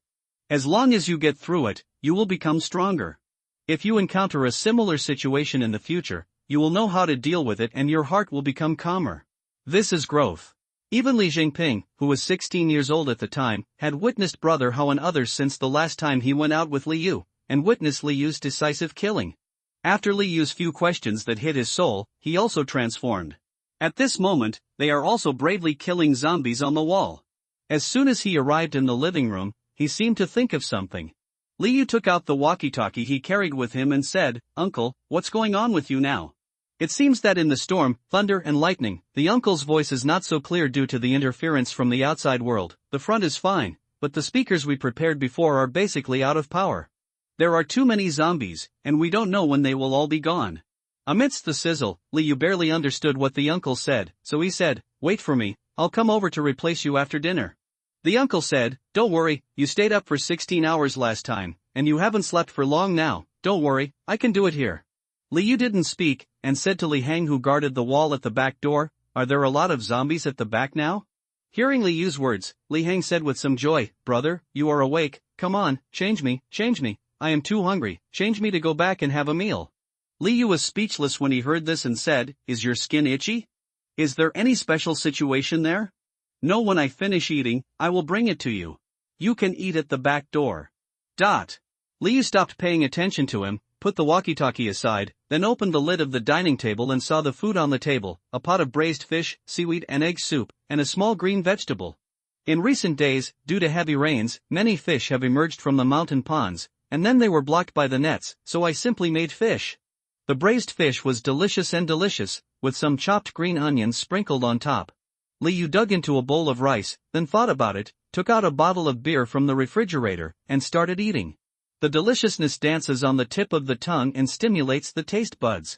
As long as you get through it, you will become stronger. If you encounter a similar situation in the future, you will know how to deal with it and your heart will become calmer. This is growth. Even Li Jingping, who was 16 years old at the time, had witnessed Brother Hao and others since the last time he went out with Liu, and witnessed Liu's decisive killing. After Liu's few questions that hit his soul, he also transformed. At this moment, they are also bravely killing zombies on the wall. As soon as he arrived in the living room, he seemed to think of something. Liu took out the walkie-talkie he carried with him and said, "Uncle, what's going on with you now?" It seems that in the storm, thunder and lightning, the uncle's voice is not so clear due to the interference from the outside world. The front is fine, but the speakers we prepared before are basically out of power. There are too many zombies, and we don't know when they will all be gone. Amidst the sizzle, Liu barely understood what the uncle said, so he said, "Wait for me, I'll come over to replace you after dinner." The uncle said, "Don't worry, you stayed up for 16 hours last time, and you haven't slept for long now, don't worry, I can do it here." Liu didn't speak, and said to Li Hang who guarded the wall at the back door, "Are there a lot of zombies at the back now?" Hearing Liu's words, Li Hang said with some joy, "Brother, you are awake, come on, change me, I am too hungry, change me to go back and have a meal." Liu was speechless when he heard this and said, "Is your skin itchy? Is there any special situation there?" "No, when I finish eating, I will bring it to you. You can eat at the back door." Liu stopped paying attention to him, put the walkie-talkie aside, then opened the lid of the dining table and saw the food on the table, a pot of braised fish, seaweed and egg soup, and a small green vegetable. In recent days, due to heavy rains, many fish have emerged from the mountain ponds, and then they were blocked by the nets, so I simply made fish. The braised fish was delicious, with some chopped green onions sprinkled on top. Liu dug into a bowl of rice, then thought about it, took out a bottle of beer from the refrigerator, and started eating. The deliciousness dances on the tip of the tongue and stimulates the taste buds.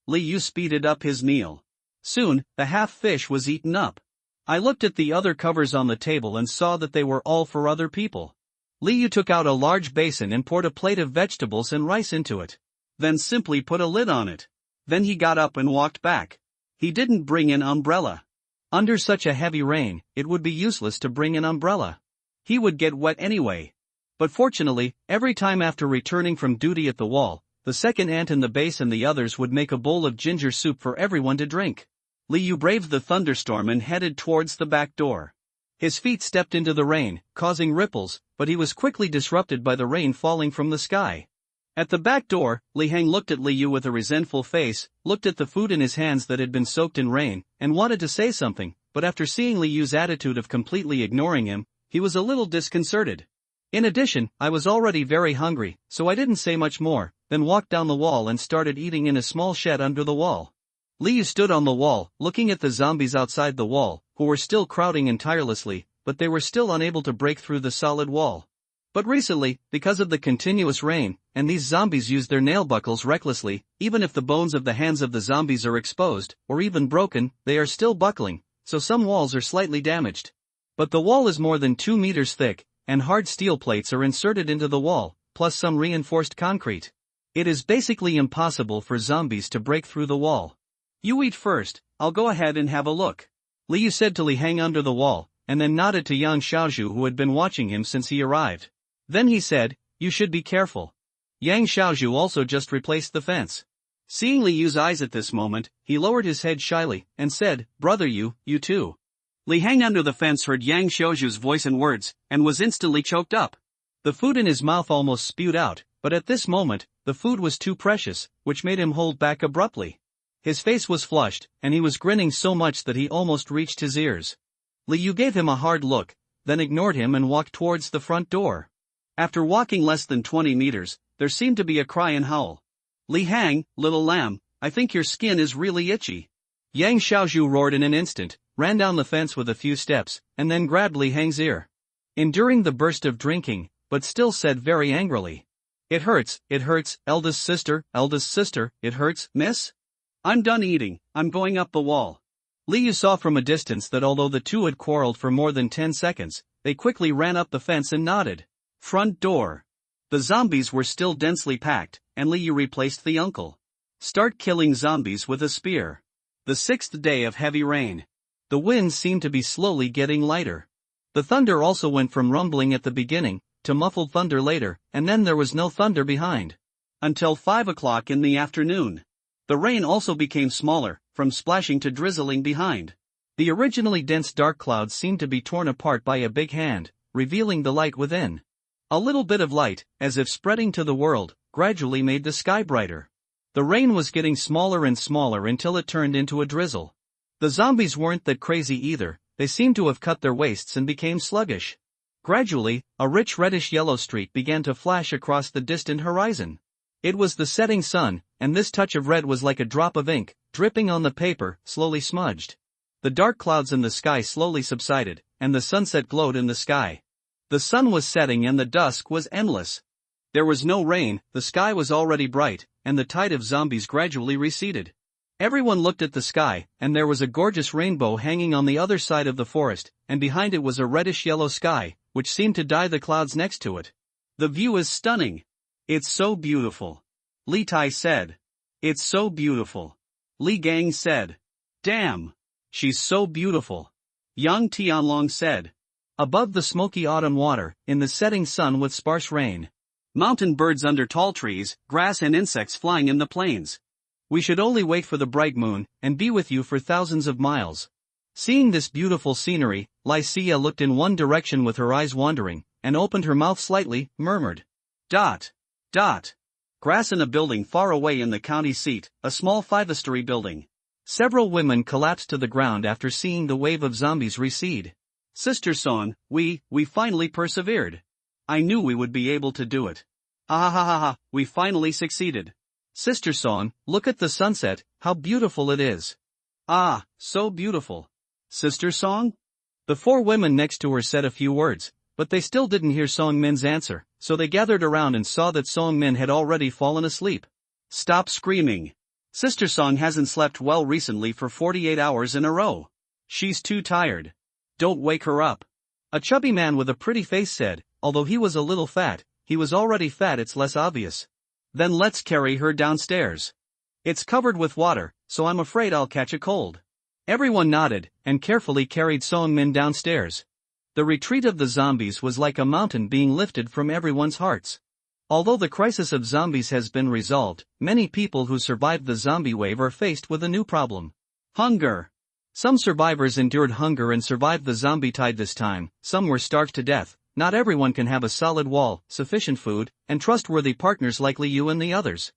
Liu speeded up his meal. Soon, the half fish was eaten up. I looked at the other covers on the table and saw that they were all for other people. Liu took out a large basin and poured a plate of vegetables and rice into it. Then simply put a lid on it. Then he got up and walked back. He didn't bring an umbrella. Under such a heavy rain, it would be useless to bring an umbrella. He would get wet anyway. But fortunately, every time after returning from duty at the wall, the second ant in the base and the others would make a bowl of ginger soup for everyone to drink. Liu braved the thunderstorm and headed towards the back door. His feet stepped into the rain, causing ripples, but he was quickly disrupted by the rain falling from the sky. At the back door, Li Hang looked at Liu with a resentful face, looked at the food in his hands that had been soaked in rain, and wanted to say something, but after seeing Liu's attitude of completely ignoring him, he was a little disconcerted. In addition, I was already very hungry, so I didn't say much more, then walked down the wall and started eating in a small shed under the wall. Liu stood on the wall, looking at the zombies outside the wall, who were still crowding in tirelessly, but they were still unable to break through the solid wall. But recently, because of the continuous rain, and these zombies use their nail buckles recklessly, even if the bones of the hands of the zombies are exposed, or even broken, they are still buckling, so some walls are slightly damaged. But the wall is more than 2 meters thick, and hard steel plates are inserted into the wall, plus some reinforced concrete. It is basically impossible for zombies to break through the wall. You eat first, I'll go ahead and have a look. Liu said to Li Hang under the wall, and then nodded to Yang Xiaozhu who had been watching him since he arrived. Then he said, you should be careful. Yang Xiaozhu also just replaced the fence. Seeing Liu's eyes at this moment, he lowered his head shyly, and said, brother you too. Li Hang under the fence heard Yang Xiaozhu's voice and words, and was instantly choked up. The food in his mouth almost spewed out, but at this moment, the food was too precious, which made him hold back abruptly. His face was flushed, and he was grinning so much that he almost reached his ears. Liu gave him a hard look, then ignored him and walked towards the front door. After walking less than 20 meters, there seemed to be a cry and howl. Li Hang, little lamb, I think your skin is really itchy. Yang Xiaozhu roared in an instant, ran down the fence with a few steps, and then grabbed Li Hang's ear. Enduring the burst of drinking, but still said very angrily. It hurts, eldest sister, it hurts, miss? I'm done eating, I'm going up the wall. Liu saw from a distance that although the two had quarreled for more than 10 seconds, they quickly ran up the fence and nodded. Front door. The zombies were still densely packed, and Liu replaced the uncle. Start killing zombies with a spear. The 6th day of heavy rain. The winds seemed to be slowly getting lighter. The thunder also went from rumbling at the beginning, to muffled thunder later, and then there was no thunder behind. Until 5 o'clock in the afternoon. The rain also became smaller, from splashing to drizzling behind. The originally dense dark clouds seemed to be torn apart by a big hand, revealing the light within. A little bit of light, as if spreading to the world, gradually made the sky brighter. The rain was getting smaller and smaller until it turned into a drizzle. The zombies weren't that crazy either, they seemed to have cut their waists and became sluggish. Gradually, a rich reddish-yellow streak began to flash across the distant horizon. It was the setting sun, and this touch of red was like a drop of ink, dripping on the paper, slowly smudged. The dark clouds in the sky slowly subsided, and the sunset glowed in the sky. The sun was setting and the dusk was endless. There was no rain, the sky was already bright, and the tide of zombies gradually receded. Everyone looked at the sky, and there was a gorgeous rainbow hanging on the other side of the forest, and behind it was a reddish-yellow sky, which seemed to dye the clouds next to it. The view is stunning. It's so beautiful. Li Tai said. It's so beautiful. Li Gang said. Damn. She's so beautiful. Yang Tianlong said. Above the smoky autumn water, in the setting sun with sparse rain. Mountain birds under tall trees, grass and insects flying in the plains. We should only wait for the bright moon, and be with you for thousands of miles. Seeing this beautiful scenery, Lycia looked in one direction with her eyes wandering, and opened her mouth slightly, murmured. Dot. Dot. Grass in a building far away in the county seat, a small 5-story building. Several women collapsed to the ground after seeing the wave of zombies recede. Sister Son, we finally persevered. I knew we would be able to do it. Ha ha ha ha, we finally succeeded. Sister Son, look at the sunset, how beautiful it is. Ah, so beautiful. Sister Song? The 4 women next to her said a few words, but they still didn't hear Song Min's answer, so they gathered around and saw that Song Min had already fallen asleep. Stop screaming. Sister Song hasn't slept well recently for 48 hours in a row. She's too tired. Don't wake her up. A chubby man with a pretty face said, although he was a little fat, he was already fat, it's less obvious. Then let's carry her downstairs. It's covered with water, so I'm afraid I'll catch a cold. Everyone nodded, and carefully carried Song Min downstairs. The retreat of the zombies was like a mountain being lifted from everyone's hearts. Although the crisis of zombies has been resolved, many people who survived the zombie wave are faced with a new problem. Hunger. Some survivors endured hunger and survived the zombie tide this time, some were starved to death. Not everyone can have a solid wall, sufficient food, and trustworthy partners like Liu and the others.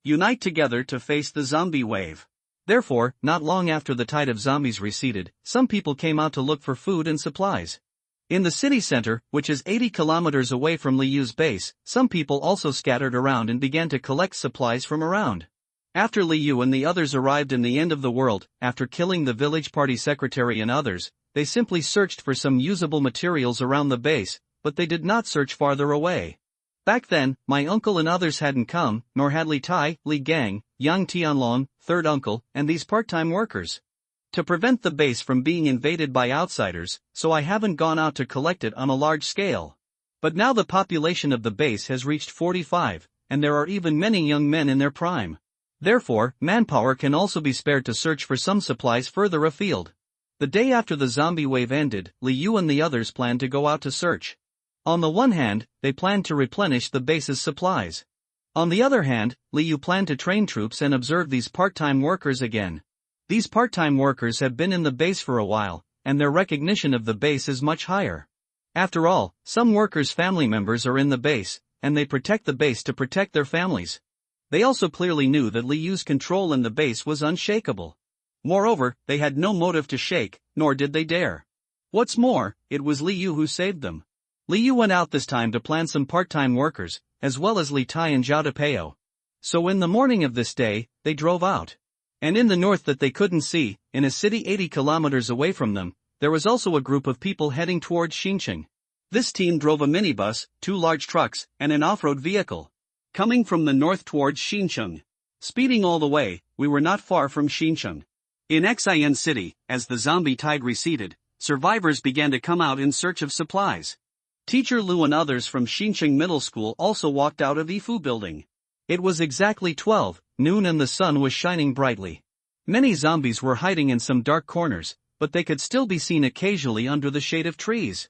Unite together to face the zombie wave. Therefore, not long after the tide of zombies receded, some people came out to look for food and supplies. In the city center, which is 80 kilometers away from Liu's base, some people also scattered around and began to collect supplies from around. After Liu and the others arrived in the end of the world, after killing the village party secretary and others, they simply searched for some usable materials around the base, but they did not search farther away. Back then, my uncle and others hadn't come, nor had Li Tai, Li Gang, Yang Tianlong, third uncle, and these part-time workers. To prevent the base from being invaded by outsiders, so I haven't gone out to collect it on a large scale. But now the population of the base has reached 45, and there are even many young men in their prime. Therefore, manpower can also be spared to search for some supplies further afield. The day after the zombie wave ended, Liu and the others planned to go out to search. On the one hand, they planned to replenish the base's supplies. On the other hand, Liu planned to train troops and observe these part-time workers again. These part-time workers have been in the base for a while, and their recognition of the base is much higher. After all, some workers' family members are in the base, and they protect the base to protect their families. They also clearly knew that Liu's control in the base was unshakable. Moreover, they had no motive to shake, nor did they dare. What's more, it was Liu who saved them. Liu went out this time to plan some part-time workers, as well as Li Tai and Zhao Depeo. So in the morning of this day, they drove out. And in the north that they couldn't see, in a city 80 kilometers away from them, there was also a group of people heading towards Xincheng. This team drove a minibus, 2 large trucks, and an off-road vehicle. Coming from the north towards Xincheng. Speeding all the way, we were not far from Xincheng. In Xin City, as the zombie tide receded, survivors began to come out in search of supplies. Teacher Lu and others from Xincheng Middle School also walked out of Yifu building. It was exactly 12 noon and the sun was shining brightly. Many zombies were hiding in some dark corners, but they could still be seen occasionally under the shade of trees.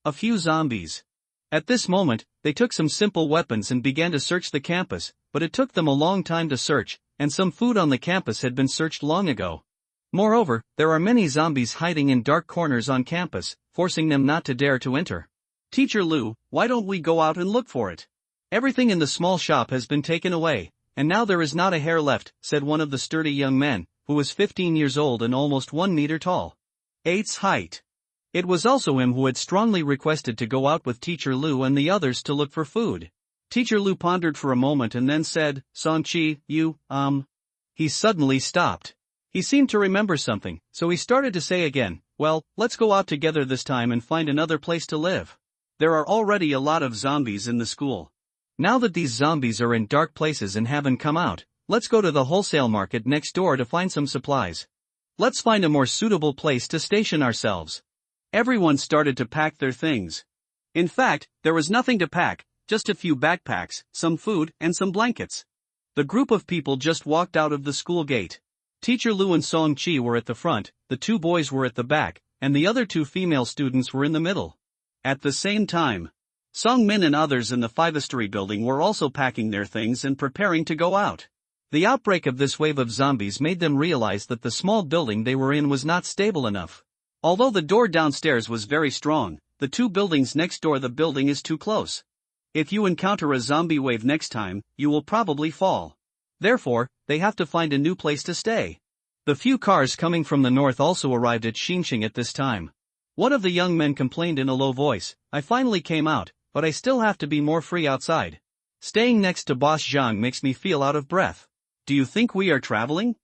A few zombies. At this moment, they took some simple weapons and began to search the campus, but it took them a long time to search, and some food on the campus had been searched long ago. Moreover, there are many zombies hiding in dark corners on campus, forcing them not to dare to enter. Teacher Lu, why don't we go out and look for it? Everything in the small shop has been taken away, and now there is not a hair left, said one of the sturdy young men, who was 15 years old and almost 1 meter tall. 8's height. It was also him who had strongly requested to go out with Teacher Lu and the others to look for food. Teacher Lu pondered for a moment and then said, Song-chi, you. He suddenly stopped. He seemed to remember something, so he started to say again, well, let's go out together this time and find another place to live. There are already a lot of zombies in the school. Now that these zombies are in dark places and haven't come out, let's go to the wholesale market next door to find some supplies. Let's find a more suitable place to station ourselves. Everyone started to pack their things. In fact, there was nothing to pack, just a few backpacks, some food, and some blankets. The group of people just walked out of the school gate. Teacher Lu and Song-chi were at the front, the 2 boys were at the back, and the other 2 female students were in the middle. At the same time, Song Min and others in the 5th-story building were also packing their things and preparing to go out. The outbreak of this wave of zombies made them realize that the small building they were in was not stable enough. Although the door downstairs was very strong, the 2 buildings next door the building is too close. If you encounter a zombie wave next time, you will probably fall. Therefore, they have to find a new place to stay. The few cars coming from the north also arrived at Xincheng at this time. One of the young men complained in a low voice, I finally came out, but I still have to be more free outside. Staying next to Boss Zhang makes me feel out of breath. Do you think we are traveling?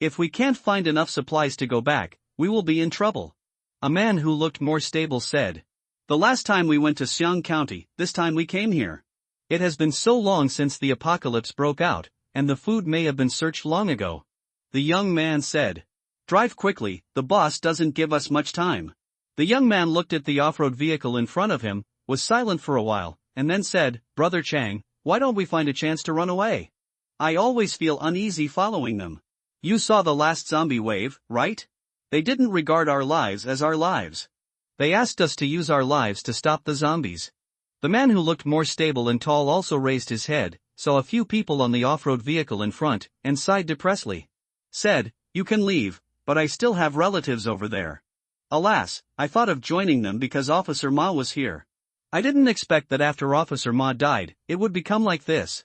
If we can't find enough supplies to go back, we will be in trouble. A man who looked more stable said. The last time we went to Xiang County, this time we came here. It has been so long since the apocalypse broke out, and the food may have been searched long ago. The young man said. Drive quickly, the boss doesn't give us much time. The young man looked at the off-road vehicle in front of him, was silent for a while, and then said, Brother Chang, why don't we find a chance to run away? I always feel uneasy following them. You saw the last zombie wave, right? They didn't regard our lives as our lives. They asked us to use our lives to stop the zombies. The man who looked more stable and tall also raised his head, saw a few people on the off-road vehicle in front, and sighed depressedly. Said, you can leave, but I still have relatives over there. Alas, I thought of joining them because Officer Ma was here. I didn't expect that after Officer Ma died, it would become like this.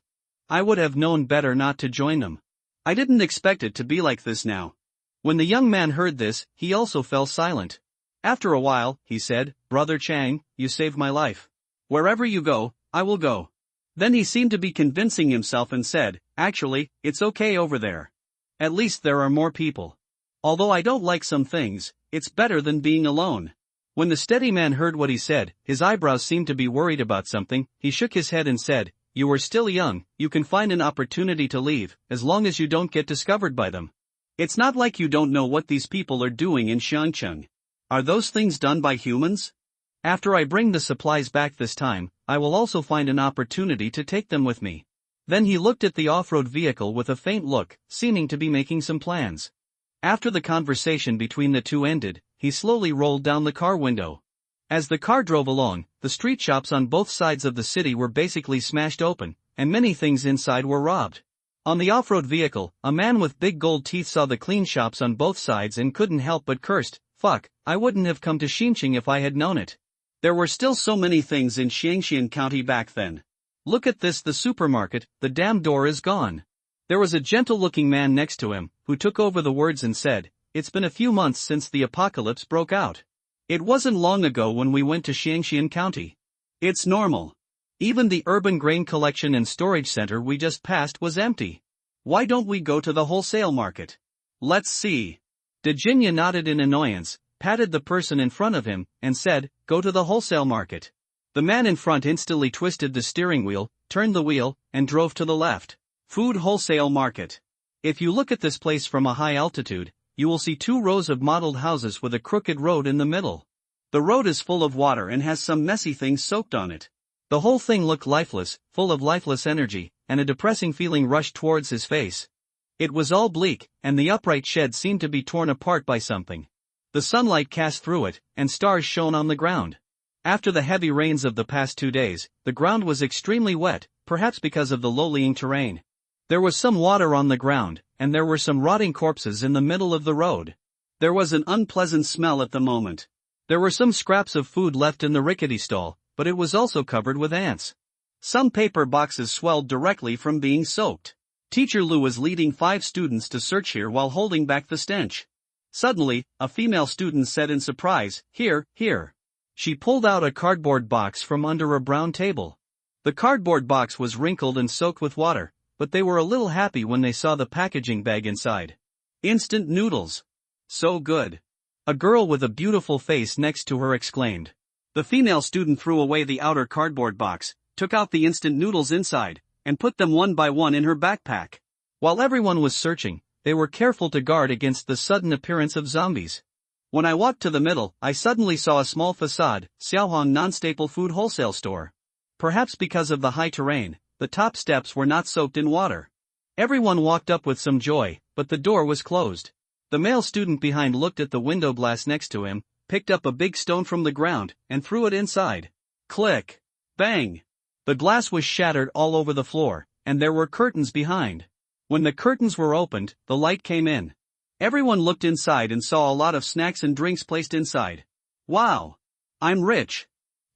I would have known better not to join them. I didn't expect it to be like this now. When the young man heard this, he also fell silent. After a while, he said, Brother Chang, you saved my life. Wherever you go, I will go. Then he seemed to be convincing himself and said, actually, it's okay over there. At least there are more people. Although I don't like some things, it's better than being alone. When the steady man heard what he said, his eyebrows seemed to be worried about something. He shook his head and said, you are still young, you can find an opportunity to leave, as long as you don't get discovered by them. It's not like you don't know what these people are doing in Xiangcheng. Are those things done by humans? After I bring the supplies back this time, I will also find an opportunity to take them with me. Then he looked at the off-road vehicle with a faint look, seeming to be making some plans. After the conversation between the two ended, he slowly rolled down the car window. As the car drove along, the street shops on both sides of the city were basically smashed open, and many things inside were robbed. On the off-road vehicle, a man with big gold teeth saw the clean shops on both sides and couldn't help but cursed, fuck, I wouldn't have come to Xinjiang if I had known it. There were still so many things in Xiangxian County back then. Look at this, the supermarket, the damn door is gone. There was a gentle-looking man next to him, who took over the words and said, it's been a few months since the apocalypse broke out. It wasn't long ago when we went to Xiangxian County. It's normal. Even the urban grain collection and storage center we just passed was empty. Why don't we go to the wholesale market? Let's see. Virginia nodded in annoyance, patted the person in front of him, and said, go to the wholesale market. The man in front instantly twisted the steering wheel, turned the wheel, and drove to the left. Food wholesale market. If you look at this place from a high altitude, you will see 2 rows of modeled houses with a crooked road in the middle. The road is full of water and has some messy things soaked on it. The whole thing looked lifeless, full of lifeless energy, and a depressing feeling rushed towards his face. It was all bleak, and the upright shed seemed to be torn apart by something. The sunlight cast through it, and stars shone on the ground. After the heavy rains of the past 2 days, the ground was extremely wet, perhaps because of the low-lying terrain. There was some water on the ground, and there were some rotting corpses in the middle of the road. There was an unpleasant smell at the moment. There were some scraps of food left in the rickety stall, but it was also covered with ants. Some paper boxes swelled directly from being soaked. Teacher Lu was leading 5 students to search here while holding back the stench. Suddenly, a female student said in surprise, here. She pulled out a cardboard box from under a brown table. The cardboard box was wrinkled and soaked with water, but they were a little happy when they saw the packaging bag inside. Instant noodles. So good. A girl with a beautiful face next to her exclaimed. The female student threw away the outer cardboard box, took out the instant noodles inside, and put them one by one in her backpack. While everyone was searching, they were careful to guard against the sudden appearance of zombies. When I walked to the middle, I suddenly saw a small facade, Xiaohong non-staple food wholesale store. Perhaps because of the high terrain, the top steps were not soaked in water. Everyone walked up with some joy, but the door was closed. The male student behind looked at the window glass next to him, picked up a big stone from the ground, and threw it inside. Click! Bang! The glass was shattered all over the floor, and there were curtains behind. When the curtains were opened, the light came in. Everyone looked inside and saw a lot of snacks and drinks placed inside. Wow! I'm rich!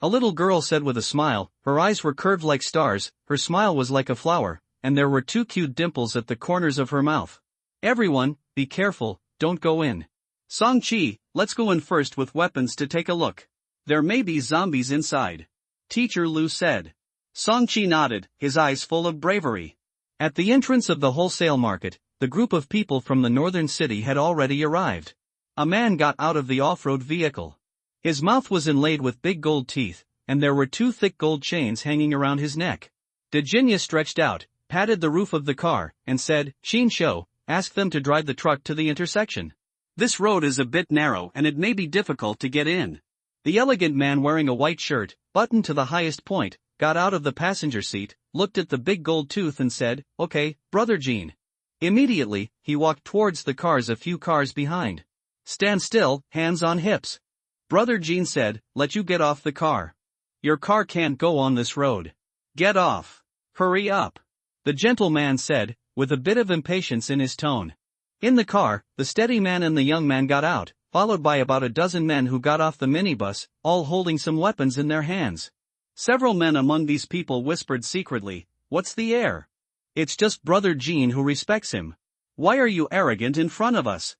A little girl said with a smile. Her eyes were curved like stars, her smile was like a flower, and there were 2 cute dimples at the corners of her mouth. Everyone, be careful, don't go in. Song-chi, let's go in first with weapons to take a look. There may be zombies inside. Teacher Lu said. Song-chi nodded, his eyes full of bravery. At the entrance of the wholesale market, the group of people from the northern city had already arrived. A man got out of the off-road vehicle. His mouth was inlaid with big gold teeth, and there were 2 thick gold chains hanging around his neck. Virginia stretched out, patted the roof of the car, and said, "Shin Sho, ask them to drive the truck to the intersection. This road is a bit narrow and it may be difficult to get in." The elegant man wearing a white shirt, buttoned to the highest point, got out of the passenger seat, looked at the big gold tooth and said, "Okay, Brother Gene." Immediately, he walked towards the cars a few cars behind. "Stand still, hands on hips." Brother Gene said, "Let you get off the car. Your car can't go on this road. Get off. Hurry up." The gentleman said, with a bit of impatience in his tone. In the car, the steady man and the young man got out, followed by about a dozen men who got off the minibus, all holding some weapons in their hands. Several men among these people whispered secretly, "What's the air? It's just Brother Gene who respects him. Why are you arrogant in front of us?"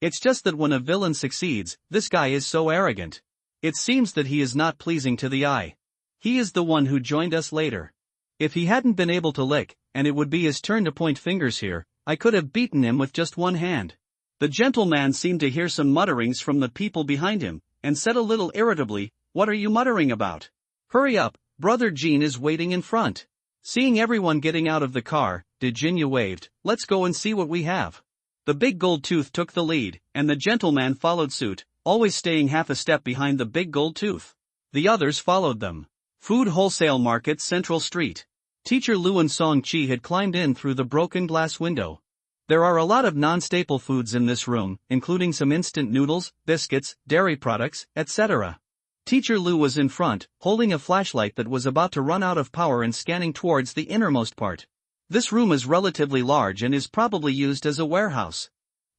It's just that when a villain succeeds, this guy is so arrogant. It seems that he is not pleasing to the eye. He is the one who joined us later. If he hadn't been able to lick, and it would be his turn to point fingers here, I could have beaten him with just one hand. The gentleman seemed to hear some mutterings from the people behind him, and said a little irritably, "What are you muttering about? Hurry up, Brother Gene is waiting in front." Seeing everyone getting out of the car, Virginia waved, "Let's go and see what we have." The big gold tooth took the lead, and the gentleman followed suit, always staying half a step behind the big gold tooth. The others followed them. Food Wholesale Market, Central Street. Teacher Lu and Song Chi had climbed in through the broken glass window. There are a lot of non-staple foods in this room, including some instant noodles, biscuits, dairy products, etc. Teacher Lu was in front, holding a flashlight that was about to run out of power and scanning towards the innermost part. This room is relatively large and is probably used as a warehouse.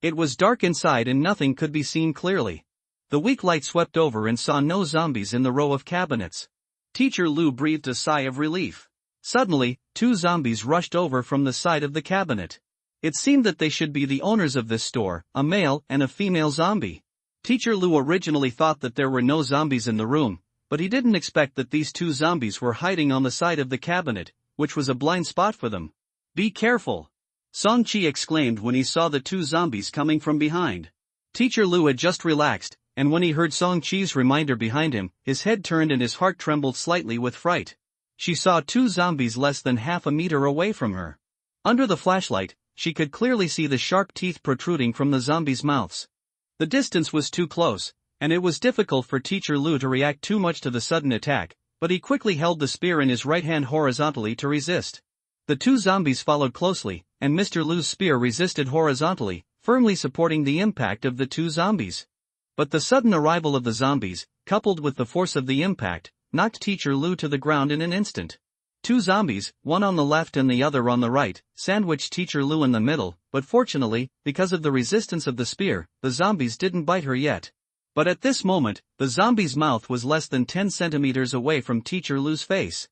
It was dark inside and nothing could be seen clearly. The weak light swept over and saw no zombies in the row of cabinets. Teacher Lu breathed a sigh of relief. Suddenly, two zombies rushed over from the side of the cabinet. It seemed that they should be the owners of this store, a male and a female zombie. Teacher Lu originally thought that there were no zombies in the room, but he didn't expect that these two zombies were hiding on the side of the cabinet, which was a blind spot for them. "Be careful!" Song Chi exclaimed when he saw the two zombies coming from behind. Teacher Lu had just relaxed, and when he heard Song Chi's reminder behind him, his head turned and his heart trembled slightly with fright. She saw two zombies less than half a meter away from her. Under the flashlight, she could clearly see the sharp teeth protruding from the zombies' mouths. The distance was too close, and it was difficult for Teacher Lu to react too much to the sudden attack, but he quickly held the spear in his right hand horizontally to resist. The two zombies followed closely, and Mr. Lu's spear resisted horizontally, firmly supporting the impact of the two zombies. But the sudden arrival of the zombies, coupled with the force of the impact, knocked Teacher Lu to the ground in an instant. Two zombies, one on the left and the other on the right, sandwiched Teacher Lu in the middle, but fortunately, because of the resistance of the spear, the zombies didn't bite her yet. But at this moment, the zombie's mouth was less than 10 centimeters away from Teacher Lu's face.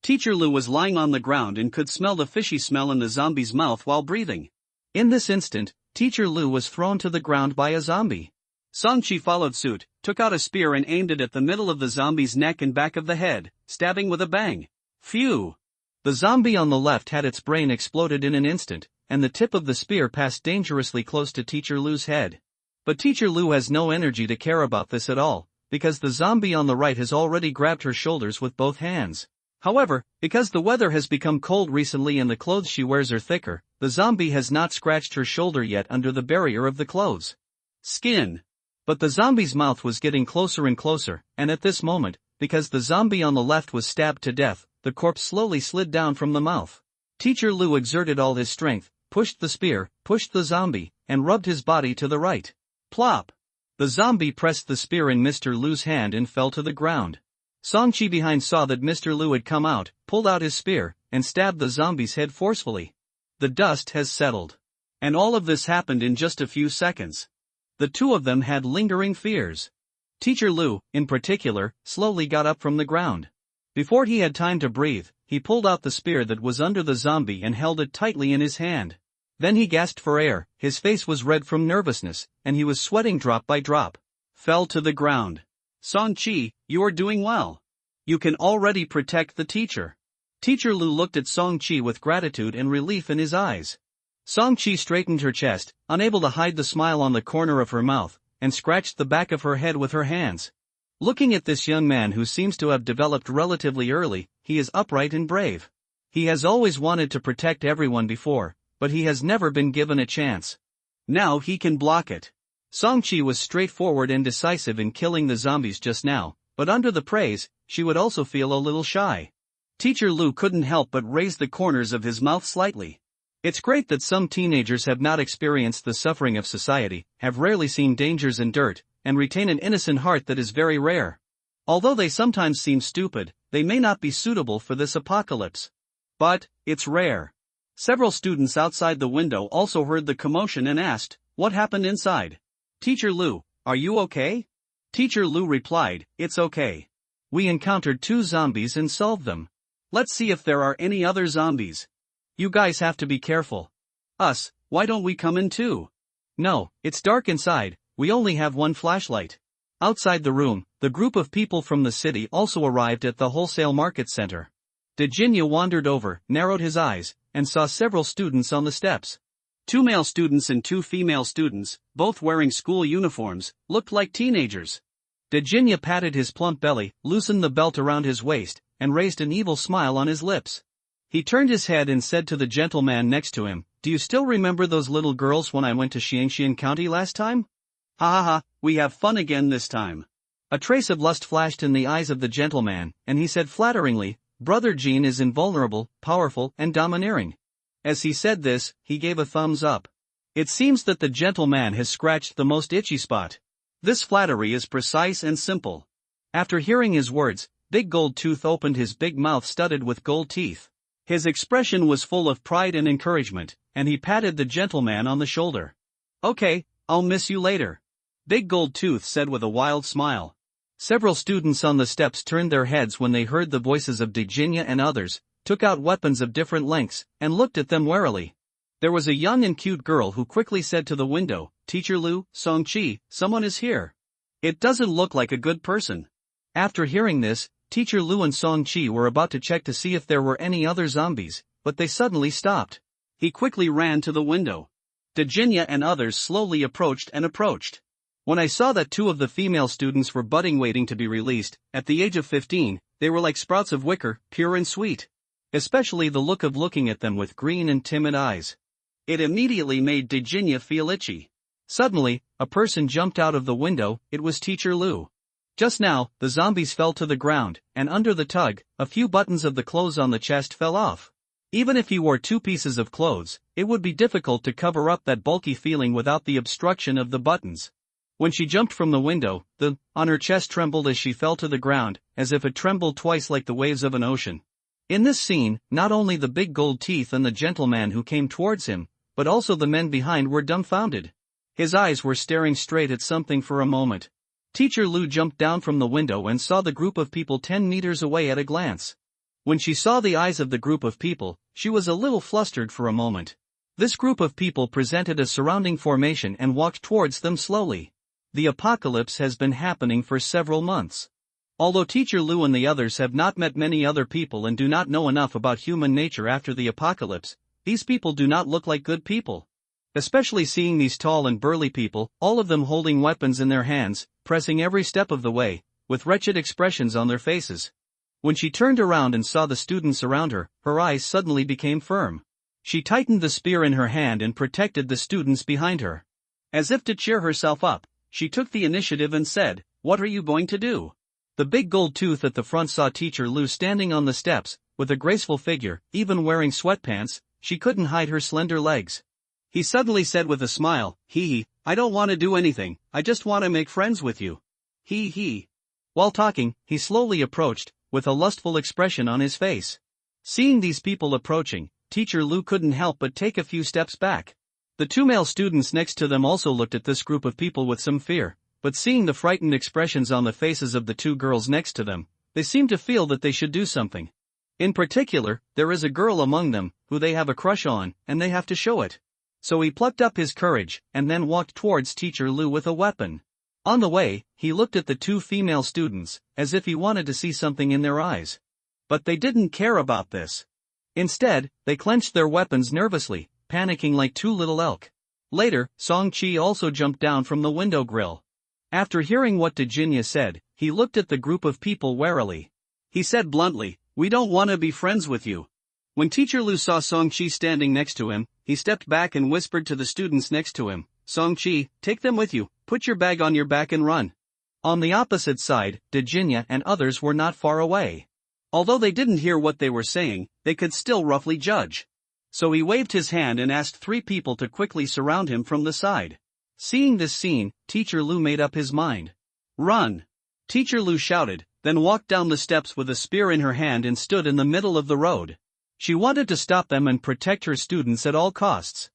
Teacher Lu was lying on the ground and could smell the fishy smell in the zombie's mouth while breathing. In this instant, Teacher Lu was thrown to the ground by a zombie. Song Chi followed suit, took out a spear and aimed it at the middle of the zombie's neck and back of the head, stabbing with a bang. Phew! The zombie on the left had its brain exploded in an instant, and the tip of the spear passed dangerously close to Teacher Lu's head. But Teacher Lu has no energy to care about this at all, because the zombie on the right has already grabbed her shoulders with both hands. However, because the weather has become cold recently and the clothes she wears are thicker, the zombie has not scratched her shoulder yet under the barrier of the clothes. Skin. But the zombie's mouth was getting closer and closer, and at this moment, because the zombie on the left was stabbed to death, the corpse slowly slid down from the mouth. Teacher Lu exerted all his strength, pushed the spear, pushed the zombie, and rubbed his body to the right. Plop! The zombie pressed the spear in Mr. Lu's hand and fell to the ground. Song Chi behind saw that Mr. Lu had come out, pulled out his spear, and stabbed the zombie's head forcefully. The dust has settled. And all of this happened in just a few seconds. The two of them had lingering fears. Teacher Lu, in particular, slowly got up from the ground. Before he had time to breathe, he pulled out the spear that was under the zombie and held it tightly in his hand. Then he gasped for air, his face was red from nervousness, and he was sweating drop by drop. Fell to the ground. Song Chi, you are doing well. You can already protect the teacher. Teacher Lu looked at Song Chi with gratitude and relief in his eyes. Song Chi straightened her chest, unable to hide the smile on the corner of her mouth, and scratched the back of her head with her hands. Looking at this young man who seems to have developed relatively early, he is upright and brave. He has always wanted to protect everyone before, but he has never been given a chance. Now he can block it. Song-chi was straightforward and decisive in killing the zombies just now, but under the praise, she would also feel a little shy. Teacher Lu couldn't help but raise the corners of his mouth slightly. It's great that some teenagers have not experienced the suffering of society, have rarely seen dangers and dirt, and retain an innocent heart that is very rare. Although they sometimes seem stupid, they may not be suitable for this apocalypse. But, it's rare. Several students outside the window also heard the commotion and asked, "What happened inside? Teacher Lu, are you okay?" Teacher Lu replied, "It's okay. We encountered 2 zombies and solved them. Let's see if there are any other zombies. You guys have to be careful." "Us, why don't we come in too?" "No, it's dark inside, we only have one flashlight." Outside the room, the group of people from the city also arrived at the wholesale market center. Dejinya wandered over, narrowed his eyes, and saw several students on the steps. 2 male students and 2 female students, both wearing school uniforms, looked like teenagers. Dejinya patted his plump belly, loosened the belt around his waist, and raised an evil smile on his lips. He turned his head and said to the gentleman next to him, "Do you still remember those little girls when I went to Xiangxian County last time?" "Ha ha ha, we have fun again this time." A trace of lust flashed in the eyes of the gentleman, and he said flatteringly, "Brother Jean is invulnerable, powerful, and domineering." As he said this, he gave a thumbs up. It seems that the gentleman has scratched the most itchy spot. This flattery is precise and simple. After hearing his words, Big Gold Tooth opened his big mouth studded with gold teeth. His expression was full of pride and encouragement, and he patted the gentleman on the shoulder. "Okay, I'll miss you later," Big Gold Tooth said with a wild smile. Several students on the steps turned their heads when they heard the voices of Dejinya and others, took out weapons of different lengths, and looked at them warily. There was a young and cute girl who quickly said to the window, "Teacher Lu, Song-chi, someone is here. It doesn't look like a good person." After hearing this, Teacher Lu and Song-chi were about to check to see if there were any other zombies, but they suddenly stopped. He quickly ran to the window. Dejinya and others slowly approached. When I saw that 2 of the female students were budding waiting to be released, at the age of 15, they were like sprouts of wicker, pure and sweet. Especially the look of looking at them with green and timid eyes. It immediately made Dejinya feel itchy. Suddenly, a person jumped out of the window. It was Teacher Lu. Just now, the zombies fell to the ground, and under the tug, a few buttons of the clothes on the chest fell off. Even if he wore 2 pieces of clothes, it would be difficult to cover up that bulky feeling without the obstruction of the buttons. When she jumped from the window, on her chest trembled as she fell to the ground, as if it trembled twice like the waves of an ocean. In this scene, not only the Big Gold Teeth and the gentleman who came towards him, but also the men behind were dumbfounded. His eyes were staring straight at something for a moment. Teacher Lu jumped down from the window and saw the group of people 10 meters away at a glance. When she saw the eyes of the group of people, she was a little flustered for a moment. This group of people presented a surrounding formation and walked towards them slowly. The apocalypse has been happening for several months. Although Teacher Lu and the others have not met many other people and do not know enough about human nature after the apocalypse, these people do not look like good people. Especially seeing these tall and burly people, all of them holding weapons in their hands, pressing every step of the way, with wretched expressions on their faces. When she turned around and saw the students around her, her eyes suddenly became firm. She tightened the spear in her hand and protected the students behind her. As if to cheer herself up, she took the initiative and said, "What are you going to do?" The Big Gold Tooth at the front saw Teacher Lu standing on the steps, with a graceful figure, even wearing sweatpants. She couldn't hide her slender legs. He suddenly said with a smile, "Hee, I don't want to do anything, I just want to make friends with you. Hee." While talking, he slowly approached, with a lustful expression on his face. Seeing these people approaching, Teacher Lu couldn't help but take a few steps back. The 2 male students next to them also looked at this group of people with some fear, but seeing the frightened expressions on the faces of the 2 girls next to them, they seemed to feel that they should do something. In particular, there is a girl among them, who they have a crush on, and they have to show it. So he plucked up his courage, and then walked towards Teacher Lu with a weapon. On the way, he looked at the 2 female students, as if he wanted to see something in their eyes. But they didn't care about this. Instead, they clenched their weapons nervously, panicking like 2 little elk. Later, Song-chi also jumped down from the window grill. After hearing what Dejinya said, he looked at the group of people warily. He said bluntly, "We don't want to be friends with you. When Teacher Lu saw Song-chi standing next to him, he stepped back and whispered to the students next to him, "Song-chi, take them with you, put your bag on your back and run." On the opposite side, Virginia and others were not far away. Although they didn't hear what they were saying, they could still roughly judge. So he waved his hand and asked 3 people to quickly surround him from the side. Seeing this scene, Teacher Lu made up his mind. "Run!" Teacher Lu shouted, then walked down the steps with a spear in her hand and stood in the middle of the road. She wanted to stop them and protect her students at all costs.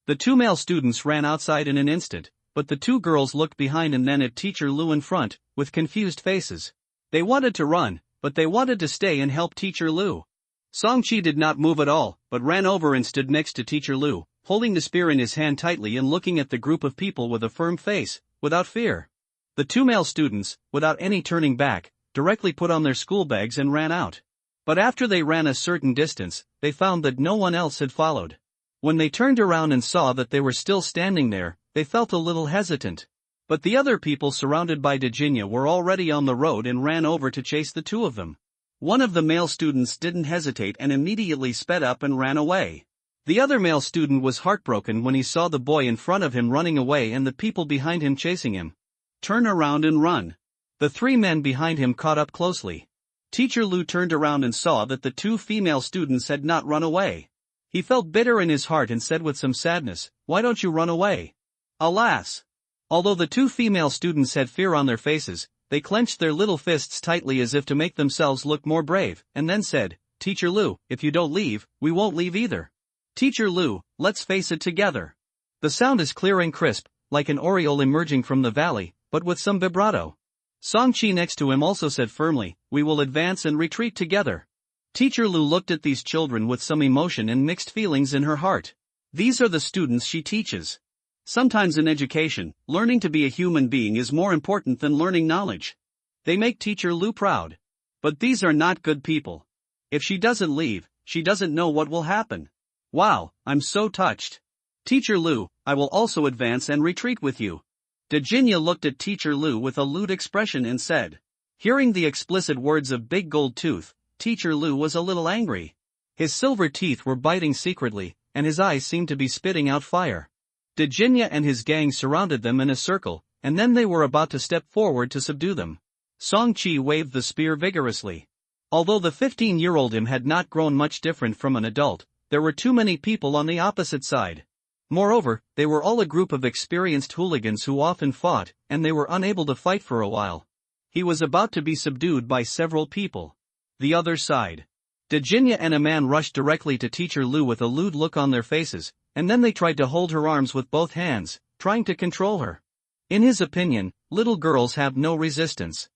The 2 male students ran outside in an instant, but the 2 girls looked behind and then at Teacher Lu in front, with confused faces. They wanted to run, but they wanted to stay and help Teacher Lu. Song-chi did not move at all, but ran over and stood next to Teacher Lu, holding the spear in his hand tightly and looking at the group of people with a firm face, without fear. The 2 male students, without any turning back, directly put on their school bags and ran out. But after they ran a certain distance, they found that no one else had followed. When they turned around and saw that they were still standing there, they felt a little hesitant. But the other people surrounded by Virginia were already on the road and ran over to chase the 2 of them. One of the male students didn't hesitate and immediately sped up and ran away. The other male student was heartbroken when he saw the boy in front of him running away and the people behind him chasing him. "Turn around and run." The 3 men behind him caught up closely. Teacher Lu turned around and saw that the 2 female students had not run away. He felt bitter in his heart and said with some sadness, "Why don't you run away?" Alas! Although the 2 female students had fear on their faces, they clenched their little fists tightly as if to make themselves look more brave, and then said, "Teacher Lu, if you don't leave, we won't leave either. Teacher Lu, let's face it together." The sound is clear and crisp, like an oriole emerging from the valley, but with some vibrato. Song-chi next to him also said firmly, "We will advance and retreat together." Teacher Lu looked at these children with some emotion and mixed feelings in her heart. These are the students she teaches. Sometimes in education, learning to be a human being is more important than learning knowledge. They make Teacher Lu proud. But these are not good people. If she doesn't leave, she doesn't know what will happen. Wow, I'm so touched. Teacher Lu, I will also advance and retreat with you. Virginia looked at Teacher Lu with a lewd expression and said. Hearing the explicit words of Big Gold Tooth, Teacher Lu was a little angry. His silver teeth were biting secretly, and his eyes seemed to be spitting out fire. Virginia and his gang surrounded them in a circle, and then they were about to step forward to subdue them. Song-chi waved the spear vigorously. Although the 15-year-old him had not grown much different from an adult, there were too many people on the opposite side. Moreover, they were all a group of experienced hooligans who often fought, and they were unable to fight for a while. He was about to be subdued by several people. The other side. Virginia and a man rushed directly to Teacher Lu with a lewd look on their faces, and then they tried to hold her arms with both hands, trying to control her. In his opinion, little girls have no resistance.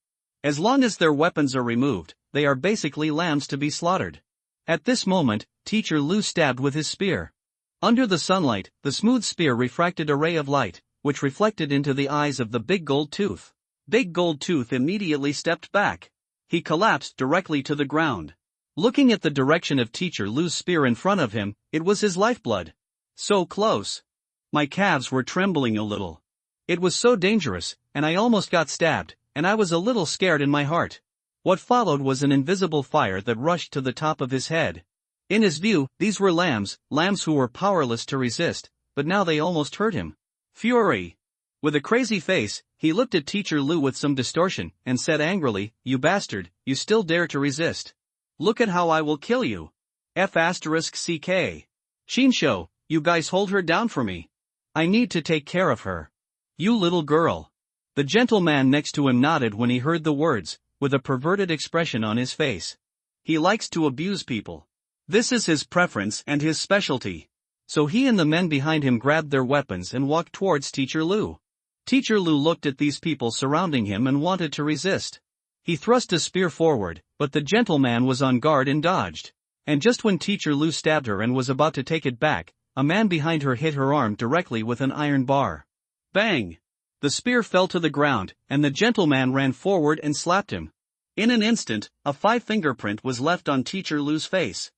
As long as their weapons are removed, they are basically lambs to be slaughtered. At this moment, Teacher Lu stabbed with his spear. Under the sunlight, the smooth spear refracted a ray of light, which reflected into the eyes of the Big Gold Tooth. Big Gold Tooth immediately stepped back. He collapsed directly to the ground. Looking at the direction of Teacher Lu's spear in front of him, it was his lifeblood. So close. My calves were trembling a little. It was so dangerous, and I almost got stabbed, and I was a little scared in my heart. What followed was an invisible fire that rushed to the top of his head. In his view, these were lambs who were powerless to resist, but now they almost hurt him. Fury. With a crazy face, he looked at Teacher Lu with some distortion, and said angrily, "You bastard, you still dare to resist. Look at how I will kill you. F***CK. Shinsho, you guys hold her down for me. I need to take care of her. You little girl." The gentleman next to him nodded when he heard the words, with a perverted expression on his face. He likes to abuse people. This is his preference and his specialty. So he and the men behind him grabbed their weapons and walked towards Teacher Lu. Teacher Lu looked at these people surrounding him and wanted to resist. He thrust a spear forward, but the gentleman was on guard and dodged. And just when Teacher Lu stabbed her and was about to take it back, a man behind her hit her arm directly with an iron bar. Bang! The spear fell to the ground, and the gentleman ran forward and slapped him. In an instant, a 5-fingerprint was left on Teacher Lu's face.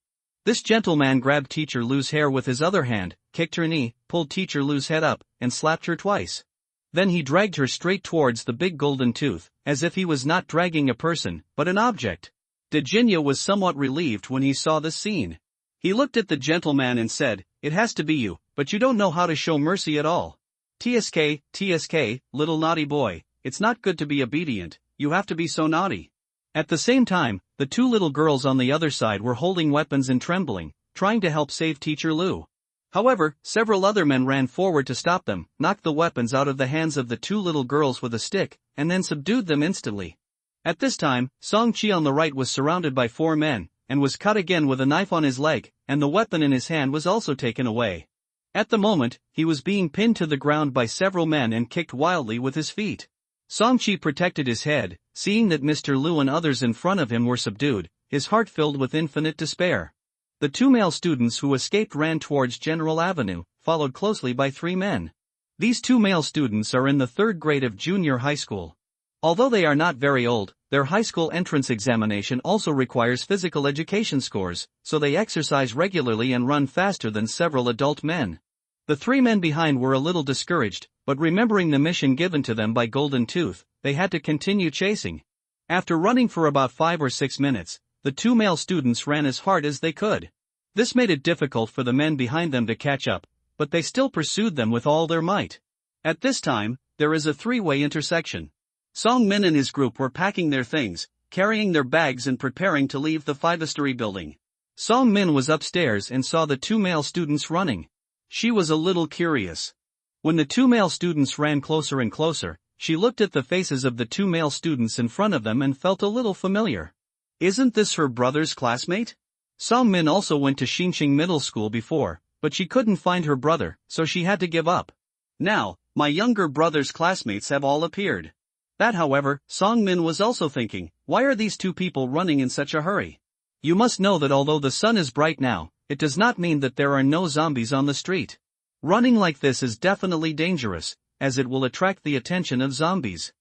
This gentleman grabbed Teacher Lu's hair with his other hand, kicked her knee, pulled Teacher Lu's head up, and slapped her twice. Then he dragged her straight towards the Big Golden Tooth, as if he was not dragging a person, but an object. Virginia was somewhat relieved when he saw this scene. He looked at the gentleman and said, "It has to be you, but you don't know how to show mercy at all. TSK, little naughty boy, it's not good to be obedient, you have to be so naughty." At the same time, the two little girls on the other side were holding weapons and trembling, trying to help save Teacher Lu. However, several other men ran forward to stop them, knocked the weapons out of the hands of the two little girls with a stick, and then subdued them instantly. At this time, Song Chi on the right was surrounded by 4 men, and was cut again with a knife on his leg, and the weapon in his hand was also taken away. At the moment, he was being pinned to the ground by several men and kicked wildly with his feet. Song Chi protected his head, seeing that Mr. Lu and others in front of him were subdued, his heart filled with infinite despair. The 2 male students who escaped ran towards General Avenue, followed closely by 3 men. These 2 male students are in the 3rd grade of junior high school. Although they are not very old, their high school entrance examination also requires physical education scores, so they exercise regularly and run faster than several adult men. The 3 men behind were a little discouraged, but remembering the mission given to them by Golden Tooth, they had to continue chasing. After running for about 5 or 6 minutes, the 2 male students ran as hard as they could. This made it difficult for the men behind them to catch up, but they still pursued them with all their might. At this time, there is a 3-way intersection. Song Min and his group were packing their things, carrying their bags and preparing to leave the 5-story building. Song Min was upstairs and saw the 2 male students running. She was a little curious. When the 2 male students ran closer and closer, she looked at the faces of the 2 male students in front of them and felt a little familiar. Isn't this her brother's classmate? Song Min also went to Xinqing Middle School before, but she couldn't find her brother, so she had to give up. Now, my younger brother's classmates have all appeared. That, however, Song Min was also thinking, why are these 2 people running in such a hurry? You must know that although the sun is bright now, it does not mean that there are no zombies on the street. Running like this is definitely dangerous, as it will attract the attention of zombies.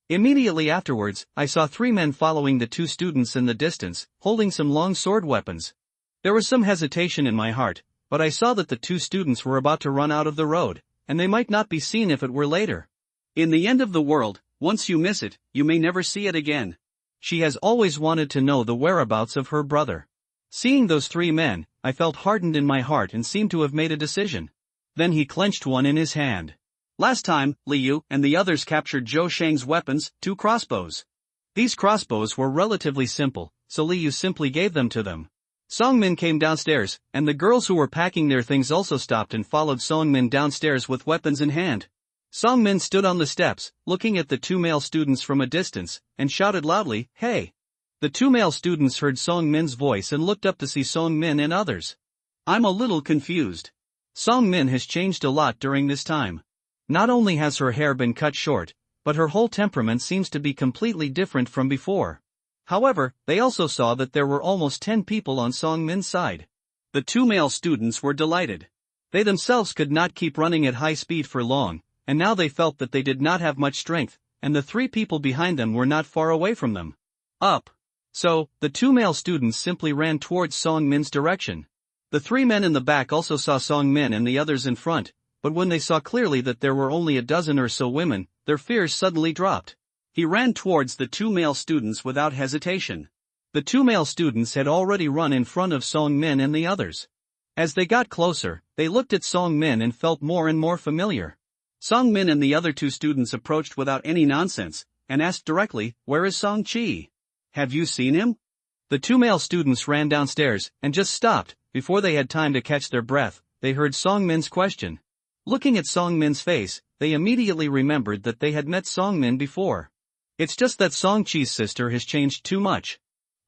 Immediately afterwards, I saw 3 men following the 2 students in the distance, holding some long sword weapons. There was some hesitation in my heart, but I saw that the 2 students were about to run out of the road, and they might not be seen if it were later. In the end of the world, once you miss it, you may never see it again. She has always wanted to know the whereabouts of her brother. Seeing those 3 men, I felt hardened in my heart and seemed to have made a decision. Then he clenched one in his hand. Last time, Liu and the others captured Zhou Shang's weapons, 2 crossbows. These crossbows were relatively simple, so Liu simply gave them to them. Song Min came downstairs, and the girls who were packing their things also stopped and followed Song Min downstairs with weapons in hand. Song Min stood on the steps, looking at the 2 male students from a distance, and shouted loudly, "Hey!" The 2 male students heard Song Min's voice and looked up to see Song Min and others. I'm a little confused. Song Min has changed a lot during this time. Not only has her hair been cut short, but her whole temperament seems to be completely different from before. However, they also saw that there were almost 10 people on Song Min's side. The 2 male students were delighted. They themselves could not keep running at high speed for long, and now they felt that they did not have much strength, and the 3 people behind them were not far away from them. Up. So, the 2 male students simply ran towards Song Min's direction. The 3 men in the back also saw Song Min and the others in front, but when they saw clearly that there were only a dozen or so women, their fears suddenly dropped. He ran towards the 2 male students without hesitation. The 2 male students had already run in front of Song Min and the others. As they got closer, they looked at Song Min and felt more and more familiar. Song Min and the other 2 students approached without any nonsense, and asked directly, "Where is Song Chi? Have you seen him?" The 2 male students ran downstairs, and just stopped. Before they had time to catch their breath, they heard Song Min's question. Looking at Song Min's face, they immediately remembered that they had met Song Min before. It's just that Song Chi's sister has changed too much.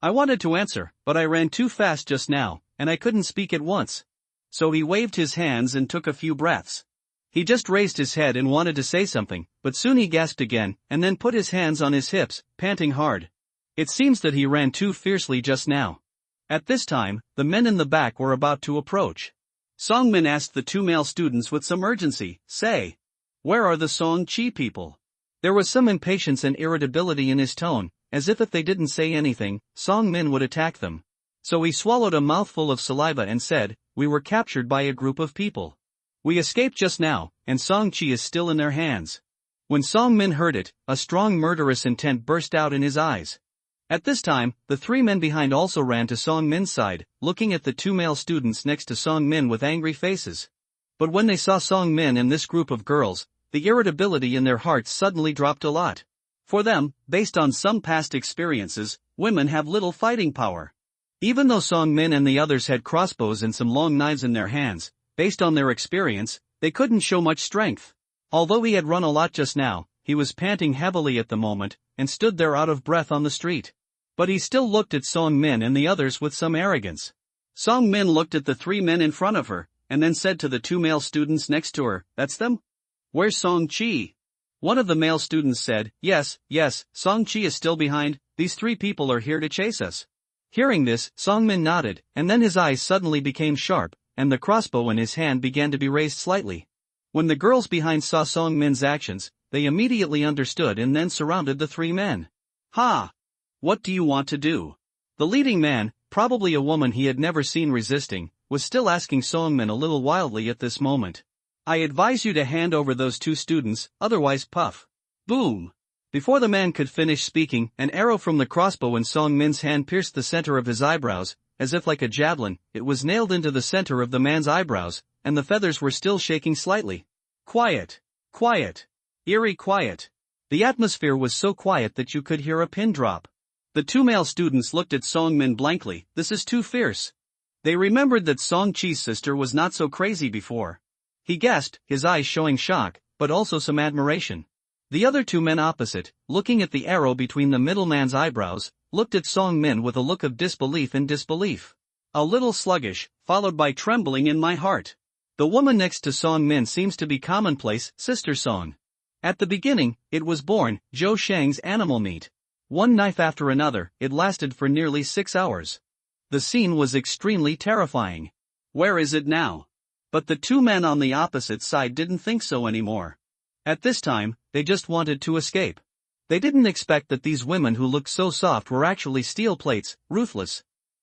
I wanted to answer, but I ran too fast just now, and I couldn't speak at once. So he waved his hands and took a few breaths. He just raised his head and wanted to say something, but soon he gasped again, and then put his hands on his hips, panting hard. It seems that he ran too fiercely just now. At this time, the men in the back were about to approach. Song Min asked the 2 male students with some urgency, "Say, where are the Song Chi people?" There was some impatience and irritability in his tone, as if they didn't say anything, Song Min would attack them. So he swallowed a mouthful of saliva and said, "We were captured by a group of people. We escaped just now, and Song Chi is still in their hands." When Song Min heard it, a strong murderous intent burst out in his eyes. At this time, the three men behind also ran to Song Min's side, looking at the two male students next to Song Min with angry faces. But when they saw Song Min and this group of girls, the irritability in their hearts suddenly dropped a lot. For them, based on some past experiences, women have little fighting power. Even though Song Min and the others had crossbows and some long knives in their hands, based on their experience, they couldn't show much strength. Although he had run a lot just now, he was panting heavily at the moment, and stood there out of breath on the street. But he still looked at Song Min and the others with some arrogance. Song Min looked at the three men in front of her, and then said to the two male students next to her, "That's them? Where's Song Chi?" One of the male students said, Yes, Song Chi is still behind, these three people are here to chase us." Hearing this, Song Min nodded, and then his eyes suddenly became sharp, and the crossbow in his hand began to be raised slightly. When the girls behind saw Song Min's actions, they immediately understood and then surrounded the three men. "Ha! What do you want to do?" The leading man, probably a woman he had never seen resisting, was still asking Song Min a little wildly at this moment. "I advise you to hand over those two students, otherwise puff." Boom! Before the man could finish speaking, an arrow from the crossbow in Song Min's hand pierced the center of his eyebrows, as if like a javelin, it was nailed into the center of the man's eyebrows, and the feathers were still shaking slightly. Quiet! Quiet! Eerie quiet! The atmosphere was so quiet that you could hear a pin drop. The two male students looked at Song Min blankly. This is too fierce. They remembered that Song Chi's sister was not so crazy before. He gasped, his eyes showing shock, but also some admiration. The other two men opposite, looking at the arrow between the middleman's eyebrows, looked at Song Min with a look of disbelief and disbelief. "A little sluggish, followed by trembling in my heart. The woman next to Song Min seems to be commonplace, Sister Song. At the beginning, it was born, Zhou Shang's animal meat. One knife after another, it lasted for nearly 6 hours. The scene was extremely terrifying. Where is it now?" But the two men on the opposite side didn't think so anymore. At this time, they just wanted to escape. They didn't expect that these women who looked so soft were actually steel plates, ruthless.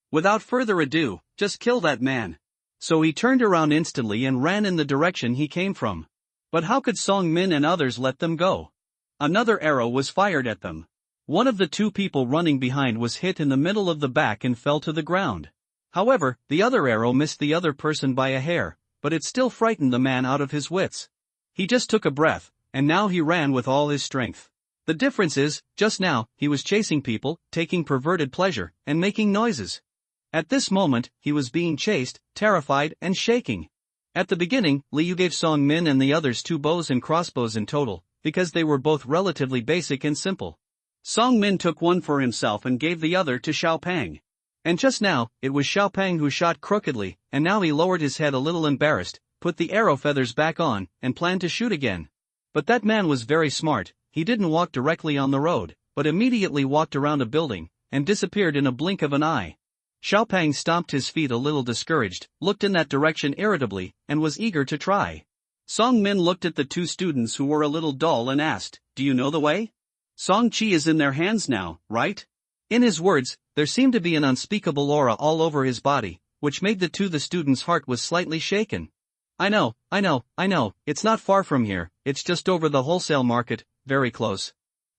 Without further ado, just kill that man. So he turned around instantly and ran in the direction he came from. But how could Song Min and others let them go? Another arrow was fired at them. One of the two people running behind was hit in the middle of the back and fell to the ground. However, the other arrow missed the other person by a hair, but it still frightened the man out of his wits. He just took a breath, and now he ran with all his strength. The difference is, just now, he was chasing people, taking perverted pleasure, and making noises. At this moment, he was being chased, terrified, and shaking. At the beginning, Liu gave Song Min and the others 2 bows and crossbows in total, because they were both relatively basic and simple. Song Min took one for himself and gave the other to Xiaopeng. And just now, it was Xiaopeng who shot crookedly, and now he lowered his head a little embarrassed, put the arrow feathers back on, and planned to shoot again. But that man was very smart. He didn't walk directly on the road, but immediately walked around a building, and disappeared in a blink of an eye. Xiaopeng stomped his feet a little discouraged, looked in that direction irritably, and was eager to try. Song Min looked at the 2 students who were a little dull and asked, "Do you know the way? Song Chi is in their hands now, right?" In his words, there seemed to be an unspeakable aura all over his body, which made the student's heart was slightly shaken. I know, it's not far from here, it's just over the wholesale market, very close.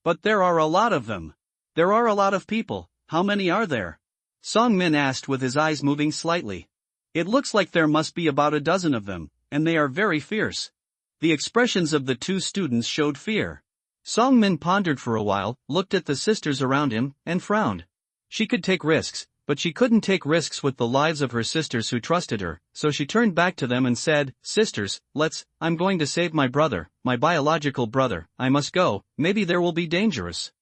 But there are a lot of them. There are a lot of people, how many are there?" Song Min asked with his eyes moving slightly. "It looks like there must be about a dozen of them, and they are very fierce." The expressions of the 2 students showed fear. Song Min pondered for a while, looked at the sisters around him, and frowned. She could take risks, but she couldn't take risks with the lives of her sisters who trusted her, so she turned back to them and said, "Sisters, I'm going to save my brother, my biological brother, I must go, maybe there will be dangerous.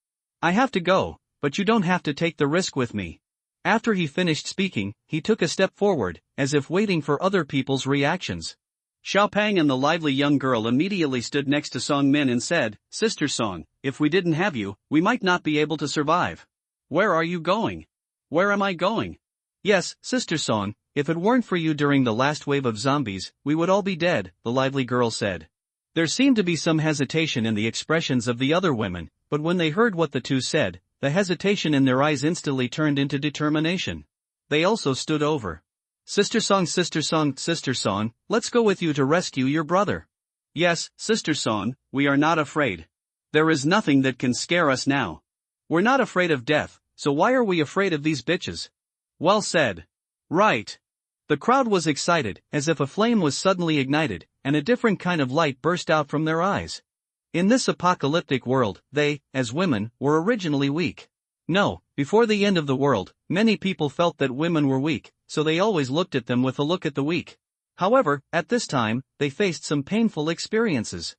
I have to go, but you don't have to take the risk with me." After he finished speaking, he took a step forward, as if waiting for other people's reactions. Xiaopeng and the lively young girl immediately stood next to Song Min and said, "Sister Song, if we didn't have you, we might not be able to survive. Where are you going?" "Where am I going?" "Yes, Sister Song, if it weren't for you during the last wave of zombies, we would all be dead," the lively girl said. There seemed to be some hesitation in the expressions of the other women, but when they heard what the 2 said, the hesitation in their eyes instantly turned into determination. They also stood over. Sister Song, let's go with you to rescue your brother." "Yes, Sister Song, we are not afraid. There is nothing that can scare us now. We're not afraid of death, so why are we afraid of these bitches? Well said. Right. The crowd was excited, as if a flame was suddenly ignited, and a different kind of light burst out from their eyes. In this apocalyptic world, they, as women, were originally weak. No, before the end of the world, many people felt that women were weak, so they always looked at them with a look at the weak. However, at this time, they faced some painful experiences.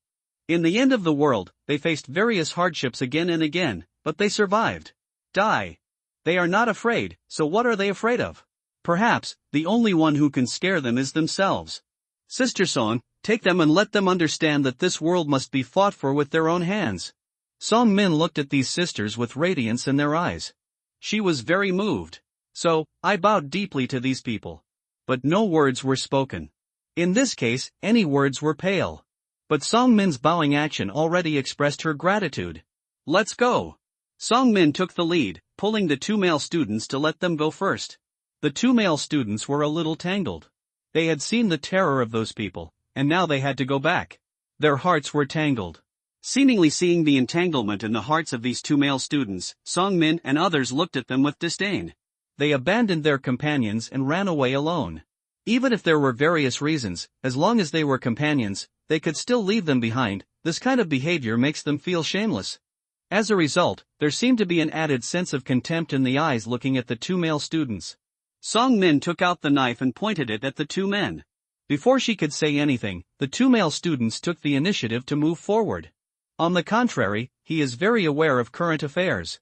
In the end of the world, they faced various hardships again and again, but they survived. Die. They are not afraid, so what are they afraid of? Perhaps, the only one who can scare them is themselves. Sister Song, take them and let them understand that this world must be fought for with their own hands. Song Min looked at these sisters with radiance in their eyes. She was very moved. So, I bowed deeply to these people. But no words were spoken. In this case, any words were pale. But Song Min's bowing action already expressed her gratitude. Let's go. Song Min took the lead, pulling the 2 male students to let them go first. The 2 male students were a little tangled. They had seen the terror of those people, and now they had to go back. Their hearts were tangled. Seemingly seeing the entanglement in the hearts of these 2 male students, Song Min and others looked at them with disdain. They abandoned their companions and ran away alone. Even if there were various reasons, as long as they were companions, they could still leave them behind. This kind of behavior makes them feel shameless. As a result, there seemed to be an added sense of contempt in the eyes looking at the 2 male students. Song Min took out the knife and pointed it at the 2 men. Before she could say anything, the 2 male students took the initiative to move forward. On the contrary, he is very aware of current affairs.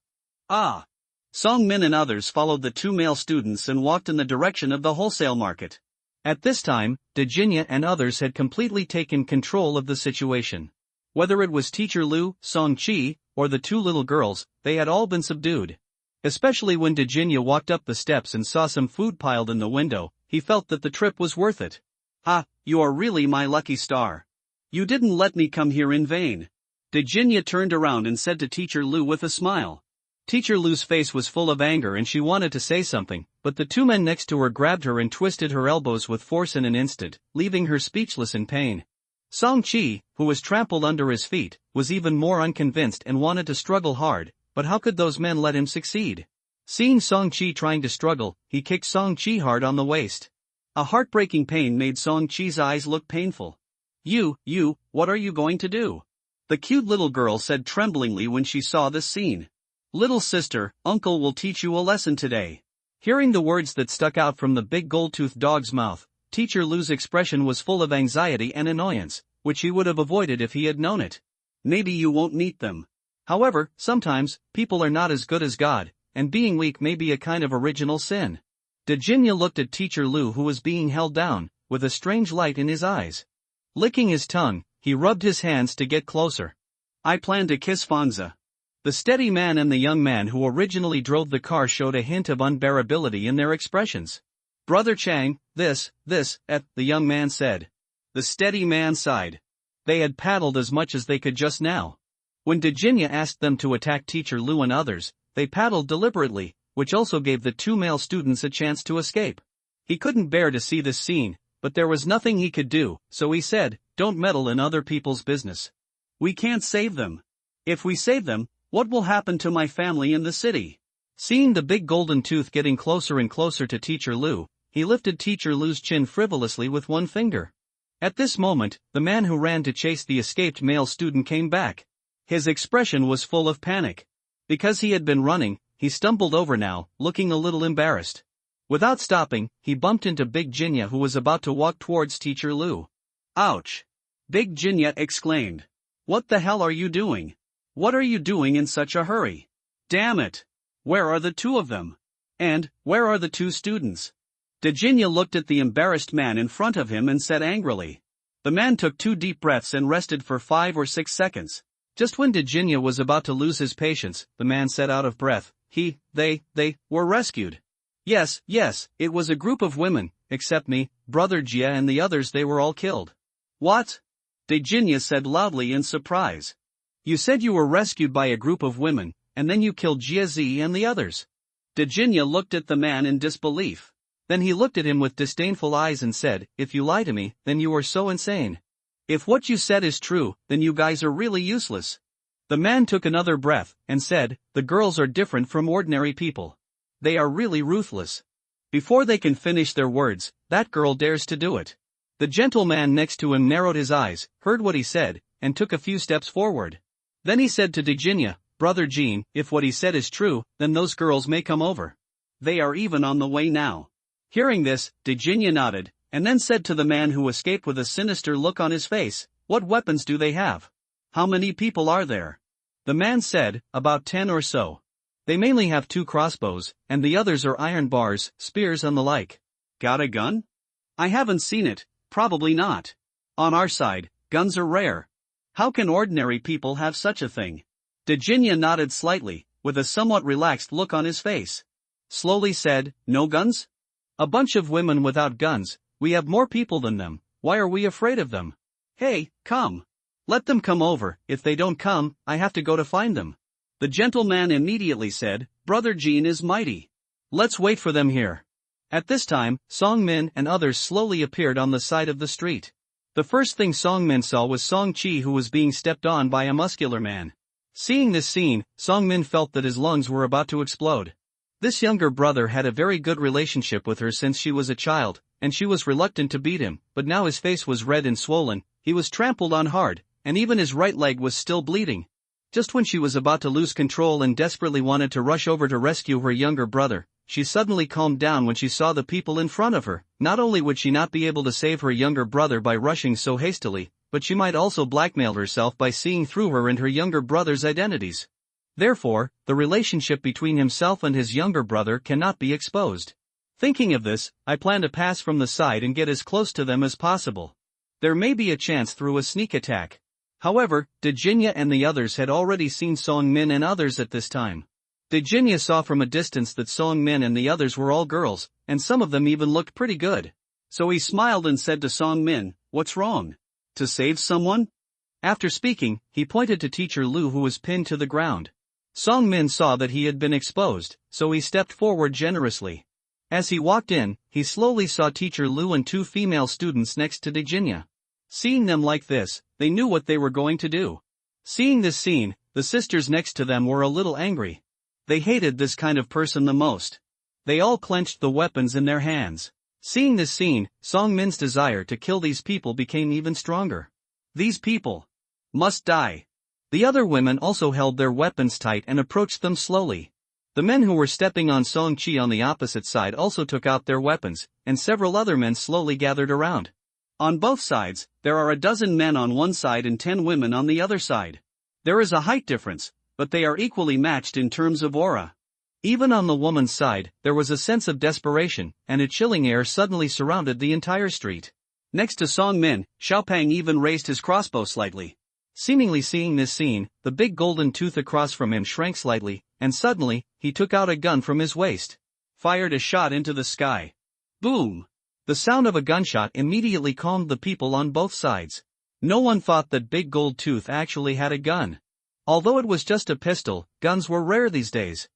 Ah! Song Min and others followed the 2 male students and walked in the direction of the wholesale market. At this time, Dejinya and others had completely taken control of the situation. Whether it was Teacher Lu, Song Chi, or the 2 little girls, they had all been subdued. Especially when Dejinya walked up the steps and saw some food piled in the window, he felt that the trip was worth it. Ah, you are really my lucky star. You didn't let me come here in vain. Dejinya turned around and said to Teacher Lu with a smile. Teacher Lu's face was full of anger and she wanted to say something, but the 2 men next to her grabbed her and twisted her elbows with force in an instant, leaving her speechless in pain. Song Chi, who was trampled under his feet, was even more unconvinced and wanted to struggle hard, but how could those men let him succeed? Seeing Song Chi trying to struggle, he kicked Song Chi hard on the waist. A heartbreaking pain made Song Chi's eyes look painful. You, what are you going to do? The cute little girl said tremblingly when she saw this scene. Little sister, uncle will teach you a lesson today. Hearing the words that stuck out from the big gold-toothed dog's mouth, Teacher Lu's expression was full of anxiety and annoyance, which he would have avoided if he had known it. Maybe you won't meet them. However, sometimes, people are not as good as God, and being weak may be a kind of original sin. Dejinya looked at Teacher Lu who was being held down, with a strange light in his eyes. Licking his tongue, he rubbed his hands to get closer. I plan to kiss Fangza. The steady man and the young man who originally drove the car showed a hint of unbearability in their expressions. Brother Chang, the young man said. The steady man sighed. They had paddled as much as they could just now. When Dejinya asked them to attack Teacher Lu and others, they paddled deliberately, which also gave the 2 male students a chance to escape. He couldn't bear to see this scene, but there was nothing he could do, so he said, don't meddle in other people's business. We can't save them. If we save them, what will happen to my family in the city? Seeing the big golden tooth getting closer and closer to Teacher Lu, he lifted Teacher Lu's chin frivolously with one finger. At this moment, the man who ran to chase the escaped male student came back. His expression was full of panic. Because he had been running, he stumbled over now, looking a little embarrassed. Without stopping, he bumped into Big Jinya who was about to walk towards Teacher Lu. Ouch! Big Jinya exclaimed. What the hell are you doing? What are you doing in such a hurry? Damn it! Where are the 2 of them? And, where are the 2 students? Dejinya looked at the embarrassed man in front of him and said angrily. The man took 2 deep breaths and rested for 5 or 6 seconds. Just when Dejinya was about to lose his patience, the man said out of breath, they were rescued. Yes, it was a group of women, except me, Brother Jia and the others, they were all killed. What? Dejinya said loudly in surprise. You said you were rescued by a group of women, and then you killed Jia Zi and the others. Dejinya looked at the man in disbelief. Then he looked at him with disdainful eyes and said, if you lie to me, then you are so insane. If what you said is true, then you guys are really useless. The man took another breath, and said, "The girls are different from ordinary people. They are really ruthless." Before they can finish their words, that girl dares to do it. The gentleman next to him narrowed his eyes, heard what he said, and took a few steps forward. Then he said to Dejenya, "Brother Jean, if what he said is true, then those girls may come over. They are even on the way now." Hearing this, Dejenya nodded, and then said to the man who escaped with a sinister look on his face, "What weapons do they have? How many people are there?" The man said, "About 10 or so. They mainly have 2 crossbows, and the others are iron bars, spears and the like." "Got a gun?" "I haven't seen it, probably not. On our side, guns are rare. How can ordinary people have such a thing?" Dejenya nodded slightly, with a somewhat relaxed look on his face. Slowly said, "No guns? A bunch of women without guns, we have more people than them, why are we afraid of them? Hey, come. Let them come over, if they don't come, I have to go to find them." The gentleman immediately said, "Brother Jean is mighty. Let's wait for them here." At this time, Song Min and others slowly appeared on the side of the street. The first thing Song Min saw was Song Chi, who was being stepped on by a muscular man. Seeing this scene, Song Min felt that his lungs were about to explode. This younger brother had a very good relationship with her since she was a child, and she was reluctant to beat him, but now his face was red and swollen, he was trampled on hard, and even his right leg was still bleeding. Just when she was about to lose control and desperately wanted to rush over to rescue her younger brother, she suddenly calmed down when she saw the people in front of her. Not only would she not be able to save her younger brother by rushing so hastily, but she might also blackmail herself by seeing through her and her younger brother's identities. Therefore, the relationship between himself and his younger brother cannot be exposed. Thinking of this, I plan to pass from the side and get as close to them as possible. There may be a chance through a sneak attack. However, Dejenya and the others had already seen Song Min and others at this time. Dejenya saw from a distance that Song Min and the others were all girls, and some of them even looked pretty good. So he smiled and said to Song Min, "What's wrong? To save someone?" After speaking, he pointed to Teacher Lu, who was pinned to the ground. Song Min saw that he had been exposed, so he stepped forward generously. As he walked in, he slowly saw Teacher Lu and 2 female students next to Dejenya. Seeing them like this, they knew what they were going to do. Seeing this scene, the sisters next to them were a little angry. They hated this kind of person the most. They all clenched the weapons in their hands. Seeing this scene, Song Min's desire to kill these people became even stronger. These people must die. The other women also held their weapons tight and approached them slowly. The men who were stepping on Song Chi on the opposite side also took out their weapons, and several other men slowly gathered around. On both sides, there are a dozen men on one side and 10 women on the other side. There is a height difference, but they are equally matched in terms of aura. Even on the woman's side, there was a sense of desperation, and a chilling air suddenly surrounded the entire street. Next to Song Min, Xiaopang even raised his crossbow slightly. Seemingly seeing this scene, the big golden tooth across from him shrank slightly, and suddenly, he took out a gun from his waist. Fired a shot into the sky. Boom! The sound of a gunshot immediately calmed the people on both sides. No one thought that Big Gold Tooth actually had a gun. Although it was just a pistol, guns were rare these days.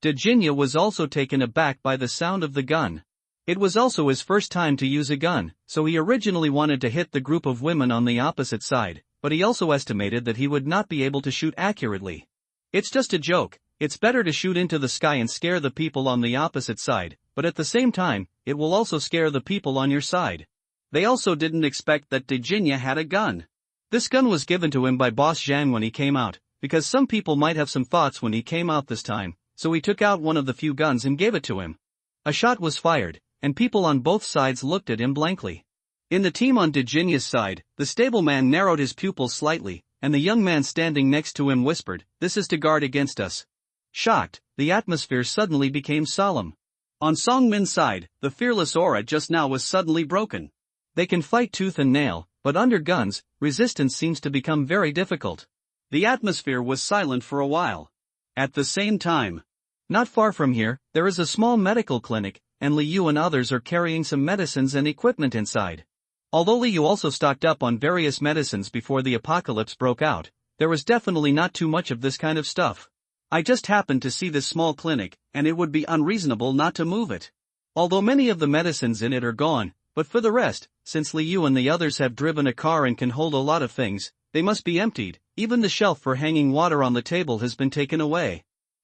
Dejenya was also taken aback by the sound of the gun. It was also his first time to use a gun, so he originally wanted to hit the group of women on the opposite side, but he also estimated that he would not be able to shoot accurately. It's just a joke, it's better to shoot into the sky and scare the people on the opposite side, but at the same time, it will also scare the people on your side. They also didn't expect that Dejenya had a gun. This gun was given to him by Boss Zhang when he came out, because some people might have some thoughts when he came out this time, so he took out one of the few guns and gave it to him. A shot was fired, and people on both sides looked at him blankly. In the team on Dejenya's side, the stableman narrowed his pupils slightly, and the young man standing next to him whispered, "This is to guard against us." Shocked, the atmosphere suddenly became solemn. On Song Min's side, the fearless aura just now was suddenly broken. They can fight tooth and nail, but under guns, resistance seems to become very difficult. The atmosphere was silent for a while. At the same time, not far from here, there is a small medical clinic, and Liu and others are carrying some medicines and equipment inside. Although Liu also stocked up on various medicines before the apocalypse broke out, there was definitely not too much of this kind of stuff. I just happened to see this small clinic, and it would be unreasonable not to move it. Although many of the medicines in it are gone, but for the rest, since Liu and the others have driven a car and can hold a lot of things, they must be emptied, Even the shelf for hanging water on the table has been taken away.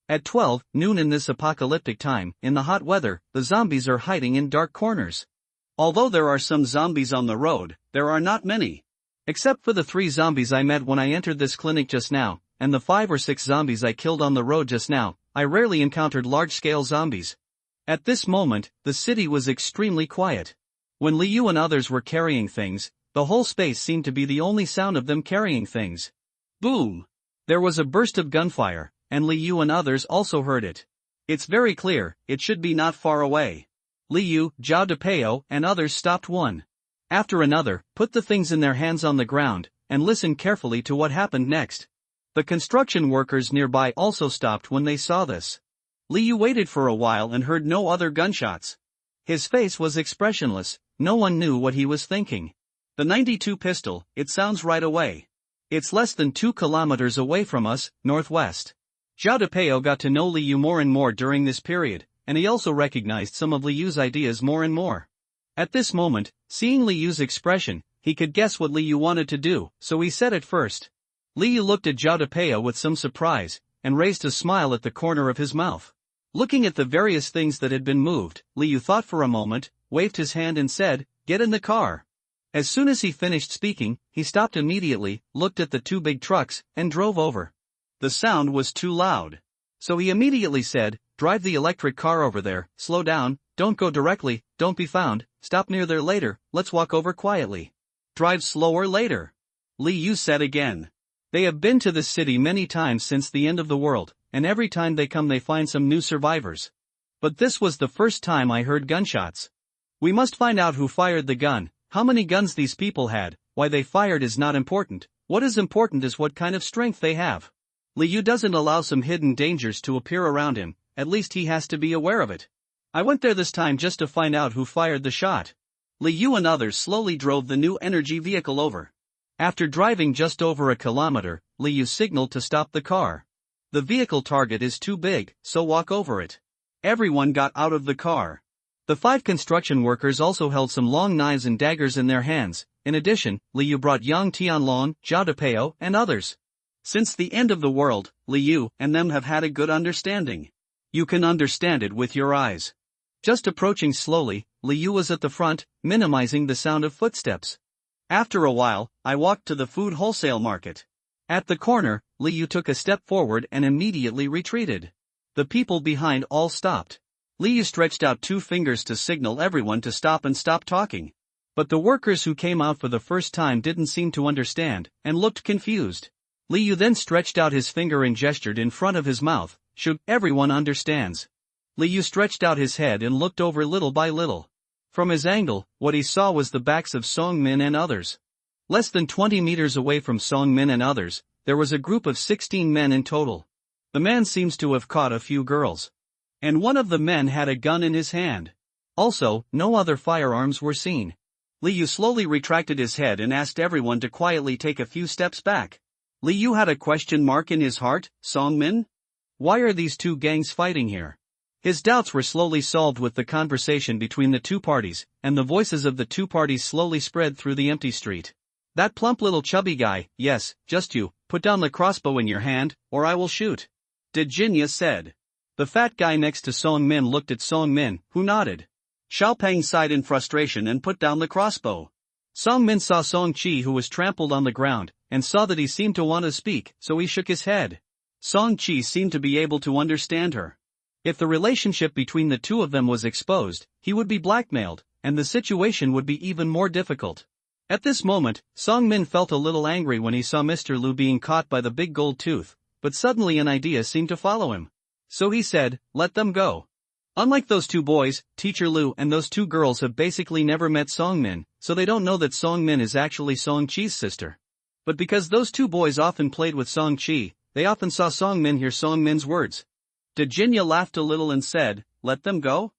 At 12 noon in this apocalyptic time, in the hot weather, the zombies are hiding in dark corners. Although there are some zombies on the road, there are not many. Except for the 3 zombies I met when I entered this clinic just now, and the 5 or 6 zombies I killed on the road just now, I rarely encountered large-scale zombies. At this moment, the city was extremely quiet. When Liu and others were carrying things, the whole space seemed to be the only sound of them carrying things. Boom! There was a burst of gunfire, and Liu and others also heard it. It's very clear, it should be not far away. Liu, Zhao Depeo, and others stopped one after another, put the things in their hands on the ground, and listened carefully to what happened next. The construction workers nearby also stopped when they saw this. Liu waited for a while and heard no other gunshots. His face was expressionless, no one knew what he was thinking. The 92 pistol, it sounds right away. It's less than 2 kilometers away from us, northwest. Zhao Depeo got to know Liu more and more during this period, and he also recognized some of Liu's ideas more and more. At this moment, seeing Liu's expression, he could guess what Liu wanted to do, so he said it first. Liu looked at Zhao Depeo with some surprise, and raised a smile at the corner of his mouth. Looking at the various things that had been moved, Liu thought for a moment, waved his hand and said, "Get in the car." As soon as he finished speaking, he stopped immediately, looked at the 2 big trucks, and drove over. The sound was too loud. So he immediately said, "Drive the electric car over there, slow down, don't go directly, don't be found, stop near there later, let's walk over quietly." "Drive slower later," Liu said again. They have been to this city many times since the end of the world, and every time they come they find some new survivors. But this was the first time I heard gunshots. We must find out who fired the gun, how many guns these people had, why they fired is not important, what is important is what kind of strength they have. Liu doesn't allow some hidden dangers to appear around him, at least he has to be aware of it. I went there this time just to find out who fired the shot. Liu and others slowly drove the new energy vehicle over. After driving just over a kilometer, Liu signaled to stop the car. The vehicle target is too big, so walk over it. Everyone got out of the car. The 5 construction workers also held some long knives and daggers in their hands. In addition, Liu brought Yang Tianlong, Zhao Depeo, and others. Since the end of the world, Liu and them have had a good understanding. You can understand it with your eyes. Just approaching slowly, Liu was at the front, minimizing the sound of footsteps. After a while, I walked to the food wholesale market. At the corner, Liu took a step forward and immediately retreated. The people behind all stopped. Liu stretched out 2 fingers to signal everyone to stop and stop talking. But the workers who came out for the first time didn't seem to understand, and looked confused. Liu then stretched out his finger and gestured in front of his mouth, "Should everyone understands." Liu stretched out his head and looked over little by little. From his angle, what he saw was the backs of Song Min and others. Less than 20 meters away from Song Min and others, there was a group of 16 men in total. The man seems to have caught a few girls. And one of the men had a gun in his hand. Also, no other firearms were seen. Liu slowly retracted his head and asked everyone to quietly take a few steps back. Liu had a question mark in his heart. Song Min? Why are these 2 gangs fighting here? His doubts were slowly solved with the conversation between the 2 parties, and the voices of the 2 parties slowly spread through the empty street. "That plump little chubby guy, yes, just you, put down the crossbow in your hand, or I will shoot," Jinya said. The fat guy next to Song Min looked at Song Min, who nodded. Xiaopeng sighed in frustration and put down the crossbow. Song Min saw Song Qi who was trampled on the ground, and saw that he seemed to want to speak, so he shook his head. Song Qi seemed to be able to understand her. If the relationship between the 2 of them was exposed, he would be blackmailed, and the situation would be even more difficult. At this moment, Song Min felt a little angry when he saw Mr. Lu being caught by the big gold tooth, but suddenly an idea seemed to follow him. So he said, "Let them go." Unlike those 2 boys, Teacher Lu and those 2 girls have basically never met Song Min, so they don't know that Song Min is actually Song Qi's sister. But because those 2 boys often played with Song Qi, they often saw Song Min hear Song Min's words. Jinya laughed a little and said, "Let them go?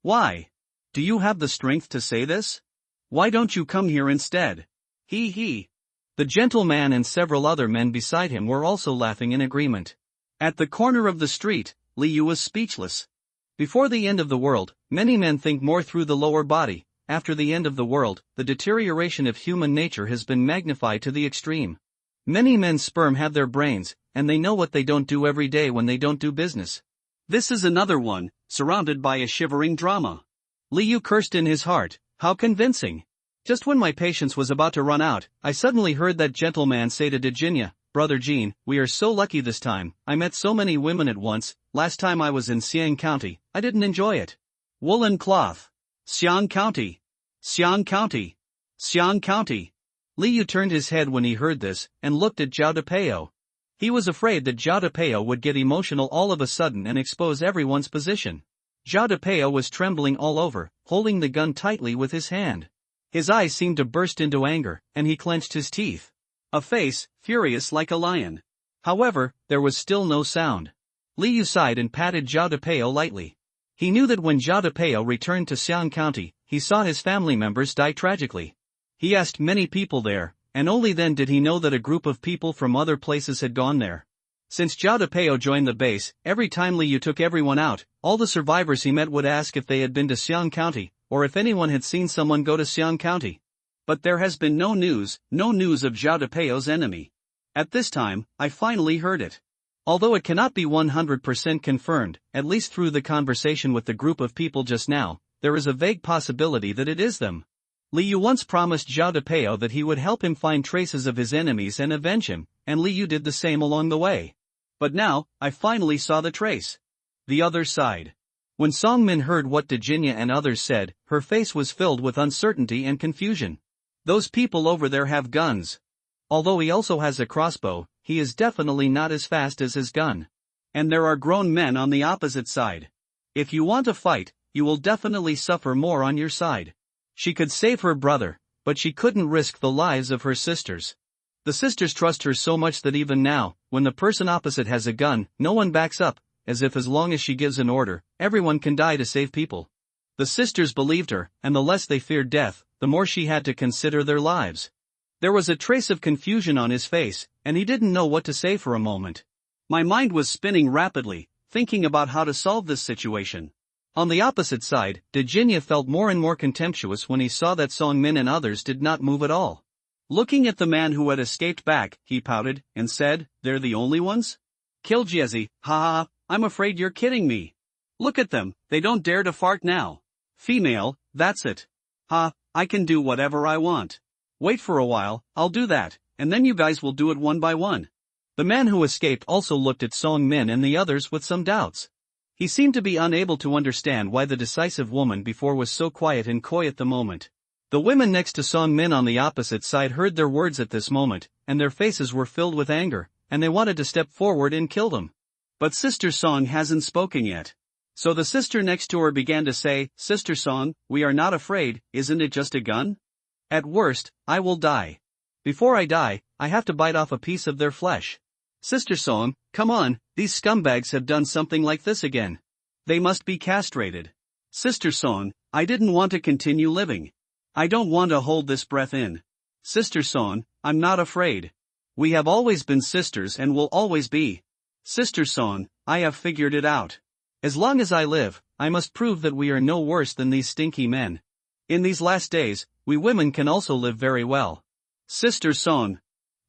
Why? Do you have the strength to say this? Why don't you come here instead? He. The gentleman and several other men beside him were also laughing in agreement. At the corner of the street, Liu was speechless. Before the end of the world, many men think more through the lower body. After the end of the world, the deterioration of human nature has been magnified to the extreme. Many men's sperm have their brains, and they know what they don't do every day when they don't do business. This is another one, surrounded by a shivering drama. Liu cursed in his heart, how convincing. Just when my patience was about to run out, I suddenly heard that gentleman say to Virginia, Brother Jean, we are so lucky this time, I met so many women at once, last time I was in Xiang County, I didn't enjoy it. Woolen cloth. Xiang County. Xiang County. Xiang County. Liu turned his head when he heard this, and looked at Zhao Depeo. He was afraid that Zhao Depeo would get emotional all of a sudden and expose everyone's position. Zhao Depeo was trembling all over, holding the gun tightly with his hand. His eyes seemed to burst into anger, and he clenched his teeth. A face, furious like a lion. However, there was still no sound. Liu sighed and patted Zhao Depeo lightly. He knew that when Zhao Depeo returned to Xiang County, he saw his family members die tragically. He asked many people there, and only then did he know that a group of people from other places had gone there. Since Zhao Depeo joined the base, every time Liu took everyone out, all the survivors he met would ask if they had been to Xiang County, or if anyone had seen someone go to Xiang County. But there has been no news of Zhao Depeo's enemy. At this time, I finally heard it. Although it cannot be 100% confirmed, at least through the conversation with the group of people just now, there is a vague possibility that it is them. Liu once promised Zhao Depeo that he would help him find traces of his enemies and avenge him, and Liu did the same along the way. But now, I finally saw the trace. The other side. When Song Min heard what Virginia and others said, her face was filled with uncertainty and confusion. Those people over there have guns. Although he also has a crossbow, he is definitely not as fast as his gun. And there are grown men on the opposite side. If you want to fight, you will definitely suffer more on your side. She could save her brother, but she couldn't risk the lives of her sisters. The sisters trust her so much that even now, when the person opposite has a gun, no one backs up, as if as long as she gives an order, everyone can die to save people. The sisters believed her, and the less they feared death, the more she had to consider their lives. There was a trace of confusion on his face, and he didn't know what to say for a moment. My mind was spinning rapidly, thinking about how to solve this situation. On the opposite side, Virginia felt more and more contemptuous when he saw that Song Min and others did not move at all. Looking at the man who had escaped back, he pouted, and said, they're the only ones? Kill Jesse, ha ha, I'm afraid you're kidding me. Look at them, they don't dare to fart now. Female, that's it. Ha, I can do whatever I want. Wait for a while, I'll do that, and then you guys will do it one by one. The man who escaped also looked at Song Min and the others with some doubts. He seemed to be unable to understand why the decisive woman before was so quiet and coy at the moment. The women next to Song Min on the opposite side heard their words at this moment, and their faces were filled with anger, and they wanted to step forward and kill them. But Sister Song hasn't spoken yet. So the sister next to her began to say, Sister Song, we are not afraid, isn't it just a gun? At worst, I will die. Before I die, I have to bite off a piece of their flesh. Sister Song, come on, these scumbags have done something like this again. They must be castrated. Sister Song, I didn't want to continue living. I don't want to hold this breath in. Sister Song, I'm not afraid. We have always been sisters and will always be. Sister Song, I have figured it out. As long as I live, I must prove that we are no worse than these stinky men. In these last days, we women can also live very well. Sister Song,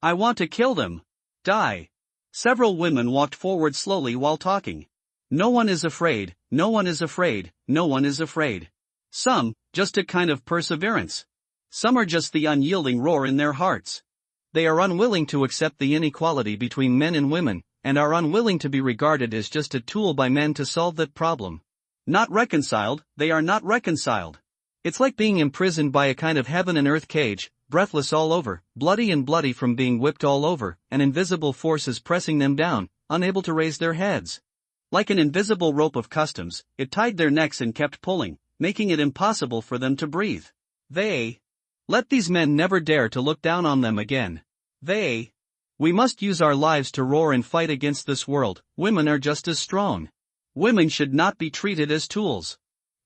I want to kill them. Die. Several women walked forward slowly while talking. No one is afraid, no one is afraid, no one is afraid. Some, just a kind of perseverance. Some are just the unyielding roar in their hearts. They are unwilling to accept the inequality between men and women, and are unwilling to be regarded as just a tool by men to solve that problem. Not reconciled, they are not reconciled. It's like being imprisoned by a kind of heaven and earth cage, breathless all over, bloody from being whipped all over, and invisible forces pressing them down, unable to raise their heads. Like an invisible rope of customs, it tied their necks and kept pulling, making it impossible for them to breathe. Let these men never dare to look down on them again. We must use our lives to roar and fight against this world. Women are just as strong. Women should not be treated as tools.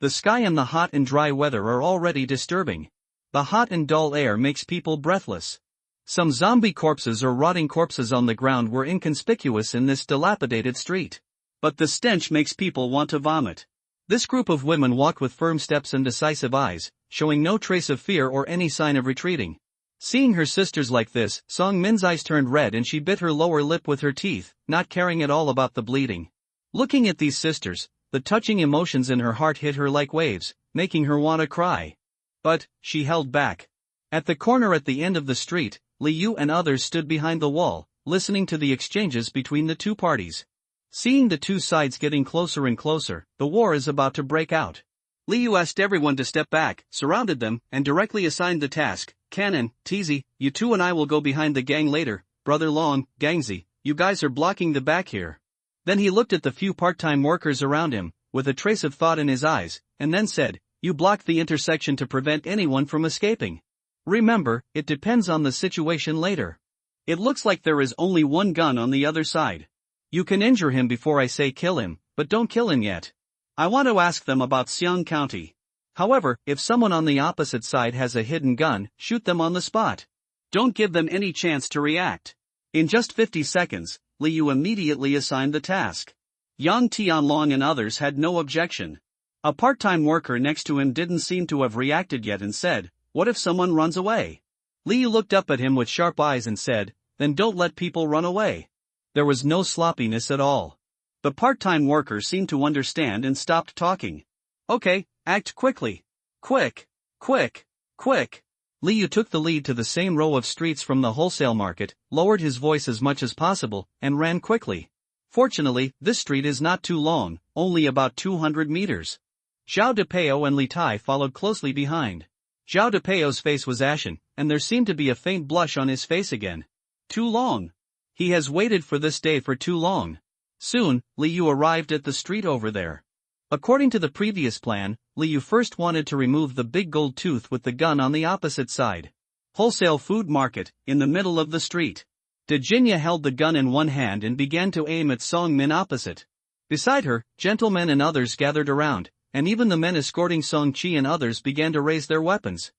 The sky and the hot and dry weather are already disturbing. The hot and dull air makes people breathless. Some zombie corpses or rotting corpses on the ground were inconspicuous in this dilapidated street. But the stench makes people want to vomit. This group of women walked with firm steps and decisive eyes, showing no trace of fear or any sign of retreating. Seeing her sisters like this, Song Min's eyes turned red and she bit her lower lip with her teeth, not caring at all about the bleeding. Looking at these sisters, the touching emotions in her heart hit her like waves, making her want to cry. But she held back. At the corner at the end of the street, Li Yu and others stood behind the wall, listening to the exchanges between the two parties. Seeing the two sides getting closer and closer, the war is about to break out. Li Yu asked everyone to step back, surrounded them, and directly assigned the task. Canon, Tizi, you two and I will go behind the gang later. Brother Long, Gangzi, you guys are blocking the back here. Then he looked at the few part-time workers around him, with a trace of thought in his eyes, and then said, you block the intersection to prevent anyone from escaping. Remember, it depends on the situation later. It looks like there is only one gun on the other side. You can injure him before I say kill him, but don't kill him yet. I want to ask them about Xiang County. However, if someone on the opposite side has a hidden gun, shoot them on the spot. Don't give them any chance to react. In just 50 seconds, Li Yu immediately assigned the task. Yang Tianlong and others had no objection. A part-time worker next to him didn't seem to have reacted yet and said, what if someone runs away? Li Yu looked up at him with sharp eyes and said, then don't let people run away. There was no sloppiness at all. The part-time worker seemed to understand and stopped talking. Okay, act quickly. Quick, quick, quick. Li Yu took the lead to the same row of streets from the wholesale market, lowered his voice as much as possible, and ran quickly. Fortunately, this street is not too long, only about 200 meters. Zhao Depeo and Li Tai followed closely behind. Zhao Depeo's face was ashen, and there seemed to be a faint blush on his face again. Too long. He has waited for this day for too long. Soon, Li Yu arrived at the street over there. According to the previous plan, Li Yu first wanted to remove the big gold tooth with the gun on the opposite side. Wholesale food market, in the middle of the street. Virginia held the gun in one hand and began to aim at Song Min opposite. Beside her, gentlemen and others gathered around, and even the men escorting Song Qi and others began to raise their weapons.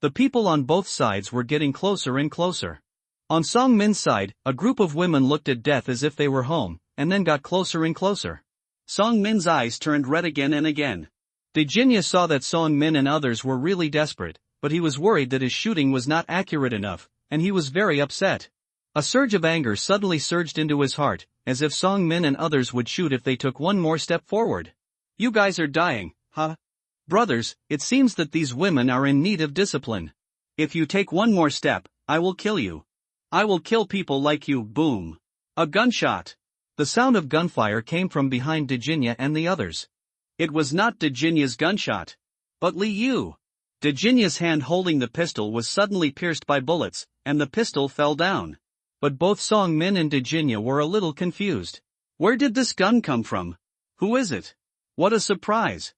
The people on both sides were getting closer and closer. On Song Min's side, a group of women looked at death as if they were home, and then got closer and closer. Song Min's eyes turned red again and again. Virginia saw that Song Min and others were really desperate, but he was worried that his shooting was not accurate enough, and he was very upset. A surge of anger suddenly surged into his heart, as if Song Min and others would shoot if they took one more step forward. You guys are dying, huh? Brothers, it seems that these women are in need of discipline. If you take one more step, I will kill you. I will kill people like you. Boom. A gunshot. The sound of gunfire came from behind Virginia and the others. It was not Virginia's gunshot, but Li Yu. Virginia's hand holding the pistol was suddenly pierced by bullets, and the pistol fell down. But both Song Min and Virginia were a little confused. Where did this gun come from? Who is it? What a surprise.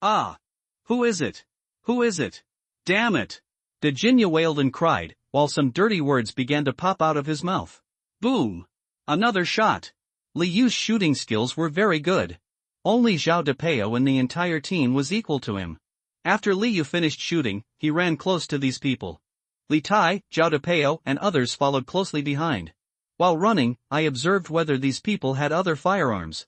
Ah. Who is it? Who is it? Damn it. Virginia wailed and cried, while some dirty words began to pop out of his mouth. Boom. Another shot. Li Yu's shooting skills were very good. Only Zhao Depeo and the entire team was equal to him. After Li Yu finished shooting, he ran close to these people. Li Tai, Zhao Depeo, and others followed closely behind. While running, I observed whether these people had other firearms.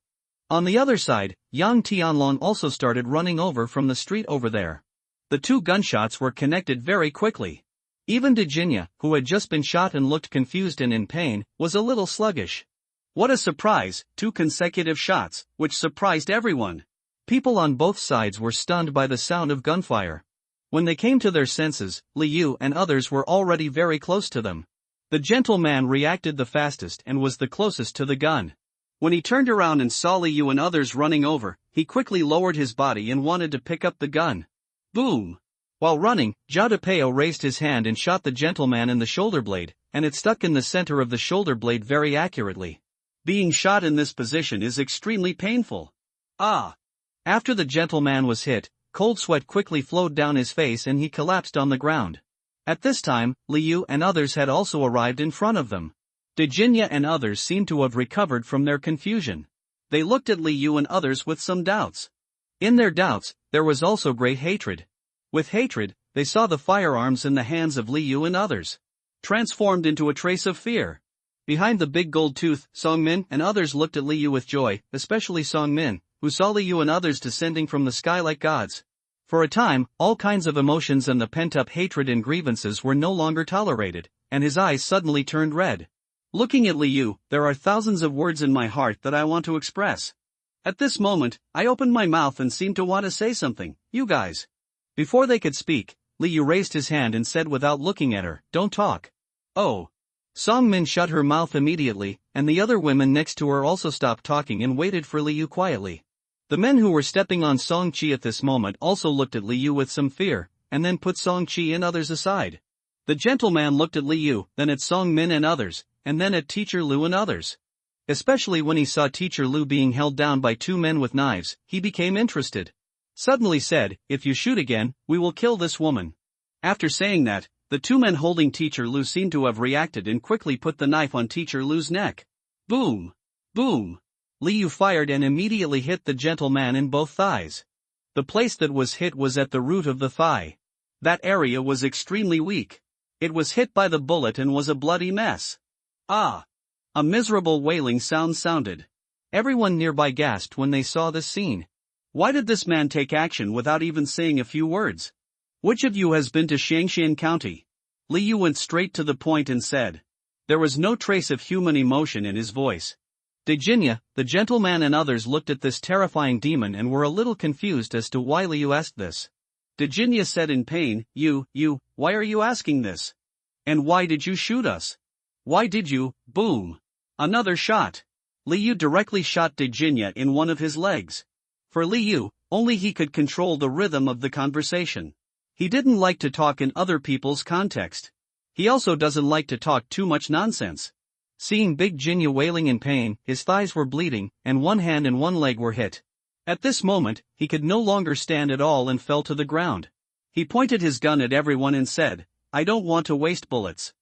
On the other side, Yang Tianlong also started running over from the street over there. The two gunshots were connected very quickly. Even Virginia, who had just been shot and looked confused and in pain, was a little sluggish. What a surprise, 2 consecutive shots, which surprised everyone. People on both sides were stunned by the sound of gunfire. When they came to their senses, Li Yu and others were already very close to them. The gentleman reacted the fastest and was the closest to the gun. When he turned around and saw Li Yu and others running over, he quickly lowered his body and wanted to pick up the gun. Boom! While running, Zhao Depeo raised his hand and shot the gentleman in the shoulder blade, and it stuck in the center of the shoulder blade very accurately. Being shot in this position is extremely painful. Ah! After the gentleman was hit, cold sweat quickly flowed down his face and he collapsed on the ground. At this time, Li Yu and others had also arrived in front of them. Virginia and others seemed to have recovered from their confusion. They looked at Li Yu and others with some doubts. In their doubts, there was also great hatred. With hatred, they saw the firearms in the hands of Li Yu and others, transformed into a trace of fear. Behind the big gold tooth, Song Min and others looked at Li Yu with joy, especially Song Min, who saw Li Yu and others descending from the sky like gods. For a time, all kinds of emotions and the pent-up hatred and grievances were no longer tolerated, and his eyes suddenly turned red. Looking at Liu, there are thousands of words in my heart that I want to express. At this moment, I opened my mouth and seemed to want to say something, you guys. Before they could speak, Liu raised his hand and said without looking at her, "Don't talk." Oh. Song Min shut her mouth immediately, and the other women next to her also stopped talking and waited for Liu quietly. The men who were stepping on Song Chi at this moment also looked at Liu with some fear, and then put Song Chi and others aside. The gentleman looked at Liu, then at Song Min and others, and then at Teacher Lu and others. Especially when he saw Teacher Lu being held down by two men with knives, he became interested. Suddenly said, "If you shoot again, we will kill this woman." After saying that, the two men holding Teacher Lu seemed to have reacted and quickly put the knife on Teacher Lu's neck. Boom! Boom! Liu fired and immediately hit the gentleman in both thighs. The place that was hit was at the root of the thigh. That area was extremely weak. It was hit by the bullet and was a bloody mess. Ah! A miserable wailing sound sounded. Everyone nearby gasped when they saw this scene. Why did this man take action without even saying a few words? Which of you has been to Xiangxian County? Liu went straight to the point and said. There was no trace of human emotion in his voice. Dejinya, the gentleman and others looked at this terrifying demon and were a little confused as to why Liu asked this. Dejinya said in pain, You, why are you asking this? And why did you shoot us? Why did you, boom? Another shot. Liu directly shot Dejinya in one of his legs. For Liu, only he could control the rhythm of the conversation. He didn't like to talk in other people's context. He also doesn't like to talk too much nonsense. Seeing Big Jinya wailing in pain, his thighs were bleeding, and one hand and one leg were hit. At this moment, he could no longer stand at all and fell to the ground. He pointed his gun at everyone and said, I don't want to waste bullets.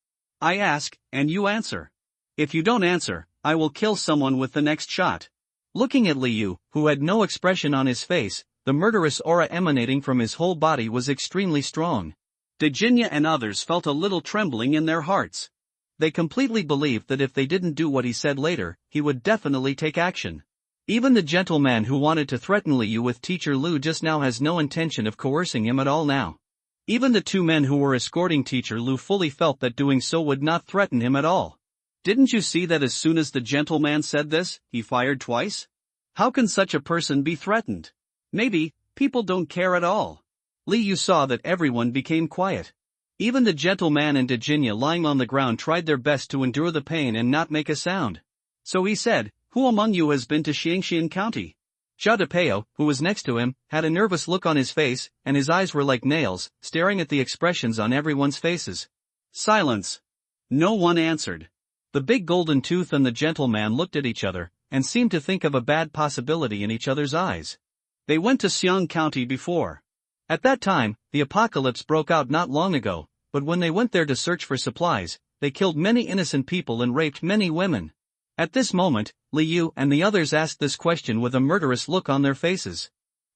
I ask, and you answer. If you don't answer, I will kill someone with the next shot. Looking at Liu, who had no expression on his face, the murderous aura emanating from his whole body was extremely strong. Dejinya and others felt a little trembling in their hearts. They completely believed that if they didn't do what he said later, he would definitely take action. Even the gentleman who wanted to threaten Liu with Teacher Lu just now has no intention of coercing him at all now. Even the two men who were escorting Teacher Lu fully felt that doing so would not threaten him at all. Didn't you see that as soon as the gentleman said this, he fired twice? How can such a person be threatened? Maybe, people don't care at all. Liu saw that everyone became quiet. Even the gentleman and Dejinya lying on the ground tried their best to endure the pain and not make a sound. So he said, Who among you has been to Xiangxian County? Zhao Depeo, who was next to him, had a nervous look on his face, and his eyes were like nails, staring at the expressions on everyone's faces. Silence. No one answered. The big golden tooth and the gentleman looked at each other, and seemed to think of a bad possibility in each other's eyes. They went to Xiang County before. At that time, the apocalypse broke out not long ago, but when they went there to search for supplies, they killed many innocent people and raped many women. At this moment, Liu and the others asked this question with a murderous look on their faces.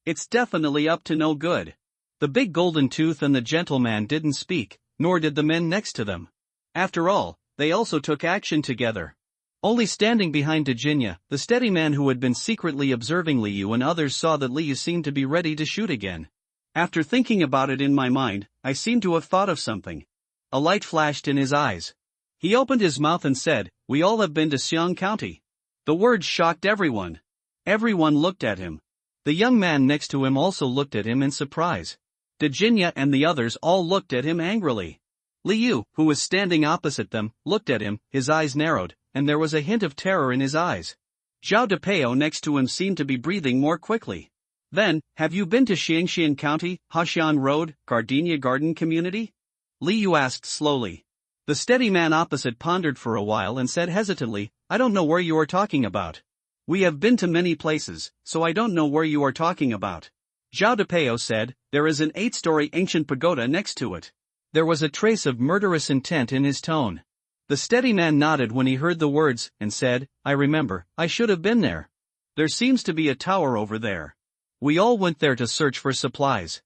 It's definitely up to no good. The big golden tooth and the gentleman didn't speak, nor did the men next to them. After all, they also took action together. Only standing behind Dejinya, the steady man who had been secretly observing Liu and others saw that Liu seemed to be ready to shoot again. After thinking about it in my mind, I seem to have thought of something. A light flashed in his eyes. He opened his mouth and said, We all have been to Xiang County. The words shocked everyone. Everyone looked at him. The young man next to him also looked at him in surprise. Dejinya and the others all looked at him angrily. Liu, who was standing opposite them, looked at him, his eyes narrowed, and there was a hint of terror in his eyes. Zhao Depeo next to him seemed to be breathing more quickly. Then, have you been to Xiangxian County, Haxian Road, Gardenia Garden Community? Liu asked slowly. The steady man opposite pondered for a while and said hesitantly, I don't know where you are talking about. We have been to many places, so I don't know where you are talking about. Zhao Depeo said, There is an 8-story ancient pagoda next to it. There was a trace of murderous intent in his tone. The steady man nodded when he heard the words, and said, I remember, I should have been there. There seems to be a tower over there. We all went there to search for supplies.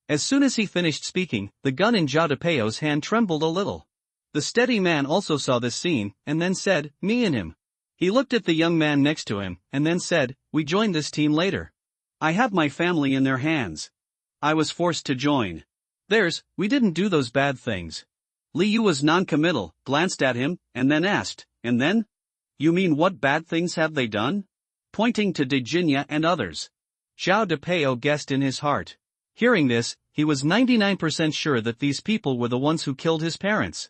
As soon as he finished speaking, the gun in Zhao Depeo's hand trembled a little. The steady man also saw this scene, and then said, Me and him. He looked at the young man next to him, and then said, We join this team later. I have my family in their hands. I was forced to join. We didn't do those bad things. Li Yu was non-committal, glanced at him, and then asked, and then? You mean what bad things have they done? Pointing to Virginia and others. Zhao Depeo guessed in his heart. Hearing this, he was 99% sure that these people were the ones who killed his parents.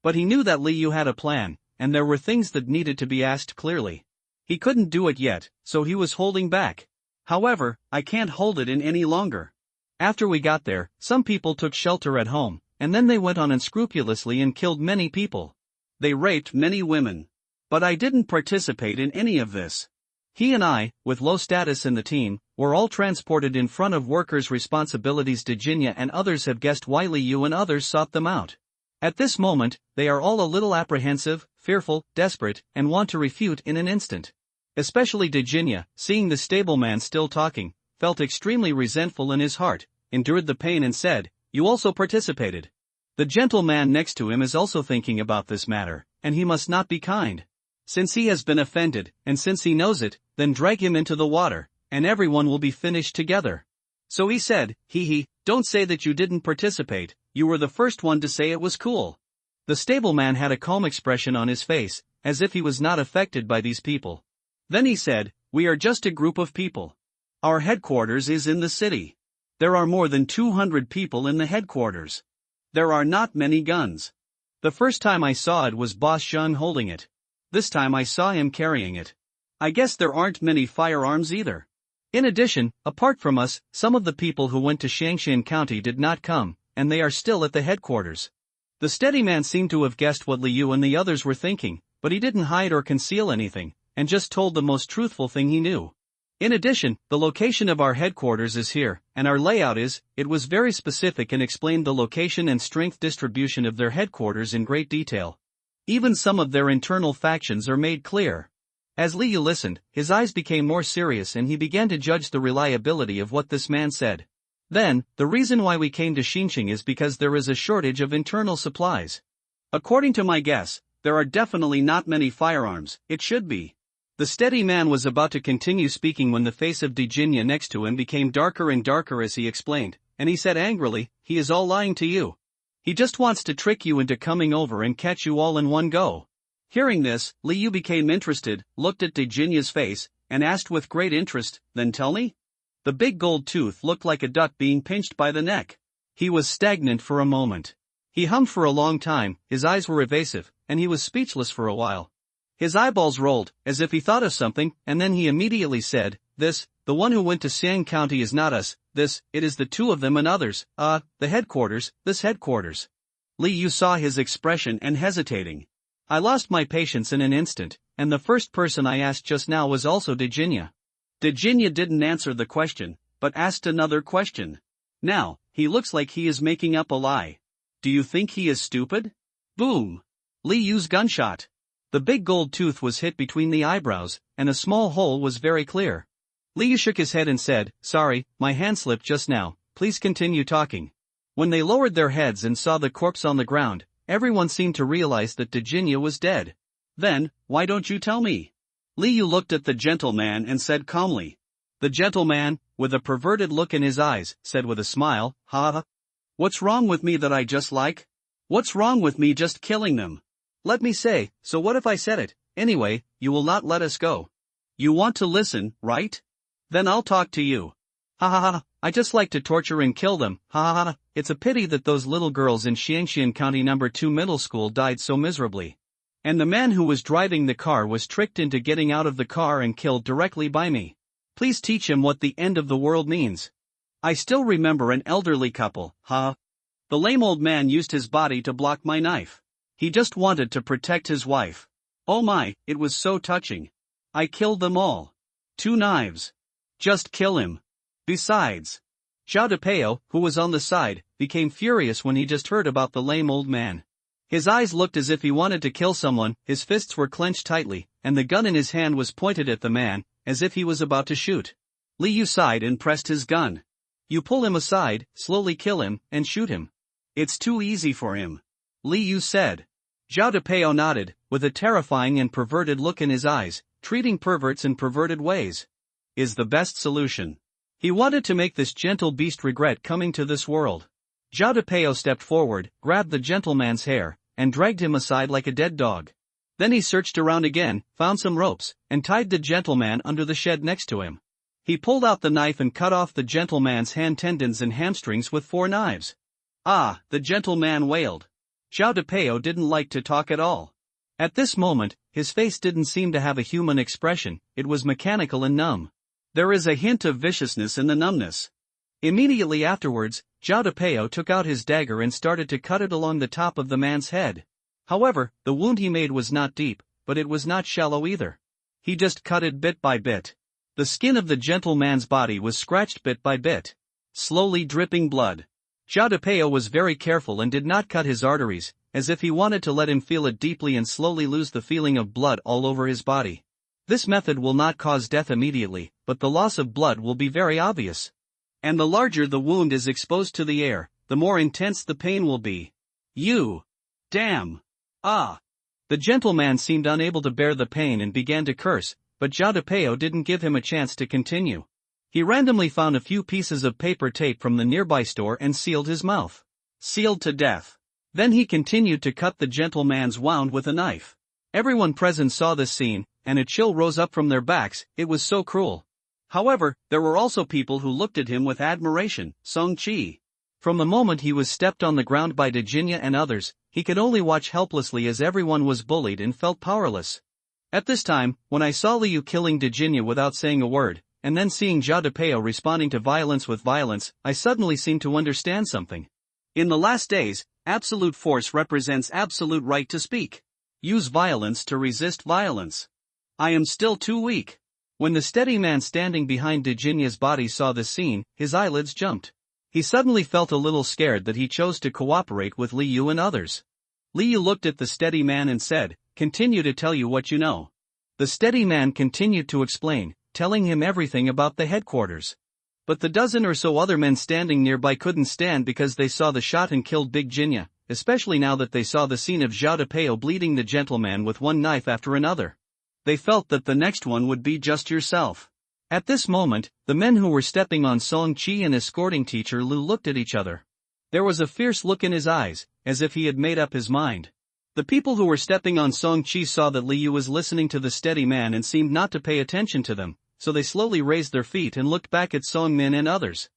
But he knew that Li Yu had a plan, and there were things that needed to be asked clearly. He couldn't do it yet, so he was holding back. However, I can't hold it in any longer. After we got there, some people took shelter at home, and then they went on unscrupulously and killed many people. They raped many women. But I didn't participate in any of this. He and I, with low status in the team, were all transported in front of workers' responsibilities. Virginia and others have guessed why Li Yu and others sought them out. At this moment, they are all a little apprehensive, fearful, desperate, and want to refute in an instant. Especially Virginia, seeing the stableman still talking, felt extremely resentful in his heart, endured the pain and said, "You also participated." The gentleman next to him is also thinking about this matter, and he must not be kind. Since he has been offended, and since he knows it, then drag him into the water, and everyone will be finished together. So he said, don't say that you didn't participate, you were the first one to say it was cool. The stableman had a calm expression on his face, as if he was not affected by these people. Then he said, we are just a group of people. Our headquarters is in the city. There are more than 200 people in the headquarters. There are not many guns. The first time I saw it was Boss Zheng holding it. This time I saw him carrying it. I guess there aren't many firearms either. In addition, apart from us, some of the people who went to Shaanxi County did not come, and they are still at the headquarters. The steady man seemed to have guessed what Li Yu and the others were thinking, but he didn't hide or conceal anything, and just told the most truthful thing he knew. In addition, the location of our headquarters is here, and our layout is, it was very specific and explained the location and strength distribution of their headquarters in great detail. Even some of their internal factions are made clear. As Li Yu listened, his eyes became more serious and he began to judge the reliability of what this man said. Then, the reason why we came to Xinjiang is because there is a shortage of internal supplies. According to my guess, there are definitely not many firearms, it should be. The steady man was about to continue speaking when the face of Virginia next to him became darker and darker as he explained, and he said angrily, he is all lying to you. He just wants to trick you into coming over and catch you all in one go. Hearing this, Li Yu became interested, looked at Virginia's face, and asked with great interest, then tell me? The big gold tooth looked like a duck being pinched by the neck. He was stagnant for a moment. He hummed for a long time, his eyes were evasive, and he was speechless for a while. His eyeballs rolled, as if he thought of something, and then he immediately said, the one who went to Xiang County is not us, it is the two of them and others, the headquarters, this headquarters. Li Yu saw his expression and hesitating. I lost my patience in an instant, and the first person I asked just now was also Virginia. Virginia didn't answer the question, but asked another question. Now, he looks like he is making up a lie. Do you think he is stupid? Boom! Li Yu's gunshot. The big gold tooth was hit between the eyebrows, and a small hole was very clear. Li Yu shook his head and said, sorry, my hand slipped just now, please continue talking. When they lowered their heads and saw the corpse on the ground, everyone seemed to realize that Virginia was dead. Then, why don't you tell me? Li Yu looked at the gentleman and said calmly. The gentleman, with a perverted look in his eyes, said with a smile, ha. What's wrong with me that I just like? What's wrong with me just killing them? Let me say, so what if I said it? Anyway, you will not let us go. You want to listen, right? Then I'll talk to you. Ha, I just like to torture and kill them, ha. It's a pity that those little girls in Xiangxian County No. 2 middle school died so miserably. And the man who was driving the car was tricked into getting out of the car and killed directly by me. Please teach him what the end of the world means. I still remember an elderly couple, The lame old man used his body to block my knife. He just wanted to protect his wife. Oh my, it was so touching. I killed them all. 2 knives. Just kill him. Besides, Zhao Depeo, who was on the side, became furious when he just heard about the lame old man. His eyes looked as if he wanted to kill someone, his fists were clenched tightly, and the gun in his hand was pointed at the man, as if he was about to shoot. Li Yu sighed and pressed his gun. You pull him aside, slowly kill him, and shoot him. It's too easy for him. Li Yu said. Zhao Depeo nodded, with a terrifying and perverted look in his eyes, treating perverts in perverted ways. Is the best solution. He wanted to make this gentle beast regret coming to this world. Zhao Depeo stepped forward, grabbed the gentleman's hair, and dragged him aside like a dead dog. Then he searched around again, found some ropes, and tied the gentleman under the shed next to him. He pulled out the knife and cut off the gentleman's hand tendons and hamstrings with 4 knives. Ah, the gentleman wailed. Zhao Depeo didn't like to talk at all. At this moment, his face didn't seem to have a human expression, it was mechanical and numb. There is a hint of viciousness in the numbness. Immediately afterwards, Zhao Depeo took out his dagger and started to cut it along the top of the man's head. However, the wound he made was not deep, but it was not shallow either. He just cut it bit by bit. The skin of the gentleman's body was scratched bit by bit, slowly dripping blood. Zhao Depeo was very careful and did not cut his arteries, as if he wanted to let him feel it deeply and slowly lose the feeling of blood all over his body. This method will not cause death immediately, but the loss of blood will be very obvious. And the larger the wound is exposed to the air, the more intense the pain will be. You! Damn! Ah! The gentleman seemed unable to bear the pain and began to curse, but Zhao Depeo didn't give him a chance to continue. He randomly found a few pieces of paper tape from the nearby store and sealed his mouth. Sealed to death. Then he continued to cut the gentleman's wound with a knife. Everyone present saw this scene, and a chill rose up from their backs, it was so cruel. However, there were also people who looked at him with admiration, Song-chi. From the moment he was stepped on the ground by Dajinya and others, he could only watch helplessly as everyone was bullied and felt powerless. At this time, when I saw Liu killing Dajinya without saying a word, and then seeing Zhao Depeo responding to violence with violence, I suddenly seemed to understand something. In the last days, absolute force represents absolute right to speak. Use violence to resist violence. I am still too weak. When the steady man standing behind Dajinya's body saw this scene, his eyelids jumped. He suddenly felt a little scared that he chose to cooperate with Liu and others. Liu looked at the steady man and said, "Continue to tell you what you know." The steady man continued to explain, telling him everything about the headquarters. But the dozen or so other men standing nearby couldn't stand because they saw the shot and killed Big Jinya, especially now that they saw the scene of Zhao Depeo bleeding the gentleman with one knife after another. They felt that the next one would be just yourself. At this moment, the men who were stepping on Song-chi and escorting teacher Lu looked at each other. There was a fierce look in his eyes, as if he had made up his mind. The people who were stepping on Song-chi saw that Liu was listening to the steady man and seemed not to pay attention to them, so they slowly raised their feet and looked back at Song-min and others.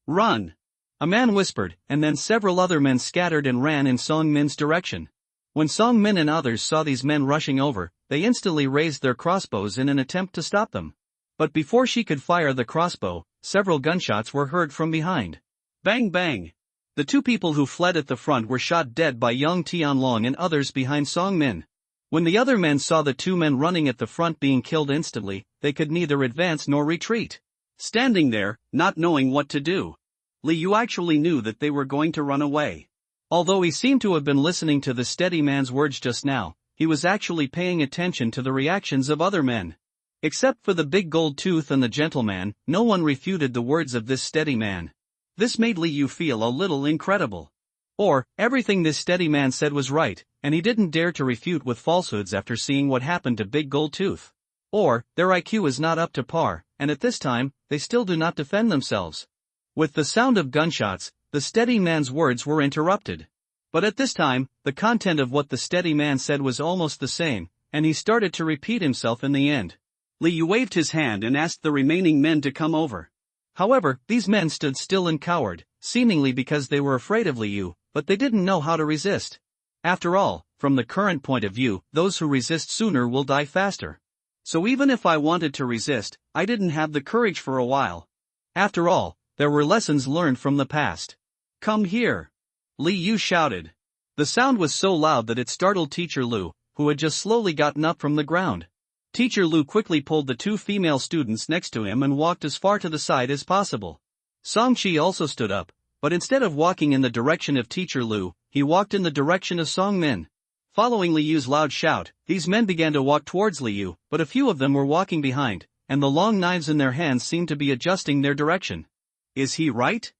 "Run!" A man whispered, and then several other men scattered and ran in Song-min's direction. When Song-min and others saw these men rushing over, they instantly raised their crossbows in an attempt to stop them. But before she could fire the crossbow, several gunshots were heard from behind. Bang bang! The 2 people who fled at the front were shot dead by Yang Tianlong and others behind Song-min. When the other men saw the 2 men running at the front being killed instantly, they could neither advance nor retreat. Standing there, not knowing what to do. Liu actually knew that they were going to run away. Although he seemed to have been listening to the steady man's words just now, he was actually paying attention to the reactions of other men. Except for the big gold tooth and the gentleman, no one refuted the words of this steady man. This made Liu feel a little incredible. Or, everything this steady man said was right, and he didn't dare to refute with falsehoods after seeing what happened to Big Gold Tooth. Or, their IQ is not up to par, and at this time, they still do not defend themselves. With the sound of gunshots, the steady man's words were interrupted. But at this time, the content of what the steady man said was almost the same, and he started to repeat himself in the end. Liu waved his hand and asked the remaining men to come over. However, these men stood still and cowered, seemingly because they were afraid of Liu, but they didn't know how to resist. After all, from the current point of view, those who resist sooner will die faster. So even if I wanted to resist, I didn't have the courage for a while. After all, there were lessons learned from the past. "Come here!" Liu shouted. The sound was so loud that it startled Teacher Lu, who had just slowly gotten up from the ground. Teacher Lu quickly pulled the 2 female students next to him and walked as far to the side as possible. Song-chi also stood up, but instead of walking in the direction of Teacher Lu, he walked in the direction of Song-min. Following Liu's loud shout, these men began to walk towards Liu, but a few of them were walking behind, and the long knives in their hands seemed to be adjusting their direction. "Is he right?"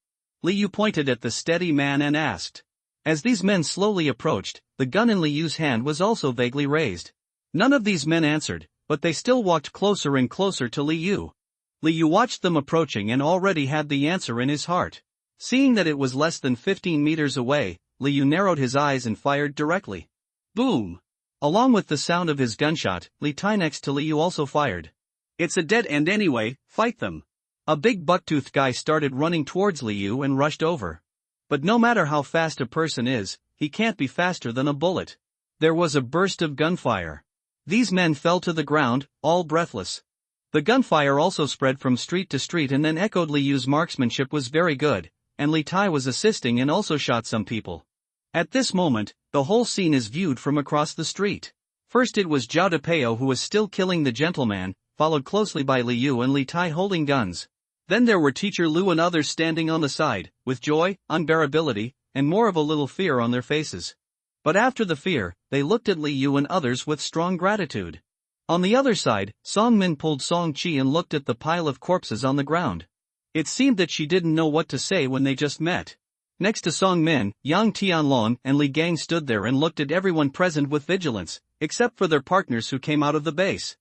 Liu pointed at the steady man and asked. As these men slowly approached, the gun in Liu's hand was also vaguely raised. None of these men answered, but they still walked closer and closer to Liu. Li Yu watched them approaching and already had the answer in his heart. Seeing that it was less than 15 meters away, Li Yu narrowed his eyes and fired directly. Boom! Along with the sound of his gunshot, Li Tai next to Li Yu also fired. It's a dead end anyway, fight them. A big buck-toothed guy started running towards Li Yu and rushed over. But no matter how fast a person is, he can't be faster than a bullet. There was a burst of gunfire. These men fell to the ground, all breathless. The gunfire also spread from street to street and then echoed. Li Yu's marksmanship was very good, and Li Tai was assisting and also shot some people. At this moment, the whole scene is viewed from across the street. First it was Zhao Depeo who was still killing the gentleman, followed closely by Li Yu and Li Tai holding guns. Then there were Teacher Lu and others standing on the side, with joy, unbearability, and more of a little fear on their faces. But after the fear, they looked at Li Yu and others with strong gratitude. On the other side, Song Min pulled Song Chi and looked at the pile of corpses on the ground. It seemed that she didn't know what to say when they just met. Next to Song Min, Yang Tianlong and Li Gang stood there and looked at everyone present with vigilance, except for their partners who came out of the base.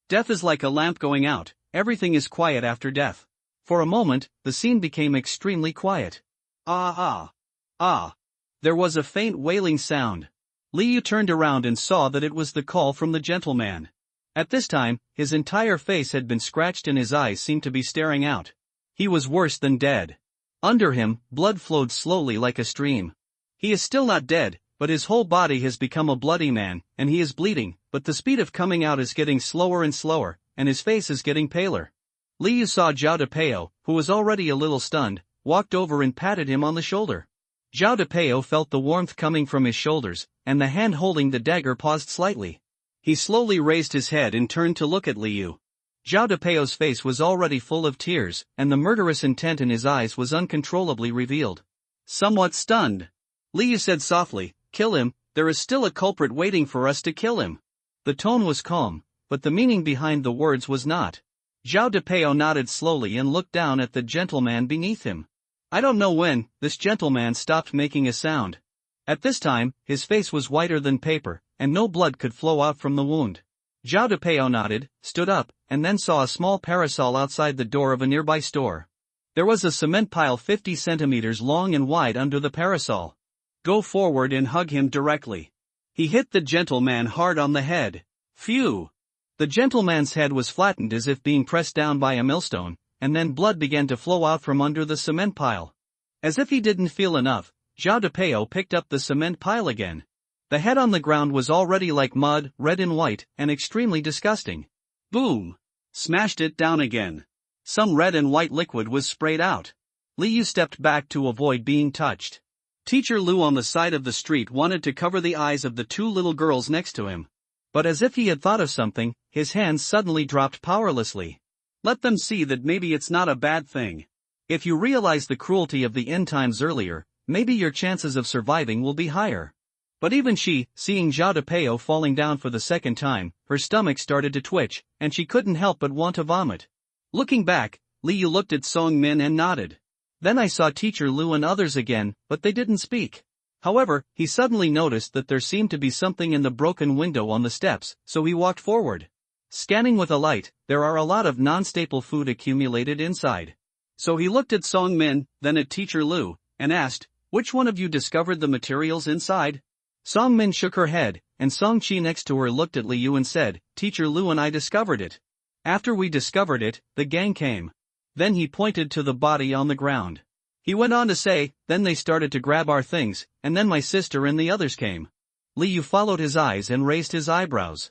Death is like a lamp going out, everything is quiet after death. For a moment, the scene became extremely quiet. Ah ah. Ah. There was a faint wailing sound. Li Yu turned around and saw that it was the call from the gentleman. At this time, his entire face had been scratched and his eyes seemed to be staring out. He was worse than dead. Under him, blood flowed slowly like a stream. He is still not dead, but his whole body has become a bloody man, and he is bleeding, but the speed of coming out is getting slower and slower, and his face is getting paler. Li Yu saw Zhao Depeo, who was already a little stunned, walked over and patted him on the shoulder. Zhao Depeo felt the warmth coming from his shoulders, and the hand holding the dagger paused slightly. He slowly raised his head and turned to look at Li Yu. Zhao Depeo's face was already full of tears, and the murderous intent in his eyes was uncontrollably revealed. Somewhat stunned, Li Yu said softly, "Kill him, there is still a culprit waiting for us to kill him." The tone was calm, but the meaning behind the words was not. Zhao Depeo nodded slowly and looked down at the gentleman beneath him. I don't know when, this gentleman stopped making a sound. At this time, his face was whiter than paper, and no blood could flow out from the wound. Zhao Depeo nodded, stood up, and then saw a small parasol outside the door of a nearby store. There was a cement pile 50 centimeters long and wide under the parasol. Go forward and hug him directly. He hit the gentleman hard on the head. Phew! The gentleman's head was flattened as if being pressed down by a millstone, and then blood began to flow out from under the cement pile. As if he didn't feel enough, Zhao Depeo picked up the cement pile again. The head on the ground was already like mud, red and white, and extremely disgusting. Boom! Smashed it down again. Some red and white liquid was sprayed out. Li Yu stepped back to avoid being touched. Teacher Lu on the side of the street wanted to cover the eyes of the two little girls next to him. But as if he had thought of something, his hands suddenly dropped powerlessly. Let them see that maybe it's not a bad thing. If you realize the cruelty of the end times earlier, maybe your chances of surviving will be higher. But even she, seeing Zhao Depeo falling down for the second time, her stomach started to twitch, and she couldn't help but want to vomit. Looking back, Li Yu looked at Song Min and nodded. Then I saw Teacher Lu and others again, but they didn't speak. However, he suddenly noticed that there seemed to be something in the broken window on the steps, so he walked forward. Scanning with a light, there are a lot of non-staple food accumulated inside. So he looked at Song Min, then at Teacher Lu, and asked, "Which one of you discovered the materials inside?" Song Min shook her head, and Song Chi next to her looked at Li Yu and said, "Teacher Lu and I discovered it. After we discovered it, the gang came." Then he pointed to the body on the ground. He went on to say, "Then they started to grab our things, and then my sister and the others came." Li Yu followed his eyes and raised his eyebrows.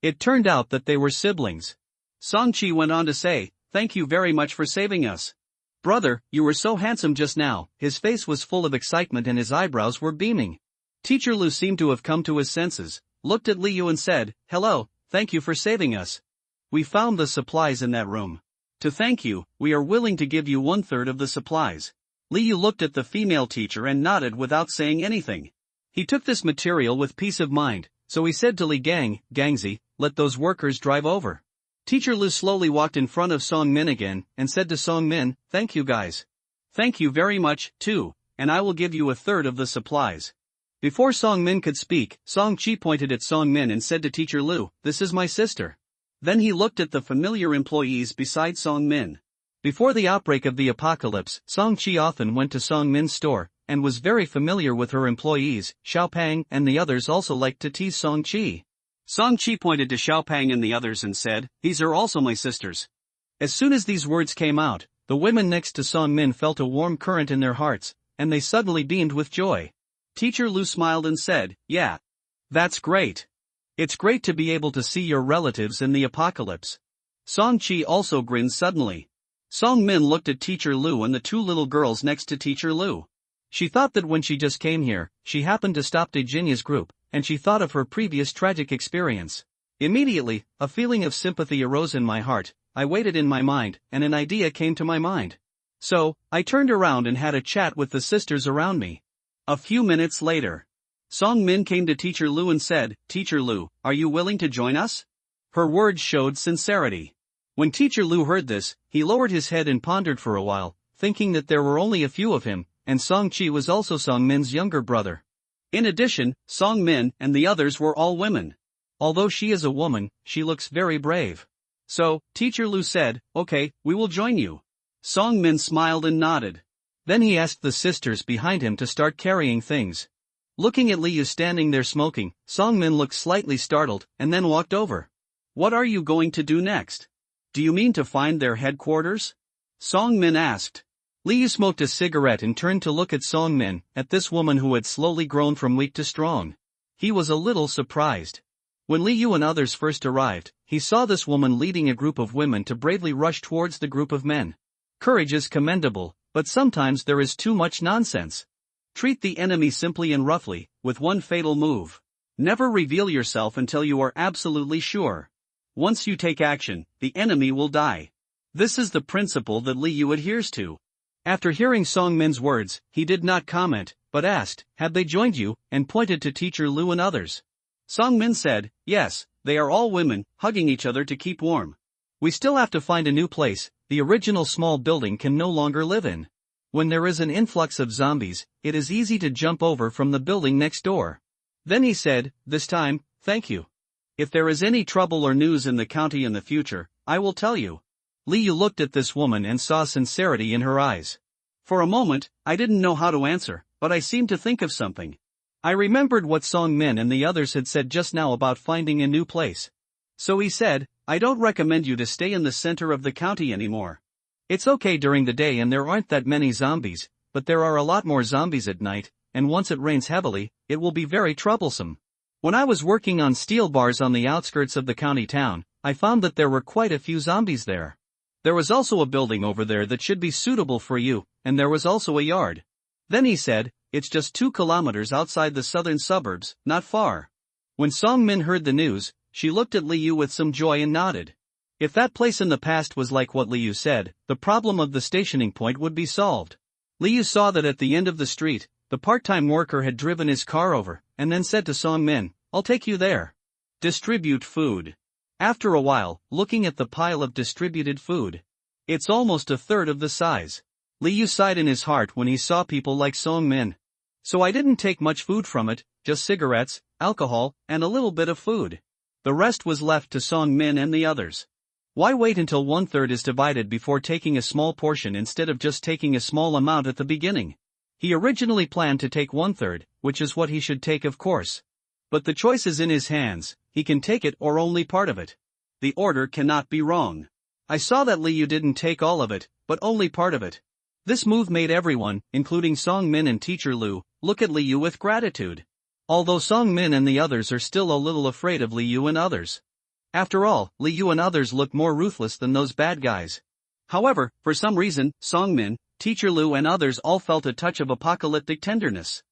It turned out that they were siblings. Song Chi went on to say, "Thank you very much for saving us. Brother, you were so handsome just now." His face was full of excitement and his eyebrows were beaming. Teacher Lu seemed to have come to his senses, looked at Li Yu and said, "Hello, thank you for saving us. We found the supplies in that room. To thank you, we are willing to give you 1/3 of the supplies." Li Yu looked at the female teacher and nodded without saying anything. He took this material with peace of mind, so he said to Li Gang, "Gangzi, let those workers drive over." Teacher Lu slowly walked in front of Song Min again, and said to Song Min, "Thank you guys. Thank you very much, too, and I will give you 1/3 of the supplies." Before Song Min could speak, Song Chi pointed at Song Min and said to Teacher Lu, "This is my sister. Then he looked at the familiar employees beside Song Min. Before the outbreak of the apocalypse, Song Chi often went to Song Min's store, and was very familiar with her employees. Xiao Pang and the others also liked to tease Song Chi. Song Chi pointed to Xiao Pang and the others and said, "These are also my sisters." As soon as these words came out, the women next to Song Min felt a warm current in their hearts, and they suddenly beamed with joy. Teacher Lu smiled and said, "Yeah. That's great. It's great to be able to see your relatives in the apocalypse." Song Chi also grinned suddenly. Song Min looked at Teacher Lu and the two little girls next to Teacher Lu. She thought that when she just came here, she happened to stop Dejinya's group, and she thought of her previous tragic experience. Immediately, a feeling of sympathy arose in my heart. I waited in my mind, and an idea came to my mind. So, I turned around and had a chat with the sisters around me. A few minutes later, Song Min came to Teacher Lu and said, "Teacher Lu, are you willing to join us?" Her words showed sincerity. When Teacher Lu heard this, he lowered his head and pondered for a while, thinking that there were only a few of him, and Song Chi was also Song Min's younger brother. In addition, Song Min and the others were all women. Although she is a woman, she looks very brave. So, Teacher Lu said, "Okay, we will join you." Song Min smiled and nodded. Then he asked the sisters behind him to start carrying things. Looking at Liu standing there smoking, Song Min looked slightly startled, and then walked over. "What are you going to do next? Do you mean to find their headquarters?" Song Min asked. Liu smoked a cigarette and turned to look at Song Min, at this woman who had slowly grown from weak to strong. He was a little surprised. When Liu and others first arrived, he saw this woman leading a group of women to bravely rush towards the group of men. Courage is commendable, but sometimes there is too much nonsense. Treat the enemy simply and roughly, with one fatal move. Never reveal yourself until you are absolutely sure. Once you take action, the enemy will die. This is the principle that Liu adheres to. After hearing Song Min's words, he did not comment, but asked, "Have they joined you?" and pointed to Teacher Lu and others. Song Min said, "Yes, they are all women, hugging each other to keep warm." We still have to find a new place. The original small building can no longer live in. When there is an influx of zombies, it is easy to jump over from the building next door. Then he said, "This time, thank you. If there is any trouble or news in the county in the future, I will tell you." Liu looked at this woman and saw sincerity in her eyes. For a moment, I didn't know how to answer, but I seemed to think of something. I remembered what Song Min and the others had said just now about finding a new place. So he said, "I don't recommend you to stay in the center of the county anymore. It's okay during the day and there aren't that many zombies, but there are a lot more zombies at night, and once it rains heavily, it will be very troublesome. When I was working on steel bars on the outskirts of the county town, I found that there were quite a few zombies there. There was also a building over there that should be suitable for you, and there was also a yard." Then he said, "It's just 2 kilometers outside the southern suburbs, not far." When Song Min heard the news, she looked at Liu with some joy and nodded. If that place in the past was like what Liu said, the problem of the stationing point would be solved. Liu saw that at the end of the street, the part-time worker had driven his car over, and then said to Song Min, "I'll take you there. Distribute food." After a while, looking at the pile of distributed food, it's almost a third of the size. Liu sighed in his heart when he saw people like Song Min. "So I didn't take much food from it, just cigarettes, alcohol, and a little bit of food. The rest was left to Song Min and the others." Why wait until 1/3 is divided before taking a small portion instead of just taking a small amount at the beginning? He originally planned to take 1/3, which is what he should take, of course. But the choice is in his hands. He can take it or only part of it. The order cannot be wrong. I saw that Liu didn't take all of it, but only part of it. This move made everyone, including Song Min and Teacher Lu, look at Liu with gratitude. Although Song Min and the others are still a little afraid of Liu and others. After all, Liu and others look more ruthless than those bad guys. However, for some reason, Song Min, Teacher Lu and others all felt a touch of apocalyptic tenderness.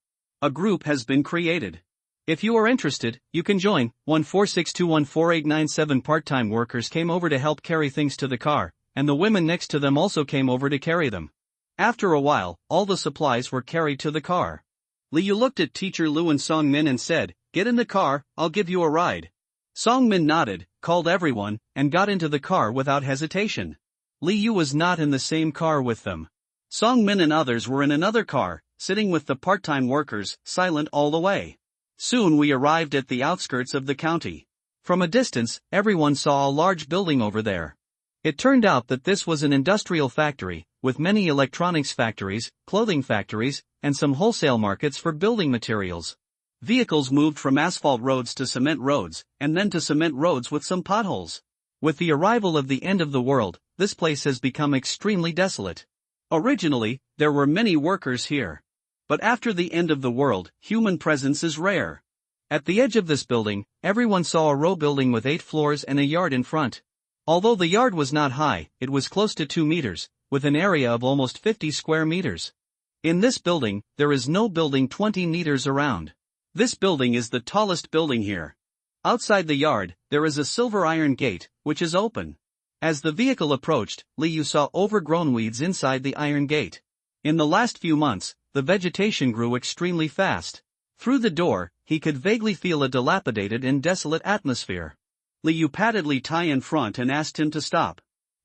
A group has been created. If you are interested, you can join. 146214897 part-time workers came over to help carry things to the car, and the women next to them also came over to carry them. After a while, all the supplies were carried to the car. Liu looked at Teacher Lu and Song Min and said, "Get in the car, I'll give you a ride." Song Min nodded, called everyone, and got into the car without hesitation. Liu was not in the same car with them. Song Min and others were in another car, sitting with the part-time workers, silent all the way. Soon we arrived at the outskirts of the county. From a distance, everyone saw a large building over there. It turned out that this was an industrial factory, with many electronics factories, clothing factories, and some wholesale markets for building materials. Vehicles moved from asphalt roads to cement roads, and then to cement roads with some potholes. With the arrival of the end of the world, this place has become extremely desolate. Originally, there were many workers here. But after the end of the world, human presence is rare. At the edge of this building, everyone saw a row building with 8 floors and a yard in front. Although the yard was not high, it was close to 2 meters, with an area of almost 50 square meters. In this building, there is no building 20 meters around. This building is the tallest building here. Outside the yard, there is a silver iron gate, which is open. As the vehicle approached, Liu saw overgrown weeds inside the iron gate. In the last few months, the vegetation grew extremely fast. Through the door, he could vaguely feel a dilapidated and desolate atmosphere. Liu patted Li Tai in front and asked him to stop.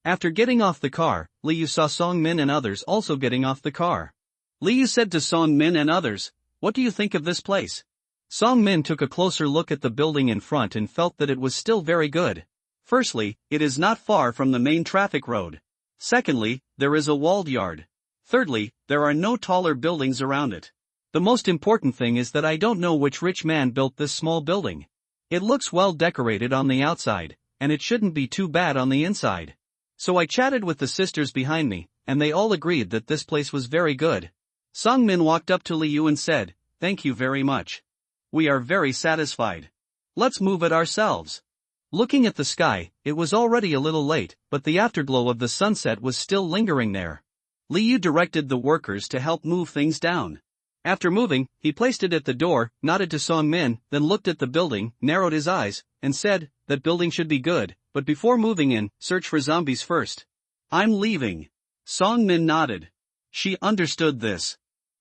After getting off the car, Liu saw Song Min and others also getting off the car. Liu said to Song Min and others, "What do you think of this place?" Song Min took a closer look at the building in front and felt that it was still very good. Firstly, it is not far from the main traffic road. Secondly, there is a walled yard. Thirdly, there are no taller buildings around it. The most important thing is that I don't know which rich man built this small building. It looks well decorated on the outside, and it shouldn't be too bad on the inside. So I chatted with the sisters behind me, and they all agreed that this place was very good. Song Min walked up to Liu and said, "Thank you very much. We are very satisfied. Let's move it ourselves." Looking at the sky, it was already a little late, but the afterglow of the sunset was still lingering there. Liu directed the workers to help move things down. After moving, he placed it at the door, nodded to Song Min, then looked at the building, narrowed his eyes, and said, "That building should be good, but before moving in, search for zombies first." "I'm leaving." Song Min nodded. She understood this.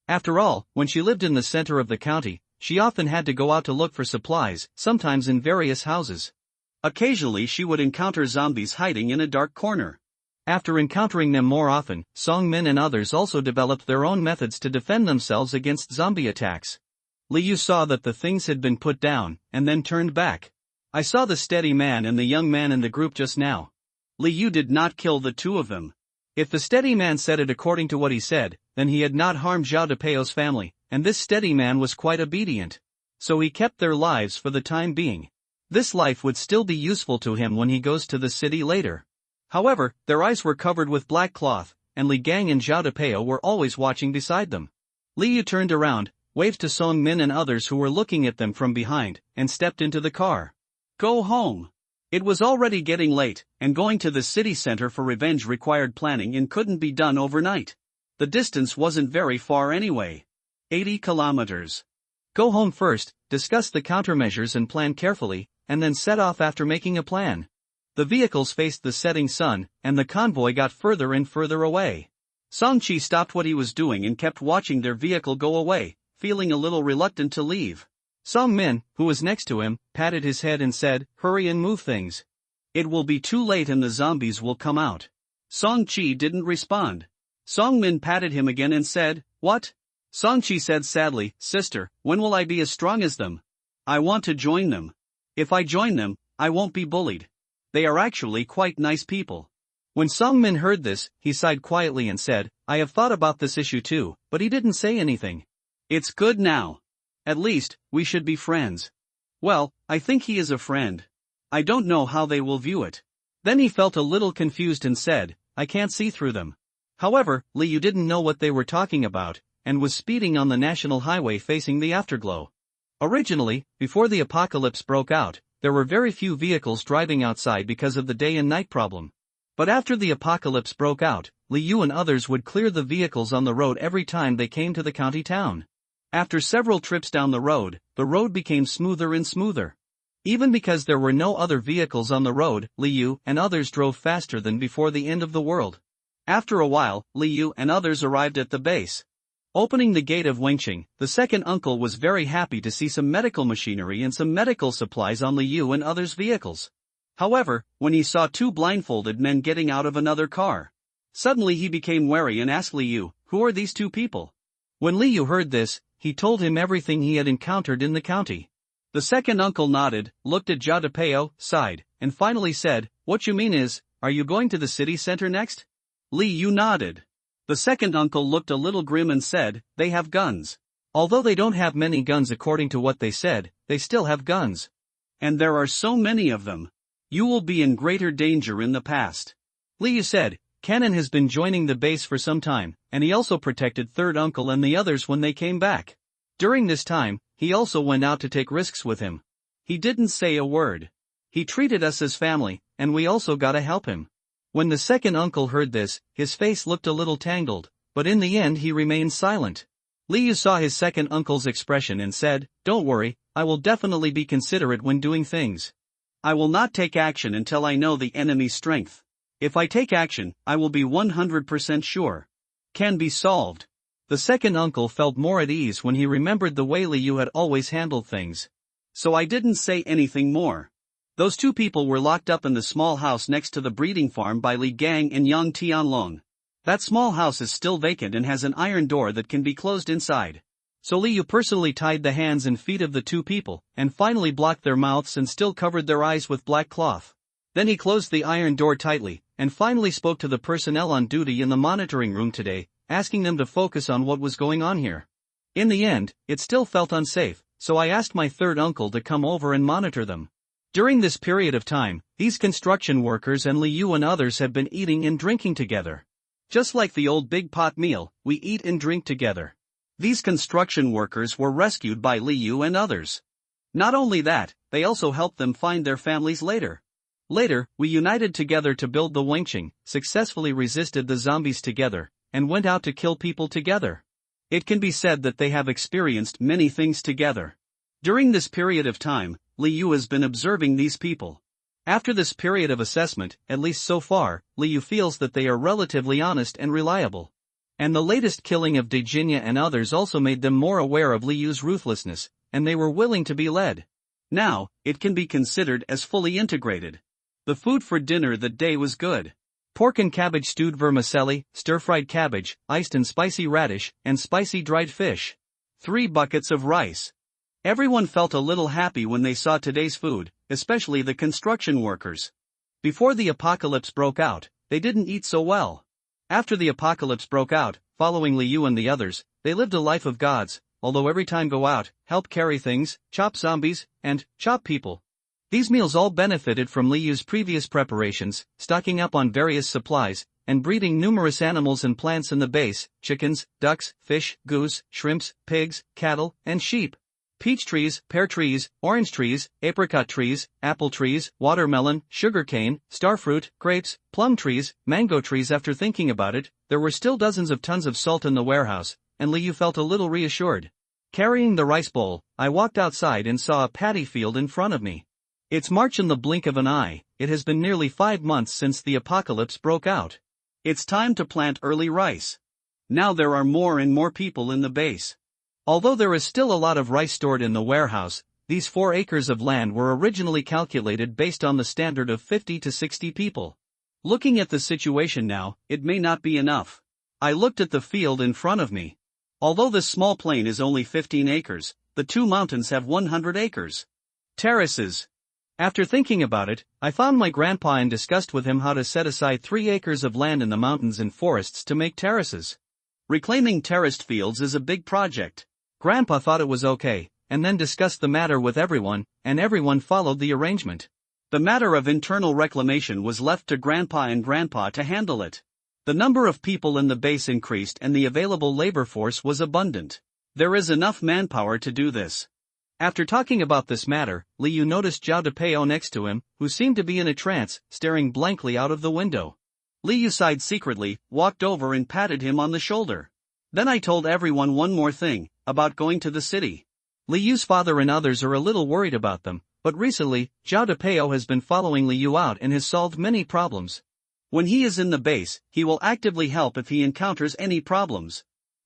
After all, when she lived in the center of the county, she often had to go out to look for supplies, sometimes in various houses. Occasionally she would encounter zombies hiding in a dark corner. After encountering them more often, Song Min and others also developed their own methods to defend themselves against zombie attacks. Liu saw that the things had been put down, and then turned back. "I saw the steady man and the young man in the group just now. Liu did not kill the two of them." If the steady man said it according to what he said, then he had not harmed Zhao Depeo's family, and this steady man was quite obedient. So he kept their lives for the time being. This life would still be useful to him when he goes to the city later. However, their eyes were covered with black cloth, and Li Gang and Zhao Depeo were always watching beside them. Liu turned around, waved to Song Min and others who were looking at them from behind, and stepped into the car. "Go home." It was already getting late, and going to the city center for revenge required planning and couldn't be done overnight. The distance wasn't very far anyway. 80 kilometers. Go home first, discuss the countermeasures and plan carefully, and then set off after making a plan. The vehicles faced the setting sun, and the convoy got further and further away. Song Chi stopped what he was doing and kept watching their vehicle go away, feeling a little reluctant to leave. Song Min, who was next to him, patted his head and said, "Hurry and move things. It will be too late and the zombies will come out." Song Chi didn't respond. Song Min patted him again and said, "What?" Song Chi said sadly, "Sister, when will I be as strong as them? I want to join them. If I join them, I won't be bullied. They are actually quite nice people." When Song Min heard this, he sighed quietly and said, "I have thought about this issue too," but he didn't say anything. "It's good now. At least, we should be friends." "Well, I think he is a friend. I don't know how they will view it." Then he felt a little confused and said, "I can't see through them." However, Liu didn't know what they were talking about, and was speeding on the national highway facing the afterglow. Originally, before the apocalypse broke out, there were very few vehicles driving outside because of the day and night problem. But after the apocalypse broke out, Liu and others would clear the vehicles on the road every time they came to the county town. After several trips down the road became smoother and smoother. Even because there were no other vehicles on the road, Liu and others drove faster than before the end of the world. After a while, Liu and others arrived at the base. Opening the gate of Wengqing, the second uncle was very happy to see some medical machinery and some medical supplies on Liu and others' vehicles. However, when he saw two blindfolded men getting out of another car, suddenly he became wary and asked Liu, "Who are these two people?" When Liu heard this, he told him everything he had encountered in the county. The second uncle nodded, looked at Zhao Depeo, sighed, and finally said, "What you mean is, are you going to the city center next?" Li Yu nodded. The second uncle looked a little grim and said, "They have guns." Although they don't have many guns according to what they said, they still have guns. And there are so many of them. You will be in greater danger in the past. Li Yu said. Cannon has been joining the base for some time, and he also protected third uncle and the others when they came back. During this time, he also went out to take risks with him. He didn't say a word. He treated us as family, and we also gotta help him. When the second uncle heard this, his face looked a little tangled, but in the end he remained silent. Li Yu saw his second uncle's expression and said, "Don't worry, I will definitely be considerate when doing things. I will not take action until I know the enemy's strength. If I take action, I will be 100% sure. Can be solved." The second uncle felt more at ease when he remembered the way Li Yu had always handled things. So I didn't say anything more. Those two people were locked up in the small house next to the breeding farm by Li Gang and Yang Tianlong. That small house is still vacant and has an iron door that can be closed inside. So Li Yu personally tied the hands and feet of the two people, and finally blocked their mouths and still covered their eyes with black cloth. Then he closed the iron door tightly, and finally spoke to the personnel on duty in the monitoring room today, asking them to focus on what was going on here. In the end, it still felt unsafe, so I asked my third uncle to come over and monitor them. During this period of time, these construction workers and Li Yu and others have been eating and drinking together. Just like the old big pot meal, we eat and drink together. These construction workers were rescued by Li Yu and others. Not only that, they also helped them find their families later. Later, we united together to build the Wangqing, successfully resisted the zombies together, and went out to kill people together. It can be said that they have experienced many things together. During this period of time, Li Yu has been observing these people. After this period of assessment, at least so far, Li Yu feels that they are relatively honest and reliable. And the latest killing of De Jinya and others also made them more aware of Li Yu's ruthlessness, and they were willing to be led. Now, it can be considered as fully integrated. The food for dinner that day was good. Pork and cabbage stewed vermicelli, stir-fried cabbage, iced and spicy radish, and spicy dried fish. 3 buckets of rice. Everyone felt a little happy when they saw today's food, especially the construction workers. Before the apocalypse broke out, they didn't eat so well. After the apocalypse broke out, following Li Yu and the others, they lived a life of gods, although every time go out, help carry things, chop zombies, and chop people. These meals all benefited from Li Yu's previous preparations, stocking up on various supplies, and breeding numerous animals and plants in the base: chickens, ducks, fish, goose, shrimps, pigs, cattle, and sheep. Peach trees, pear trees, orange trees, apricot trees, apple trees, watermelon, sugarcane, starfruit, grapes, plum trees, mango trees. After thinking about it, there were still dozens of tons of salt in the warehouse, and Li Yu felt a little reassured. Carrying the rice bowl, I walked outside and saw a paddy field in front of me. It's March in the blink of an eye. It has been nearly 5 months since the apocalypse broke out. It's time to plant early rice. Now there are more and more people in the base. Although there is still a lot of rice stored in the warehouse, these 4 acres of land were originally calculated based on the standard of 50 to 60 people. Looking at the situation now, it may not be enough. I looked at the field in front of me. Although this small plain is only 15 acres, the 2 mountains have 100 acres. Terraces. After thinking about it, I found my grandpa and discussed with him how to set aside 3 acres of land in the mountains and forests to make terraces. Reclaiming terraced fields is a big project. Grandpa thought it was okay, and then discussed the matter with everyone, and everyone followed the arrangement. The matter of internal reclamation was left to Grandpa and Grandpa to handle it. The number of people in the base increased and the available labor force was abundant. There is enough manpower to do this. After talking about this matter, Li Yu noticed Zhao Depeo next to him, who seemed to be in a trance, staring blankly out of the window. Li Yu sighed secretly, walked over and patted him on the shoulder. Then I told everyone one more thing, about going to the city. Li Yu's father and others are a little worried about them, but recently, Zhao Depeo has been following Li Yu out and has solved many problems. When he is in the base, he will actively help if he encounters any problems.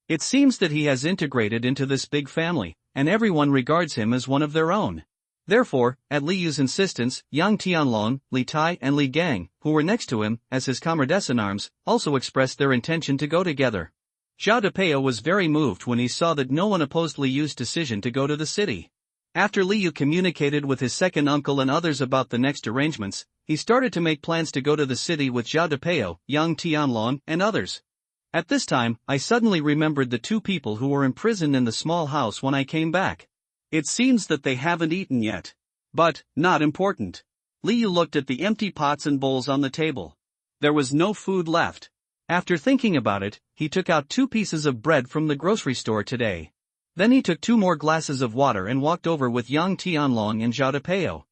It seems that he has integrated into this big family, and everyone regards him as one of their own. Therefore, at Li Yu's insistence, Yang Tianlong, Li Tai and Li Gang, who were next to him, as his comrades-in-arms, also expressed their intention to go together. Zhao Depeo was very moved when he saw that no one opposed Li Yu's decision to go to the city. After Liu communicated with his second uncle and others about the next arrangements, he started to make plans to go to the city with Zhao Depeo, Yang Tianlong, and others. At this time, I suddenly remembered the two people who were imprisoned in the small house when I came back. It seems that they haven't eaten yet. But, not important. Liu looked at the empty pots and bowls on the table. There was no food left. After thinking about it, he took out 2 pieces of bread from the grocery store today. Then he took 2 more glasses of water and walked over with Yang Tianlong and Zhao Depeo.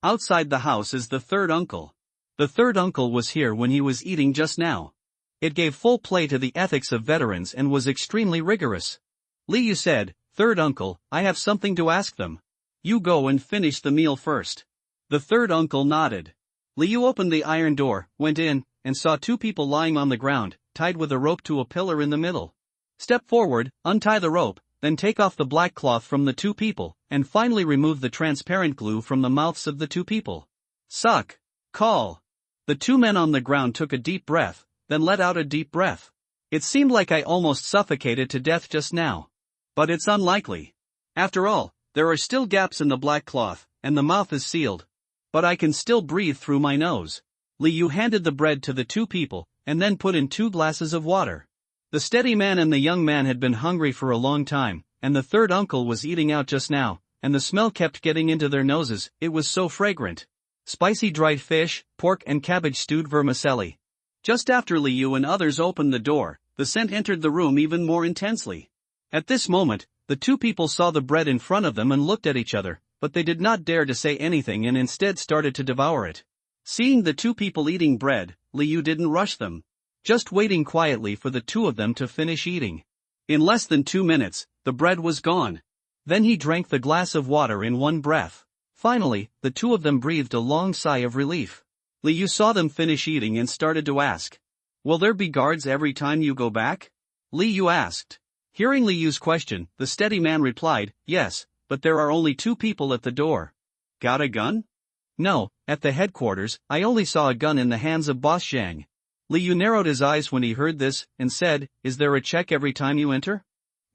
Outside the house is the third uncle. The third uncle was here when he was eating just now. It gave full play to the ethics of veterans and was extremely rigorous. Liu said, "Third uncle, I have something to ask them. You go and finish the meal first." The third uncle nodded. Liu opened the iron door, went in, and saw 2 people lying on the ground, tied with a rope to a pillar in the middle. Step forward, untie the rope, then take off the black cloth from the 2 people, and finally remove the transparent glue from the mouths of the 2 people. Suck. Call. The 2 men on the ground took a deep breath, then let out a deep breath. It seemed like I almost suffocated to death just now. But it's unlikely. After all, there are still gaps in the black cloth, and the mouth is sealed. But I can still breathe through my nose. Liu handed the bread to the 2 people, and then put in 2 glasses of water. The steady man and the young man had been hungry for a long time, and the third uncle was eating out just now, and the smell kept getting into their noses, it was so fragrant. Spicy dried fish, pork and cabbage stewed vermicelli. Just after Liu and others opened the door, the scent entered the room even more intensely. At this moment, the 2 people saw the bread in front of them and looked at each other, but they did not dare to say anything and instead started to devour it. Seeing the 2 people eating bread, Liu didn't rush them. Just waiting quietly for the 2 of them to finish eating. In less than 2 minutes, the bread was gone. Then he drank the glass of water in one breath. Finally, the 2 of them breathed a long sigh of relief. Liu saw them finish eating and started to ask, "Will there be guards every time you go back?" Liu asked. Hearing Liu's question, the steady man replied, "Yes, but there are only 2 people at the door." "Got a gun?" "No, at the headquarters, I only saw a gun in the hands of Boss Zhang." Liu narrowed his eyes when he heard this, and said, "Is there a check every time you enter?"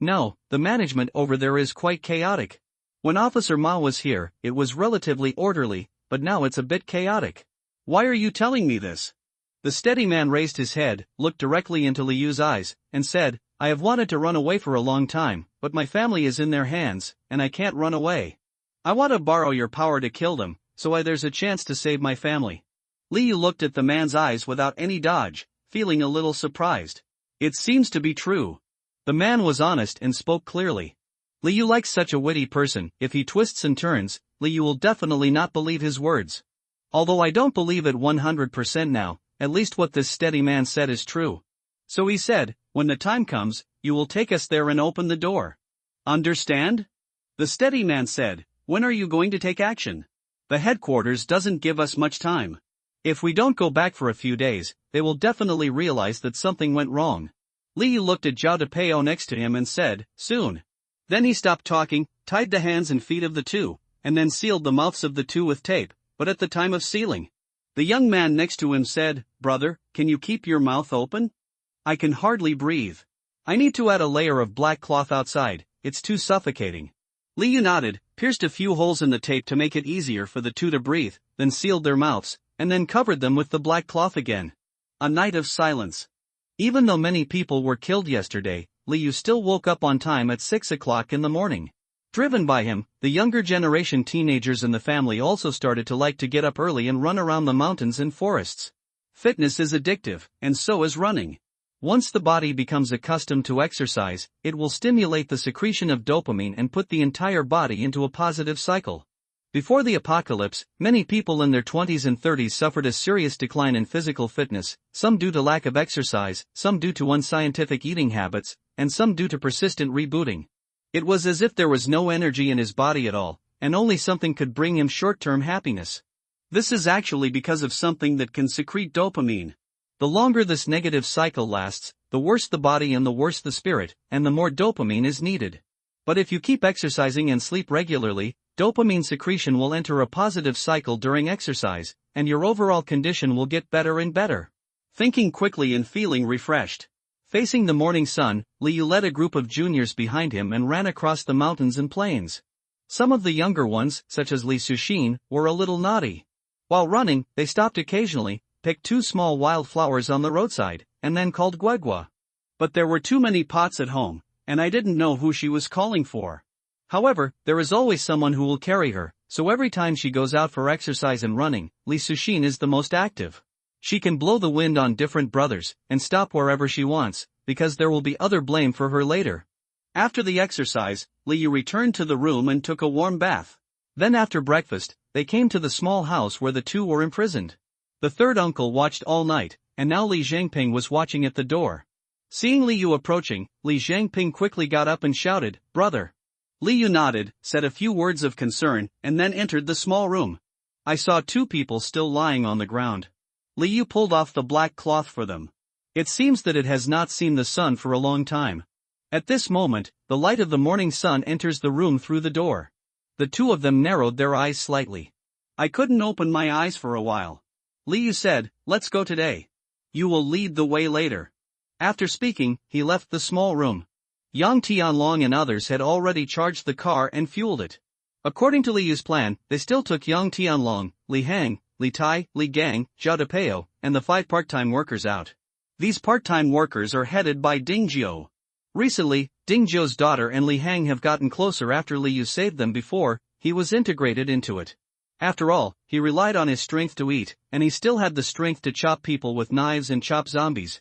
"No, the management over there is quite chaotic. When Officer Ma was here, it was relatively orderly, but now it's a bit chaotic." "Why are you telling me this?" The steady man raised his head, looked directly into Liu's eyes, and said, "I have wanted to run away for a long time, but my family is in their hands, and I can't run away. I want to borrow your power to kill them, so there's a chance to save my family." Liu looked at the man's eyes without any dodge, feeling a little surprised. It seems to be true. The man was honest and spoke clearly. Liu likes such a witty person. If he twists and turns, Liu will definitely not believe his words. Although I don't believe it 100% now, at least what this steady man said is true. So he said, "When the time comes, you will take us there and open the door." "Understand?" The steady man said, "When are you going to take action? The headquarters doesn't give us much time. If we don't go back for a few days, they will definitely realize that something went wrong." Liu looked at Zhao Depeo next to him and said, "Soon." Then he stopped talking, tied the hands and feet of the 2, and then sealed the mouths of the 2 with tape, but at the time of sealing, the young man next to him said, "Brother, can you keep your mouth open? I can hardly breathe. I need to add a layer of black cloth outside, it's too suffocating." Liu nodded, pierced a few holes in the tape to make it easier for the 2 to breathe, then sealed their mouths, and then covered them with the black cloth again. A night of silence. Even though many people were killed yesterday, Liu still woke up on time at 6 o'clock in the morning. Driven by him, the younger generation teenagers in the family also started to like to get up early and run around the mountains and forests. Fitness is addictive, and so is running. Once the body becomes accustomed to exercise, it will stimulate the secretion of dopamine and put the entire body into a positive cycle. Before the apocalypse, many people in their 20s and 30s suffered a serious decline in physical fitness, some due to lack of exercise, some due to unscientific eating habits, and some due to persistent rebooting. It was as if there was no energy in his body at all, and only something could bring him short-term happiness. This is actually because of something that can secrete dopamine. The longer this negative cycle lasts, the worse the body and the worse the spirit, and the more dopamine is needed. But if you keep exercising and sleep regularly, dopamine secretion will enter a positive cycle during exercise, and your overall condition will get better and better. Thinking quickly and feeling refreshed. Facing the morning sun, Liu led a group of juniors behind him and ran across the mountains and plains. Some of the younger ones, such as Li Suxin, were a little naughty. While running, they stopped occasionally, picked 2 small wildflowers on the roadside, and then called Guegua. But there were too many pots at home, and I didn't know who she was calling for. However, there is always someone who will carry her, so every time she goes out for exercise and running, Li Suxin is the most active. She can blow the wind on different brothers, and stop wherever she wants, because there will be other blame for her later. After the exercise, Liu returned to the room and took a warm bath. Then after breakfast, they came to the small house where the two were imprisoned. The third uncle watched all night, and now Li Zhangping was watching at the door. Seeing Liu approaching, Li Zhangping quickly got up and shouted, "Brother!" Liu nodded, said a few words of concern, and then entered the small room. I saw 2 people still lying on the ground. Liu pulled off the black cloth for them. It seems that it has not seen the sun for a long time. At this moment, the light of the morning sun enters the room through the door. The 2 of them narrowed their eyes slightly. I couldn't open my eyes for a while. Liu said, "Let's go today. You will lead the way later." After speaking, he left the small room. Yang Tianlong and others had already charged the car and fueled it. According to Liu's plan, they still took Yang Tianlong, Li Hang, Li Tai, Li Gang, Zhao Depeo, and the 5 part-time workers out. These part-time workers are headed by Ding Jiu. Recently, Ding Jiu's daughter and Li Hang have gotten closer after Liu saved them before he was integrated into it. After all, he relied on his strength to eat, and he still had the strength to chop people with knives and chop zombies.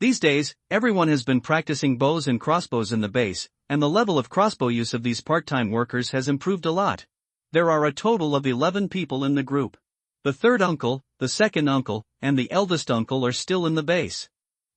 These days, everyone has been practicing bows and crossbows in the base, and the level of crossbow use of these part-time workers has improved a lot. There are a total of 11 people in the group. The third uncle, the second uncle, and the eldest uncle are still in the base.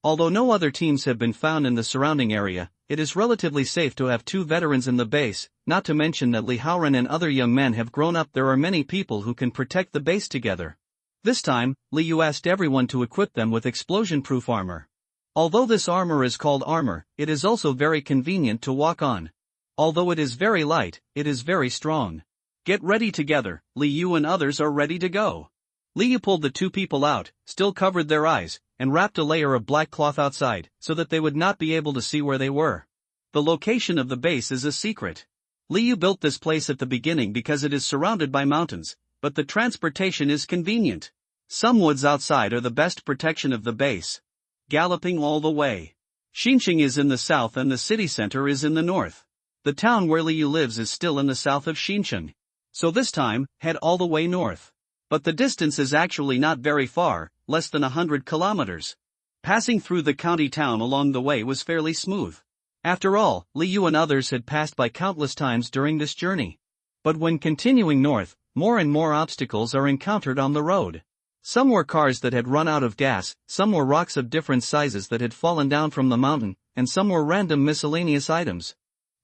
Although no other teams have been found in the surrounding area, it is relatively safe to have 2 veterans in the base, not to mention that Li Haoran and other young men have grown up. There are many people who can protect the base together. This time, Liu asked everyone to equip them with explosion-proof armor. Although this armor is called armor, it is also very convenient to walk on. Although it is very light, it is very strong. Get ready together, Liu and others are ready to go. Liu pulled the 2 people out, still covered their eyes, and wrapped a layer of black cloth outside, so that they would not be able to see where they were. The location of the base is a secret. Liu built this place at the beginning because it is surrounded by mountains, but the transportation is convenient. Some woods outside are the best protection of the base. Galloping all the way. Xincheng is in the south and the city center is in the north. The town where Liu lives is still in the south of Xincheng. So this time, head all the way north. But the distance is actually not very far, less than 100 kilometers. Passing through the county town along the way was fairly smooth. After all, Liu and others had passed by countless times during this journey. But when continuing north, more and more obstacles are encountered on the road. Some were cars that had run out of gas, some were rocks of different sizes that had fallen down from the mountain, and some were random miscellaneous items.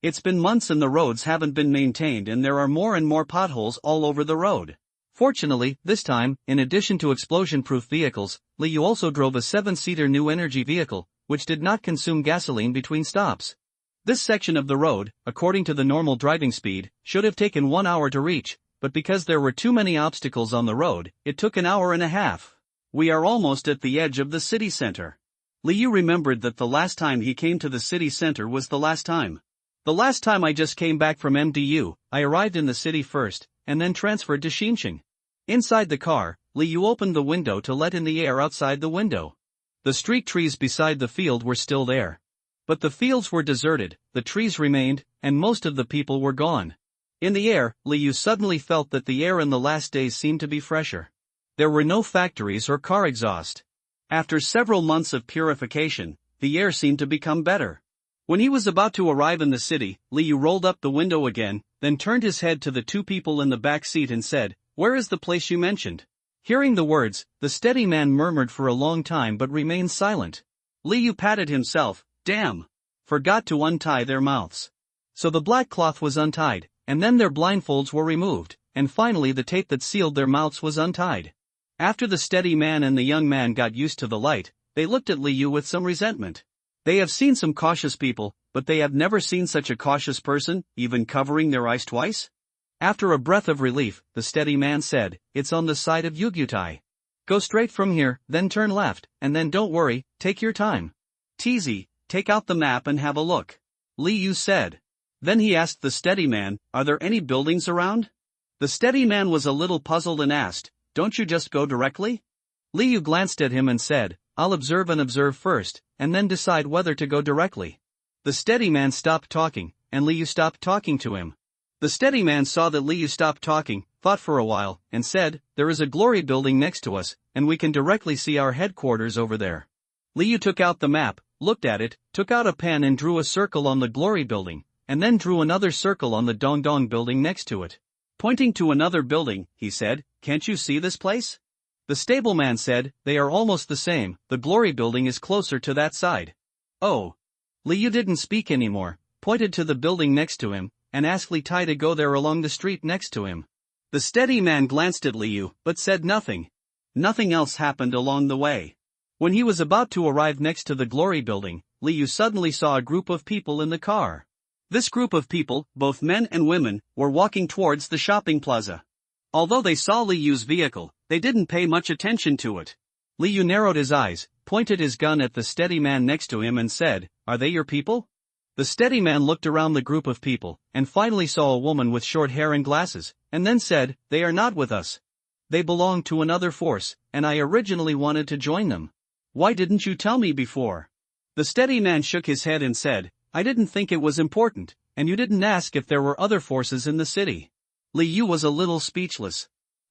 It's been months and the roads haven't been maintained and there are more and more potholes all over the road. Fortunately, this time, in addition to explosion-proof vehicles, Liu also drove a 7-seater new energy vehicle, which did not consume gasoline between stops. This section of the road, according to the normal driving speed, should have taken 1 hour to reach, but because there were too many obstacles on the road, it took an hour and a half. We are almost at the edge of the city center. Liu remembered that the last time he came to the city center was the last time. The last time I just came back from MDU, I arrived in the city first, and then transferred to Xincheng. Inside the car, Liu opened the window to let in the air outside the window. The street trees beside the field were still there. But the fields were deserted, the trees remained, and most of the people were gone. In the air, Liu suddenly felt that the air in the last days seemed to be fresher. There were no factories or car exhaust. After several months of purification, the air seemed to become better. When he was about to arrive in the city, Liu rolled up the window again, then turned his head to the 2 people in the back seat and said, "Where is the place you mentioned?" Hearing the words, the steady man murmured for a long time but remained silent. Liu patted himself, "Damn! Forgot to untie their mouths." So the black cloth was untied, and then their blindfolds were removed, and finally the tape that sealed their mouths was untied. After the steady man and the young man got used to the light, they looked at Liu with some resentment. They have seen some cautious people, but they have never seen such a cautious person, even covering their eyes twice. After a breath of relief, the steady man said, "It's on the side of Yugyutai. Go straight from here, then turn left, and then don't worry, take your time." "Teasy, take out the map and have a look," Liu said. Then he asked the steady man, "Are there any buildings around?" The steady man was a little puzzled and asked, "Don't you just go directly?" Liu glanced at him and said, "I'll observe first, and then decide whether to go directly." The steady man stopped talking, and Liu stopped talking to him. The steady man saw that Liu stopped talking, thought for a while, and said, "There is a glory building next to us, and we can directly see our headquarters over there." Liu took out the map, looked at it, took out a pen and drew a circle on the glory building, and then drew another circle on the Dongdong building next to it. Pointing to another building, he said, "Can't you see this place?" The stableman said, "They are almost the same, the glory building is closer to that side." Oh. Liu didn't speak anymore, pointed to the building next to him, and asked Li Tai to go there along the street next to him. The steady man glanced at Liu, but said nothing. Nothing else happened along the way. When he was about to arrive next to the glory building, Liu suddenly saw a group of people in the car. This group of people, both men and women, were walking towards the shopping plaza. Although they saw Liu's vehicle, they didn't pay much attention to it. Liu narrowed his eyes, pointed his gun at the steady man next to him and said, "Are they your people?" The steady man looked around the group of people, and finally saw a woman with short hair and glasses, and then said, "They are not with us. They belong to another force, and I originally wanted to join them. Why didn't you tell me before?" The steady man shook his head and said, "I didn't think it was important, and you didn't ask if there were other forces in the city." Liu was a little speechless.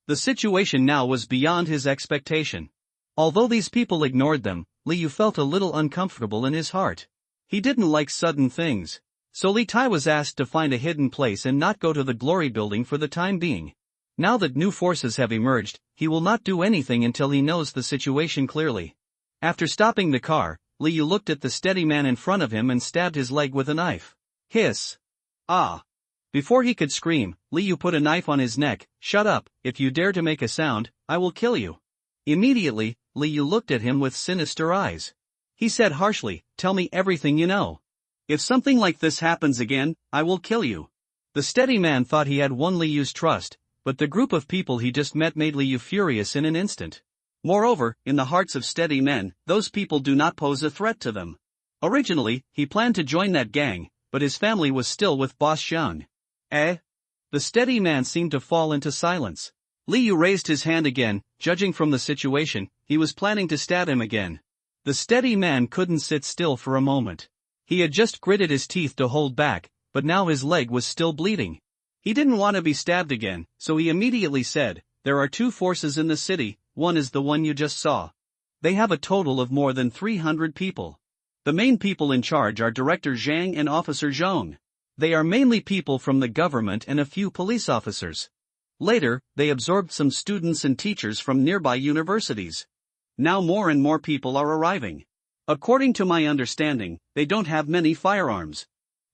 The situation now was beyond his expectation. Although these people ignored them, Liu felt a little uncomfortable in his heart. He didn't like sudden things. So Li Tai was asked to find a hidden place and not go to the glory building for the time being. Now that new forces have emerged, he will not do anything until he knows the situation clearly. After stopping the car, Liu looked at the steady man in front of him and stabbed his leg with a knife. Hiss! Ah! Before he could scream, Liu put a knife on his neck. "Shut up, if you dare to make a sound, I will kill you." Immediately, Liu looked at him with sinister eyes. He said harshly, "Tell me everything you know. If something like this happens again, I will kill you." The steady man thought he had won Liu's trust, but the group of people he just met made Liu furious in an instant. Moreover, in the hearts of steady men, those people do not pose a threat to them. Originally, he planned to join that gang, but his family was still with Boss Zhang. Eh? The steady man seemed to fall into silence. Liu raised his hand again. Judging from the situation, he was planning to stab him again. The steady man couldn't sit still for a moment. He had just gritted his teeth to hold back, but now his leg was still bleeding. He didn't want to be stabbed again, so he immediately said, "There are two forces in the city, one is the one you just saw. They have a total of more than 300 people. The main people in charge are Director Zhang and Officer Zhong. They are mainly people from the government and a few police officers. Later, they absorbed some students and teachers from nearby universities. Now more and more people are arriving. According to my understanding, they don't have many firearms.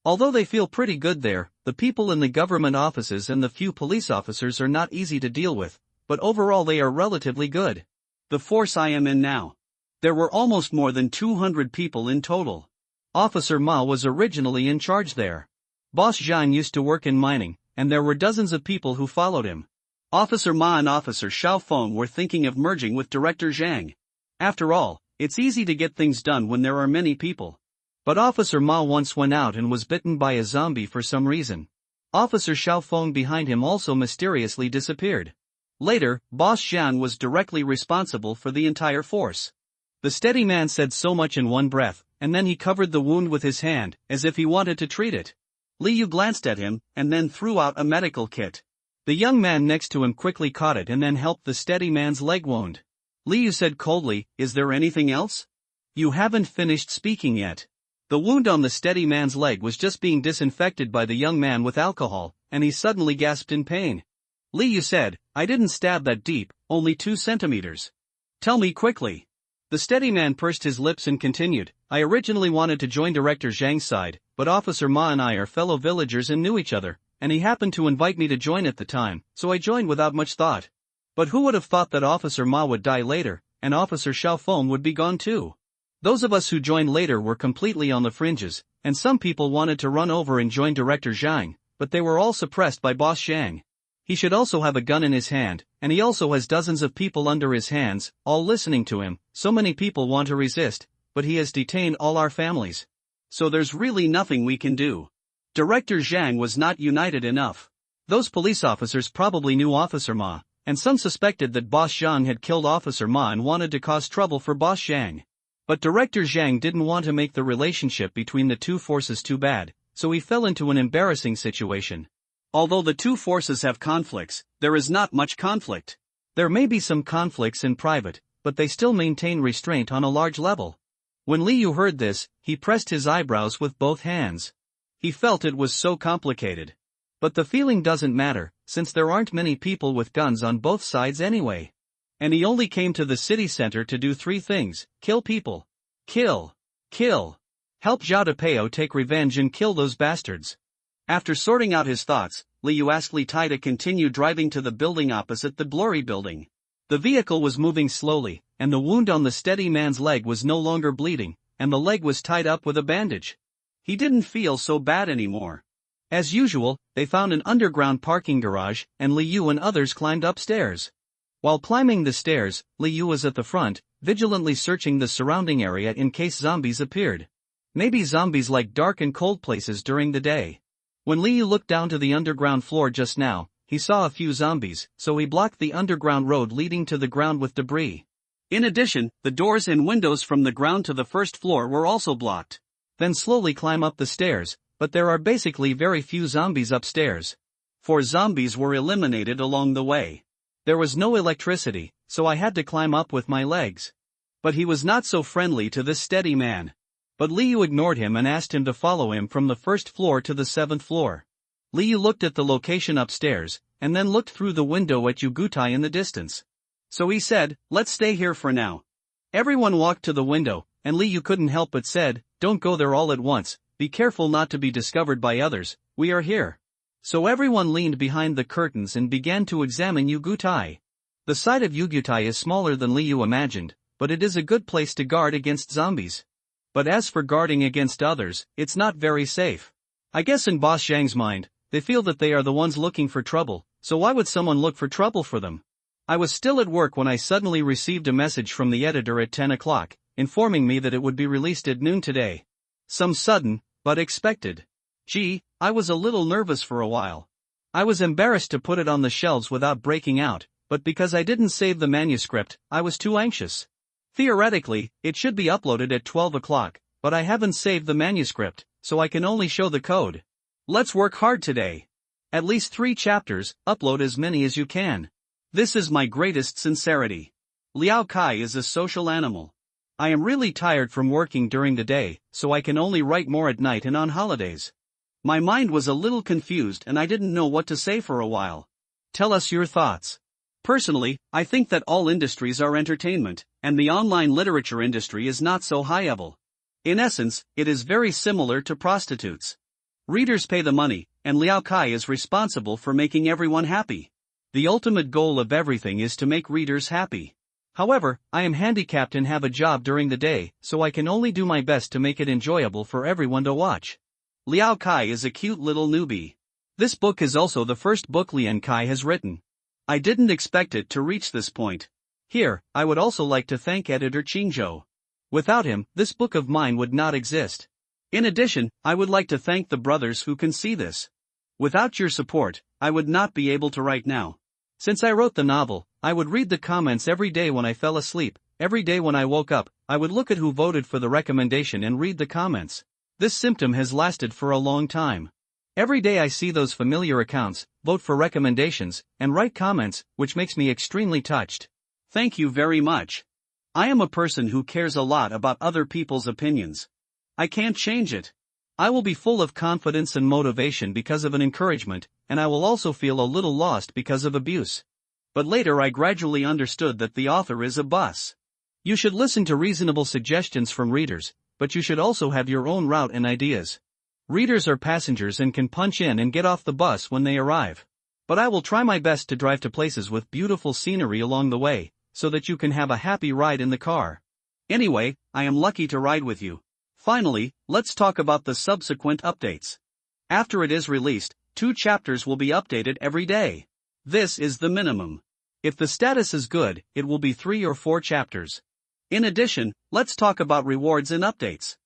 Although they feel pretty good there, the people in the government offices and the few police officers are not easy to deal with, but overall they are relatively good. The force I am in now. There were almost more than 200 people in total. Officer Ma was originally in charge there. Boss Zhang used to work in mining, and there were dozens of people who followed him. Officer Ma and Officer Xiaofeng were thinking of merging with Director Zhang. After all, it's easy to get things done when there are many people. But Officer Ma once went out and was bitten by a zombie for some reason. Officer Xiaofeng behind him also mysteriously disappeared. Later, Boss Zhang was directly responsible for the entire force. The steady man said so much in one breath, and then he covered the wound with his hand, as if he wanted to treat it. Liu glanced at him, and then threw out a medical kit. The young man next to him quickly caught it and then helped the steady man's leg wound. Liu said coldly, "Is there anything else? You haven't finished speaking yet." The wound on the steady man's leg was just being disinfected by the young man with alcohol, and he suddenly gasped in pain. Liu said, "I didn't stab that deep, only 2 centimeters. Tell me quickly." The steady man pursed his lips and continued, "I originally wanted to join Director Zhang's side, but Officer Ma and I are fellow villagers and knew each other, and he happened to invite me to join at the time, so I joined without much thought. But who would have thought that Officer Ma would die later, and Officer Xiaofeng would be gone too? Those of us who joined later were completely on the fringes, and some people wanted to run over and join Director Zhang, but they were all suppressed by Boss Zhang. He should also have a gun in his hand, and he also has dozens of people under his hands, all listening to him. So many people want to resist, but he has detained all our families. So there's really nothing we can do. Director Zhang was not united enough. Those police officers probably knew Officer Ma, and some suspected that Boss Zhang had killed Officer Ma and wanted to cause trouble for Boss Zhang. But Director Zhang didn't want to make the relationship between the two forces too bad, so he fell into an embarrassing situation. Although the two forces have conflicts, there is not much conflict. There may be some conflicts in private, but they still maintain restraint on a large level. When Liu heard this, he pressed his eyebrows with both hands. He felt it was so complicated. But the feeling doesn't matter, since there aren't many people with guns on both sides anyway. And he only came to the city center to do 3 things: kill people. Kill. Help Zhao Depeo take revenge and kill those bastards. After sorting out his thoughts, Liu asked Li Tai to continue driving to the building opposite the blurry building. The vehicle was moving slowly, and the wound on the steady man's leg was no longer bleeding, and the leg was tied up with a bandage. He didn't feel so bad anymore. As usual, they found an underground parking garage, and Liu and others climbed upstairs. While climbing the stairs, Liu was at the front, vigilantly searching the surrounding area in case zombies appeared. Maybe zombies like dark and cold places during the day. When Liu looked down to the underground floor just now, he saw a few zombies, so he blocked the underground road leading to the ground with debris. In addition, the doors and windows from the ground to the first floor were also blocked. Then slowly climb up the stairs, but there are basically very few zombies upstairs. 4 zombies were eliminated along the way. There was no electricity, so I had to climb up with my legs. But he was not so friendly to this steady man. But Liu ignored him and asked him to follow him from the 1st floor to the 7th floor. Liu looked at the location upstairs, and then looked through the window at Yugutai in the distance. So he said, "Let's stay here for now." Everyone walked to the window, and Liu couldn't help but said, "Don't go there all at once, be careful not to be discovered by others, we are here." So everyone leaned behind the curtains and began to examine Yugutai. The side of Yugutai is smaller than Liu imagined, but it is a good place to guard against zombies. But as for guarding against others, it's not very safe. I guess in Boss Zhang's mind, they feel that they are the ones looking for trouble, so why would someone look for trouble for them? I was still at work when I suddenly received a message from the editor at 10 o'clock, informing me that it would be released at noon today. Some sudden, but expected. Gee, I was a little nervous for a while. I was embarrassed to put it on the shelves without breaking out, but because I didn't save the manuscript, I was too anxious. Theoretically, it should be uploaded at 12 o'clock, but I haven't saved the manuscript, so I can only show the code. Let's work hard today. At least 3 chapters, upload as many as you can. This is my greatest sincerity. Liao Kai is a social animal. I am really tired from working during the day, so I can only write more at night and on holidays. My mind was a little confused and I didn't know what to say for a while. Tell us your thoughts. Personally, I think that all industries are entertainment, and the online literature industry is not so high-level. In essence, it is very similar to prostitutes. Readers pay the money, and Liao Kai is responsible for making everyone happy. The ultimate goal of everything is to make readers happy. However, I am handicapped and have a job during the day, so I can only do my best to make it enjoyable for everyone to watch. Liao Kai is a cute little newbie. This book is also the first book Lian Kai has written. I didn't expect it to reach this point. Here, I would also like to thank editor Qingzhou. Without him, this book of mine would not exist. In addition, I would like to thank the brothers who can see this. Without your support, I would not be able to write now. Since I wrote the novel, I would read the comments every day when I fell asleep. Every day when I woke up, I would look at who voted for the recommendation and read the comments. This symptom has lasted for a long time. Every day I see those familiar accounts, vote for recommendations, and write comments, which makes me extremely touched. Thank you very much. I am a person who cares a lot about other people's opinions. I can't change it. I will be full of confidence and motivation because of an encouragement, and I will also feel a little lost because of abuse. But later I gradually understood that the author is a bus. You should listen to reasonable suggestions from readers, but you should also have your own route and ideas. Readers are passengers and can punch in and get off the bus when they arrive. But I will try my best to drive to places with beautiful scenery along the way, so that you can have a happy ride in the car. Anyway, I am lucky to ride with you. Finally, let's talk about the subsequent updates. After it is released, 2 chapters will be updated every day. This is the minimum. If the status is good, it will be 3 or 4 chapters. In addition, let's talk about rewards and updates.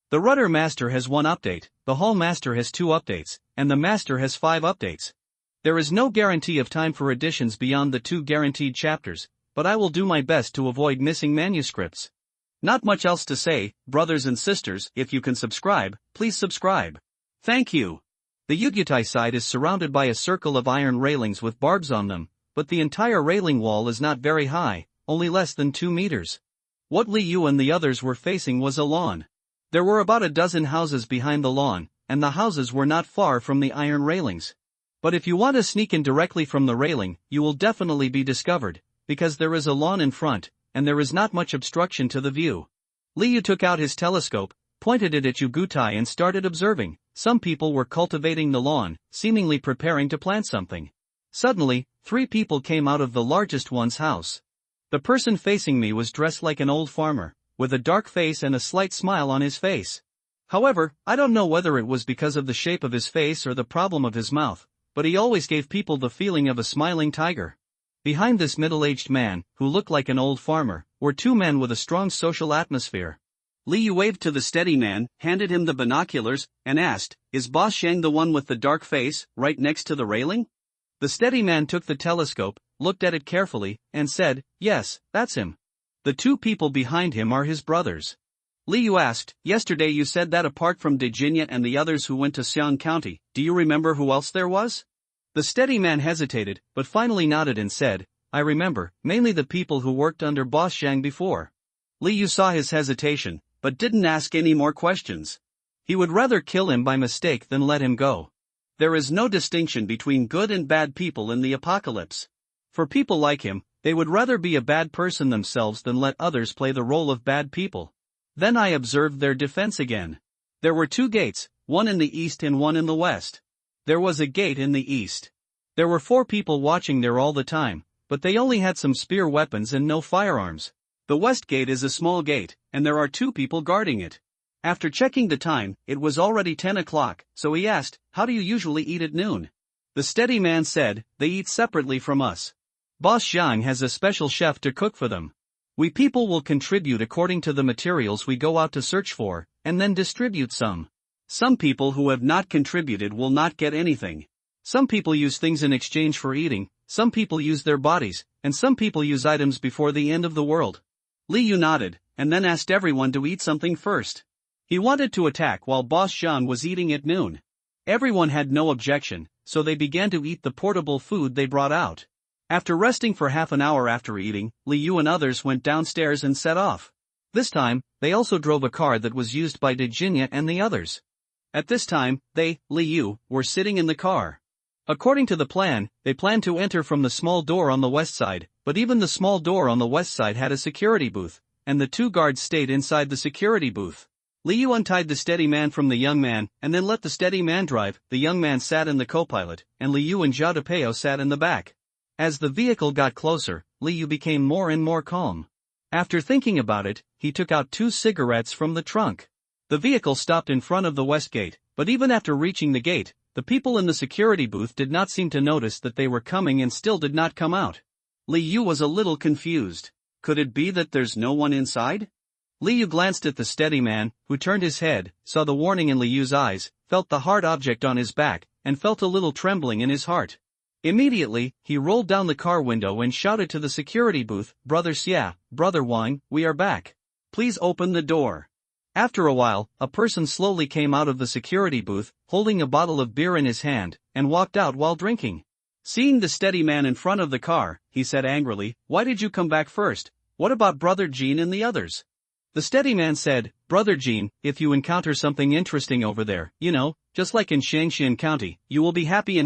The rudder master has 1 update, the hull master has 2 updates, and the master has 5 updates. There is no guarantee of time for additions beyond the 2 guaranteed chapters, but I will do my best to avoid missing manuscripts. Not much else to say, brothers and sisters. If you can subscribe, please subscribe. Thank you. The Yugyutai side is surrounded by a circle of iron railings with barbs on them, but the entire railing wall is not very high, only less than 2 meters. What Liu and the others were facing was a lawn. There were about a dozen houses behind the lawn, and the houses were not far from the iron railings. But if you want to sneak in directly from the railing, you will definitely be discovered, because there is a lawn in front, and there is not much obstruction to the view. Liu took out his telescope, pointed it at Yugyutai and started observing. Some people were cultivating the lawn, seemingly preparing to plant something. Suddenly, 3 people came out of the largest one's house. The person facing me was dressed like an old farmer, with a dark face and a slight smile on his face. However, I don't know whether it was because of the shape of his face or the problem of his mouth, but he always gave people the feeling of a smiling tiger. Behind this middle-aged man, who looked like an old farmer, were 2 men with a strong social atmosphere. Liu waved to the steady man, handed him the binoculars, and asked, "Is Boss Shang the one with the dark face, right next to the railing?" The steady man took the telescope, looked at it carefully, and said, "Yes, that's him. The 2 people behind him are his brothers." Liu asked, "Yesterday you said that apart from Dejinyat and the others who went to Xiang County, do you remember who else there was?" The steady man hesitated, but finally nodded and said, "I remember, mainly the people who worked under Boss Shang before." Liu saw his hesitation, but didn't ask any more questions. He would rather kill him by mistake than let him go. There is no distinction between good and bad people in the apocalypse. For people like him, they would rather be a bad person themselves than let others play the role of bad people. Then I observed their defense again. There were 2 gates, one in the east and one in the west. There was a gate in the east. There were 4 people watching there all the time, but they only had some spear weapons and no firearms. The west gate is a small gate, and there are 2 people guarding it. After checking the time, it was already 10 o'clock, so he asked, "How do you usually eat at noon?" The steady man said, "They eat separately from us. Boss Zhang has a special chef to cook for them. We people will contribute according to the materials we go out to search for, and then distribute some. Some people who have not contributed will not get anything. Some people use things in exchange for eating, some people use their bodies, and some people use items before the end of the world." Liu nodded, and then asked everyone to eat something first. He wanted to attack while Boss Zhang was eating at noon. Everyone had no objection, so they began to eat the portable food they brought out. After resting for half an hour after eating, Liu and others went downstairs and set off. This time, they also drove a car that was used by Dejinyat and the others. At this time, they, Liu, were sitting in the car. According to the plan, they planned to enter from the small door on the west side, but even the small door on the west side had a security booth, and the 2 guards stayed inside the security booth. Liu untied the steady man from the young man, and then let the steady man drive. The young man sat in the co-pilot, and Liu and Zhao Depeo sat in the back. As the vehicle got closer, Liu became more and more calm. After thinking about it, he took out 2 cigarettes from the trunk. The vehicle stopped in front of the west gate, but even after reaching the gate, the people in the security booth did not seem to notice that they were coming and still did not come out. Liu was a little confused. Could it be that there's no one inside? Liu glanced at the steady man, who turned his head, saw the warning in Liu's eyes, felt the hard object on his back, and felt a little trembling in his heart. Immediately, he rolled down the car window and shouted to the security booth, "Brother Xia, Brother Wang, we are back. Please open the door." After a while, a person slowly came out of the security booth, holding a bottle of beer in his hand, and walked out while drinking. Seeing the steady man in front of the car, he said angrily, "Why did you come back first? What about Brother Jean and the others?" The steady man said, "Brother Jean, if you encounter something interesting over there, just like in Shangxian County, you will be happy,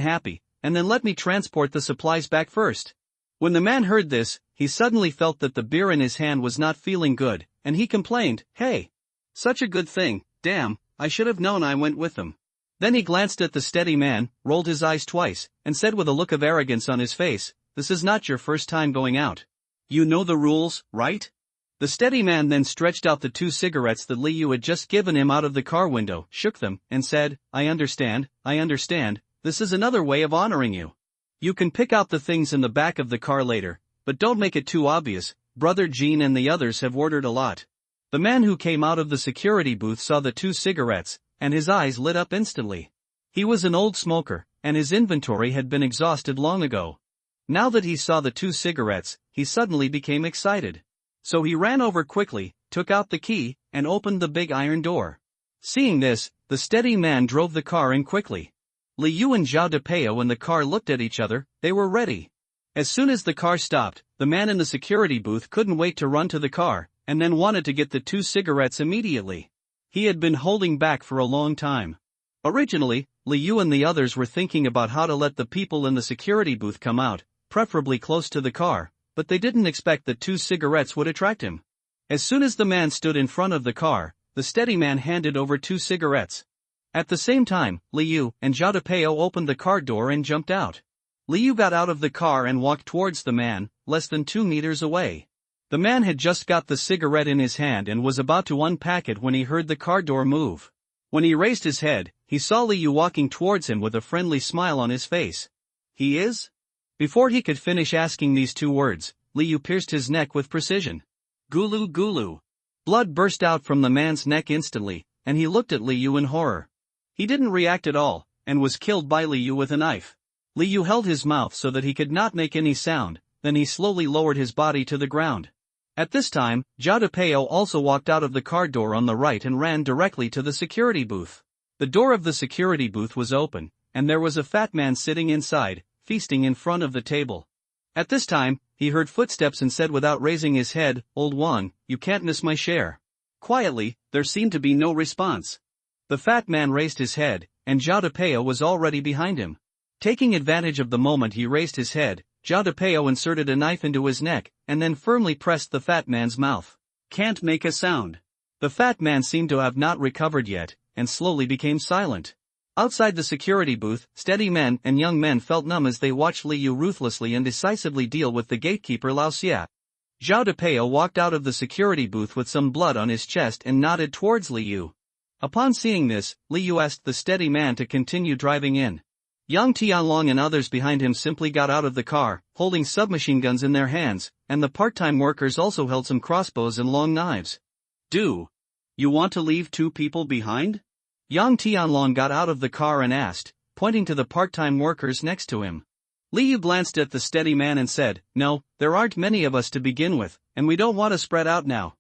and then let me transport the supplies back first." When the man heard this, he suddenly felt that the beer in his hand was not feeling good, and he complained, "Hey! Such a good thing, damn, I should have known I went with them." Then he glanced at the steady man, rolled his eyes twice, and said with a look of arrogance on his face, "This is not your first time going out. You know the rules, right?" The steady man then stretched out the 2 cigarettes that Liu had just given him out of the car window, shook them, and said, I understand, this is another way of honoring you. You can pick out the things in the back of the car later, but don't make it too obvious, Brother Jean and the others have ordered a lot. The man who came out of the security booth saw the 2 cigarettes, and his eyes lit up instantly. He was an old smoker, and his inventory had been exhausted long ago. Now that he saw the 2 cigarettes, he suddenly became excited. So he ran over quickly, took out the key, and opened the big iron door. Seeing this, the steady man drove the car in quickly. Li Yu and Zhao Depeo and the car looked at each other. They were ready. As soon as the car stopped, the man in the security booth couldn't wait to run to the car, and then wanted to get the 2 cigarettes immediately. He had been holding back for a long time. Originally, Li Yu and the others were thinking about how to let the people in the security booth come out, preferably close to the car, but they didn't expect that 2 cigarettes would attract him. As soon as the man stood in front of the car, the steady man handed over 2 cigarettes. At the same time, Li Yu and Zhao Depeo opened the car door and jumped out. Li Yu got out of the car and walked towards the man, less than 2 meters away. The man had just got the cigarette in his hand and was about to unpack it when he heard the car door move. When he raised his head, he saw Li Yu walking towards him with a friendly smile on his face. "He is?" Before he could finish asking these 2 words, Li Yu pierced his neck with precision. Gulu gulu. Blood burst out from the man's neck instantly, and he looked at Li Yu in horror. He didn't react at all, and was killed by Li Yu with a knife. Li Yu held his mouth so that he could not make any sound, then he slowly lowered his body to the ground. At this time, Zhao Depeo also walked out of the car door on the right and ran directly to the security booth. The door of the security booth was open, and there was a fat man sitting inside, feasting in front of the table. At this time, he heard footsteps and said without raising his head, "Old one, you can't miss my share." Quietly, there seemed to be no response. The fat man raised his head, and Zhao Depeo was already behind him. Taking advantage of the moment he raised his head, Zhao Depeo inserted a knife into his neck, and then firmly pressed the fat man's mouth. "Can't make a sound." The fat man seemed to have not recovered yet, and slowly became silent. Outside the security booth, steady men and young men felt numb as they watched Li Yu ruthlessly and decisively deal with the gatekeeper Lao Xia. Zhao Depeo walked out of the security booth with some blood on his chest and nodded towards Li Yu. Upon seeing this, Li Yu asked the steady man to continue driving in. Yang Tianlong and others behind him simply got out of the car, holding submachine guns in their hands, and the part-time workers also held some crossbows and long knives. "Do you want to leave 2 people behind?" Yang Tianlong got out of the car and asked, pointing to the part-time workers next to him. Li Yu glanced at the steady man and said, "No, there aren't many of us to begin with, and we don't want to spread out now."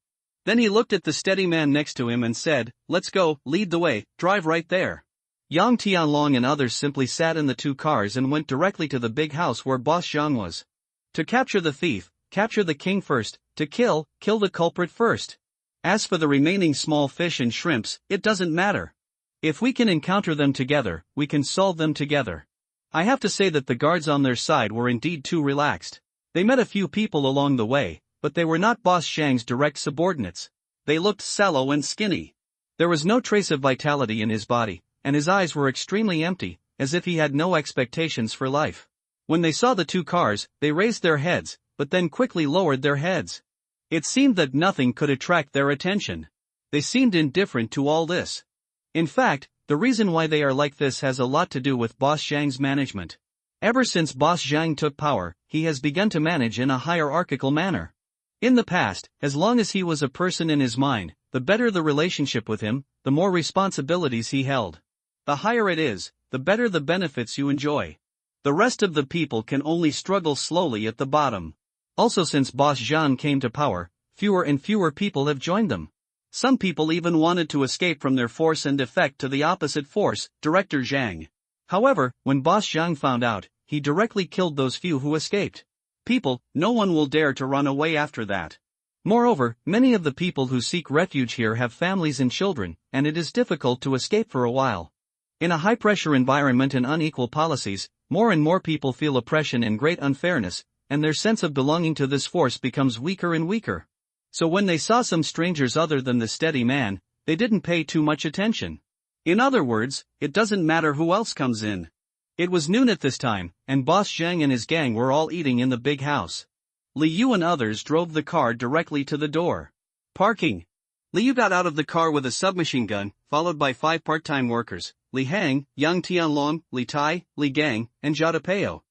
Then he looked at the steady man next to him and said, "Let's go, lead the way, drive right there." Yang Tianlong and others simply sat in the 2 cars and went directly to the big house where Boss Zhang was. To capture the thief, capture the king first. To kill the culprit first. As for the remaining small fish and shrimps, it doesn't matter. If we can encounter them together, we can solve them together. I have to say that the guards on their side were indeed too relaxed. They met a few people along the way, but they were not Boss Zhang's direct subordinates. They looked sallow and skinny. There was no trace of vitality in his body, and his eyes were extremely empty, as if he had no expectations for life. When they saw the 2 cars, they raised their heads, but then quickly lowered their heads. It seemed that nothing could attract their attention. They seemed indifferent to all this. In fact, the reason why they are like this has a lot to do with Boss Zhang's management. Ever since Boss Zhang took power, he has begun to manage in a hierarchical manner. In the past, as long as he was a person in his mind, the better the relationship with him, the more responsibilities he held. The higher it is, the better the benefits you enjoy. The rest of the people can only struggle slowly at the bottom. Also, since Boss Zhang came to power, fewer and fewer people have joined them. Some people even wanted to escape from their force and defect to the opposite force, Director Zhang. However, when Boss Zhang found out, he directly killed those few who escaped. No one will dare to run away after that. Moreover, many of the people who seek refuge here have families and children, and it is difficult to escape for a while. In a high-pressure environment and unequal policies, more and more people feel oppression and great unfairness, and their sense of belonging to this force becomes weaker and weaker. So when they saw some strangers other than the steady man, they didn't pay too much attention. In other words, it doesn't matter who else comes in. It was noon at this time, and Boss Zhang and his gang were all eating in the big house. Li Yu and others drove the car directly to the door. Parking. Li Yu got out of the car with a submachine gun, followed by 5 part-time workers, Li Hang, Yang Tianlong, Li Tai, Li Gang, and Zhao Depeo.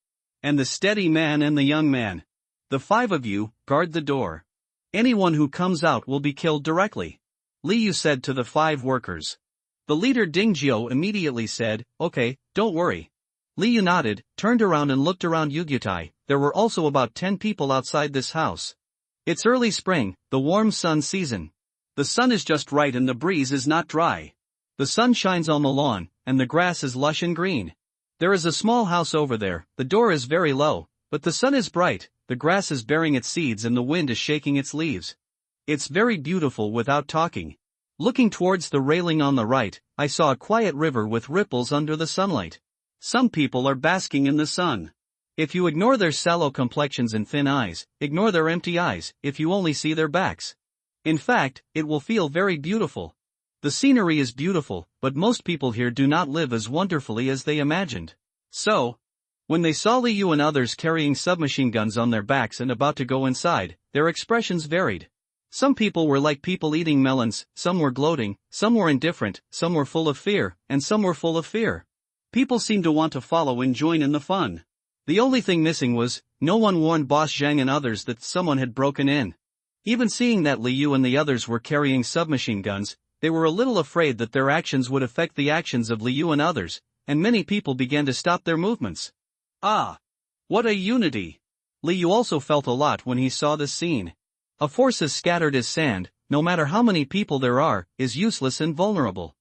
And the steady man and the young man. "The 5 of you, guard the door." Anyone who comes out will be killed directly. Li Yu said to the 5 workers. The leader Ding Jiao immediately said, okay, don't worry. Li Yu nodded, turned around and looked around Yugyutai. There were also about 10 people outside this house. It's early spring, the warm sun season. The sun is just right and the breeze is not dry. The sun shines on the lawn, and the grass is lush and green. There is a small house over there, the door is very low, but the sun is bright, the grass is bearing its seeds and the wind is shaking its leaves. It's very beautiful. Without talking. Looking towards the railing on the right, I saw a quiet river with ripples under the sunlight. Some people are basking in the sun. If you ignore their sallow complexions and thin eyes, ignore their empty eyes, if you only see their backs. In fact, it will feel very beautiful. The scenery is beautiful, but most people here do not live as wonderfully as they imagined. So, when they saw Li Yu and others carrying submachine guns on their backs and about to go inside, their expressions varied. Some people were like people eating melons, some were gloating, some were indifferent, some were full of fear, and some were full of fear. People seemed to want to follow and join in the fun. The only thing missing was, no one warned Boss Zhang and others that someone had broken in. Even seeing that Li Yu and the others were carrying submachine guns, they were a little afraid that their actions would affect the actions of Li Yu and others, and many people began to stop their movements. Ah! What a unity! Li Yu also felt a lot when he saw this scene. A force as scattered as sand, no matter how many people there are, is useless and vulnerable.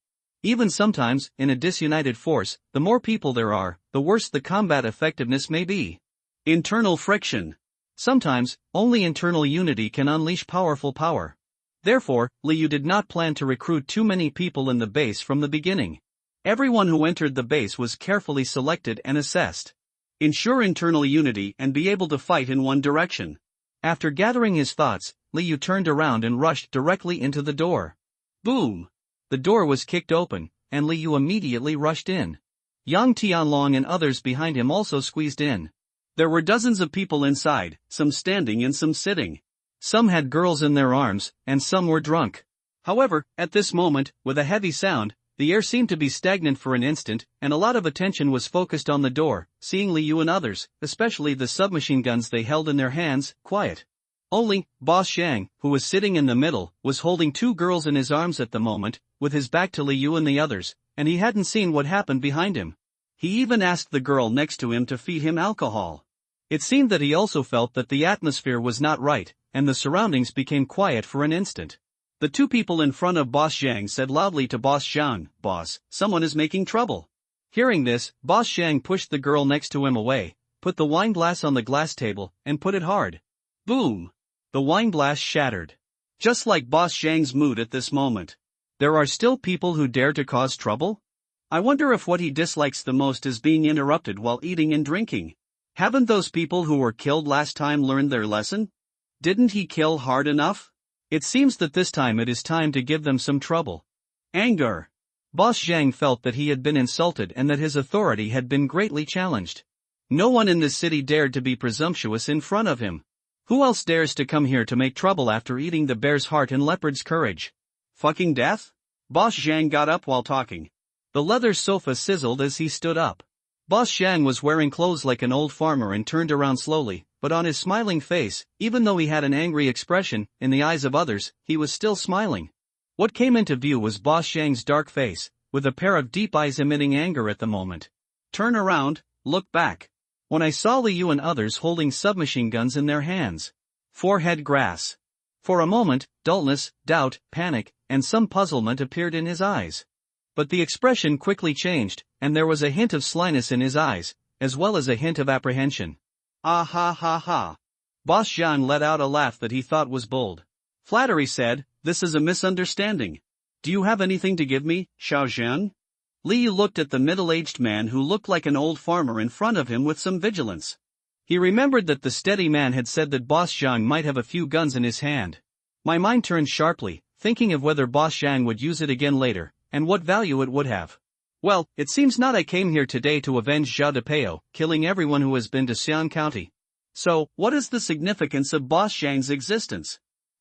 Even sometimes, in a disunited force, the more people there are, the worse the combat effectiveness may be. Internal friction. Sometimes, only internal unity can unleash powerful power. Therefore, Li Yu did not plan to recruit too many people in the base from the beginning. Everyone who entered the base was carefully selected and assessed. Ensure internal unity and be able to fight in one direction. After gathering his thoughts, Li Yu turned around and rushed directly into the door. Boom! The door was kicked open, and Li Yu immediately rushed in. Yang Tianlong and others behind him also squeezed in. There were dozens of people inside, some standing and some sitting. Some had girls in their arms, and some were drunk. However, at this moment, with a heavy sound, the air seemed to be stagnant for an instant, and a lot of attention was focused on the door, seeing Li Yu and others, especially the submachine guns they held in their hands, quiet. Only, Boss Zhang, who was sitting in the middle, was holding 2 girls in his arms at the moment, with his back to Li Yu and the others, and he hadn't seen what happened behind him. He even asked the girl next to him to feed him alcohol. It seemed that he also felt that the atmosphere was not right, and the surroundings became quiet for an instant. The 2 people in front of Boss Zhang said loudly to Boss Zhang, "Boss, someone is making trouble." Hearing this, Boss Zhang pushed the girl next to him away, put the wine glass on the glass table, and put it hard. Boom! The wine glass shattered. Just like Boss Zhang's mood at this moment. There are still people who dare to cause trouble? I wonder if what he dislikes the most is being interrupted while eating and drinking. Haven't those people who were killed last time learned their lesson? Didn't he kill hard enough? It seems that this time it is time to give them some trouble. Anger. Boss Zhang felt that he had been insulted and that his authority had been greatly challenged. No one in this city dared to be presumptuous in front of him. Who else dares to come here to make trouble after eating the bear's heart and leopard's courage? Fucking death? Boss Zhang got up while talking. The leather sofa sizzled as he stood up. Boss Zhang was wearing clothes like an old farmer and turned around slowly, but on his smiling face, even though he had an angry expression, in the eyes of others, he was still smiling. What came into view was Boss Zhang's dark face, with a pair of deep eyes emitting anger at the moment. Turn around, look back. When I saw Li Yu and others holding submachine guns in their hands. Forehead grass. For a moment, dullness, doubt, panic, and some puzzlement appeared in his eyes. But the expression quickly changed, and there was a hint of slyness in his eyes, as well as a hint of apprehension. Ah ha ha ha. Boss Zhang let out a laugh that he thought was bold. Flattery said, "This is a misunderstanding. Do you have anything to give me, Xiao Zhen?" Li Yu looked at the middle-aged man who looked like an old farmer in front of him with some vigilance. He remembered that the steady man had said that Boss Zhang might have a few guns in his hand. My mind turned sharply, thinking of whether Boss Zhang would use it again later, and what value it would have. Well, it seems not. I came here today to avenge Zhao de Peo, killing everyone who has been to Xian County. So, what is the significance of Boss Zhang's existence?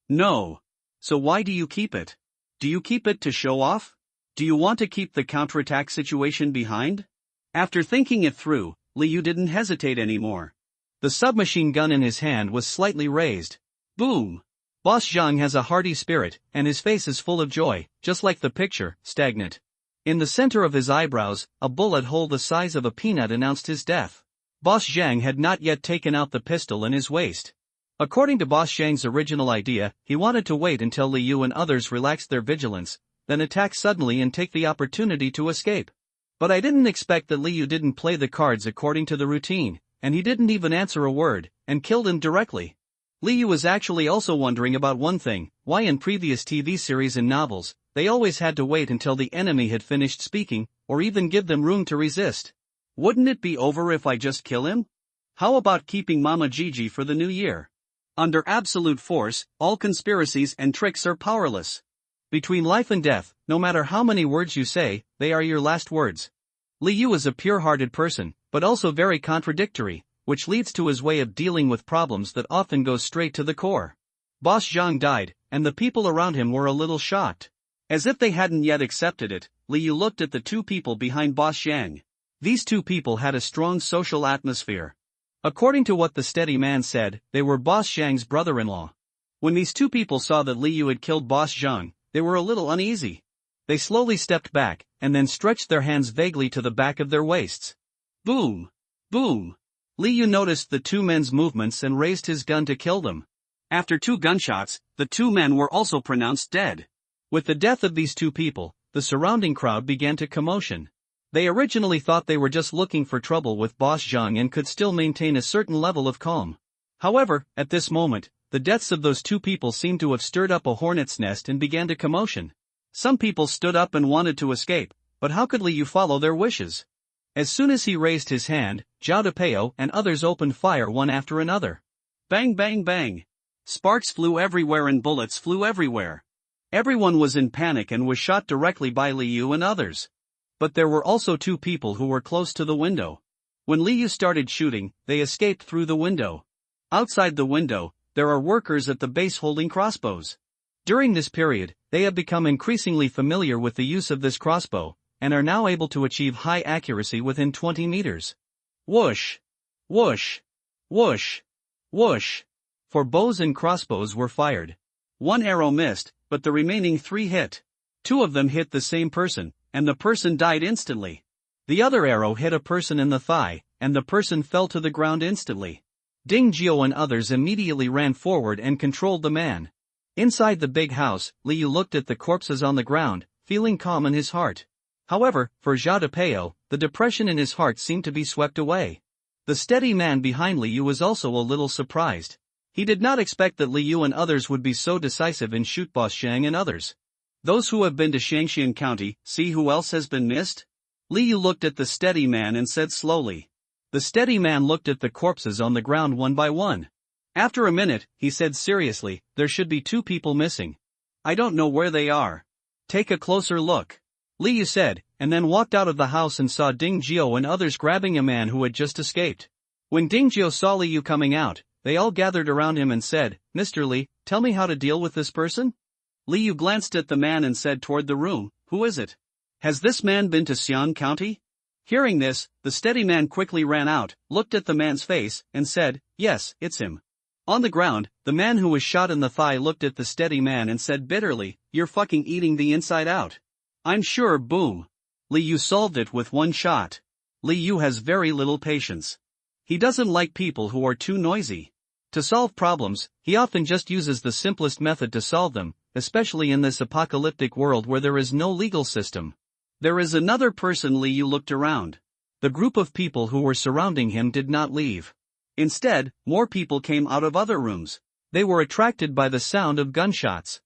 No. So why do you keep it? Do you keep it to show off? Do you want to keep the counterattack situation behind? After thinking it through, Li Yu didn't hesitate anymore. The submachine gun in his hand was slightly raised. Boom! Boss Zhang has a hearty spirit, and his face is full of joy, just like the picture, stagnant. In the center of his eyebrows, a bullet hole the size of a peanut announced his death. Boss Zhang had not yet taken out the pistol in his waist. According to Boss Zhang's original idea, he wanted to wait until Li Yu and others relaxed their vigilance, then attack suddenly and take the opportunity to escape. But I didn't expect that Li Yu didn't play the cards according to the routine, and he didn't even answer a word, and killed him directly. Li Yu was actually also wondering about one thing: why in previous TV series and novels, they always had to wait until the enemy had finished speaking, or even give them room to resist. Wouldn't it be over if I just kill him? How about keeping Mama Gigi for the new year? Under absolute force, all conspiracies and tricks are powerless. Between life and death, no matter how many words you say, they are your last words. Li Yu is a pure-hearted person, but also very contradictory, which leads to his way of dealing with problems that often goes straight to the core. Boss Zhang died, and the people around him were a little shocked. As if they hadn't yet accepted it, Li Yu looked at the two people behind Boss Zhang. These two people had a strong social atmosphere. According to what the steady man said, they were Boss Zhang's brother-in-law. When these two people saw that Li Yu had killed Boss Zhang, they were a little uneasy. They slowly stepped back, and then stretched their hands vaguely to the back of their waists. Boom! Boom! Li Yu noticed the two men's movements and raised his gun to kill them. After 2 gunshots, the 2 men were also pronounced dead. With the death of these 2 people, the surrounding crowd began to commotion. They originally thought they were just looking for trouble with Boss Zhang and could still maintain a certain level of calm. However, at this moment, the deaths of those 2 people seemed to have stirred up a hornet's nest and began to commotion. Some people stood up and wanted to escape, but how could Li Yu follow their wishes? As soon as he raised his hand, Zhao Depeo and others opened fire one after another. Bang bang bang! Sparks flew everywhere and bullets flew everywhere. Everyone was in panic and was shot directly by Li Yu and others. But there were also 2 people who were close to the window. When Li Yu started shooting, they escaped through the window. Outside the window, there are workers at the base holding crossbows. During this period, they have become increasingly familiar with the use of this crossbow, and are now able to achieve high accuracy within 20 meters. Whoosh! Whoosh! Whoosh! Whoosh! 4 bows and crossbows were fired. 1 arrow missed, but the remaining 3 hit. 2 of them hit the same person, and the person died instantly. The other arrow hit a person in the thigh, and the person fell to the ground instantly. Ding Jiao and others immediately ran forward and controlled the man. Inside the big house, Li Yu looked at the corpses on the ground, feeling calm in his heart. However, for Zhao Depeo, the depression in his heart seemed to be swept away. The steady man behind Li Yu was also a little surprised. He did not expect that Li Yu and others would be so decisive and shoot Boss Zhang and others. Those who have been to Shangxian County, see who else has been missed? Li Yu looked at the steady man and said slowly. The steady man looked at the corpses on the ground one by one. After a minute, he said seriously, there should be 2 people missing. I don't know where they are. Take a closer look. Li Yu said, and then walked out of the house and saw Ding Jiao and others grabbing a man who had just escaped. When Ding Jiao saw Li Yu coming out, they all gathered around him and said, Mr. Li, tell me how to deal with this person? Li Yu glanced at the man and said toward the room, who is it? Has this man been to Xian County? Hearing this, the steady man quickly ran out, looked at the man's face, and said, yes, it's him. On the ground, the man who was shot in the thigh looked at the steady man and said bitterly, you're fucking eating the inside out. I'm sure. Boom. Li Yu solved it with 1 shot. Li Yu has very little patience. He doesn't like people who are too noisy. To solve problems, he often just uses the simplest method to solve them, especially in this apocalyptic world where there is no legal system. There is another person. Li Yu looked around. The group of people who were surrounding him did not leave. Instead, more people came out of other rooms. They were attracted by the sound of gunshots.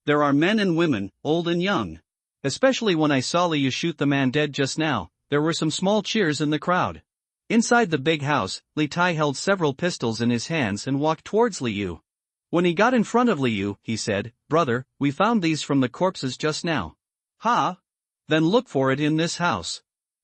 There are men and women, old and young. Especially when I saw Li Yu shoot the man dead just now, there were some small cheers in the crowd. Inside the big house, Li Tai held several pistols in his hands and walked towards Li Yu. When he got in front of Li Yu, he said, brother, we found these from the corpses just now. Ha? Then look for it in this house.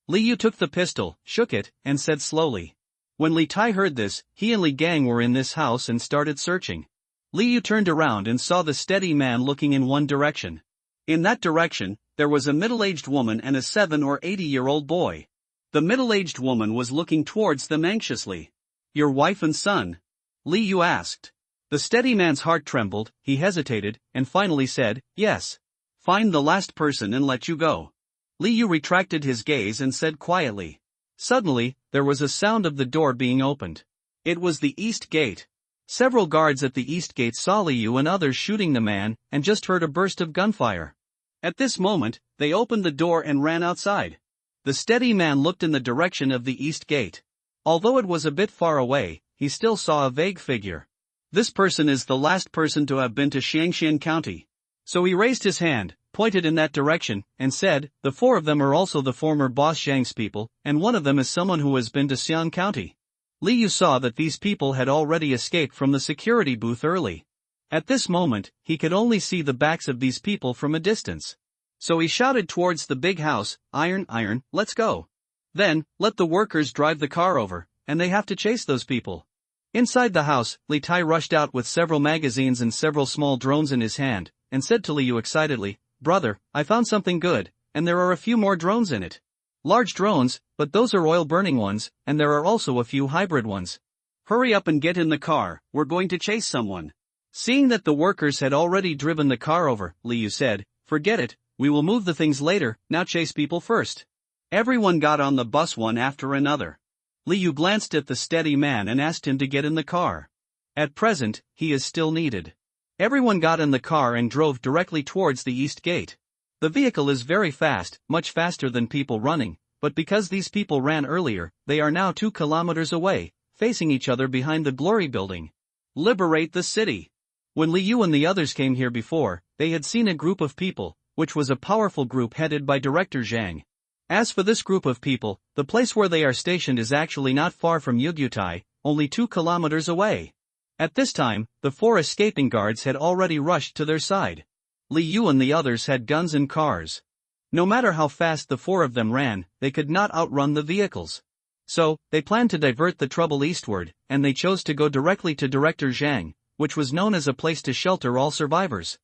Li Yu took the pistol, shook it, and said slowly. When Li Tai heard this, he and Li Gang were in this house and started searching. Li Yu turned around and saw the steady man looking in one direction. In that direction, there was a middle-aged woman and a 7 or 8-year-old boy. The middle-aged woman was looking towards them anxiously. Your wife and son? Li Yu asked. The steady man's heart trembled, he hesitated, and finally said, "Yes." "Find the last person and let you go." Li Yu retracted his gaze and said quietly. Suddenly, there was a sound of the door being opened. It was the east gate. Several guards at the east gate saw Li Yu and others shooting the man, and just heard a burst of gunfire. At this moment, they opened the door and ran outside. The steady man looked in the direction of the east gate. Although it was a bit far away, he still saw a vague figure. "This person is the last person to have been to Xiangxian County." So he raised his hand, pointed in that direction, and said, "The four of them are also the former boss Zhang's people, and one of them is someone who has been to Xiang County." Li Yu saw that these people had already escaped from the security booth early. At this moment, he could only see the backs of these people from a distance. So he shouted towards the big house, Iron, let's go. Then, let the workers drive the car over, and they have to chase those people." Inside the house, Li Tai rushed out with several magazines and several small drones in his hand, and said to Li Yu excitedly, "Brother, I found something good, and there are a few more drones in it. Large drones, but those are oil-burning ones, and there are also a few hybrid ones. Hurry up and get in the car, we're going to chase someone." Seeing that the workers had already driven the car over, Li Yu said, "Forget it, we will move the things later, now chase people first." Everyone got on the bus one after another. Li Yu glanced at the steady man and asked him to get in the car. At present, he is still needed. Everyone got in the car and drove directly towards the east gate. The vehicle is very fast, much faster than people running, but because these people ran earlier, they are now 2 kilometers away, facing each other behind the Glory Building. Liberate the city. When Li Yu and the others came here before, they had seen a group of people, which was a powerful group headed by Director Zhang. As for this group of people, the place where they are stationed is actually not far from Yugyutai, only 2 kilometers away. At this time, the 4 escaping guards had already rushed to their side. Li Yu and the others had guns and cars. No matter how fast the 4 of them ran, they could not outrun the vehicles. So, they planned to divert the trouble eastward, and they chose to go directly to Director Zhang, which was known as a place to shelter all survivors.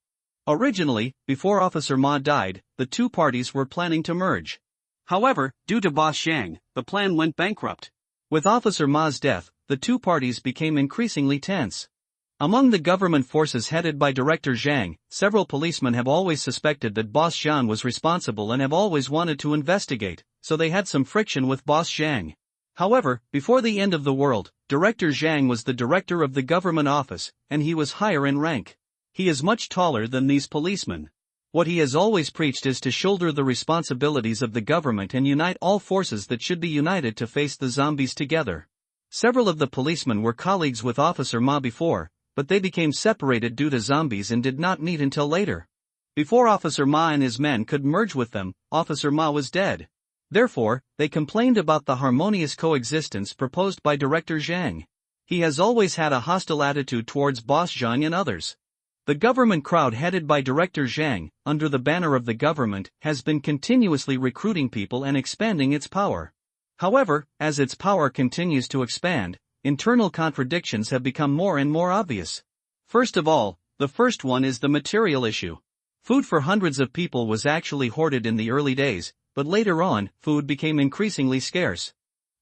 Originally, before Officer Ma died, the 2 parties were planning to merge. However, due to Boss Zhang, the plan went bankrupt. With Officer Ma's death, the 2 parties became increasingly tense. Among the government forces headed by Director Zhang, several policemen have always suspected that Boss Zhang was responsible and have always wanted to investigate, so they had some friction with Boss Zhang. However, before the end of the world, Director Zhang was the director of the government office, and he was higher in rank. He is much taller than these policemen. What he has always preached is to shoulder the responsibilities of the government and unite all forces that should be united to face the zombies together. Several of the policemen were colleagues with Officer Ma before, but they became separated due to zombies and did not meet until later. Before Officer Ma and his men could merge with them, Officer Ma was dead. Therefore, they complained about the harmonious coexistence proposed by Director Zhang. He has always had a hostile attitude towards Boss Zhang and others. The government crowd headed by Director Zhang, under the banner of the government, has been continuously recruiting people and expanding its power. However, as its power continues to expand, internal contradictions have become more and more obvious. First of all, the first one is the material issue. Food for hundreds of people was actually hoarded in the early days, but later on, food became increasingly scarce.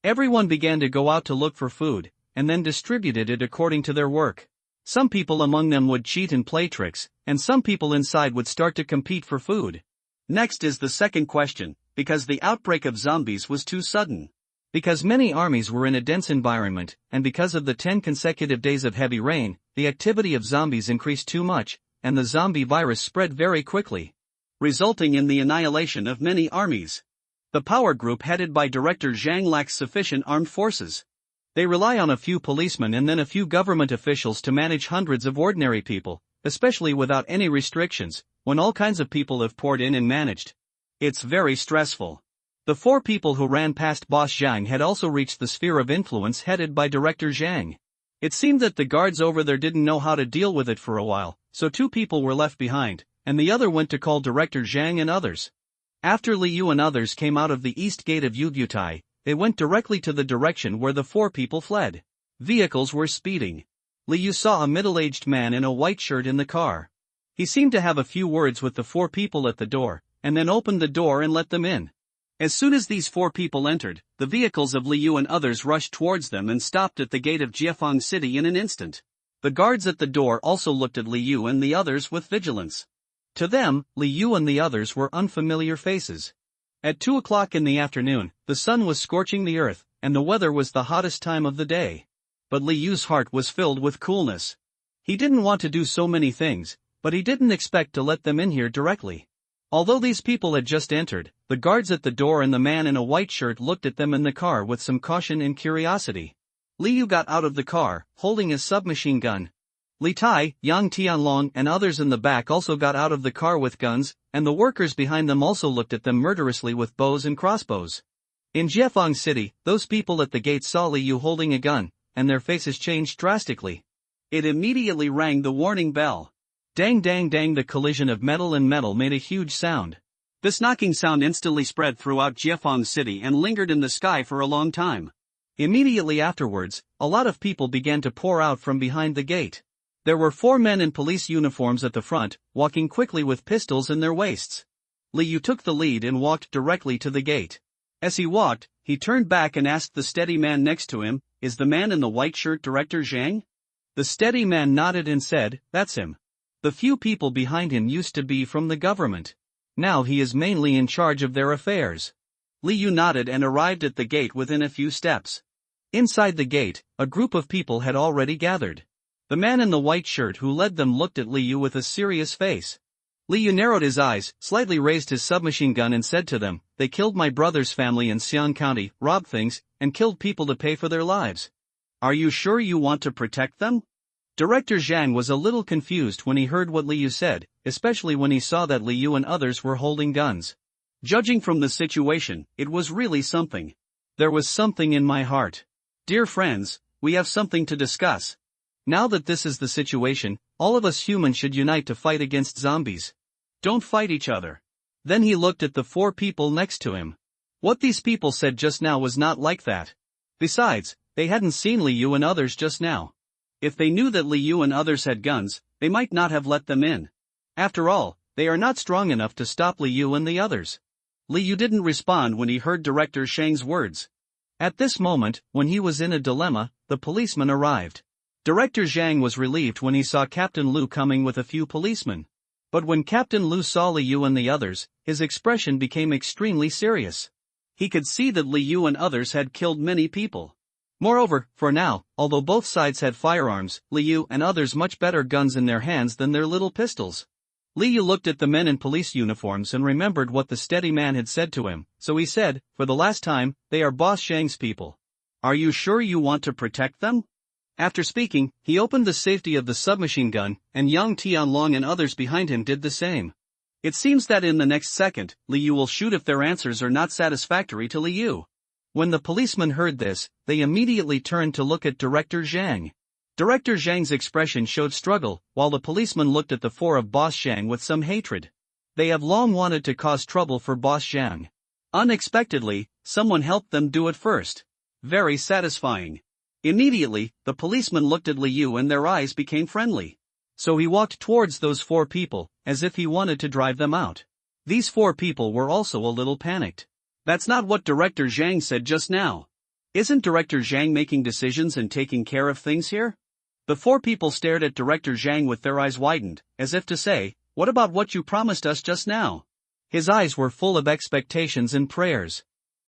Everyone began to go out to look for food, and then distributed it according to their work. Some people among them would cheat and play tricks, and some people inside would start to compete for food. Next is the second question, because the outbreak of zombies was too sudden. Because many armies were in a dense environment, and because of the 10 consecutive days of heavy rain, the activity of zombies increased too much, and the zombie virus spread very quickly, resulting in the annihilation of many armies. The power group headed by Director Zhang lacks sufficient armed forces. They rely on a few policemen and then a few government officials to manage hundreds of ordinary people, especially without any restrictions, when all kinds of people have poured in and managed. It's very stressful. The 4 people who ran past Boss Zhang had also reached the sphere of influence headed by Director Zhang. It seemed that the guards over there didn't know how to deal with it for a while, so 2 people were left behind, and the other went to call Director Zhang and others. After Li Yu and others came out of the east gate of Yugyutai, they went directly to the direction where the 4 people fled. Vehicles were speeding. Li Yu saw a middle-aged man in a white shirt in the car. He seemed to have a few words with the 4 people at the door, and then opened the door and let them in. As soon as these 4 people entered, the vehicles of Li Yu and others rushed towards them and stopped at the gate of Jiefeng City in an instant. The guards at the door also looked at Li Yu and the others with vigilance. To them, Li Yu and the others were unfamiliar faces. At 2 o'clock in the afternoon, the sun was scorching the earth, and the weather was the hottest time of the day. But Li Yu's heart was filled with coolness. He didn't want to do so many things, but he didn't expect to let them in here directly. Although these people had just entered, the guards at the door and the man in a white shirt looked at them in the car with some caution and curiosity. Li Yu got out of the car, holding his submachine gun. Li Tai, Yang Tianlong and others in the back also got out of the car with guns, and the workers behind them also looked at them murderously with bows and crossbows. In Jiefeng City, those people at the gate saw Li Yu holding a gun, and their faces changed drastically. It immediately rang the warning bell. Dang dang dang, the collision of metal and metal made a huge sound. This knocking sound instantly spread throughout Jiefeng City and lingered in the sky for a long time. Immediately afterwards, a lot of people began to pour out from behind the gate. There were 4 men in police uniforms at the front, walking quickly with pistols in their waists. Li Yu took the lead and walked directly to the gate. As he walked, he turned back and asked the steady man next to him, "Is the man in the white shirt Director Zhang?" The steady man nodded and said, "That's him. The few people behind him used to be from the government. Now he is mainly in charge of their affairs." Li Yu nodded and arrived at the gate within a few steps. Inside the gate, a group of people had already gathered. The man in the white shirt who led them looked at Li Yu with a serious face. Li Yu narrowed his eyes, slightly raised his submachine gun and said to them, "They killed my brother's family in Xi'an County, robbed things, and killed people to pay for their lives. Are you sure you want to protect them?" Director Zhang was a little confused when he heard what Li Yu said, especially when he saw that Li Yu and others were holding guns. Judging from the situation, it was really something. There was something in my heart. Dear friends, we have something to discuss. Now that this is the situation, all of us humans should unite to fight against zombies. Don't fight each other. Then he looked at the 4 people next to him. What these people said just now was not like that. Besides, they hadn't seen Li Yu and others just now. If they knew that Li Yu and others had guns, they might not have let them in. After all, they are not strong enough to stop Li Yu and the others. Li Yu didn't respond when he heard Director Zhang's words. At this moment, when he was in a dilemma, the policeman arrived. Director Zhang was relieved when he saw Captain Lu coming with a few policemen. But when Captain Lu saw Li Yu and the others, his expression became extremely serious. He could see that Li Yu and others had killed many people. Moreover, for now, although both sides had firearms, Li Yu and others much better guns in their hands than their little pistols. Li Yu looked at the men in police uniforms and remembered what the steady man had said to him, so he said, "For the last time, they are Boss Zhang's people. Are you sure you want to protect them?" After speaking, he opened the safety of the submachine gun, and Yang Tianlong and others behind him did the same. It seems that in the next second, Li Yu will shoot if their answers are not satisfactory to Li Yu. When the policemen heard this, they immediately turned to look at Director Zhang. Director Zhang's expression showed struggle, while the policemen looked at the 4 of Boss Zhang with some hatred. They have long wanted to cause trouble for Boss Zhang. Unexpectedly, someone helped them do it first. Very satisfying. Immediately, the policeman looked at Li Yu and their eyes became friendly. So he walked towards those 4 people, as if he wanted to drive them out. These 4 people were also a little panicked. That's not what Director Zhang said just now. Isn't Director Zhang making decisions and taking care of things here? The 4 people stared at Director Zhang with their eyes widened, as if to say, "What about what you promised us just now?" His eyes were full of expectations and prayers.